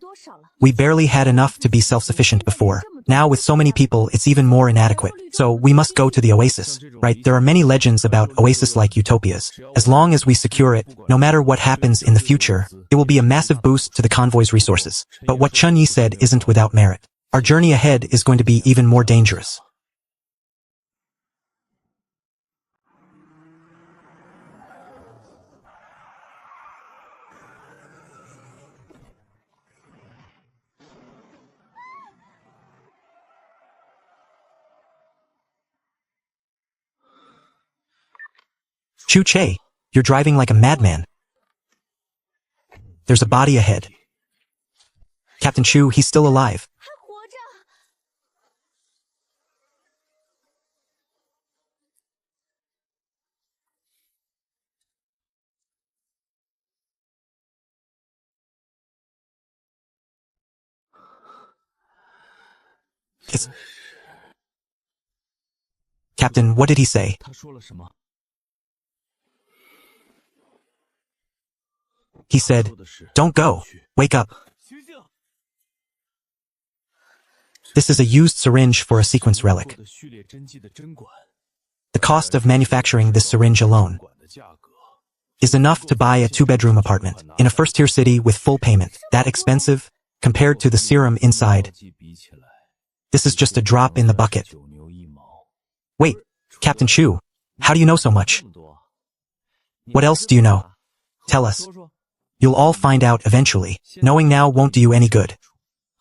We barely had enough to be self-sufficient before. Now with so many people, it's even more inadequate. So we must go to the oasis, right? There are many legends about oasis-like utopias. As long as we secure it, no matter what happens in the future, it will be a massive boost to the convoy's resources. But what Chun Yi said isn't without merit. Our journey ahead is going to be even more dangerous. Chu Che, you're driving like a madman. There's a body ahead. Captain Chu, he's still alive. It's... Captain, what did he say? He said, "Don't go. Wake up." This is a used syringe for a sequence relic. The cost of manufacturing this syringe alone is enough to buy a 2-bedroom apartment in a first-tier city with full payment. That expensive compared to the serum inside. This is just a drop in the bucket. Wait, Captain Chu, how do you know so much? What else do you know? Tell us. You'll all find out eventually. Knowing now won't do you any good.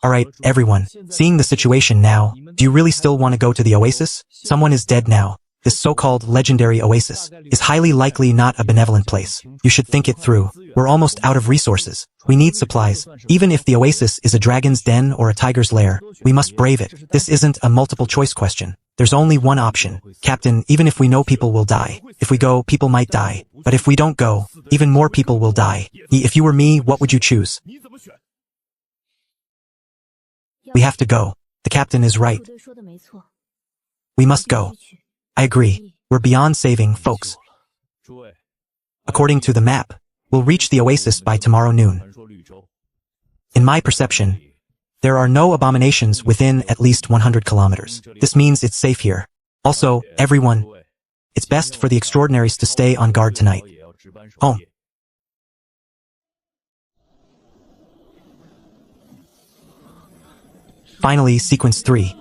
Alright, everyone, seeing the situation now, do you really still want to go to the oasis? Someone is dead now. This so-called legendary oasis is highly likely not a benevolent place. You should think it through. We're almost out of resources. We need supplies. Even if the oasis is a dragon's den or a tiger's lair, we must brave it. This isn't a multiple choice question. There's only one option. Captain, even if we know people will die, if we go, people might die. But if we don't go, even more people will die. If you were me, what would you choose? We have to go. The captain is right. We must go. I agree. We're beyond saving, folks. According to the map, we'll reach the oasis by tomorrow noon. In my perception, there are no abominations within at least 100 kilometers. This means it's safe here. Also, everyone, it's best for the extraordinaries to stay on guard tonight. Home. Finally, sequence 3.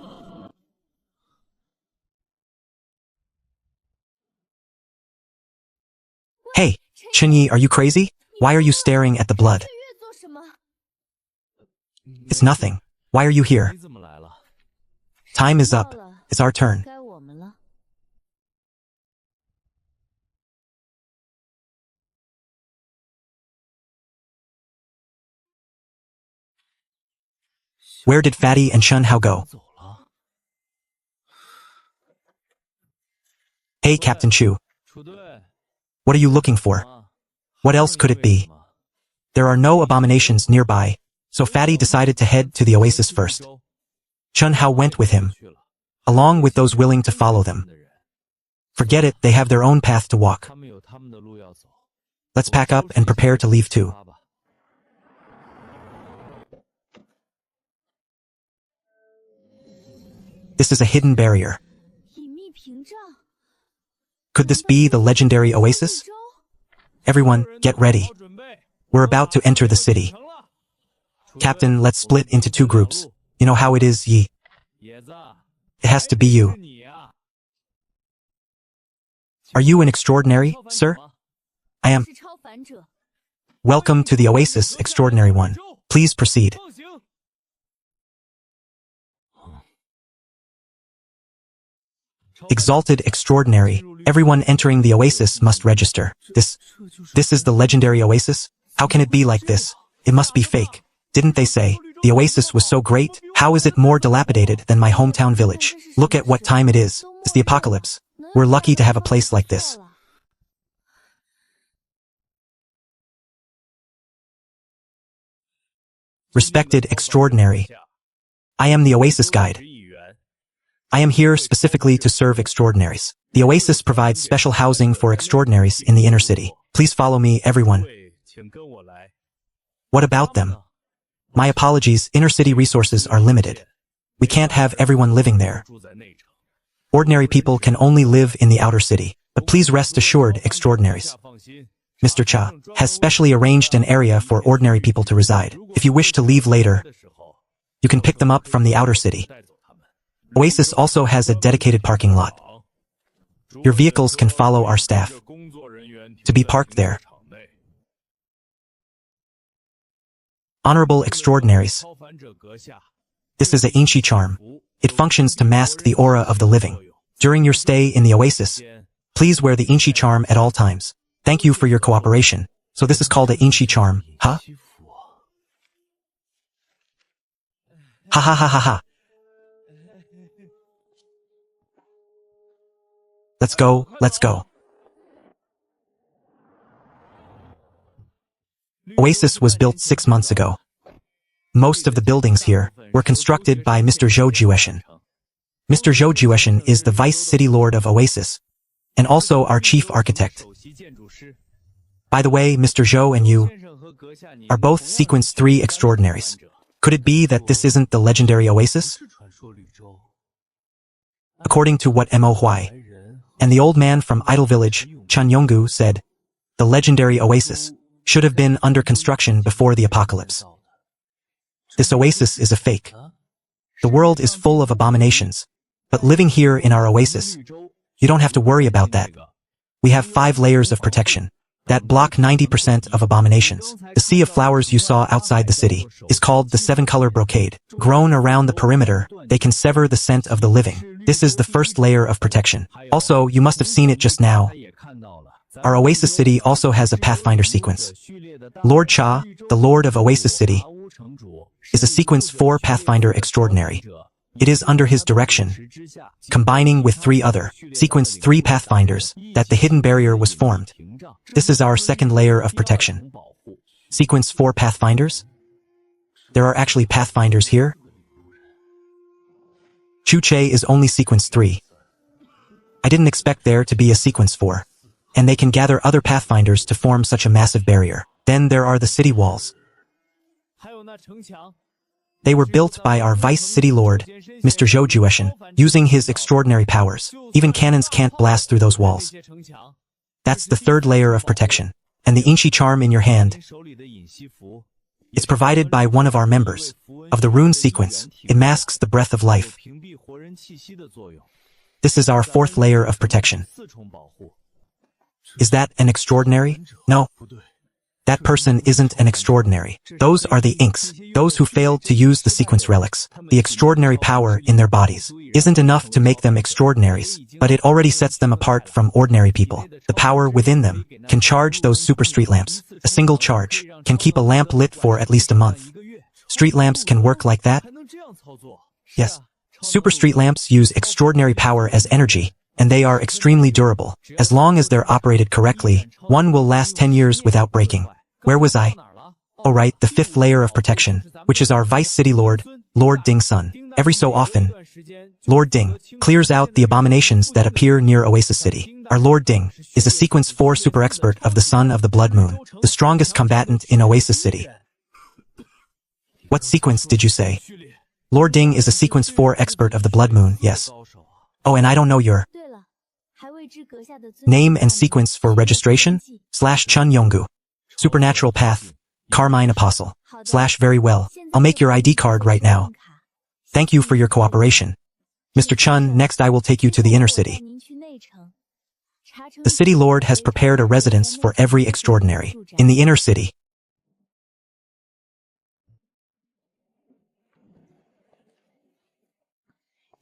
Hey, Chenyi, are you crazy? Why are you staring at the blood? It's nothing. Why are you here? Time is up. It's our turn. Where did Fatty and Chun Hao go? Hey, Captain Chu. What are you looking for? What else could it be? There are no abominations nearby, so Fatty decided to head to the oasis first. Chun Hao went with him, along with those willing to follow them. Forget it, they have their own path to walk. Let's pack up and prepare to leave too. This is a hidden barrier. Could this be the legendary oasis? Everyone, get ready. We're about to enter the city. Captain, let's split into 2 groups. You know how it is, Yi. It has to be you. Are you an extraordinary, sir? I am. Welcome to the oasis, extraordinary one. Please proceed. Exalted extraordinary. Everyone entering the oasis must register. This is the legendary oasis? How can it be like this? It must be fake. Didn't they say, the oasis was so great? How is it more dilapidated than my hometown village? Look at what time it is. It's the apocalypse. We're lucky to have a place like this. Respected extraordinary. I am the oasis guide. I am here specifically to serve extraordinaries. The oasis provides special housing for extraordinaries in the inner city. Please follow me, everyone. What about them? My apologies, inner city resources are limited. We can't have everyone living there. Ordinary people can only live in the outer city. But please rest assured, extraordinaries. Mr. Cha has specially arranged an area for ordinary people to reside. If you wish to leave later, you can pick them up from the outer city. Oasis also has a dedicated parking lot. Your vehicles can follow our staff to be parked there. Honorable extraordinaries. This is a Inshi charm. It functions to mask the aura of the living. During your stay in the oasis, please wear the Inshi charm at all times. Thank you for your cooperation. So this is called a Inshi charm, huh? Ha ha ha ha ha. Let's go, let's go. Oasis was built 6 months ago. Most of the buildings here were constructed by Mr. Zhou Jueshen. Mr. Zhou Jueshan is the Vice City Lord of Oasis, and also our Chief Architect. By the way, Mr. Zhou and you are both Sequence 3 extraordinaries. Could it be that this isn't the legendary Oasis? According to what Mo Huai and the old man from Idle Village, Chun Yonggu, said, the legendary Oasis should have been under construction before the apocalypse. This oasis is a fake. The world is full of abominations, but living here in our oasis, you don't have to worry about that. We have 5 layers of protection that block 90% of abominations. The sea of flowers you saw outside the city is called the 7-color brocade. Grown around the perimeter, they can sever the scent of the living. This is the first layer of protection. Also, you must have seen it just now. Our Oasis City also has a Pathfinder sequence. Lord Cha, the Lord of Oasis City, is a Sequence 4 Pathfinder Extraordinary. It is under his direction, combining with 3 other Sequence 3 Pathfinders, that the hidden barrier was formed. This is our second layer of protection. Sequence 4 Pathfinders? There are actually Pathfinders here? Chu Che is only Sequence 3. I didn't expect there to be a Sequence 4. And they can gather other Pathfinders to form such a massive barrier. Then there are the city walls. They were built by our Vice City Lord, Mr. Zhou Jueshan, using his extraordinary powers. Even cannons can't blast through those walls. That's the third layer of protection. And the Inshi charm in your hand, it's provided by one of our members of the rune sequence. It masks the breath of life. This is our fourth layer of protection. Is that an extraordinary? No. That person isn't an extraordinary. Those are the inks, those who failed to use the sequence relics. The extraordinary power in their bodies isn't enough to make them extraordinaries, but it already sets them apart from ordinary people. The power within them can charge those super street lamps. A single charge can keep a lamp lit for at least a month. Street lamps can work like that? Yes. Super street lamps use extraordinary power as energy, and they are extremely durable. As long as they're operated correctly, one will last 10 years without breaking. Where was I? Oh right, the fifth layer of protection, which is our Vice City Lord, Lord Ding's son. Every so often, Lord Ding clears out the abominations that appear near Oasis City. Our Lord Ding is a Sequence 4 super expert of the Son of the Blood Moon, the strongest combatant in Oasis City. What sequence did you say? Lord Ding is a Sequence 4 expert of the Blood Moon, yes. Oh, and I don't know your name and sequence for registration? /Chun Yonggu. Supernatural Path. Carmine Apostle. /very well. I'll make your ID card right now. Thank you for your cooperation. Mr. Chun, next I will take you to the inner city. The City Lord has prepared a residence for every extraordinary in the inner city.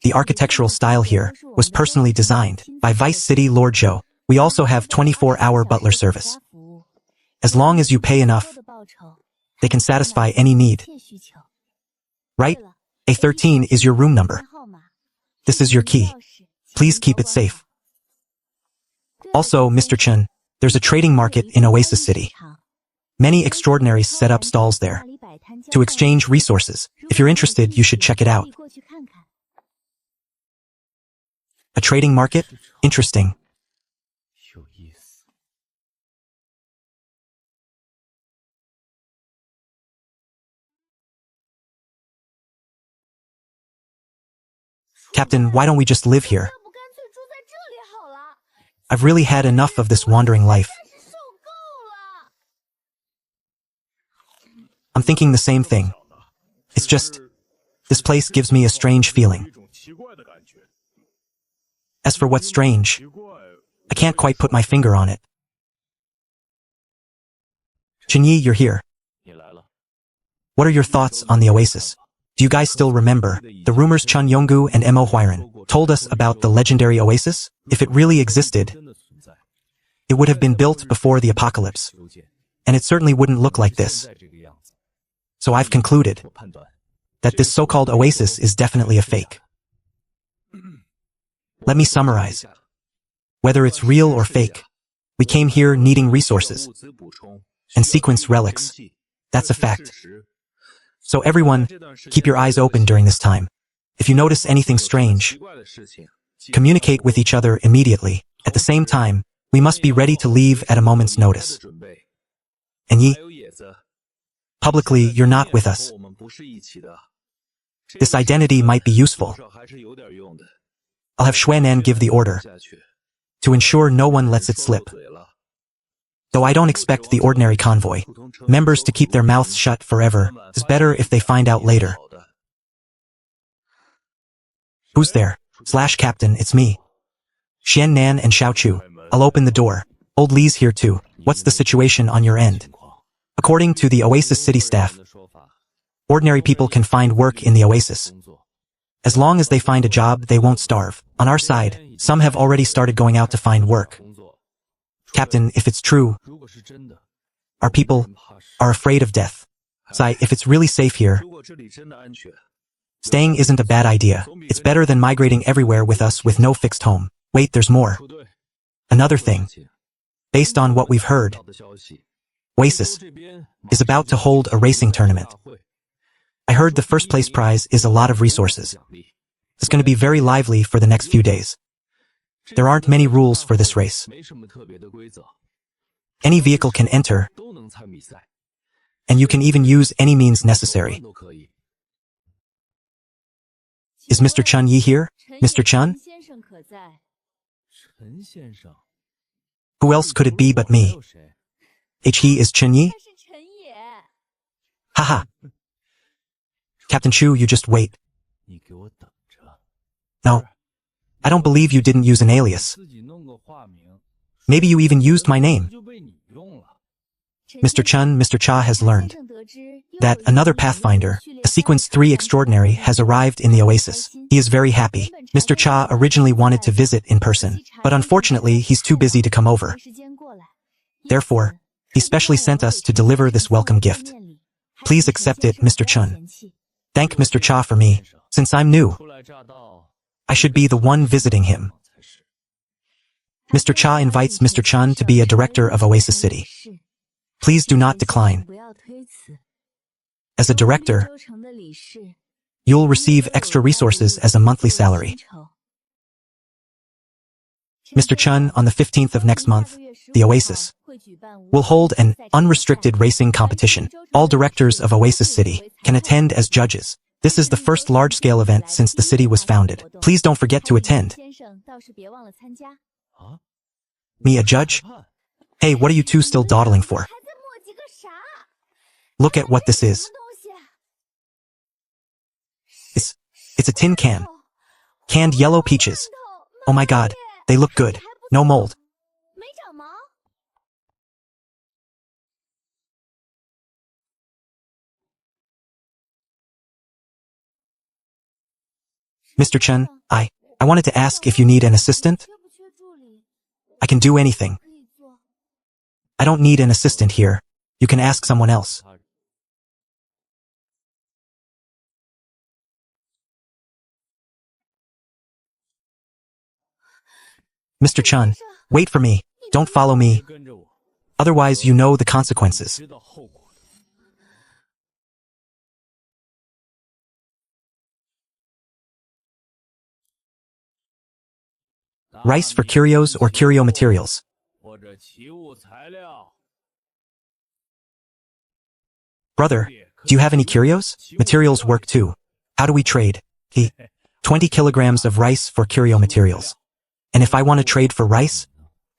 The architectural style here was personally designed by Vice City Lord Zhou. We also have 24-hour butler service. As long as you pay enough, they can satisfy any need. Right? A13 is your room number. This is your key. Please keep it safe. Also, Mr. Chun, there's a trading market in Oasis City. Many extraordinaries set up stalls there to exchange resources. If you're interested, you should check it out. A trading market? Interesting. Captain, why don't we just live here? I've really had enough of this wandering life. I'm thinking the same thing. It's just, this place gives me a strange feeling. As for what's strange, I can't quite put my finger on it. Chinyi, you're here. What are your thoughts on the Oasis? Do you guys still remember the rumors Chun Yonggu and Mo Huiran told us about the legendary Oasis? If it really existed, it would have been built before the apocalypse, and it certainly wouldn't look like this. So I've concluded that this so-called Oasis is definitely a fake. Let me summarize. Whether it's real or fake, we came here needing resources and sequence relics. That's a fact. So everyone, keep your eyes open during this time. If you notice anything strange, communicate with each other immediately. At the same time, we must be ready to leave at a moment's notice. And ye, publicly, you're not with us. This identity might be useful. I'll have Xuanan give the order to ensure no one lets it slip. Though I don't expect the ordinary convoy members to keep their mouths shut forever. It's better if they find out later. Who's there? Captain, it's me. Xian Nan and Xiao Chu. I'll open the door. Old Li's here too. What's the situation on your end? According to the Oasis City staff, ordinary people can find work in the Oasis. As long as they find a job, they won't starve. On our side, some have already started going out to find work. Captain, if it's true, our people are afraid of death. Sai, if it's really safe here, staying isn't a bad idea. It's better than migrating everywhere with us with no fixed home. Wait, there's more. Another thing. Based on what we've heard, Oasis is about to hold a racing tournament. I heard the first place prize is a lot of resources. It's going to be very lively for the next few days. There aren't many rules for this race. Any vehicle can enter, and you can even use any means necessary. Is Mr. Chun Yi here? Mr. Chun? Who else could it be but me? He is Chun Yi? Haha. Captain Chu, you just wait. No. I don't believe you didn't use an alias. Maybe you even used my name. Mr. Chun, Mr. Cha has learned that another Pathfinder, a Sequence 3 Extraordinary, has arrived in the Oasis. He is very happy. Mr. Cha originally wanted to visit in person, but unfortunately he's too busy to come over. Therefore, he specially sent us to deliver this welcome gift. Please accept it, Mr. Chun. Thank Mr. Cha for me. Since I'm new, I should be the one visiting him. Mr. Cha invites Mr. Chun to be a director of Oasis City. Please do not decline. As a director, you'll receive extra resources as a monthly salary. Mr. Chun, on the 15th of next month, the Oasis will hold an unrestricted racing competition. All directors of Oasis City can attend as judges. This is the first large-scale event since the city was founded. Please don't forget to attend. Me, a judge? Hey, what are you two still dawdling for? Look at what this is. It's a tin can. Canned yellow peaches. Oh my god, they look good. No mold. Mr. Chen, I wanted to ask if you need an assistant? I can do anything. I don't need an assistant here. You can ask someone else. Mr. Chun, wait for me. Don't follow me. Otherwise, you know the consequences. Rice for curios or curio materials. Brother, do you have any curios? Materials work too. How do we trade? 20 kilograms of rice for curio materials. And if I want to trade for rice?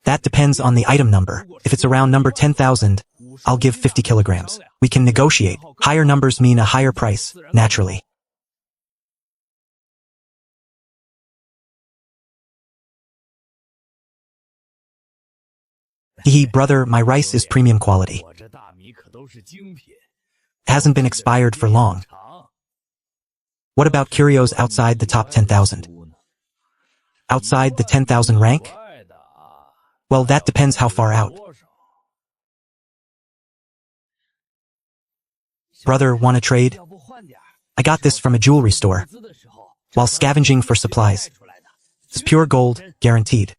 That depends on the item number. If it's around number 10,000, I'll give 50 kilograms. We can negotiate. Higher numbers mean a higher price, naturally. Brother, my rice is premium quality. It hasn't been expired for long. What about curios outside the top 10,000? Outside the 10,000 rank? Well, that depends how far out. Brother, wanna trade? I got this from a jewelry store, while scavenging for supplies. It's pure gold, guaranteed.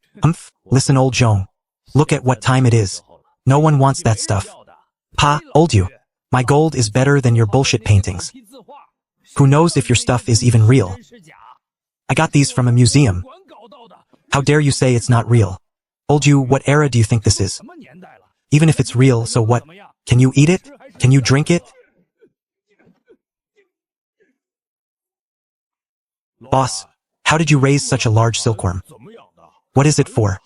Listen, old Zhong. Look at what time it is. No one wants that stuff. Pa, old you. My gold is better than your bullshit paintings. Who knows if your stuff is even real? I got these from a museum. How dare you say it's not real? Told you, what era do you think this is? Even if it's real, so what? Can you eat it? Can you drink it? Boss, how did you raise such a large silkworm? What is it for?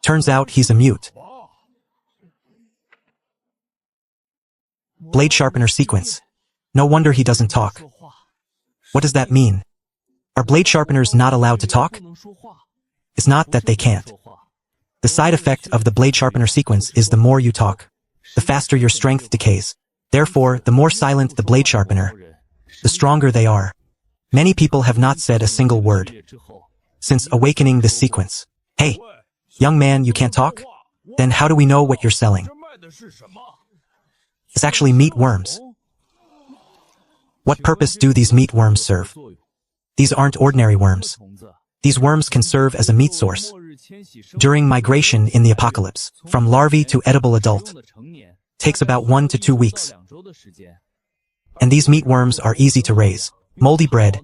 Turns out he's a mute. Blade sharpener sequence. No wonder he doesn't talk. What does that mean? Are blade sharpeners not allowed to talk? It's not that they can't. The side effect of the blade sharpener sequence is the more you talk, the faster your strength decays. Therefore, the more silent the blade sharpener, the stronger they are. Many people have not said a single word since awakening this sequence. Hey, young man, you can't talk? Then how do we know what you're selling? It's actually meat worms. What purpose do these meat worms serve? These aren't ordinary worms. These worms can serve as a meat source. During migration in the apocalypse, from larvae to edible adult, takes about 1 to 2 weeks. And these meat worms are easy to raise. Moldy bread,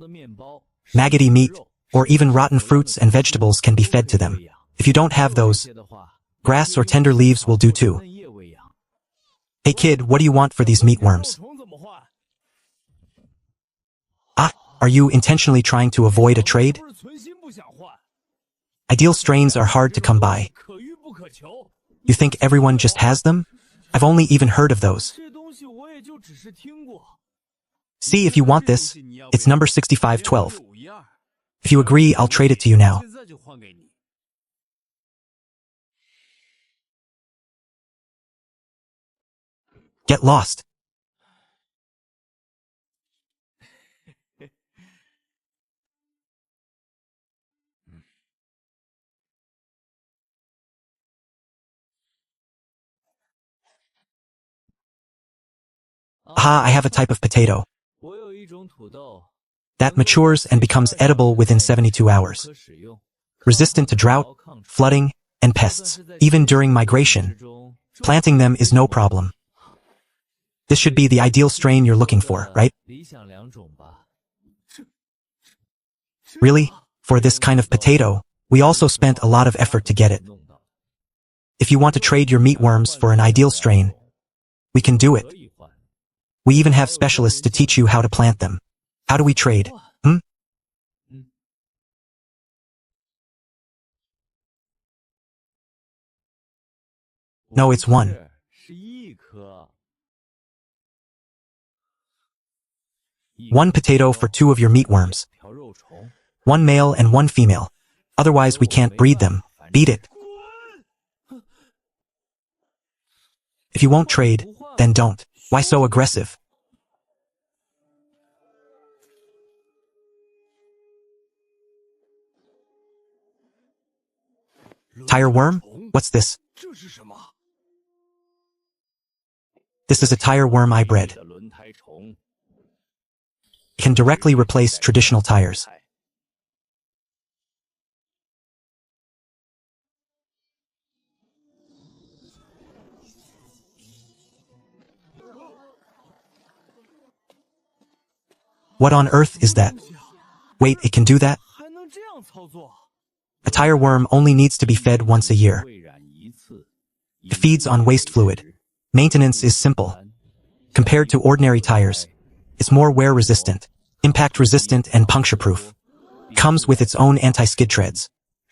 maggoty meat, or even rotten fruits and vegetables can be fed to them. If you don't have those, grass or tender leaves will do too. Hey kid, what do you want for these meat worms? Ah, are you intentionally trying to avoid a trade? Ideal strains are hard to come by. You think everyone just has them? I've only even heard of those. See if you want this. It's number 6512. If you agree, I'll trade it to you now. Get lost. Aha, I have a type of potato that matures and becomes edible within 72 hours. Resistant to drought, flooding, and pests. Even during migration, planting them is no problem. This should be the ideal strain you're looking for, right? Really? For this kind of potato, we also spent a lot of effort to get it. If you want to trade your meatworms for an ideal strain, we can do it. We even have specialists to teach you how to plant them. How do we trade? No, it's one. One potato for 2 of your meatworms. 1 male and 1 female. Otherwise, we can't breed them. Beat it. If you won't trade, then don't. Why so aggressive? Tire worm? What's this? This is a tire worm I bred. It can directly replace traditional tires. What on earth is that? Wait, it can do that? A tire worm only needs to be fed once a year. It feeds on waste fluid. Maintenance is simple. Compared to ordinary tires, it's more wear-resistant, impact-resistant, and puncture-proof. Comes with its own anti-skid treads.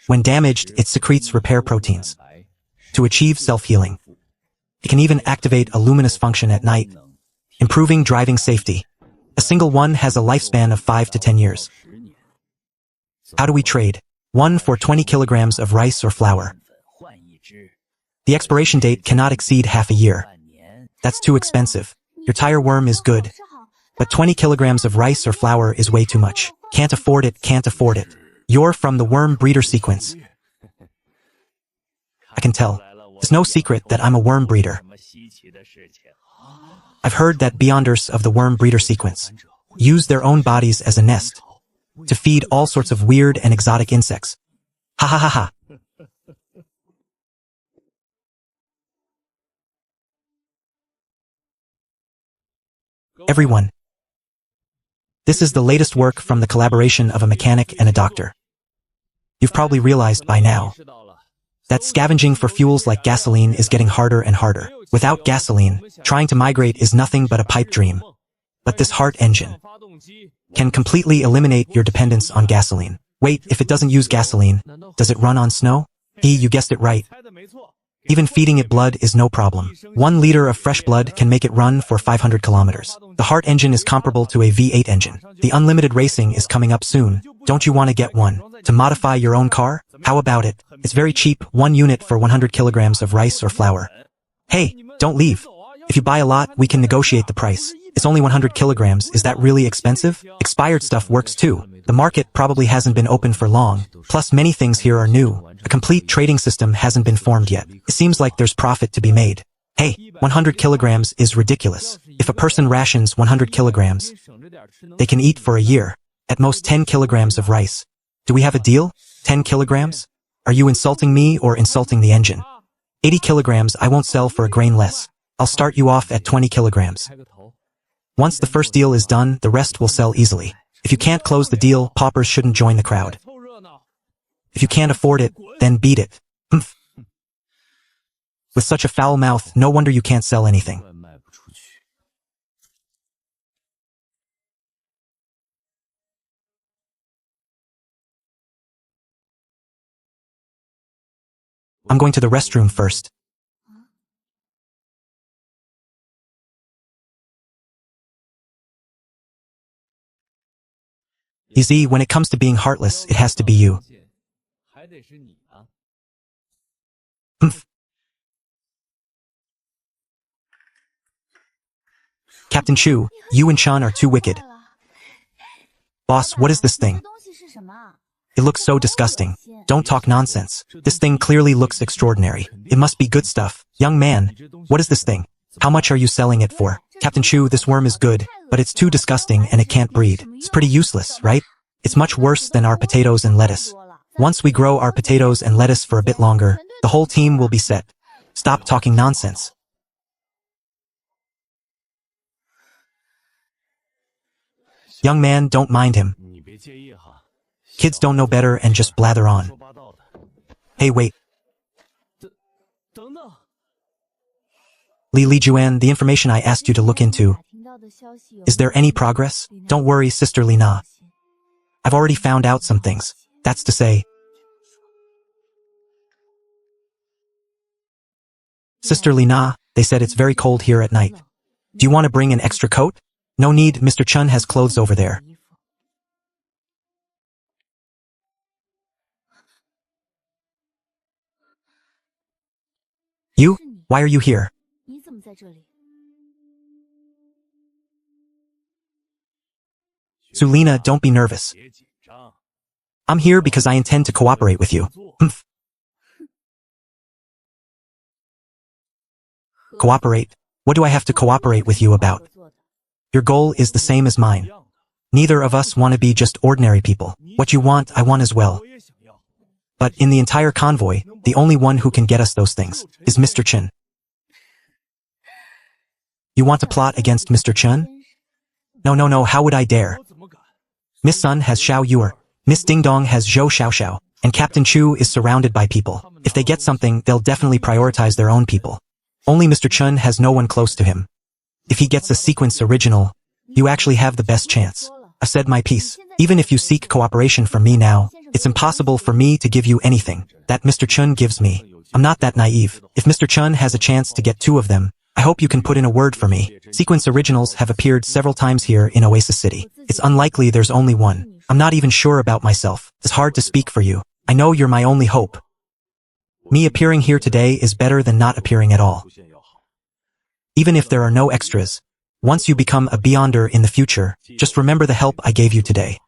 When damaged, it secretes repair proteins to achieve self-healing. It can even activate a luminous function at night, improving driving safety. A single one has a lifespan of 5 to 10 years. How do we trade? 1 for 20 kilograms of rice or flour. The expiration date cannot exceed half a year. That's too expensive. Your tire worm is good, but 20 kilograms of rice or flour is way too much. Can't afford it, can't afford it. You're from the worm breeder sequence. I can tell. It's no secret that I'm a worm breeder. I've heard that beyonders of the worm breeder sequence use their own bodies as a nest to feed all sorts of weird and exotic insects. Ha ha ha ha. Everyone. This is the latest work from the collaboration of a mechanic and a doctor. You've probably realized by now that scavenging for fuels like gasoline is getting harder and harder. Without gasoline, trying to migrate is nothing but a pipe dream. But this heart engine can completely eliminate your dependence on gasoline. Wait, if it doesn't use gasoline, does it run on snow? You guessed it right. Even feeding it blood is no problem. 1 liter of fresh blood can make it run for 500 kilometers. The heart engine is comparable to a V8 engine. The unlimited racing is coming up soon. Don't you want to get one? To modify your own car? How about it? It's very cheap, 1 unit for 100 kilograms of rice or flour. Hey, don't leave. If you buy a lot, we can negotiate the price. It's only 100 kilograms, is that really expensive? Expired stuff works too. The market probably hasn't been open for long, plus many things here are new. A complete trading system hasn't been formed yet. It seems like there's profit to be made. Hey, 100 kilograms is ridiculous. If a person rations 100 kilograms, they can eat for a year. At most 10 kilograms of rice. Do we have a deal? 10 kilograms? Are you insulting me or insulting the engine? 80 kilograms I won't sell for a grain less. I'll start you off at 20 kilograms. Once the first deal is done, the rest will sell easily. If you can't close the deal, paupers shouldn't join the crowd. If you can't afford it, then beat it. Humph. With such a foul mouth, no wonder you can't sell anything. I'm going to the restroom first. You see, when it comes to being heartless, it has to be you. Humph. Captain Chu, you and Chun are too wicked. Boss, what is this thing? It looks so disgusting. Don't talk nonsense. This thing clearly looks extraordinary. It must be good stuff. Young man, what is this thing? How much are you selling it for? Captain Chu, this worm is good, but it's too disgusting and it can't breed. It's pretty useless, right? It's much worse than our potatoes and lettuce. Once we grow our potatoes and lettuce for a bit longer, the whole team will be set. Stop talking nonsense. Young man, don't mind him. Kids don't know better and just blather on. Hey, wait. Li Juan, the information I asked you to look into. Is there any progress? Don't worry, Sister Lina. I've already found out some things. That's to say, Sister Lina, they said it's very cold here at night. Do you want to bring an extra coat? No need, Mr. Chun has clothes over there. You? Why are you here? Sulina, don't be nervous. I'm here because I intend to cooperate with you. Humph. Cooperate? What do I have to cooperate with you about? Your goal is the same as mine. Neither of us want to be just ordinary people. What you want, I want as well. But in the entire convoy, the only one who can get us those things is Mr. Chen. You want to plot against Mr. Chen? No, how would I dare? Miss Sun has Xiao Yuer, Miss Ding Dong has Zhou Xiaoxiao, and Captain Chu is surrounded by people. If they get something, they'll definitely prioritize their own people. Only Mr. Chen has no one close to him. If he gets a sequence original, you actually have the best chance. I've said my piece. Even if you seek cooperation from me now, it's impossible for me to give you anything that Mr. Chun gives me. I'm not that naive. If Mr. Chun has a chance to get 2 of them, I hope you can put in a word for me. Sequence originals have appeared several times here in Oasis City. It's unlikely there's only one. I'm not even sure about myself. It's hard to speak for you. I know you're my only hope. Me appearing here today is better than not appearing at all. Even if there are no extras, once you become a Beyonder in the future, just remember the help I gave you today.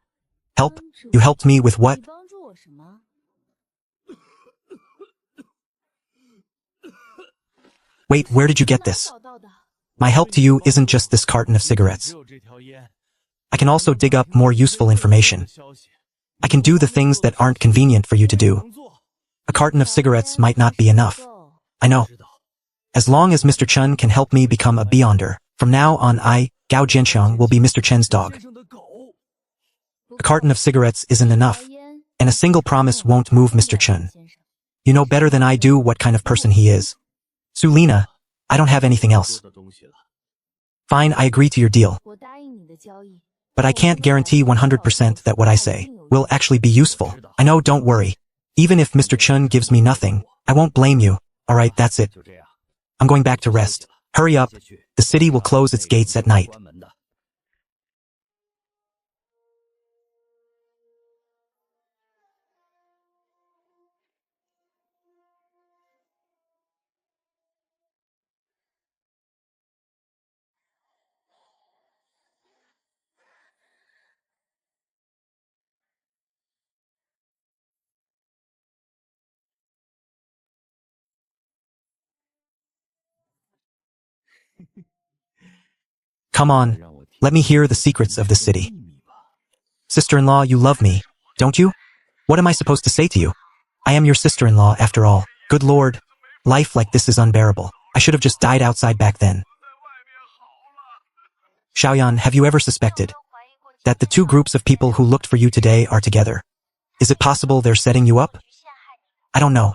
Help? You helped me with what? Wait, where did you get this? My help to you isn't just this carton of cigarettes. I can also dig up more useful information. I can do the things that aren't convenient for you to do. A carton of cigarettes might not be enough. I know. As long as Mr. Chun can help me become a Beyonder, from now on Gao Jianxiang will be Mr. Chen's dog. A carton of cigarettes isn't enough, and a single promise won't move Mr. Chen. You know better than I do what kind of person he is. Sulina, I don't have anything else. Fine, I agree to your deal. But I can't guarantee 100% that what I say will actually be useful. I know, don't worry. Even if Mr. Chen gives me nothing, I won't blame you. Alright, that's it. I'm going back to rest. Hurry up. The city will close its gates at night. Come on, let me hear the secrets of the city. Sister-in-law, you love me, don't you? What am I supposed to say to you? I am your sister-in-law, after all. Good Lord, life like this is unbearable. I should have just died outside back then. Xiaoyan, have you ever suspected that the two groups of people who looked for you today are together? Is it possible they're setting you up? I don't know.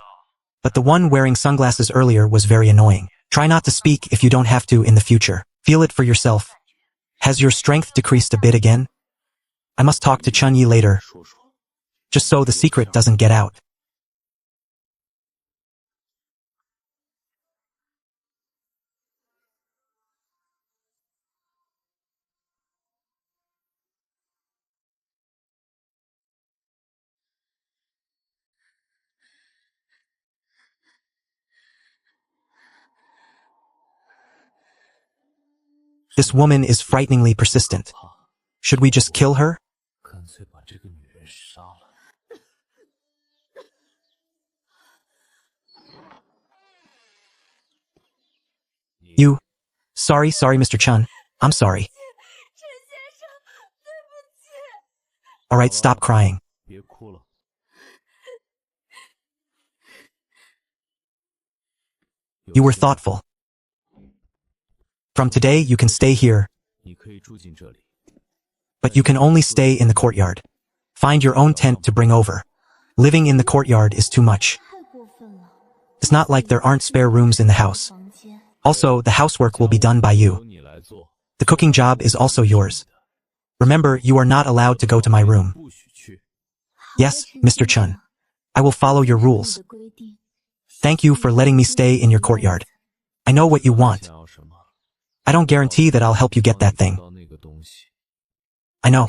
But the one wearing sunglasses earlier was very annoying. Try not to speak if you don't have to in the future. Feel it for yourself. Has your strength decreased a bit again? I must talk to Chun Yi later, just so the secret doesn't get out. This woman is frighteningly persistent. Should we just kill her? You... Sorry, Mr. Chun. I'm sorry. Alright, stop crying. You were thoughtful. From today, you can stay here, but you can only stay in the courtyard. Find your own tent to bring over. Living in the courtyard is too much. It's not like there aren't spare rooms in the house. Also, the housework will be done by you. The cooking job is also yours. Remember, you are not allowed to go to my room. Yes, Mr. Chun. I will follow your rules. Thank you for letting me stay in your courtyard. I know what you want. I don't guarantee that I'll help you get that thing. I know.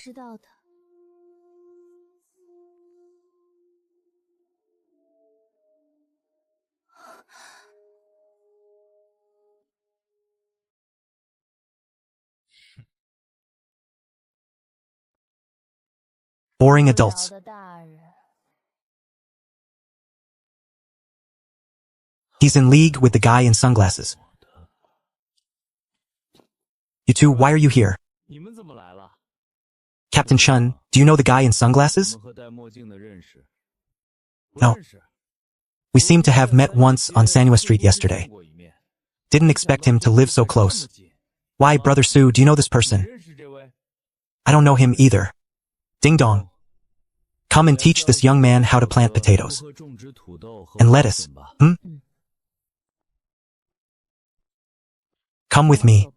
Boring adults. He's in league with the guy in sunglasses. You two, why are you here? Captain Chun, do you know the guy in sunglasses? No. We seem to have met once on Sanua Street yesterday. Didn't expect him to live so close. Why, Brother Su, do you know this person? I don't know him either. Ding dong. Come and teach this young man how to plant potatoes. And lettuce, Come with me,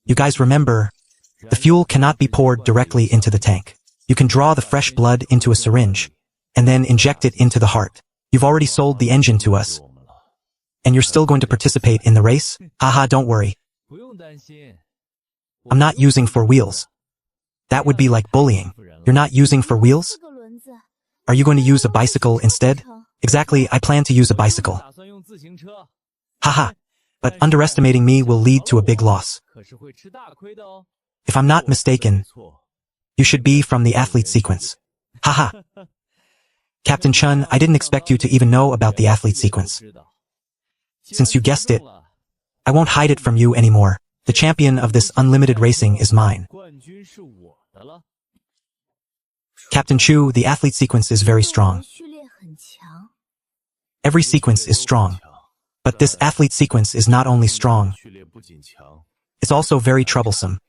You guys remember, the fuel cannot be poured directly into the tank. You can draw the fresh blood into a syringe, and then inject it into the heart. You've already sold the engine to us. And you're still going to participate in the race? Haha, don't worry. I'm not using 4 wheels. That would be like bullying. You're not using 4 wheels? Are you going to use a bicycle instead? Exactly, I plan to use a bicycle. Haha. But underestimating me will lead to a big loss. If I'm not mistaken, you should be from the athlete sequence. Haha. Captain Chun, I didn't expect you to even know about the athlete sequence. Since you guessed it, I won't hide it from you anymore. The champion of this unlimited racing is mine. Captain Chu, the athlete sequence is very strong. Every sequence is strong. But this athlete sequence is not only strong, it's also very troublesome.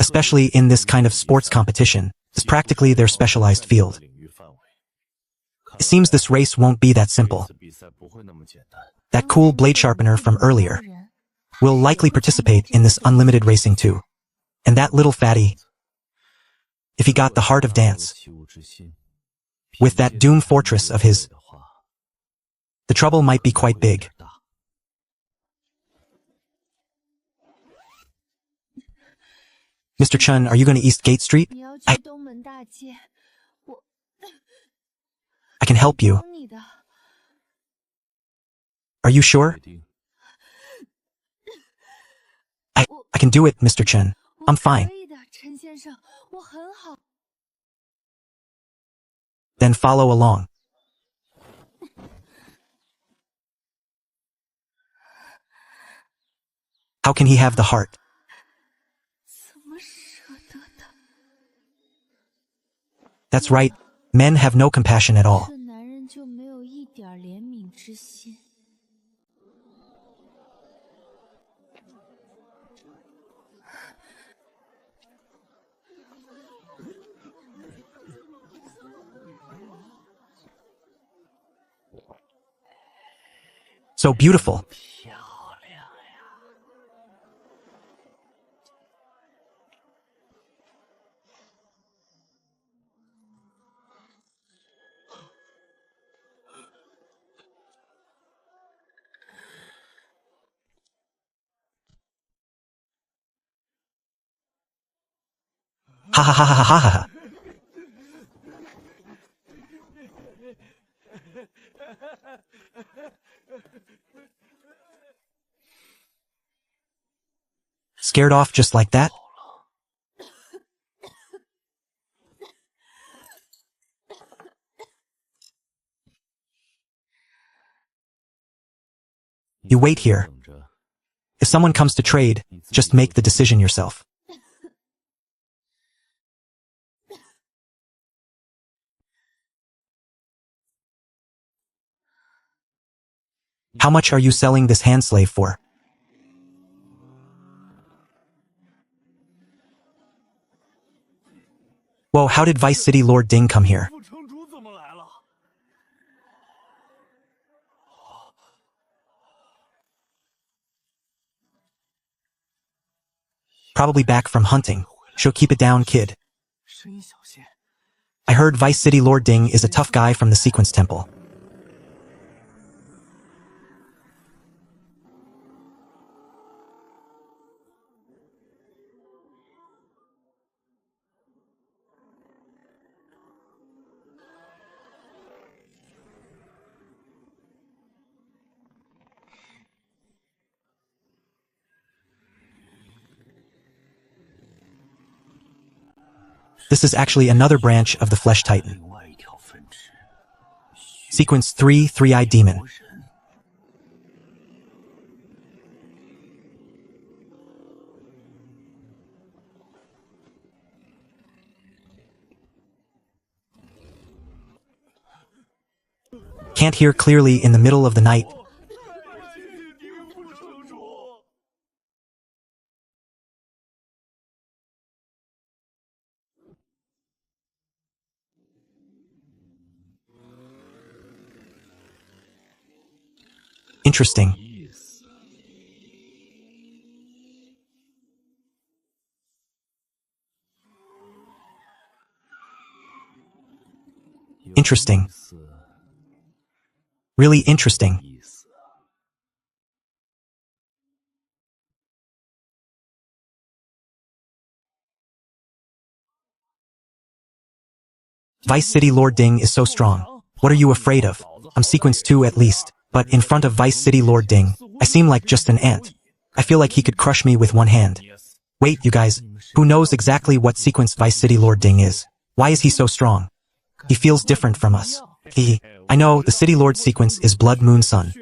Especially in this kind of sports competition, it's practically their specialized field. It seems this race won't be that simple. That cool blade sharpener from earlier will likely participate in this unlimited racing too. And that little fatty, if he got the heart of dance, with that doom fortress of his, the trouble might be quite big. Mr. Chun, are you going to East Gate Street? I can help you. Are you sure? I can do it, Mr. Chen. I'm fine. Then follow along. How can he have the heart? That's right. Men have no compassion at all. So beautiful. Ha ha ha ha ha ha ha. Scared off just like that? You wait here. If someone comes to trade, just make the decision yourself. How much are you selling this hand slave for? Whoa, how did Vice City Lord Ding come here? Probably back from hunting. She'll keep it down, kid. I heard Vice City Lord Ding is a tough guy from the Sequence Temple. This is actually another branch of the Flesh Titan. Sequence 3, Three-Eyed Demon. Can't hear clearly in the middle of the night. Interesting. Interesting. Really interesting. Vice City Lord Ding is so strong. What are you afraid of? I'm Sequence 2 at least. But in front of Vice City Lord Ding, I seem like just an ant. I feel like he could crush me with one hand. Wait, you guys, who knows exactly what sequence Vice City Lord Ding is? Why is he so strong? He feels different from us. I know, the City Lord sequence is Blood Moon Sun.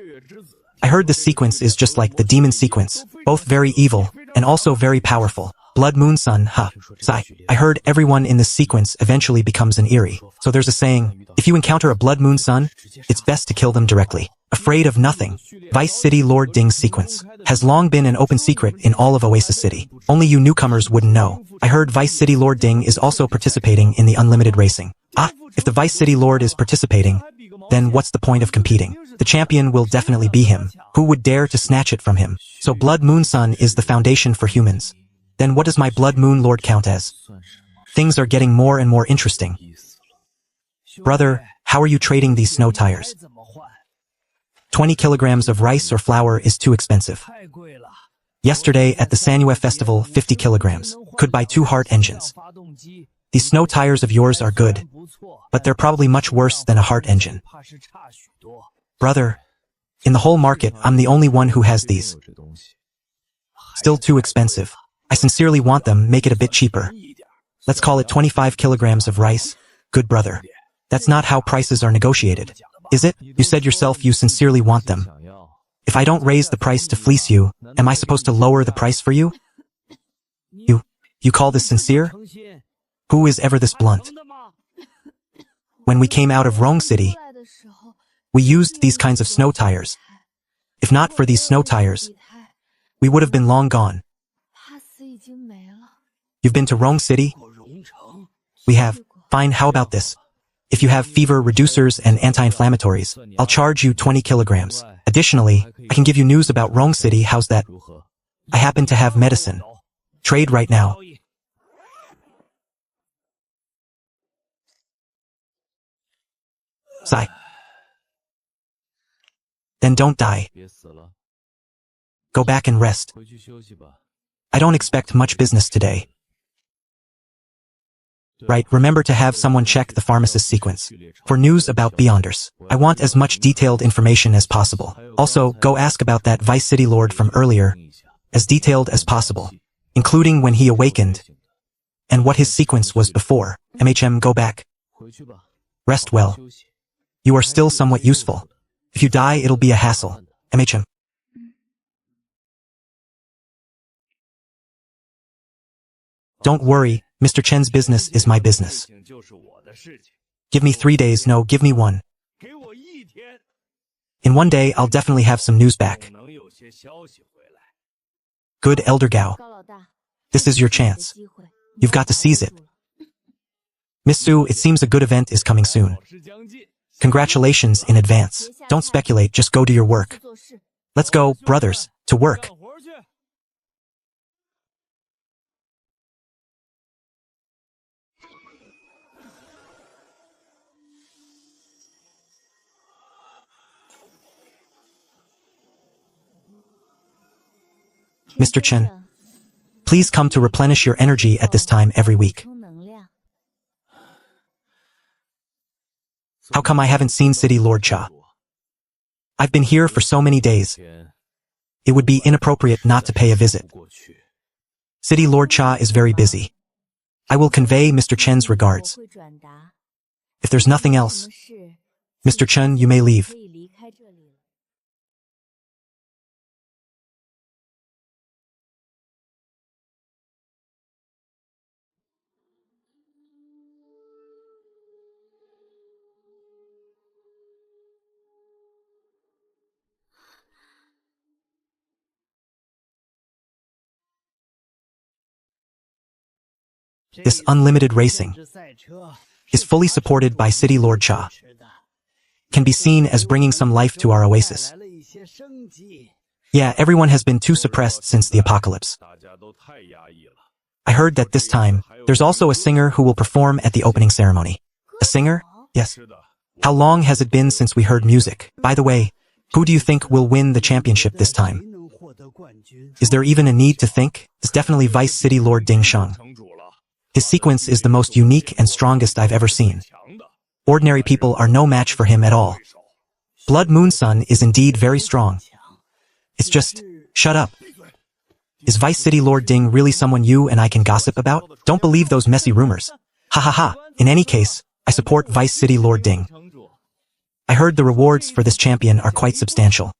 I heard this sequence is just like the demon sequence, both very evil, and also very powerful. Blood Moon Sun, huh. Sigh. I heard everyone in this sequence eventually becomes an eerie. So there's a saying, if you encounter a Blood Moon Sun, it's best to kill them directly. Afraid of nothing. Vice City Lord Ding's sequence has long been an open secret in all of Oasis City. Only you newcomers wouldn't know. I heard Vice City Lord Ding is also participating in the unlimited racing. Ah, if the Vice City Lord is participating, then what's the point of competing? The champion will definitely be him. Who would dare to snatch it from him? So Blood Moon Sun is the foundation for humans. Then what does my Blood Moon Lord count as? Things are getting more and more interesting. Brother, how are you trading these snow tires? 20 kilograms of rice or flour is too expensive. Yesterday at the Sanue Festival, 50 kilograms could buy 2 Heart engines. These snow tires of yours are good, but they're probably much worse than a Heart engine. Brother, in the whole market, I'm the only one who has these. Still too expensive. I sincerely want them, make it a bit cheaper. Let's call it 25 kilograms of rice. Good brother. That's not how prices are negotiated. Is it? You said yourself you sincerely want them. If I don't raise the price to fleece you, am I supposed to lower the price for you? You call this sincere? Who is ever this blunt? When we came out of Rong City, we used these kinds of snow tires. If not for these snow tires, we would have been long gone. You've been to Rong City? We have. Fine, how about this? If you have fever reducers and anti-inflammatories, I'll charge you 20 kilograms. Additionally, I can give you news about Rong City, how's that? I happen to have medicine. Trade right now. Sigh. Then don't die. Go back and rest. I don't expect much business today. Right, remember to have someone check the pharmacist sequence. For news about Beyonders, I want as much detailed information as possible. Also, go ask about that Vice City Lord from earlier, as detailed as possible, including when he awakened, and what his sequence was before. Go back. Rest well. You are still somewhat useful. If you die, it'll be a hassle. Don't worry, Mr. Chen's business is my business. Give me 3 days, no, give me 1. In 1 day, I'll definitely have some news back. Good, Elder Gao. This is your chance. You've got to seize it. Miss Su, it seems a good event is coming soon. Congratulations in advance. Don't speculate, just go do your work. Let's go, brothers, to work. Mr. Chen, please come to replenish your energy at this time every week. How come I haven't seen City Lord Cha? I've been here for so many days. It would be inappropriate not to pay a visit. City Lord Cha is very busy. I will convey Mr. Chen's regards. If there's nothing else, Mr. Chen, you may leave. This unlimited racing is fully supported by City Lord Cha. Can be seen as bringing some life to our oasis. Yeah, everyone has been too suppressed since the apocalypse. I heard that this time, there's also a singer who will perform at the opening ceremony. A singer? Yes. How long has it been since we heard music? By the way, who do you think will win the championship this time? Is there even a need to think? It's definitely Vice City Lord Ding Sheng. His sequence is the most unique and strongest I've ever seen. Ordinary people are no match for him at all. Blood Moon Sun is indeed very strong. It's just, shut up. Is Vice City Lord Ding really someone you and I can gossip about? Don't believe those messy rumors. Ha ha ha. In any case, I support Vice City Lord Ding. I heard the rewards for this champion are quite substantial.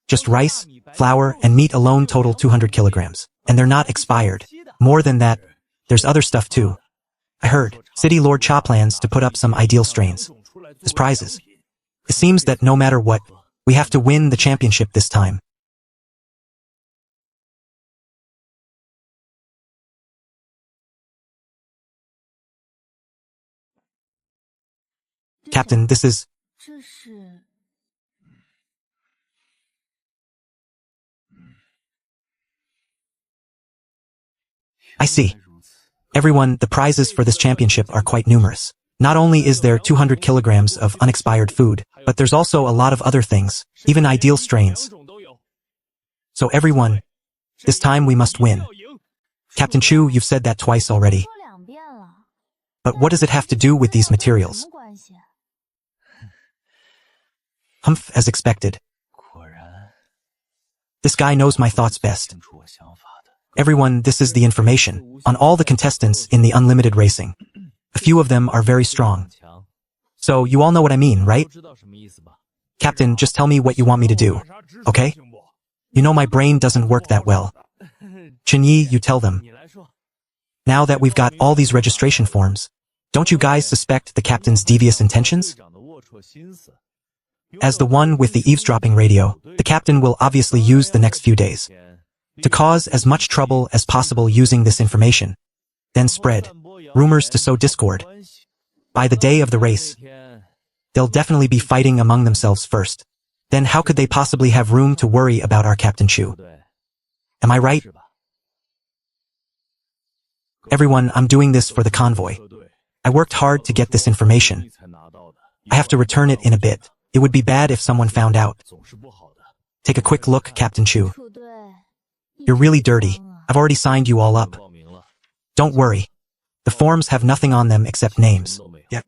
Just rice, flour, and meat alone total 200 kilograms. And they're not expired. More than that, there's other stuff too. I heard City Lord Cha plans to put up some ideal strains as prizes. It seems that no matter what, we have to win the championship this time. Captain, this is... I see. Everyone, the prizes for this championship are quite numerous. Not only is there 200 kilograms of unexpired food, but there's also a lot of other things, even ideal strains. So everyone, this time we must win. Captain Chu, you've said that twice already. But what does it have to do with these materials? Humph, as expected. This guy knows my thoughts best. Everyone, this is the information on all the contestants in the unlimited racing. A few of them are very strong. So you all know what I mean, right? Captain, just tell me what you want me to do, okay? You know my brain doesn't work that well. Chinyi, you tell them. Now that we've got all these registration forms, don't you guys suspect the captain's devious intentions? As the one with the eavesdropping radio, the captain will obviously use the next few days to cause as much trouble as possible using this information, then spread rumors to sow discord. By the day of the race, they'll definitely be fighting among themselves first. Then how could they possibly have room to worry about our Captain Chu? Am I right? Everyone, I'm doing this for the convoy. I worked hard to get this information. I have to return it in a bit. It would be bad if someone found out. Take a quick look, Captain Chu. You're really dirty. I've already signed you all up. Don't worry. The forms have nothing on them except names. Yeah.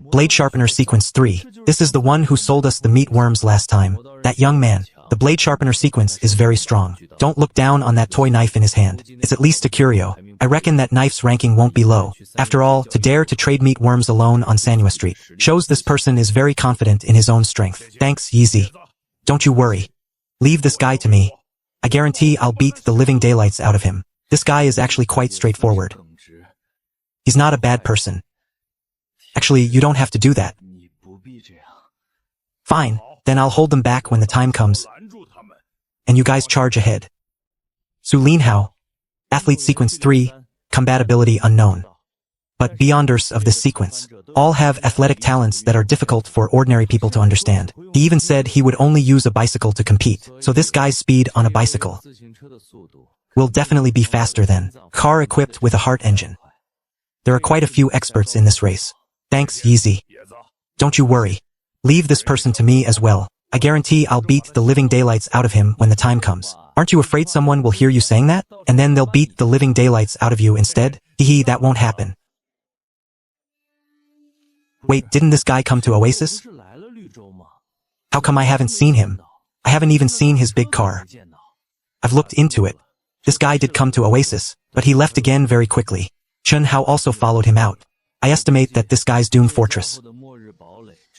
Blade Sharpener Sequence 3. This is the one who sold us the meat worms last time. That young man. The Blade Sharpener sequence is very strong. Don't look down on that toy knife in his hand. It's at least a curio. I reckon that knife's ranking won't be low. After all, to dare to trade meat worms alone on Sanua Street shows this person is very confident in his own strength. Thanks, Yeezy. Don't you worry. Leave this guy to me. I guarantee I'll beat the living daylights out of him. This guy is actually quite straightforward. He's not a bad person. Actually, you don't have to do that. Fine, then I'll hold them back when the time comes. And you guys charge ahead. Su Lin Hao. Athlete Sequence 3, Combatability Unknown. But beyonders of this sequence all have athletic talents that are difficult for ordinary people to understand. He even said he would only use a bicycle to compete, so this guy's speed on a bicycle will definitely be faster than car equipped with a heart engine. There are quite a few experts in this race. Thanks, Yeezy. Don't you worry. Leave this person to me as well. I guarantee I'll beat the living daylights out of him when the time comes. Aren't you afraid someone will hear you saying that? And then they'll beat the living daylights out of you instead? Hee, that won't happen. Wait, didn't this guy come to Oasis? How come I haven't seen him? I haven't even seen his big car. I've looked into it. This guy did come to Oasis, but he left again very quickly. Chun Hao also followed him out. I estimate that this guy's Doom Fortress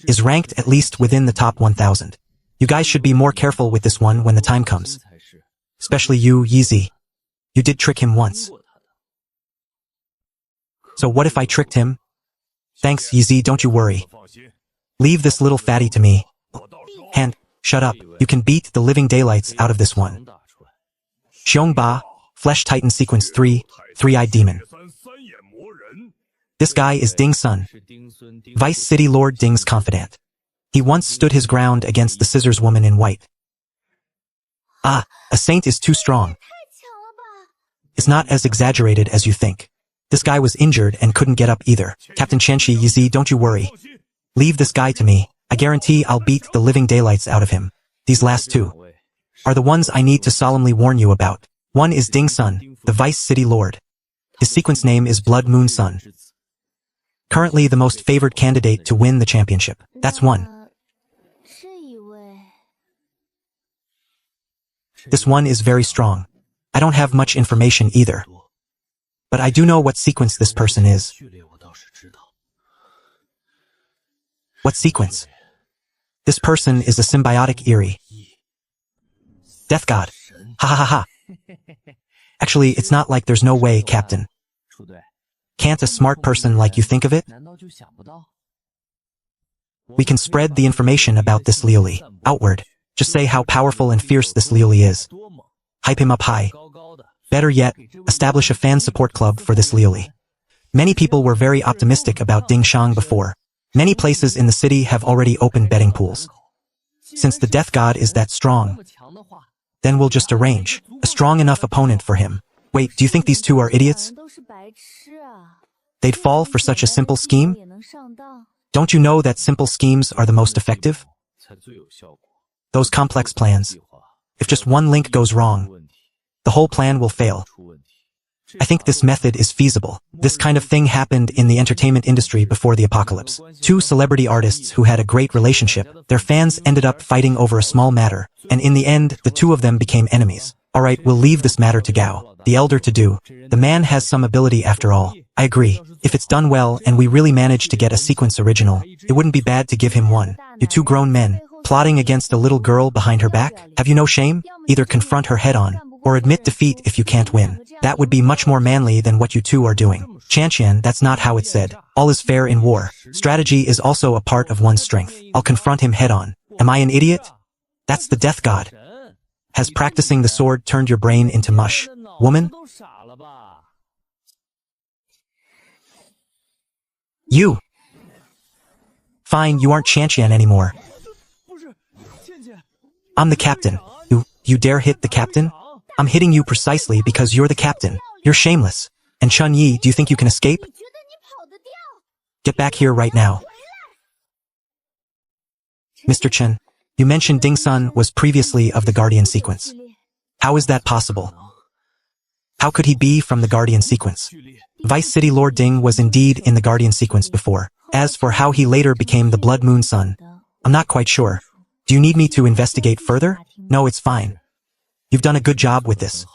is ranked at least within the top 1,000. You guys should be more careful with this one when the time comes. Especially you, Yeezy. You did trick him once. So what if I tricked him? Thanks, Yeezy, don't you worry. Leave this little fatty to me. Hand, shut up. You can beat the living daylights out of this one. Xiongba, Flesh Titan Sequence 3, Three-Eyed Demon. This guy is Ding Sun, Vice City Lord Ding's confidant. He once stood his ground against the Scissors Woman in white. Ah, a saint is too strong. It's not as exaggerated as you think. This guy was injured and couldn't get up either. Captain Qianxi, Yizi, don't you worry. Leave this guy to me. I guarantee I'll beat the living daylights out of him. These last two are the ones I need to solemnly warn you about. One is Ding Sun, the Vice City Lord. His sequence name is Blood Moon Sun. Currently the most favored candidate to win the championship. That's one. This one is very strong. I don't have much information either. But I do know what sequence this person is. What sequence? This person is a symbiotic Eerie. Death God. Ha ha ha ha. Actually, it's not like there's no way, Captain. Can't a smart person like you think of it? We can spread the information about this Liuli outward. Just say how powerful and fierce this Liuli is. Hype him up high. Better yet, establish a fan support club for this Liuli. Many people were very optimistic about Ding Shang before. Many places in the city have already opened betting pools. Since the death god is that strong, then we'll just arrange a strong enough opponent for him. Wait, do you think these two are idiots? They'd fall for such a simple scheme? Don't you know that simple schemes are the most effective? Those complex plans, if just one link goes wrong, the whole plan will fail. I think this method is feasible. This kind of thing happened in the entertainment industry before the apocalypse. Two celebrity artists who had a great relationship, their fans ended up fighting over a small matter, and in the end, the two of them became enemies. Alright, we'll leave this matter to Gao, the elder to do. The man has some ability after all. I agree. If it's done well and we really manage to get a sequence original, it wouldn't be bad to give him one. You two grown men, plotting against a little girl behind her back? Have you no shame? Either confront her head on, or admit defeat if you can't win. That would be much more manly than what you two are doing. Chanqian, that's not how it's said. All is fair in war. Strategy is also a part of one's strength. I'll confront him head on. Am I an idiot? That's the death god. Has practicing the sword turned your brain into mush? Woman? You! Fine, you aren't Chanqian anymore. I'm the captain. You dare hit the captain? I'm hitting you precisely because you're the captain. You're shameless. And Chun Yi, do you think you can escape? Get back here right now. Mr. Chen, you mentioned Ding Sun was previously of the Guardian sequence. How is that possible? How could he be from the Guardian sequence? Vice City Lord Ding was indeed in the Guardian sequence before. As for how he later became the Blood Moon Sun, I'm not quite sure. Do you need me to investigate further? No, it's fine. You've done a good job with this.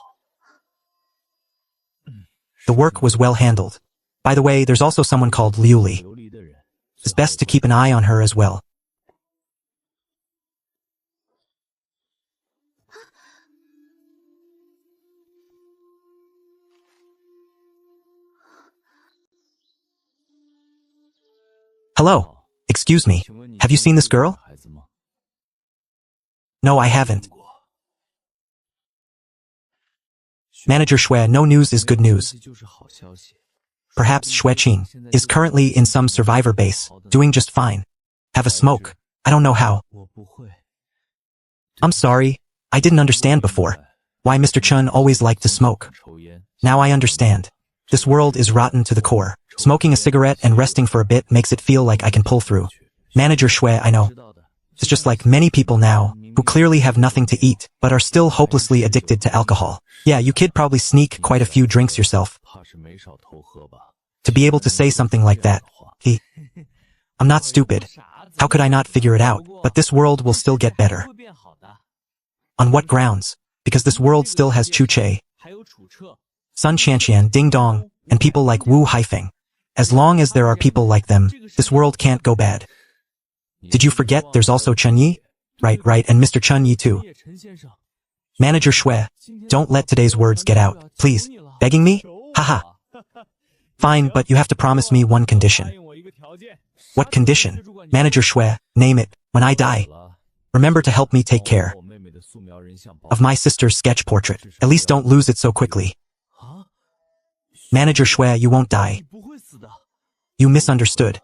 The work was well handled. By the way, there's also someone called Liu Li. It's best to keep an eye on her as well. Hello. Excuse me. Have you seen this girl? No, I haven't. Manager Xue, no news is good news. Perhaps Xue Qing is currently in some survivor base, doing just fine. Have a smoke. I don't know how. I'm sorry. I didn't understand before. Why Mr. Chun always liked to smoke. Now I understand. This world is rotten to the core. Smoking a cigarette and resting for a bit makes it feel like I can pull through. Manager Xue, I know. It's just like many people now, who clearly have nothing to eat, but are still hopelessly addicted to alcohol. Yeah, you kid probably sneak quite a few drinks yourself. To be able to say something like that, I'm not stupid. How could I not figure it out? But this world will still get better. On what grounds? Because this world still has Chu Che, Sun Chanqian, Ding Dong, and people like Wu Haifeng. As long as there are people like them, this world can't go bad. Did you forget there's also Chun Yi? Right, and Mr. Chun Yi too. Manager Xue, don't let today's words get out, please. Begging me? Haha. Fine, but you have to promise me one condition. What condition? Manager Xue, name it, when I die. Remember to help me take care of my sister's sketch portrait. At least don't lose it so quickly. Manager Xue, you won't die. You misunderstood.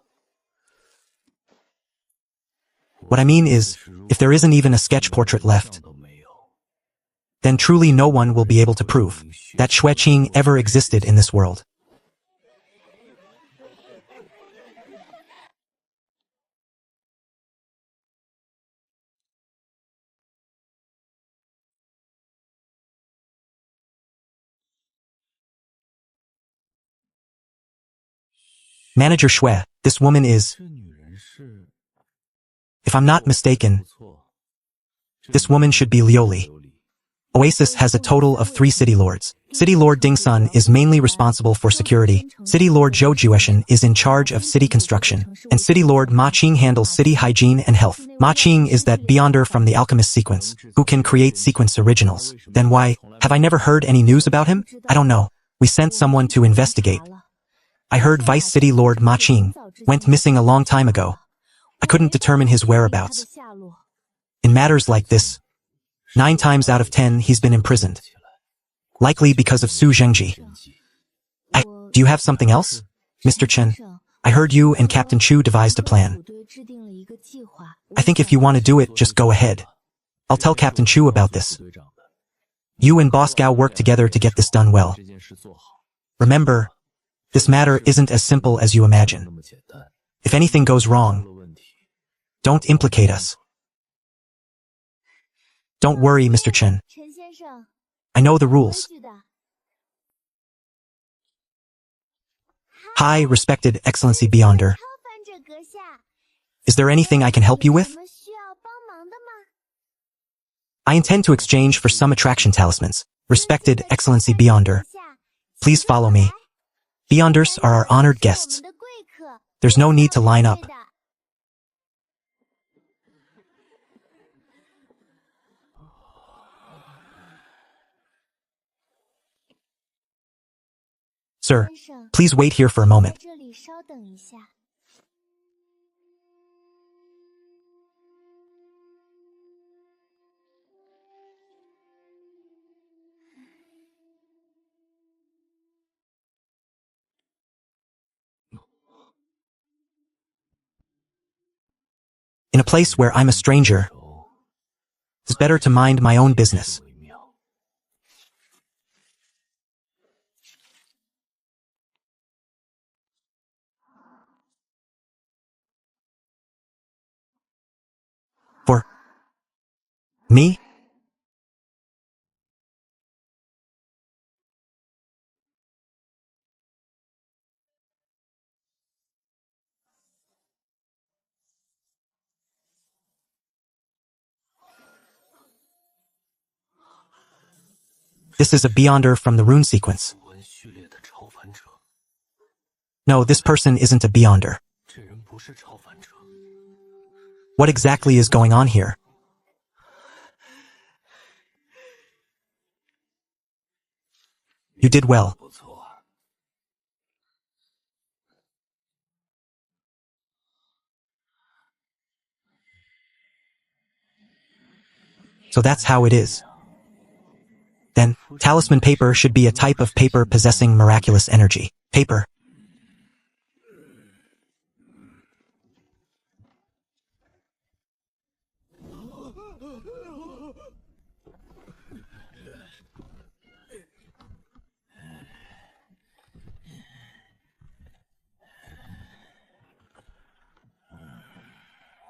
What I mean is, if there isn't even a sketch portrait left, then truly no one will be able to prove that Xue Qing ever existed in this world. Manager Xue, this woman is, if I'm not mistaken, this woman should be Liu Li. Oasis has a total of 3 city lords. City Lord Ding Sun is mainly responsible for security, City Lord Zhou Jueshan is in charge of city construction, and City Lord Ma Qing handles city hygiene and health. Ma Qing is that Beyonder from the Alchemist sequence, who can create sequence originals. Then why, have I never heard any news about him? I don't know. We sent someone to investigate. I heard Vice City Lord Ma Qing went missing a long time ago. I couldn't determine his whereabouts. In matters like this, 9 times out of 10 he's been imprisoned. Likely because of Su Zhengji. Do you have something else? Mr. Chen, I heard you and Captain Chu devised a plan. I think if you want to do it, just go ahead. I'll tell Captain Chu about this. You and Boss Gao work together to get this done well. Remember, this matter isn't as simple as you imagine. If anything goes wrong, don't implicate us. Don't worry, Mr. Chen. I know the rules. Hi, respected Excellency Beyonder. Is there anything I can help you with? I intend to exchange for some attraction talismans. Respected Excellency Beyonder, please follow me. Beyonders are our honored guests. There's no need to line up. Sir, please wait here for a moment. In a place where I'm a stranger, it's better to mind my own business. For me? This is a Beyonder from the rune sequence. No, this person isn't a Beyonder. What exactly is going on here? You did well. So that's how it is. Then, talisman paper should be a type of paper possessing miraculous energy. Paper.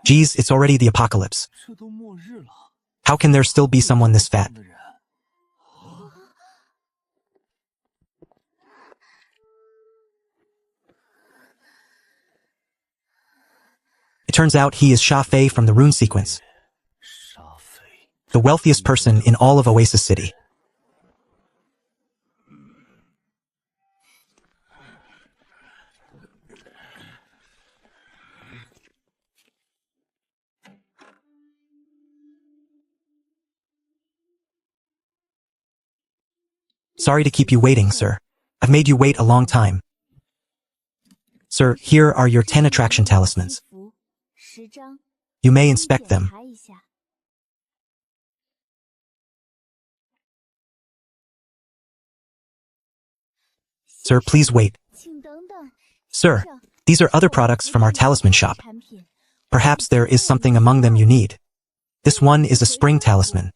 Geez, it's already the apocalypse. How can there still be someone this fat? It turns out he is Sha Fei from the rune sequence. The wealthiest person in all of Oasis City. Sorry to keep you waiting, sir. I've made you wait a long time. Sir, here are your 10 attraction talismans. You may inspect them. Sir, please wait. Sir, these are other products from our talisman shop. Perhaps there is something among them you need. This one is a spring talisman.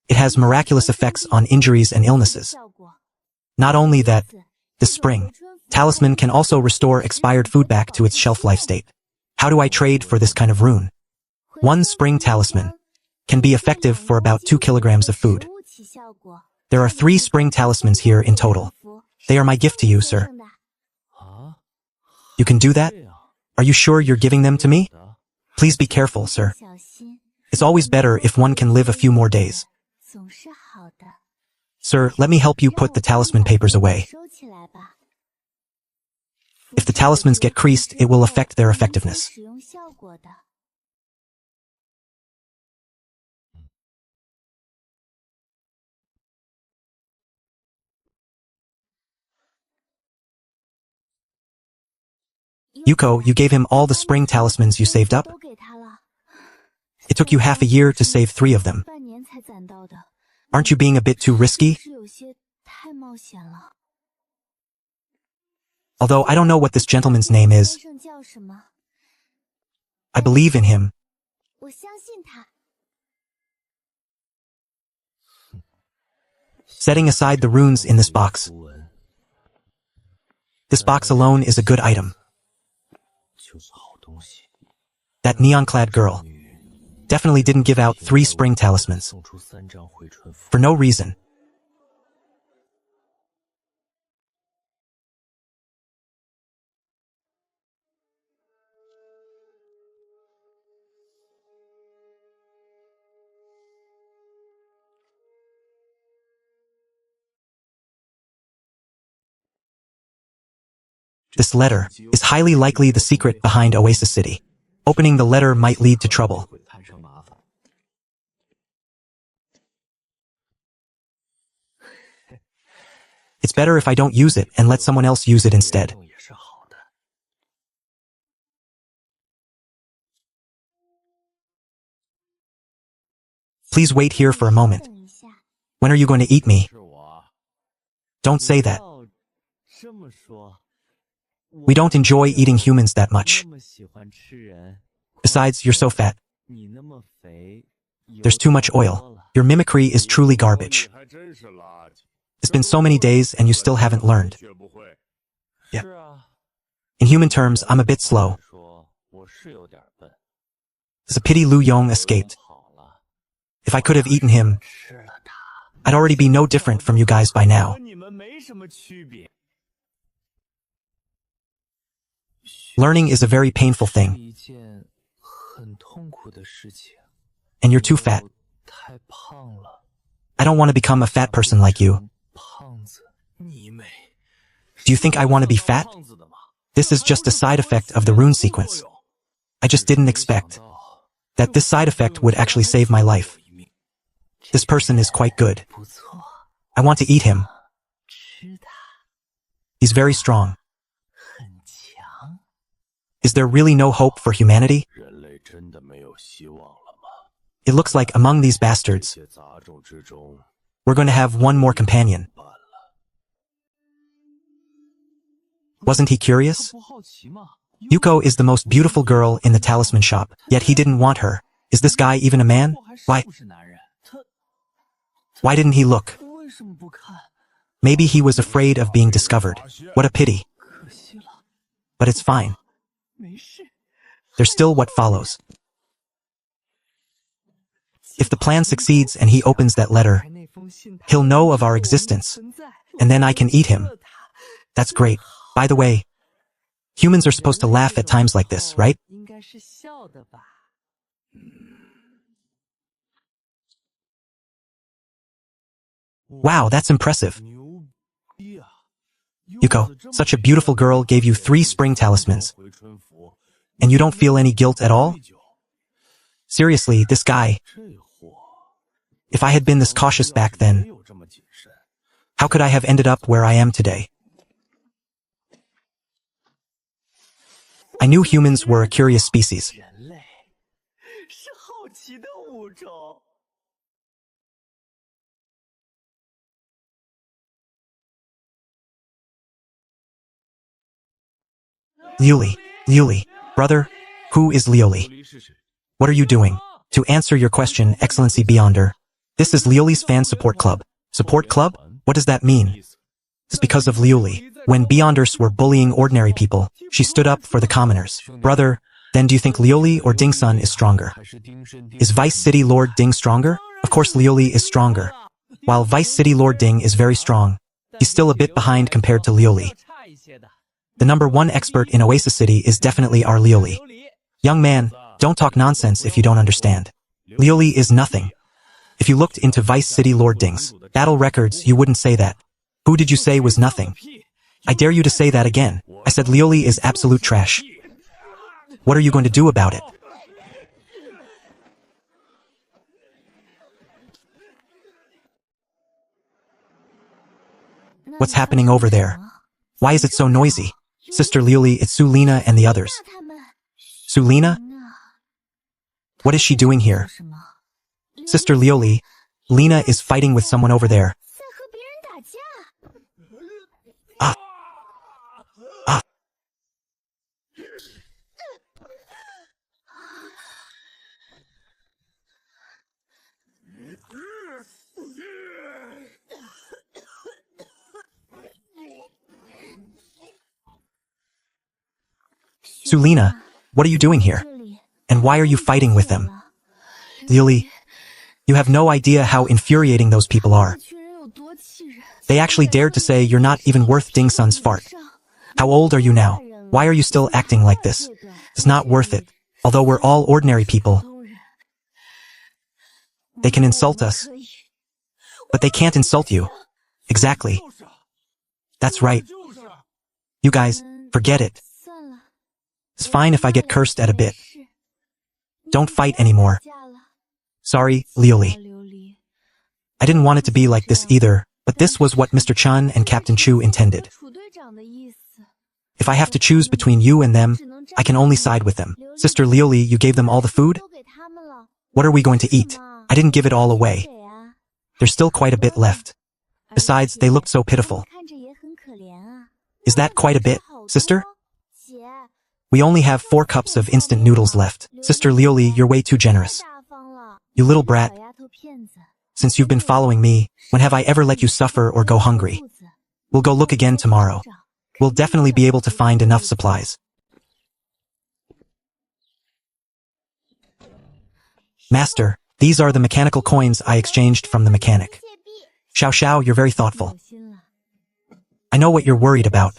It has miraculous effects on injuries and illnesses. Not only that, this spring talisman can also restore expired food back to its shelf life state. How do I trade for this kind of rune? One spring talisman can be effective for about 2 kilograms of food. There are 3 spring talismans here in total. They are my gift to you, sir. You can do that? Are you sure you're giving them to me? Please be careful, sir. It's always better if one can live a few more days. Sir, let me help you put the talisman papers away. If the talismans get creased, it will affect their effectiveness. Yuko, you gave him all the spring talismans you saved up? It took you half a year to save 3 of them. Aren't you being a bit too risky? Although I don't know what this gentleman's name is, I believe in him. Setting aside the runes in this box. This box alone is a good item. That neon-clad girl definitely didn't give out 3 spring talismans. For no reason. This letter is highly likely the secret behind Oasis City. Opening the letter might lead to trouble. It's better if I don't use it and let someone else use it instead. Please wait here for a moment. When are you going to eat me? Don't say that. We don't enjoy eating humans that much. Besides, you're so fat. There's too much oil. Your mimicry is truly garbage. It's been so many days and you still haven't learned. Yeah. In human terms, I'm a bit slow. It's a pity Lu Yong escaped. If I could have eaten him, I'd already be no different from you guys by now. Learning is a very painful thing. And you're too fat. I don't want to become a fat person like you. Do you think I want to be fat? This is just a side effect of the rune sequence. I just didn't expect that this side effect would actually save my life. This person is quite good. I want to eat him. He's very strong. Is there really no hope for humanity? It looks like among these bastards, we're going to have one more companion. Wasn't he curious? Yuko is the most beautiful girl in the talisman shop, yet he didn't want her. Is this guy even a man? Why didn't he look? Maybe he was afraid of being discovered. What a pity. But it's fine. There's still what follows. If the plan succeeds and he opens that letter, he'll know of our existence, and then I can eat him. That's great. By the way, humans are supposed to laugh at times like this, right? Wow, that's impressive. Yuko, such a beautiful girl gave you 3 spring talismans. And you don't feel any guilt at all? Seriously, this guy. If I had been this cautious back then, how could I have ended up where I am today? I knew humans were a curious species. Liuli, brother, who is Liuli? What are you doing? To answer your question, Excellency Beyonder, this is Liuli's fan support club. Support club? What does that mean? It's because of Liuli. When Beyonders were bullying ordinary people, she stood up for the commoners. Brother, then do you think Liuli or Ding Sun is stronger? Is Vice City Lord Ding stronger? Of course Liuli is stronger. While Vice City Lord Ding is very strong, he's still a bit behind compared to Liuli. The number 1 expert in Oasis City is definitely our Liuli. Young man, don't talk nonsense if you don't understand. Liuli is nothing. If you looked into Vice City Lord Ding's battle records, you wouldn't say that. Who did you say was nothing? I dare you to say that again. I said Lioli is absolute trash. What are you going to do about it? What's happening over there? Why is it so noisy? Sister Lioli, it's Sulina and the others. Sulina? What is she doing here? Sister Lioli, Lena is fighting with someone over there. Ah. Ah. Sulina, what are you doing here? And why are you fighting with them? Lioli, you have no idea how infuriating those people are. They actually dared to say you're not even worth Ding Sun's fart. How old are you now? Why are you still acting like this? It's not worth it. Although we're all ordinary people, they can insult us. But they can't insult you. Exactly. That's right. You guys, forget it. It's fine if I get cursed at a bit. Don't fight anymore. Sorry, Lioli. I didn't want it to be like this either, but this was what Mr. Chun and Captain Chu intended. If I have to choose between you and them, I can only side with them. Sister Lioli, you gave them all the food? What are we going to eat? I didn't give it all away. There's still quite a bit left. Besides, they looked so pitiful. Is that quite a bit, sister? We only have 4 cups of instant noodles left. Sister Lioli, you're way too generous. You little brat. Since you've been following me, when have I ever let you suffer or go hungry? We'll go look again tomorrow. We'll definitely be able to find enough supplies. Master, these are the mechanical coins I exchanged from the mechanic. Xiao Xiao, you're very thoughtful. I know what you're worried about.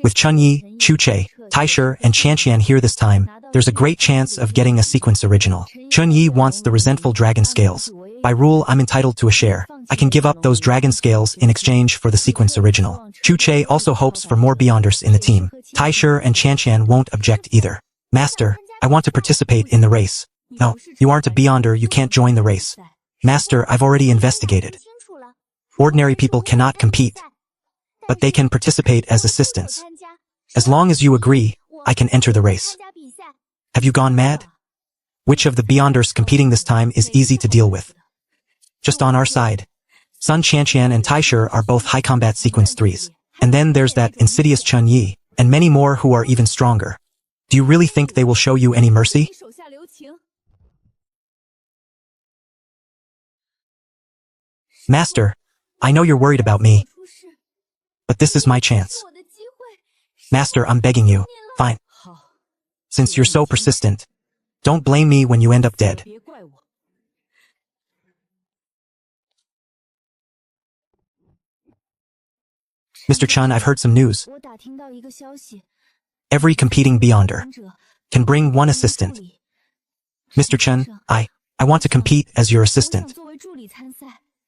With Chunyi, Chuche, Taisher, and Chanxian here this time, there's a great chance of getting a sequence original. Chunyi wants the resentful dragon scales. By rule, I'm entitled to a share. I can give up those dragon scales in exchange for the sequence original. Chuche also hopes for more Beyonders in the team. Taisher and Chanxian won't object either. Master, I want to participate in the race. No, you aren't a Beyonder, you can't join the race. Master, I've already investigated. Ordinary people cannot compete, but they can participate as assistants. As long as you agree, I can enter the race. Have you gone mad? Which of the Beyonders competing this time is easy to deal with? Just on our side. Sun Chanxian and Taisher are both high combat sequence 3s. And then there's that insidious Chun Yi, and many more who are even stronger. Do you really think they will show you any mercy? Master, I know you're worried about me, but this is my chance. Master, I'm begging you. Fine. Since you're so persistent, don't blame me when you end up dead. Mr. Chun, I've heard some news. Every competing Beyonder can bring 1 assistant. Mr. Chun, I want to compete as your assistant.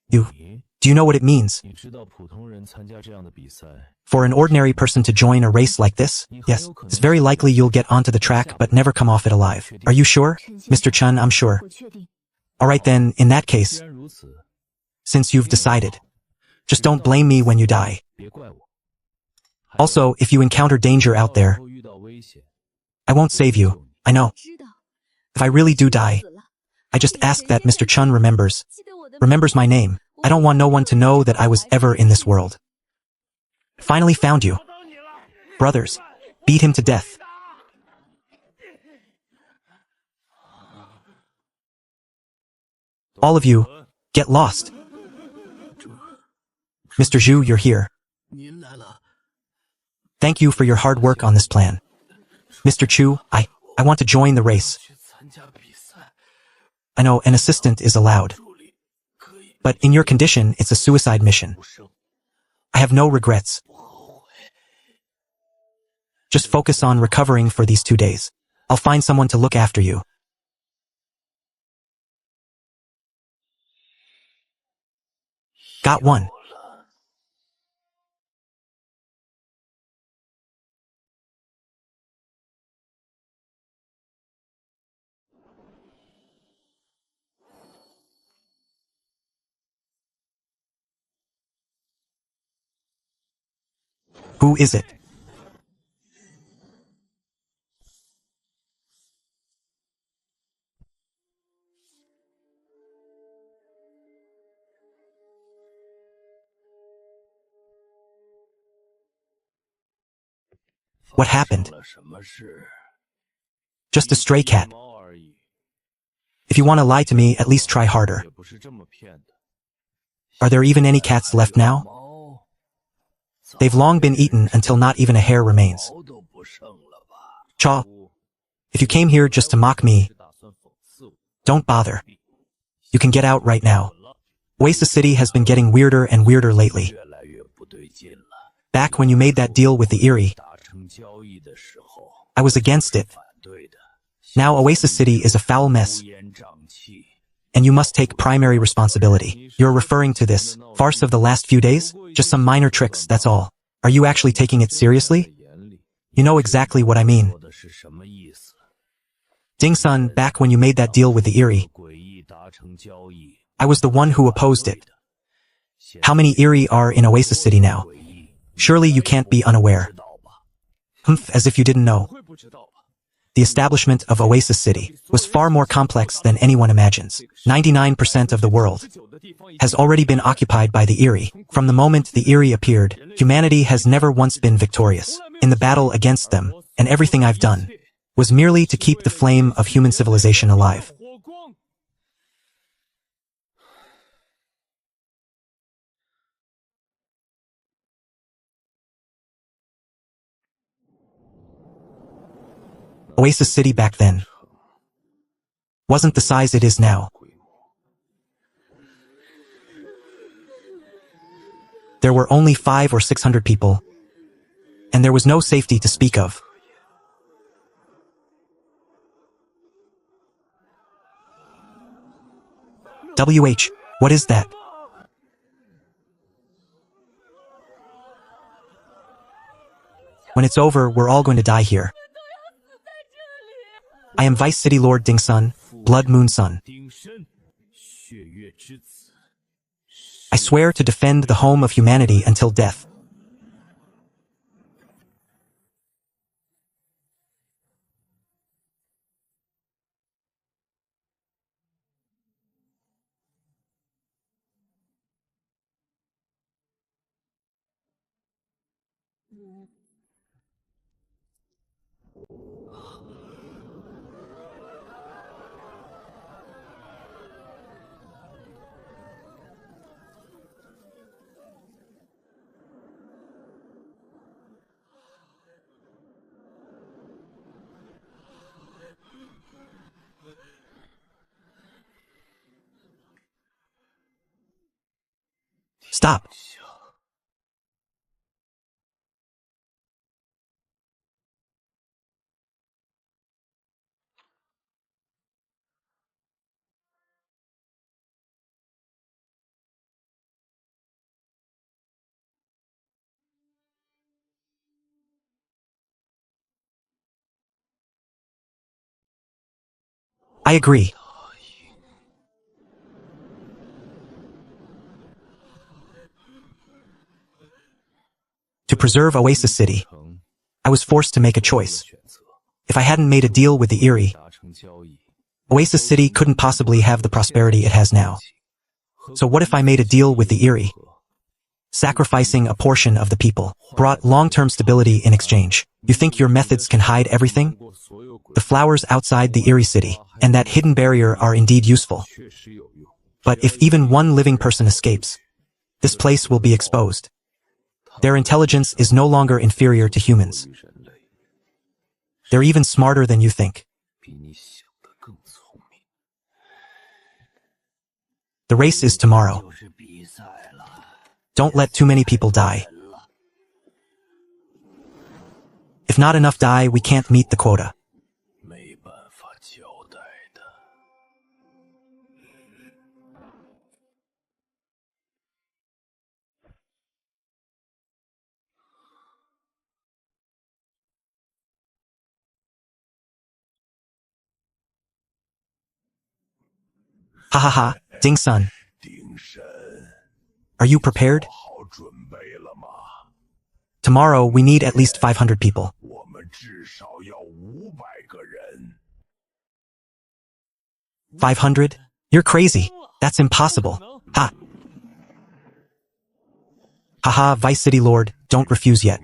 Do you know what it means? For an ordinary person to join a race like this? Yes, it's very likely you'll get onto the track but never come off it alive. Are you sure? Mr. Chun, I'm sure. Alright then, in that case, since you've decided, just don't blame me when you die. Also, if you encounter danger out there, I won't save you, I know. If I really do die, I just ask that Mr. Chun remembers my name. I don't want no one to know that I was ever in this world. Finally found you. Brothers, beat him to death. All of you, get lost. Mr. Zhu, you're here. Thank you for your hard work on this plan. Mr. Chu, I want to join the race. I know an assistant is allowed. But in your condition, it's a suicide mission. I have no regrets. Just focus on recovering for these 2 days. I'll find someone to look after you. Got one. Who is it? What happened? Just a stray cat. If you want to lie to me, at least try harder. Are there even any cats left now? They've long been eaten until not even a hair remains. Chaw, if you came here just to mock me, don't bother. You can get out right now. Oasis City has been getting weirder and weirder lately. Back when you made that deal with the Eerie, I was against it. Now Oasis City is a foul mess, and you must take primary responsibility. You're referring to this farce of the last few days? Just some minor tricks, that's all. Are you actually taking it seriously? You know exactly what I mean. Ding-sun, back when you made that deal with the Eerie, I was the one who opposed it. How many Eerie are in Oasis City now? Surely you can't be unaware. Humph, as if you didn't know. The establishment of Oasis City was far more complex than anyone imagines. 99% of the world has already been occupied by the Eerie. From the moment the Eerie appeared, humanity has never once been victorious in the battle against them, and everything I've done was merely to keep the flame of human civilization alive. Oasis City back then wasn't the size it is now. There were only 500 or 600 people, and there was no safety to speak of. What is that? When it's over, we're all going to die here. I am Vice City Lord Ding-sun, Blood Moon Sun. I swear to defend the home of humanity until death. Stop. I agree. To preserve Oasis City, I was forced to make a choice. If I hadn't made a deal with the Eerie, Oasis City couldn't possibly have the prosperity it has now. So what if I made a deal with the Eerie? Sacrificing a portion of the people brought long-term stability in exchange. You think your methods can hide everything? The flowers outside the Eerie City and that hidden barrier are indeed useful. But if even one living person escapes, this place will be exposed. Their intelligence is no longer inferior to humans. They're even smarter than you think. The race is tomorrow. Don't let too many people die. If not enough die, we can't meet the quota. Ha ha ha, Ding Sun. Are you prepared? Tomorrow we need at least 500 people. 500? You're crazy. That's impossible. Ha! Haha, Vice City Lord, don't refuse yet.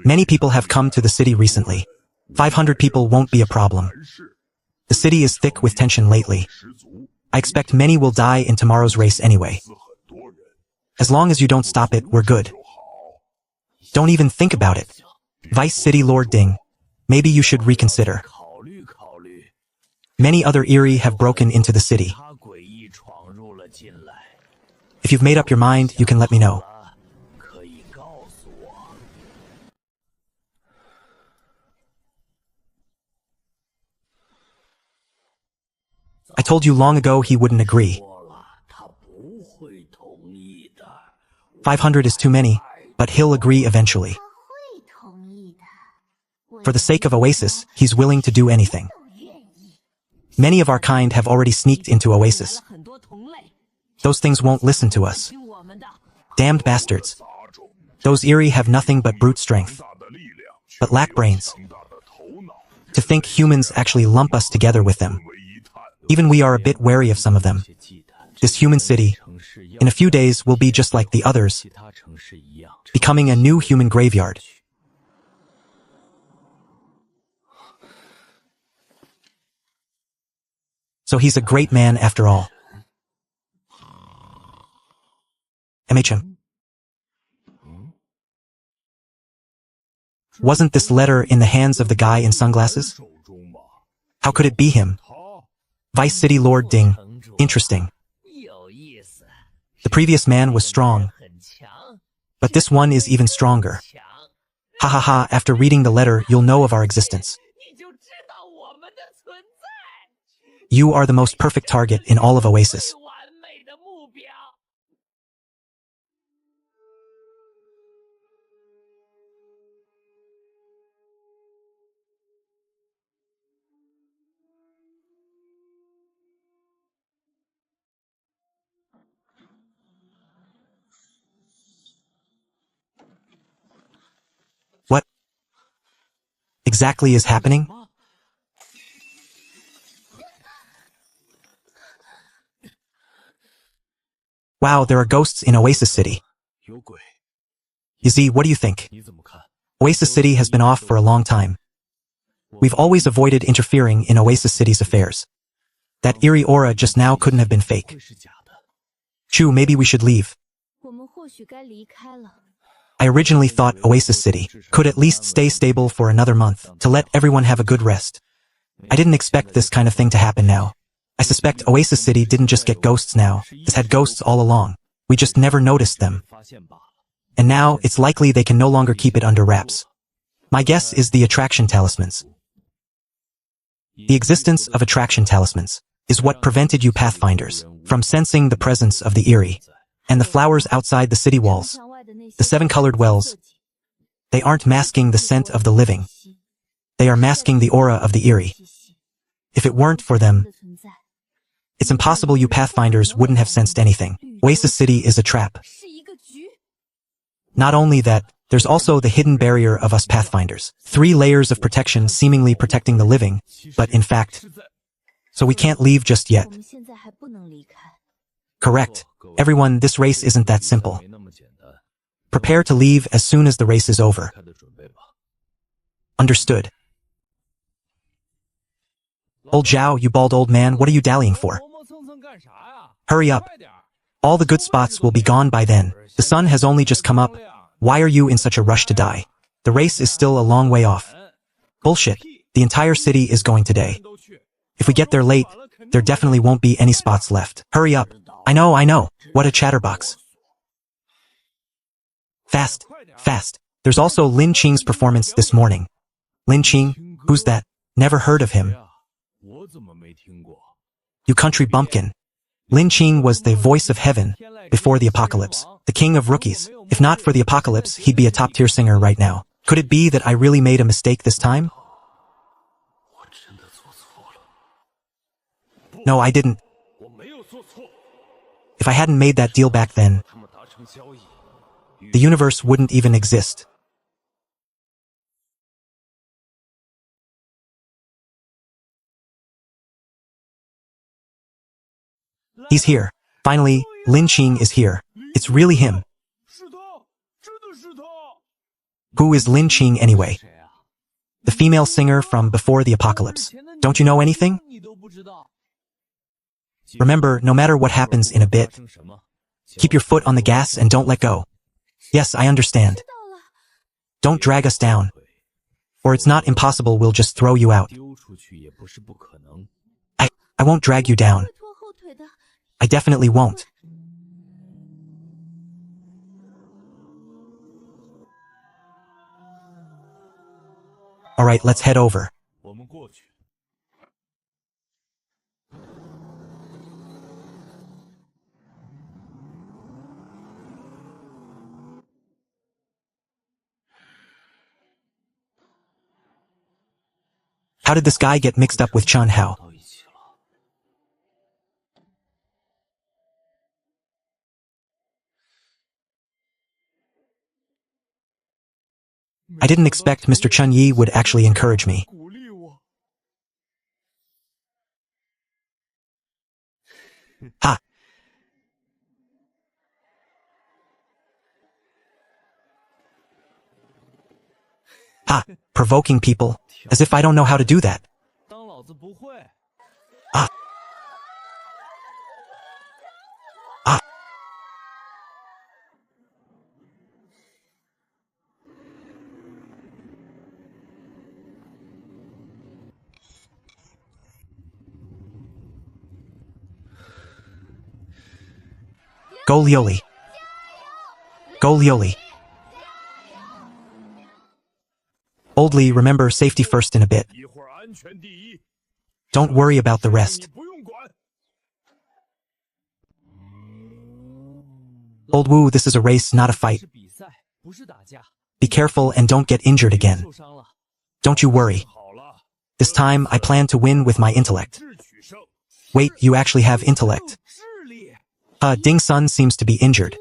Many people have come to the city recently. 500 people won't be a problem. The city is thick with tension lately. I expect many will die in tomorrow's race anyway. As long as you don't stop it, we're good. Don't even think about it. Vice City Lord Ding, maybe you should reconsider. Many other Eerie have broken into the city. If you've made up your mind, you can let me know. I told you long ago he wouldn't agree. 500 is too many, but he'll agree eventually. For the sake of Oasis, he's willing to do anything. Many of our kind have already sneaked into Oasis. Those things won't listen to us. Damned bastards. Those Eerie have nothing but brute strength, but lack brains. To think humans actually lump us together with them. Even we are a bit wary of some of them. This human city, in a few days, will be just like the others, becoming a new human graveyard. So he's a great man after all. MHM. Wasn't this letter in the hands of the guy in sunglasses? How could it be him? Vice City Lord Ding. Interesting. The previous man was strong, but this one is even stronger. Ha ha ha, after reading the letter, you'll know of our existence. You are the most perfect target in all of Oasis. What exactly is happening? Wow, there are ghosts in Oasis City. Yazzie, what do you think? Oasis City has been off for a long time. We've always avoided interfering in Oasis City's affairs. That eerie aura just now couldn't have been fake. Chu, maybe we should leave. I originally thought Oasis City could at least stay stable for another month to let everyone have a good rest. I didn't expect this kind of thing to happen now. I suspect Oasis City didn't just get ghosts now. It's had ghosts all along. We just never noticed them. And now, it's likely they can no longer keep it under wraps. My guess is the attraction talismans. The existence of attraction talismans is what prevented you Pathfinders from sensing the presence of the eerie. And the flowers outside the city walls, the 7-colored wells, they aren't masking the scent of the living. They are masking the aura of the eerie. If it weren't for them, it's impossible you Pathfinders wouldn't have sensed anything. Oasis City is a trap. Not only that, there's also the hidden barrier of us Pathfinders. 3 layers of protection seemingly protecting the living, but in fact, so we can't leave just yet. Correct. Everyone, this race isn't that simple. Prepare to leave as soon as the race is over. Understood. Old Zhao, you bald old man, what are you dallying for? Hurry up. All the good spots will be gone by then. The sun has only just come up. Why are you in such a rush to die? The race is still a long way off. Bullshit. The entire city is going today. If we get there late, there definitely won't be any spots left. Hurry up. I know. What a chatterbox. Fast, fast. There's also Lin Qing's performance this morning. Lin Qing? Who's that? Never heard of him. You country bumpkin. Lin Qing was the voice of heaven before the apocalypse, the king of rookies. If not for the apocalypse, he'd be a top-tier singer right now. Could it be that I really made a mistake this time? No, I didn't. If I hadn't made that deal back then, the universe wouldn't even exist. He's here. Finally, Lin Qing is here. It's really him. Who is Lin Qing anyway? The female singer from Before the Apocalypse. Don't you know anything? Remember, no matter what happens in a bit, keep your foot on the gas and don't let go. Yes, I understand. Don't drag us down. Or it's not impossible, we'll just throw you out. I won't drag you down. I definitely won't. Alright, let's head over. How did this guy get mixed up with Chun Hao? I didn't expect Mr. Chun Yi would actually encourage me. Ha! Ha! Provoking people, as if I don't know how to do that. Ah! Ah! Go Lioli. Go Lioli. Old Lee, remember safety first in a bit. Don't worry about the rest. Old Wu, this is a race, not a fight. Be careful and don't get injured again. Don't you worry. This time, I plan to win with my intellect. Wait, you actually have intellect. Ding Sun seems to be injured.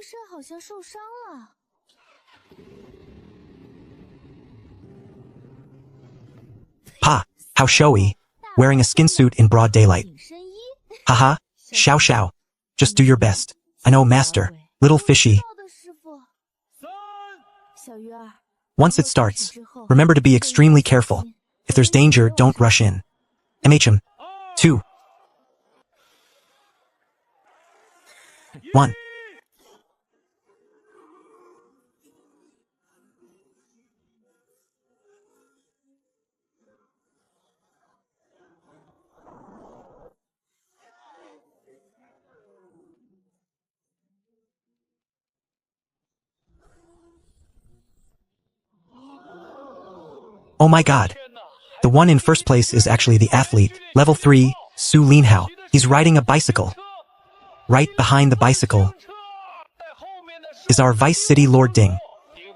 Pa, how showy, wearing a skin suit in broad daylight. Haha, Xiao Xiao. Just do your best. I know, master. Little fishy. Once it starts, remember to be extremely careful. If there's danger, don't rush in. MHM. 2. 1. Oh my god. The one in first place is actually the athlete, level 3, Su Linhao. He's riding a bicycle. Right behind the bicycle is our Vice City Lord Ding.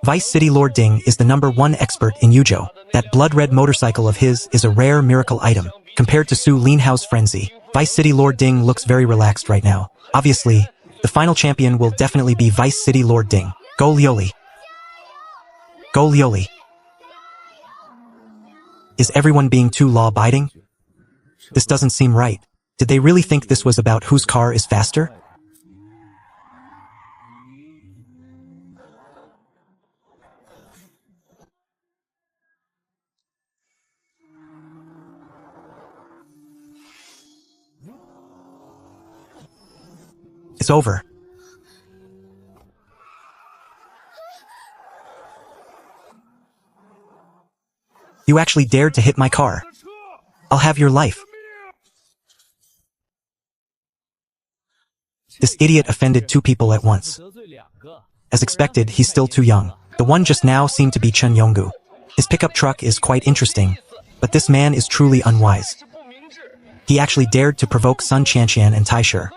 Vice City Lord Ding is the #1 expert in Yujo. That blood-red motorcycle of his is a rare miracle item. Compared to Su Linhao's frenzy, Vice City Lord Ding looks very relaxed right now. Obviously, the final champion will definitely be Vice City Lord Ding. Go Lioli. Go Lioli. Is everyone being too law-abiding? This doesn't seem right. Did they really think this was about whose car is faster? It's over. You actually dared to hit my car. I'll have your life. This idiot offended 2 people at once. As expected, he's still too young. The one just now seemed to be Chen Yonggu. His pickup truck is quite interesting, but this man is truly unwise. He actually dared to provoke Sun Qianqian and Taisher.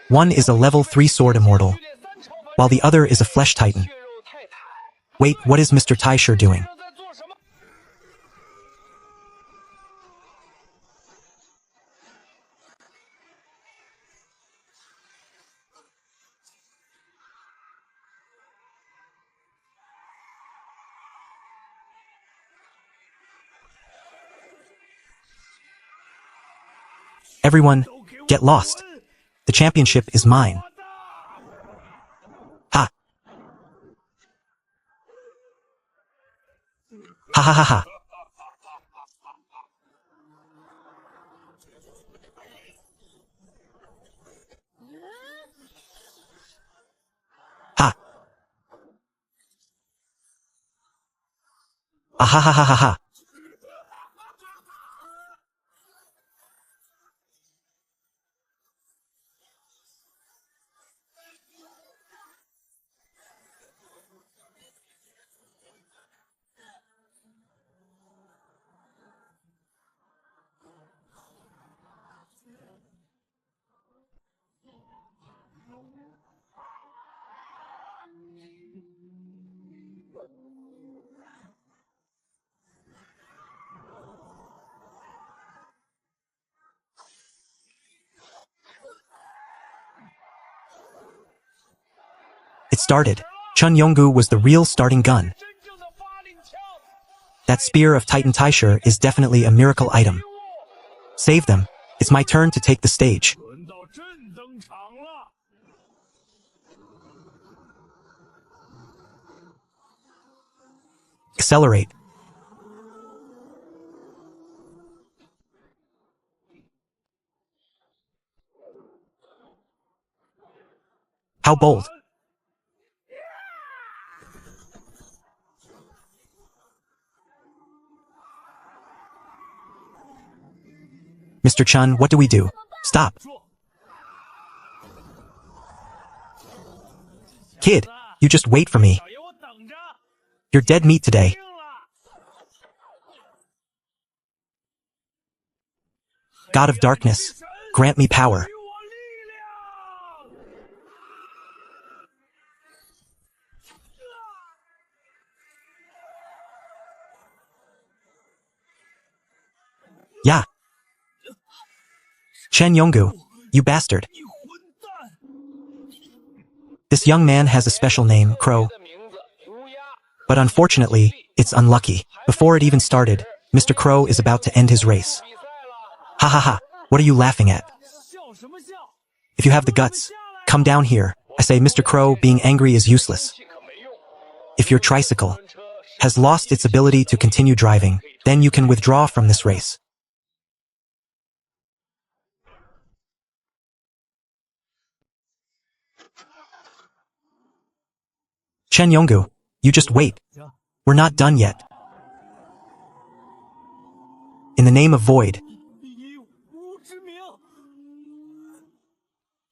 One is a level 3 sword immortal, while the other is a flesh titan. Wait, what is Mr. Taisher doing? Everyone, get lost. The championship is mine. Ha! Ha ha ha ha! Ha! Ah ha ha ha ha ha! It started. Chun Yonggu was the real starting gun. That spear of Titan Taisher is definitely a miracle item. Save them. It's my turn to take the stage. Accelerate. How bold. Mr. Chun, what do we do? Stop. Kid, you just wait for me. You're dead meat today. God of darkness, grant me power. Yeah. Chen Yonggu, you bastard. This young man has a special name, Crow. But unfortunately, it's unlucky. Before it even started, Mr. Crow is about to end his race. Ha ha ha, what are you laughing at? If you have the guts, come down here. I say Mr. Crow being angry is useless. If your tricycle has lost its ability to continue driving, then you can withdraw from this race. Chen Yonggu, you just wait. We're not done yet. In the name of Void.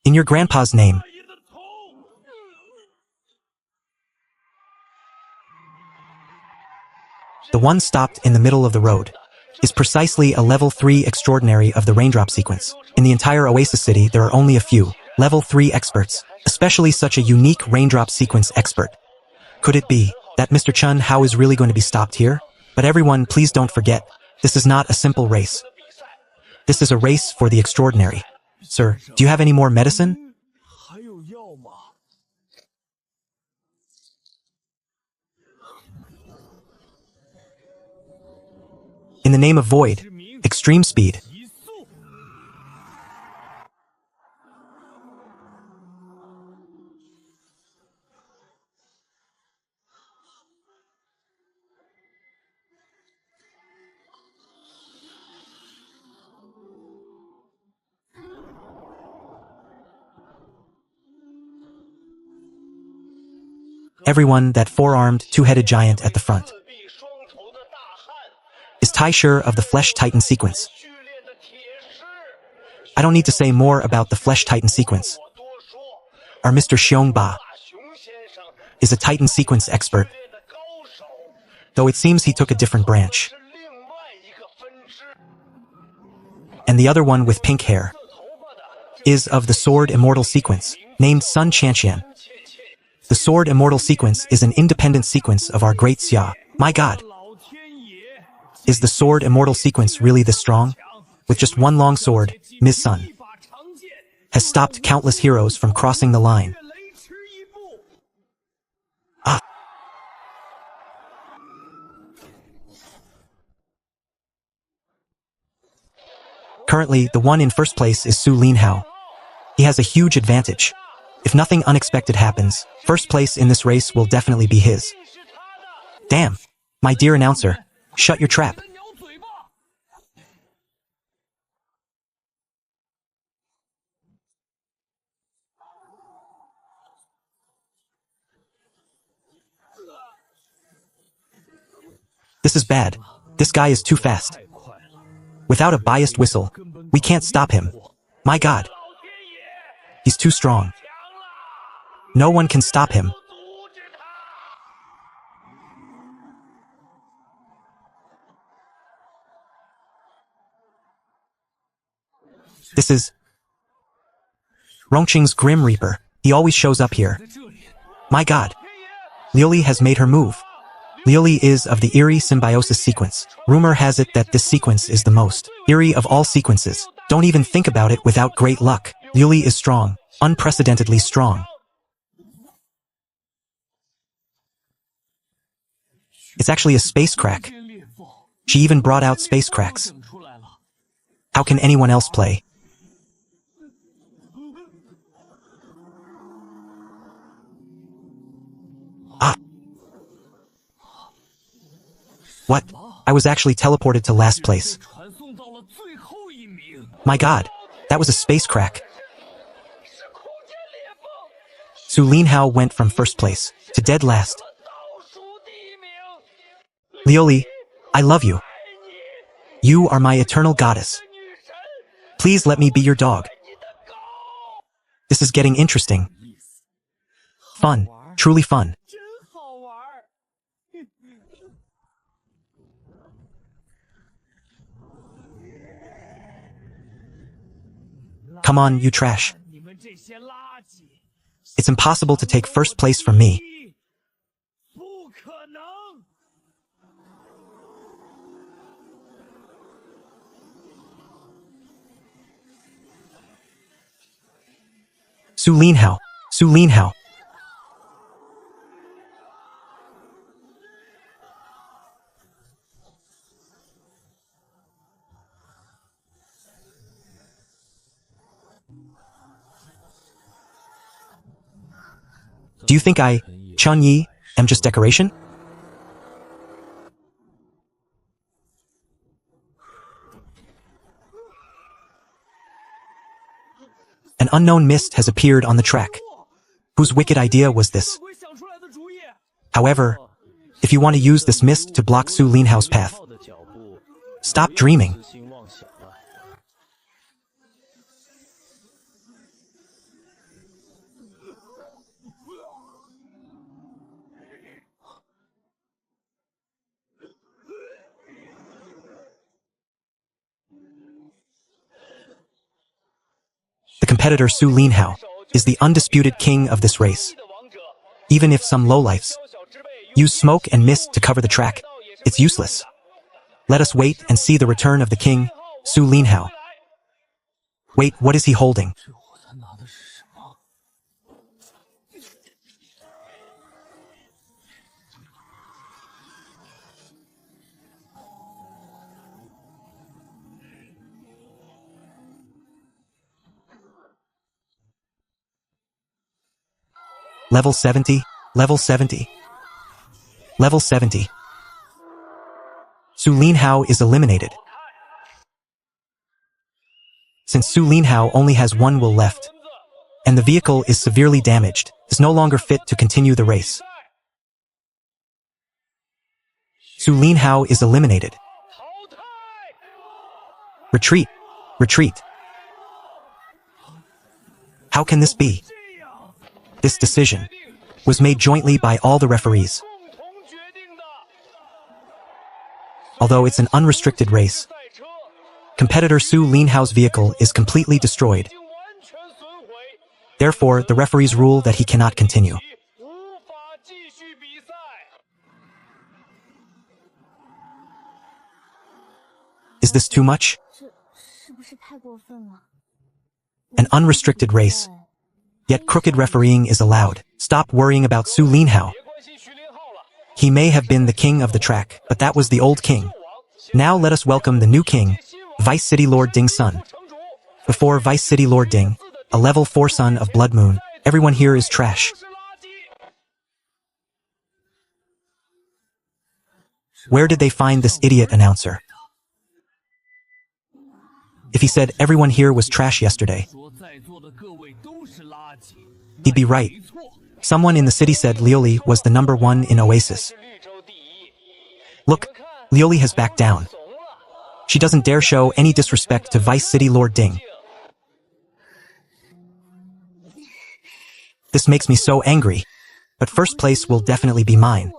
In your grandpa's name. The one stopped in the middle of the road is precisely a level 3 extraordinary of the raindrop sequence. In the entire Oasis City, there are only a few level 3 experts, especially such a unique raindrop sequence expert. Could it be that Mr. Chun Hao is really going to be stopped here? But everyone, please don't forget, this is not a simple race. This is a race for the extraordinary. Sir, do you have any more medicine? In the name of Void, extreme speed. Everyone, that four-armed, two-headed giant at the front is Taisher of the Flesh Titan sequence. I don't need to say more about the Flesh Titan sequence. Our Mr. Xiongba is a Titan sequence expert, though it seems he took a different branch. And the other one with pink hair is of the Sword Immortal sequence, named Sun Chanqian. The Sword Immortal sequence is an independent sequence of our great Xia. My God! Is the Sword Immortal sequence really this strong? With just one long sword, Ms. Sun has stopped countless heroes from crossing the line. Ah! Currently, the one in first place is Su Linhao. He has a huge advantage. If nothing unexpected happens, first place in this race will definitely be his. Damn. My dear announcer, shut your trap. This is bad. This guy is too fast. Without a biased whistle, we can't stop him. My God. He's too strong. No one can stop him. This is Rongqing's Grim Reaper. He always shows up here. My God. Liuli has made her move. Liuli is of the eerie symbiosis sequence. Rumor has it that this sequence is the most eerie of all sequences. Don't even think about it without great luck. Liuli is strong. Unprecedentedly strong. It's actually a space crack. She even brought out space cracks. How can anyone else play? Ah. What? I was actually teleported to last place. My God, that was a space crack. Su Linhao went from first place to dead last. Liuli, I love you. You are my eternal goddess. Please let me be your dog. This is getting interesting. Fun, truly fun. Come on, you trash. It's impossible to take first place from me. Su Linhao, Su Linhao. Do you think I, Chun Yi, am just decoration? An unknown mist has appeared on the track. Whose wicked idea was this? However, if you want to use this mist to block Su Linhao's path, stop dreaming. The competitor Su Linhao is the undisputed king of this race. Even if some lowlifes use smoke and mist to cover the track, it's useless. Let us wait and see the return of the king, Su Linhao. Wait, what is he holding? Level 70, level 70, level 70. Su Linhao is eliminated. Since Su Linhao only has one will left, and the vehicle is severely damaged, is no longer fit to continue the race. Su Linhao is eliminated. Retreat, retreat. How can this be? This decision was made jointly by all the referees. Although it's an unrestricted race, competitor Su Linhao's vehicle is completely destroyed. Therefore, the referees rule that he cannot continue. Is this too much? An unrestricted race. Yet crooked refereeing is allowed. Stop worrying about Su Linhao. He may have been the king of the track, but that was the old king. Now let us welcome the new king, Vice City Lord Ding's son. Before Vice City Lord Ding, a level 4 son of Blood Moon, everyone here is trash. Where did they find this idiot announcer? If he said everyone here was trash yesterday, he'd be right. Someone in the city said Lioli was the number 1 in Oasis. Look, Lioli has backed down. She doesn't dare show any disrespect to Vice City Lord Ding. This makes me so angry, but first place will definitely be mine.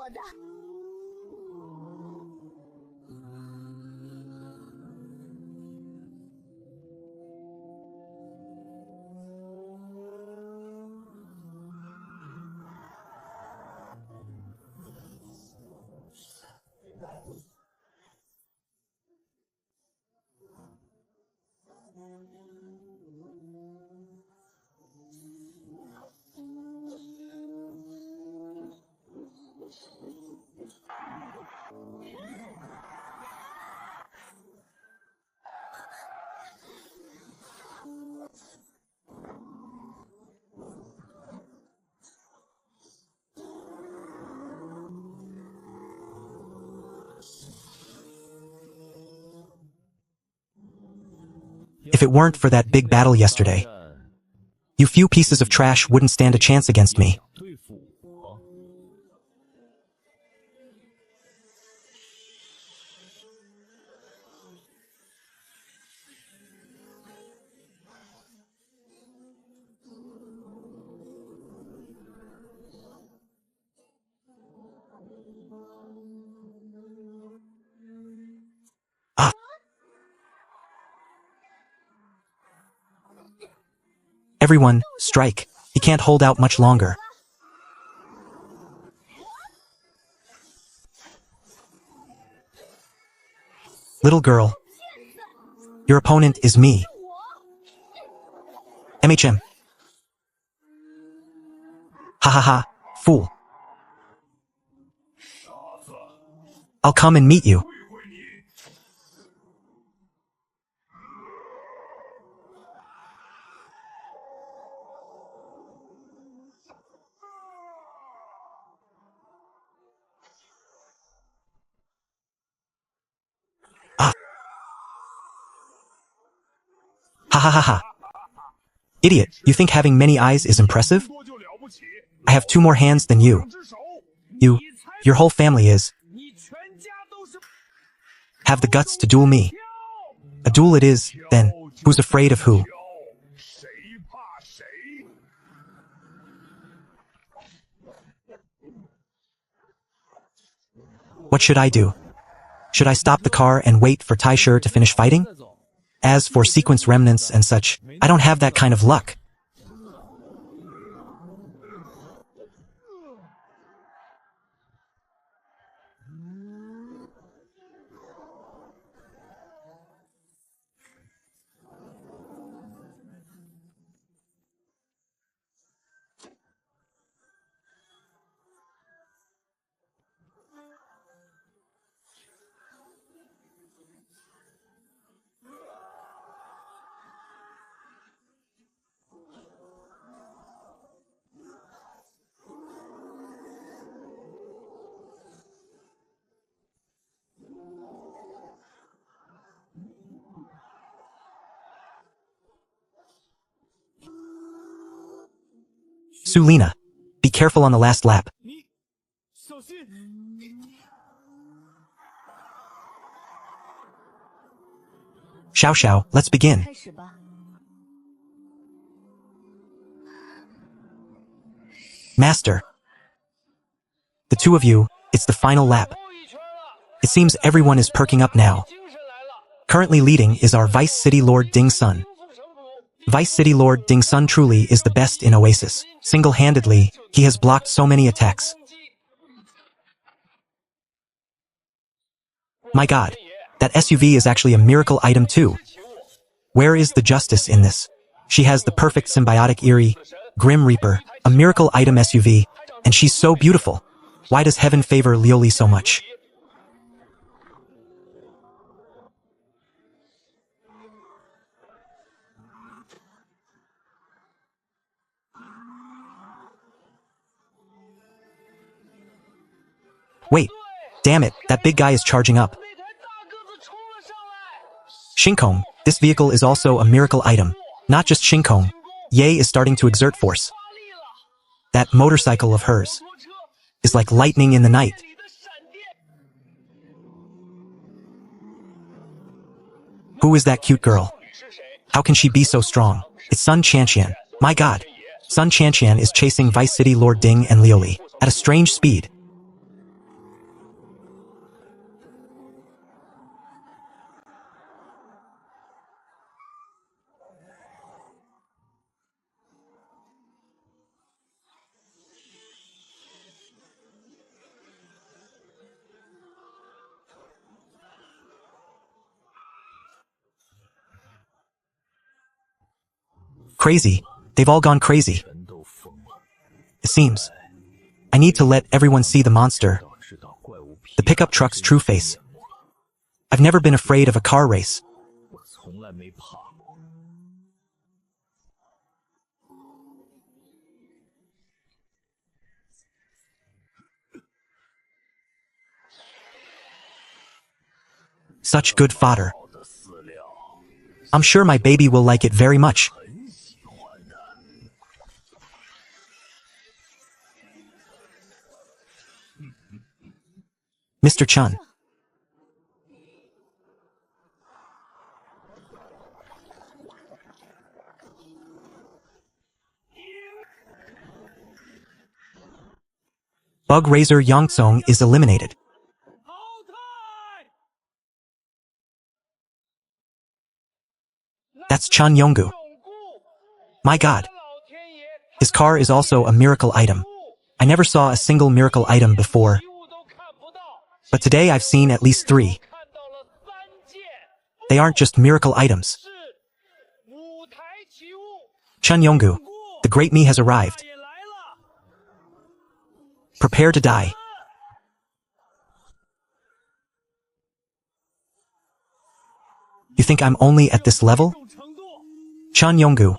If it weren't for that big battle yesterday, you few pieces of trash wouldn't stand a chance against me. Ah! Everyone, strike. He can't hold out much longer. Little girl, your opponent is me. MHM. Ha ha ha, fool. I'll come and meet you. Ah. Ha ha ha ha. Idiot, you think having many eyes is impressive? I have 2 more hands than you. Your whole family is. Have the guts to duel me. A duel it is, then. Who's afraid of who? What should I do? Should I stop the car and wait for Taisher to finish fighting? As for sequence remnants and such, I don't have that kind of luck. Sulina, be careful on the last lap. Xiao Xiao, let's begin. Master. The 2 of you, it's the final lap. It seems everyone is perking up now. Currently leading is our Vice City Lord Ding Sun. Vice City Lord Ding Sun truly is the best in Oasis. Single-handedly, he has blocked so many attacks. My god, that SUV is actually a miracle item too. Where is the justice in this? She has the perfect symbiotic Eerie, Grim Reaper, a miracle item SUV, and she's so beautiful. Why does heaven favor Lioli so much? Wait. Damn it, that big guy is charging up. Shinkong, this vehicle is also a miracle item. Not just Shinkong. Ye is starting to exert force. That motorcycle of hers is like lightning in the night. Who is that cute girl? How can she be so strong? It's Sun Chanqian. My god. Sun Chanqian is chasing Vice City Lord Ding and Liuli at a strange speed. Crazy. They've all gone crazy. It seems. I need to let everyone see the monster. The pickup truck's true face. I've never been afraid of a car race. Such good fodder. I'm sure my baby will like it very much. Mr. Chun. Bug Razor Yongsong is eliminated. That's Chun Yonggu. My god. His car is also a miracle item. I never saw a single miracle item before. But today I've seen at least 3. They aren't just miracle items. Chun Yonggu, the great me has arrived. Prepare to die. You think I'm only at this level? Chun Yonggu,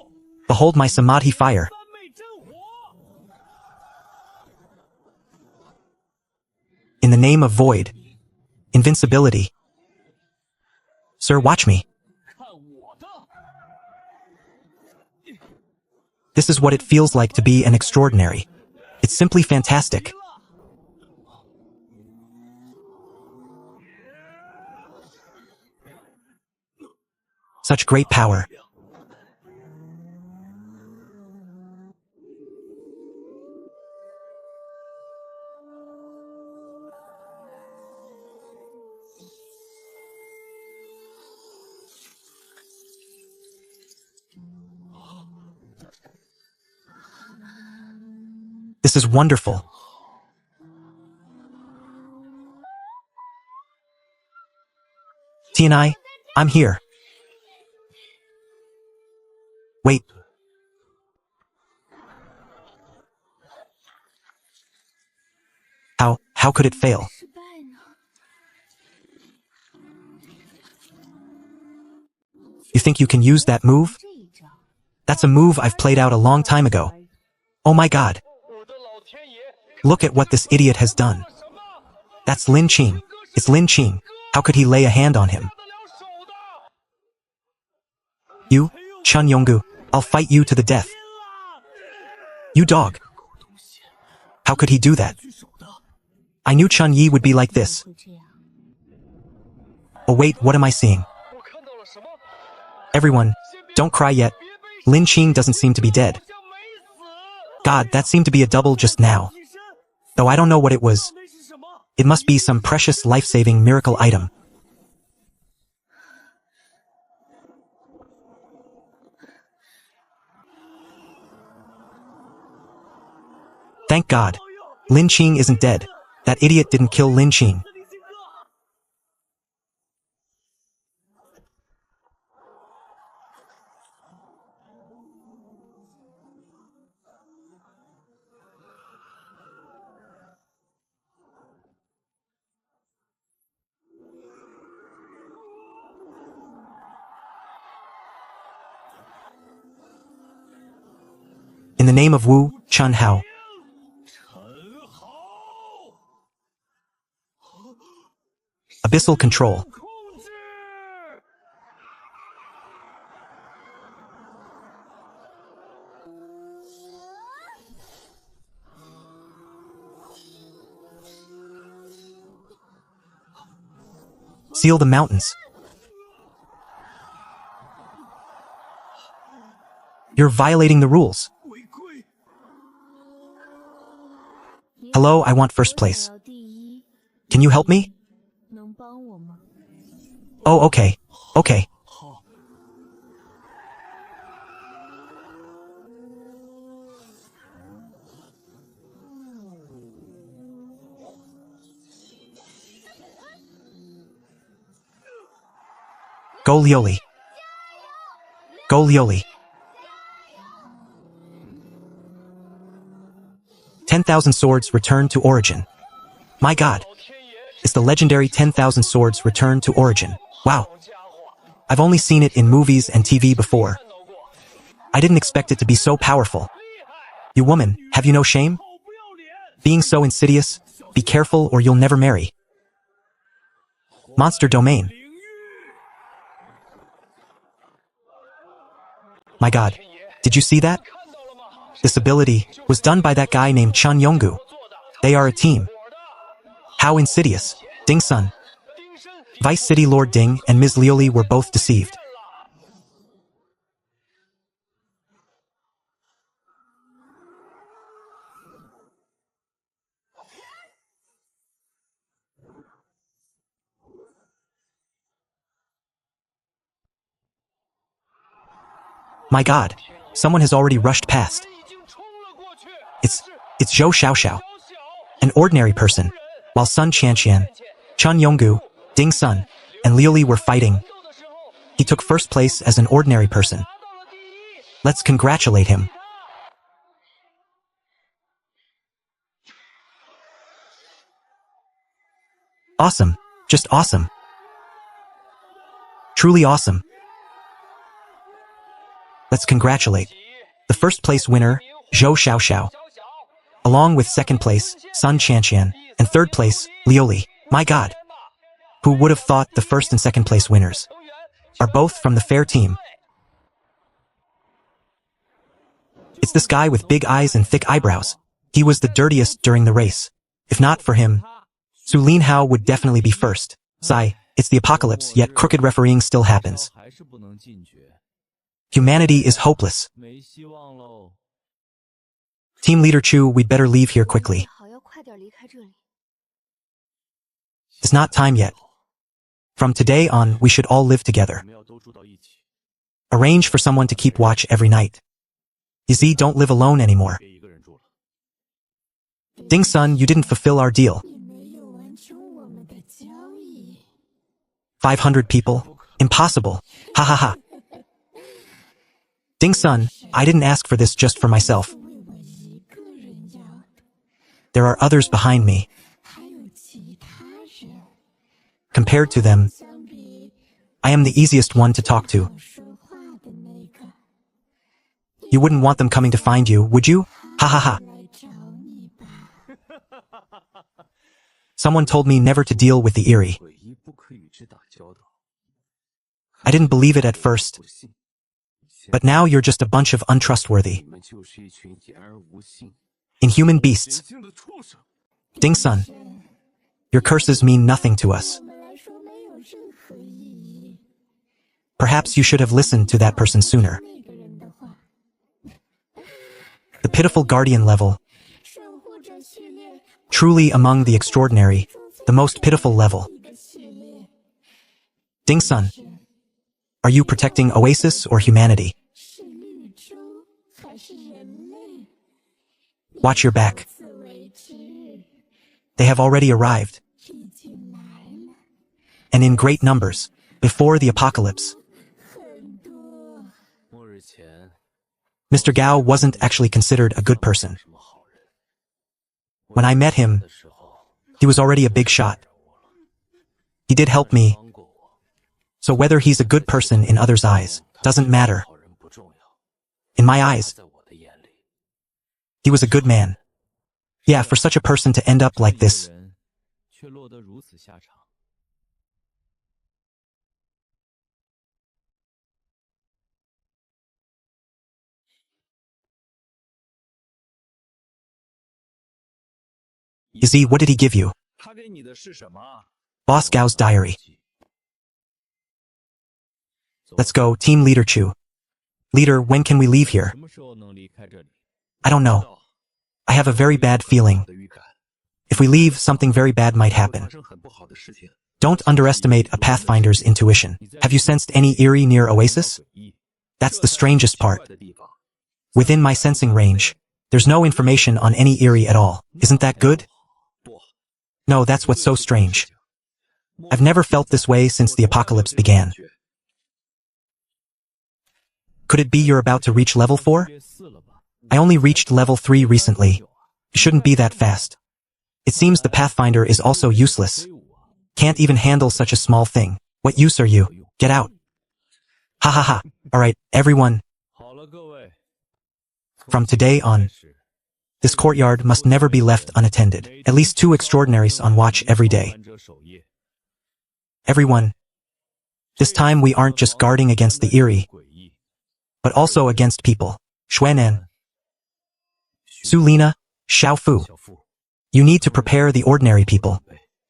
behold my Samadhi fire. In the name of void, invincibility. Sir, watch me. This is what it feels like to be an extraordinary. It's simply fantastic. Such great power. This is wonderful. T&I, I'm here. Wait. How could it fail? You think you can use that move? That's a move I've played out a long time ago. Oh my god. Look at what this idiot has done. That's Lin Qing. It's Lin Qing. How could he lay a hand on him? You, Chun Yonggu, I'll fight you to the death. You dog. How could he do that? I knew Chun Yi would be like this. Oh wait, what am I seeing? Everyone, don't cry yet. Lin Qing doesn't seem to be dead. God, that seemed to be a double just now. Though I don't know what it was. It must be some precious life-saving miracle item. Thank God. Lin Qing isn't dead. That idiot didn't kill Lin Qing. In the name of Wu, Chun Hao. Abyssal control. Seal the mountains. You're violating the rules. Hello, I want first place. Can you help me? Oh, okay. Okay. Go Lioli. Go Lioli. 10,000 swords return to origin. My god. It's the legendary 10,000 swords return to origin. Wow. I've only seen it in movies and TV before. I didn't expect it to be so powerful. You woman, have you no shame? Being so insidious, be careful or you'll never marry. Monster domain. My god, did you see that? This ability was done by that guy named Chun Yonggu. They are a team. How insidious. Ding Sun. Vice City Lord Ding and Ms. Lioli were both deceived. My god, someone has already rushed past. It's Zhou Xiaoxiao, an ordinary person, while Sun Qianqian, Chun Yonggu, Ding Sun, and Lioli were fighting. He took first place as an ordinary person. Let's congratulate him. Awesome, just awesome. Truly awesome. Let's congratulate the first place winner, Zhou Xiaoxiao, along with second place, Sun Qianqian, and third place, Lioli. My god. Who would have thought the first and second place winners are both from the fair team? It's this guy with big eyes and thick eyebrows. He was the dirtiest during the race. If not for him, Su Linhao would definitely be first. Sigh, it's the apocalypse, yet crooked refereeing still happens. Humanity is hopeless. Team leader Chu, we'd better leave here quickly. It's not time yet. From today on, we should all live together. Arrange for someone to keep watch every night. Yizi, don't live alone anymore. Ding Sun, you didn't fulfill our deal. 500 people? Impossible. Ha ha ha. Ding Sun, I didn't ask for this just for myself. There are others behind me. Compared to them, I am the easiest one to talk to. You wouldn't want them coming to find you, would you? Ha ha ha. Someone told me never to deal with the eerie. I didn't believe it at first. But now you're just a bunch of untrustworthy, inhuman beasts. Ding Sun, your curses mean nothing to us. Perhaps you should have listened to that person sooner. The pitiful guardian level. Truly among the extraordinary, the most pitiful level. Ding Sun, are you protecting Oasis or humanity? Watch your back. They have already arrived. And in great numbers, before the apocalypse. Mr. Gao wasn't actually considered a good person. When I met him, he was already a big shot. He did help me. So whether he's a good person in others' eyes doesn't matter. In my eyes, he was a good man. Yeah, for such a person to end up like this. Izzy, what did he give you? Boss Gao's diary. Let's go, Team Leader Chu. Leader, when can we leave here? I don't know. I have a very bad feeling. If we leave, something very bad might happen. Don't underestimate a Pathfinder's intuition. Have you sensed any eerie near Oasis? That's the strangest part. Within my sensing range, there's no information on any eerie at all. Isn't that good? No, that's what's so strange. I've never felt this way since the apocalypse began. Could it be you're about to reach level 4? I only reached level 3 recently. It shouldn't be that fast. It seems the Pathfinder is also useless. Can't even handle such a small thing. What use are you? Get out. Ha ha ha. Alright, everyone. From today on, this courtyard must never be left unattended. At least 2 extraordinaries on watch every day. Everyone. This time we aren't just guarding against the eerie, but also against people. Xuanan, Sulina, Xiaofu. You need to prepare the ordinary people.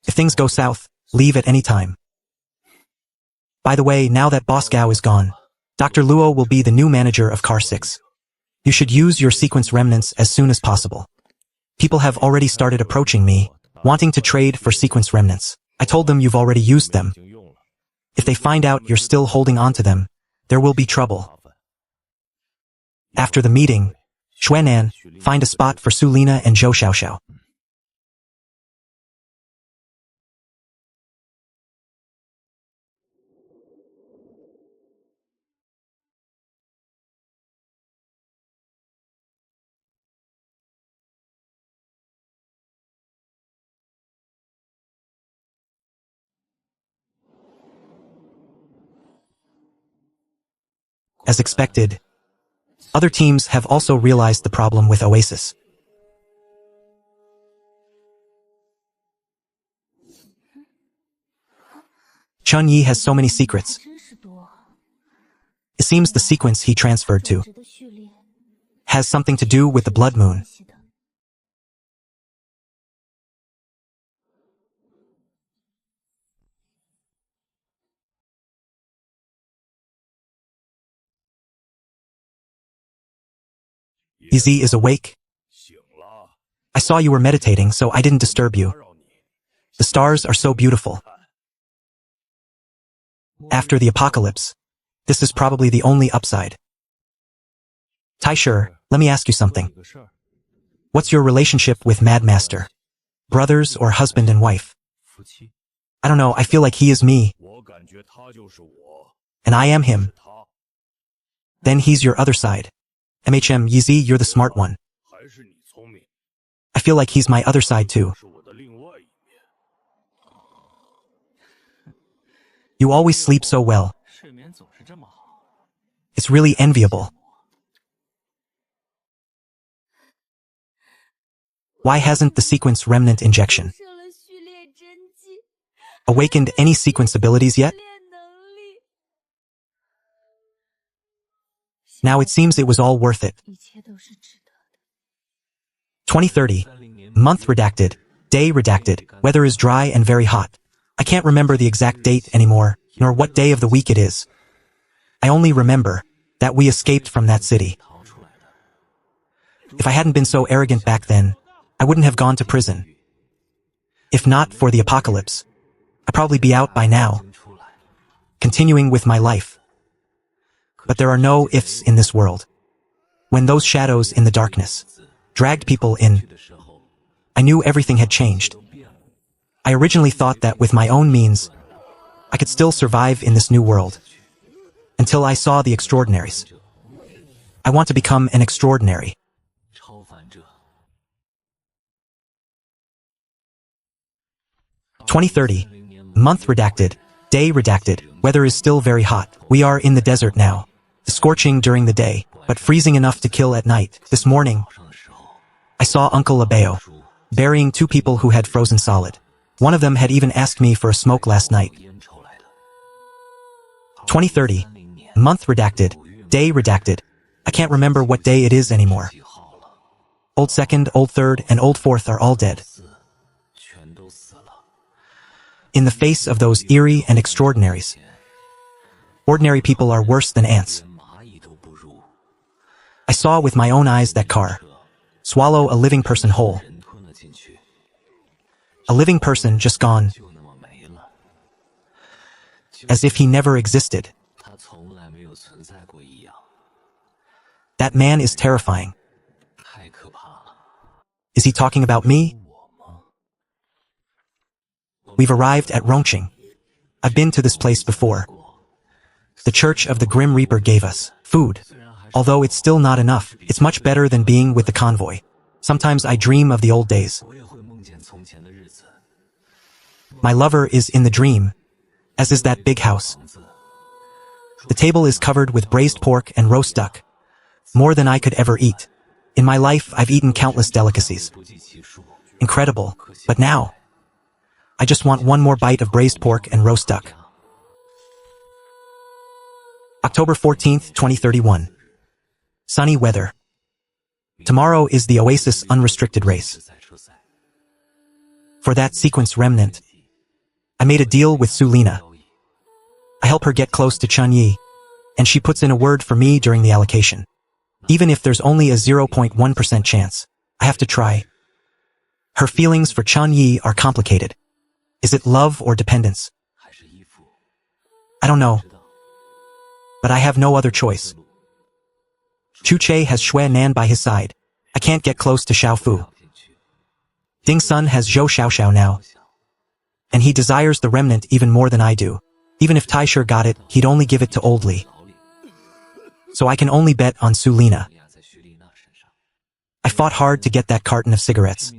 If things go south, leave at any time. By the way, now that Boss Gao is gone, Dr. Luo will be the new manager of Car 6. You should use your sequence remnants as soon as possible. People have already started approaching me, wanting to trade for sequence remnants. I told them you've already used them. If they find out you're still holding on to them, there will be trouble. After the meeting, Xuanan, find a spot for Sulina and Zhou Xiaoxiao. As expected, other teams have also realized the problem with Oasis. Chun Yi has so many secrets. It seems the sequence he transferred to has something to do with the blood moon. Izzy is awake. I saw you were meditating, so I didn't disturb you. The stars are so beautiful. After the apocalypse, this is probably the only upside. Taisher, let me ask you something. What's your relationship with Mad Master? Brothers or husband and wife? I don't know, I feel like he is me. And I am him. Then he's your other side. Yizzy, you're the smart one. I feel like he's my other side too. You always sleep so well. It's really enviable. Why hasn't the sequence remnant injection awakened any sequence abilities yet? Now it seems it was all worth it. 2030. Month redacted. Day redacted. Weather is dry and very hot. I can't remember the exact date anymore, nor what day of the week it is. I only remember that we escaped from that city. If I hadn't been so arrogant back then, I wouldn't have gone to prison. If not for the apocalypse, I'd probably be out by now, continuing with my life. But there are no ifs in this world. When those shadows in the darkness dragged people in, I knew everything had changed. I originally thought that with my own means, I could still survive in this new world. Until I saw the extraordinaries. I want to become an extraordinary. 2030. Month redacted. Day redacted. Weather is still very hot. We are in the desert now. Scorching during the day, but freezing enough to kill at night. This morning, I saw Uncle Abeo burying 2 people who had frozen solid. One of them had even asked me for a smoke last night. 2030. Month redacted. Day redacted. I can't remember what day it is anymore. Old second, old third, and old fourth are all dead. in the face of those eerie and extraordinaries. Ordinary people are worse than ants. I saw with my own eyes that car swallow a living person whole. A living person just gone, as if he never existed. That man is terrifying. Is he talking about me? We've arrived at Rongqing. I've been to this place before. The Church of the Grim Reaper gave us food. Although it's still not enough, it's much better than being with the convoy. Sometimes I dream of the old days. My lover is in the dream, as is that big house. The table is covered with braised pork and roast duck, more than I could ever eat. In my life, I've eaten countless delicacies. Incredible, but now, I just want one more bite of braised pork and roast duck. October 14th, 2031. Sunny weather. Tomorrow is the Oasis Unrestricted race. For that sequence remnant, I made a deal with Sulina. I help her get close to Chunyi, and she puts in a word for me during the allocation. Even if there's only a 0.1% chance, I have to try. Her feelings for Chunyi are complicated. Is it love or dependence? I don't know. But I have no other choice. Chu Che has Xue Nan by his side. I can't get close to Xiao Fu. Ding Sun has Zhou Xiaoxiao now. And he desires the remnant even more than I do. Even if Taisher got it, he'd only give it to Old Li. So I can only bet on Sulina. I fought hard to get that carton of cigarettes.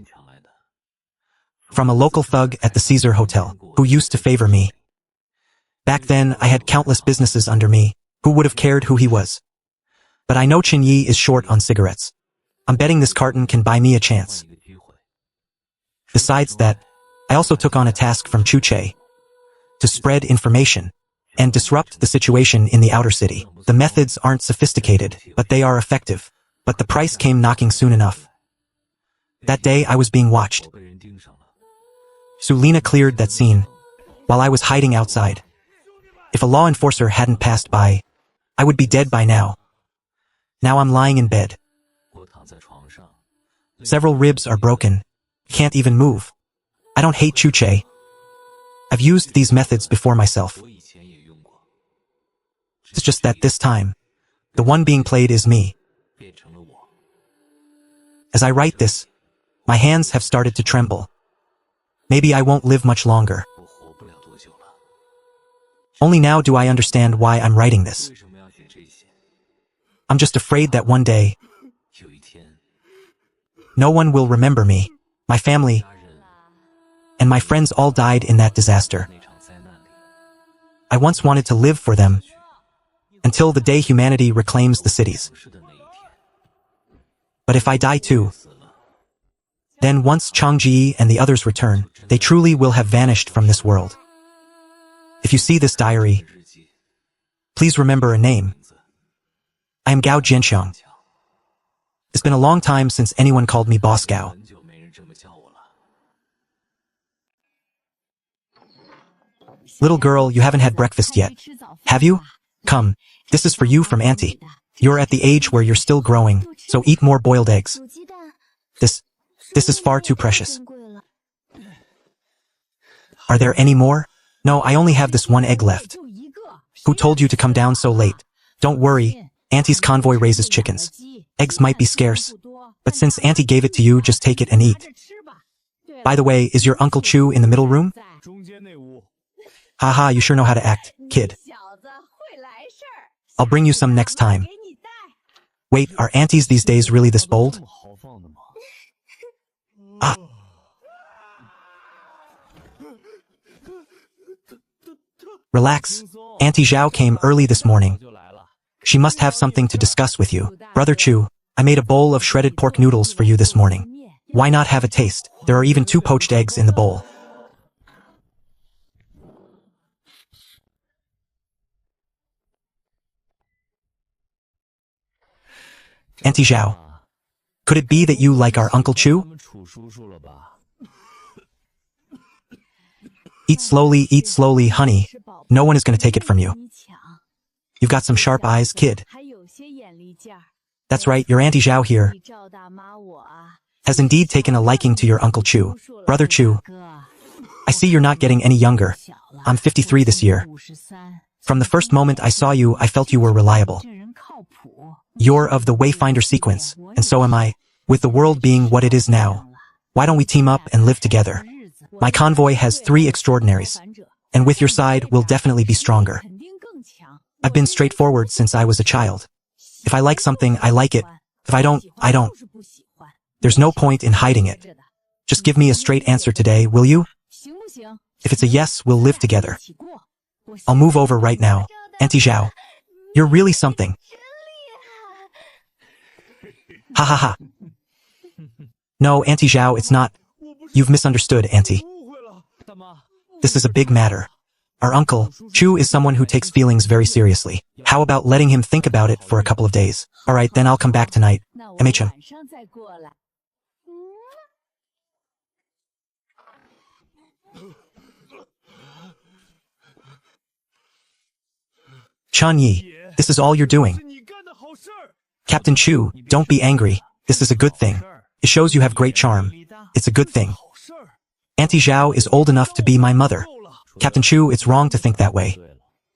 From a local thug at the Caesar Hotel, who used to favor me. Back then, I had countless businesses under me. Who would have cared who he was? But I know Qin Yi is short on cigarettes. I'm betting this carton can buy me a chance. Besides that, I also took on a task from Chu Che to spread information and disrupt the situation in the outer city. The methods aren't sophisticated, but they are effective. But the price came knocking soon enough. That day I was being watched. Sulina cleared that scene while I was hiding outside. If a law enforcer hadn't passed by, I would be dead by now. Now I'm lying in bed. Several ribs are broken. Can't even move. I don't hate Chu Che. I've used these methods before myself. It's just that this time, the one being played is me. As I write this, my hands have started to tremble. Maybe I won't live much longer. Only now do I understand why I'm writing this. I'm just afraid that one day, no one will remember me, my family, and my friends all died in that disaster. I once wanted to live for them, until the day humanity reclaims the cities. But if I die too, then once Changji and the others return, they truly will have vanished from this world. If you see this diary, please remember a name. I am Gao Jianxiang. It's been a long time since anyone called me Boss Gao. Little girl, you haven't had breakfast yet. Have you? Come, this is for you from Auntie. You're at the age where you're still growing, so eat more boiled eggs. This is far too precious. Are there any more? No, I only have this one egg left. Who told you to come down so late? Don't worry, Auntie's convoy raises chickens. Eggs might be scarce, but since Auntie gave it to you, just take it and eat. By the way, is your Uncle Chu in the middle room? Haha, you sure know how to act, kid. I'll bring you some next time. Wait, are aunties these days really this bold? Ah. Relax. Auntie Zhao came early this morning. She must have something to discuss with you. Brother Chu, I made a bowl of shredded pork noodles for you this morning. Why not have a taste? There are even 2 poached eggs in the bowl. Auntie Zhao, could it be that you like our Uncle Chu? eat slowly, honey. No one is going to take it from you. You've got some sharp eyes, kid. That's right, your Auntie Zhao here has indeed taken a liking to your Uncle Chu. Brother Chu, I see you're not getting any younger. I'm 53 this year. From the first moment I saw you, I felt you were reliable. You're of the Wayfinder sequence, and so am I. With the world being what it is now, why don't we team up and live together? My convoy has 3 extraordinaries, and with your side, we'll definitely be stronger. I've been straightforward since I was a child. If I like something, I like it. If I don't, I don't. There's no point in hiding it. Just give me a straight answer today, will you? If it's a yes, we'll live together. I'll move over right now. Auntie Zhao, you're really something. Ha ha ha. No, Auntie Zhao, it's not. You've misunderstood, Auntie. This is a big matter. Our uncle, Chu, is someone who takes feelings very seriously. How about letting him think about it for a couple of days? Alright, then I'll come back tonight. MHM. Chun Yi, this is all you're doing. Captain Chu, don't be angry. This is a good thing. It shows you have great charm. It's a good thing. Auntie Zhao is old enough to be my mother. Captain Chu, it's wrong to think that way.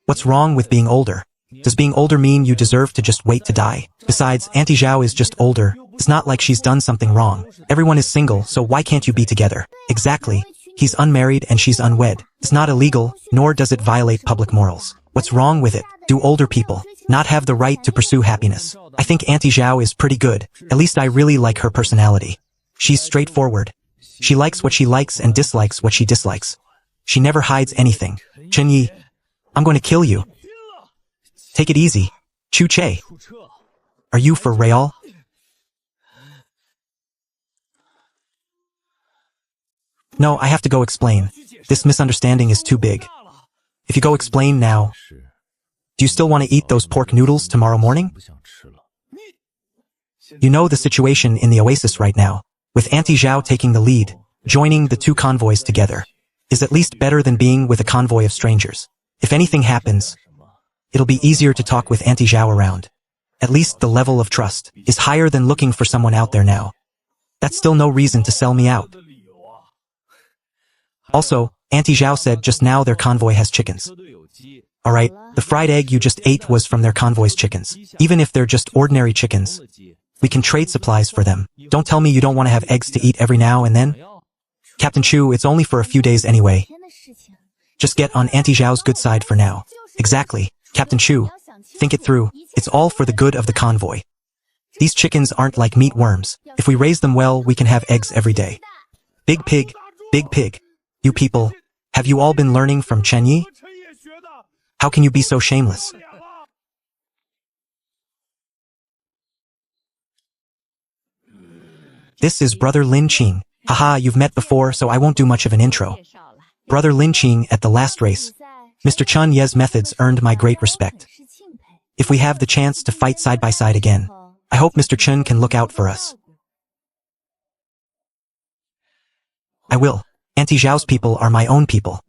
What's wrong with being older? Does being older mean you deserve to just wait to die? Besides, Auntie Zhao is just older. It's not like she's done something wrong. Everyone is single, so why can't you be together? Exactly. He's unmarried and she's unwed. It's not illegal, nor does it violate public morals. What's wrong with it? Do older people not have the right to pursue happiness? I think Auntie Zhao is pretty good. At least I really like her personality. She's straightforward. She likes what she likes and dislikes what she dislikes. She never hides anything. Chen Yi, I'm going to kill you. Take it easy. Chu Che. Are you for real? No, I have to go explain. This misunderstanding is too big. If you go explain now, do you still want to eat those pork noodles tomorrow morning? You know the situation in the oasis right now, with Auntie Zhao taking the lead, joining the 2 convoys together, is at least better than being with a convoy of strangers. If anything happens, it'll be easier to talk with Auntie Zhao around. At least the level of trust is higher than looking for someone out there now. That's still no reason to sell me out. Also, Auntie Zhao said just now their convoy has chickens. Alright, the fried egg you just ate was from their convoy's chickens. Even if they're just ordinary chickens, we can trade supplies for them. Don't tell me you don't want to have eggs to eat every now and then. Captain Chu, it's only for a few days anyway. Just get on Auntie Zhao's good side for now. Exactly, Captain Chu. Think it through. It's all for the good of the convoy. These chickens aren't like meat worms. If we raise them well, we can have eggs every day. Big pig, big pig. You people, have you all been learning from Chen Yi? How can you be so shameless? This is Brother Lin Qing. Haha, you've met before, so I won't do much of an intro. Brother Lin Qing at the last race. Mr. Chun Ye's methods earned my great respect. If we have the chance to fight side by side again, I hope Mr. Chun can look out for us. I will. Auntie Zhao's people are my own people.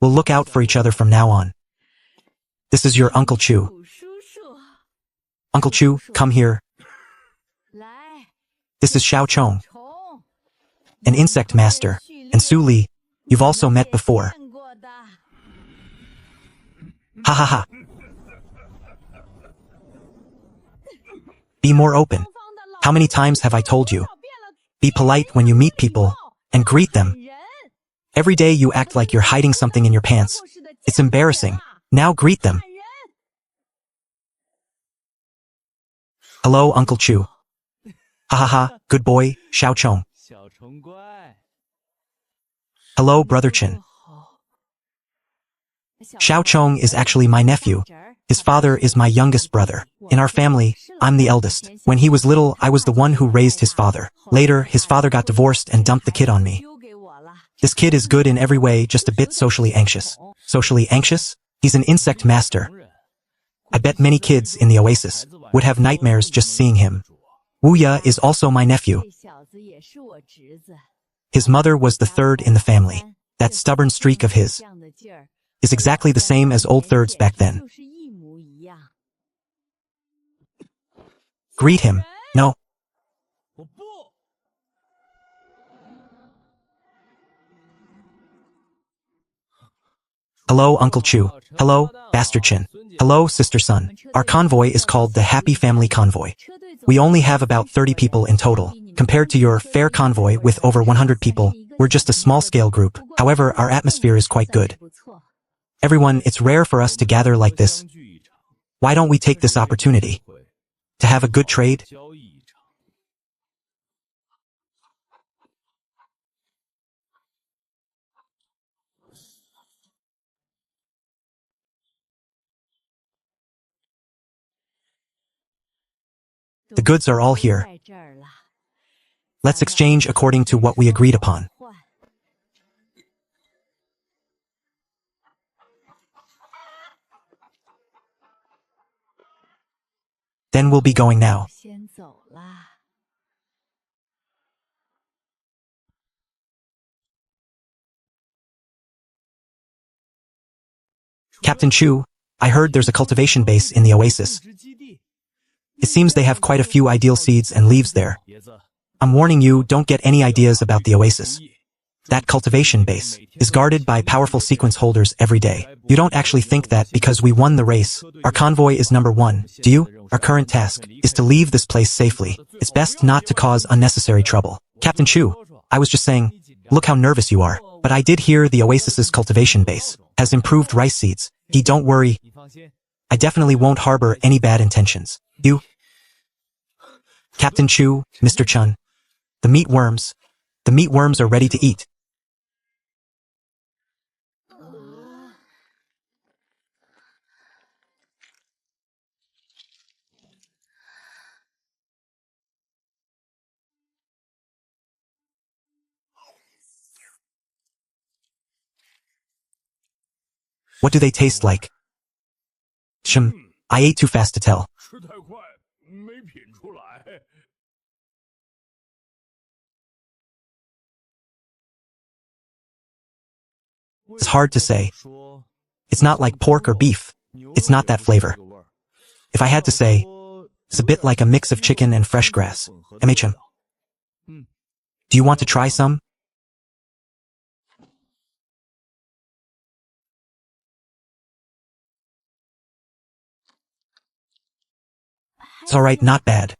We'll look out for each other from now on. This is your Uncle Chu. Uncle Chu, come here. This is Xiao Chong, an insect master, and Su Li, you've also met before. Ha ha ha. Be more open. How many times have I told you? Be polite when you meet people, and greet them. Every day you act like you're hiding something in your pants. It's embarrassing. Now greet them. Hello, Uncle Chu. Ha ha ha, good boy, Xiao Chong. Hello, Brother Chen. Xiao Chong is actually my nephew. His father is my youngest brother. In our family, I'm the eldest. When he was little, I was the one who raised his father. Later, his father got divorced and dumped the kid on me. This kid is good in every way, just a bit socially anxious. Socially anxious? He's an insect master. I bet many kids in the oasis would have nightmares just seeing him. Wu Ya is also my nephew. His mother was the third in the family. That stubborn streak of his is exactly the same as Old Third's back then. Greet him. No. Hello, Uncle Chu. Hello, Bastard Chin. Hello, Sister Sun. Our convoy is called the Happy Family Convoy. We only have about 30 people in total. Compared to your fair convoy with over 100 people, we're just a small-scale group. However, our atmosphere is quite good. Everyone, it's rare for us to gather like this. Why don't we take this opportunity to have a good trade? The goods are all here. Let's exchange according to what we agreed upon. Then we'll be going now. Captain Chu, I heard there's a cultivation base in the oasis. It seems they have quite a few ideal seeds and leaves there. I'm warning you, don't get any ideas about the oasis. That cultivation base is guarded by powerful sequence holders every day. You don't actually think that because we won the race, our convoy is number one, do you? Our current task is to leave this place safely. It's best not to cause unnecessary trouble. Captain Chu, I was just saying, look how nervous you are. But I did hear the oasis's cultivation base has improved rice seeds. Don't worry. I definitely won't harbor any bad intentions. You? Captain Chu, Mr. Chun. The meatworms are ready to eat. What do they taste like? I ate too fast to tell. It's hard to say. It's not like pork or beef. It's not that flavor. If I had to say, it's a bit like a mix of chicken and fresh grass. MHM. Do you want to try some? It's alright, not bad.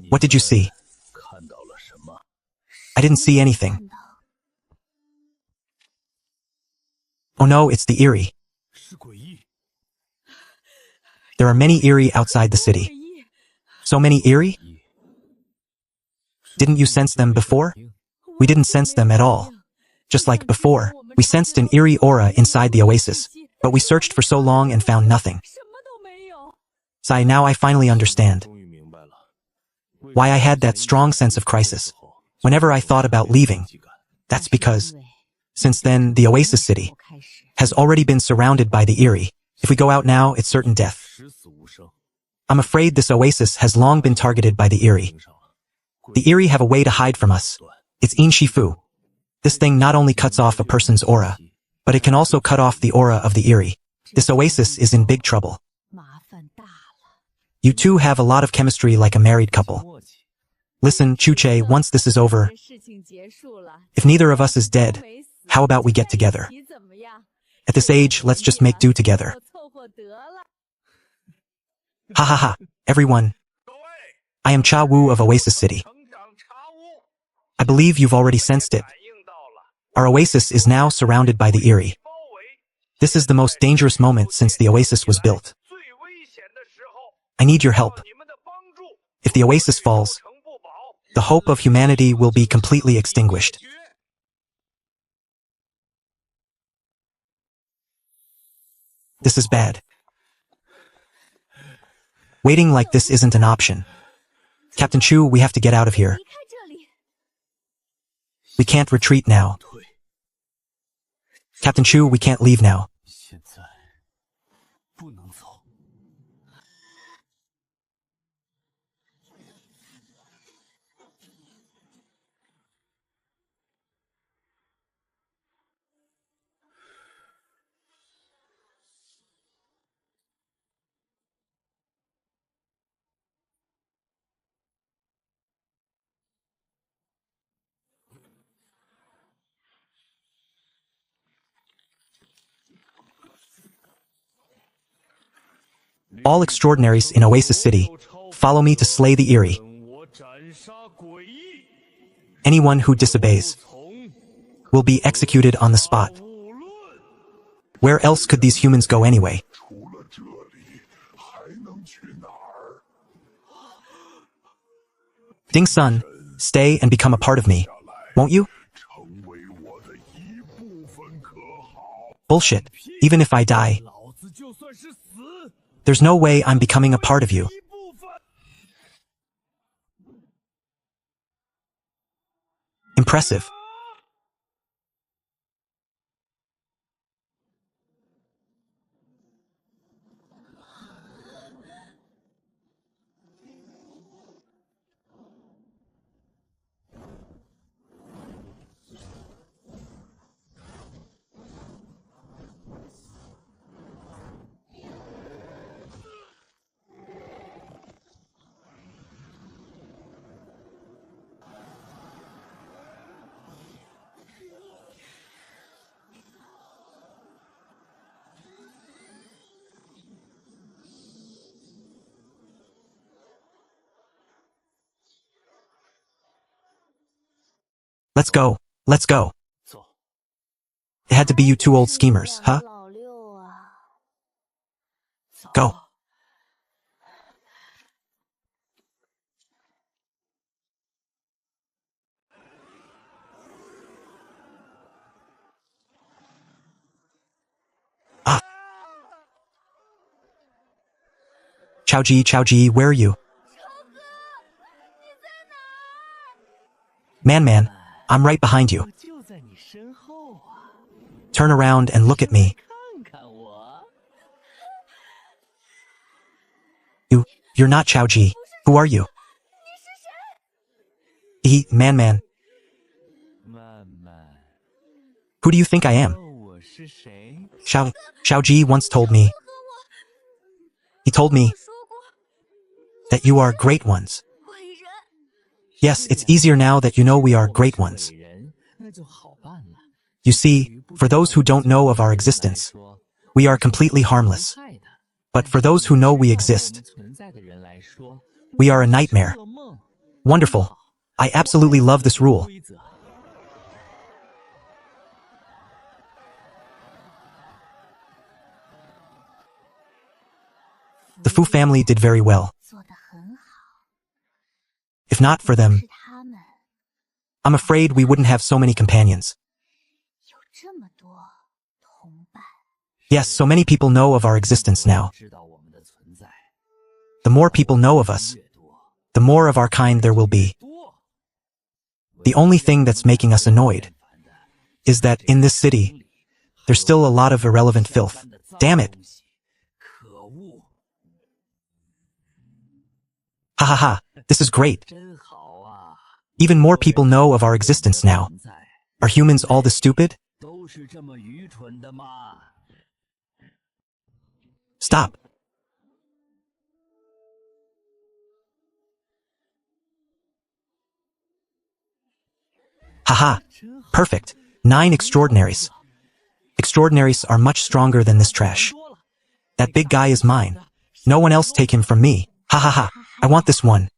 What did you see? I didn't see anything. Oh no, it's the Eerie. There are many Eerie outside the city. So many Eerie? Didn't you sense them before? We didn't sense them at all. Just like before, we sensed an eerie aura inside the oasis, but we searched for so long and found nothing. Sai, now I finally understand why I had that strong sense of crisis. Whenever I thought about leaving, that's because, since then, the oasis city has already been surrounded by the Eerie. If we go out now, it's certain death. I'm afraid this oasis has long been targeted by the Eerie. The Eerie have a way to hide from us. It's In Shifu. This thing not only cuts off a person's aura, but it can also cut off the aura of the Eerie. This oasis is in big trouble. You two have a lot of chemistry like a married couple. Listen, Chuche, once this is over, if neither of us is dead, how about we get together? At this age, let's just make do together. Ha ha ha, everyone. I am Cha Wu of Oasis City. I believe you've already sensed it. Our oasis is now surrounded by the Eerie. This is the most dangerous moment since the oasis was built. I need your help. If the oasis falls, the hope of humanity will be completely extinguished. This is bad. Waiting like this isn't an option. Captain Chu, we have to get out of here. We can't retreat now. Captain Chu, we can't leave now. All extraordinaries in Oasis City, follow me to slay the Eerie. Anyone who disobeys will be executed on the spot. Where else could these humans go anyway? Ding Sun, stay and become a part of me, won't you? Bullshit. Even if I die, there's no way I'm becoming a part of you. Impressive. Let's go. Let's go. It had to be you two old schemers, huh? Go. Ah. Chao Ji, where are you? Man, I'm right behind you. Turn around and look at me. You're not Chao Ji. Who are you? Man. Who do you think I am? Xiao Ji once told me. He told me that you are great ones. Yes, it's easier now that you know we are great ones. You see, for those who don't know of our existence, we are completely harmless. But for those who know we exist, we are a nightmare. Wonderful. I absolutely love this rule. The Fu family did very well. If not for them, I'm afraid we wouldn't have so many companions. Yes, so many people know of our existence now. The more people know of us, the more of our kind there will be. The only thing that's making us annoyed is that in this city, there's still a lot of irrelevant filth. Damn it! Ha ha ha, this is great. Even more people know of our existence now. Are humans all this stupid? Stop. Haha, perfect. 9 extraordinaries. Extraordinaries are much stronger than this trash. That big guy is mine. No one else take him from me. Ha ha ha, I want this one.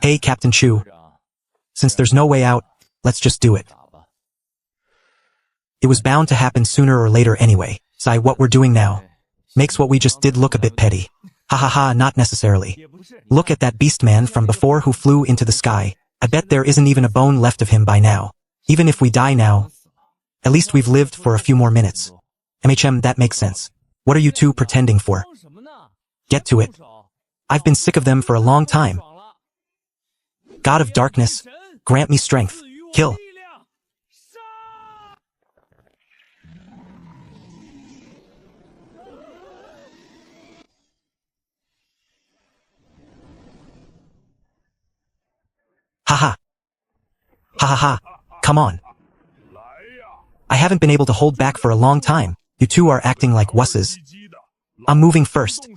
Hey, Captain Chu. Since there's no way out, let's just do it. It was bound to happen sooner or later anyway. So what we're doing now makes what we just did look a bit petty. Ha ha ha, not necessarily. Look at that beast man from before who flew into the sky. I bet there isn't even a bone left of him by now. Even if we die now, At least we've lived for a few more minutes. That makes sense. What are you two pretending for? Get to it. I've been sick of them for a long time. God of darkness, grant me strength. Kill. Haha. Ha ha ha. Come on. I haven't been able to hold back for a long time. You two are acting like wusses. I'm moving first.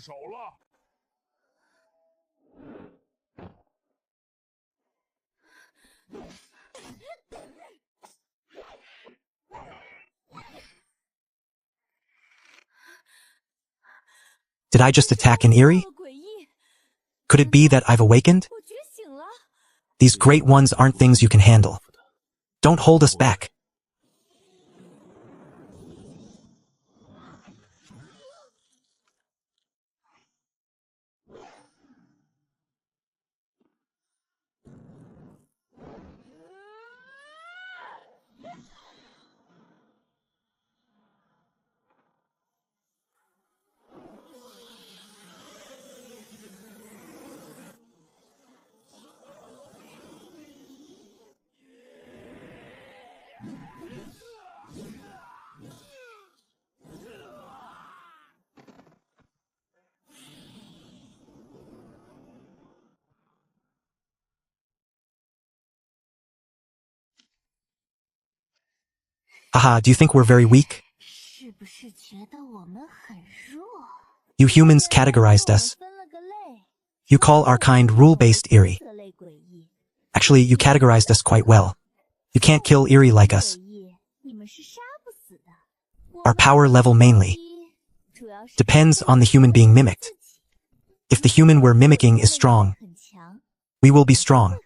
Did I just attack an Eerie? Could it be that I've awakened? These great ones aren't things you can handle. Don't hold us back. Haha, do you think we're very weak? You humans categorized us. You call our kind rule-based Eerie. Actually, you categorized us quite well. You can't kill Eerie like us. Our power level mainly depends on the human being mimicked. If the human we're mimicking is strong, we will be strong.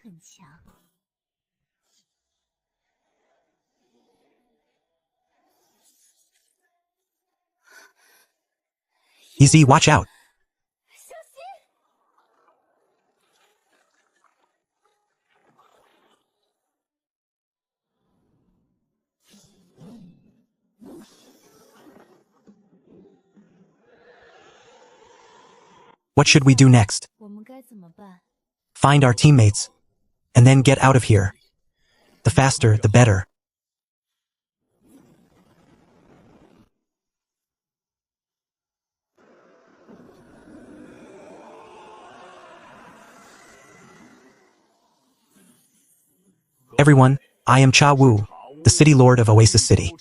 Easy, watch out. What should we do next? Find our teammates, and then get out of here. The faster, the better. Everyone, I am Cha Wu, the City Lord of Oasis City.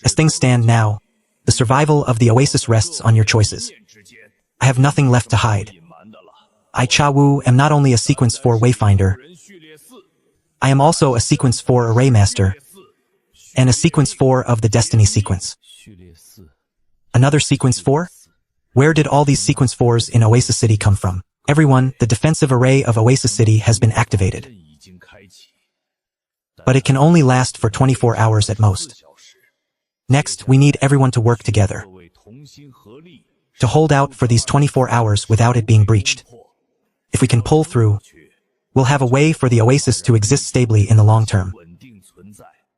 As things stand now, the survival of the Oasis rests on your choices. I have nothing left to hide. I, Cha Wu, am not only a Sequence 4 Wayfinder, I am also a Sequence 4 Array Master, and a Sequence 4 of the Destiny Sequence. Another Sequence 4? Where did all these Sequence 4s in Oasis City come from? Everyone, the defensive array of Oasis City has been activated. But it can only last for 24 hours at most. Next, we need everyone to work together, to hold out for these 24 hours without it being breached. If we can pull through, we'll have a way for the Oasis to exist stably in the long term.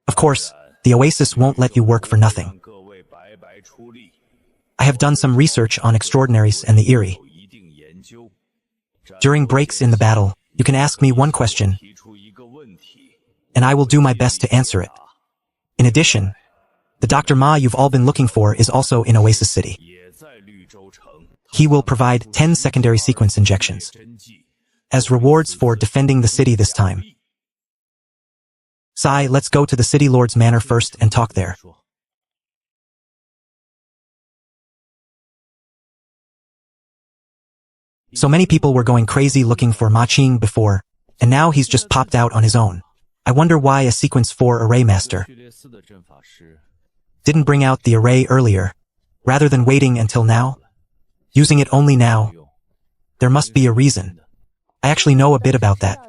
Of course, the Oasis won't let you work for nothing. I have done some research on Extraordinaries and the Eerie. During breaks in the battle, you can ask me one question, and I will do my best to answer it. In addition, the Dr. Ma you've all been looking for is also in Oasis City. He will provide 10 secondary sequence injections as rewards for defending the city this time. Sai, let's go to the City Lord's manor first and talk there. So many people were going crazy looking for Ma Qing before, and now he's just popped out on his own. I wonder why a Sequence 4 Array Master didn't bring out the array earlier, rather than waiting until now, using it only now. There must be a reason. I actually know a bit about that.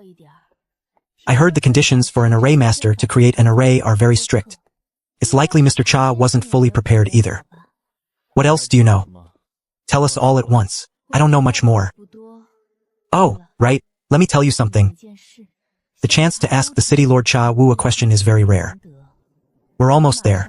I heard the conditions for an Array Master to create an array are very strict. It's likely Mr. Cha wasn't fully prepared either. What else do you know? Tell us all at once. I don't know much more. Oh, right, let me tell you something. The chance to ask the City Lord Cha Wu a question is very rare. We're almost there.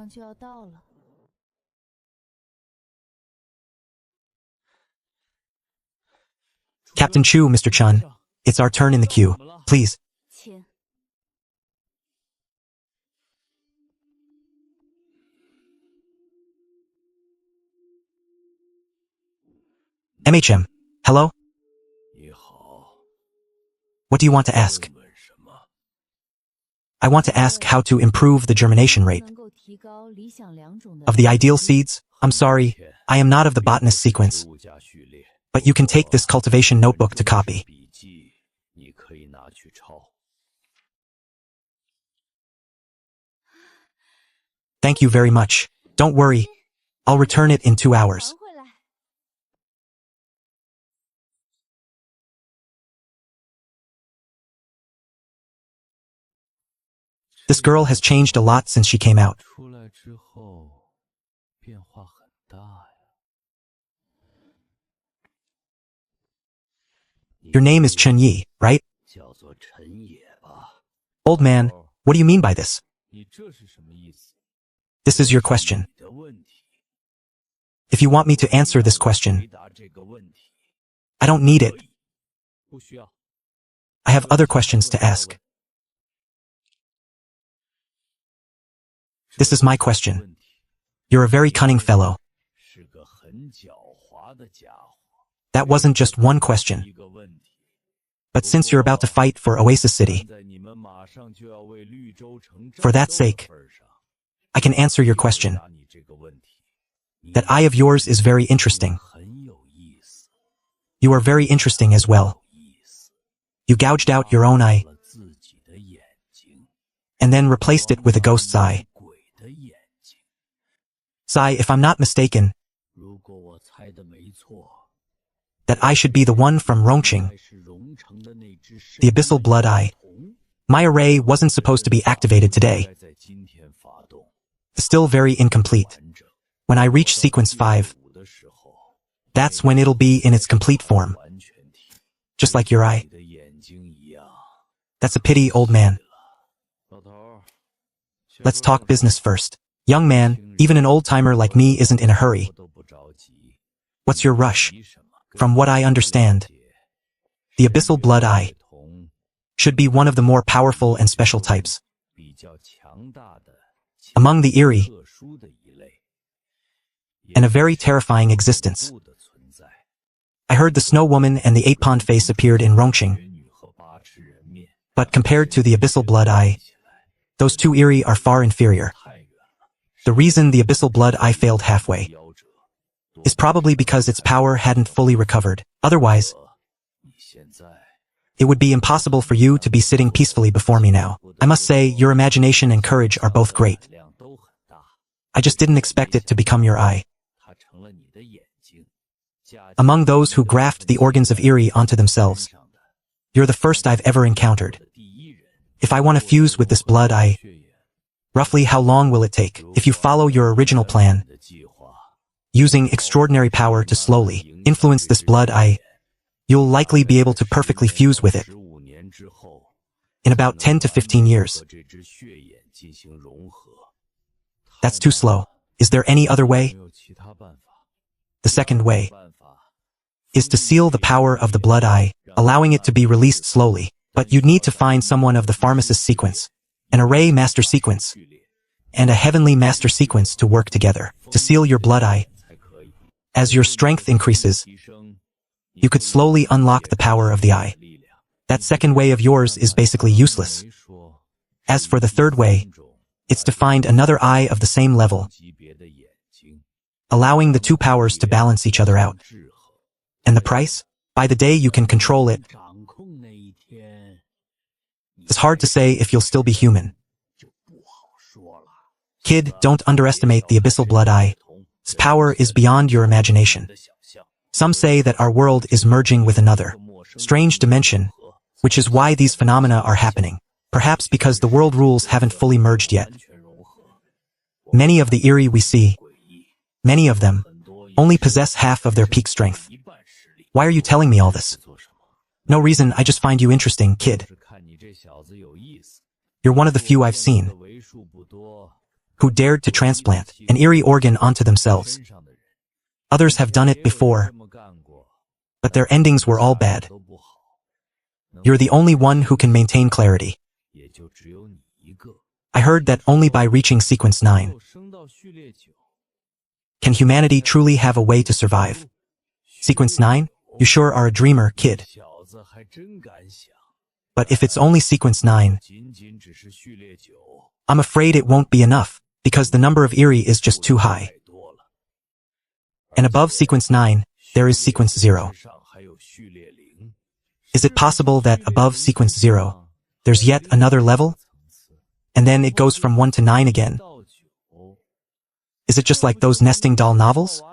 Captain Chu, Mr. Chun. It's our turn in the queue. Please. MHM. Hello? What do you want to ask? I want to ask how to improve the germination rate of the ideal seeds. I'm sorry, I am not of the botanist sequence, but you can take this cultivation notebook to copy. Thank you very much. Don't worry, I'll return it in 2 hours. This girl has changed a lot since she came out. Your name is Chen Yi, right? Old man, what do you mean by this? This is your question. If you want me to answer this question, I don't need it. I have other questions to ask. This is my question. You're a very cunning fellow. That wasn't just one question. But since you're about to fight for Oasis City, for that sake, I can answer your question. That eye of yours is very interesting. You are very interesting as well. You gouged out your own eye, and then replaced it with a ghost's eye. Sai, if I'm not mistaken, that I should be the one from Rongqing, the abyssal blood eye. My array wasn't supposed to be activated today. Still very incomplete. When I reach sequence 5, that's when it'll be in its complete form. Just like your eye. That's a pity, old man. Let's talk business first. Young man, even an old-timer like me isn't in a hurry. What's your rush? From what I understand, the abyssal blood eye should be one of the more powerful and special types. Among the eerie, and a very terrifying existence. I heard the Snow Woman and the 8-pond face appeared in Rongqing. But compared to the abyssal blood eye, those two eerie are far inferior. The reason the abyssal blood eye failed halfway is probably because its power hadn't fully recovered. Otherwise, it would be impossible for you to be sitting peacefully before me now. I must say, your imagination and courage are both great. I just didn't expect it to become your eye. Among those who graft the organs of Eerie onto themselves, you're the first I've ever encountered. If I want to fuse with this blood eye, roughly how long will it take? If you follow your original plan, using extraordinary power to slowly influence this blood eye, you'll likely be able to perfectly fuse with it in about 10 to 15 years. That's too slow. Is there any other way? The second way is to seal the power of the blood eye, allowing it to be released slowly. But you'd need to find someone of the pharmacist sequence, an array master sequence, and a heavenly master sequence to work together to seal your blood eye. As your strength increases, you could slowly unlock the power of the eye. That second way of yours is basically useless. As for the third way, it's to find another eye of the same level, allowing the two powers to balance each other out. And the price? By the day you can control it, it's hard to say if you'll still be human. Kid, don't underestimate the abyssal blood eye. Its power is beyond your imagination. Some say that our world is merging with another strange dimension, which is why these phenomena are happening. Perhaps because the world rules haven't fully merged yet. Many of the Eerie we see, many of them, only possess half of their peak strength. Why are you telling me all this? No reason, I just find you interesting, kid. You're one of the few I've seen. who dared to transplant an eerie organ onto themselves. Others have done it before, but their endings were all bad. You're the only one who can maintain clarity. I heard that only by reaching sequence 9 can humanity truly have a way to survive. Sequence 9? You sure are a dreamer, kid. But if it's only sequence 9, I'm afraid it won't be enough, because the number of Erie is just too high. And above sequence 9, there is sequence 0. Is it possible that above sequence 0, there's yet another level? And then it goes from 1 to 9 again? Is it just like those nesting doll novels?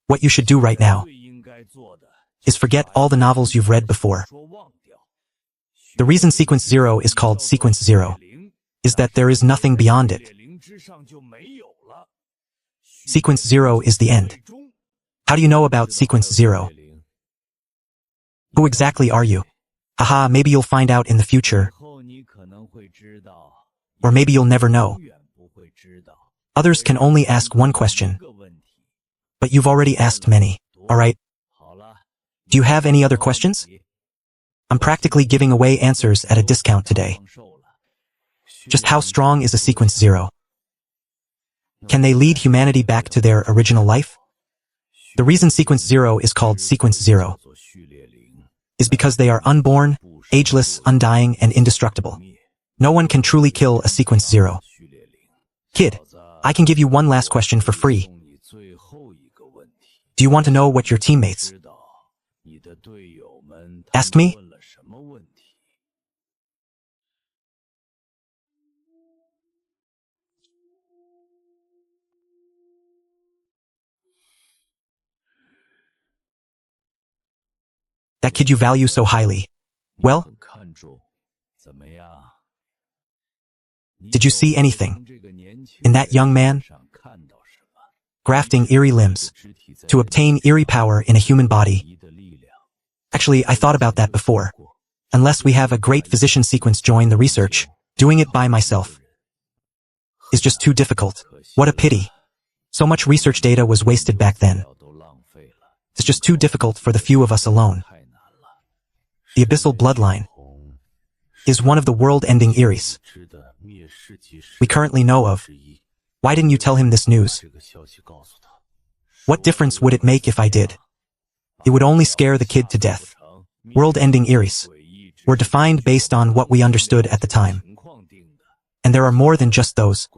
What you should do right now is forget all the novels you've read before. The reason sequence 0 is called sequence 0 is that there is nothing beyond it. Sequence 0 is the end. How do you know about sequence 0? Who exactly are you? Haha, maybe you'll find out in the future. Or maybe you'll never know. Others can only ask one question. But you've already asked many, alright? Do you have any other questions? I'm practically giving away answers at a discount today. Just how strong is a sequence 0? Can they lead humanity back to their original life? The reason sequence 0 is called sequence 0 is because they are unborn, ageless, undying, and indestructible. No one can truly kill a sequence 0. Kid, I can give you one last question for free. Do you want to know what your teammates asked me? That kid you value so highly. Well, did you see anything in that young man? Grafting eerie limbs to obtain eerie power in a human body. Actually, I thought about that before. Unless we have a great physician sequence join the research, doing it by myself is just too difficult. What a pity. So much research data was wasted back then. It's just too difficult for the few of us alone. The abyssal bloodline is one of the world-ending Eries we currently know of. Why didn't you tell him this news? What difference would it make if I did? It would only scare the kid to death. World-ending Eries were defined based on what we understood at the time. And there are more than just those.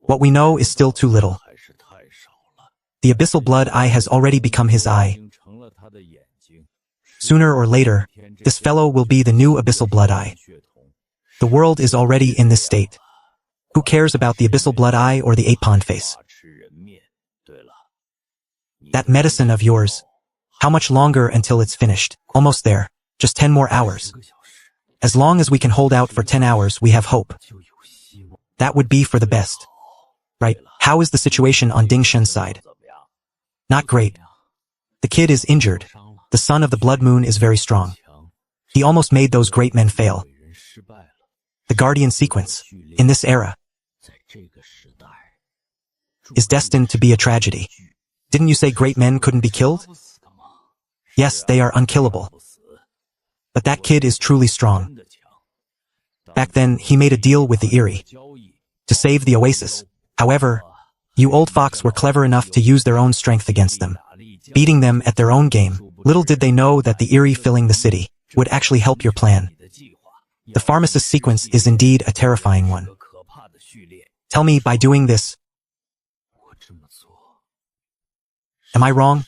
What we know is still too little. The abyssal blood eye has already become his eye. Sooner or later, this fellow will be the new abyssal blood eye. The world is already in this state. Who cares about the abyssal blood eye or the ape-pond face? That medicine of yours, how much longer until it's finished? Almost there. Just 10 more hours. As long as we can hold out for 10 hours, we have hope. That would be for the best. Right? How is the situation on Ding Shen's side? Not great. The kid is injured. The son of the blood moon is very strong. He almost made those great men fail. The guardian sequence, in this era, is destined to be a tragedy. Didn't you say great men couldn't be killed? Yes, they are unkillable. But that kid is truly strong. Back then, he made a deal with the Erie to save the oasis. However, you old fox were clever enough to use their own strength against them, beating them at their own game. Little did they know that the Erie filling the city would actually help your plan. The pharmacist sequence is indeed a terrifying one. Tell me, by doing this, am I wrong?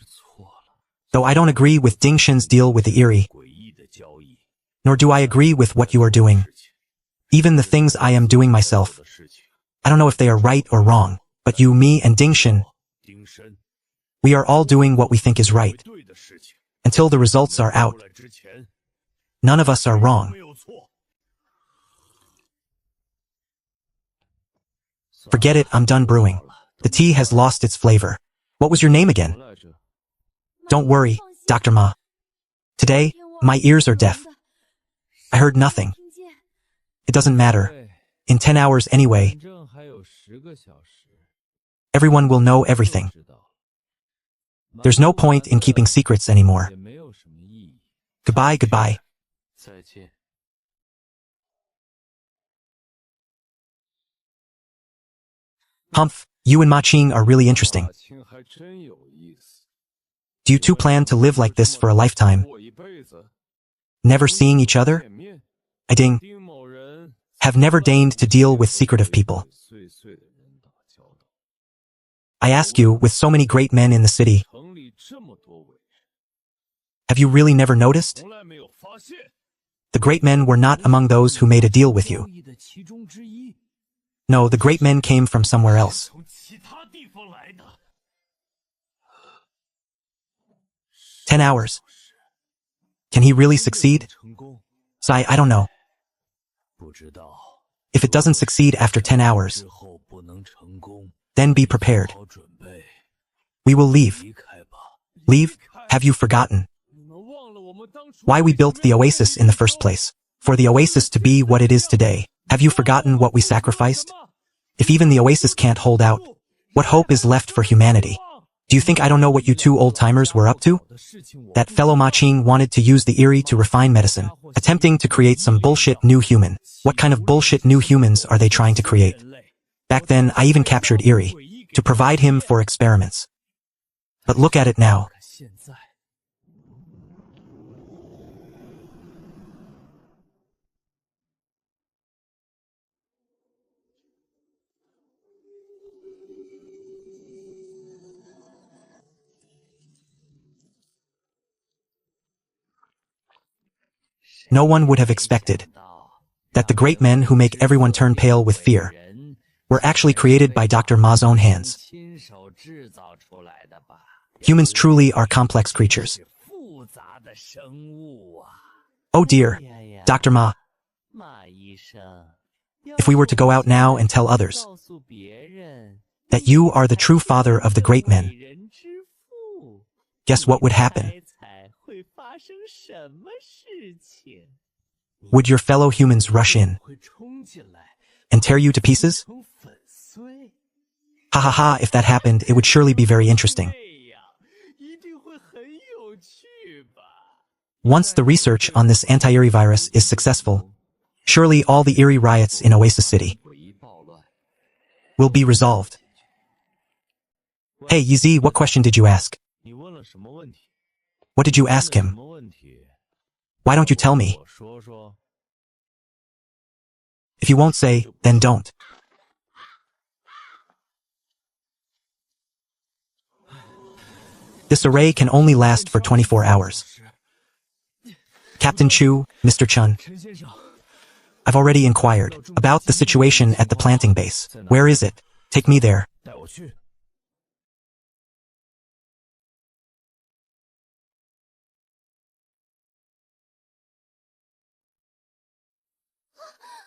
Though I don't agree with Ding Shen's deal with the Erie, nor do I agree with what you are doing. Even the things I am doing myself, I don't know if they are right or wrong, but you, me, and Ding Shen, we are all doing what we think is right. Until the results are out, none of us are wrong. Forget it, I'm done brewing. The tea has lost its flavor. What was your name again? Don't worry, Dr. Ma. Today, my ears are deaf. I heard nothing. It doesn't matter. In 10 hours anyway, everyone will know everything. There's no point in keeping secrets anymore. Goodbye, goodbye. Humph, you and Ma Qing are really interesting. Do you two plan to live like this for a lifetime? Never seeing each other? I have never deigned to deal with secretive people. I ask you, with so many great men in the city, have you really never noticed? The great men were not among those who made a deal with you. No, the great men came from somewhere else. "10 hours. Can he really succeed? Sai, I don't know. If it doesn't succeed after 10 hours, then be prepared. We will leave. Leave? Have you forgotten why we built the oasis in the first place? For the oasis to be what it is today. Have you forgotten what we sacrificed? If even the oasis can't hold out, what hope is left for humanity? Do you think I don't know what you two old-timers were up to? That fellow Ma Qing wanted to use the Erie to refine medicine, attempting to create some bullshit new human. What kind of bullshit new humans are they trying to create? Back then, I even captured Erie, to provide him for experiments. But look at it now. No one would have expected that the great men who make everyone turn pale with fear were actually created by Dr. Ma's own hands. Humans truly are complex creatures. Oh dear, Dr. Ma. If we were to go out now and tell others that you are the true father of the great men, guess what would happen? Would your fellow humans rush in and tear you to pieces? Ha ha ha, if that happened, it would surely be very interesting. Once the research on this anti-Erie virus is successful, surely all the Erie riots in Oasis City will be resolved. Hey, Yizi, what question did you ask? What did you ask him? Why don't you tell me? If you won't say, then don't. This array can only last for 24 hours. Captain Chu, Mr. Chun. I've already inquired about the situation at the planting base. Where is it? Take me there.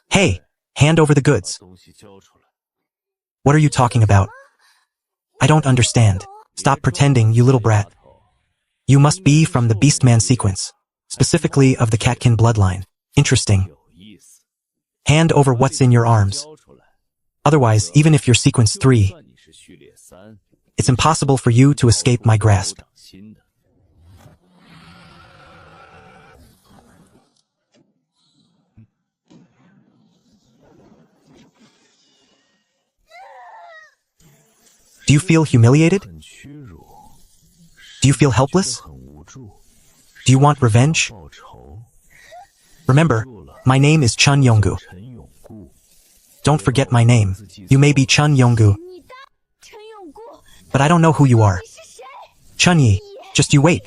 Hey, hand over the goods. What are you talking about? I don't understand. Stop pretending, you little brat. You must be from the Beastman sequence, specifically of the Catkin bloodline. Interesting. Hand over what's in your arms. Otherwise, even if you're sequence 3, it's impossible for you to escape my grasp. Do you feel humiliated? Do you feel helpless? Do you want revenge? Remember, my name is Chun Yonggu. Don't forget my name. You may be Chun Yonggu, but I don't know who you are. Chun Yi, just you wait.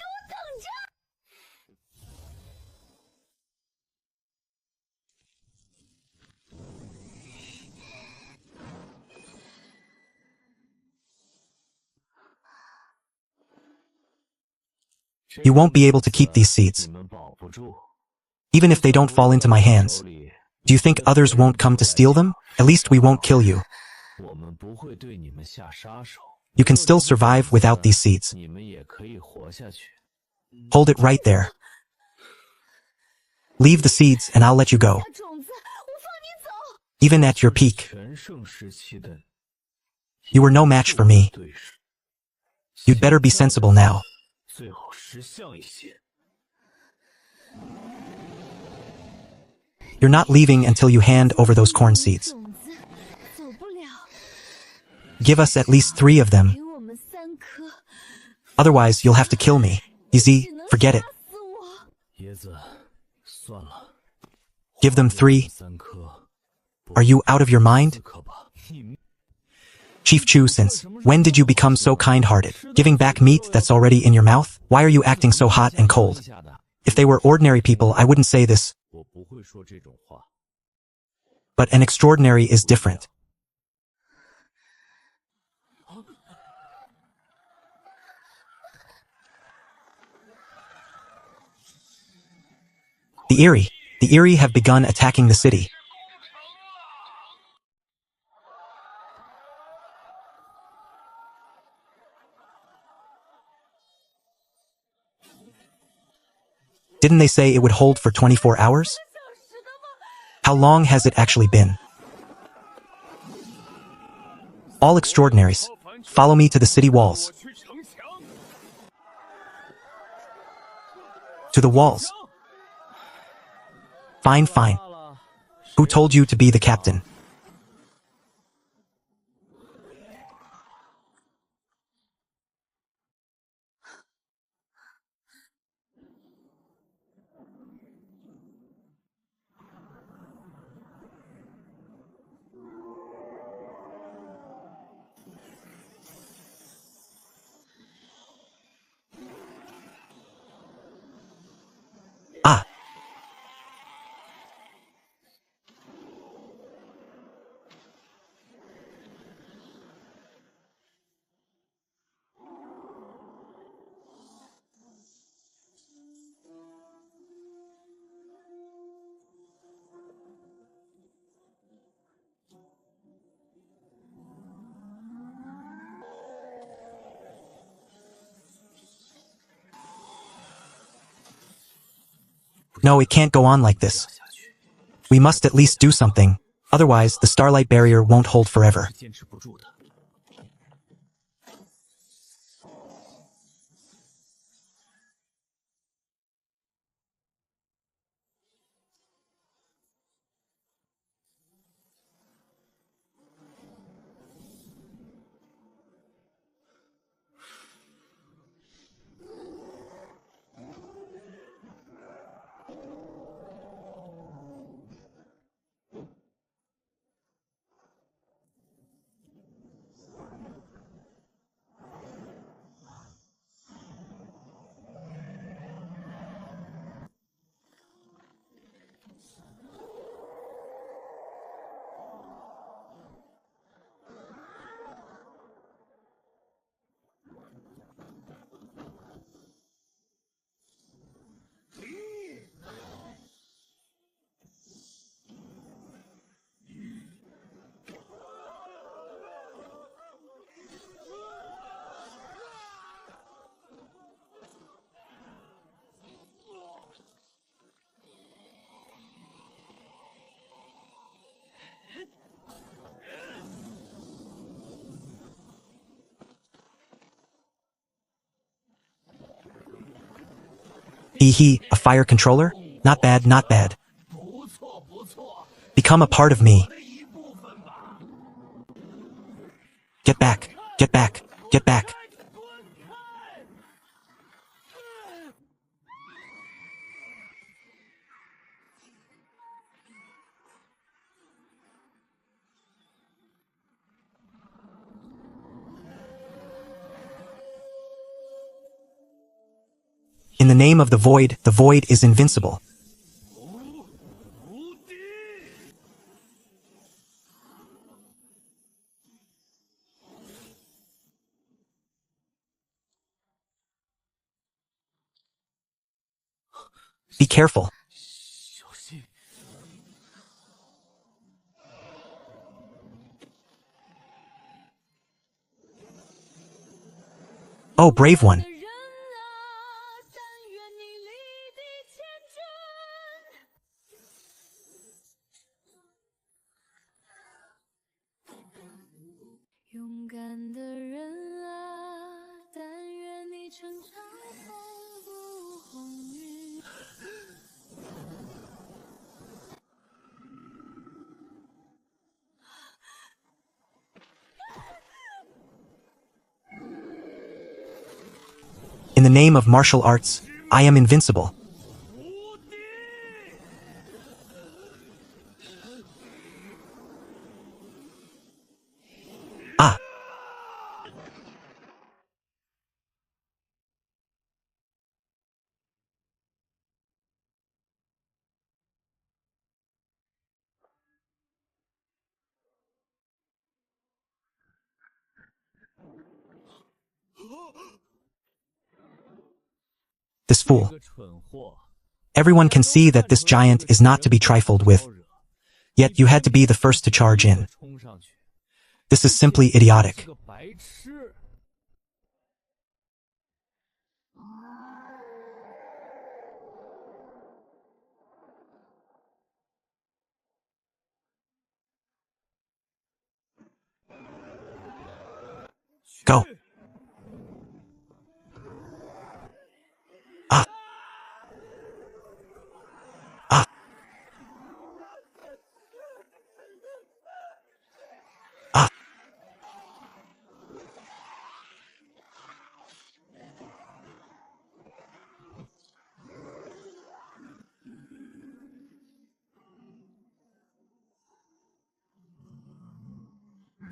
You won't be able to keep these seeds. Even if they don't fall into my hands, do you think others won't come to steal them? At least we won't kill you. You can still survive without these seeds. Hold it right there. Leave the seeds and I'll let you go. Even at your peak, you were no match for me. You'd better be sensible now. You're not leaving until you hand over those corn seeds. Give us at least 3 of them. Otherwise, you'll have to kill me. Easy, forget it. Give them 3. Are you out of your mind? Chief Chu, since when did you become so kind-hearted? Giving back meat that's already in your mouth? Why are you acting so hot and cold? If they were ordinary people, I wouldn't say this. But an extraordinary is different. The Eerie have begun attacking the city. Didn't they say it would hold for 24 hours? How long has it actually been? All extraordinaries, follow me to the city walls. To the walls. Fine, fine. Who told you to be the captain? Ah. No, it can't go on like this. We must at least do something. Otherwise, the starlight barrier won't hold forever. A fire controller? Not bad, not bad. Become a part of me. Get back, get back, get back. In the name of the void is invincible. Be careful. Oh, brave one. In the name of martial arts, I am invincible. Ah! This fool. Everyone can see that this giant is not to be trifled with. Yet you had to be the first to charge in. This is simply idiotic. Go. Ah! Ah! Ah!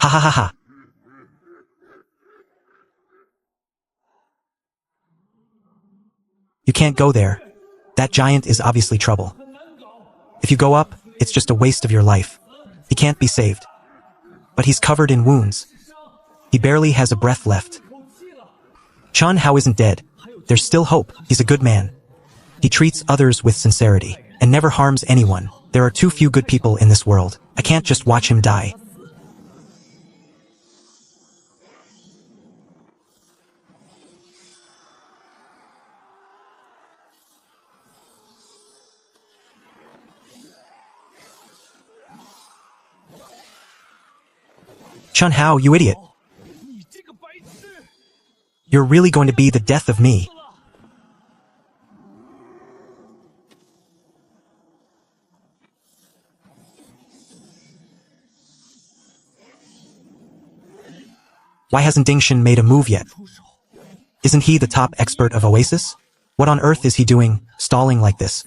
Ha ha ha ha! You can't go there. That giant is obviously trouble. If you go up, it's just a waste of your life. He can't be saved. But he's covered in wounds. He barely has a breath left. Chun Hao isn't dead. There's still hope. He's a good man. He treats others with sincerity and never harms anyone. There are too few good people in this world. I can't just watch him die. Chun Hao, you idiot. You're really going to be the death of me. Why hasn't Dingshin made a move yet? Isn't he the top expert of Oasis? What on earth is he doing, stalling like this?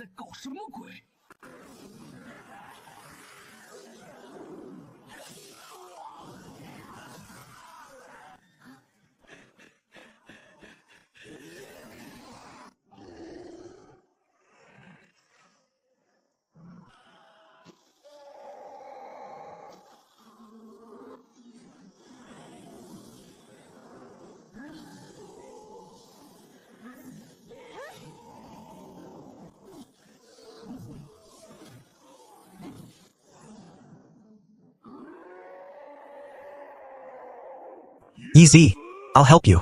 Easy. I'll help you.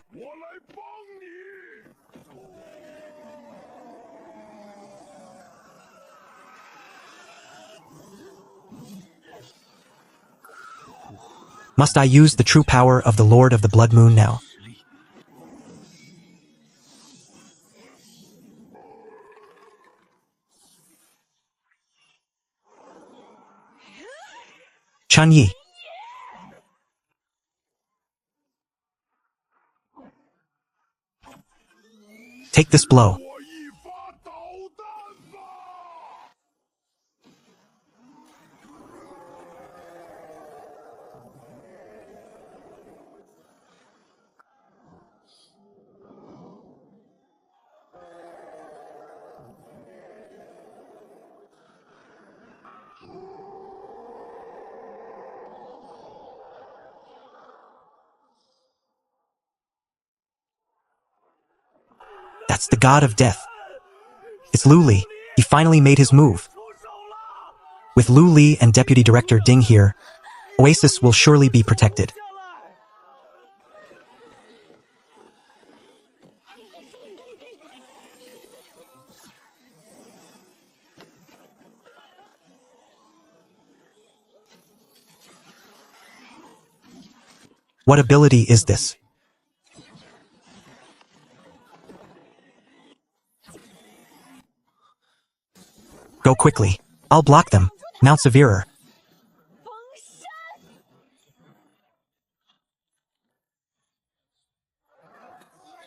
Must I use the true power of the Lord of the Blood Moon now? Chun Yi. Take this blow. That's the god of death. It's Lu Li. He finally made his move. With Lu Li and Deputy Director Ding here, Oasis will surely be protected. What ability is this? Go quickly. I'll block them. Mount Severer.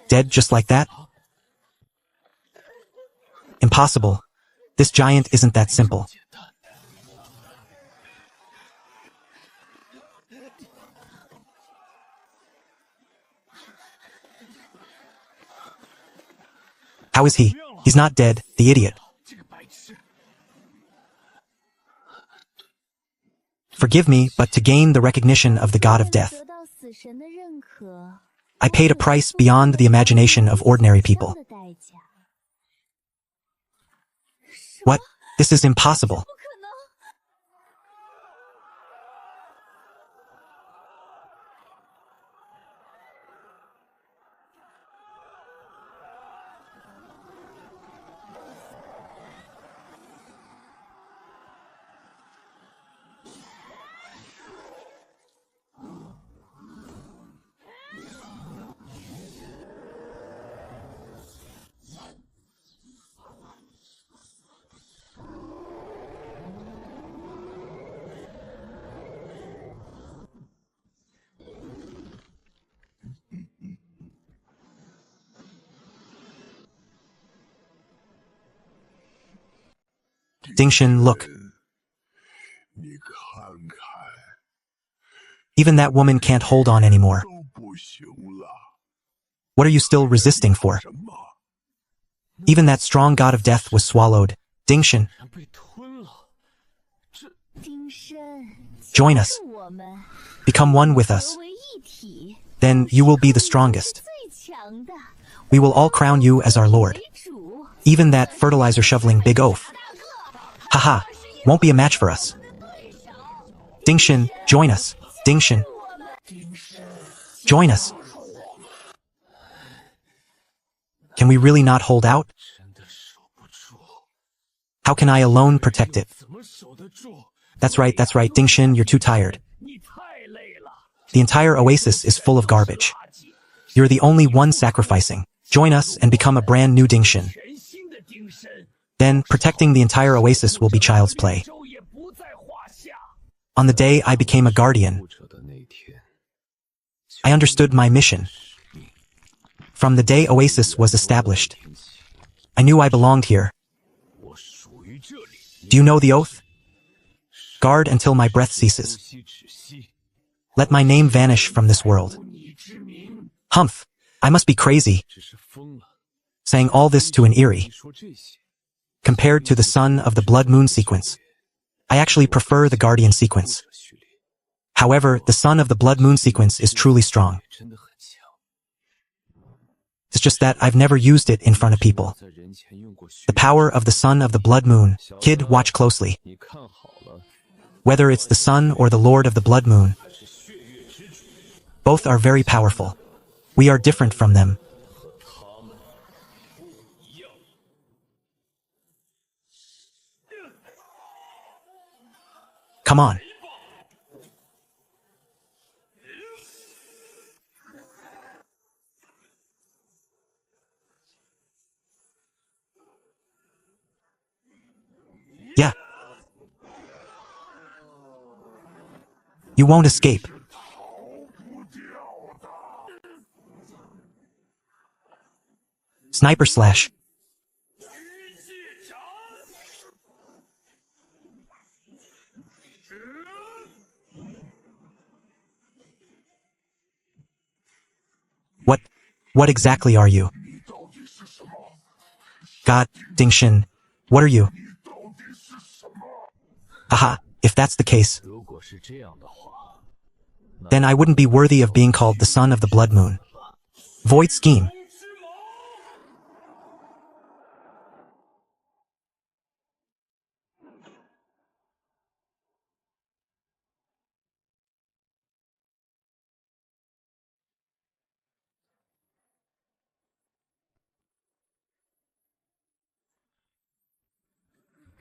Dead just like that? impossible. This giant isn't that simple. How is he? He's not dead, the idiot. Forgive me, but to gain the recognition of the god of death, I paid a price beyond the imagination of ordinary people. What? This is impossible. Dingshin, look. Even that woman can't hold on anymore. What are you still resisting for? Even that strong god of death was swallowed. Dingshin, join us. Become one with us. Then you will be the strongest. We will all crown you as our lord. Even that fertilizer-shoveling big oaf. Haha, won't be a match for us. Dingshin, join us. Dingshin, join us. Can we really not hold out? How can I alone protect it? That's right, Dingshin, you're too tired. The entire oasis is full of garbage. You're the only one sacrificing. Join us and become a brand new Dingshin. Then, protecting the entire oasis will be child's play. On the day I became a guardian, I understood my mission. From the day Oasis was established, I knew I belonged here. Do you know the oath? Guard until my breath ceases. Let my name vanish from this world. Humph, I must be crazy, saying all this to an Eerie. Compared to the Son of the Blood Moon sequence, I actually prefer the Guardian sequence. However, the Son of the Blood Moon sequence is truly strong. It's just that I've never used it in front of people. The power of the Son of the Blood Moon. Kid, watch closely. Whether it's the Sun or the Lord of the Blood Moon, both are very powerful. We are different from them. Come on. Yeah. You won't escape. Sniper slash. What exactly are you? God, Dingshin, what are you? Haha, if that's the case, then I wouldn't be worthy of being called the Son of the Blood Moon. Void scheme.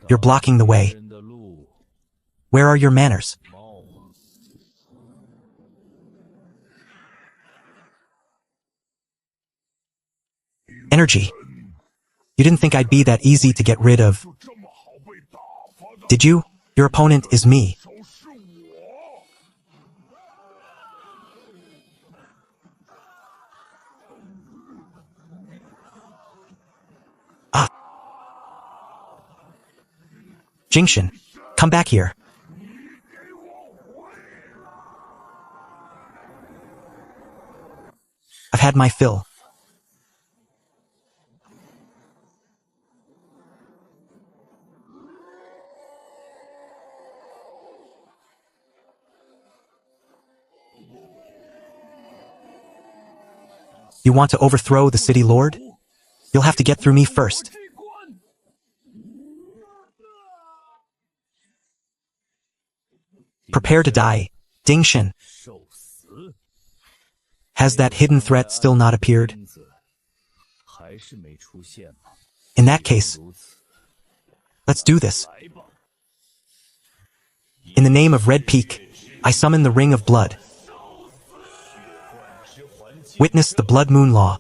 You're blocking the way. Where are your manners? Energy. You didn't think I'd be that easy to get rid of, did you? Your opponent is me. Ah. Jingshan, come back here. I've had my fill. You want to overthrow the city lord? You'll have to get through me first. Prepare to die, Dingshan. Has that hidden threat still not appeared? In that case, let's do this. In the name of Red Peak, I summon the Ring of Blood. Witness the Blood Moon Law.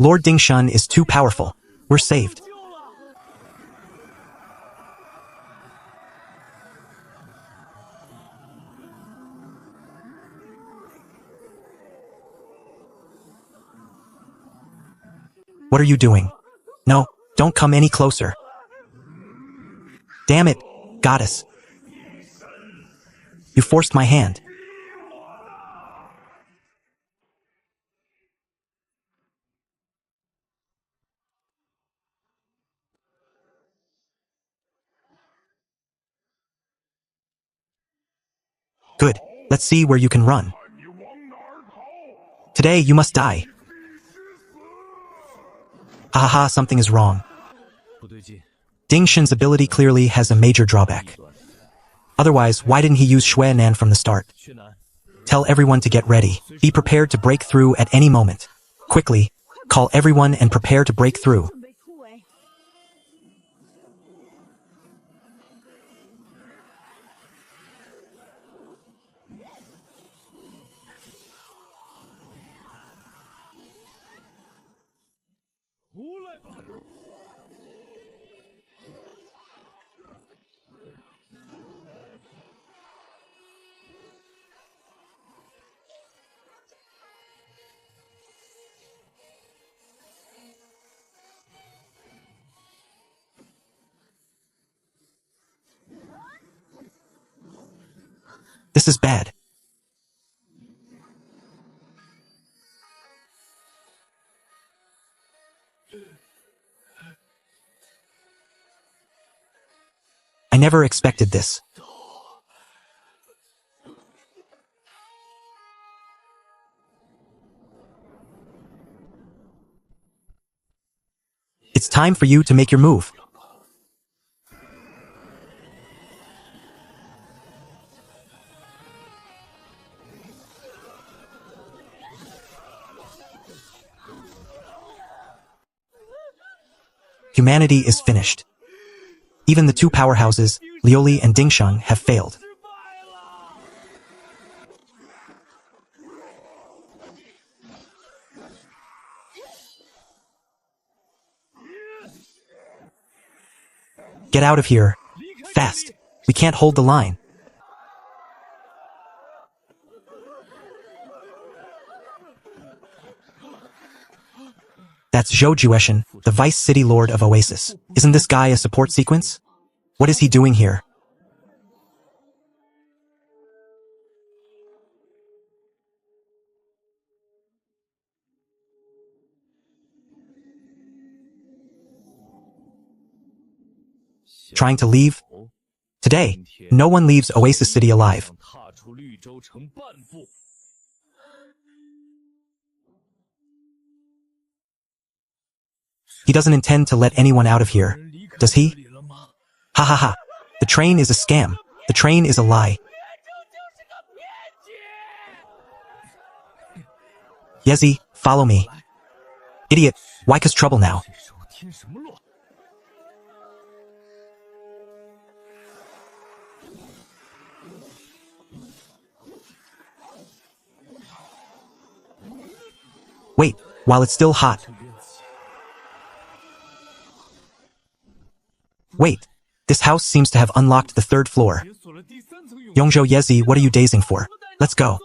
Lord Dingshan is too powerful. We're saved. What are you doing? No, don't come any closer. Damn it, goddess. You forced my hand. Good, let's see where you can run. Today you must die. Ha ha ha, something is wrong. Dingshan's ability clearly has a major drawback. Otherwise, why didn't he use Xuenan from the start? Tell everyone to get ready. Be prepared to break through at any moment. Quickly, call everyone and prepare to break through. This is bad. I never expected this. It's time for you to make your move. Humanity is finished. Even the two powerhouses, Lioli and Dingshan, have failed. Get out of here. Fast. We can't hold the line. That's Zhou Jueshan, the Vice City Lord of Oasis. Isn't this guy a support sequence? What is he doing here? Trying to leave? Today, no one leaves Oasis City alive. He doesn't intend to let anyone out of here, does he? Ha ha ha. The train is a scam. The train is a lie. Yezi, follow me. Idiot, why cause trouble now? Wait, while it's still hot, Wait. This house seems to have unlocked the third floor. Yongzhou Yezi, what are you dazing for? Let's go.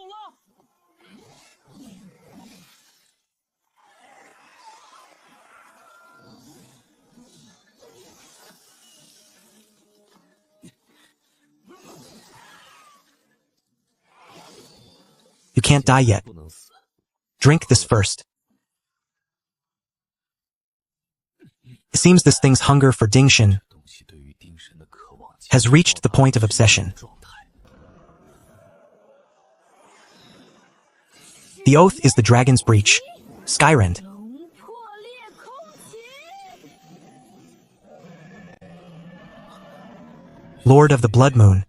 You can't die yet. Drink this first. It seems this thing's hunger for Dingshin has reached the point of obsession. The oath is the dragon's breach. Skyrend. Lord of the Blood Moon.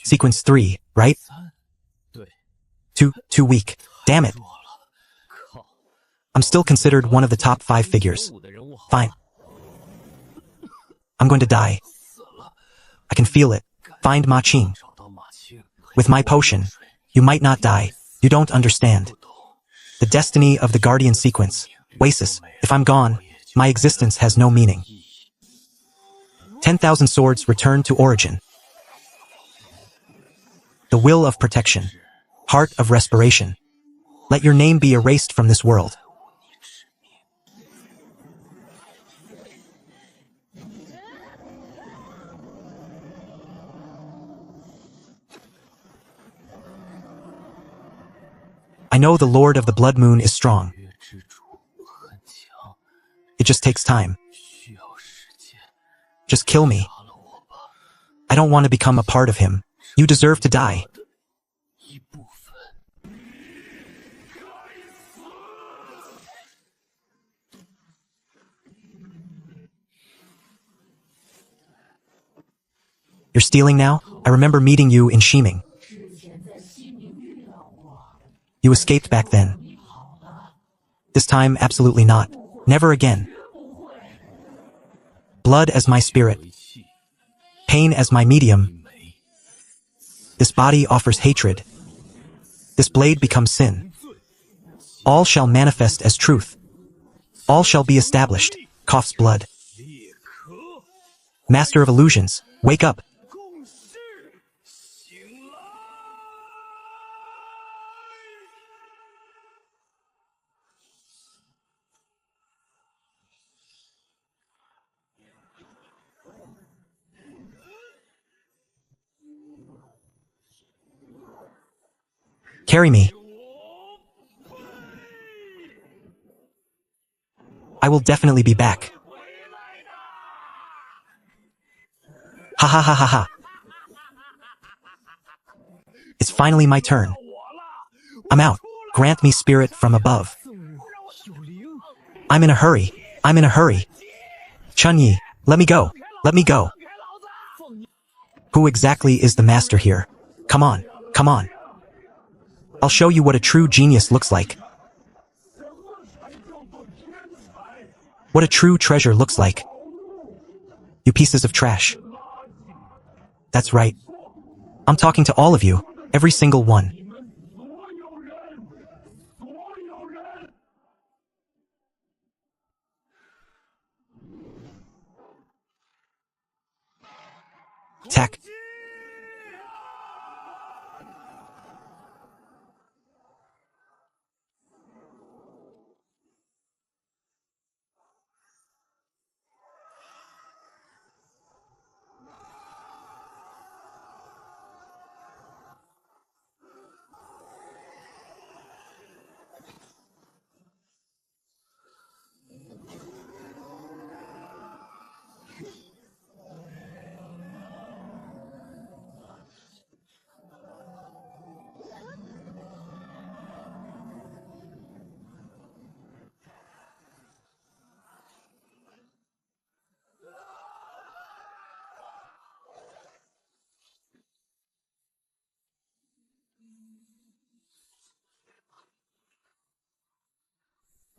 Sequence 3, right? Too weak. Damn it. I'm still considered one of the top 5 figures. Fine. I'm going to die. I can feel it. Find Ma Qing. With my potion, you might not die. You don't understand. The destiny of the Guardian sequence. Oasis, if I'm gone, my existence has no meaning. 10,000 swords return to origin. The will of protection. Heart of respiration. Let your name be erased from this world. I know the Lord of the Blood Moon is strong. It just takes time. Just kill me. I don't want to become a part of him. You deserve to die. You're stealing now? I remember meeting you in Shiming. You escaped back then. This time, absolutely not. Never again. Blood as my spirit. Pain as my medium. This body offers hatred. This blade becomes sin. All shall manifest as truth. All shall be established. Coughs blood. Master of illusions, wake up. Carry me. I will definitely be back. Ha ha ha ha ha. It's finally my turn. I'm out. Grant me spirit from above. I'm in a hurry. I'm in a hurry. Chunyi, let me go. Let me go. Who exactly is the master here? Come on. Come on. I'll show you what a true genius looks like. What a true treasure looks like. You pieces of trash. That's right. I'm talking to all of you, every single one. Attack.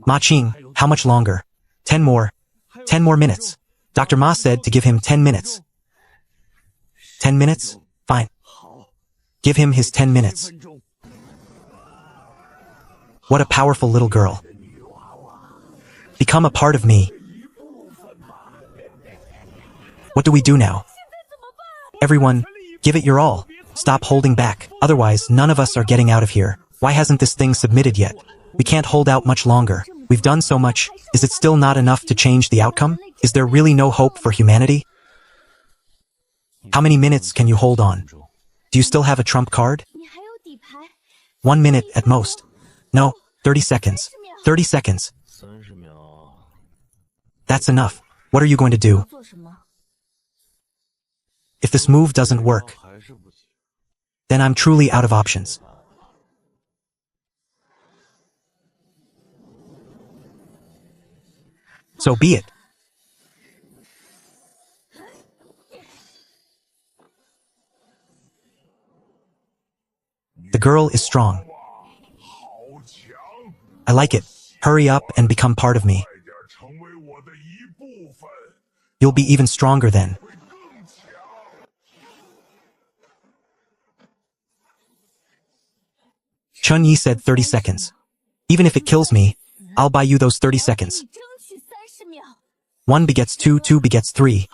Ma Qing, how much longer? 10 more. 10 more minutes. Dr. Ma said to give him 10 minutes. 10 minutes? Fine. Give him his 10 minutes. What a powerful little girl. Become a part of me. What do we do now? Everyone, give it your all. Stop holding back. Otherwise, none of us are getting out of here. Why hasn't this thing submitted yet? We can't hold out much longer. We've done so much. Is it still not enough to change the outcome? Is there really no hope for humanity? How many minutes can you hold on? Do you still have a trump card? 1 minute at most. No, 30 seconds. 30 seconds. That's enough. What are you going to do? If this move doesn't work, then I'm truly out of options. So be it. The girl is strong. I like it. Hurry up and become part of me. You'll be even stronger then. Chun Yi said 30 seconds. Even if it kills me, I'll buy you those 30 seconds. 1 begets 2, 2 begets 3.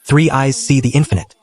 3 eyes see the infinite.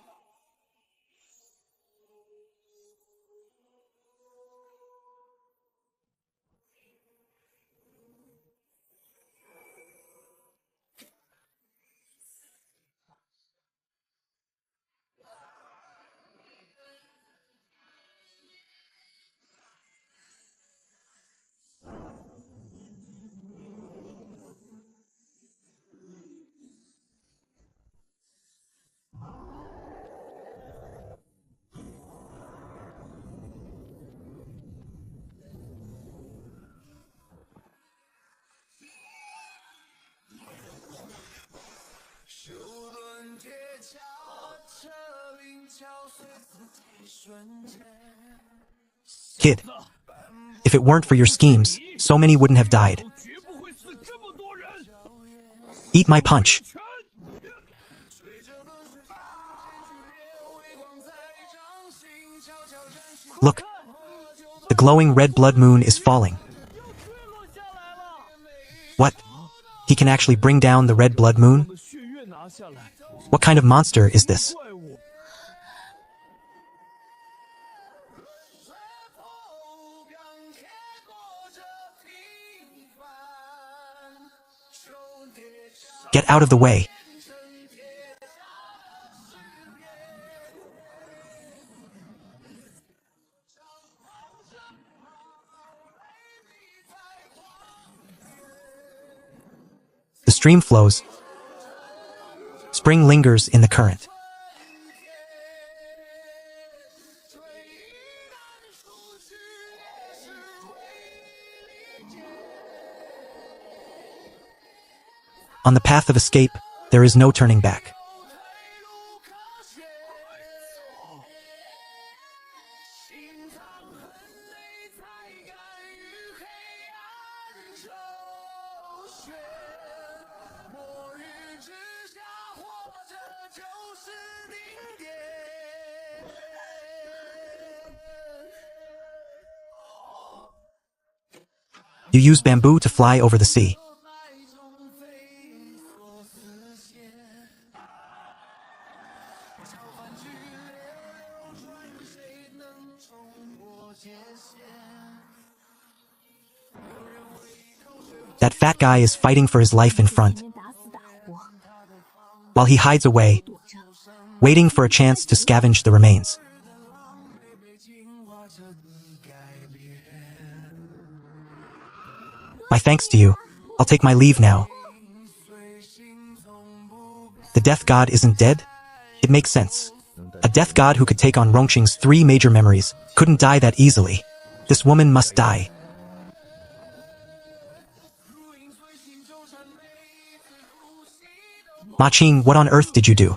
Kid, if it weren't for your schemes, so many wouldn't have died. Eat my punch. Look, the glowing red blood moon is falling. What? He can actually bring down the red blood moon? What kind of monster is this? Get out of the way. The stream flows. Spring lingers in the current. On the path of escape, there is no turning back. You use bamboo to fly over the sea. That fat guy is fighting for his life in front, while he hides away, waiting for a chance to scavenge the remains. My thanks to you. I'll take my leave now. The death god isn't dead? It makes sense. A death god who could take on Rongqing's 3 major memories couldn't die that easily. This woman must die. Ma Qing, what on earth did you do?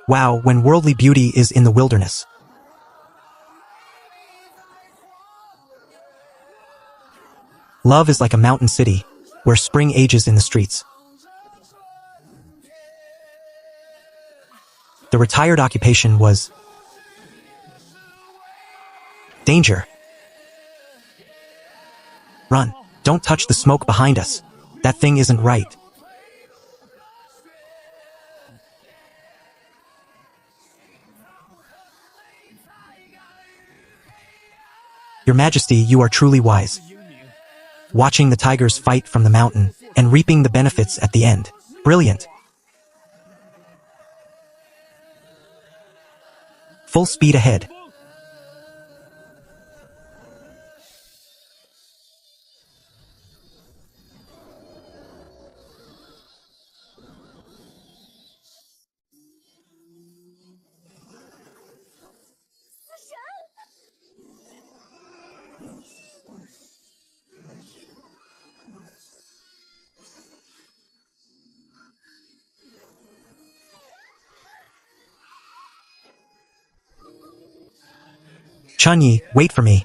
Wow, when worldly beauty is in the wilderness. Love is like a mountain city, where spring ages in the streets. The retired occupation was danger. Run. Don't touch the smoke behind us. That thing isn't right. Your Majesty, you are truly wise. Watching the tigers fight from the mountain and reaping the benefits at the end. Brilliant. Full speed ahead. Chunyi, wait for me.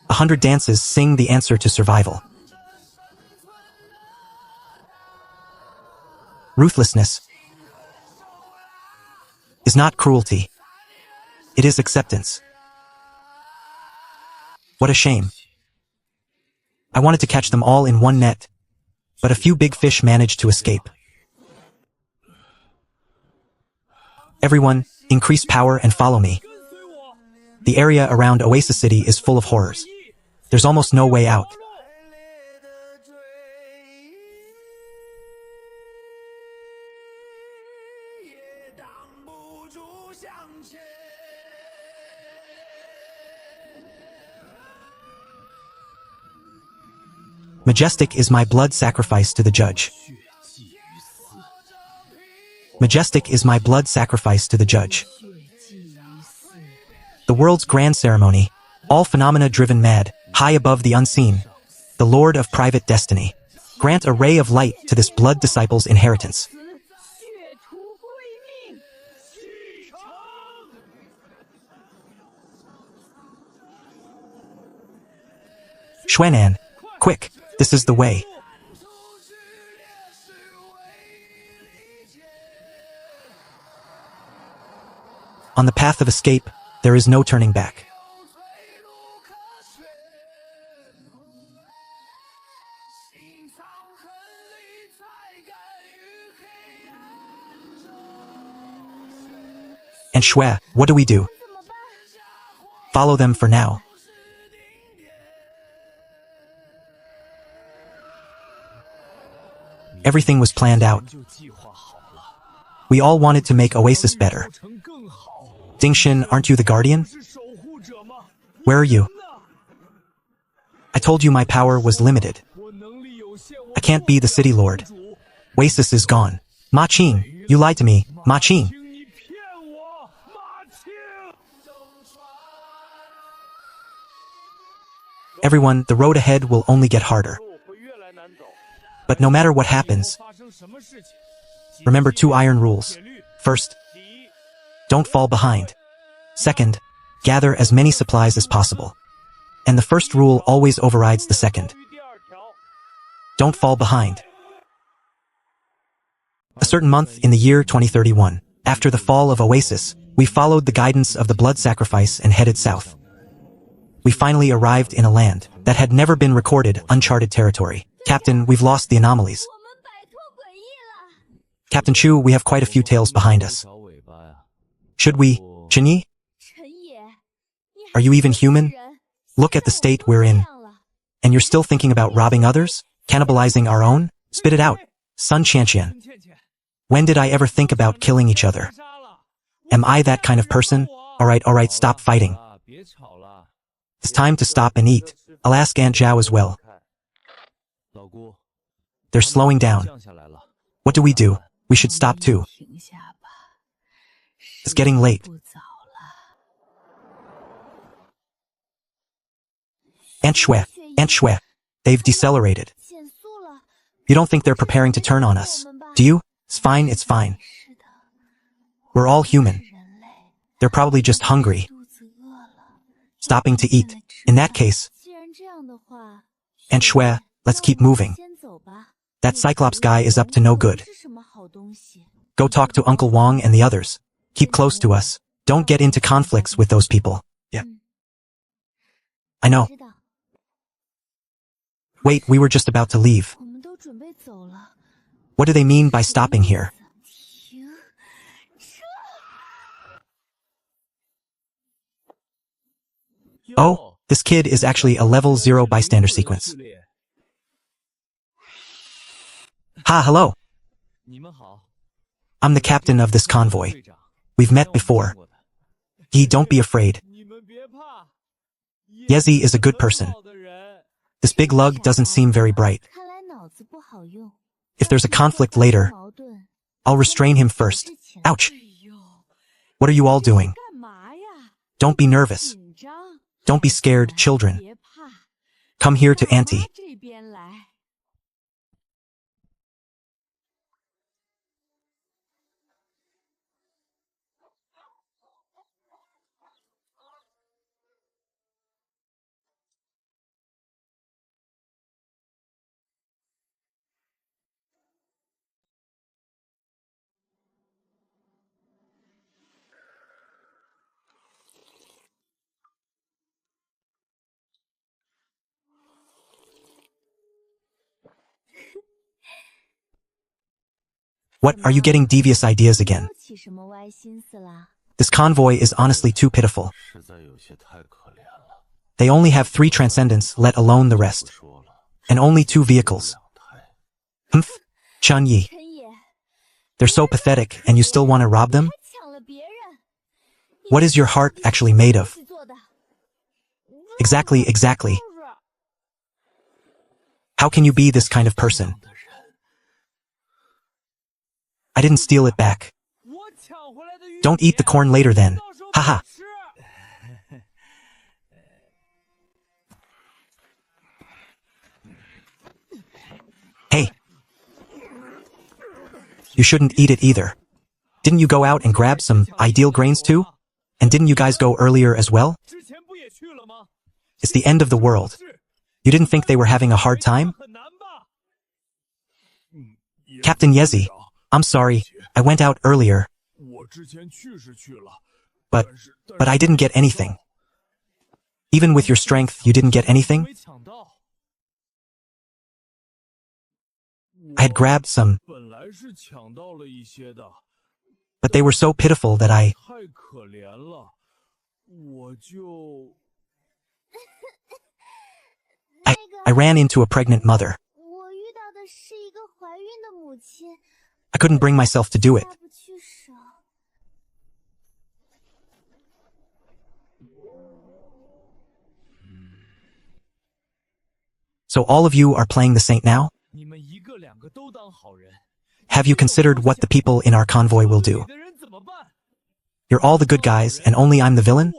A 100 dances sing the answer to survival. Ruthlessness is not cruelty. It is acceptance. What a shame. I wanted to catch them all in one net, but a few big fish managed to escape. Everyone, increase power and follow me. The area around Oasis City is full of horrors. There's almost no way out. Majestic is my blood sacrifice to the judge. Majestic is my blood sacrifice to the judge. The world's grand ceremony, all phenomena driven mad, high above the unseen, the Lord of private destiny. Grant a ray of light to this blood disciple's inheritance. Xuanan, quick, this is the way. On the path of escape, there is no turning back. And Xue, what do we do? Follow them for now. Everything was planned out. We all wanted to make Oasis better. Dingxin, aren't you the guardian? Where are you? I told you my power was limited. I can't be the city lord. Oasis is gone. Ma Qing, you lied to me, Ma Qing. Everyone, the road ahead will only get harder. But no matter what happens, remember 2 iron rules. First, don't fall behind. Second, gather as many supplies as possible. And the first rule always overrides the second. Don't fall behind. A certain month in the year 2031, after the fall of Oasis, we followed the guidance of the blood sacrifice and headed south. We finally arrived in a land that had never been recorded, uncharted territory. Captain, we've lost the anomalies. Captain Chu, we have quite a few tails behind us. Should we? Chenyi? Are you even human? Look at the state we're in. And you're still thinking about robbing others? Cannibalizing our own? Spit it out. Sun Qianqian. When did I ever think about killing each other? Am I that kind of person? Alright, stop fighting. It's time to stop and eat. I'll ask Aunt Zhao as well. They're slowing down. What do? We should stop too. It's getting late. Aunt Shui, they've decelerated. You don't think they're preparing to turn on us, do you? It's fine. We're all human. They're probably just hungry. Stopping to eat. In that case, Aunt Shui, let's keep moving. That Cyclops guy is up to no good. Go talk to Uncle Wong and the others. Keep close to us. Don't get into conflicts with those people. Yeah. I know. Wait, we were just about to leave. What do they mean by stopping here? Oh, this kid is actually a level 0 bystander sequence. Ha, hello. I'm the captain of this convoy. We've met before. Don't be afraid. Yezi is a good person. This big lug doesn't seem very bright. If there's a conflict later, I'll restrain him first. Ouch! What are you all doing? Don't be nervous. Don't be scared, children. Come here to Auntie. What, are you getting devious ideas again? This convoy is honestly too pitiful. They only have 3 transcendents, let alone the rest. And only 2 vehicles. Humph, Chun Yi. They're so pathetic, and you still want to rob them? What is your heart actually made of? Exactly. How can you be this kind of person? I didn't steal it back. Don't eat the corn later then. Haha. Hey. You shouldn't eat it either. Didn't you go out and grab some ideal grains too? And didn't you guys go earlier as well? It's the end of the world. You didn't think they were having a hard time? Captain Yezi, I'm sorry, I went out earlier. But I didn't get anything. Even with your strength, you didn't get anything? I had grabbed some, but they were so pitiful that I ran into a pregnant mother. I couldn't bring myself to do it. So all of you are playing the saint now? Have you considered what the people in our convoy will do? You're all the good guys and only I'm the villain?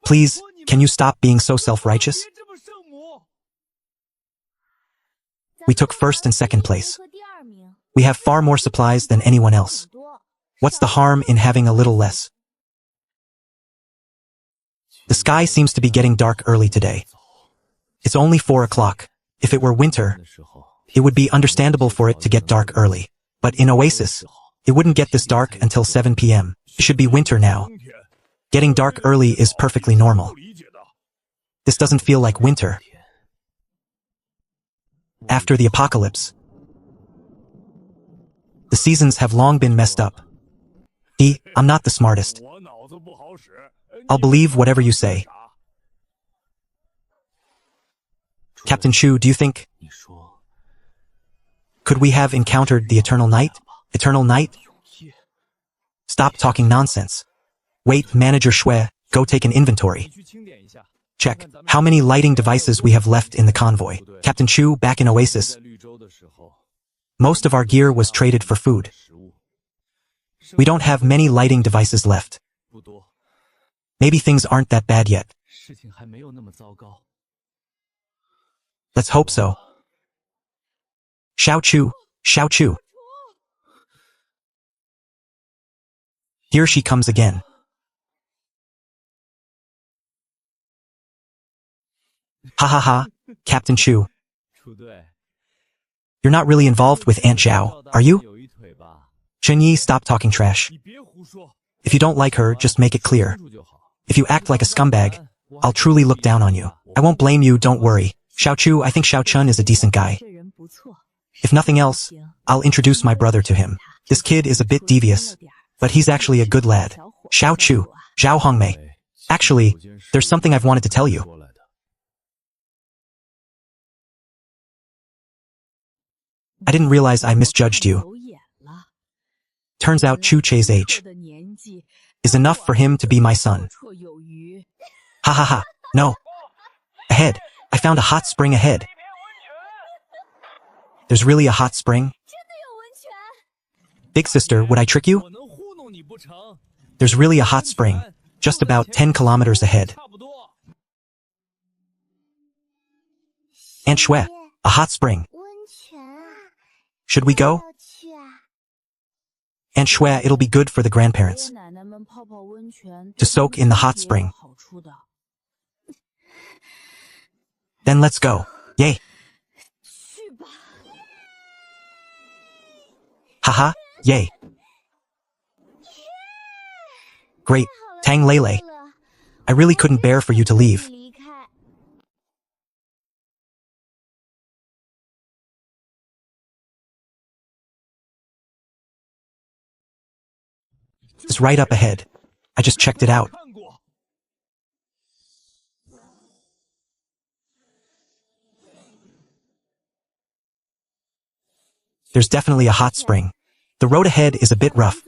Please, can you stop being so self-righteous? We took first and second place. We have far more supplies than anyone else. What's the harm in having a little less? The sky seems to be getting dark early today. It's only 4 o'clock. If it were winter, it would be understandable for it to get dark early. But in Oasis, it wouldn't get this dark until 7 p.m. It should be winter now. Getting dark early is perfectly normal. This doesn't feel like winter. After the apocalypse, the seasons have long been messed up. I'm not the smartest. I'll believe whatever you say. Captain Chu, do you think... Could we have encountered the eternal night? Eternal night? Stop talking nonsense. Wait, Manager Shui, go take an inventory. Check how many lighting devices we have left in the convoy. Captain Chu, back in Oasis. Most of our gear was traded for food. We don't have many lighting devices left. Maybe things aren't that bad yet. Let's hope so. Xiao Chu, Xiao Chu. Here she comes again. Ha ha ha, Captain Chu. You're not really involved with Aunt Zhao, are you? Chen Yi, stop talking trash. If you don't like her, just make it clear. If you act like a scumbag, I'll truly look down on you. I won't blame you, don't worry. Xiao Chu, I think Xiao Chun is a decent guy. If nothing else, I'll introduce my brother to him. This kid is a bit devious, but he's actually a good lad. Xiao Chu, Zhao Hongmei. Actually, there's something I've wanted to tell you. I didn't realize I misjudged you. Turns out Chu Che's age is enough for him to be my son. Ha ha ha, no. Ahead, I found a hot spring ahead. There's really a hot spring? Big sister, would I trick you? There's really a hot spring, just about 10 kilometers ahead. Aunt Shui, a hot spring. Should we go? Aunt Shui, it'll be good for the grandparents to soak in the hot spring. Then let's go. Yay! Haha, yay. Great, Tang Lele. I really couldn't bear for you to leave. It's right up ahead. I just checked it out. There's definitely a hot spring. The road ahead is a bit rough,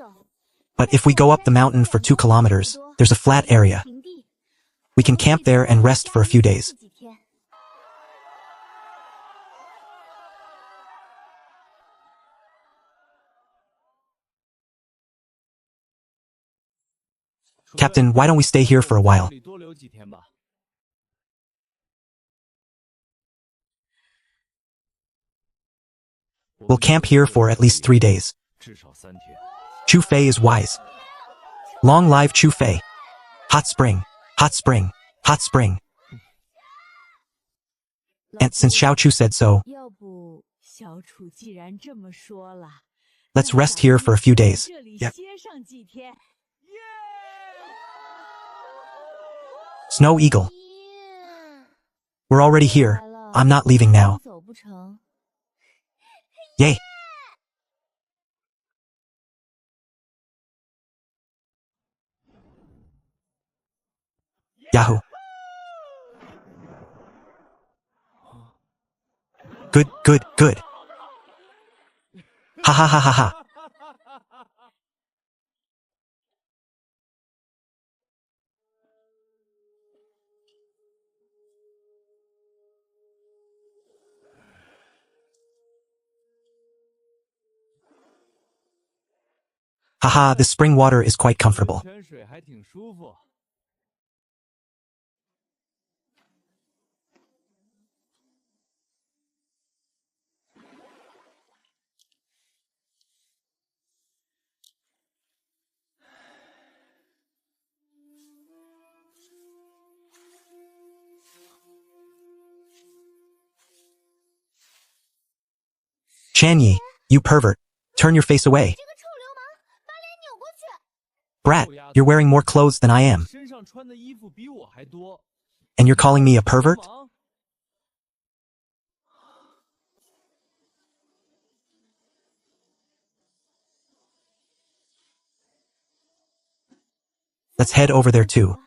but if we go up the mountain for 2 kilometers, there's a flat area. We can camp there and rest for a few days. Captain, why don't we stay here for a while? We'll camp here for at least 3 days. Chu Fei is wise. Long live Chu Fei. Hot spring, hot spring, hot spring. And since Xiao Chu said so, let's rest here for a few days. Yep. Snow Eagle. We're already here. I'm not leaving now. Yay! Yahoo! Good, good, good. Ha ha ha ha ha. Haha, the spring water is quite comfortable. Chanyi, you pervert. Turn your face away. Brat, you're wearing more clothes than I am. And you're calling me a pervert? Let's head over there too.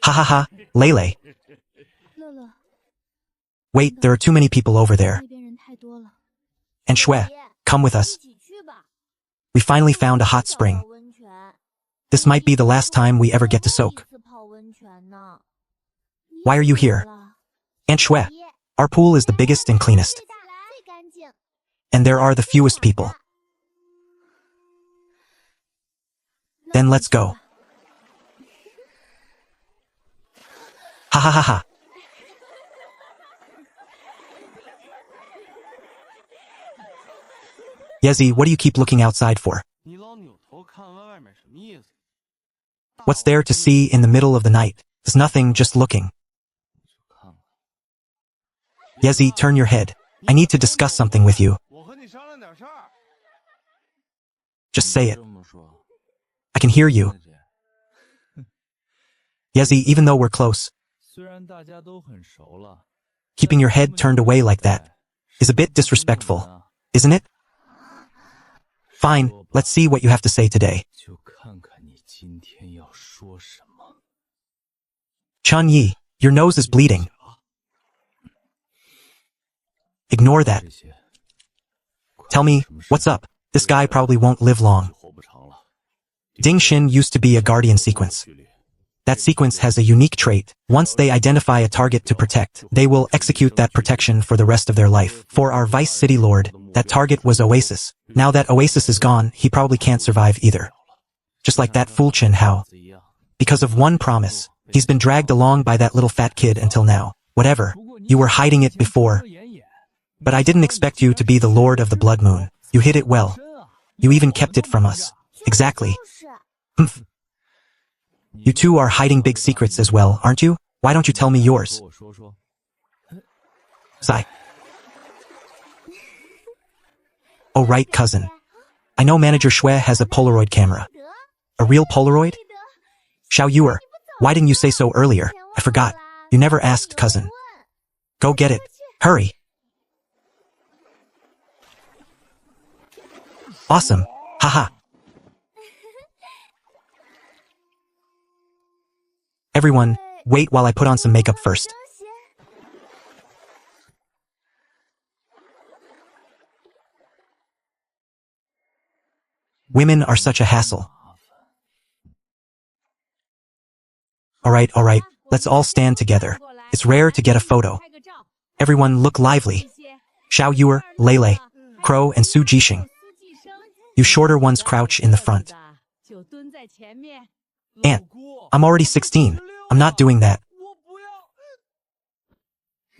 Ha ha ha, Lele. Wait, there are too many people over there. And Shui, come with us. We finally found a hot spring. This might be the last time we ever get to soak. Why are you here? Aunt Shui, our pool is the biggest and cleanest. And there are the fewest people. Then let's go. Ha ha ha ha. Yezi, what do you keep looking outside for? What's there to see in the middle of the night? There's nothing, just looking. Yezi, turn your head. I need to discuss something with you. Just say it. I can hear you. Yezi, even though we're close, keeping your head turned away like that is a bit disrespectful, isn't it? Fine, let's see what you have to say today. Chun-Yi, your nose is bleeding. Ignore that. Tell me, what's up? This guy probably won't live long. Ding Xin used to be a guardian sequence. That sequence has a unique trait. Once they identify a target to protect, they will execute that protection for the rest of their life. For our Vice City Lord, that target was Oasis. Now that Oasis is gone, he probably can't survive either. Just like that fool Chen Hao. Because of one promise, he's been dragged along by that little fat kid until now. Whatever, you were hiding it before. But I didn't expect you to be the Lord of the Blood Moon. You hid it well. You even kept it from us. Exactly. Humph. You two are hiding big secrets as well, aren't you? Why don't you tell me yours? Sigh. Oh right, cousin. I know Manager Xue has a Polaroid camera. A real Polaroid? Xiao Yuer, why didn't you say so earlier? I forgot. You never asked, cousin. Go get it. Hurry. Awesome. Haha. Everyone, wait while I put on some makeup first. Women are such a hassle. Alright, let's all stand together. It's rare to get a photo. Everyone look lively. Xiao Yuer, Lele, Crow, and Su Jixing. You shorter ones crouch in the front. Aunt, I'm already 16. I'm not doing that.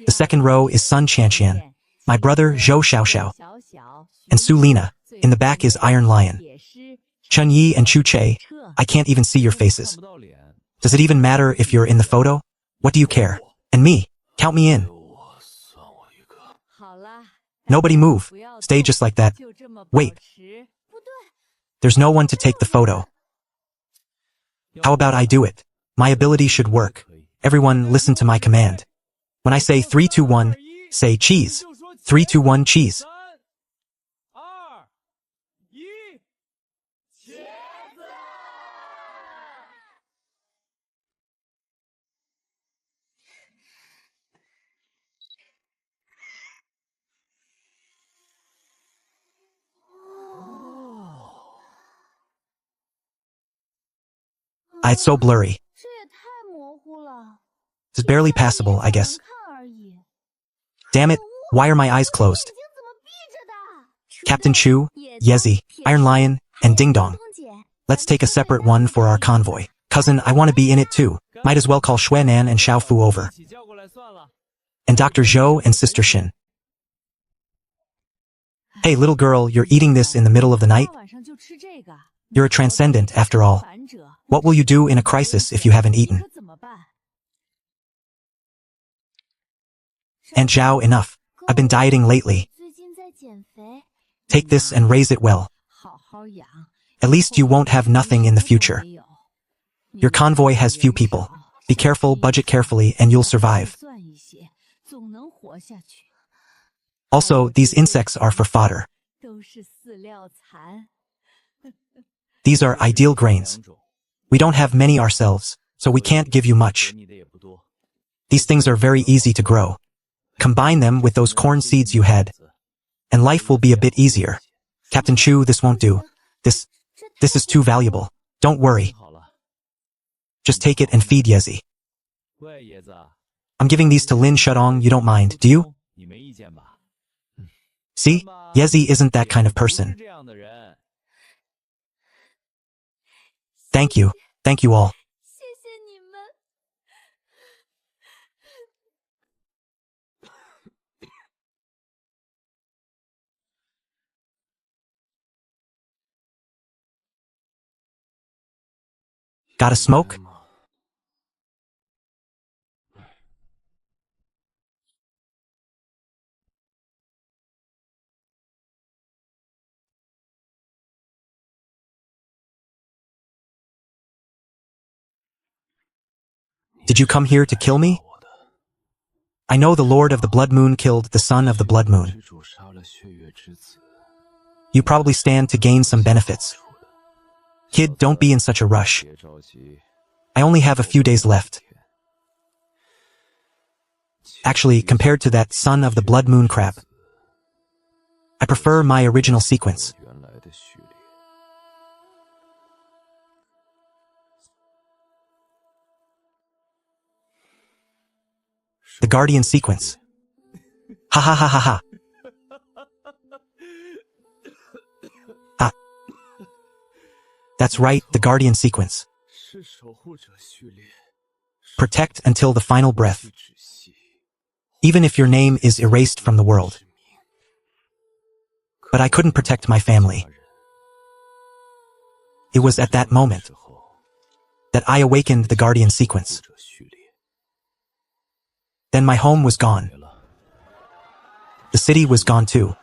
The second row is Sun Chanxian, my brother Zhou Xiaoxiao, and Su Lina. In the back is Iron Lion. Chun-Yi and Chu Che, I can't even see your faces. Does it even matter if you're in the photo? What do you care? And me, count me in. Nobody move. Stay just like that. Wait. There's no one to take the photo. How about I do it? My ability should work. Everyone listen to my command. When I say 3, 2, 1, say cheese. 3, 2, 1, cheese. It's so blurry. It's barely passable, I guess. Damn it, why are my eyes closed? Captain Chu, Yezi, Iron Lion, and Ding Dong. Let's take a separate one for our convoy. Cousin, I want to be in it too. Might as well call Xue Nan and Xiao Fu over. And Dr. Zhou and Sister Xin. Hey little girl, you're eating this in the middle of the night? You're a transcendent, after all. What will you do in a crisis if you haven't eaten? Aunt Zhao, enough. I've been dieting lately. Take this and raise it well. At least you won't have nothing in the future. Your convoy has few people. Be careful, budget carefully, and you'll survive. Also, these insects are for fodder. These are ideal grains. We don't have many ourselves, so we can't give you much. These things are very easy to grow. Combine them with those corn seeds you had, and life will be a bit easier. Captain Chu, this won't do. This is too valuable. Don't worry. Just take it and feed Yezi. I'm giving these to Lin Shudong, you don't mind, do you? See? Yezi isn't that kind of person. Thank you. Thank you all. 谢谢你们。Got a smoke? Did you come here to kill me? I know the Lord of the Blood Moon killed the son of the Blood Moon. You probably stand to gain some benefits. Kid, don't be in such a rush. I only have a few days left. Actually, compared to that son of the Blood Moon crap, I prefer my original sequence. The Guardian sequence. Ha ha ha ha ha. Ah. That's right, the Guardian sequence. Protect until the final breath. Even if your name is erased from the world. But I couldn't protect my family. It was at that moment that I awakened the Guardian sequence. Then my home was gone. The city was gone too.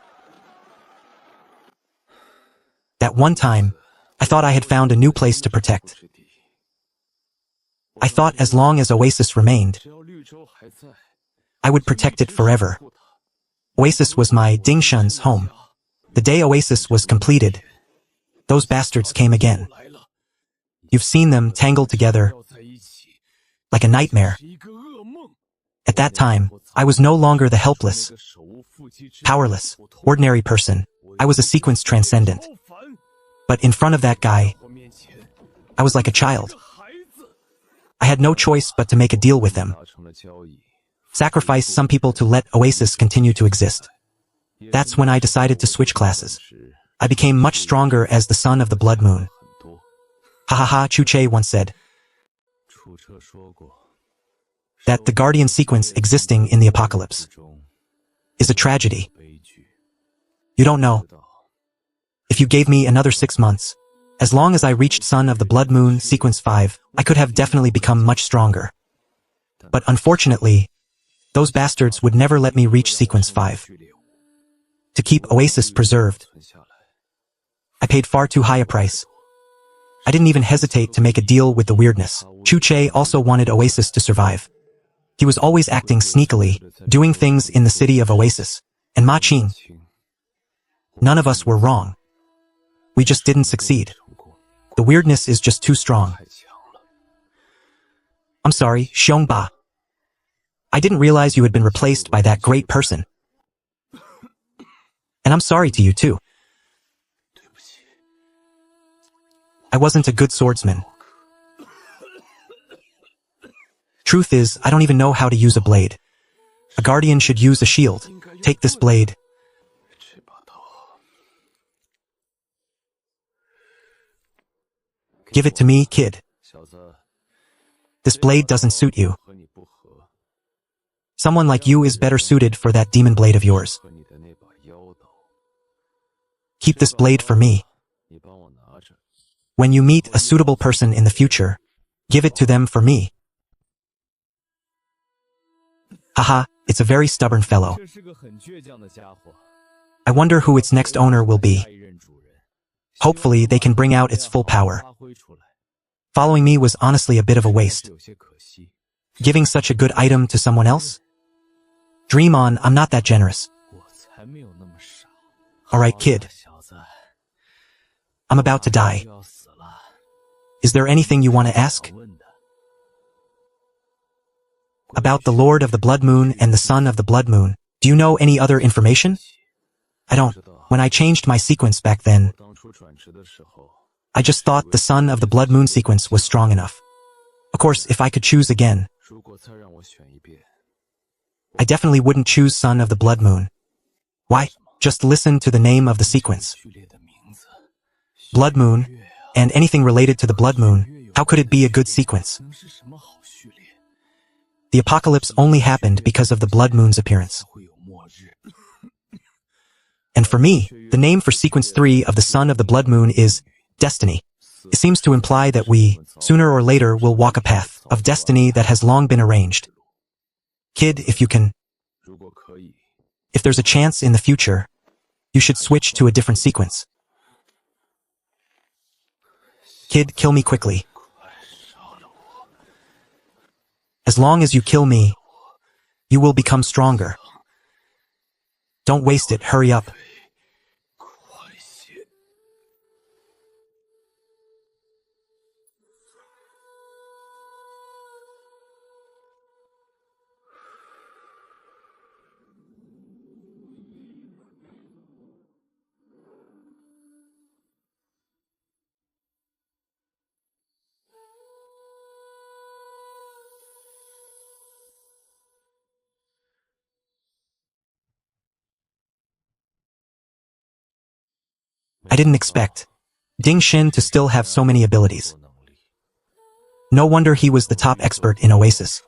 That one time, I thought I had found a new place to protect. I thought as long as Oasis remained, I would protect it forever. Oasis was my Dingshun's home. The day Oasis was completed, those bastards came again. You've seen them tangled together like a nightmare. At that time, I was no longer the helpless, powerless, ordinary person. I was a sequence transcendent. But in front of that guy, I was like a child. I had no choice but to make a deal with them. Sacrifice some people to let Oasis continue to exist. That's when I decided to switch classes. I became much stronger as the son of the Blood Moon. Ha ha ha, Chu-Che once said that the Guardian sequence existing in the apocalypse is a tragedy. You don't know. If you gave me another 6 months, as long as I reached Son of the Blood Moon Sequence 5, I could have definitely become much stronger. But unfortunately, those bastards would never let me reach Sequence 5. To keep Oasis preserved, I paid far too high a price. I didn't even hesitate to make a deal with the weirdness. Chu-Che also wanted Oasis to survive. He was always acting sneakily, doing things in the city of Oasis. And Ma Qing. None of us were wrong. We just didn't succeed. The weirdness is just too strong. I'm sorry, Xiongba. I didn't realize you had been replaced by that great person. And I'm sorry to you too. I wasn't a good swordsman. Truth is, I don't even know how to use a blade. A guardian should use a shield. Take this blade. Give it to me, kid. This blade doesn't suit you. Someone like you is better suited for that demon blade of yours. Keep this blade for me. When you meet a suitable person in the future, give it to them for me. Haha, it's a very stubborn fellow. I wonder who its next owner will be. Hopefully, they can bring out its full power. Following me was honestly a bit of a waste. Giving such a good item to someone else? Dream on, I'm not that generous. Alright, kid. I'm about to die. Is there anything you want to ask? About the Lord of the Blood Moon and the Son of the Blood Moon, do you know any other information? I don't. When I changed my sequence back then, I just thought the Son of the Blood Moon sequence was strong enough. Of course, if I could choose again, I definitely wouldn't choose Son of the Blood Moon. Why? Just listen to the name of the sequence. Blood Moon, And anything related to the blood moon, how could it be a good sequence? The apocalypse only happened because of the blood moon's appearance. And for me, the name for sequence 3 of the sun of the blood moon is destiny. It seems to imply that we, sooner or later, will walk a path of destiny that has long been arranged. Kid, if there's a chance in the future, you should switch to a different sequence. Kid, kill me quickly. As long as you kill me, you will become stronger. Don't waste it, hurry up. I didn't expect Ding Xin to still have so many abilities. No wonder he was the top expert in Oasis.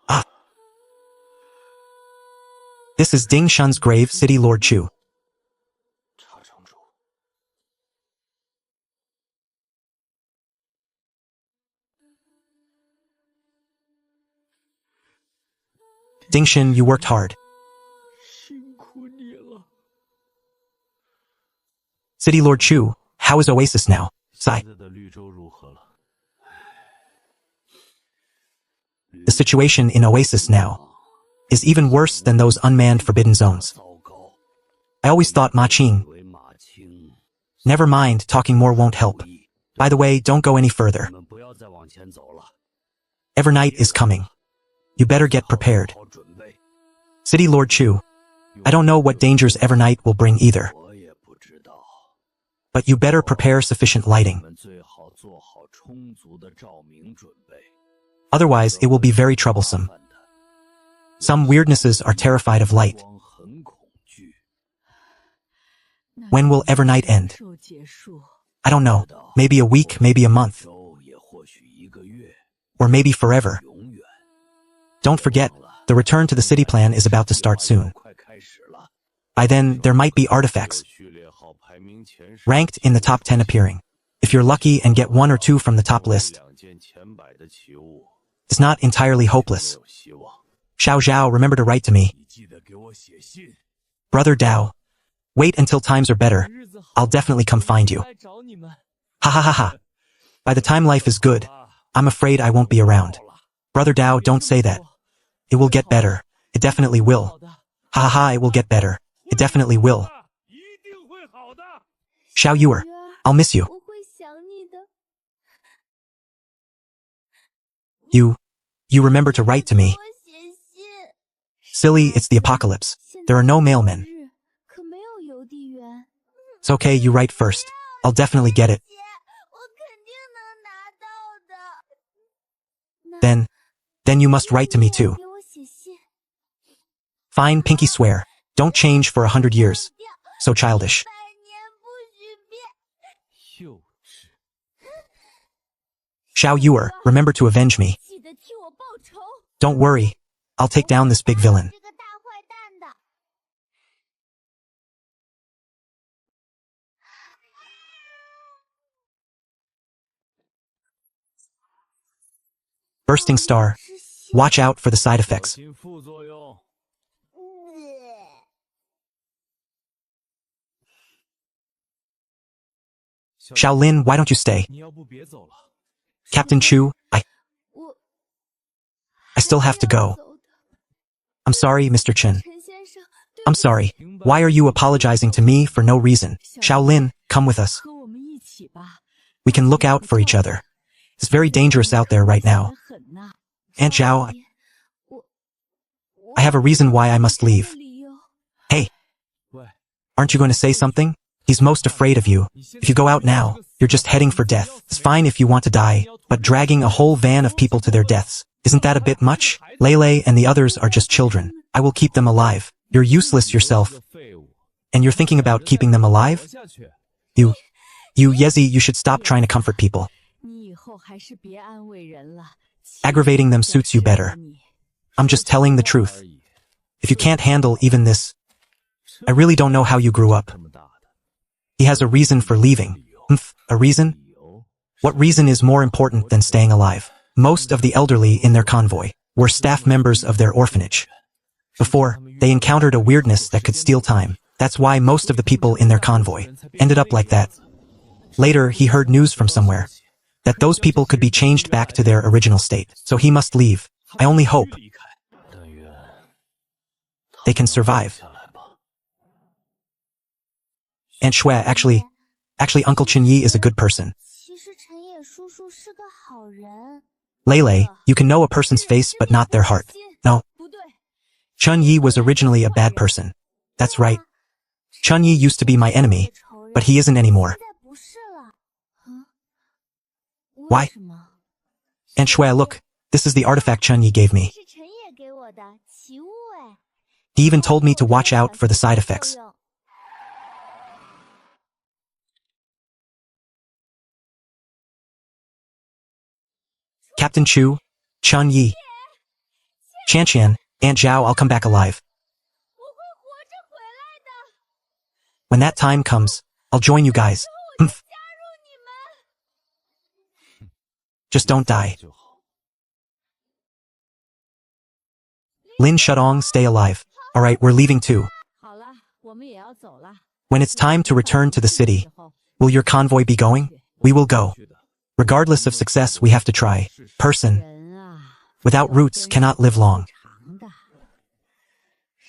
Ah! This is Ding Shun's grave, City Lord Chu. Ding Xin, you worked hard. City Lord Chu, how is Oasis now? Sigh. The situation in Oasis now is even worse than those unmanned forbidden zones. I always thought Ma Qing. Never mind, talking more won't help. By the way, don't go any further. Evernight is coming. You better get prepared. City Lord Chu, I don't know what dangers Evernight will bring either. But you better prepare sufficient lighting. Otherwise, it will be very troublesome. Some weirdnesses are terrified of light. When will Evernight end? I don't know. Maybe a week, maybe a month. Or maybe forever. Don't forget, the return to the city plan is about to start soon. By then, there might be artifacts ranked in the top 10 appearing. If you're lucky and get 1 or 2 from the top list, it's not entirely hopeless. Xiao Zhao, remember to write to me. Brother Dao, wait until times are better. I'll definitely come find you. Ha ha ha ha. By the time life is good, I'm afraid I won't be around. Brother Dao, don't say that. It will get better. It definitely will. Ha ha ha, it will get better. It definitely will. Xiao Yuer, I'll miss you. You remember to write to me. Silly, it's the apocalypse. There are no mailmen. It's okay, you write first. I'll definitely get it. Then you must write to me too. Fine, Pinky, swear. Don't change for 100 years. So childish. Xiao Yuer, remember to avenge me. Don't worry. I'll take down this big villain. Bursting star. Watch out for the side effects. Shaolin, why don't you stay? Captain Chu, I still have to go. I'm sorry, Mr. Chen. I'm sorry. Why are you apologizing to me for no reason? Shaolin, come with us. We can look out for each other. It's very dangerous out there right now. Aunt Zhao, I have a reason why I must leave. Hey, aren't you going to say something? He's most afraid of you. If you go out now, you're just heading for death. It's fine if you want to die, but dragging a whole van of people to their deaths, isn't that a bit much? Lele and the others are just children. I will keep them alive. You're useless yourself. And you're thinking about keeping them alive? You Yezi, you should stop trying to comfort people. Aggravating them suits you better. I'm just telling the truth. If you can't handle even this, I really don't know how you grew up. He has a reason for leaving. A reason? What reason is more important than staying alive? Most of the elderly in their convoy were staff members of their orphanage. Before, they encountered a weirdness that could steal time. That's why most of the people in their convoy ended up like that. Later, he heard news from somewhere that those people could be changed back to their original state. So he must leave. I only hope they can survive. Aunt Shui, actually, Uncle Chenyi is a good person. Lele, you can know a person's face but not their heart. No. Chunyi was originally a bad person. That's right. Chunyi used to be my enemy, but he isn't anymore. Why? Aunt Shui, look, this is the artifact Chunyi gave me. He even told me to watch out for the side effects. Captain Chu, Chun Yi, Qian, Aunt Zhao, I'll come back alive. When that time comes, I'll join you guys. Just don't die. Lin Shudong, stay alive. Alright, we're leaving too. When it's time to return to the city, will your convoy be going? We will go. Regardless of success, we have to try. Person without roots cannot live long.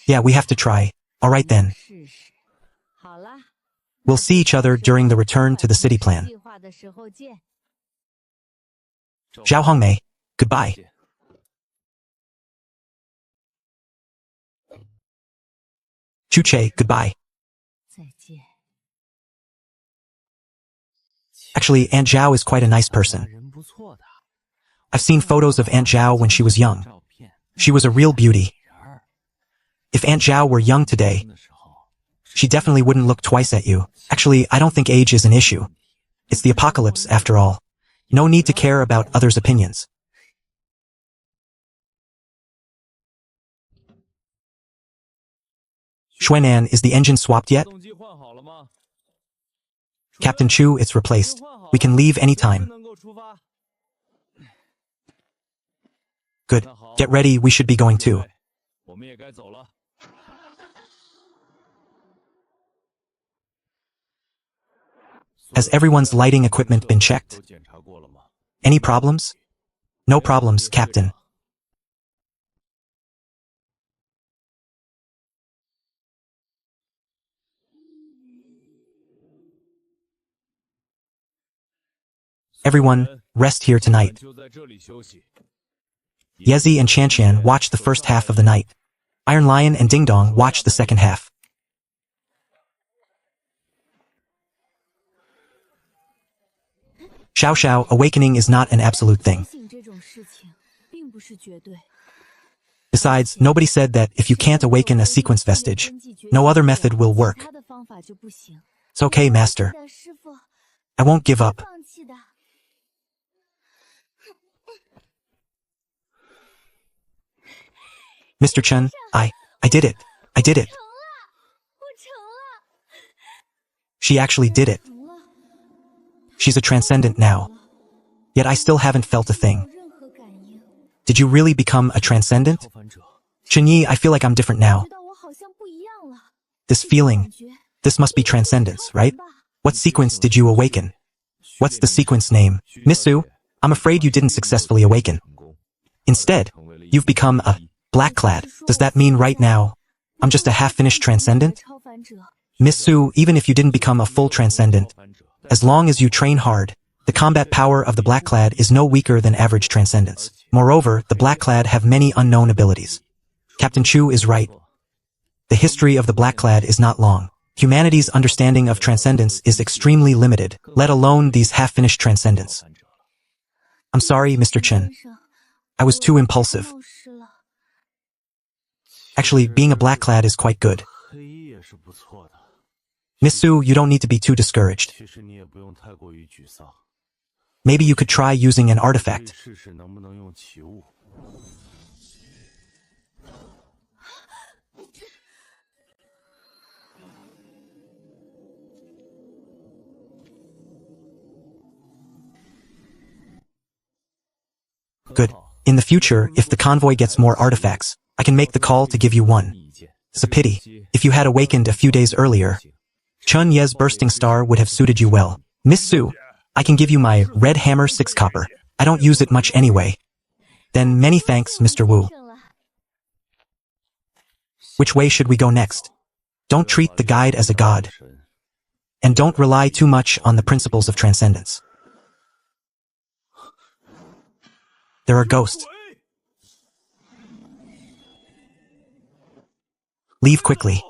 Yeah, we have to try. Alright then. We'll see each other during the return to the city plan. Zhao Hongmei, goodbye. Chu Che, goodbye. Actually, Aunt Zhao is quite a nice person. I've seen photos of Aunt Zhao when she was young. She was a real beauty. If Aunt Zhao were young today, she definitely wouldn't look twice at you. Actually, I don't think age is an issue. It's the apocalypse, after all. No need to care about others' opinions. Xuanan, is the engine swapped yet? Captain Chu, it's replaced. We can leave anytime. Good. Get ready, we should be going too. Has everyone's lighting equipment been checked? Any problems? No problems, Captain. Everyone, rest here tonight. Yezi and Chanshan watched the first half of the night. Iron Lion and Ding Dong watched the second half. Xiao Xiao, awakening is not an absolute thing. Besides, nobody said that if you can't awaken a sequence vestige, no other method will work. It's okay, Master. I won't give up. Mr. Chen, I did it. I did it. She actually did it. She's a transcendent now. Yet I still haven't felt a thing. Did you really become a transcendent? Chenyi, I feel like I'm different now. This feeling, this must be transcendence, right? What sequence did you awaken? What's the sequence name? Misu, I'm afraid you didn't successfully awaken. Instead, you've become a black-clad. Does that mean right now, I'm just a half-finished transcendent? Miss Su, even if you didn't become a full transcendent, as long as you train hard, the combat power of the black-clad is no weaker than average transcendents. Moreover, the black-clad have many unknown abilities. Captain Chu is right. The history of the black-clad is not long. Humanity's understanding of transcendence is extremely limited, let alone these half-finished transcendence. I'm sorry, Mr. Chen. I was too impulsive. Actually, being a blackclad is quite good. Miss Su, you don't need to be too discouraged. Maybe you could try using an artifact. Good. In the future, if the convoy gets more artifacts, I can make the call to give you one. It's a pity. If you had awakened a few days earlier, Chun Ye's bursting star would have suited you well. Miss Su, I can give you my red hammer 6 copper. I don't use it much anyway. Then many thanks, Mr. Wu. Which way should we go next? Don't treat the guide as a god. And don't rely too much on the principles of transcendence. There are ghosts. Leave quickly.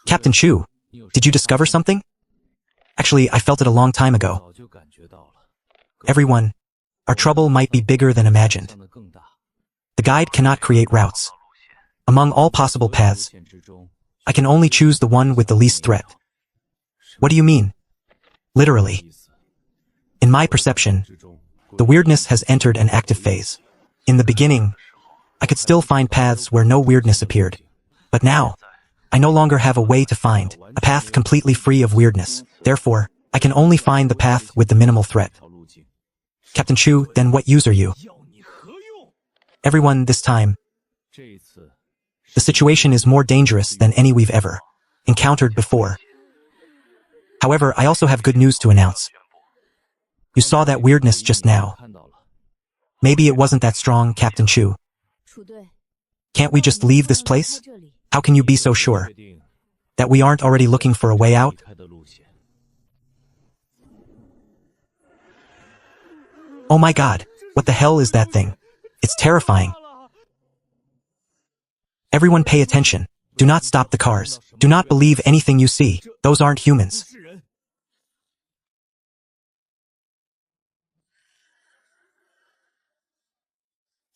Captain Chu, did you discover something? Actually, I felt it a long time ago. Everyone, our trouble might be bigger than imagined. The guide cannot create routes. Among all possible paths, I can only choose the one with the least threat. What do you mean? Literally. In my perception, the weirdness has entered an active phase. In the beginning, I could still find paths where no weirdness appeared. But now, I no longer have a way to find a path completely free of weirdness. Therefore, I can only find the path with the minimal threat. Captain Chu, then what use are you? Everyone, this time, the situation is more dangerous than any we've ever encountered before. However, I also have good news to announce. You saw that weirdness just now. Maybe it wasn't that strong, Captain Chu. Can't we just leave this place? How can you be so sure that we aren't already looking for a way out? Oh my god, what the hell is that thing? It's terrifying. Everyone pay attention. Do not stop the cars. Do not believe anything you see. Those aren't humans.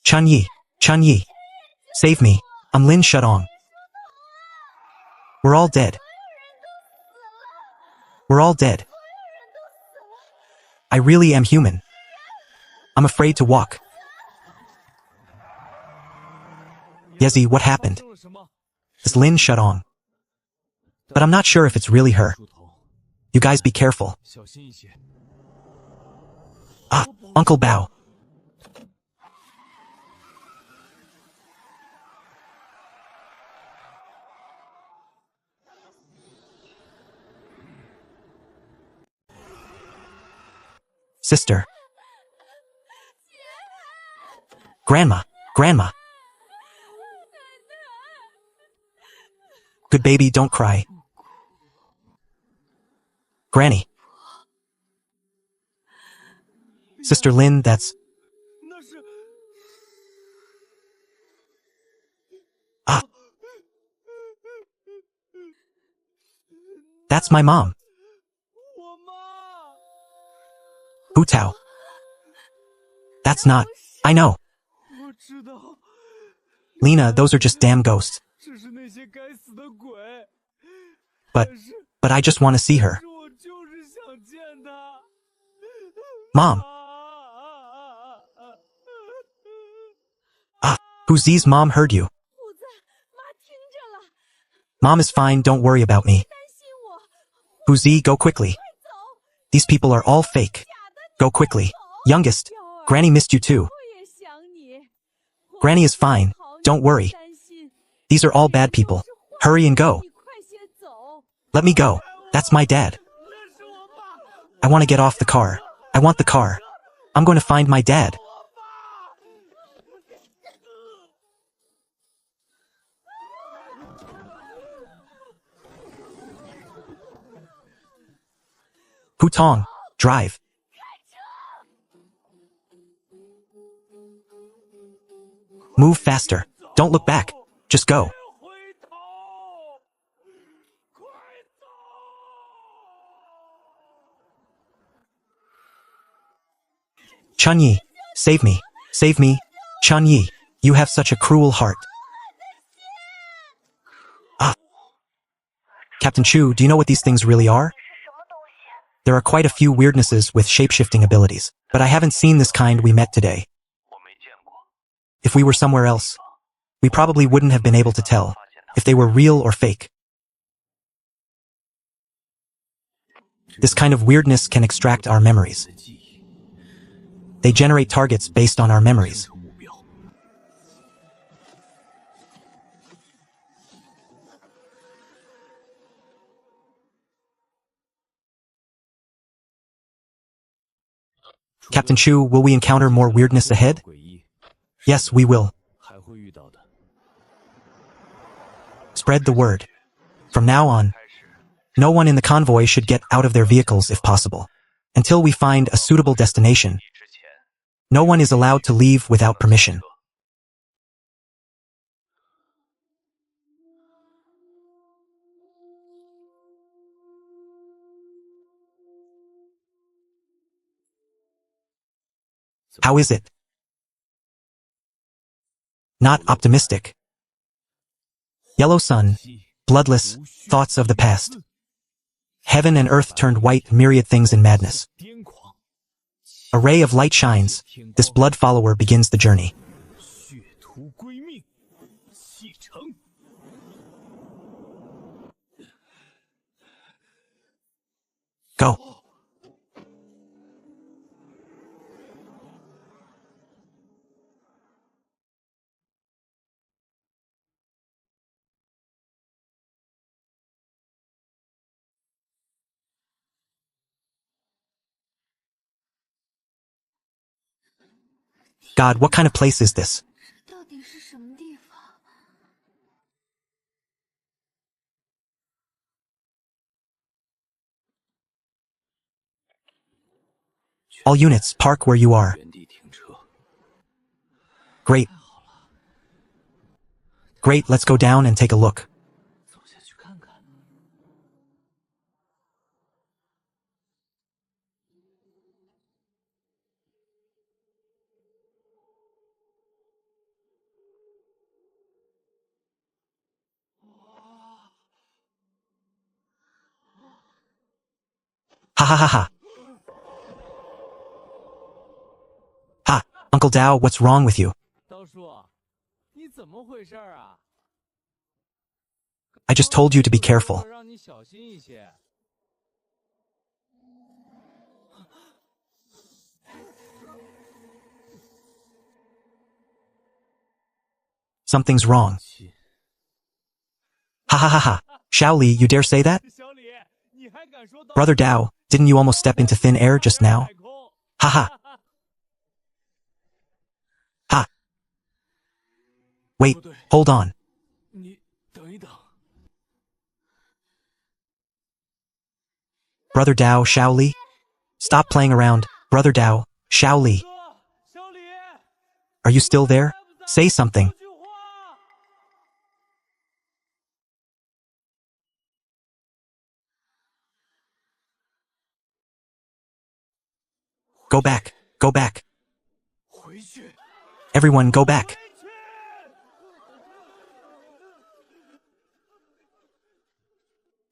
Chun Yi, save me. I'm Lin Shudong. We're all dead. We're all dead. I really am human. I'm afraid to walk. Yezi, what happened? It's Lin Shudong. But I'm not sure if it's really her. You guys be careful. Ah, Uncle Bao. Sister. Grandma. Good baby, don't cry. Granny. Sister Lin, that's... Ah. That's my mom. Hu Tao. That's not... I know. Lena, those are just damn ghosts. But I just want to see her. Mom. Ah, Hu Zi's mom heard you. Mom is fine, don't worry about me. Hu Zi, go quickly. These people are all fake. Go quickly. Youngest, Granny missed you too. Granny is fine, don't worry. These are all bad people. Hurry and go. Let me go. That's my dad. I want to get off the car. I want the car. I'm going to find my dad. Putong, drive. Move faster. Don't look back. Just go. Chunyi, save me. Save me. Chunyi, you have such a cruel heart. Ah. Captain Chu, do you know what these things really are? There are quite a few weirdnesses with shape-shifting abilities, but I haven't seen this kind we met today. If we were somewhere else, we probably wouldn't have been able to tell if they were real or fake. This kind of weirdness can extract our memories. They generate targets based on our memories. Captain Chu, will we encounter more weirdness ahead? Yes, we will. Spread the word. From now on, no one in the convoy should get out of their vehicles if possible. Until we find a suitable destination, no one is allowed to leave without permission. How is it? Not optimistic. Yellow sun, bloodless, thoughts of the past. Heaven and earth turned white, myriad things in madness. A ray of light shines. This blood follower begins the journey. Go. God, what kind of place is this? All units, park where you are. Great. Great, let's go down and take a look. Ha ha ha ha. Ha, Uncle Dao, what's wrong with you? I just told you to be careful. Something's wrong. Ha ha ha ha. Xiaoli, you dare say that? Brother Dao, didn't you almost step into thin air just now? Ha ha. Ha. Wait, hold on. Brother Dao, Xiaoli? Stop playing around. Brother Dao, Xiaoli. Are you still there? Say something. Go back. Go back. Everyone, go back.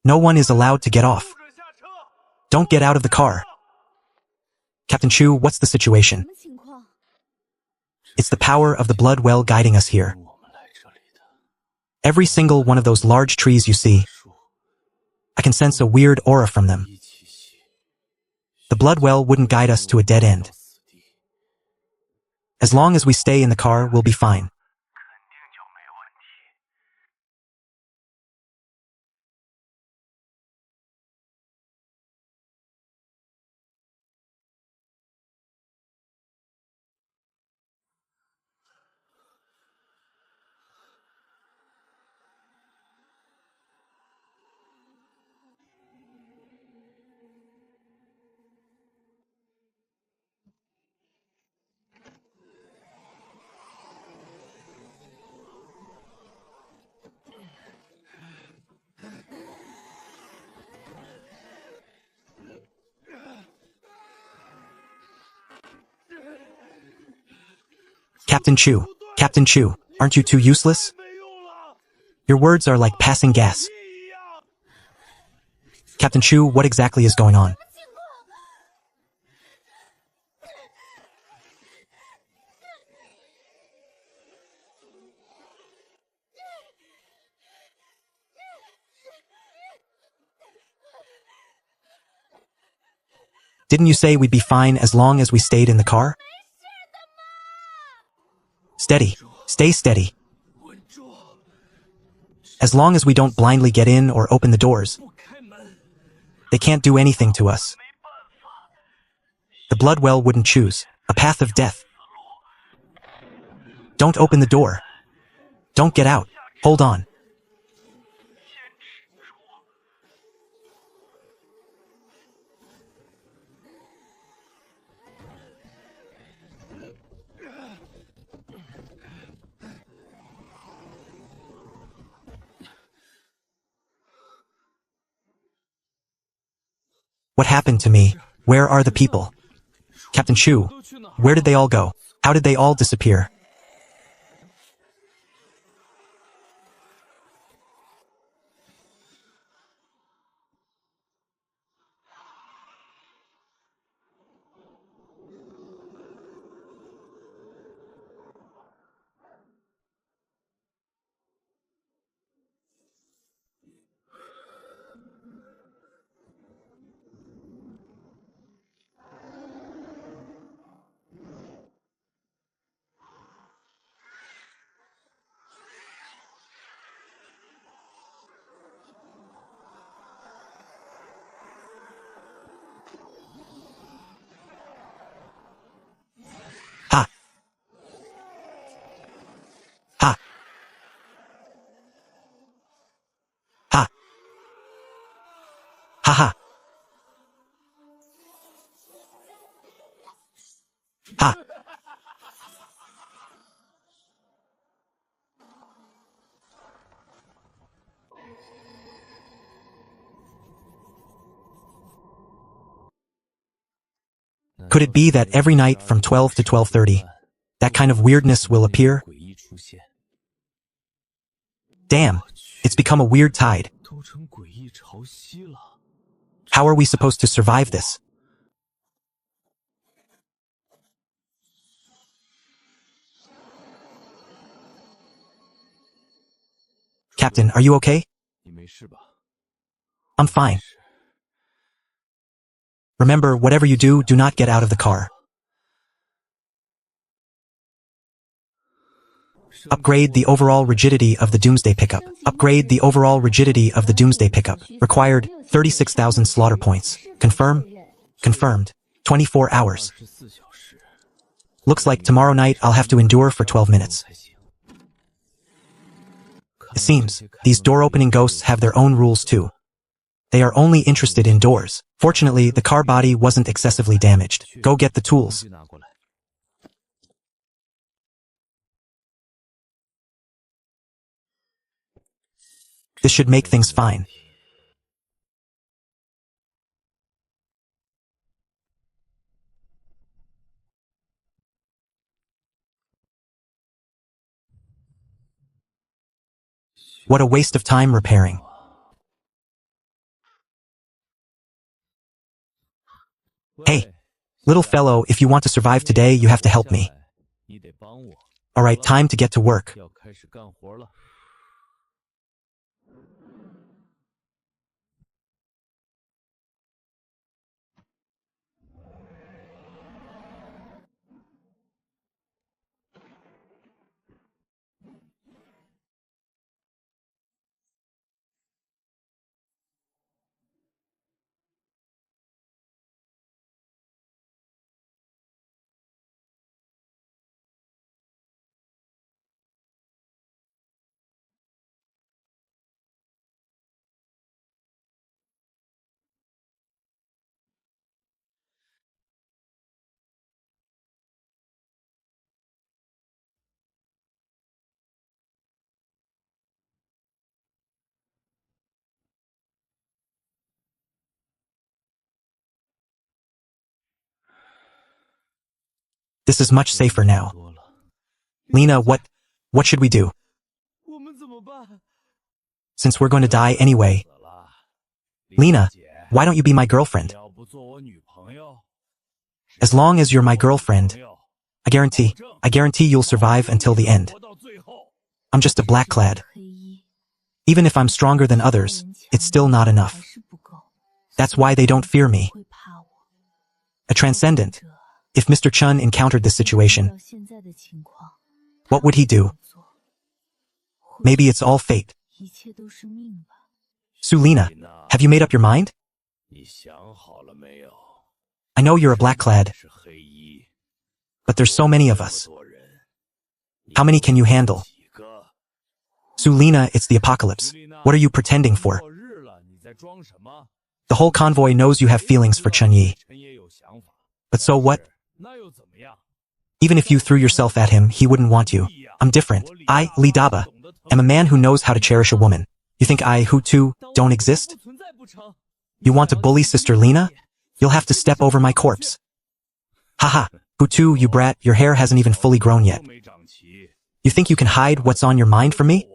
No one is allowed to get off. Don't get out of the car. Captain Chu, what's the situation? It's the power of the blood well guiding us here. Every single one of those large trees you see, I can sense a weird aura from them. The blood well wouldn't guide us to a dead end. As long as we stay in the car, we'll be fine. Captain Chu, aren't you too useless? Your words are like passing gas. Captain Chu, what exactly is going on? Didn't you say we'd be fine as long as we stayed in the car? Steady. Stay steady. As long as we don't blindly get in or open the doors, they can't do anything to us. The blood well wouldn't choose a path of death. Don't open the door. Don't get out. Hold on. What happened to me? Where are the people? Captain Chu, where did they all go? How did they all disappear? Ha! Ha! Ha! Ha ha! Ha! Could it be that every night from 12 to 12:30, that kind of weirdness will appear? Damn, it's become a weird tide. How are we supposed to survive this? Captain, are you okay? I'm fine. Remember, whatever you do, do not get out of the car. Upgrade the overall rigidity of the Doomsday Pickup. Upgrade the overall rigidity of the Doomsday Pickup. Required 36,000 slaughter points. Confirm? Confirmed. 24 hours. Looks like tomorrow night I'll have to endure for 12 minutes. It seems, these door-opening ghosts have their own rules too. They are only interested in doors. Fortunately, the car body wasn't excessively damaged. Go get the tools. This should make things fine. What a waste of time repairing. Hey, little fellow, if you want to survive today, you have to help me. Alright, time to get to work. This is much safer now. Lena, what should we do? Since we're going to die anyway. Lena, why don't you be my girlfriend? As long as you're my girlfriend, I guarantee you'll survive until the end. I'm just a blackclad. Even if I'm stronger than others, it's still not enough. That's why they don't fear me. A transcendent. If Mr. Chun encountered this situation, what would he do? Maybe it's all fate. Lena, have you made up your mind? I know you're a blackclad, but there's so many of us. How many can you handle? Lena, it's the apocalypse. What are you pretending for? The whole convoy knows you have feelings for Chunyi. But so what? Even if you threw yourself at him, he wouldn't want you. I'm different. I, Li Daba, am a man who knows how to cherish a woman. You think I, who too, don't exist? You want to bully Sister Lena? You'll have to step over my corpse. Haha, Hutu, you brat, your hair hasn't even fully grown yet. You think you can hide what's on your mind from me?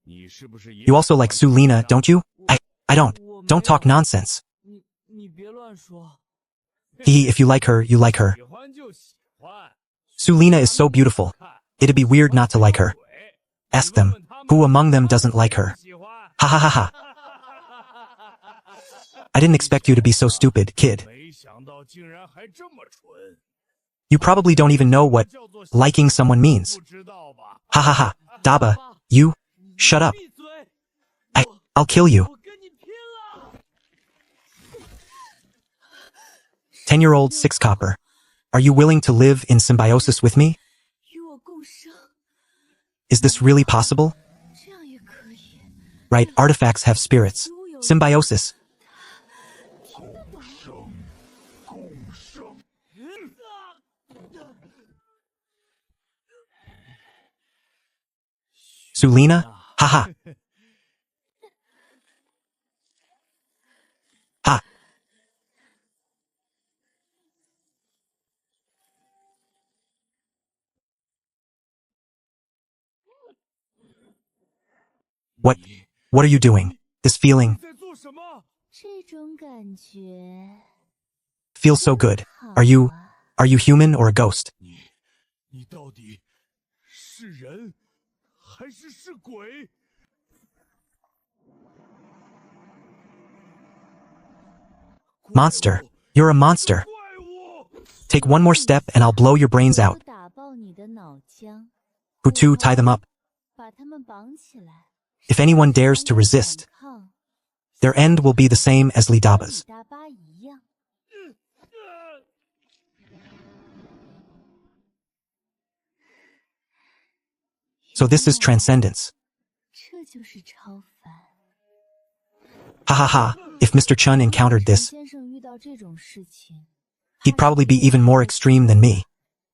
You also like Lena, don't you? I don't. Don't talk nonsense. If you like her, you like her. Lena is so beautiful. It'd be weird not to like her. Ask them, who among them doesn't like her? Ha ha ha ha. I didn't expect you to be so stupid, kid. You probably don't even know what liking someone means. Ha ha ha. Daba, you, shut up. I'll kill you. 10-year-old Six Copper. Are you willing to live in symbiosis with me? Is this really possible? Right, artifacts have spirits. Symbiosis. Lena? Haha. Ha. What are you doing? This feeling feels so good. Are you human or a ghost? Monster. You're a monster. Take one more step and I'll blow your brains out. Hutu, tie them up. If anyone dares to resist, their end will be the same as Li Daba's. So this is transcendence. Ha ha ha, if Mr. Chun encountered this, he'd probably be even more extreme than me.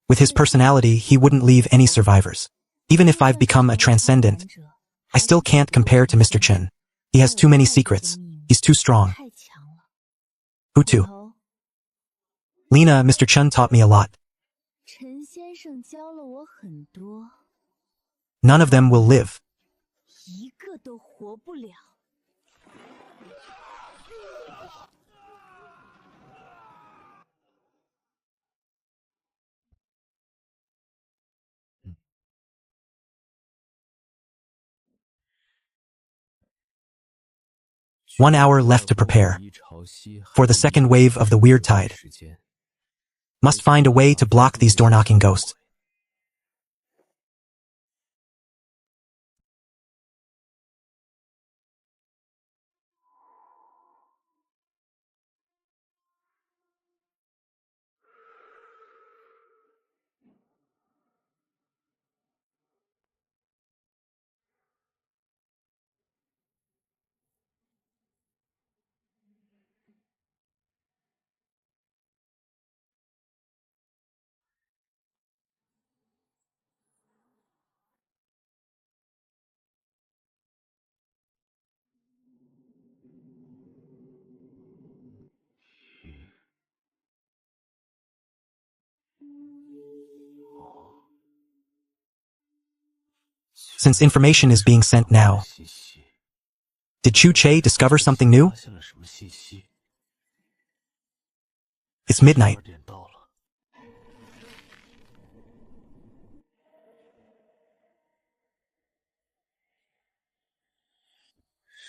With his personality, he wouldn't leave any survivors. Even if I've become a transcendent, I still can't compare to Mr. Chun. He has too many secrets. He's too strong. Hutu. Lena, Mr. Chun taught me a lot. None of them will live. One hour left to prepare for the second wave of the weird tide. Must find a way to block these door-knocking ghosts. since information is being sent now. Did Chu Che discover something new? It's midnight.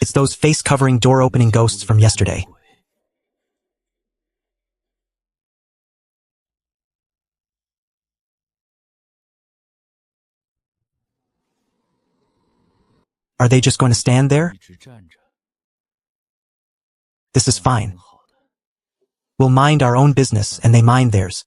It's those face-covering, door-opening ghosts from yesterday. Are they just going to stand there? This is fine. We'll mind our own business and they mind theirs.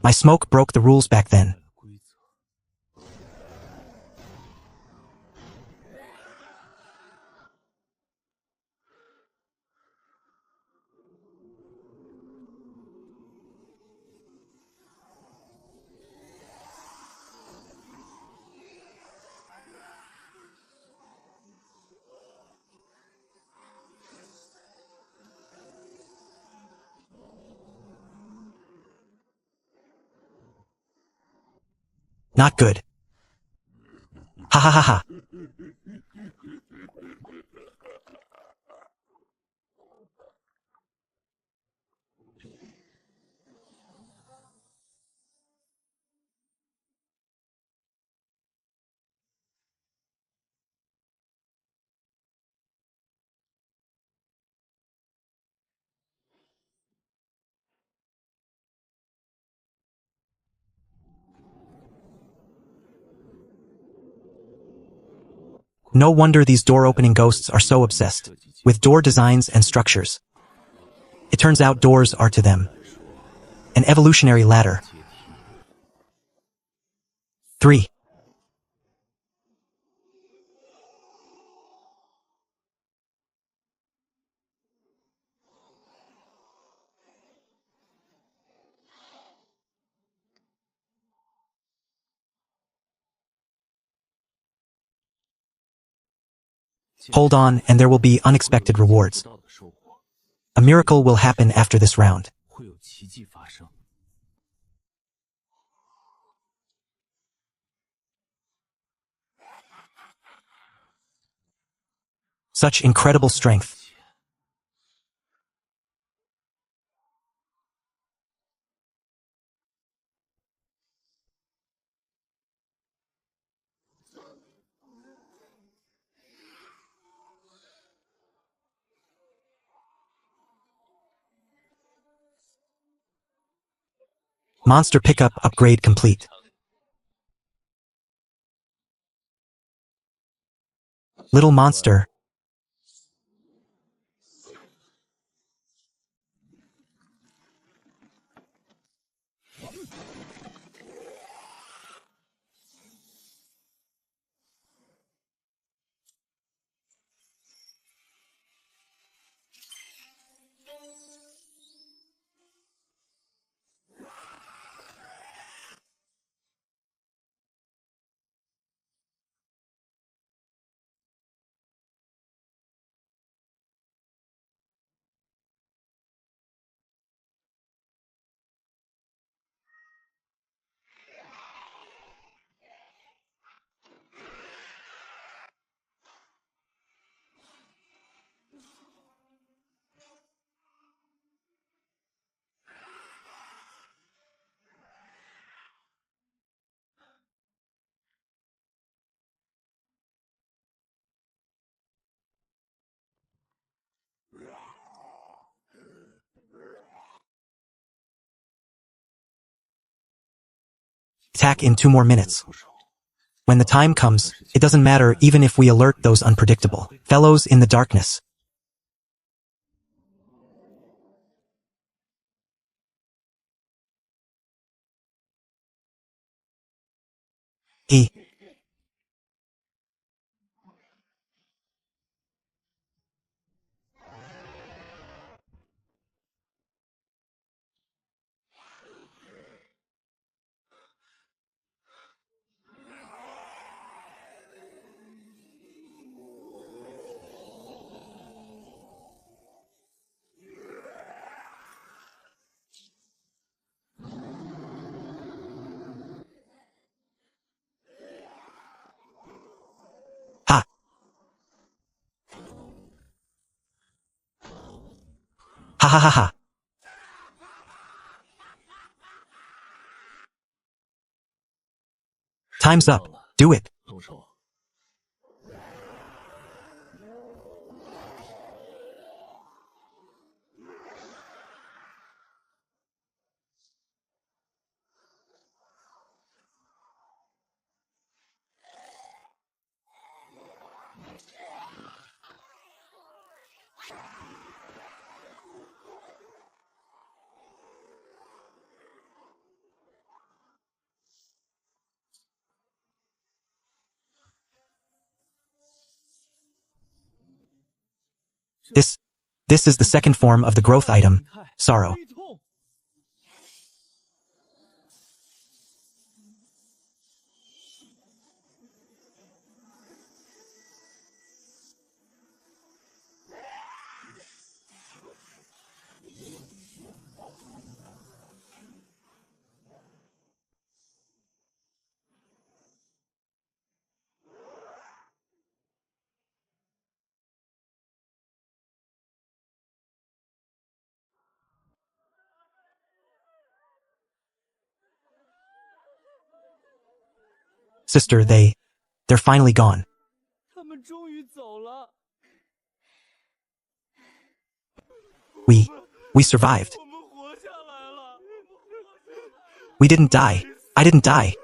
My smoke broke the rules back then. Not good. Ha ha ha ha. No wonder these door-opening ghosts are so obsessed with door designs and structures. It turns out doors are to them an evolutionary ladder. 3. Hold on, and there will be unexpected rewards. A miracle will happen after this round. Such incredible strength. Monster pickup upgrade complete. Little monster. Attack in 2 more minutes. When the time comes, it doesn't matter even if we alert those unpredictable fellows in the darkness. E. Ha. Ha ha ha ha. Time's up. Do it. This is the second form of the growth item, sorrow. Sister, they're finally gone. We survived. We didn't die. I didn't die.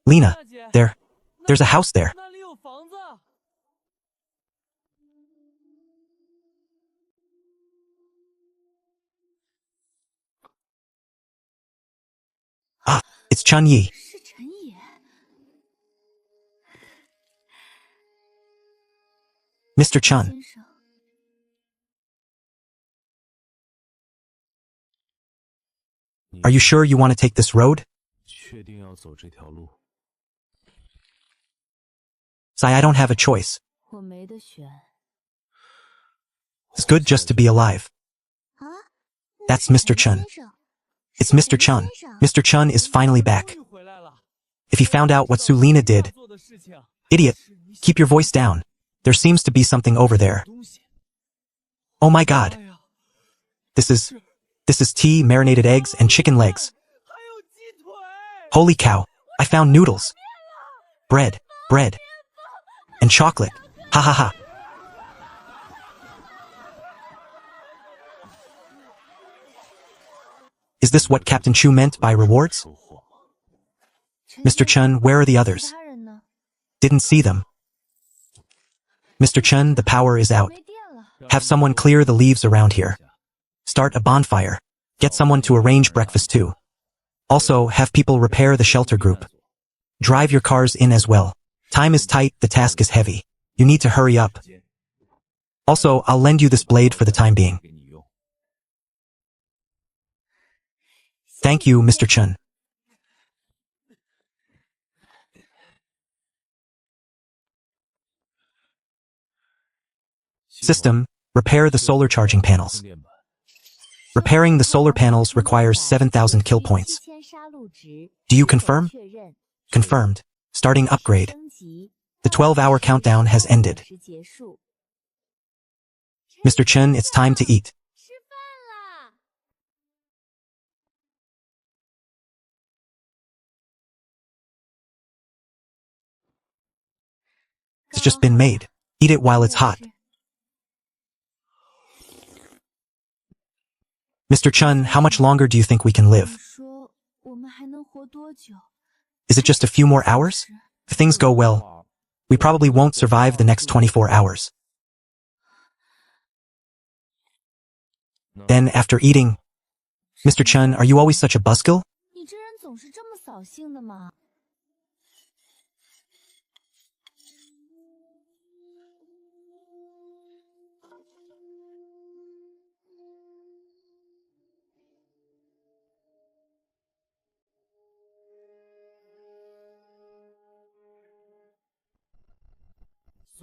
Lena, there's a house there. Ah, it's Chun Yi. Mr. Chun. Are you sure you want to take this road? Sai, I don't have a choice. It's good just to be alive. That's Mr. Chun. It's Mr. Chun. Mr. Chun is finally back. If he found out what Lena did... Idiot, keep your voice down. There seems to be something over there. Oh my god. This is tea, marinated eggs, and chicken legs. Holy cow, I found noodles. Bread, and chocolate. Ha ha ha. Is this what Captain Chu meant by rewards? Mr. Chun, where are the others? Didn't see them. Mr. Chun, the power is out. Have someone clear the leaves around here. Start a bonfire. Get someone to arrange breakfast too. Also, have people repair the shelter group. Drive your cars in as well. Time is tight, the task is heavy. You need to hurry up. Also, I'll lend you this blade for the time being. Thank you, Mr. Chun. System, repair the solar charging panels. Repairing the solar panels requires 7,000 kill points. Do you confirm? Confirmed. Starting upgrade. The 12-hour countdown has ended. Mr. Chun, it's time to eat. It's just been made. Eat it while it's hot. Mr. Chun, how much longer do you think we can live? Is it just a few more hours? If things go well, we probably won't survive the next 24 hours. Then, after eating, Mr. Chun, are you always such a buzzkill?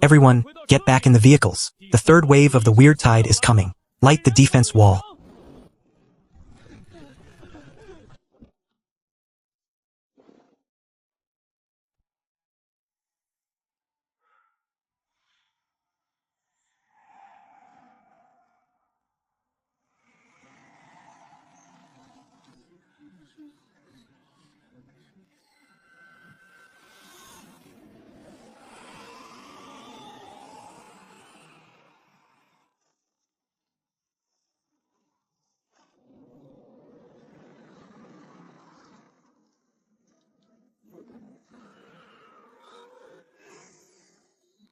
Everyone, get back in the vehicles. The third wave of the weird tide is coming. Light the defense wall.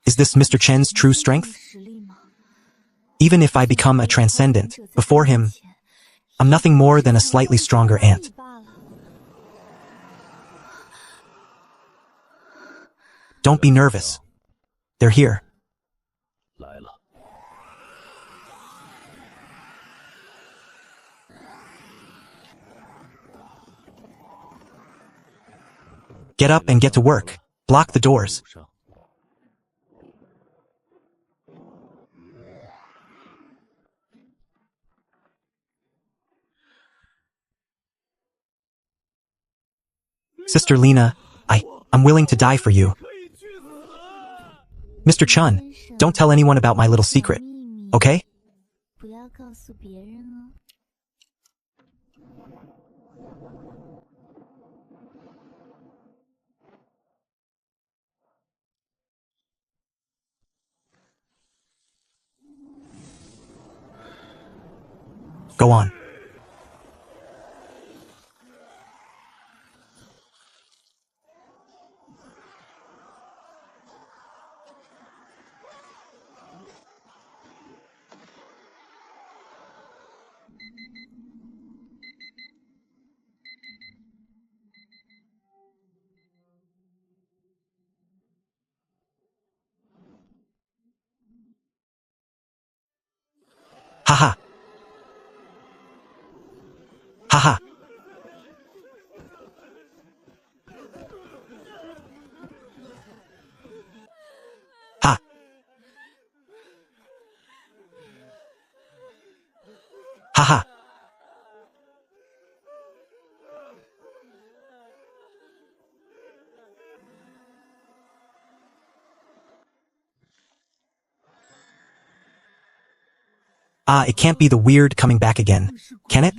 Is this Mr. Chen's true strength? Even if I become a transcendent, before him, I'm nothing more than a slightly stronger ant. Don't be nervous. They're here. Get up and get to work. Block the doors. Sister Lena, I'm willing to die for you. Mr. Chun, don't tell anyone about my little secret, okay? Go on. Haha. Haha. Ha. Haha. It can't be the weird coming back again, can it?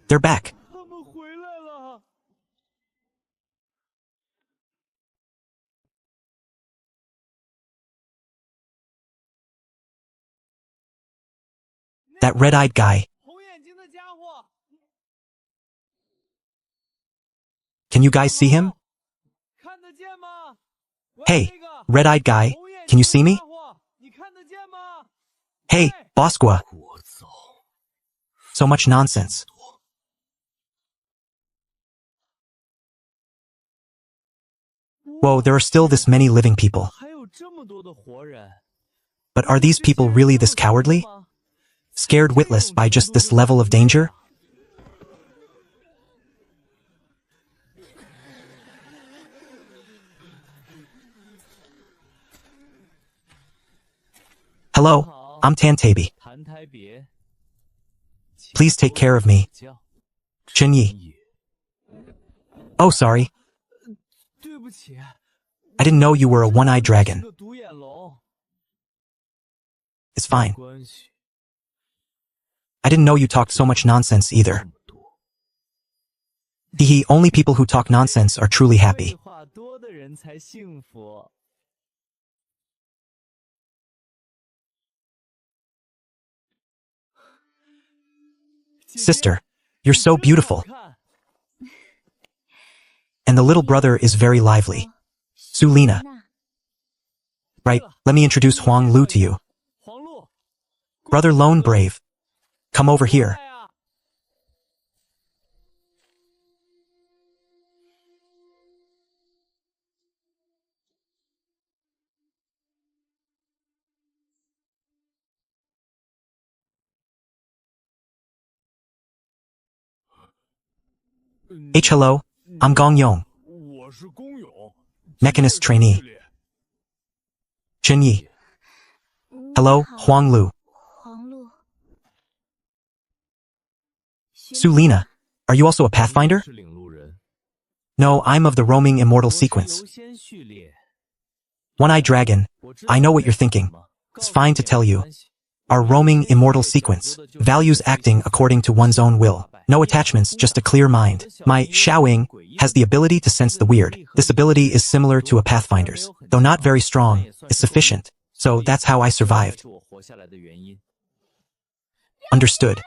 They're back. That red-eyed guy. Can you guys see him? Hey, red-eyed guy, can you see me? Hey, Bosqua. So much nonsense. Whoa, there are still this many living people. But are these people really this cowardly? Scared witless by just this level of danger? Hello, I'm Tantabi. Please take care of me. Chenyi. Oh, sorry. I didn't know you were a one-eyed dragon. It's fine. I didn't know you talked so much nonsense either. Hehe, only people who talk nonsense are truly happy. Sister, You're so beautiful. And the little brother is very lively. Sulina. Right, let me introduce Huang Lu to you. Brother Lone Brave. Come over here. Hello, I'm Gong Yong, Mechanist Trainee. Chen Yi. Hello, Huang Lu. Sulina, are you also a Pathfinder? No, I'm of the roaming immortal sequence. One-eyed dragon, I know what you're thinking. It's fine to tell you. Our roaming immortal sequence values acting according to one's own will. No attachments, just a clear mind. My Xiaoying has the ability to sense the weird. This ability is similar to a Pathfinder's. Though not very strong, it's sufficient. So that's how I survived. Understood.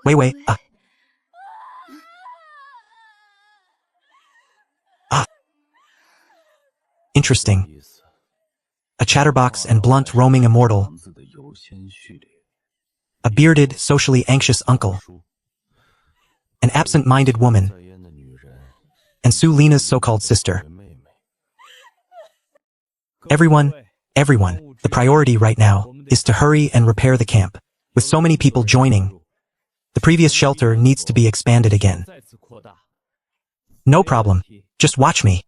Wait, interesting. A chatterbox and blunt roaming immortal. A bearded, socially anxious uncle. An absent-minded woman. And Sulina's so-called sister. Everyone, the priority right now is to hurry and repair the camp. With so many people joining, the previous shelter needs to be expanded again. No problem. Just watch me.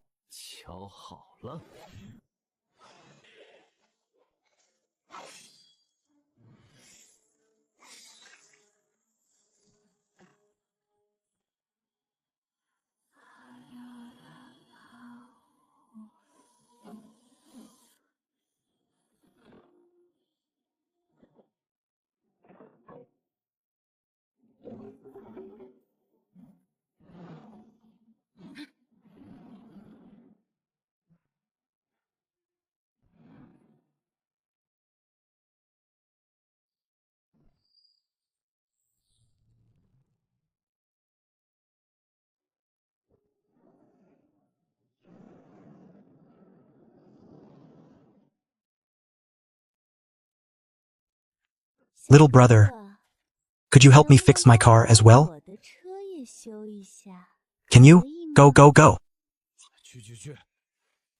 Little brother, could you help me fix my car as well? Can you? Go.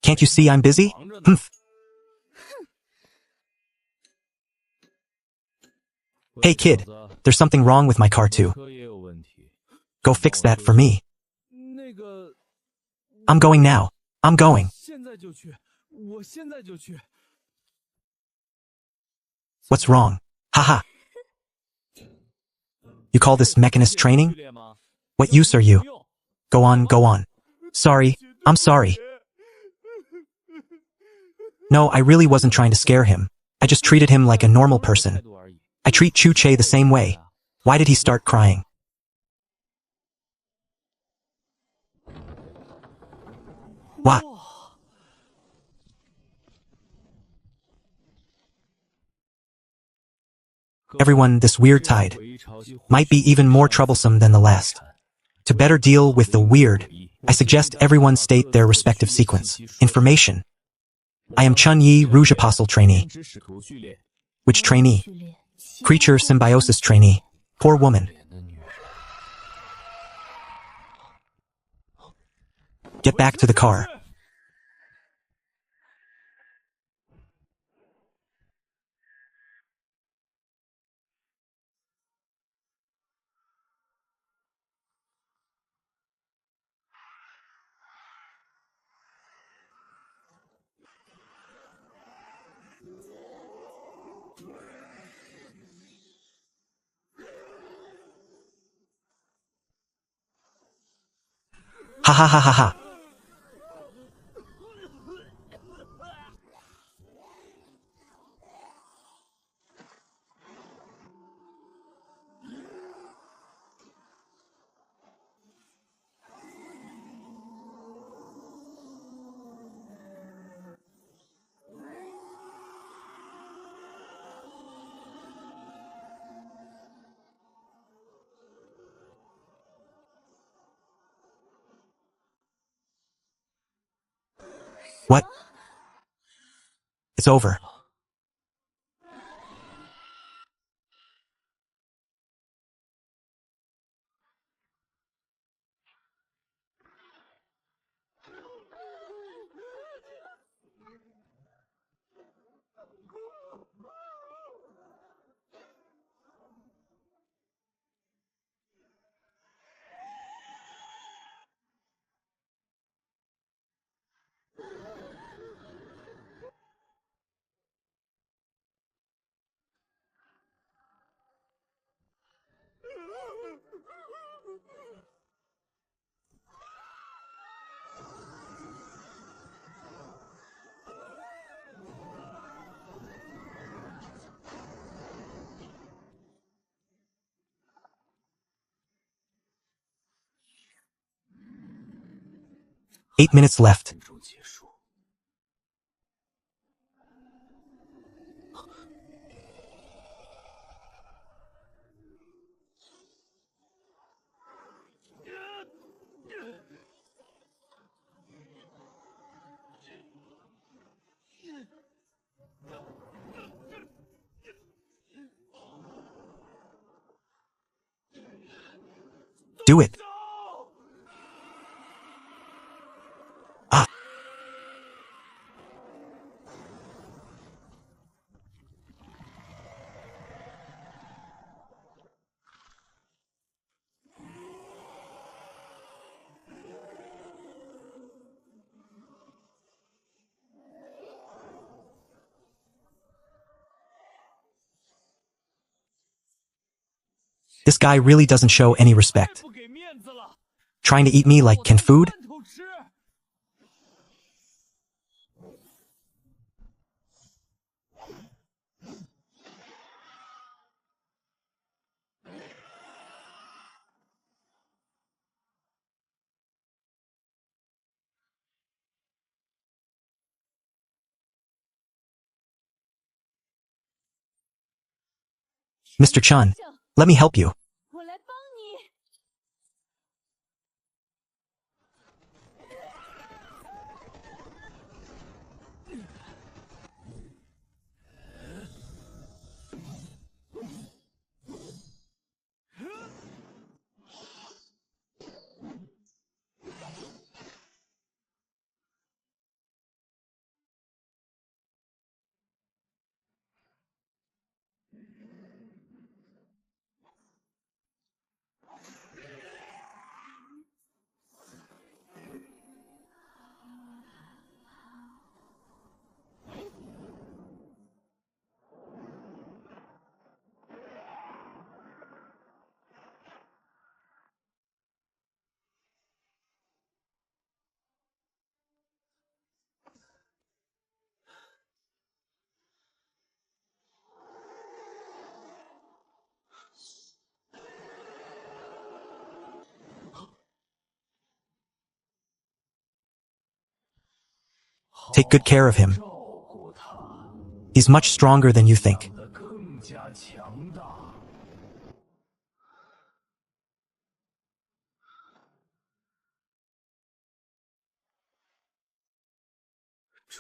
Can't you see I'm busy? Humph. Hey kid, there's something wrong with my car too. Go fix that for me. I'm going now. I'm going. What's wrong? Haha. You call this mechanist training? What use are you? Go on. Sorry, I'm sorry. No, I really wasn't trying to scare him. I just treated him like a normal person. I treat Chu Che the same way. Why did he start crying? What? Everyone, this weird tide might be even more troublesome than the last. To better deal with the weird, I suggest everyone state their respective sequence. Information. I am Chun Yi, Rouge Apostle trainee. Which trainee? Creature symbiosis trainee. Poor woman. Get back to the car. Ha. What? It's over. Eight minutes left. Do it. Ah. This guy really doesn't show any respect. Trying to eat me like canned food? Mr. Chun, let me help you. Take good care of him. He's much stronger than you think.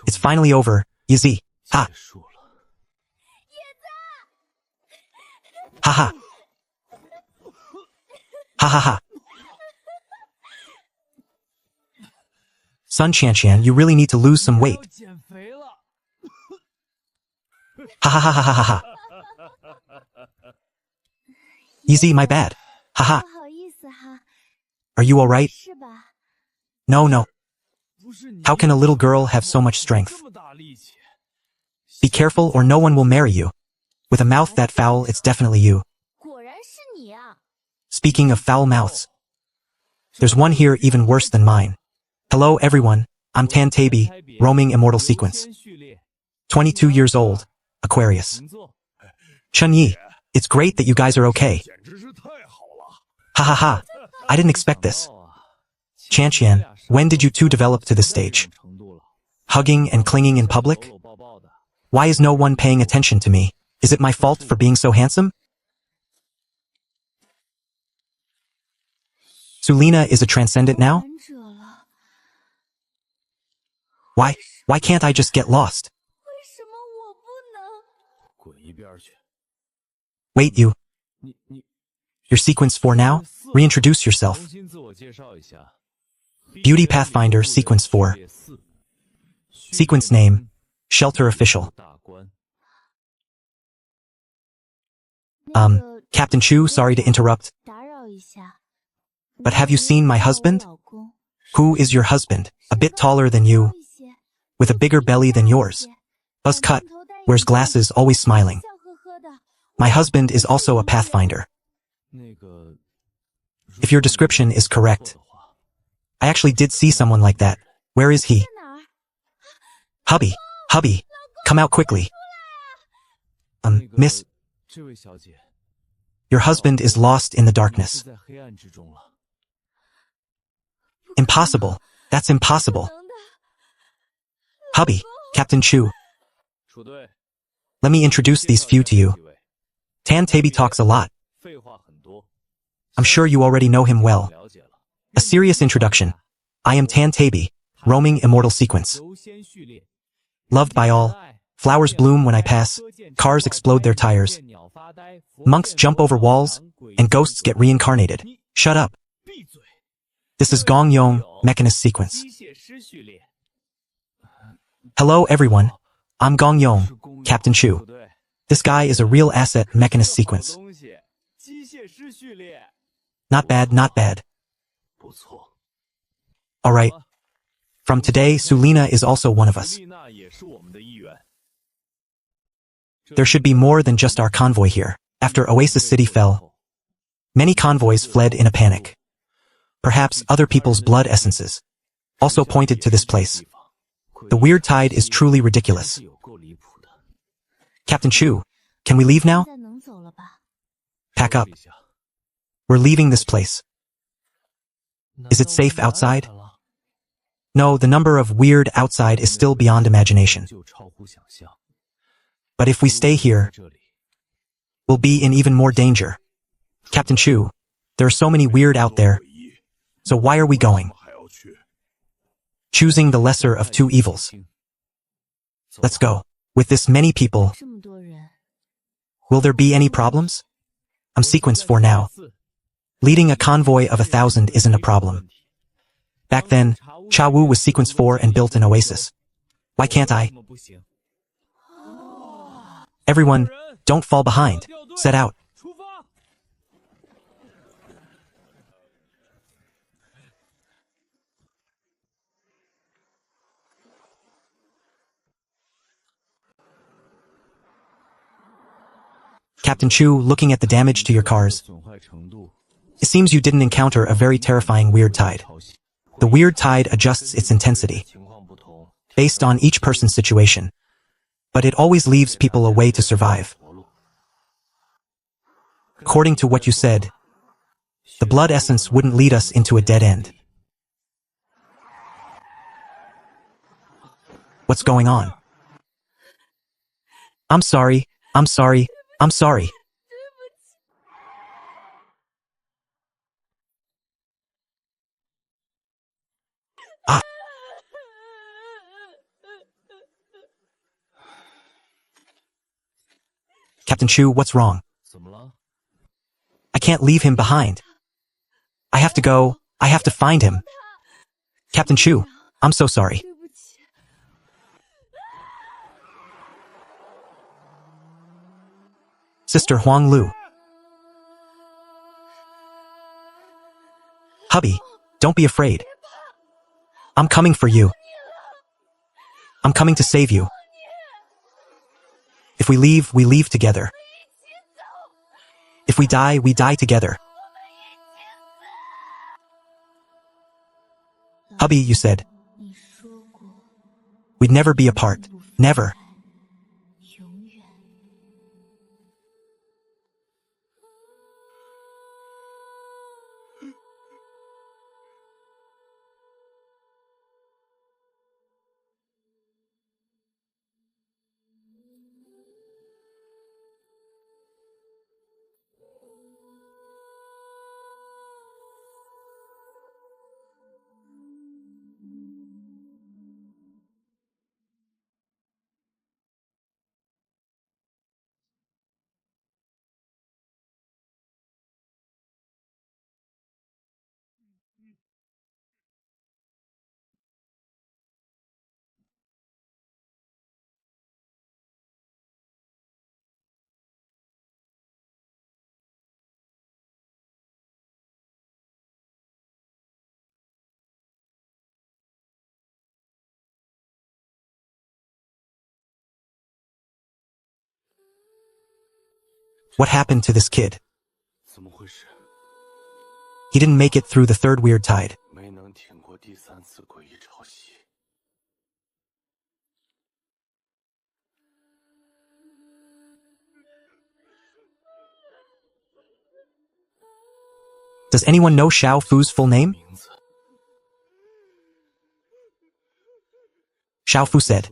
It's finally over, Easy. Ha. Ha ha. Ha ha ha. Sun Qianqian, you really need to lose some weight. Ha ha ha ha ha ha ha. Easy, my bad. Ha ha. Are you alright? No, no. How can a little girl have so much strength? Be careful or no one will marry you. With a mouth that foul, it's definitely you. Speaking of foul mouths, there's one here even worse than mine. Hello everyone, I'm Tan Tabi, roaming immortal sequence. 22 years old, Aquarius. Chun Yi, it's great that you guys are okay. Ha ha ha, I didn't expect this. Qianqian, when did you two develop to this stage? Hugging and clinging in public? Why is no one paying attention to me? Is it my fault for being so handsome? Sulina is a transcendent now? Why, why can't I just get lost? 为什么我不能？滚一边去！ Wait, you. 你 You're sequence 4 now? Reintroduce yourself. 重新自我介绍一下。 Beauty Pathfinder Sequence 4. Sequence name, Shelter Official. 大关 Captain Chu, sorry to interrupt, 打扰一下。 but have you seen my husband? Who is your husband? A bit taller than you, with a bigger belly than yours. Buzz cut, wears glasses, always smiling. My husband is also a Pathfinder. 那个 If your description is correct. I actually did see someone like that. Where is he? 在哪儿？ Hubby, come out quickly. 那个 Miss, 这位小姐 your husband is lost in the darkness. 在黑暗之中了。 Impossible. That's impossible. 能的。 Hubby, Captain Chu, 楚队， let me introduce these few to you. 几位 Tan Taby talks a lot. 废话很多。 I'm sure you already know him well. 了解了。 A serious introduction. I am Tan Taby, roaming immortal sequence. 优先序列 Loved by all. Flowers bloom when I pass. Cars explode their tires. Monks jump over walls, and ghosts get reincarnated. Shut up. 闭嘴。 This is Gong Yong, Mechanist sequence. 机械师序列 Hello everyone. I'm Gong Yong, Captain 楚 Chu. 队 This guy is a real asset, Mechanist 好 sequence. 东西机械师序列 Not bad, not bad. 不错。 Alright. From today, Sulina is also one of us. 丽娜也是我们的一员。 There should be more than just our convoy here. After Oasis City fell, many convoys fled in a panic. Perhaps other people's blood essences also pointed to this place. The weird tide is truly ridiculous. 有够离谱的。 Captain Chu, can we leave now? 现在能走了吧？ Pack up. 收拾一下 We're leaving this place. Is it safe outside? No, the number of weird outside is still beyond imagination. 就超乎想象。 But if we stay here, 这里 we'll be in even more danger. Captain Chu, there are so many weird out there. So why are we going? 还要去。 Choosing the lesser of two evils. Let's go. With this many people, 这么多人， will there be any problems? I'm sequence 4 now. Leading a convoy of 1,000 isn't a problem. Back then, Cha Wu was sequence 4 and built an oasis. Why can't I? 不行。 Everyone, don't fall behind. Set out. 出发。 Captain Chu, looking at the damage to your cars, 损坏程度 it seems you didn't encounter a very terrifying weird tide. 超细 The weird tide adjusts its intensity 情况不同。 based on each person's situation, but it always leaves people a way to survive. According to what you said, the blood essence wouldn't lead us into a dead end. What's going on? I'm sorry. Ah, Captain Chu, what's wrong? 怎么了？ I can't leave him behind. I have to go. I have to find him. Captain Chu, I'm so sorry. 对不起。 Sister Huang Lu. Hubby, don't be afraid. I'm coming for you. I'm coming to save you. If we leave together. If we die together. Hubby, you said 你说过， we'd never be apart. Never. What happened to this kid? 怎么回事？ He didn't make it through the third weird tide. 没能挺过第3次诡异潮汐。 Does anyone know Xiao Fu's full name? 名字 Xiao Fu said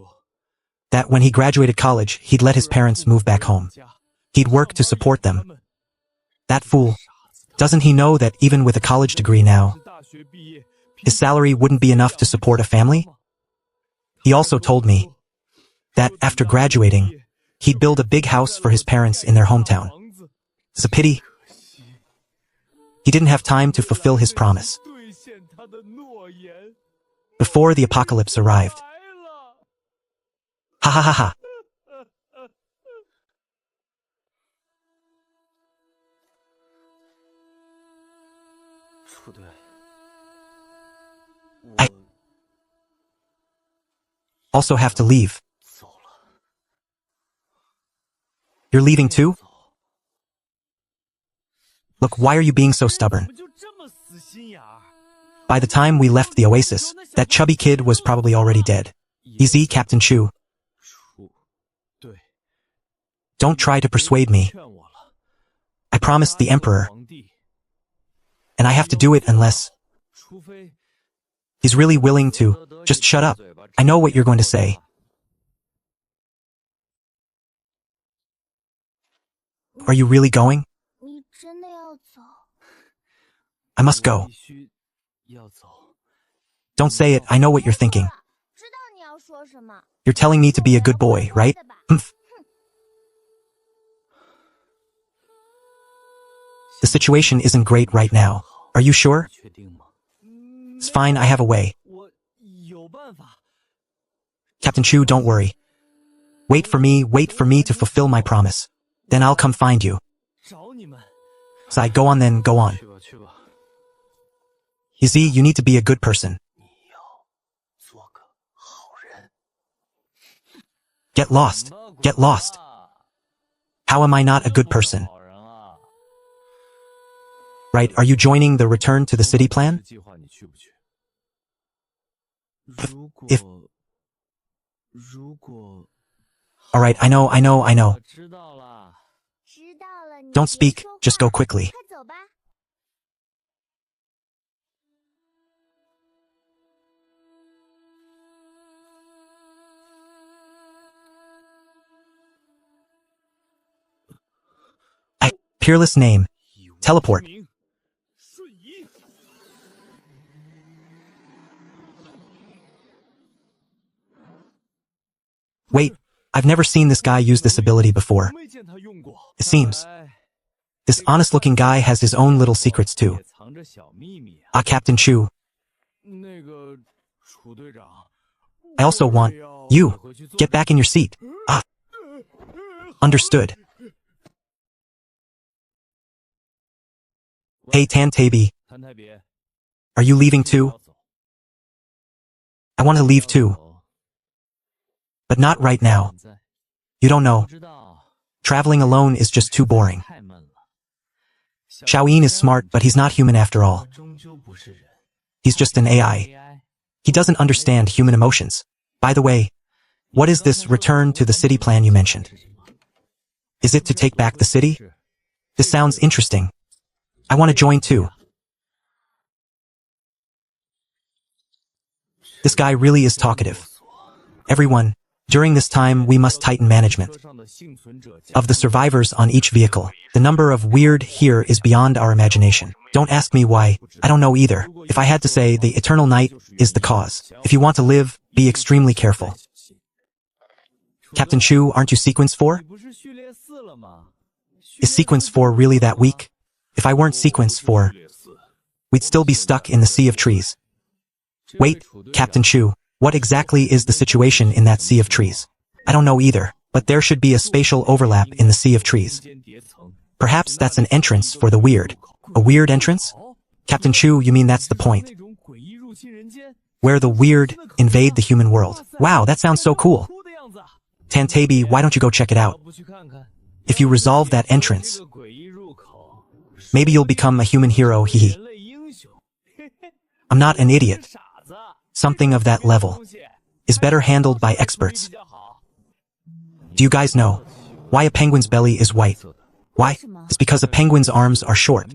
that when he graduated college, he'd let his parents move back home. He'd work to support them. That fool. Doesn't he know that even with a college degree now, his salary wouldn't be enough to support a family? He also told me that after graduating, he'd build a big house for his parents in their hometown. It's a pity. He didn't have time to fulfill his promise. Before the apocalypse arrived. Ha ha ha ha. 不对， I also have to leave. 走了。 You're leaving too? Look, why are you being so stubborn? 怎么就这么死心眼儿？ By the time we left the oasis, that chubby kid was probably already dead. Easy, Captain Chu. 对， Don't try to persuade me. 劝我了。 I promised the emperor, 皇帝， and I have to do it unless 除非 he's really willing to. Just shut up. I know what you're going to say. Are you really going? 你真的要走？ I must go. 必须要走。 Don't say it, I know what you're thinking. 知道你要说什么。 You're telling me to be a good boy, right? Humph. The situation isn't great right now. Are you sure? 确定吗？ It's fine, I have a way. 我有办法。 Captain Chu, don't worry. Wait for me to fulfill my promise. Then I'll come find you. 找你们。 Sai, go on then, go on. 去吧，去吧。 You see, you need to be a good person. 你要做个好人。 Get lost. Get lost. How am I not a good person? 好人啊。 Right, are you joining the return to the city plan? 计划你去不去？ if- 如果 Alright, I know. 我知道了。 知道了，你 Don't 别 speak, 说话 just go quickly. 快走吧。 Peerless name. Teleport. 名瞬移。 Wait, I've never seen this guy use this ability before. 没见他用过。 It seems 哎 this honest-looking guy has his own little secrets too. 也藏着小秘密啊。 Captain Chu, 那个楚队长， I also want you. Get back in your seat. Understood. Hey Tan-Tabi, 谭太别， are you leaving too? 要走 I want to leave 要 too, 走 but not right now. 现在 You don't know. 不知道， Traveling alone is just too boring. 太闷了。 Xiaoyin is smart, but he's not human after all. 终究不是人。 He's just an AI. AI He doesn't understand human emotions. By the way, what is this return to the city plan you mentioned? Is it to take back the city? This sounds interesting. I want to join too. This guy really is talkative. Everyone, during this time we must tighten management 车上的幸存者 of the survivors on each vehicle. The number of weird here is beyond our imagination. Don't ask me why. I don't know either. If I had to say, the eternal night is the cause. If you want to live, be extremely careful. Captain Chu, aren't you sequence 4? 你不是序列4了吗？ Is sequence 4 really that weak? If I weren't sequence 4, we'd still be stuck in the sea of trees. Wait, Captain Chu, what exactly is the situation in that sea of trees? I don't know either, but there should be a spatial overlap in the sea of trees. Perhaps that's an entrance for the weird. A weird entrance? Captain Chu, you mean that's the point? 那种诡异入侵人间 Where the weird invade the human world. Wow, that sounds so cool. 哭的样子啊。 Tan-Tabi, why don't you go check it out? 要不去看看？ If you resolve that entrance, maybe you'll become a human hero, hehe. I'm not an idiot. Something of that level is better handled by experts. Do you guys know why a penguin's belly is white? Why? It's because a penguin's arms are short.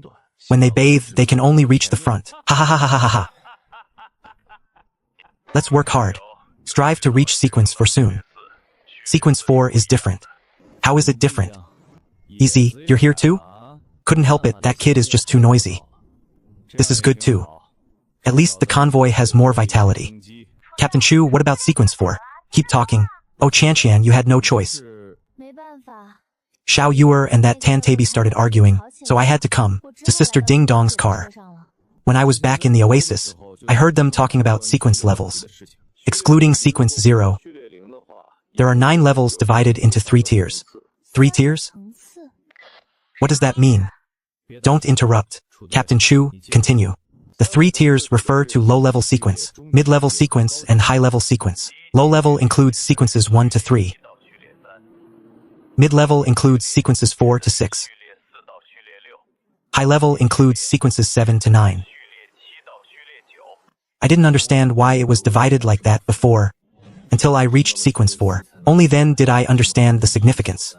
When they bathe, they can only reach the front. Ha ha ha ha ha ha ha. Let's work hard. Strive to reach sequence 4 soon. Sequence 4 is different. How is it different? Easy, you're here too? Couldn't help it, that kid is just too noisy. This is good too. At least the convoy has more vitality. Captain Chu, what about sequence 4? Keep talking. Oh Chanqian, you had no choice. 没办法， Xiao Yuer and that Tantabi started arguing, so I had to come to Sister Ding Dong's car. When I was back in the oasis, I heard them talking about sequence levels. Excluding sequence 0, there are 9 levels divided into 3 tiers. 3 tiers? 层次。 What does that mean? Don't interrupt. Captain Chu, continue. The 3 tiers refer to low-level sequence, mid-level sequence, and high-level sequence. Low-level includes sequences 1 to 3. Mid-level includes sequences 4 to 6. High-level includes sequences 7 to 9. I didn't understand why it was divided like that before, until I reached sequence 4. Only then did I understand the significance.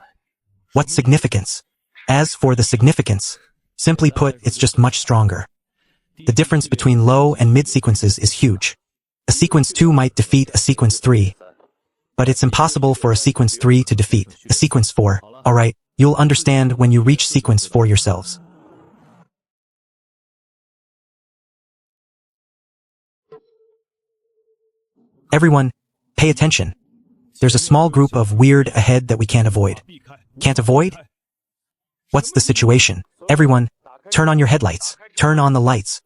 What significance? As for the significance, simply put, it's just much stronger. The difference between low and mid sequences is huge. A sequence 2 might defeat a sequence 3, but it's impossible for a sequence 3 to defeat a sequence 4. Alright, you'll understand when you reach sequence 4 yourselves. Everyone, pay attention. There's a small group of weird ahead that we can't avoid. Can't avoid? What's the situation? Everyone, turn on your headlights. Turn on the lights.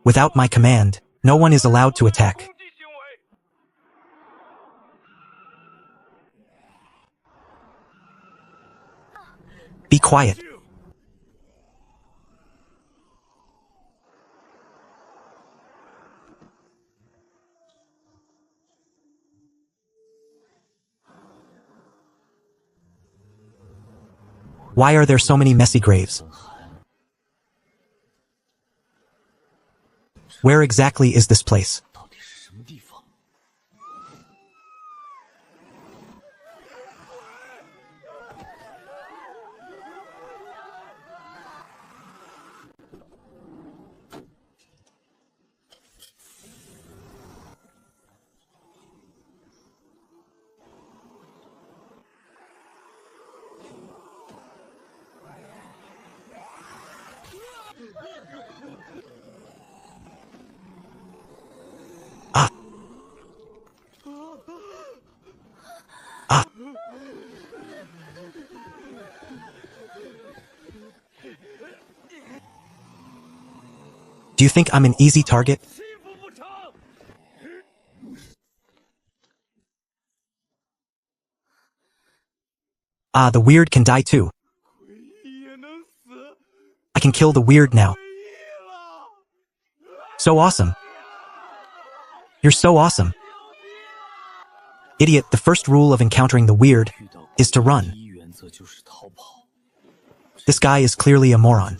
Without my command, no one is allowed to attack. Be quiet. Why are there so many messy graves? Where exactly is this place? Do you think I'm an easy target? Ah, the weird can die too. I can kill the weird now. So awesome. You're so awesome. Idiot, the first rule of encountering the weird is to run. This guy is clearly a moron.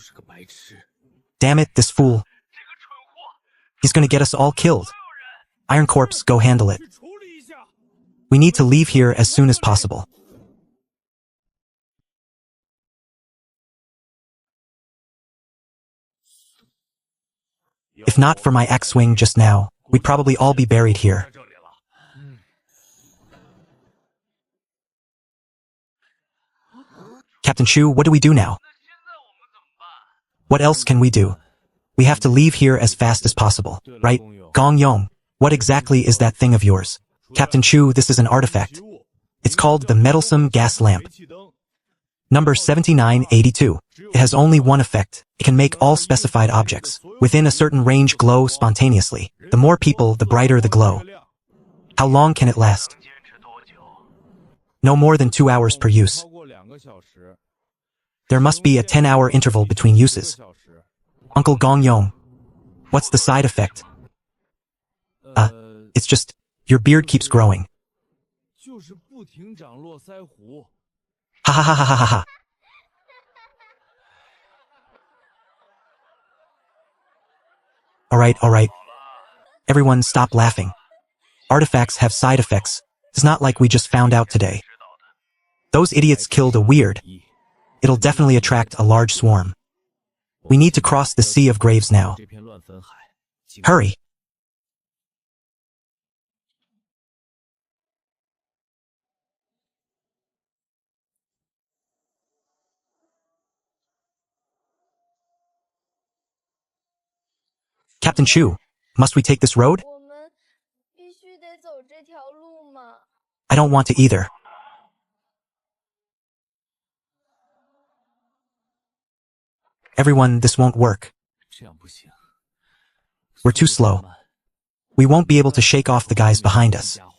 Damn it, this fool. He's gonna get us all killed. Iron Corpse, go handle it. We need to leave here as soon as possible. If not for my axe swing just now, we'd probably all be buried here. Captain Chu, what do we do now? What else can we do? We have to leave here as fast as possible, right? Gong Yong, what exactly is that thing of yours? Captain Chu, this is an artifact. It's called the Meddlesome Gas Lamp. Number 7982. It has only one effect. It can make all specified objects within a certain range glow spontaneously. The more people, the brighter the glow. How long can it last? No more than 2 hours per use. There must be a 10-hour interval between uses. Uncle Gong Yong, what's the side effect? It's just, your beard keeps growing. Ha ha ha ha ha ha ha. Alright. Everyone stop laughing. Artifacts have side effects. It's not like we just found out today. Those idiots killed a weird. It'll definitely attract a large swarm. We need to cross the sea of graves now. Hurry. Captain Chu, must we take this road? 我们必须得走这条路吗？ I don't want to either. Everyone, this won't work. 这样不行。 We're too slow. We won't be able to shake off the guys behind us. 家伙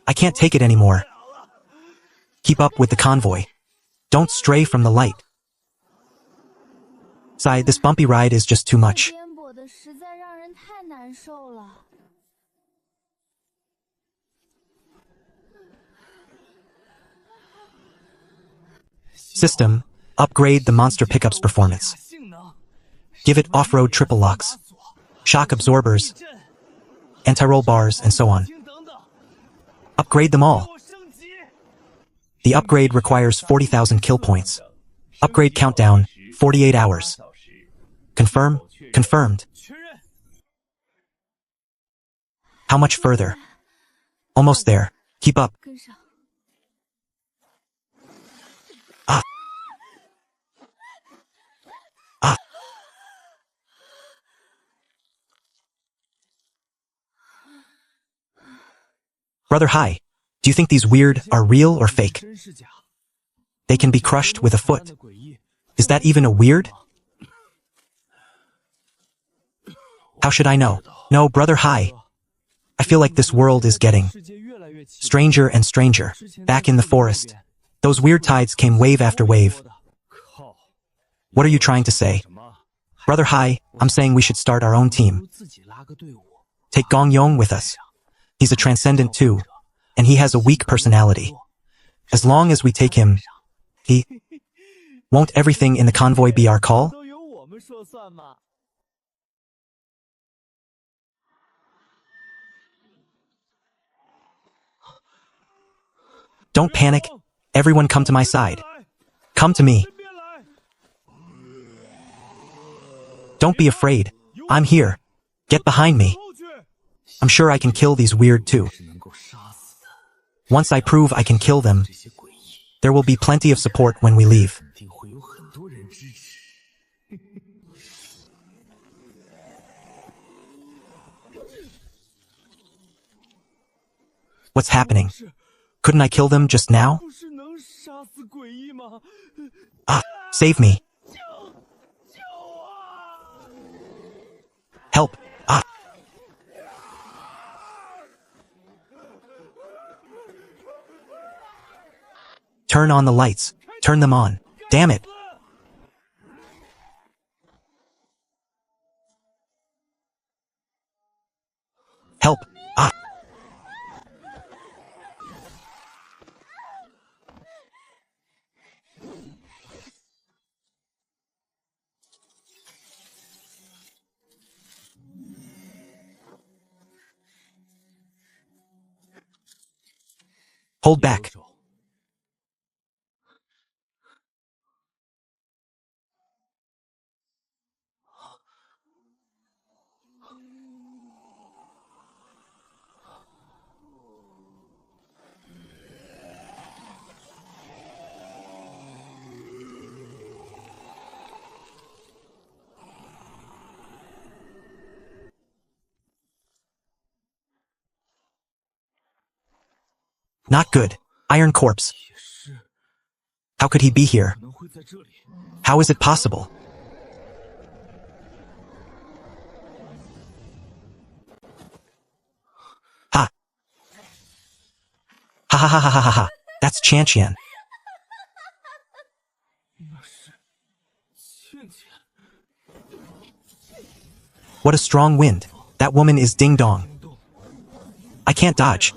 I can't take it anymore. Keep up with the convoy. Don't stray from the light. Sai, this bumpy ride is just too much. 颠簸的实在让人太难受了。 System, upgrade the monster pickup's performance. 性能 Give it off-road triple locks, shock absorbers, anti-roll bars, and so on. 等等， Upgrade them all. 我升级。 The upgrade requires 40,000 kill points. Upgrade countdown, 48 hours. Confirm? Confirmed. 确认。 How much further? Almost there. Keep up. 跟上。 Brother, hi. Do you think these weird are real or fake? 真是假？ They can be crushed with a 凡 foot. 的诡异 Is that even a weird? How should I know? No, brother, hi. I feel like this world is getting 世界越来越奇怪 stranger and stranger. Back in the forest, those weird tides came wave after wave. 靠， What are you trying to say? 什么？ Brother, hi. I'm saying we should start our own team. 自己拉个队伍。 Take Gong Yong with us. He's a transcendent too, and he has a weak personality. As long as we take him, won't everything in the convoy be our call? 都由我们说算吗？ Don't panic. Everyone come to my side. Come to me. 别来！ Don't be afraid. I'm here. Get behind me. 后去！ I'm sure I can kill these weird too. 是能够杀死的 Once I prove I can kill them, 这些诡异， there will be plenty of support when we leave. 肯定会有很多人支持。 What's happening? Couldn't I kill them just now? 不是能杀死诡异吗？ Save me. 救啊！ Help. Turn on the lights. Turn them on. Damn it. Help. Hold back. 手 Not good. Iron corpse. 铁狮 How could he be here? 可能会在这里。 How is it possible? Ha. Ha ha ha ha ha ha ha. That's Chanchian. What a strong wind. That woman is Ding Dong. I can't dodge.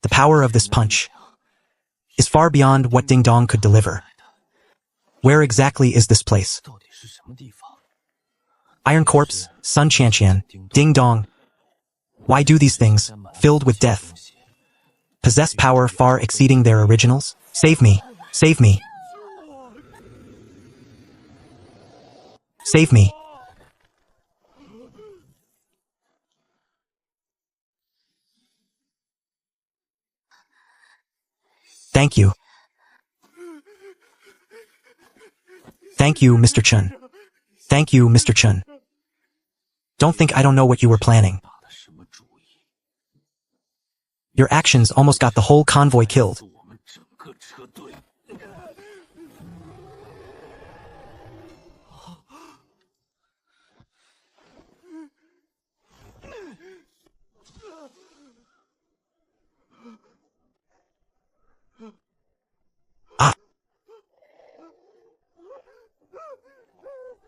The power of this punch is far beyond what Ding Dong could deliver. Where exactly is this place? 到底是什么地方？ Iron Corpse, Sun Chantian, Ding Dong. Why do these things, filled with death, possess power far exceeding their originals? Save me. Save me. Save me. Thank you. Thank you, Mr. Chun. Thank you, Mr. Chun. Don't think I don't know what you were planning. 打的什么主意？ Your actions almost got the whole convoy killed. 我们整个车队。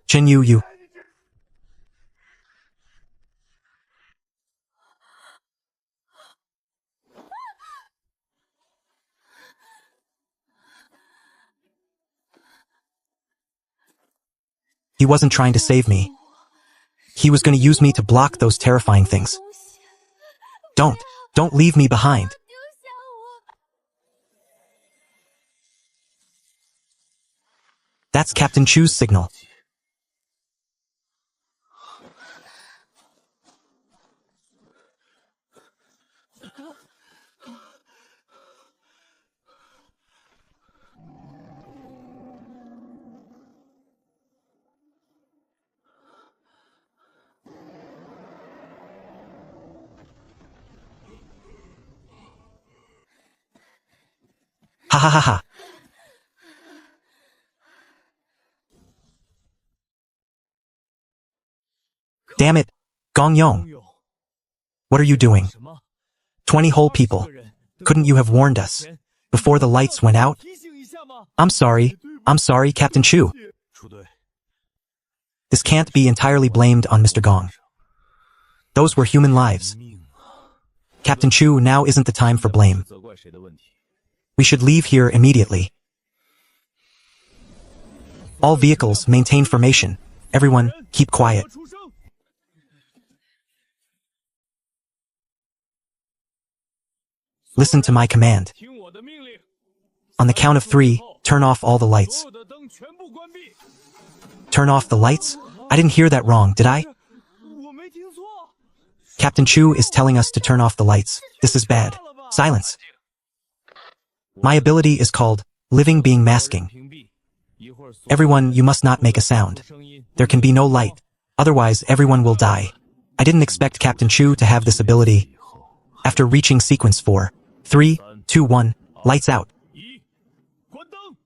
Chin you. He wasn't trying to save me. He was going to use me to block those terrifying things. Don't leave me behind. 丢下我！ That's Captain Chu's signal. Ha ha ha ha. Damn it, Gong Yong. What are you doing? 什么？ 20 whole people. Couldn't you have warned us before the lights went out? 提醒一下吗？ I'm sorry, Captain Chu. 出队。 This can't be entirely blamed on Mr. Gong. Those were human lives. 命啊！ Captain Chu, now isn't the time for blame. 责怪谁的问题？ We should leave here immediately. All vehicles maintain formation. Everyone, keep quiet. 出声！ Listen to my command. 听我的命令， On the count of 3, turn off all the lights. 所有的灯全部关闭。 Turn off the lights? I didn't hear that wrong, did I? 我没听错。 Captain Chu is telling us to turn off the lights. This is bad. Silence. My ability is called Living Being Masking. 屏蔽。一会儿所有 Everyone, you must not make a sound. 声音。 There can be no light. Otherwise, everyone will die. I didn't expect Captain Chu to have this ability. After reaching sequence 4, 3, 2, 1, lights out. 一，关灯。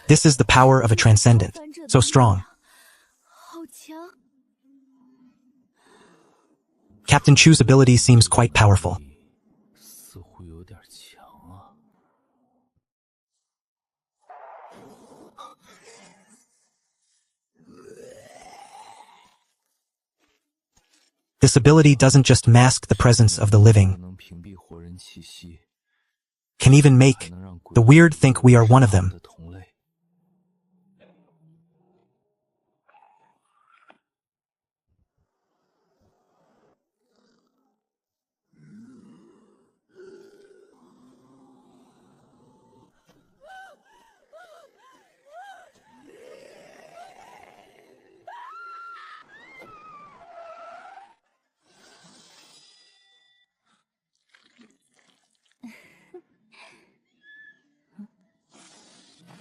This is the power of a transcendent. So strong. 好强！ Captain Chu's ability seems quite powerful. 似乎有点强啊。 This ability doesn't just mask the presence of the living, 能屏蔽活人气息， can even make 能让鬼 the weird think we are one of them. 的同类。 啊！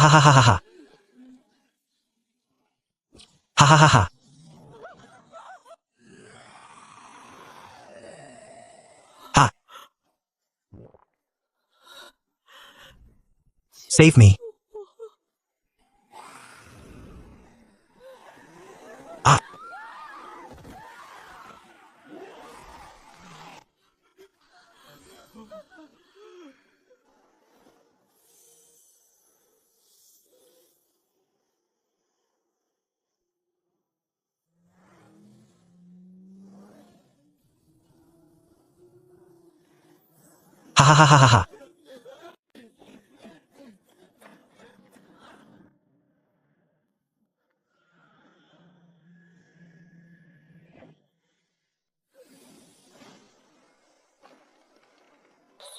ha ha ha ha ha. Ha ha ha ha. Ha. Save me. Ah. Ha ha ha ha ha ha.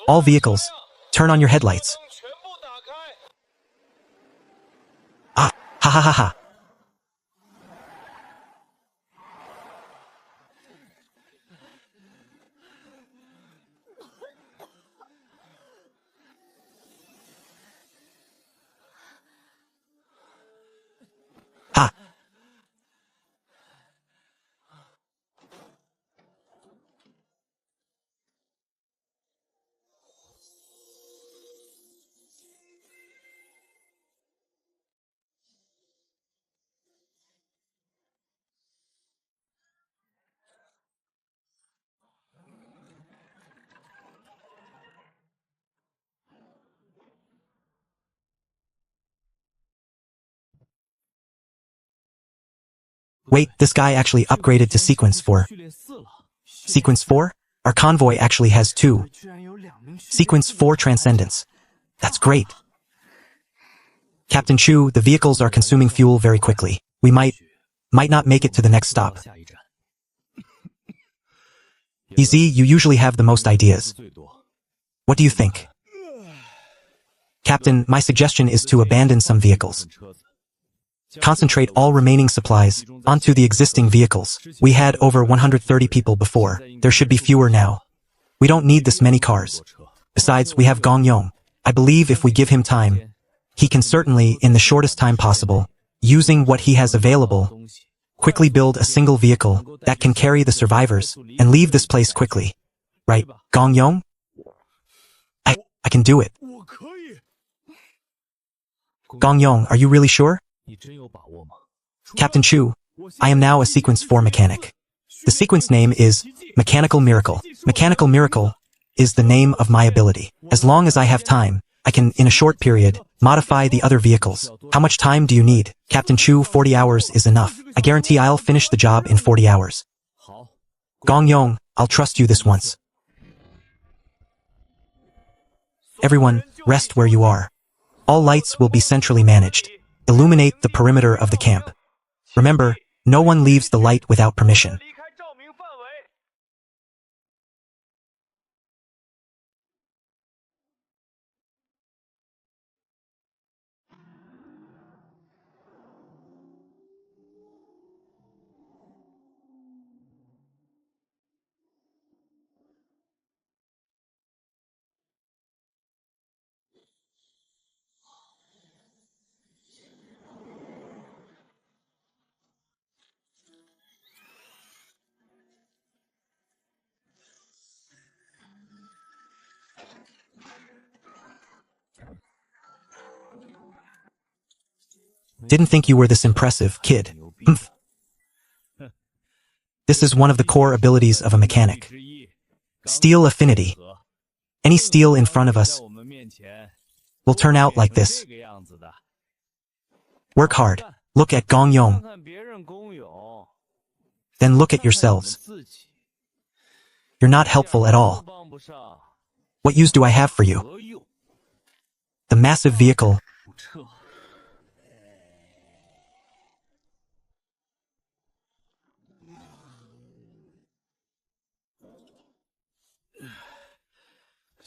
All vehicles, turn on your headlights. Ah, ha ha ha ha. Ha. Wait, this guy actually upgraded to Sequence 4. Sequence 4? Our convoy actually has 2. Sequence 4 Transcendence. That's great. Captain Chu, the vehicles are consuming fuel very quickly. We might not make it to the next stop. EZ, you usually have the most ideas. What do you think? Captain, my suggestion is to abandon some vehicles. Concentrate all remaining supplies onto the existing vehicles. We had over 130 people before. There should be fewer now. We don't need this many cars. Besides, we have Gong Yong. I believe if we give him time, he can certainly, in the shortest time possible, using what he has available, quickly build a single vehicle that can carry the survivors and leave this place quickly. Right, Gong Yong? I can do it. Gong Yong, are you really sure? Captain Chu, I am now a Sequence 4 mechanic. The sequence name is Mechanical Miracle. Mechanical Miracle is the name of my ability. As long as I have time, I can, in a short period, modify the other vehicles. How much time do you need? Captain Chu, 40 hours is enough. I guarantee I'll finish the job in 40 hours. Gong Yong, I'll trust you this once. Everyone, rest where you are. All lights will be centrally managed. Illuminate the perimeter of the camp. Remember, no one leaves the light without permission. Didn't think you were this impressive, kid. Humph. This is one of the core abilities of a mechanic. Steel affinity. Any steel in front of us will turn out like this. Work hard. Look at Gong Yong. Then look at yourselves. You're not helpful at all. What use do I have for you? The massive vehicle.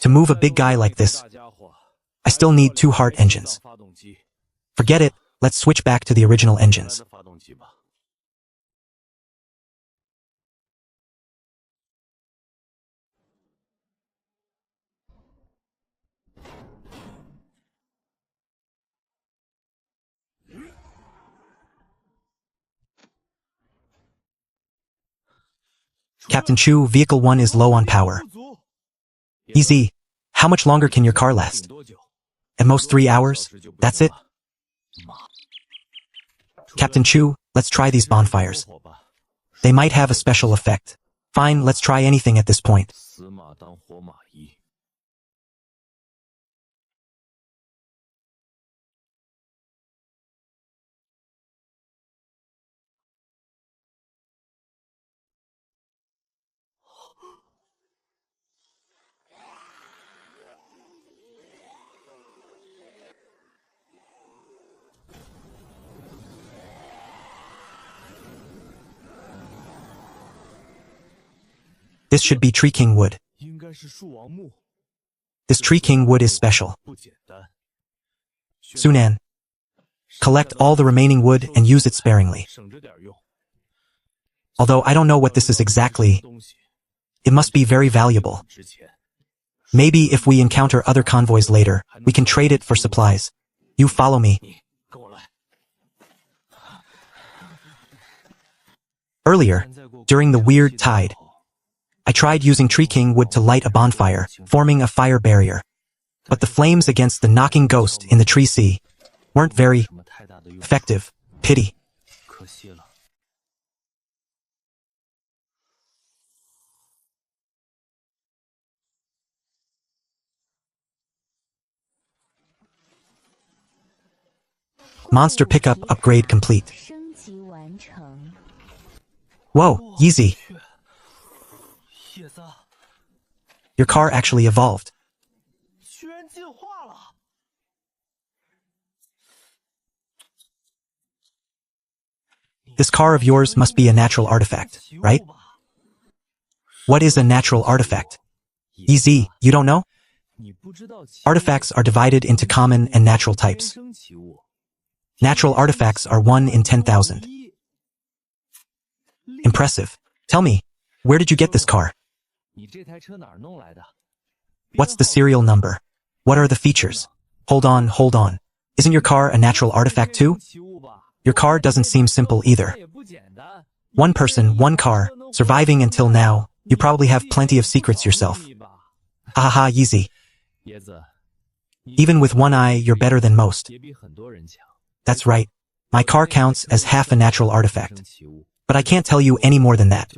To move a big guy like this, I still need 2 heart engines. Forget it, let's switch back to the original engines. Captain Chu, Vehicle 1 is low on power. Easy. How much longer can your car last? At most 3 hours? That's it? Captain Chu, let's try these bonfires. They might have a special effect. Fine, let's try anything at this point. This should be Tree King wood. This Tree King wood is special. Sunan, collect all the remaining wood and use it sparingly. Although I don't know what this is exactly, it must be very valuable. Maybe if we encounter other convoys later, we can trade it for supplies. You follow me. Earlier, during the weird tide, I tried using Tree King wood to light a bonfire, forming a fire barrier. But the flames against the knocking ghost in the tree sea weren't very effective. Pity. Monster pickup upgrade complete. Whoa, easy. Your car actually evolved. This car of yours must be a natural artifact, right? What is a natural artifact? Easy, you don't know? Artifacts are divided into common and natural types. Natural artifacts are 1 in 10,000. Impressive. Tell me, where did you get this car? What's the serial number? What are the features? Hold on. Isn't your car a natural artifact too? Your car doesn't seem simple either. One person, one car, surviving until now. You probably have plenty of secrets yourself. Haha, easy. Even with one eye, you're better than most. That's right. My car counts as half a natural artifact. But I can't tell you any more than that.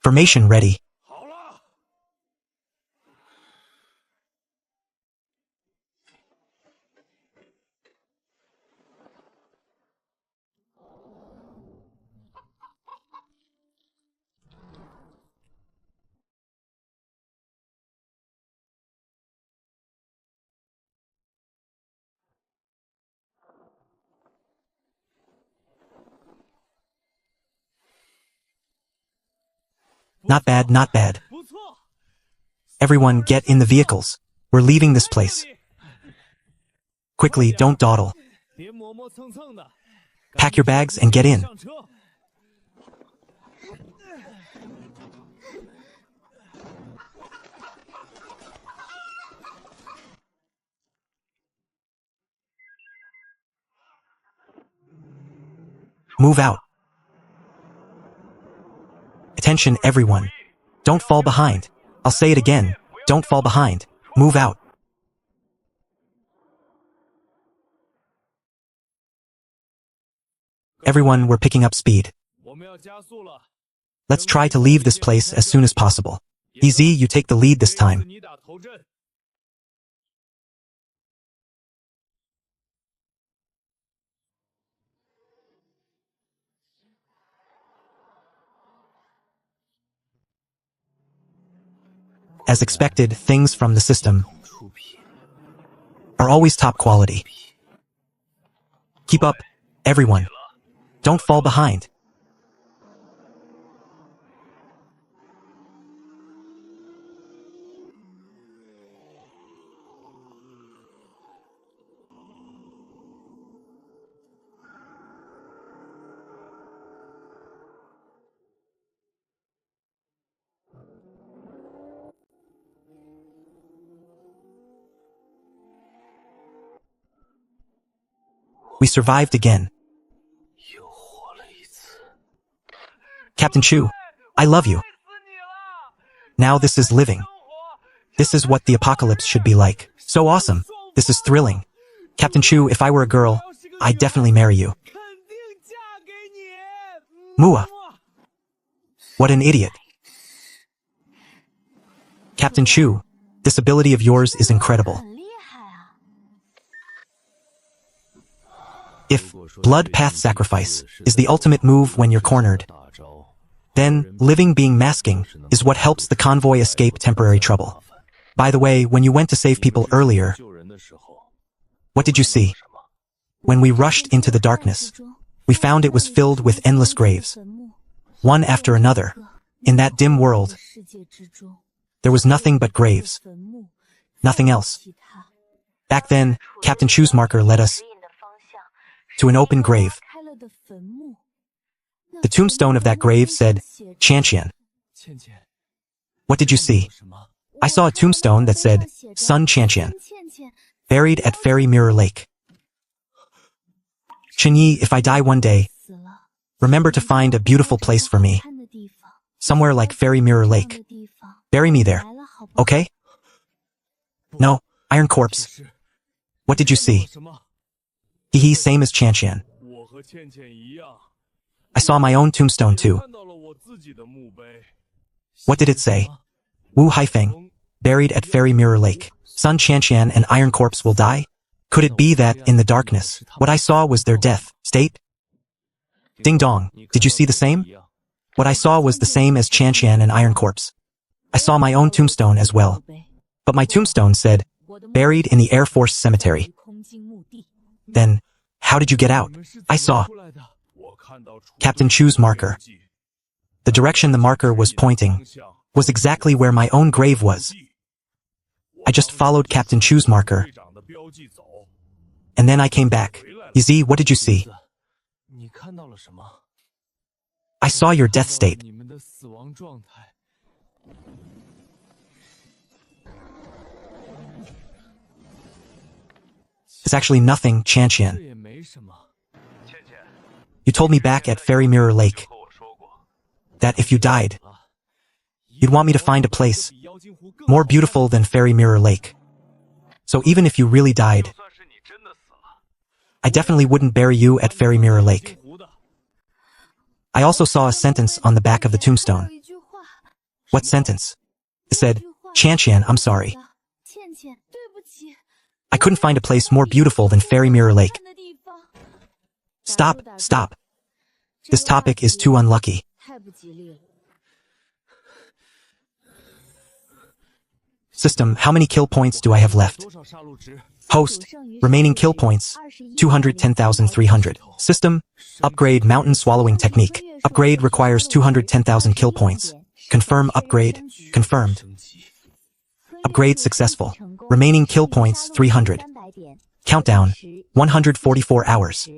Formation ready. Not bad, not bad. Everyone get in the vehicles. We're leaving this place. Quickly, don't dawdle. Pack your bags and get in. Move out. Attention everyone. Don't fall behind. I'll say it again. Don't fall behind. Move out. Everyone, we're picking up speed. Let's try to leave this place as soon as possible. Easy, you take the lead this time. As expected, things from the system are always top quality. Keep up, everyone. Don't fall behind. We survived again. 又活了一次。 Captain Chu, I love you. Now this is living. This is what the apocalypse should be like. So awesome. This is thrilling. Captain Chu, if I were a girl, I'd definitely marry you. Mua. What an idiot. Captain Chu, this ability of yours is incredible. If blood path sacrifice is the ultimate move when you're cornered, then living being masking is what helps the convoy escape temporary trouble. By the way, when you went to save people earlier, what did you see? When we rushed into the darkness, we found it was filled with endless graves, one after another. In that dim world, there was nothing but graves. Nothing else. Back then, Captain Chu's marker led us to an open grave. The tombstone of that grave said, Chanqian. What did you see? I saw a tombstone that said, Sun Chanqian, buried at Fairy Mirror Lake. Chenyi, if I die one day, remember to find a beautiful place for me. Somewhere like Fairy Mirror Lake. Bury me there, okay? No, Iron Corpse. What did you see? Hehe, same as Chanqian. I saw my own tombstone too. What did it say? Wu Haifeng, buried at Fairy Mirror Lake. Sun Chanqian and Iron Corpse will die? Could it be that, in the darkness, what I saw was their death state? Ding dong, did you see the same? What I saw was the same as Chanqian and Iron Corpse. I saw my own tombstone as well. But my tombstone said, buried in the Air Force Cemetery. Then, how did you get out? I saw Captain Chu's marker. The direction the marker was pointing was exactly where my own grave was. I just followed Captain Chu's marker. And then I came back. Yizi, what did you see? I saw your death state. It's actually nothing, Chanqian. You told me back at Fairy Mirror Lake that if you died, you'd want me to find a place more beautiful than Fairy Mirror Lake. So even if you really died, I definitely wouldn't bury you at Fairy Mirror Lake. I also saw a sentence on the back of the tombstone. What sentence? It said, Chanqian, I'm sorry. I couldn't find a place more beautiful than Fairy Mirror Lake. Stop, stop. This topic is too unlucky. System, how many kill points do I have left? Host, remaining kill points, 210,300. System, upgrade mountain swallowing technique. Upgrade requires 210,000 kill points. Confirm upgrade, confirmed. Upgrade successful. Remaining kill points, 300. Countdown, 144 hours.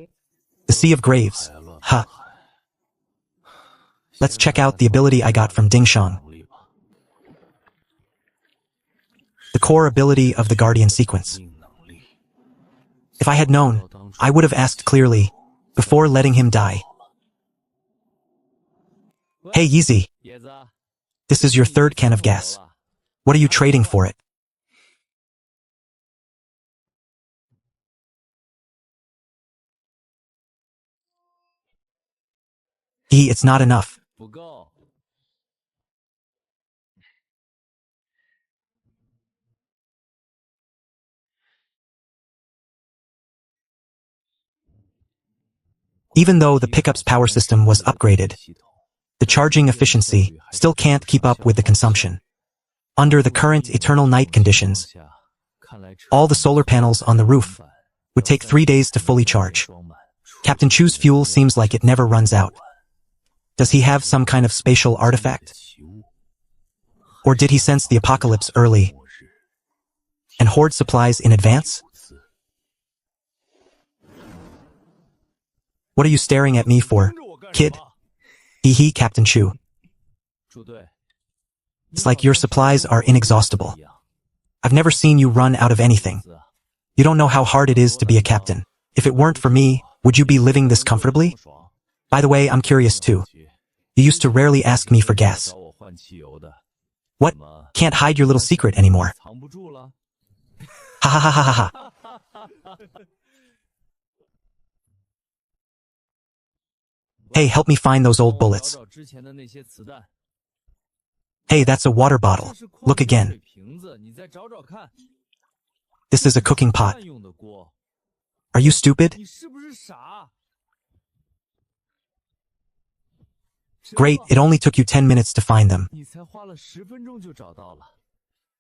The Sea of Graves, huh. Let's check out the ability I got from Dingshang. The core ability of the Guardian sequence. If I had known, I would have asked clearly, before letting him die. Hey Yeezy, this is your third can of gas. What are you trading for it? It's not enough. Even though the pickup's power system was upgraded, the charging efficiency still can't keep up with the consumption. Under the current eternal night conditions, all the solar panels on the roof would take 3 days to fully charge. Captain Chu's fuel seems like it never runs out. Does he have some kind of spatial artifact? Or did he sense the apocalypse early and hoard supplies in advance? What are you staring at me for, kid? Hee, Captain Chu. It's like your supplies are inexhaustible. I've never seen you run out of anything. You don't know how hard it is to be a captain. If it weren't for me, would you be living this comfortably? By the way, I'm curious too. You used to rarely ask me for gas. What? Can't hide your little secret anymore. Ha ha ha ha ha ha. Hey, help me find those old bullets. Hey, that's a water bottle. Look again. This is a cooking pot. Are you stupid? Great, it only took you 10 minutes to find them.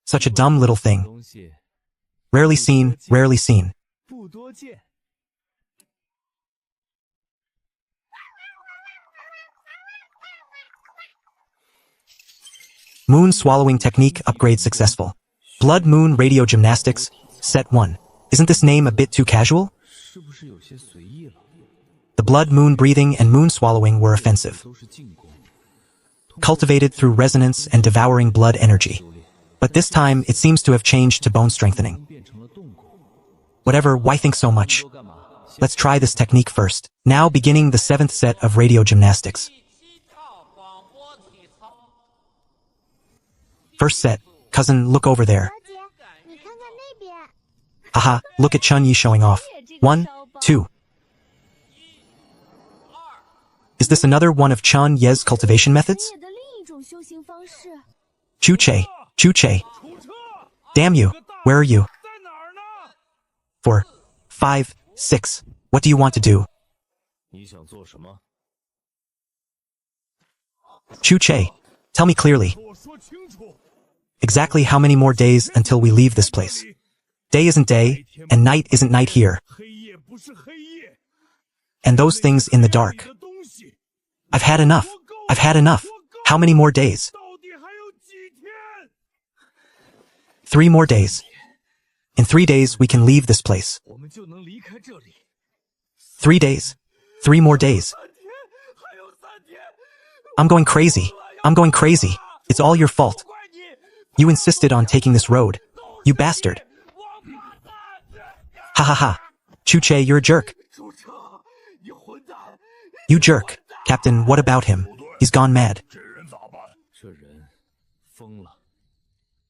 Such a dumb little thing. Rarely seen, rarely seen. Moon swallowing technique upgrade successful. Blood Moon Radio Gymnastics, Set 1. Isn't this name a bit too casual? The blood moon breathing and moon swallowing were offensive. Cultivated through resonance and devouring blood energy. But this time, it seems to have changed to bone strengthening. Whatever, why think so much? Let's try this technique first. Now beginning the 7th set of radio gymnastics. First set, cousin, look over there. Haha, look at Chun Yi showing off. 1, 2. Is this another one of Chun Ye's cultivation methods? Chu-che, Chu-che. Damn you, where are you? 4, 5, 6. What do you want to do? Chu-che, tell me clearly. Exactly how many more days until we leave this place? Day isn't day, and night isn't night here. And those things in the dark. I've had enough. I've had enough. How many more days? 3 more days. In 3 days, we can leave this place. 3 days. 3 more days. I'm going crazy. I'm going crazy. It's all your fault. You insisted on taking this road. You bastard. Ha ha ha. Chu-che, you're a jerk. You jerk. Captain, what about him? He's gone mad.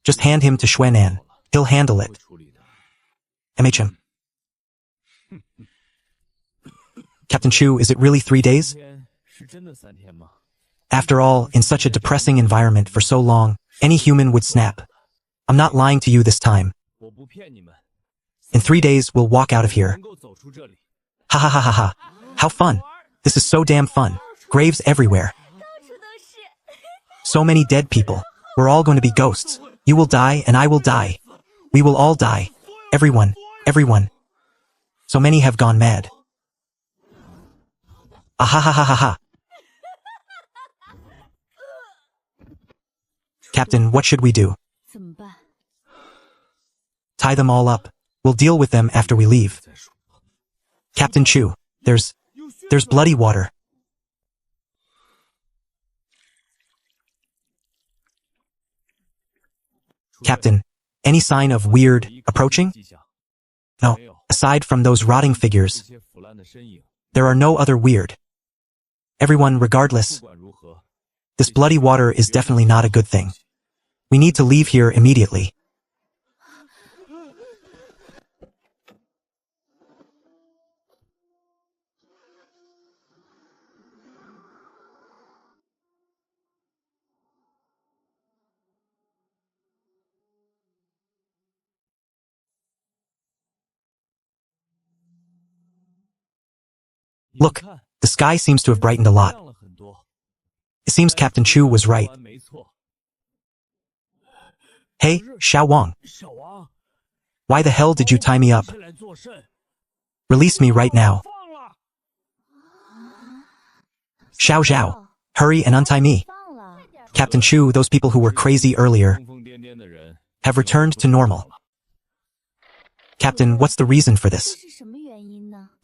Just hand him to Xuanan. He'll handle it. MHM. Captain Chu, is it really 3 days? After all, in such a depressing environment for so long, any human would snap. I'm not lying to you this time. In 3 days, we'll walk out of here. Ha ha ha ha ha. How fun. This is so damn fun. Graves everywhere. So many dead people. We're all going to be ghosts. You will die and I will die. We will all die. Everyone. Everyone. So many have gone mad. Ah ha ha ha ha ha. Captain, what should we do? Tie them all up. We'll deal with them after we leave. Captain Chu, there's bloody water. Captain, any sign of weird approaching? No, aside from those rotting figures, there are no other weird. Everyone, regardless, this bloody water is definitely not a good thing. We need to leave here immediately. Look, the sky seems to have brightened a lot. It seems Captain Chu was right. Hey, Xiao Wang. Why the hell did you tie me up? Release me right now. Xiao Zhao, hurry and untie me. Captain Chu, those people who were crazy earlier have returned to normal. Captain, what's the reason for this?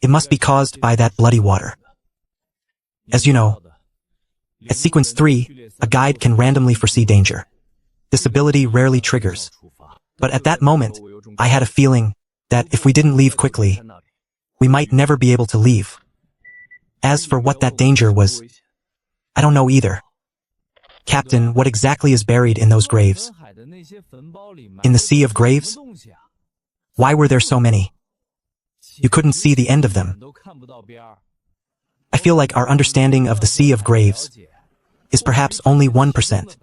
It must be caused by that bloody water. As you know, at sequence 3, a guide can randomly foresee danger. This ability rarely triggers. But at that moment, I had a feeling that if we didn't leave quickly, We might never be able to leave. As for what that danger was, I don't know either. Captain, what exactly is buried in those graves? In the sea of graves? Why were there so many? You couldn't see the end of them. I feel like our understanding of the sea of graves is perhaps only 1%.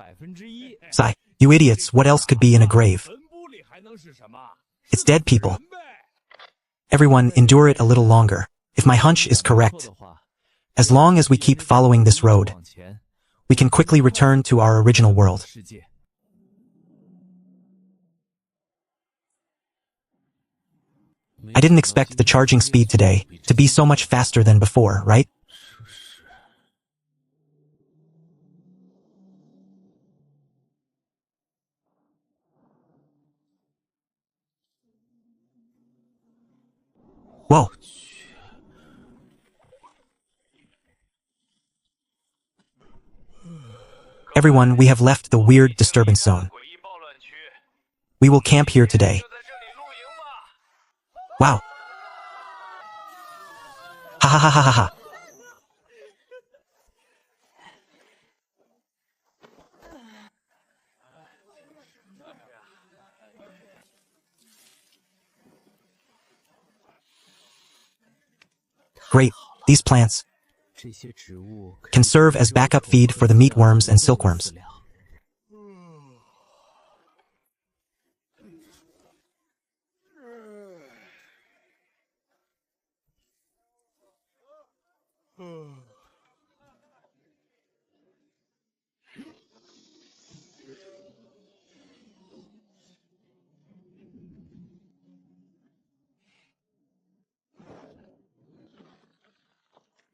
Sigh, you idiots, what else could be in a grave? It's dead people. Everyone, endure it a little longer. If my hunch is correct, as long as we keep following this road, we can quickly return to our original world. I didn't expect the charging speed today to be so much faster than before, right? Whoa. Everyone, we have left the weird disturbance zone. We will camp here today. Wow. Ha ha ha ha ha ha. Great. These plants can serve as backup feed for the meatworms and silkworms.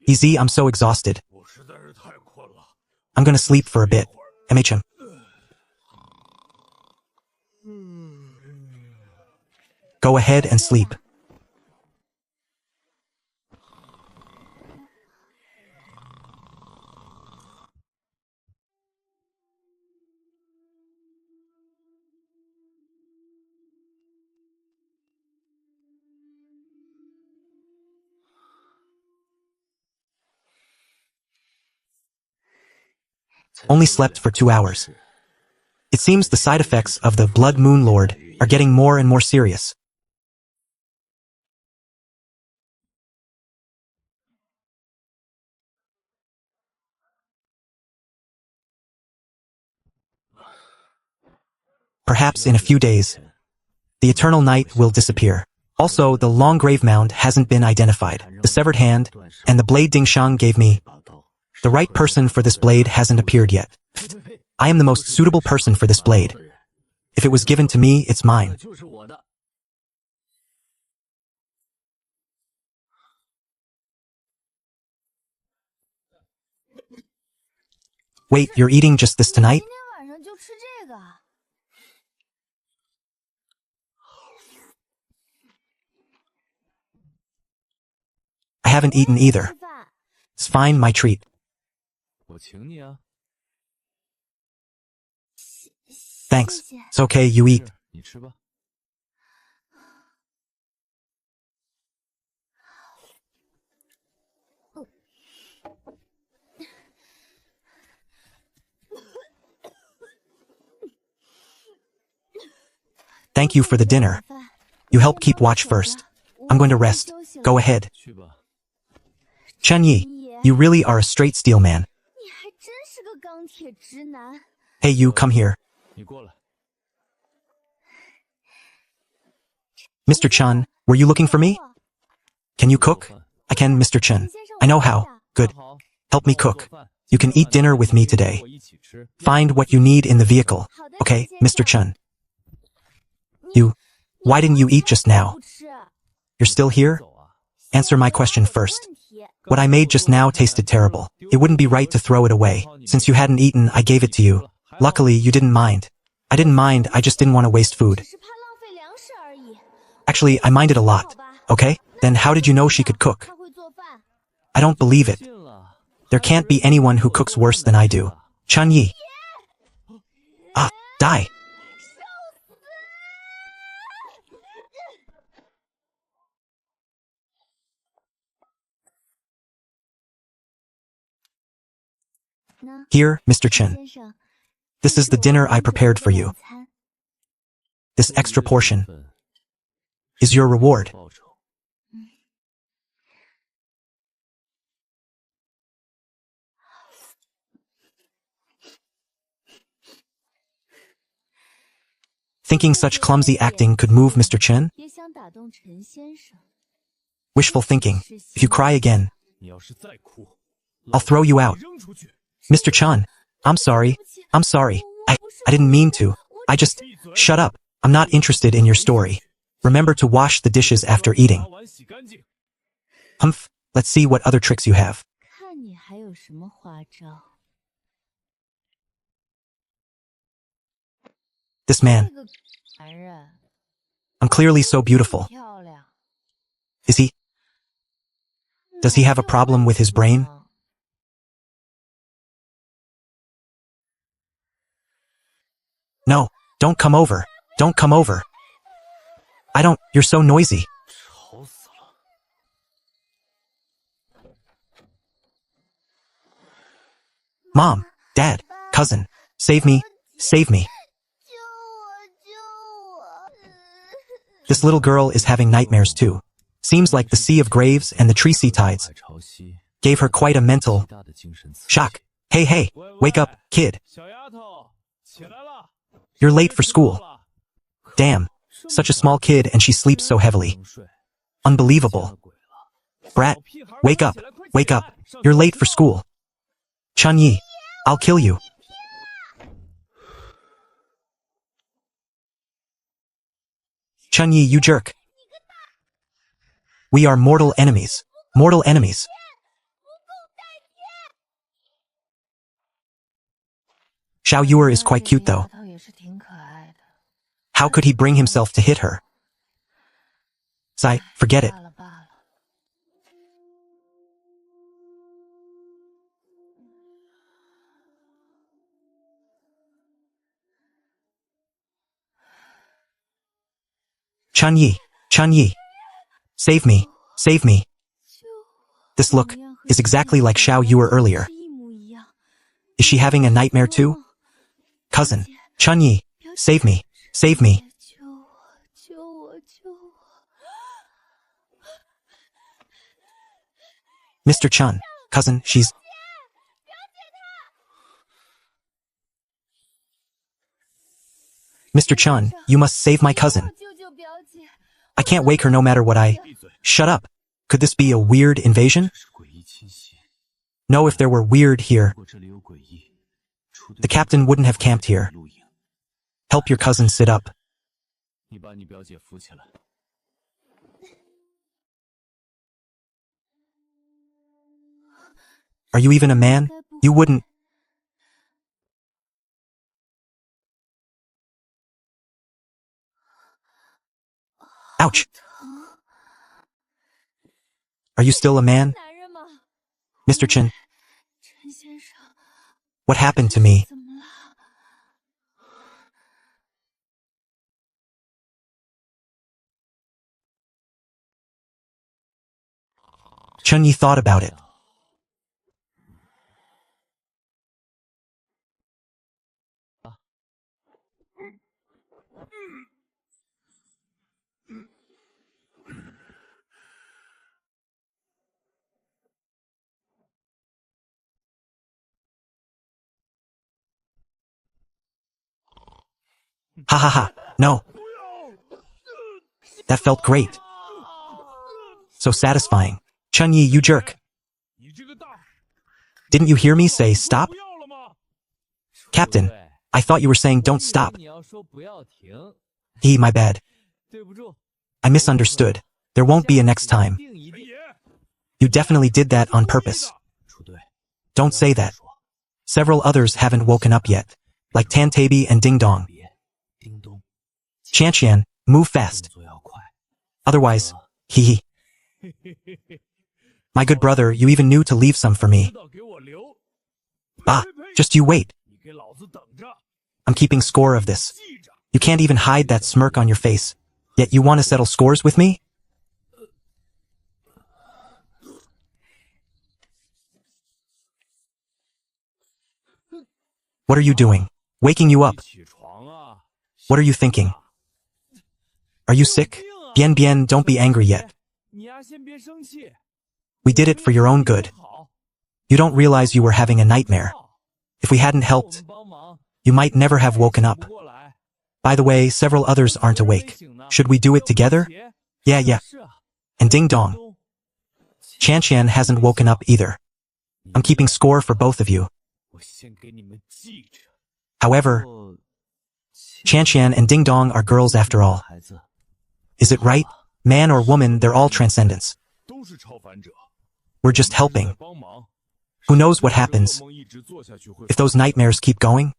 Easy, I'm so exhausted. I'm gonna sleep for a bit. MHM. Go ahead and sleep. Only slept for 2 hours. It seems the side effects of the Blood Moon Lord are getting more and more serious. Perhaps in a few days, the eternal night will disappear. Also, the long grave mound hasn't been identified. The severed hand and the blade Dingshang gave me. The right person for this blade hasn't appeared yet. I am the most suitable person for this blade. If it was given to me, it's mine. Wait, you're eating just this tonight? 今天晚上就吃这个。 I haven't eaten either. 吃饭 It's fine, my treat. 我请你啊。 Thanks. 谢谢 It's okay, you eat. 你吃吧。 Thank you for the dinner. You help keep watch first. I'm going to rest. Go ahead. 去吧。 Chen Yi, you really are a straight steel man. 你还真是个钢铁直男。 Hey, you, come here. 你过来。 Mr. Chen, were you looking for me? Can you cook? I can, Mr. Chen. I know how. Good. Help me cook. You can eat dinner with me today. 我一起吃。 Find what you need in the vehicle. Okay, Mr. Chen. Why didn't you eat just now? 不吃。 You're still here? 走啊。 Answer my question first. 问题 What I made just now tasted terrible. It wouldn't be right to throw it away. Since you hadn't eaten, I gave it to you. Luckily, you didn't mind. I didn't mind, I just didn't want to waste food. 只是怕浪费粮食而已。 Actually, I minded a lot. Okay? Then how did you know she could cook? 他会做饭。 I don't believe it. 信了。 There can't be anyone who cooks worse than I do. Chen Yi. Ah, die. Here, Mr. Chen. This is the dinner I prepared for you. This extra portion is your reward. Thinking such clumsy acting could move Mr. Chen? Wishful thinking. If you cry again, I'll throw you out. Mr. Chen, I'm sorry. I didn't mean to. Shut up. I'm not interested in your story. Remember to wash the dishes after eating. Humph, let's see what other tricks you have. This man. I'm clearly so beautiful. Does he have a problem with his brain? No, don't come over. Don't come over. You're so noisy. Mom, Dad, cousin, save me, save me. This little girl is having nightmares too. Seems like the Sea of Graves and the Tree-Sea Tides gave her quite a mental shock. Hey, wake up, kid. You're late for school. Damn, such a small kid and she sleeps so heavily. Unbelievable. Brat, wake up, wake up. You're late for school. Chun-Yi, I'll kill you. Chun-Yi, you jerk. We are mortal enemies. Mortal enemies. Xiao Yuer is quite cute though. How could he bring himself to hit her? Sai, forget it. Chun-Yi, Chun-Yi. Save me, save me. This look is exactly like Xiao Yuer earlier. Is she having a nightmare too? Cousin, Chun-Yi, save me, save me. Mr. Chun, cousin, she's... Mr. Chun, you must save my cousin. I can't wake her no matter what I... Shut up. Could this be a weird invasion? No, if there were weird here, the captain wouldn't have camped here. Help your cousin sit up. Are you even a man? You wouldn't... Ouch! Are you still a man? Mr. Chen, what happened to me? Chun-Yi thought about it. Ha ha ha, no. That felt great. So satisfying. Chun-Yi, you jerk. Didn't you hear me say stop? Captain, I thought you were saying don't stop. My bad. I misunderstood. There won't be a next time. You definitely did that on purpose. Don't say that. Several others haven't woken up yet, like Tantabi and Ding Dong. Qianqian, move fast. Otherwise, hee. My good brother, you even knew to leave some for me. Just you wait. I'm keeping score of this. You can't even hide that smirk on your face, yet you want to settle scores with me? What are you doing? Waking you up. What are you thinking? Are you sick? Bien bien, don't be angry yet. We did it for your own good. You don't realize you were having a nightmare. If we hadn't helped, you might never have woken up. By the way, several others aren't awake. Should we do it together? Yeah. And ding dong. Qian hasn't woken up either. I'm keeping score for both of you. However, Qian and Ding Dong are girls after all. Is it right? Man or woman, they're all transcendents. We're just helping. Who knows what happens if those nightmares keep going?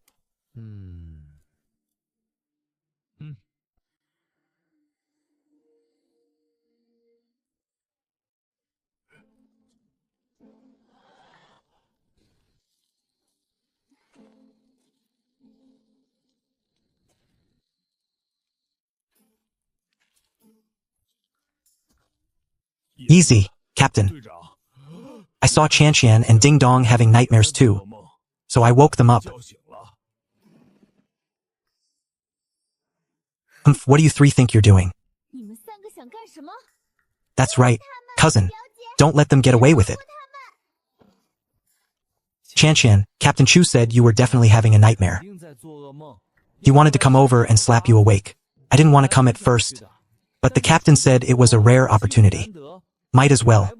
Easy, Captain. I saw Qian and Ding Dong having nightmares too, so I woke them up. What do you three think you're doing? That's right, cousin. Don't let them get away with it. Qian, Captain Chu said you were definitely having a nightmare. He wanted to come over and slap you awake. I didn't want to come at first, but the captain said it was a rare opportunity. Might as well.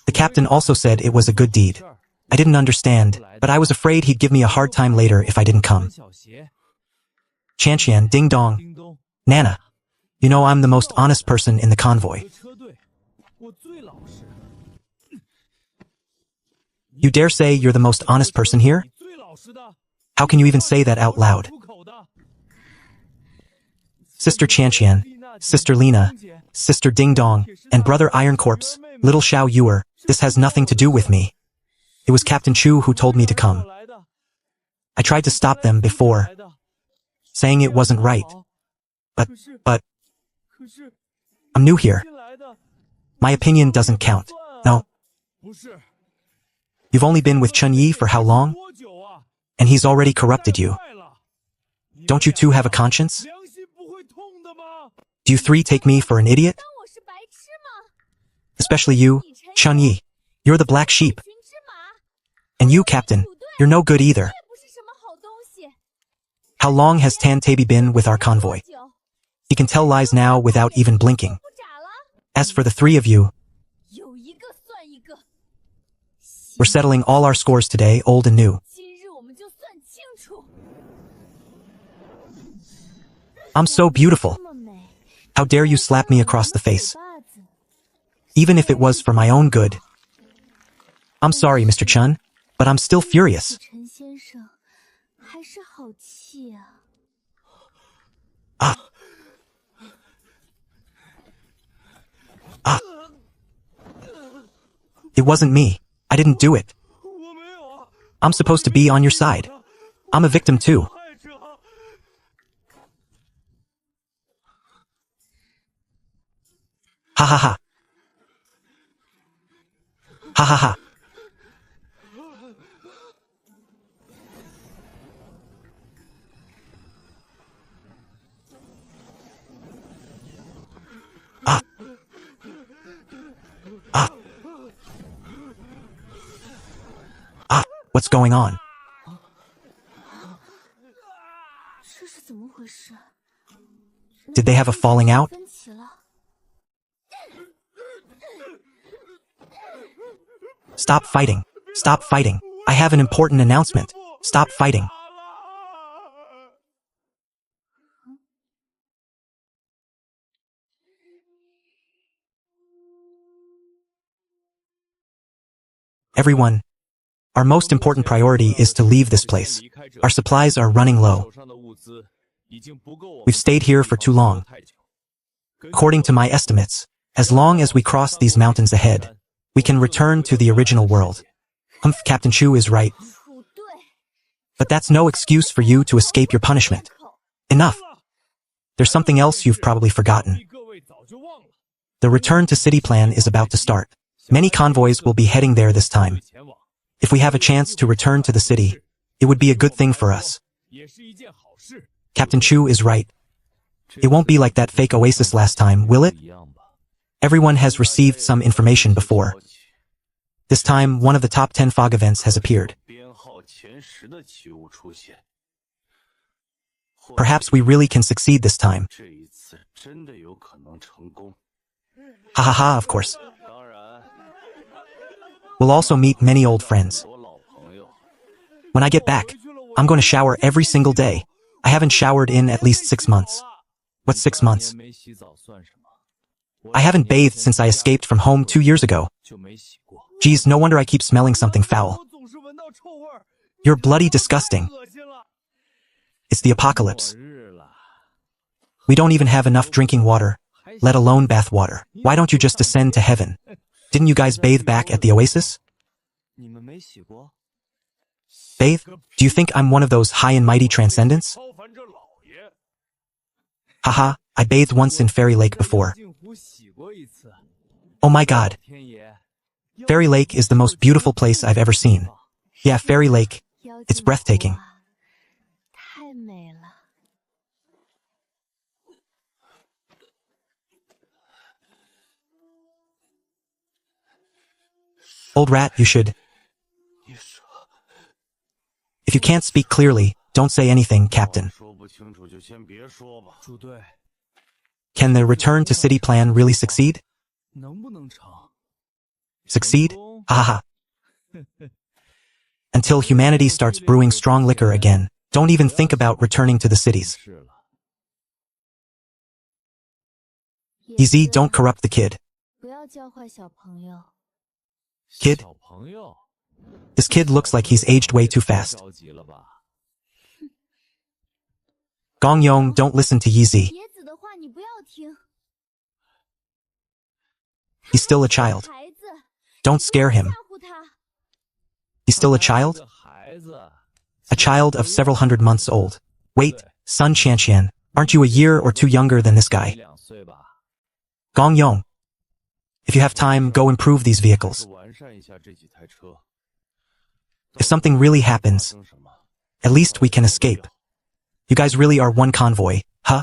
The captain also said it was a good deed. I didn't understand, but I was afraid he'd give me a hard time later if I didn't come. Qian, Ding Dong. Nana, you know I'm the most honest person in the convoy. You dare say you're the most honest person here? How can you even say that out loud? Sister Qian, Sister Lena, Sister Ding Dong, and Brother Iron Corpse, Little Xiao Yuer, this has nothing to do with me. It was Captain Chu who told me to come. I tried to stop them before, saying it wasn't right. But, I'm new here. My opinion doesn't count. No. You've only been with Chun Yi for how long? And he's already corrupted you. Don't you two have a conscience? Do you three take me for an idiot? Especially you, Chun Yi. You're the black sheep. And you, Captain, you're no good either. How long has Tan Tabi been with our convoy? He can tell lies now without even blinking. As for the three of you, we're settling all our scores today, old and new. I'm so beautiful. How dare you slap me across the face? Even if it was for my own good. I'm sorry, Mr. Chun, but I'm still furious. It wasn't me. I didn't do it. I'm supposed to be on your side. I'm a victim too. Ha ha ha. Ha ha ha. What's going on? Did they have a falling out? Stop fighting. Stop fighting. I have an important announcement. Stop fighting. Everyone, our most important priority is to leave this place. Our supplies are running low. We've stayed here for too long. According to my estimates, as long as we cross these mountains ahead, we can return to the original world. Captain Chu is right. But that's no excuse for you to escape your punishment. Enough. There's something else you've probably forgotten. The return to city plan is about to start. Many convoys will be heading there this time. If we have a chance to return to the city, It would be a good thing for us. Captain Chu is right. It won't be like that fake oasis last time, will it? Everyone has received some information before. This time, one of the top 10 fog events has appeared. Perhaps we really can succeed this time. Ha ha ha, of course. We'll also meet many old friends. When I get back, I'm going to shower every single day. I haven't showered in at least 6 months. What's 6 months? I haven't bathed since I escaped from home 2 years ago. Geez, no wonder I keep smelling something foul. You're bloody disgusting. It's the apocalypse. We don't even have enough drinking water, let alone bath water. Why don't you just descend to heaven? Didn't you guys bathe back at the oasis? Bathe? Do you think I'm one of those high and mighty transcendents? Haha, I bathed once in Fairy Lake before. Oh my god. Fairy Lake is the most beautiful place I've ever seen. Yeah, Fairy Lake. It's breathtaking. Old rat, you should. If you can't speak clearly, don't say anything, Captain. Can the return to city plan really succeed? Succeed? Haha. Until humanity starts brewing strong liquor again, don't even think about returning to the cities. Easy, don't corrupt the kid. Kid? This kid looks like he's aged way too fast. Gong Yong, don't listen to Yizi. He's still a child. Don't scare him. He's still a child? A child of several hundred months old. Wait, Sun Qianqian, aren't you a year or two younger than this guy? Gong Yong, if you have time, go improve these vehicles. If something really happens, at least we can escape. You guys really are one convoy, huh?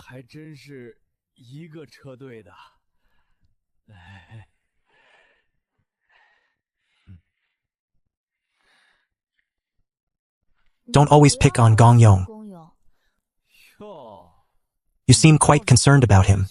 Don't always pick on Gong Yong. You seem quite concerned about him.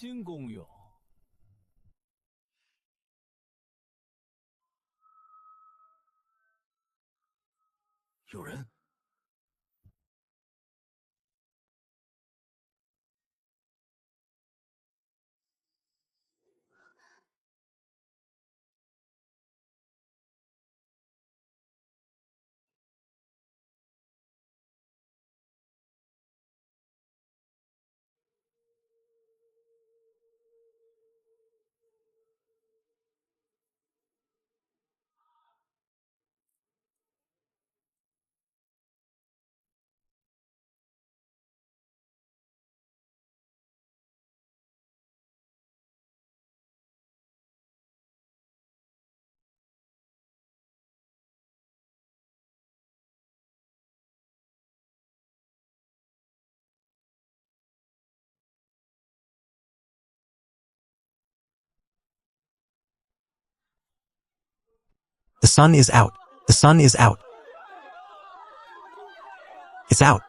The sun is out. The sun is out. It's out.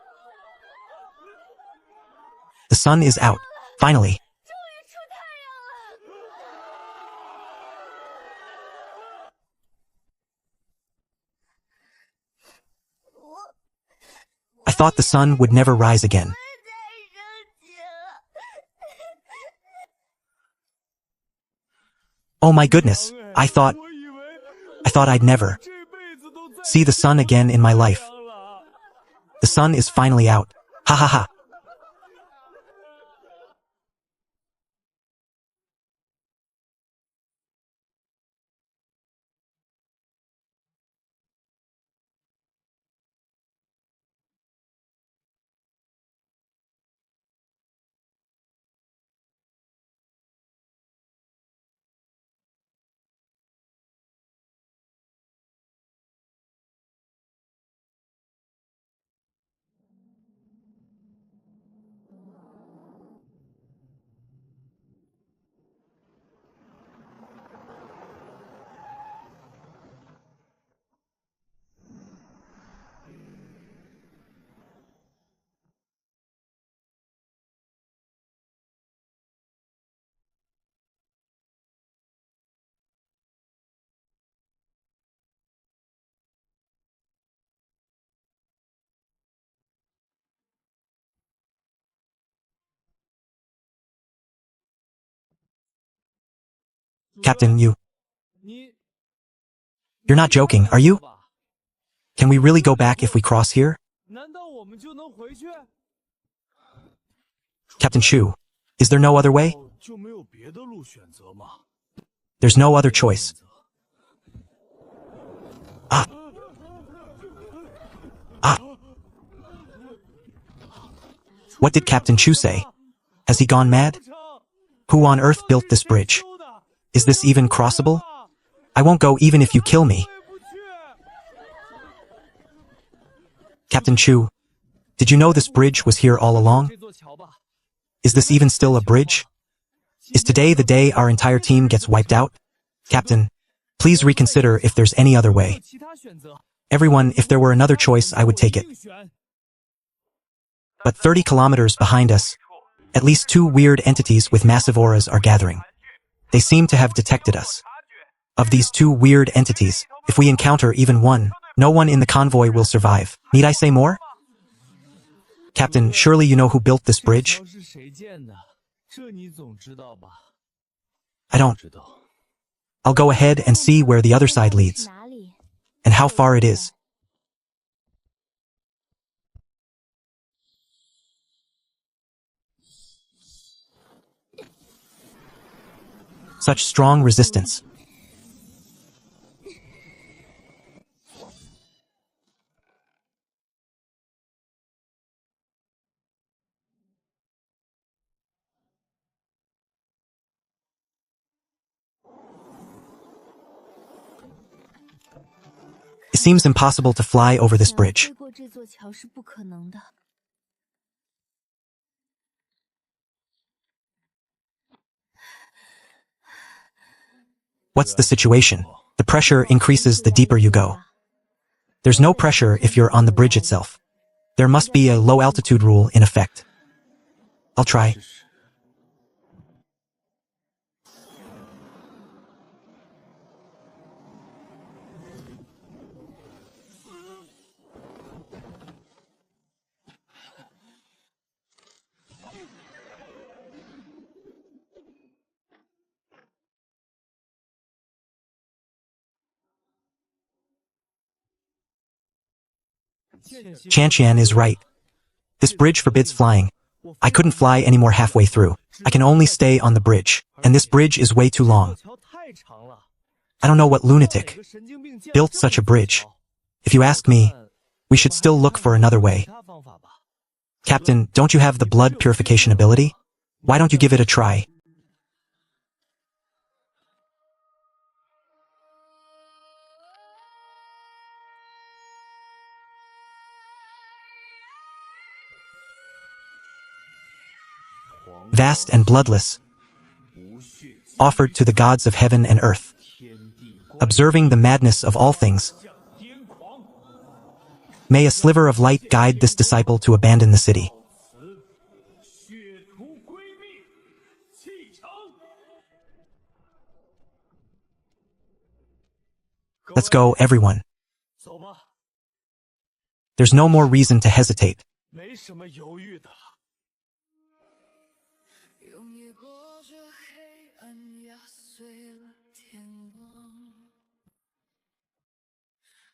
The sun is out. Finally. I thought the sun would never rise again. Oh my goodness, I thought I'd never see the sun again in my life. The sun is finally out. Ha ha ha. Captain, you're 你 not joking, are you? Can we really go back if we cross here? 难道我们就能回去？ Captain Chu, is there no other way? 就没有别的路选择吗？ There's no other choice. Ah. What did Captain Chu say? Has he gone mad? Who on earth built this bridge? Is this even crossable? I won't go even if you kill me. Captain Chu, did you know this bridge was here all along? 这座桥吧， Is this even still a bridge? Is today the day our entire team gets wiped out? Captain, please reconsider if there's any other 有 way. 其他选择。 Everyone, if there were another choice, I would take it. 硬选 But 30 kilometers behind us, at least 2 weird entities with massive auras are gathering. They seem to have detected us. Of these 2 weird entities, if we encounter even one, no one in the convoy will survive. Need I say more? Captain, surely you know who built this bridge? 桥是谁建的？这你总知道吧？ I don't. 知道。 I'll go ahead and see where the other side leads, 哪里？ and how far it is. Such strong resistance. It seems impossible to fly over this 想 bridge. 飞过这座桥是不可能的。 What's the situation? The pressure increases the deeper you go. There's no pressure if you're on the bridge itself. There must be a low altitude rule in effect. I'll try. Chanqian is right. This bridge forbids flying. I couldn't fly anymore halfway through. I can only stay on the bridge, and this bridge is way too 这 long. 座桥太长了。 I don't know what 哪个 lunatic 神经病建 built 这 such a 么 bridge. 桥 If you ask me, we should still look for another way. 其他方法吧。 Captain, don't you have the blood purification ability? Why don't you give it a try? Vast and bloodless, offered to the gods of heaven and earth, observing the madness of all things. May a sliver of light guide this disciple to abandon the city. Let's go, everyone. 走吧， There's no more reason to hesitate. 没什么犹豫的了。 用一过这黑暗压碎了天光，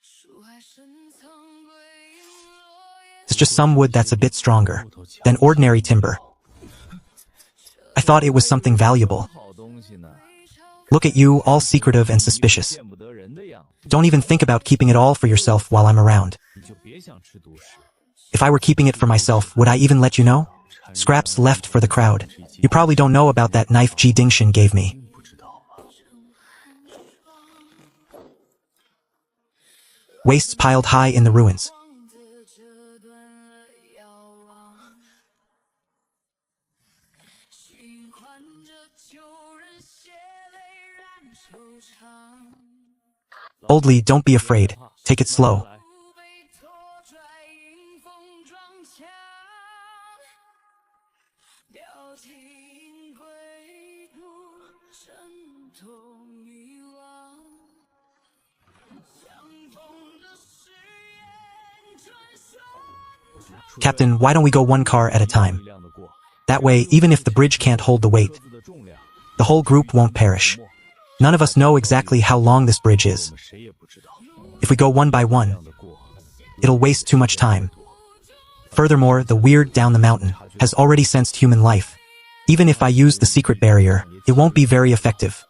树海深藏归隐落叶。 It's just some wood that's a bit stronger than ordinary timber. I thought it was something valuable. 好东西呢， Look at you, all secretive and suspicious. 见不得人的样子， Don't even think about keeping it all for yourself while I'm around. 你就别想吃独食。 If I were keeping it for myself, would I even let you know? Scraps left for the crowd. You probably don't know about that knife Ji Dingshin gave me. 并不知道吗？ Wastes piled high in the ruins. 光的折断了遥望，循环着旧人血泪染惆怅。 Boldly, don't be afraid. Take it slow. 不被拖拽，迎风撞墙，掉进归途，挣脱迷惘。相逢的誓言转瞬。 Captain, why don't we go one car at a time? 力量的过， That way, even if the bridge can't hold the weight, 各自的重量， the whole group won't perish. None of us know exactly how long this bridge is. 我们谁也不知道 If we go one by 这 one, 样的过 it'll waste too much time. Furthermore, the weird down the mountain has already sensed human life. Even if I use the secret barrier, it won't be very effective.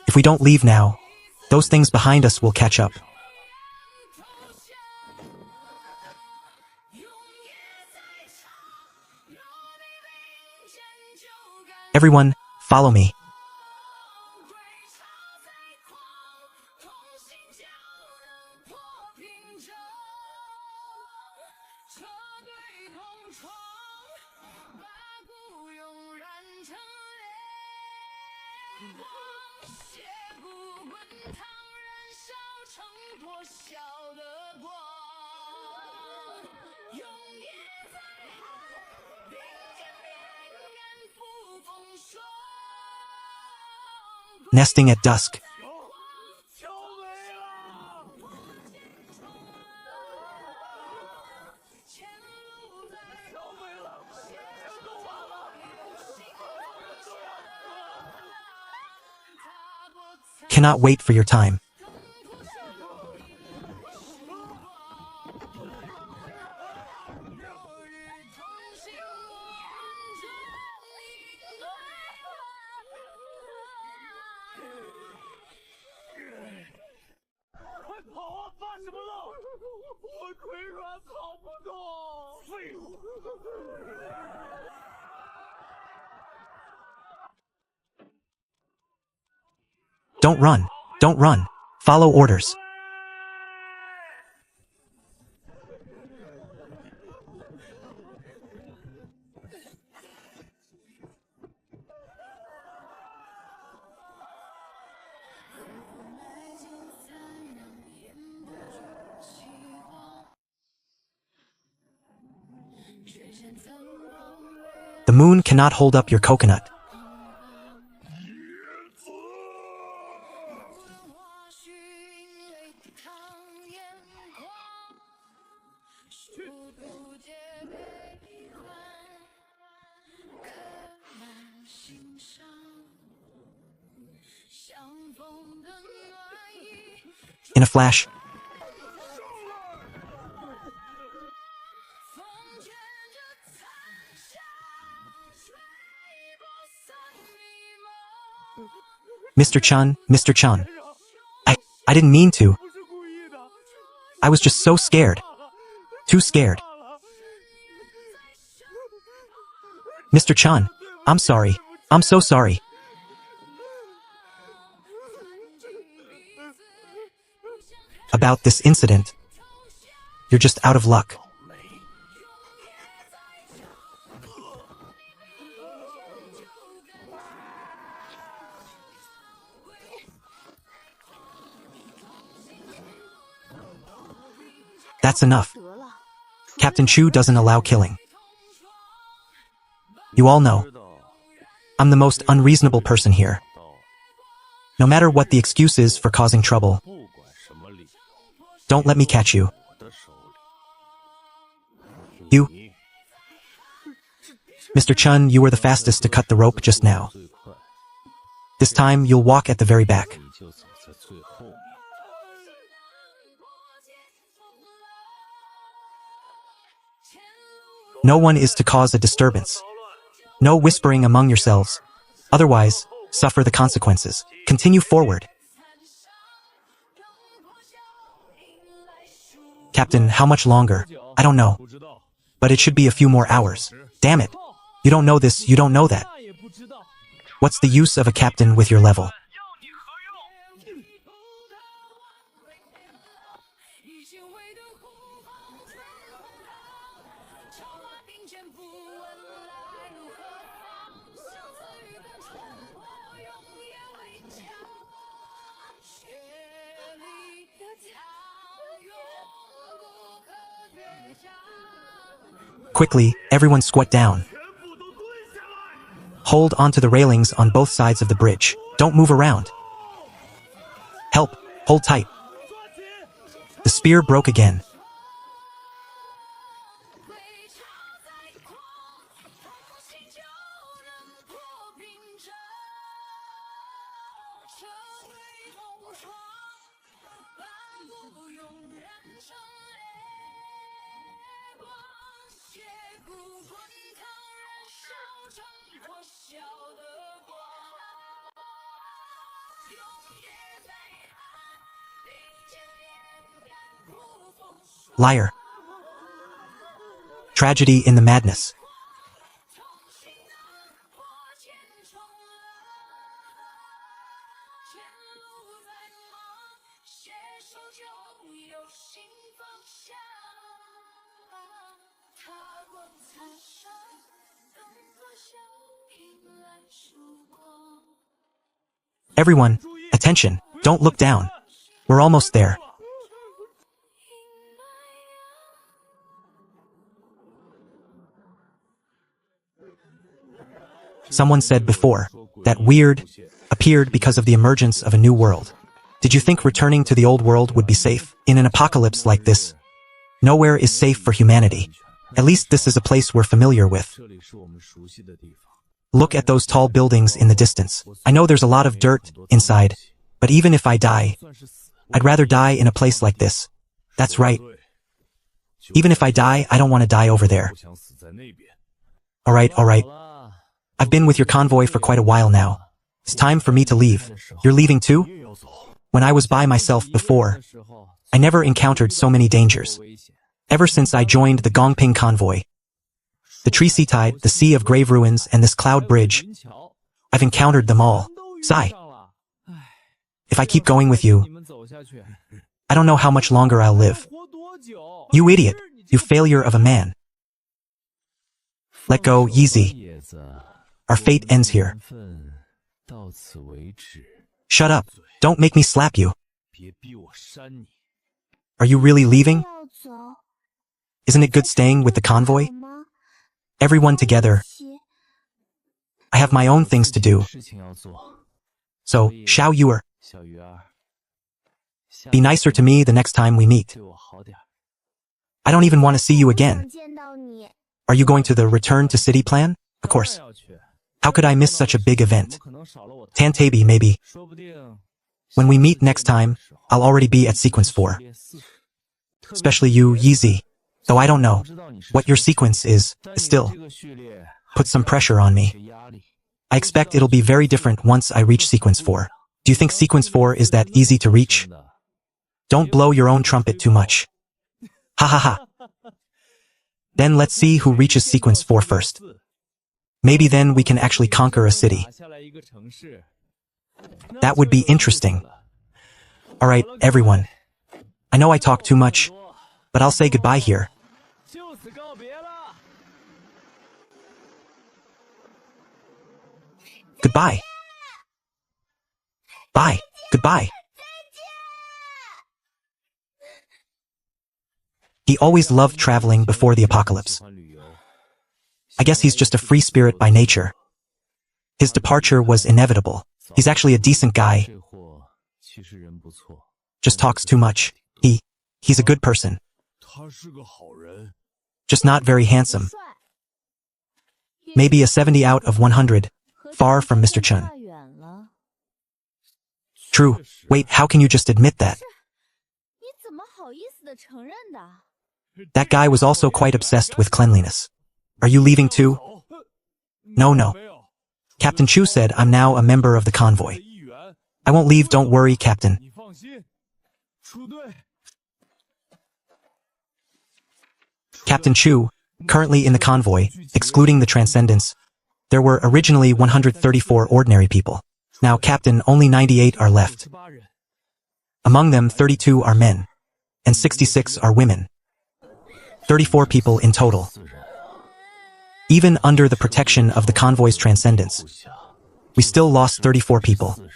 If we don't leave now, those things behind us will catch up. Everyone, follow me. Nesting at dusk. Cannot wait for your time. Don't run. Don't run. Follow orders. The moon cannot hold up your coconut. In a flash, Mr. Chun, Mr. Chun. I didn't mean to. I was just so scared. Too scared. Mr. Chun, I'm sorry. I'm so sorry. About this incident, you're just out of luck. That's enough. Captain Chu doesn't allow killing. You all know, I'm the most unreasonable person here. No matter what the excuse is for causing trouble, 不管什么理 don't let me catch you. 我的手里 You, Mr. Chun, you were the fastest to cut the rope just now. 最快 This time, you'll walk at the very back. 你就走在最后 No one is to cause a disturbance. No whispering among yourselves. Otherwise, suffer the consequences. Continue forward. Captain, how much longer? I don't know. 不知道 But it should be a few more hours. Damn it. You don't know this, you don't know that. 那也不知道 What's the use of a captain with your level? Quickly, everyone squat down. Hold onto the railings on both sides of the bridge. Don't move around. Help! Hold tight. The spear broke again. 不滚烫燃烧成破晓的光，永夜在岸，并肩面干不风霜。 Liar. Tragedy in the madness. 重新的破茧重来，前路再忙，携手就有新方向。踏过残山，等破晓，迎来曙光。 Everyone, attention, don't look down. We're almost there. Someone said before that weird appeared because of the emergence of a new world. Did you think returning to the old world would be safe? In an apocalypse like this, nowhere is safe for humanity. At least this is a place we're familiar with. 这里是我们熟悉的地方。 Look at those tall buildings in the distance. I know there's a lot of dirt inside, but even if I die, 算是死。 I'd rather die in a place like this. That's right. Even if I die, I don't want to die over there. 不想死在那边。 Alright. 好了， I've been with your convoy for quite a while now. It's time for me to leave. You're leaving too? 你也要走。 When I was by myself 一个人 before, 的时候 I never encountered so many dangers. 危险。 Ever since I joined the Gongping convoy, the Tree Tide, the Sea of Grave Ruins, and this cloud bridge, 云桥 I've encountered them all. 都遇 Sigh. 上了。唉， If I keep going with you, 你们走下去， I don't know how much longer I'll live. 活多久？ You idiot. You failure of a man. Let go, Yeezy. 叶子， Our fate ends here. 缘分到此为止。 Shut up. Don't make me slap you. 别逼我扇你。 Are you really leaving? 要走， Isn't it good staying with the convoy? 好吗？ Everyone together. 起 I have my own things to do. 事情要做。 So, Xiao Yuer, 小鱼儿，下 be nicer to me the next time we meet. 对我好点儿。 I don't even want to see you 不 again. 想见到你， Are you going to the Return to City plan? Of course. 当然要去。 How could I miss such a big 怎么 event? 可能少了我的 Tantabi, maybe. 说不定 When we meet next time, I'll already be at sequence 4. 列4 Especially you, Yeezy. Though I don't know 不知道你是 what your 谁 sequence is, 但 but 你的 still, 这个序列 put some pressure on 有 me. 些压力。 I expect it'll be very different once I reach sequence 4. Do you think sequence 4 is that easy to reach? 真的 Don't blow your own trumpet too much. Ha ha ha. Then let's see who reaches sequence 4 first. Maybe then we can actually conquer a city. 打下来一个城市， That would be interesting. Alright, everyone. I know I talk too much, but I'll say goodbye here. 就此告别了。 Goodbye. Bye. Goodbye. He always loved traveling before the apocalypse. 喜欢旅游， I guess he's just a free spirit by nature. His departure was inevitable. He's actually a decent guy, 这货其实人不错， just talks too much. He's a good person, 他是个好人。 just not very handsome. 帅。 Maybe a 70 out of 100, far from Mr. Chen. 差远了， True. Wait, how can you just admit that? 你怎么好意思的承认的？ That guy was also quite obsessed with cleanliness. Are you leaving too? No. 没有， Captain Chu said I'm now a member of the convoy. 一员， I won't leave, don't worry, Captain. 你放心，出队。 Captain Chu, currently in the convoy, excluding the Transcendents, there were originally 134 ordinary people. Now, Captain, only 98 are left. 98人， Among them, 32 are men, and 66 are women. 34 people in total. 4人， Even under the protection of the convoy's Transcendents, 不想 we still lost 34 people. 4人。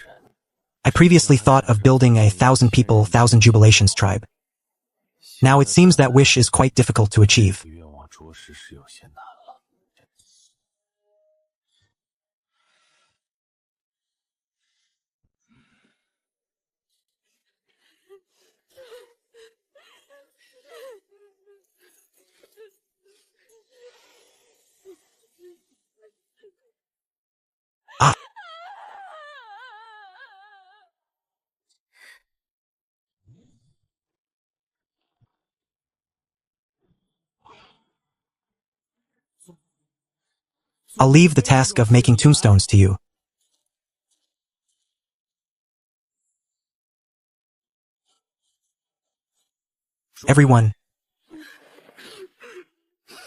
I previously thought of building a 1,000 people, 1,000 jubilations tribe. Now it seems that wish is quite difficult to achieve. 愿望着实是有些难了。I'll leave the task of making tombstones to you. Everyone,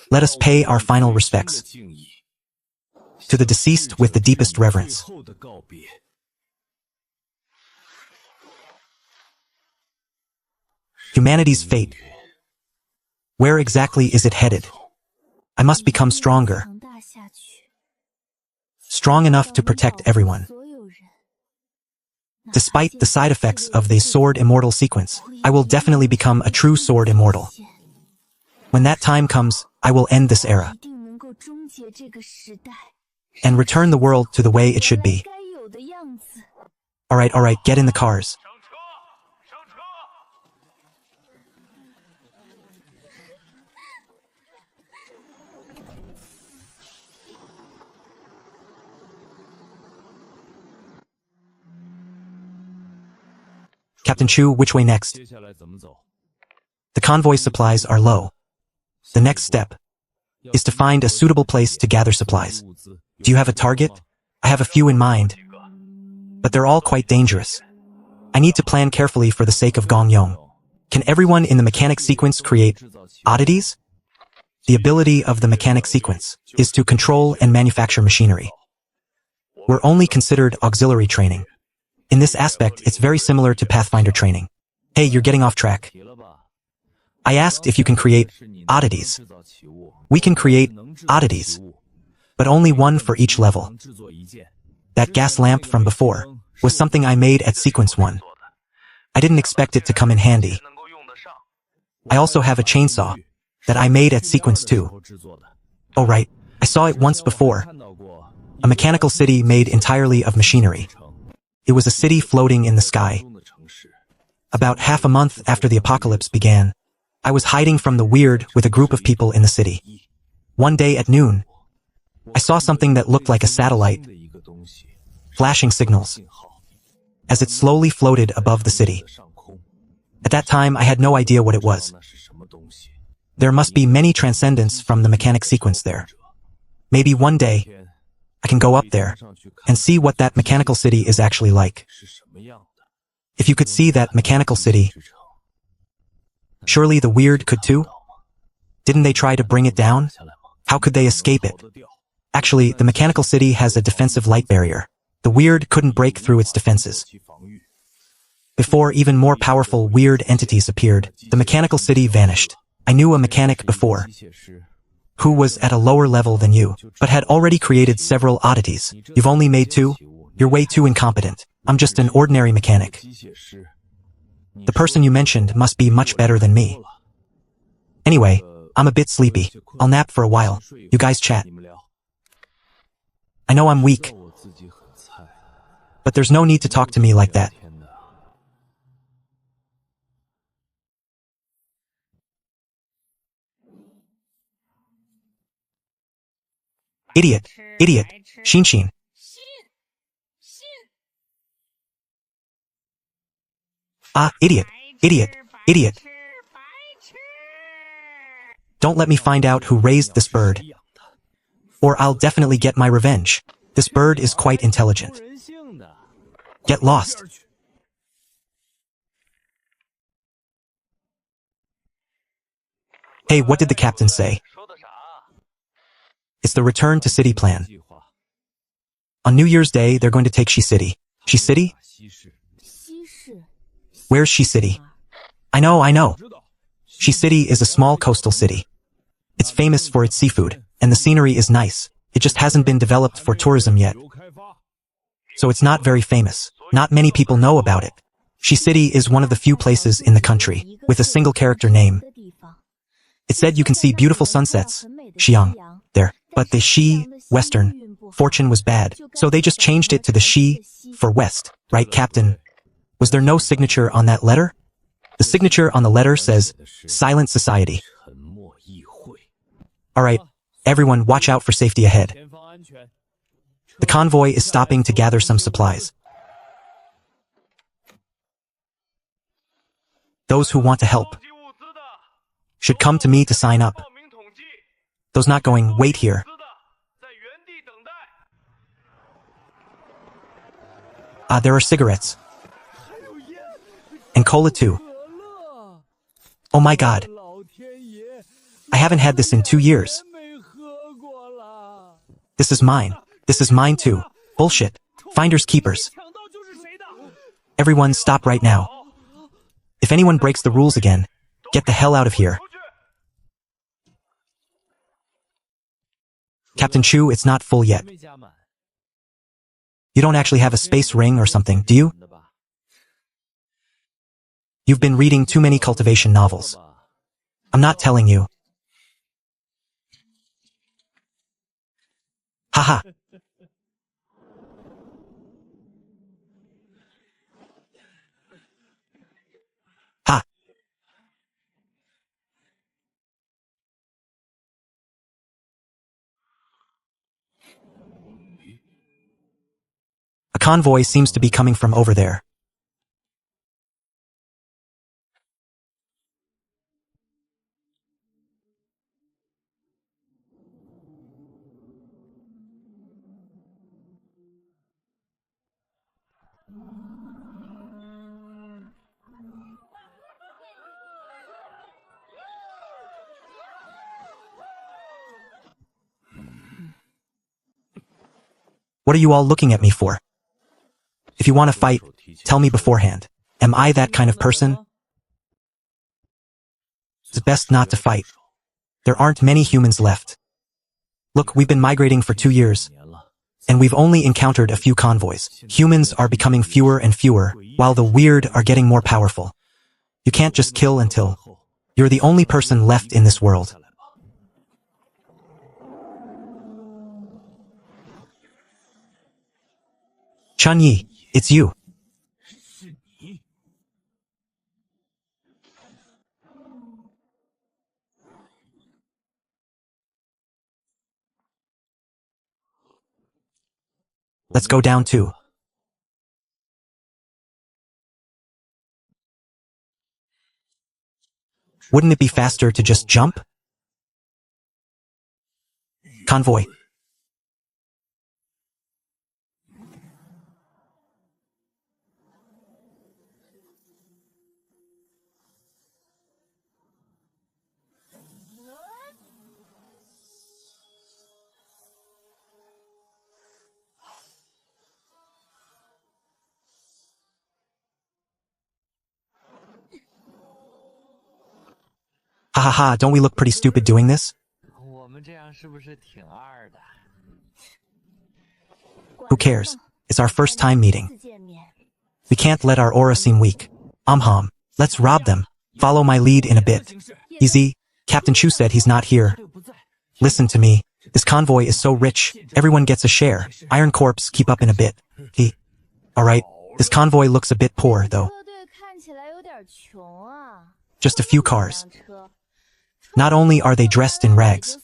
let us pay our final respects to the deceased with the deepest reverence. Humanity's fate. Where exactly is it headed? I must become stronger. 强大下去， Strong enough to protect everyone. 所有人。 Despite the side effects of the Sword Immortal sequence, I will definitely become a true Sword Immortal. When that time comes, I will end this era 一定能够终结这个时代， and return the world to the way it should be. 该有的样子。 Alright, get in the cars. Captain Chu, which way next? 接下来怎么走？ The convoy supplies are low. The next step is to find a suitable place to gather supplies. Do you have a target? I have a few in mind, but they're all quite dangerous. I need to plan carefully for the sake of Gongyong. Can everyone in the mechanic sequence create oddities? The ability of the mechanic sequence is to control and manufacture machinery. We're only considered auxiliary training. In this aspect, it's very similar to Pathfinder training. Hey, you're getting off track. 提了吧？ I asked if you can create oddities. 制造奇物， We can create 能制造 oddities, 奇物， but only one for each level. 能制作一件。 That gas lamp from before was something I made at sequence 1. I didn't expect it to come in handy. I also have a chainsaw that I made at sequence 2. 制作的。 Oh right, I saw it once before. 看到过 A mechanical city made entirely of machinery. It was a city floating in the sky. 中的城市， About half a month after the apocalypse began, I was hiding from the weird with a group of people in the city. One day at noon, I saw something that looked like a satellite, 的一个东西， flashing signals, 信号 as it slowly floated above the city. 的上空， At that time, I had no idea what it 不知道 was. 那是什么东西。 There must be many transcendents from the mechanic sequence there. Maybe one day, 天 I can go up there 上去看 and see what that mechanical city is actually like. 是什么样的 If you could see that mechanical city, 支撑。 surely the weird could too? Didn't they try to bring it down? 下来吗？ How could they escape it? 逃得掉？ Actually, the mechanical city has a defensive light barrier. The weird couldn't break through its defenses. 其防御。 Before even more powerful weird entities appeared, the mechanical city vanished. I knew a mechanic before, 机械师， who was at a lower level than you, but had already created several oddities. You've only made 2? You're way too incompetent. I'm just an ordinary mechanic. 机械师。 The person you mentioned must be much better than me. Anyway, I'm a bit sleepy. I'll nap for a while. You guys chat. 你们聊。 I know I'm 知 weak, 道我自己很菜。 but there's no need to talk to me like that. 天哪！ Idiot. Idiot. Shinshin. 信信 Ah, idiot. Idiot. Idiot. 白痴。 Don't let me find out who raised this bird, 一样的， or I'll definitely get my revenge. This bird is quite intelligent. 人性的。 Get lost. 边儿去 Hey, what did the captain say? 说的啥？ It's the return to city plan. 计划。 On New Year's Day, they're going to take Shi City. Shi City? 西式。西式。 Where's Shi City? I know. 知道。 Shi City is a small coastal city. It's famous for its seafood, and the scenery is nice. It just hasn't been developed for tourism yet, 由开发。 so it's not very famous. Not many people know about it. Shi City is one of the few places in the country with a single character name. 的地方 It said you can see beautiful sunsets, Xiang, there. But the Shi, Western, fortune was bad, so they just changed it to the Shi for West, right, Captain? Was there no signature on that letter? The signature on the letter says, Silent Society. 沉默议会。 Alright, everyone watch out for safety ahead. 前方安全。 The convoy is stopping to gather some supplies. Those who want to help should come to me to sign up. Those not going, wait here. There are cigarettes. And cola too. Oh my god. I haven't had this in 2 years. This is mine. This is mine too. Bullshit. Finders keepers. Everyone stop right now. If anyone breaks the rules again, get the hell out of here. Captain Chu, it's not full yet. You don't actually have a space ring or something, do you? You've been reading too many cultivation novels. I'm not telling you. Haha. Ha. A convoy seems to be coming from over there. What are you all looking at me for? If you want to fight, tell me beforehand. Am I that kind of person? It's best not to fight. There aren't many humans left. Look, we've been migrating for 2 years, and we've only encountered a few convoys. Humans are becoming fewer and fewer, while the weird are getting more powerful. You can't just kill until you're the only person left in this world. Chun-Yi, it's you. Let's go down too. Wouldn't it be faster to just jump? Convoy. Ha ha ha, don't we look pretty stupid doing this? Who cares? It's our first time meeting. We can't let our aura seem weak. Let's rob them. Follow my lead in a bit. Easy. Captain Chu said he's not here. Listen to me. This convoy is so rich, everyone gets a share. Iron Corps, keep up in a bit. Alright, this convoy looks a bit poor, though. Just a few cars. Not only are they dressed in rags,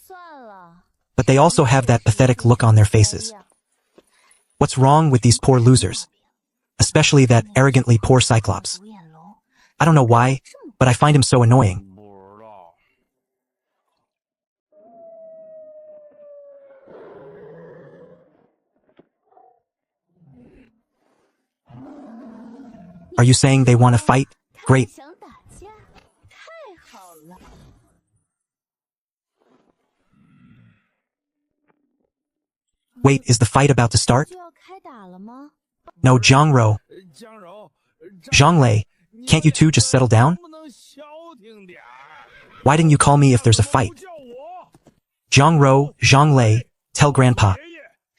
but they also have that pathetic look on their faces. What's wrong with these poor losers? Especially that arrogantly poor Cyclops. I don't know why, but I find him so annoying. Are you saying they want to fight? Great. Wait, is the fight about to start? No, Zhang Lei, can't you two just settle down? Why didn't you call me if there's a fight? Zhang Lei, tell Grandpa.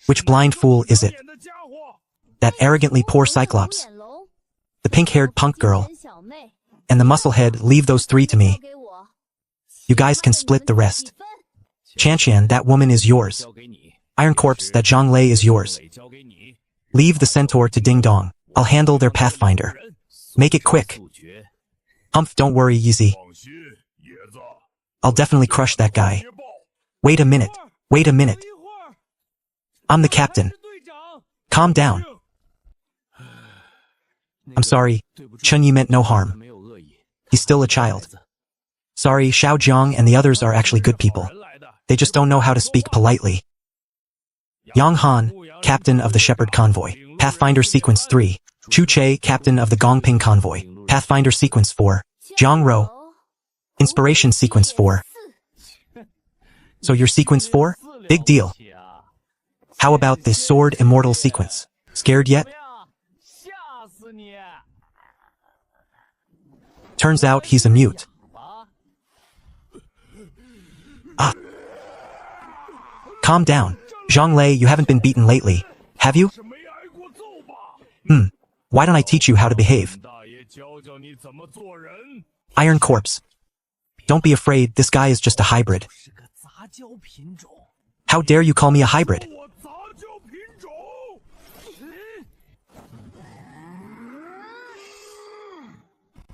Which blind fool is it? That arrogantly poor Cyclops. The pink-haired punk girl. And the musclehead, leave those 3 to me. You guys can split the rest. Chanqian, that woman is yours. Iron Corpse, that Zhang Lei is yours. Leave the centaur to Ding Dong. I'll handle their Pathfinder. Make it quick. Humph, don't worry, Yeezy. I'll definitely crush that guy. Wait a minute. I'm the captain. Calm down. I'm sorry. Chun-Yi meant no harm. He's still a child. Sorry, Xiao Jiang and the others are actually good people. They just don't know how to speak politely. Yang Han, captain of the Shepherd Convoy. Pathfinder Sequence 3. Chu Che, Captain of the Gongping Convoy. Pathfinder Sequence 4. Zhang Ro. Inspiration Sequence 4. So you're Sequence 4? Big deal. How about this Sword Immortal sequence? Scared yet? Turns out he's a mute. Ah. Calm down. Zhang Lei, you haven't been beaten lately, have you? Why don't I teach you how to behave? Iron Corpse. Don't be afraid, this guy is just a hybrid. How dare you call me a hybrid?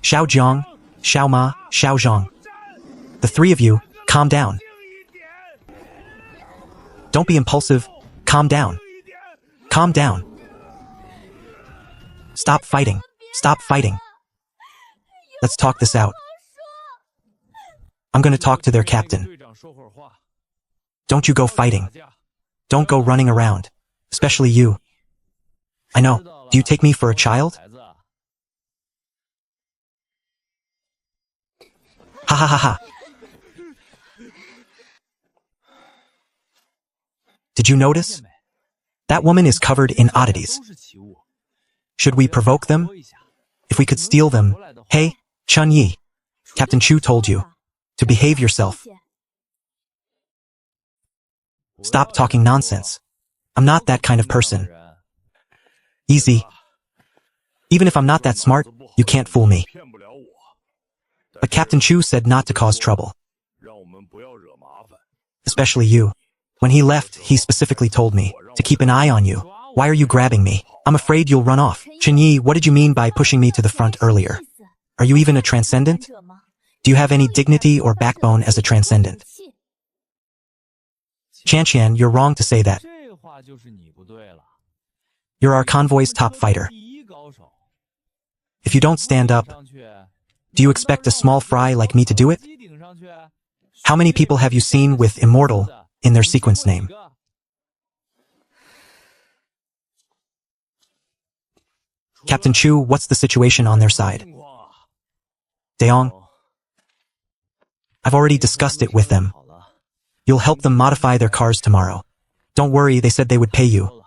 Xiao Jiang, Xiao Ma, Xiao Zhang. The three of you, calm down. Don't be impulsive. Calm down. Calm down. Stop fighting. Stop fighting. Let's talk this out. I'm gonna talk to their captain. Don't you go fighting. Don't go running around. Especially you. I know. Do you take me for a child? Ha ha ha ha. Did you notice? That woman is covered in oddities. Should we provoke them? If we could steal them. Hey, Chun Yi. Captain Chu told you to behave yourself. Stop talking nonsense. I'm not that kind of person. Easy. Even if I'm not that smart, you can't fool me. But Captain Chu said not to cause trouble. Especially you. When he left, he specifically told me to keep an eye on you. Why are you grabbing me? I'm afraid you'll run off. Chen Yi, what did you mean by pushing me to the front earlier? Are you even a transcendent? Do you have any dignity or backbone as a transcendent? Qian, you're wrong to say that. You're our convoy's top fighter. If you don't stand up, do you expect a small fry like me to do it? How many people have you seen with immortal in their sequence name? Captain Chu, what's the situation on their side? Deong? I've already discussed it with them. You'll help them modify their cars tomorrow. Don't worry, they said they would pay you.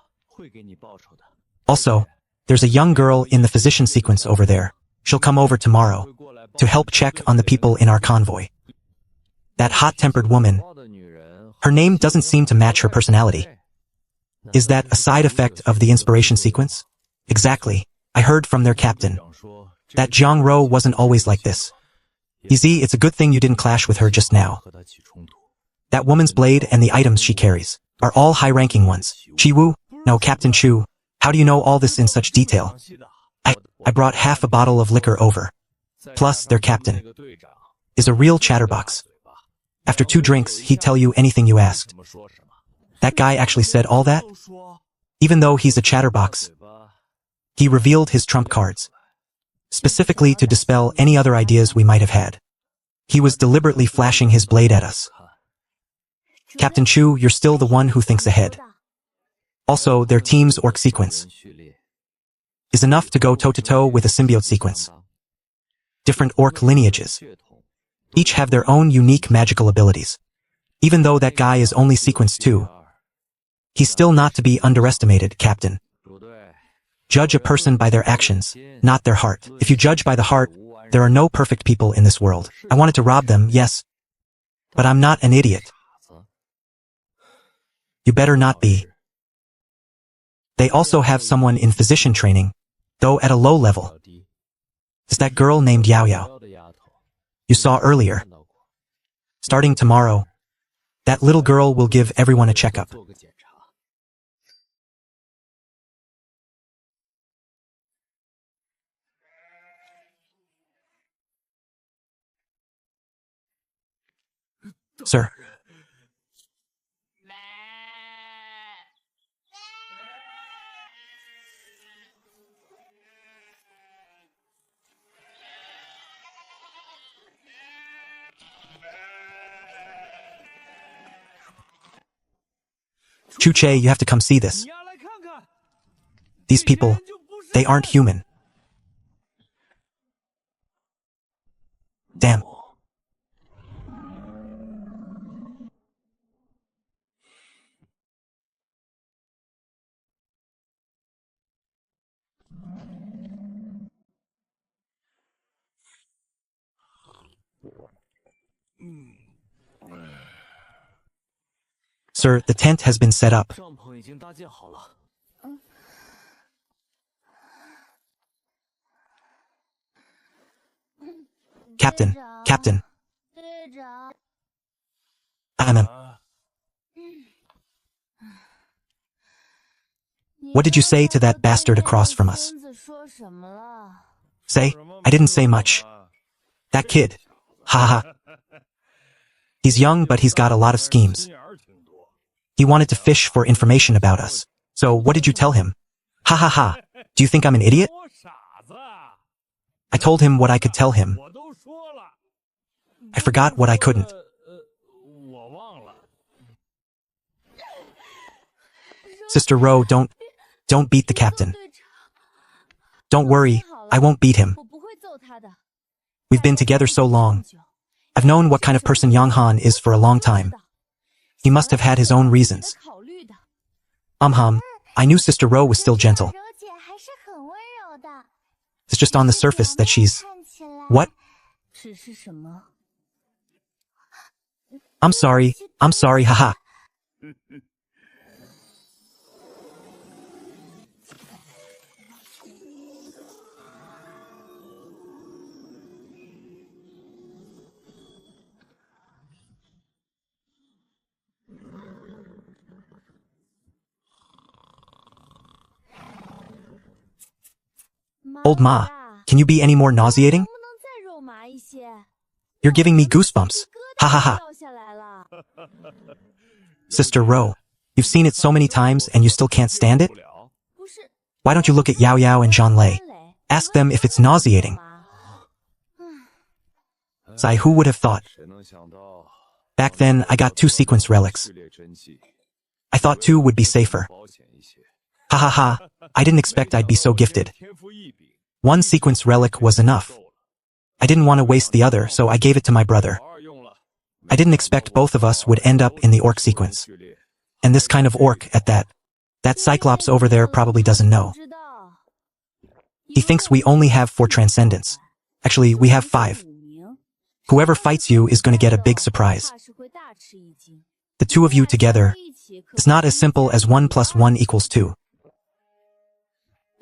Also, there's a young girl in the physician sequence over there. She'll come over tomorrow to help check on the people in our convoy. That hot-tempered woman, her name doesn't seem to match her personality. Is that a side effect of the inspiration sequence? Exactly. I heard from their captain that Zhang Ro wasn't always like this. Easy, it's a good thing you didn't clash with her just now. That woman's blade and the items she carries are all high-ranking ones. Chi Wu? No, Captain Chu. How do you know all this in such detail? I brought half a bottle of liquor over. Plus, their captain is a real chatterbox. After 2 drinks, he'd tell you anything you asked. That guy actually said all that? Even though he's a chatterbox, he revealed his trump cards, specifically to dispel any other ideas we might have had. He was deliberately flashing his blade at us. Captain Chu, you're still the one who thinks ahead. Also, their team's orc sequence is enough to go toe-to-toe with a symbiote sequence. Different orc lineages each have their own unique magical abilities. Even though that guy is only sequence 2, he's still not to be underestimated, Captain. Judge a person by their actions, not their heart. If you judge by the heart, there are no perfect people in this world. I wanted to rob them, yes, but I'm not an idiot. You better not be. They also have someone in physician training, though at a low level. Is that girl named Yao Yao you saw earlier? Starting tomorrow, that little girl will give everyone a checkup. Sir. Chu Che, you have to come see this. These people, they aren't human. Damn. Sir, the tent has been set up. 帐篷已经搭建好了。 Captain, Captain, 队长， I'm What did you say to that bastard across from us? 孙子说什么了？ Say? I didn't say much. That kid. Ha ha. He's young, but he's got a lot of schemes. He wanted to fish for information about us. So what did you tell him? Ha ha ha. Do you think I'm an idiot? 我傻子， I told him what I could tell him. 我都说了。 I forgot what I couldn't. 我忘了。 Sister Rowe, don't beat the captain. 队长， Don't worry, I won't beat him. 我不会揍他的。 We've been together so long. I've known what kind of person Yang Han is for a long time. He must have had his own reasons. 考虑的。 I knew Sister Rowe was still gentle. 柔姐还是很温柔的。 It's just on the surface that she's... 看起来 What? 只是什么？ I'm sorry, haha. Old Ma, can you be any more nauseating? 能不能再肉麻一些？ You're giving me goosebumps. Ha ha ha. 掉下来了。 Sister Rowe, you've seen it so many times and you still can't stand it? 不了。 不是， Why don't you look at Yao Yao and Zhang Lei? 潘磊 Ask them if it's nauseating. 妈 Zai, who would have thought? 谁能想到 Back then, I got 2 sequence relics. 序列真迹 I thought 2 would be safer. 保险一些？ Ha ha ha. I didn't expect I'd be so gifted. 天赋异禀， 1 sequence relic was enough. 够了。 I didn't want to waste the other, so I gave it to my brother. 好好用了。 I didn't expect both of us would end up in the orc sequence. 序列 And this kind of orc at that. That Cyclops over there probably doesn't know. 知道。 He thinks we only have 4 transcendents. Actually, we have 5. 5名 Whoever fights you is going to get a big surprise. 怕是会大吃一惊。 The 2 of you together 一起可 is not as simple as 1 + 1 = 2.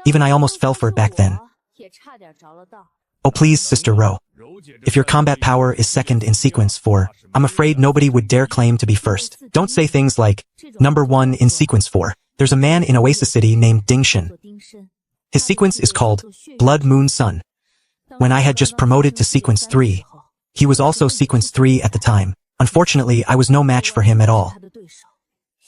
Even I almost fell for it back then. 也差点着了道。 Oh please, Sister Rowe. 柔姐这 If your combat power is second in sequence 4, I'm afraid nobody would dare claim to be first. Don't say things like, number 1 in sequence 4. There's a man in Oasis City named Ding Shin. 做丁身。 His sequence is called Blood Moon Sun. When I had just promoted to sequence 3, he was also sequence 3 at the time. Unfortunately, I was no match for him at all. 他的对手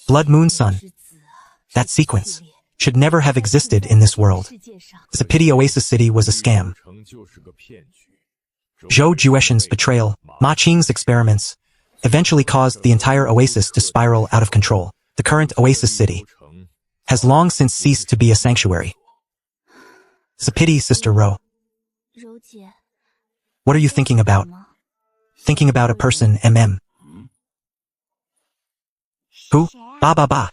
Blood Moon Sun, 之子啊， that sequence, should never have existed in this world. 世界上 It's a pity Oasis City was a scam. 城就是个骗局。 Zhou Jueshen's betrayal, Ma Qing's experiments, eventually caused the entire Oasis to spiral out of control. The current Oasis City 城 has long since ceased to be a sanctuary. It's a pity, Sister Rowe. 柔姐 What are you thinking about? 吗？ Thinking about a person, MM. Who? Ba ba ba.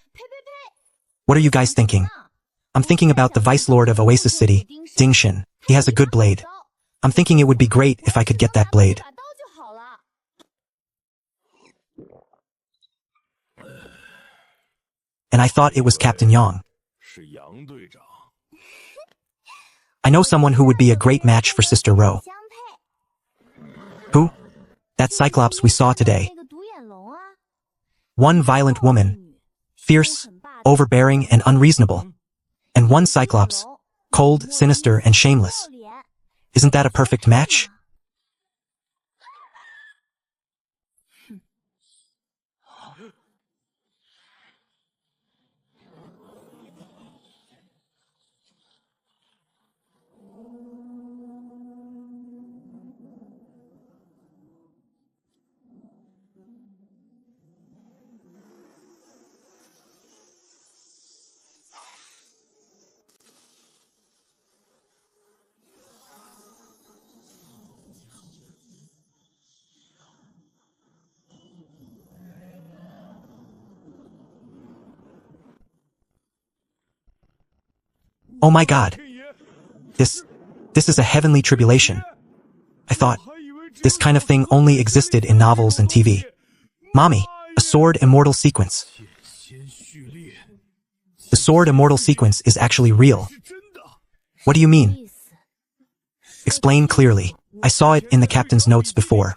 What are you guys thinking? I'm thinking about the Vice Lord of Oasis City, Ding Shin. He has a good blade. I'm thinking it would be great if I could get that blade. 把刀就好了。 And I thought it was Captain Yang. 是杨队长。 I know someone who would be a great match for Sister Rowe. 相配。 Who? That Cyclops we saw today. 那个独眼龙啊， One violent woman, fierce, 很霸道 overbearing, and unreasonable. And one Cyclops, cold, sinister, and shameless. 不要脸 Isn't that a perfect match? Oh my God. This is a heavenly tribulation. I thought, this kind of thing only existed in novels and TV. Mommy, a sword immortal sequence. The sword immortal sequence is actually real. What do you mean? Explain clearly. I saw it in the captain's notes before.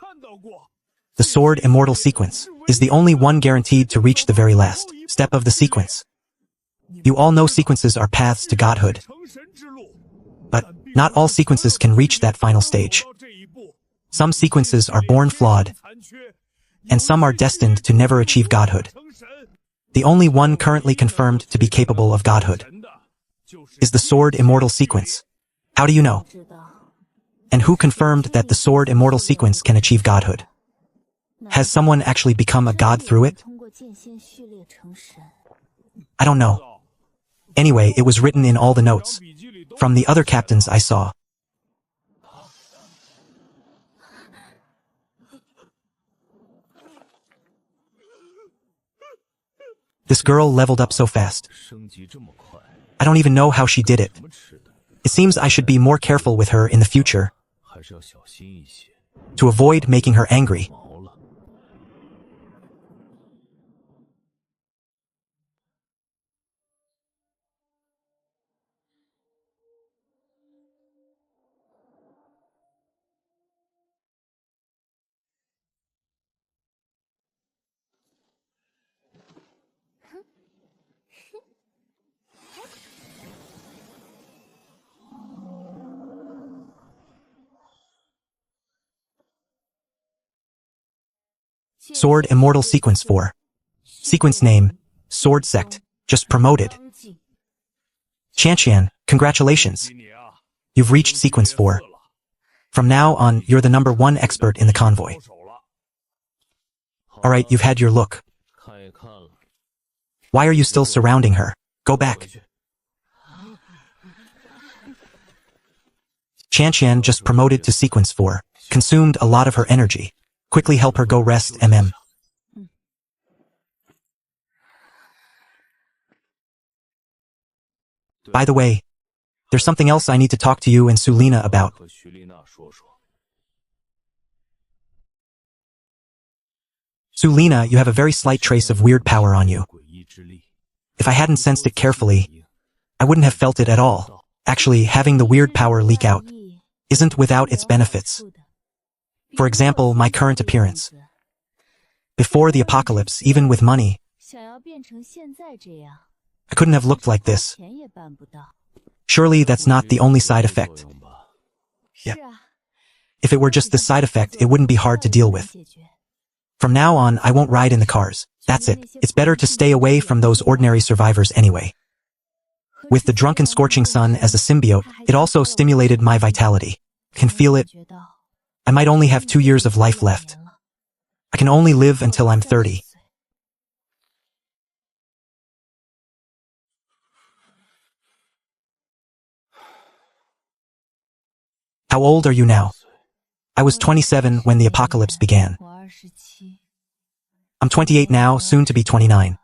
The sword immortal sequence is the only one guaranteed to reach the very last step of the sequence. You all know sequences are paths to godhood. But not all sequences can reach that final stage. Some sequences are born flawed, and some are destined to never achieve godhood. The only one currently confirmed to be capable of godhood is the sword immortal sequence. How do you know? And who confirmed that the sword immortal sequence can achieve godhood? Has someone actually become a god through it? I don't know. Anyway, it was written in all the notes. From the other captains I saw. This girl leveled up so fast. I don't even know how she did it. It seems I should be more careful with her in the future to avoid making her angry. Sword Immortal Sequence 4. Sequence name, Sword Sect, just promoted. Qianqian, congratulations. You've reached Sequence 4. From now on, you're the #1 expert in the convoy. Alright, you've had your look. Why are you still surrounding her? Go back. Qianqian just promoted to Sequence 4. Consumed a lot of her energy. Quickly help her go rest, mm. By the way, there's something else I need to talk to you and Sulina about. Sulina, you have a very slight trace of weird power on you. If I hadn't sensed it carefully, I wouldn't have felt it at all. Actually, having the weird power leak out isn't without its benefits. For example, my current appearance. Before the apocalypse, even with money, I couldn't have looked like this. Surely that's not the only side effect. Yeah. If it were just this side effect, it wouldn't be hard to deal with. From now on, I won't ride in the cars. That's it. It's better to stay away from those ordinary survivors anyway. With the drunken scorching sun as a symbiote, it also stimulated my vitality. Can feel it. I might only have 2 years of life left. I can only live until I'm 30. How old are you now? I was 27 when the apocalypse began. I'm 28 now, soon to be 29.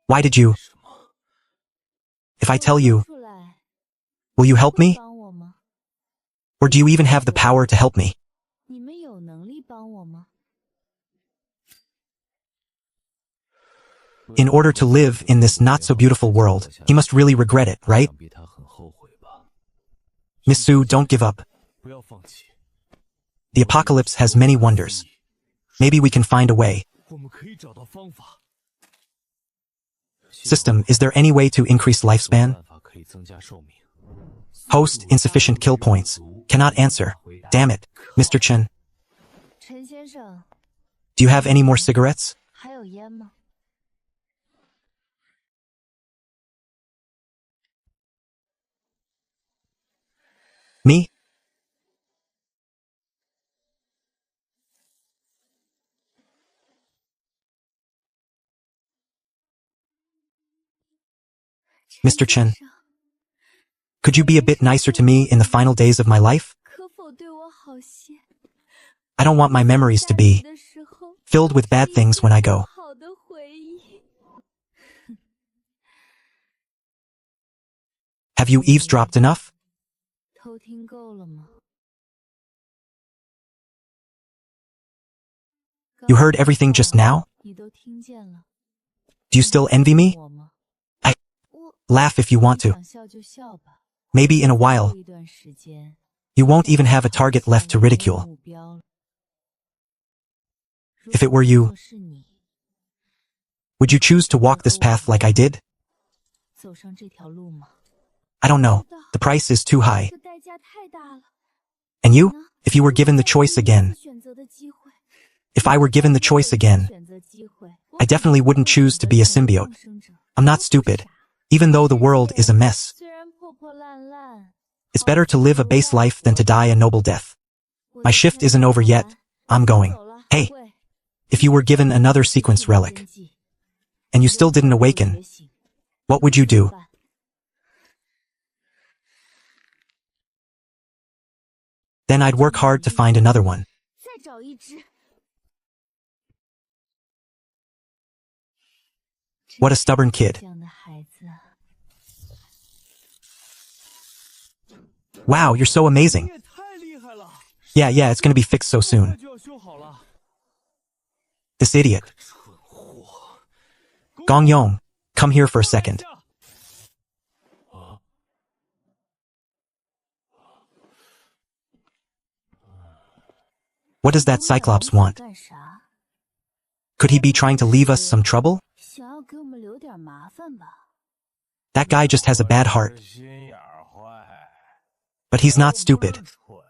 Why did you? If I tell you, will you help me? Or do you even have the power to help me? In order to live in this not-so-beautiful world, he must really regret it, right? Miss Su, don't give up. The apocalypse has many wonders. Maybe we can find a way. System, is there any way to increase lifespan? Host, insufficient kill points. Cannot answer. Damn it. Mr. Chen. Do you have any more cigarettes? Me? Mr. Chen, could you be a bit nicer to me in the final days of my life? I don't want my memories to be filled with bad things when I go. Have you eavesdropped enough? 偷听够了吗？ You heard everything just now? 你都听见了。 Do you still envy me? 我吗？ I 我 laugh if you want to. 想笑就笑吧。 Maybe in a while, 过一段时间 you won't even have a target left to 没有 ridicule. 目标了。 If it were you, 如果是你 would you choose to walk this path like I did? 走上这条路吗？ I don't know. The price is too high. 这代价太大了。 And you? If you were given the choice again, 选择的机会 if I were given the choice again, 选择机会 I definitely wouldn't choose to be a symbiote. I'm not stupid. Even though the world is a mess, 虽然破破烂烂 it's better to live a base life than to die a noble death. My shift isn't over yet. I'm going. Hey, if you were given another sequence relic, and you still didn't awaken, what would you do? Then I'd work hard to find another one. 再找一只。 What a stubborn kid. 这样的孩子啊， Wow, you're so amazing. 也太厉害了， Yeah, it's gonna be fixed so 快 soon. 就要修好了。 This idiot. 蠢货， Gong Yong, come here for a second. 啊， What does that Cyclops want? 干啥？ Could he be trying to leave us some trouble? 想要给我们留点麻烦吧？ That guy just has a bad heart, 心眼儿坏， but he's not stupid. 蠢。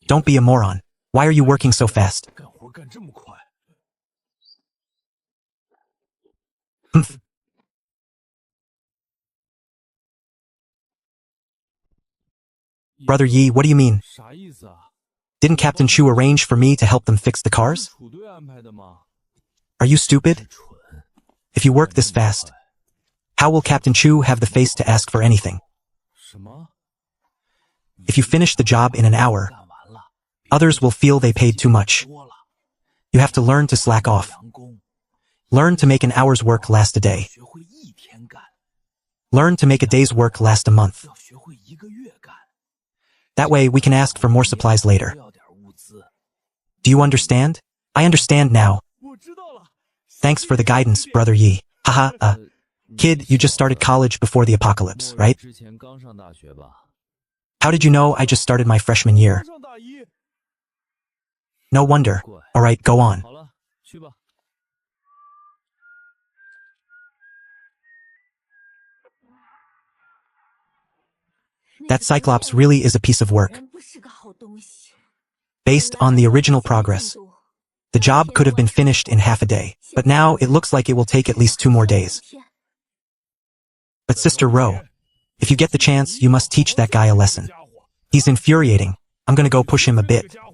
Don't be a moron. Why are you working so fast? 干活干这么快， Humph. Brother Yi, what do you mean? 啥意思啊？ Didn't Captain Chu arrange for me to help them fix the cars? 楚队安排的吗？ Are you stupid? 蠢， If you work this fast, how will Captain Chu have the face to ask for anything? 什么？ If you finish the job in an hour, 干完了， others will feel they paid too much. 多了， You have to learn to slack off. 阳工， Learn to make an hour's work last a day. 学会一天干， Learn to make a day's work last a month. 要学会一个月干。 That way we can ask for more supplies later. 要点物资。 Do you understand? I understand now. 我知道了。 Thanks for the guidance, Brother Yi. Haha, kid, you just started college before the apocalypse, right? 之前刚上大学吧？ How did you know I just started my freshman year? 刚上大一。 No wonder. Alright, go on. 好了，去吧。 That Cyclops really is a piece of work. 人不是个好东西。 Based on the original progress, the job could have been finished in half a day, but now it looks like it will take at least 2 more days. But Sister Ro, if you get the chance, you must teach that guy a lesson. 家伙， He's infuriating. I'm gonna go push him a 这个 bit. 家伙，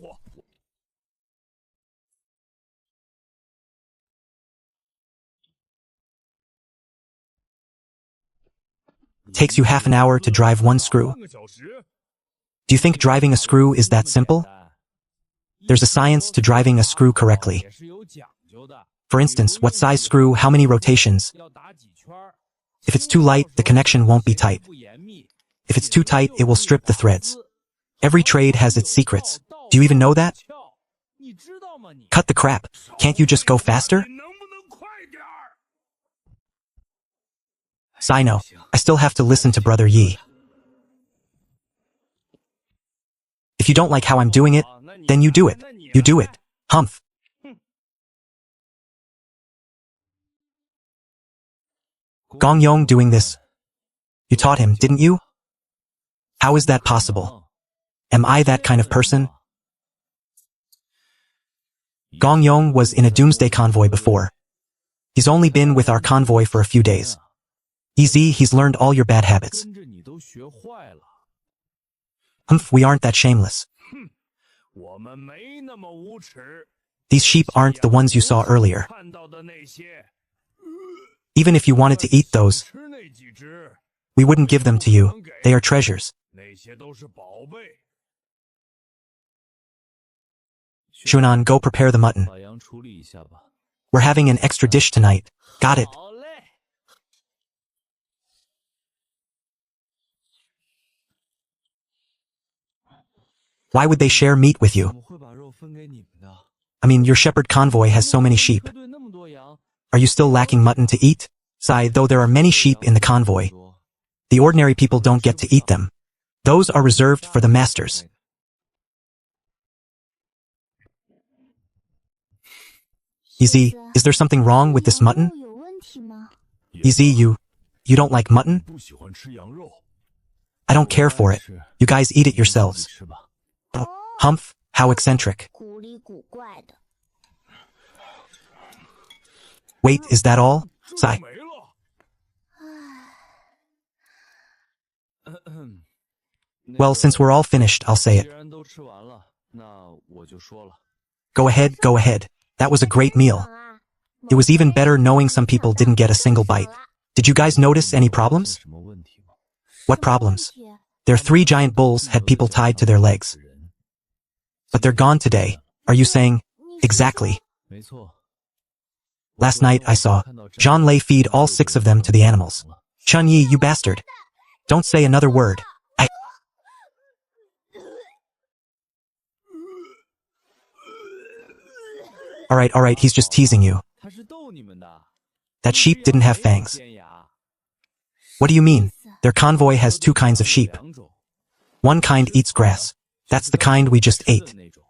Takes you half an hour to drive one screw. 半个小时。 Do you think driving a screw is that simple? There's a science to driving a screw correctly. 也是有讲究的。 For instance, what size screw, how many rotations. 要打几圈儿。 If it's too light, the connection won't be tight. 不严密。 If it's too tight, it will strip the threads. Every trade has its secrets. Do you even know that? 你知道吗你？ Cut the crap. Can't you just go faster? 你能不能快点儿？ Sino, I still have to listen to Brother Yi. If you don't like how I'm doing it, then you do it. You do it. Humph. Gong Yong doing this. You taught him, didn't you? How is that possible? Am I that kind of person? Gong Yong was in a doomsday convoy before. He's only been with our convoy for a few days. Easy, he's learned all your bad habits. 跟着你都学坏了。 Humph, we aren't that shameless. 我们没那么无耻。 These sheep aren't the ones you saw earlier. 看到的那些， Even if you wanted to eat those, 吃那几只， we wouldn't give them to you. They are treasures. 那些都是宝贝。 Shunan, go prepare the mutton. 把羊处理一下吧。We're having an extra dish tonight. Got it. 好嘞。 Why would they share meat with 怎 you? 么会把肉分给你们的？ I mean, your shepherd convoy has so many sheep. 车队那么多羊， Are you still lacking mutton to eat? Sigh, though there are many sheep in the convoy, the ordinary people don't get to eat them. Those are reserved for the masters. Easy, is there something wrong with this mutton? 有问题吗？ Easy, you don't like mutton? 不喜欢吃羊肉， I don't care for it. You guys eat it yourselves. 吃吧。 Humph, how eccentric. 古里古怪的。 Wait, is that all? 这 Sigh. 没了。Well, since we're all finished, I'll say 既 it. 然都吃完了，那我就说了。 Go ahead, go ahead. That was a great meal. 啊 It was even better knowing some people didn't get a single bite. Did you guys notice any problems? 什么问题吗？ What problems? 什么问题 Their 3 giant bulls had people tied to their legs. But they're gone today. Are you saying? Exactly. 没错。 Last night I saw John Lay feed all 6 of them to the animals. Chun Yi, you bastard. Don't say another word. Alright, he's just teasing you. 他是逗你们的。 That sheep didn't have fangs. 尖牙 What do you mean? Their convoy has 2 kinds of sheep. 两种， One kind eats grass. That's the kind we just 吃 ate. 的那种。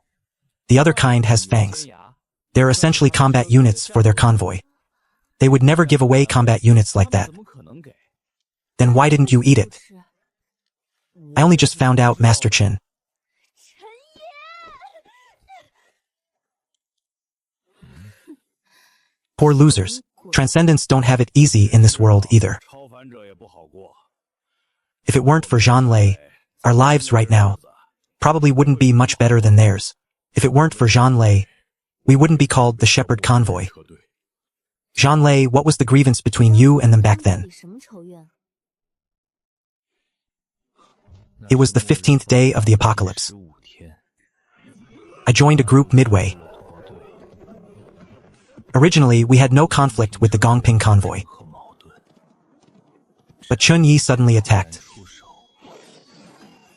The other kind has fangs. 尖牙 They're essentially combat units for their convoy. They would never give away combat units like 他 that. 们怎么可能给？ Then why didn't you eat it? 不吃 I only just found out, Master Chin. Poor losers. Transcendents don't have it easy in this world either. 超凡者也不好过。 If it weren't for Jean Lay, our lives right now probably wouldn't be much better than theirs. If it weren't for Jean Lay, we wouldn't be called the Shepherd Convoy. 车队 Jean Lay, what was the grievance between you and them back then? 你什么仇怨？ It was the 15th day of the apocalypse. 15天。 I joined a group midway. Originally, we had no conflict with the Gongping convoy, 和矛盾。 but Chun Yi suddenly attacked. 出手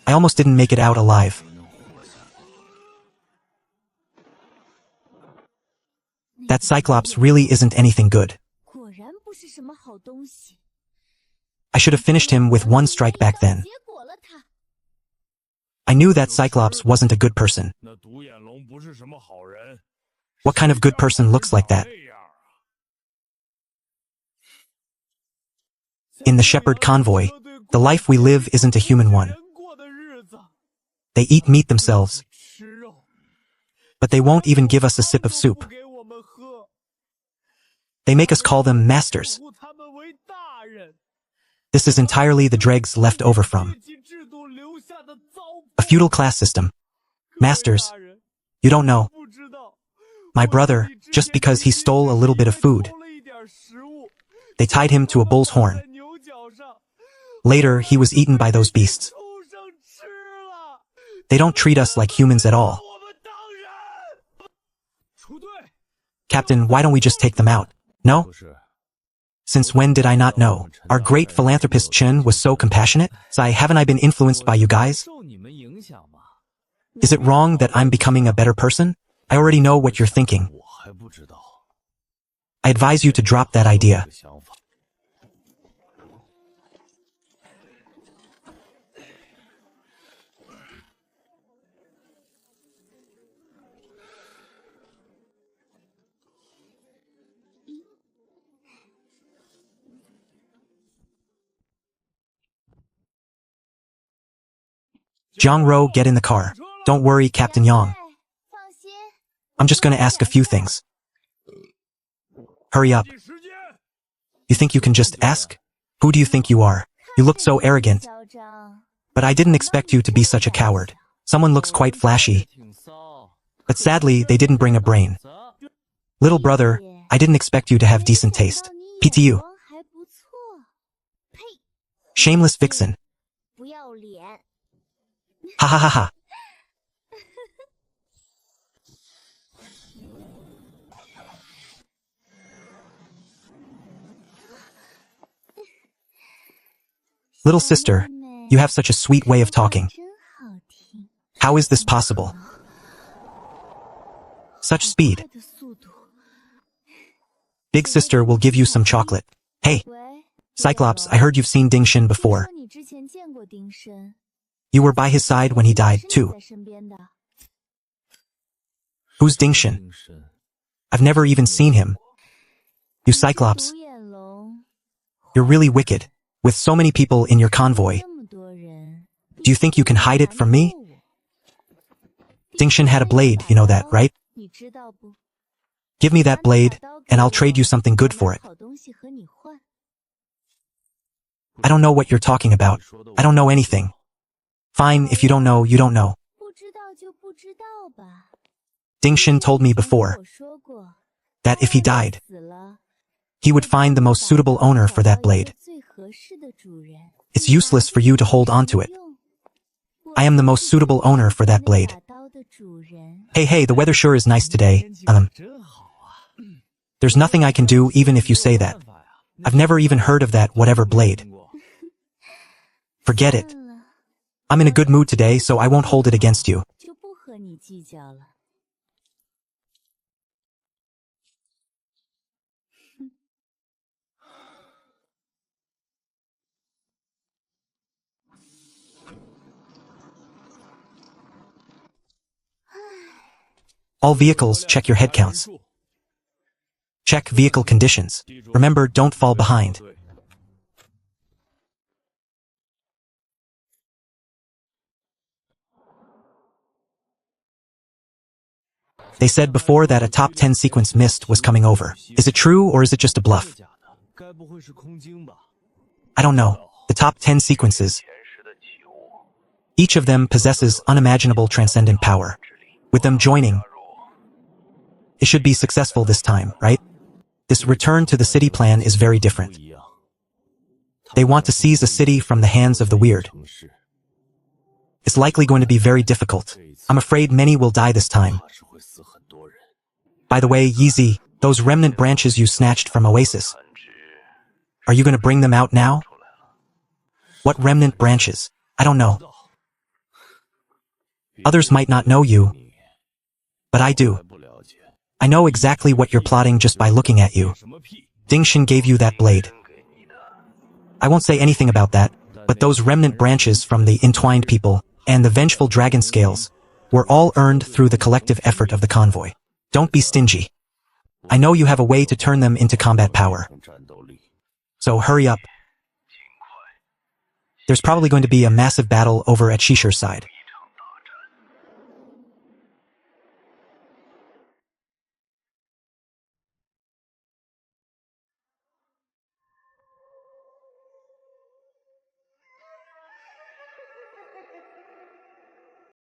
I almost didn't make it out alive. 能活下来。 That Cyclops really isn't anything good. 果然不是什么好东西。 I should have finished him with 1 strike back then. 结果了他。 I knew that Cyclops wasn't a good person. 那独眼龙不是什么好人。 What kind of good person looks like that? 这样啊 In the Shepherd convoy, the life we live isn't a human one. 人过的日子 They eat meat themselves, 吃肉， but they won't even give us a sip of 不 soup. 给我们喝， They make us call them masters. 呼他们为大人。 This is entirely the dregs left over from 阶级制度留下的糟 a feudal class system. 粕 Masters, 大人 you don't know. 不知道 My brother, just because he stole a little bit of food, 偷了一点食物 they tied him to a bull's horn. 在牛角上 Later, he was eaten by those beasts. 畜生吃了， They don't treat us like humans at all. 我们当人。出队。 Captain, why don't we just take them out? No? 不是， Since when did I not know? Our great philanthropist Chen was so compassionate? Sigh, haven't I been influenced by you guys? 受你们影响吗？ Is it wrong that I'm becoming a better person? I already know what you're thinking. 我还不知道 I advise you to drop that idea. 这个想法。 Jiang Ro, get in the car. Don't worry, Captain Yang. 放心， I'm just gonna ask a few things. Hurry up. 计时间， You think you can just ask? Who do you think you are? You look so arrogant, 嚣张。 but I didn't expect you to be such a coward. Someone looks quite flashy, 挺骚。 but sadly, they didn't bring a brain. 走， Little brother, I didn't expect you to have decent taste. 没想到你眼 PTU. 光还不错。呸！ Shameless vixen. 不要脸。 Ha ha ha ha. Little sister, you have such a sweet way of talking. How is this possible? Such speed. Big sister will give you some chocolate. Hey, Cyclops, I heard you've seen Ding Shin before. You were by his side when he died, too. Who's Ding Shin? I've never even seen him. You Cyclops. You're really wicked, with so many people in your convoy. Do you think you can hide it from me? Ding Shin had a blade, you know that, right? Give me that blade, and I'll trade you something good for it. I don't know what you're talking about. I don't know anything. Fine, if you don't know, you don't know. Ding Shin told me before that if he died, he would find the most suitable owner for that blade. It's useless for you to hold on to it. I am the most suitable owner for that blade. Hey, the weather sure is nice today. There's nothing I can do even if you say that. I've never even heard of that whatever blade. Forget it. I'm in a good mood today, so I won't hold it against you. All vehicles, check your head counts. Check vehicle conditions. Remember, don't fall behind. They said before that a top 10 sequence mist was coming over. Is it true or is it just a bluff? I don't know. The top 10 sequences. Each of them possesses unimaginable transcendent power. With them joining, it should be successful this time, right? This return to the city plan is very different. They want to seize a city from the hands of the weird. It's likely going to be very difficult. I'm afraid many will die this time. By the way, Yeezy, those remnant branches you snatched from Oasis, are you going to bring them out now? What remnant branches? I don't know. Others might not know you, but I do. I know exactly what you're plotting just by looking at you. Ding Shin gave you that blade. I won't say anything about that, but those remnant branches from the entwined people and the vengeful dragon scales were all earned through the collective effort of the convoy. Don't be stingy. I know you have a way to turn them into combat power. So hurry up. There's probably going to be a massive battle over at Shishir's side.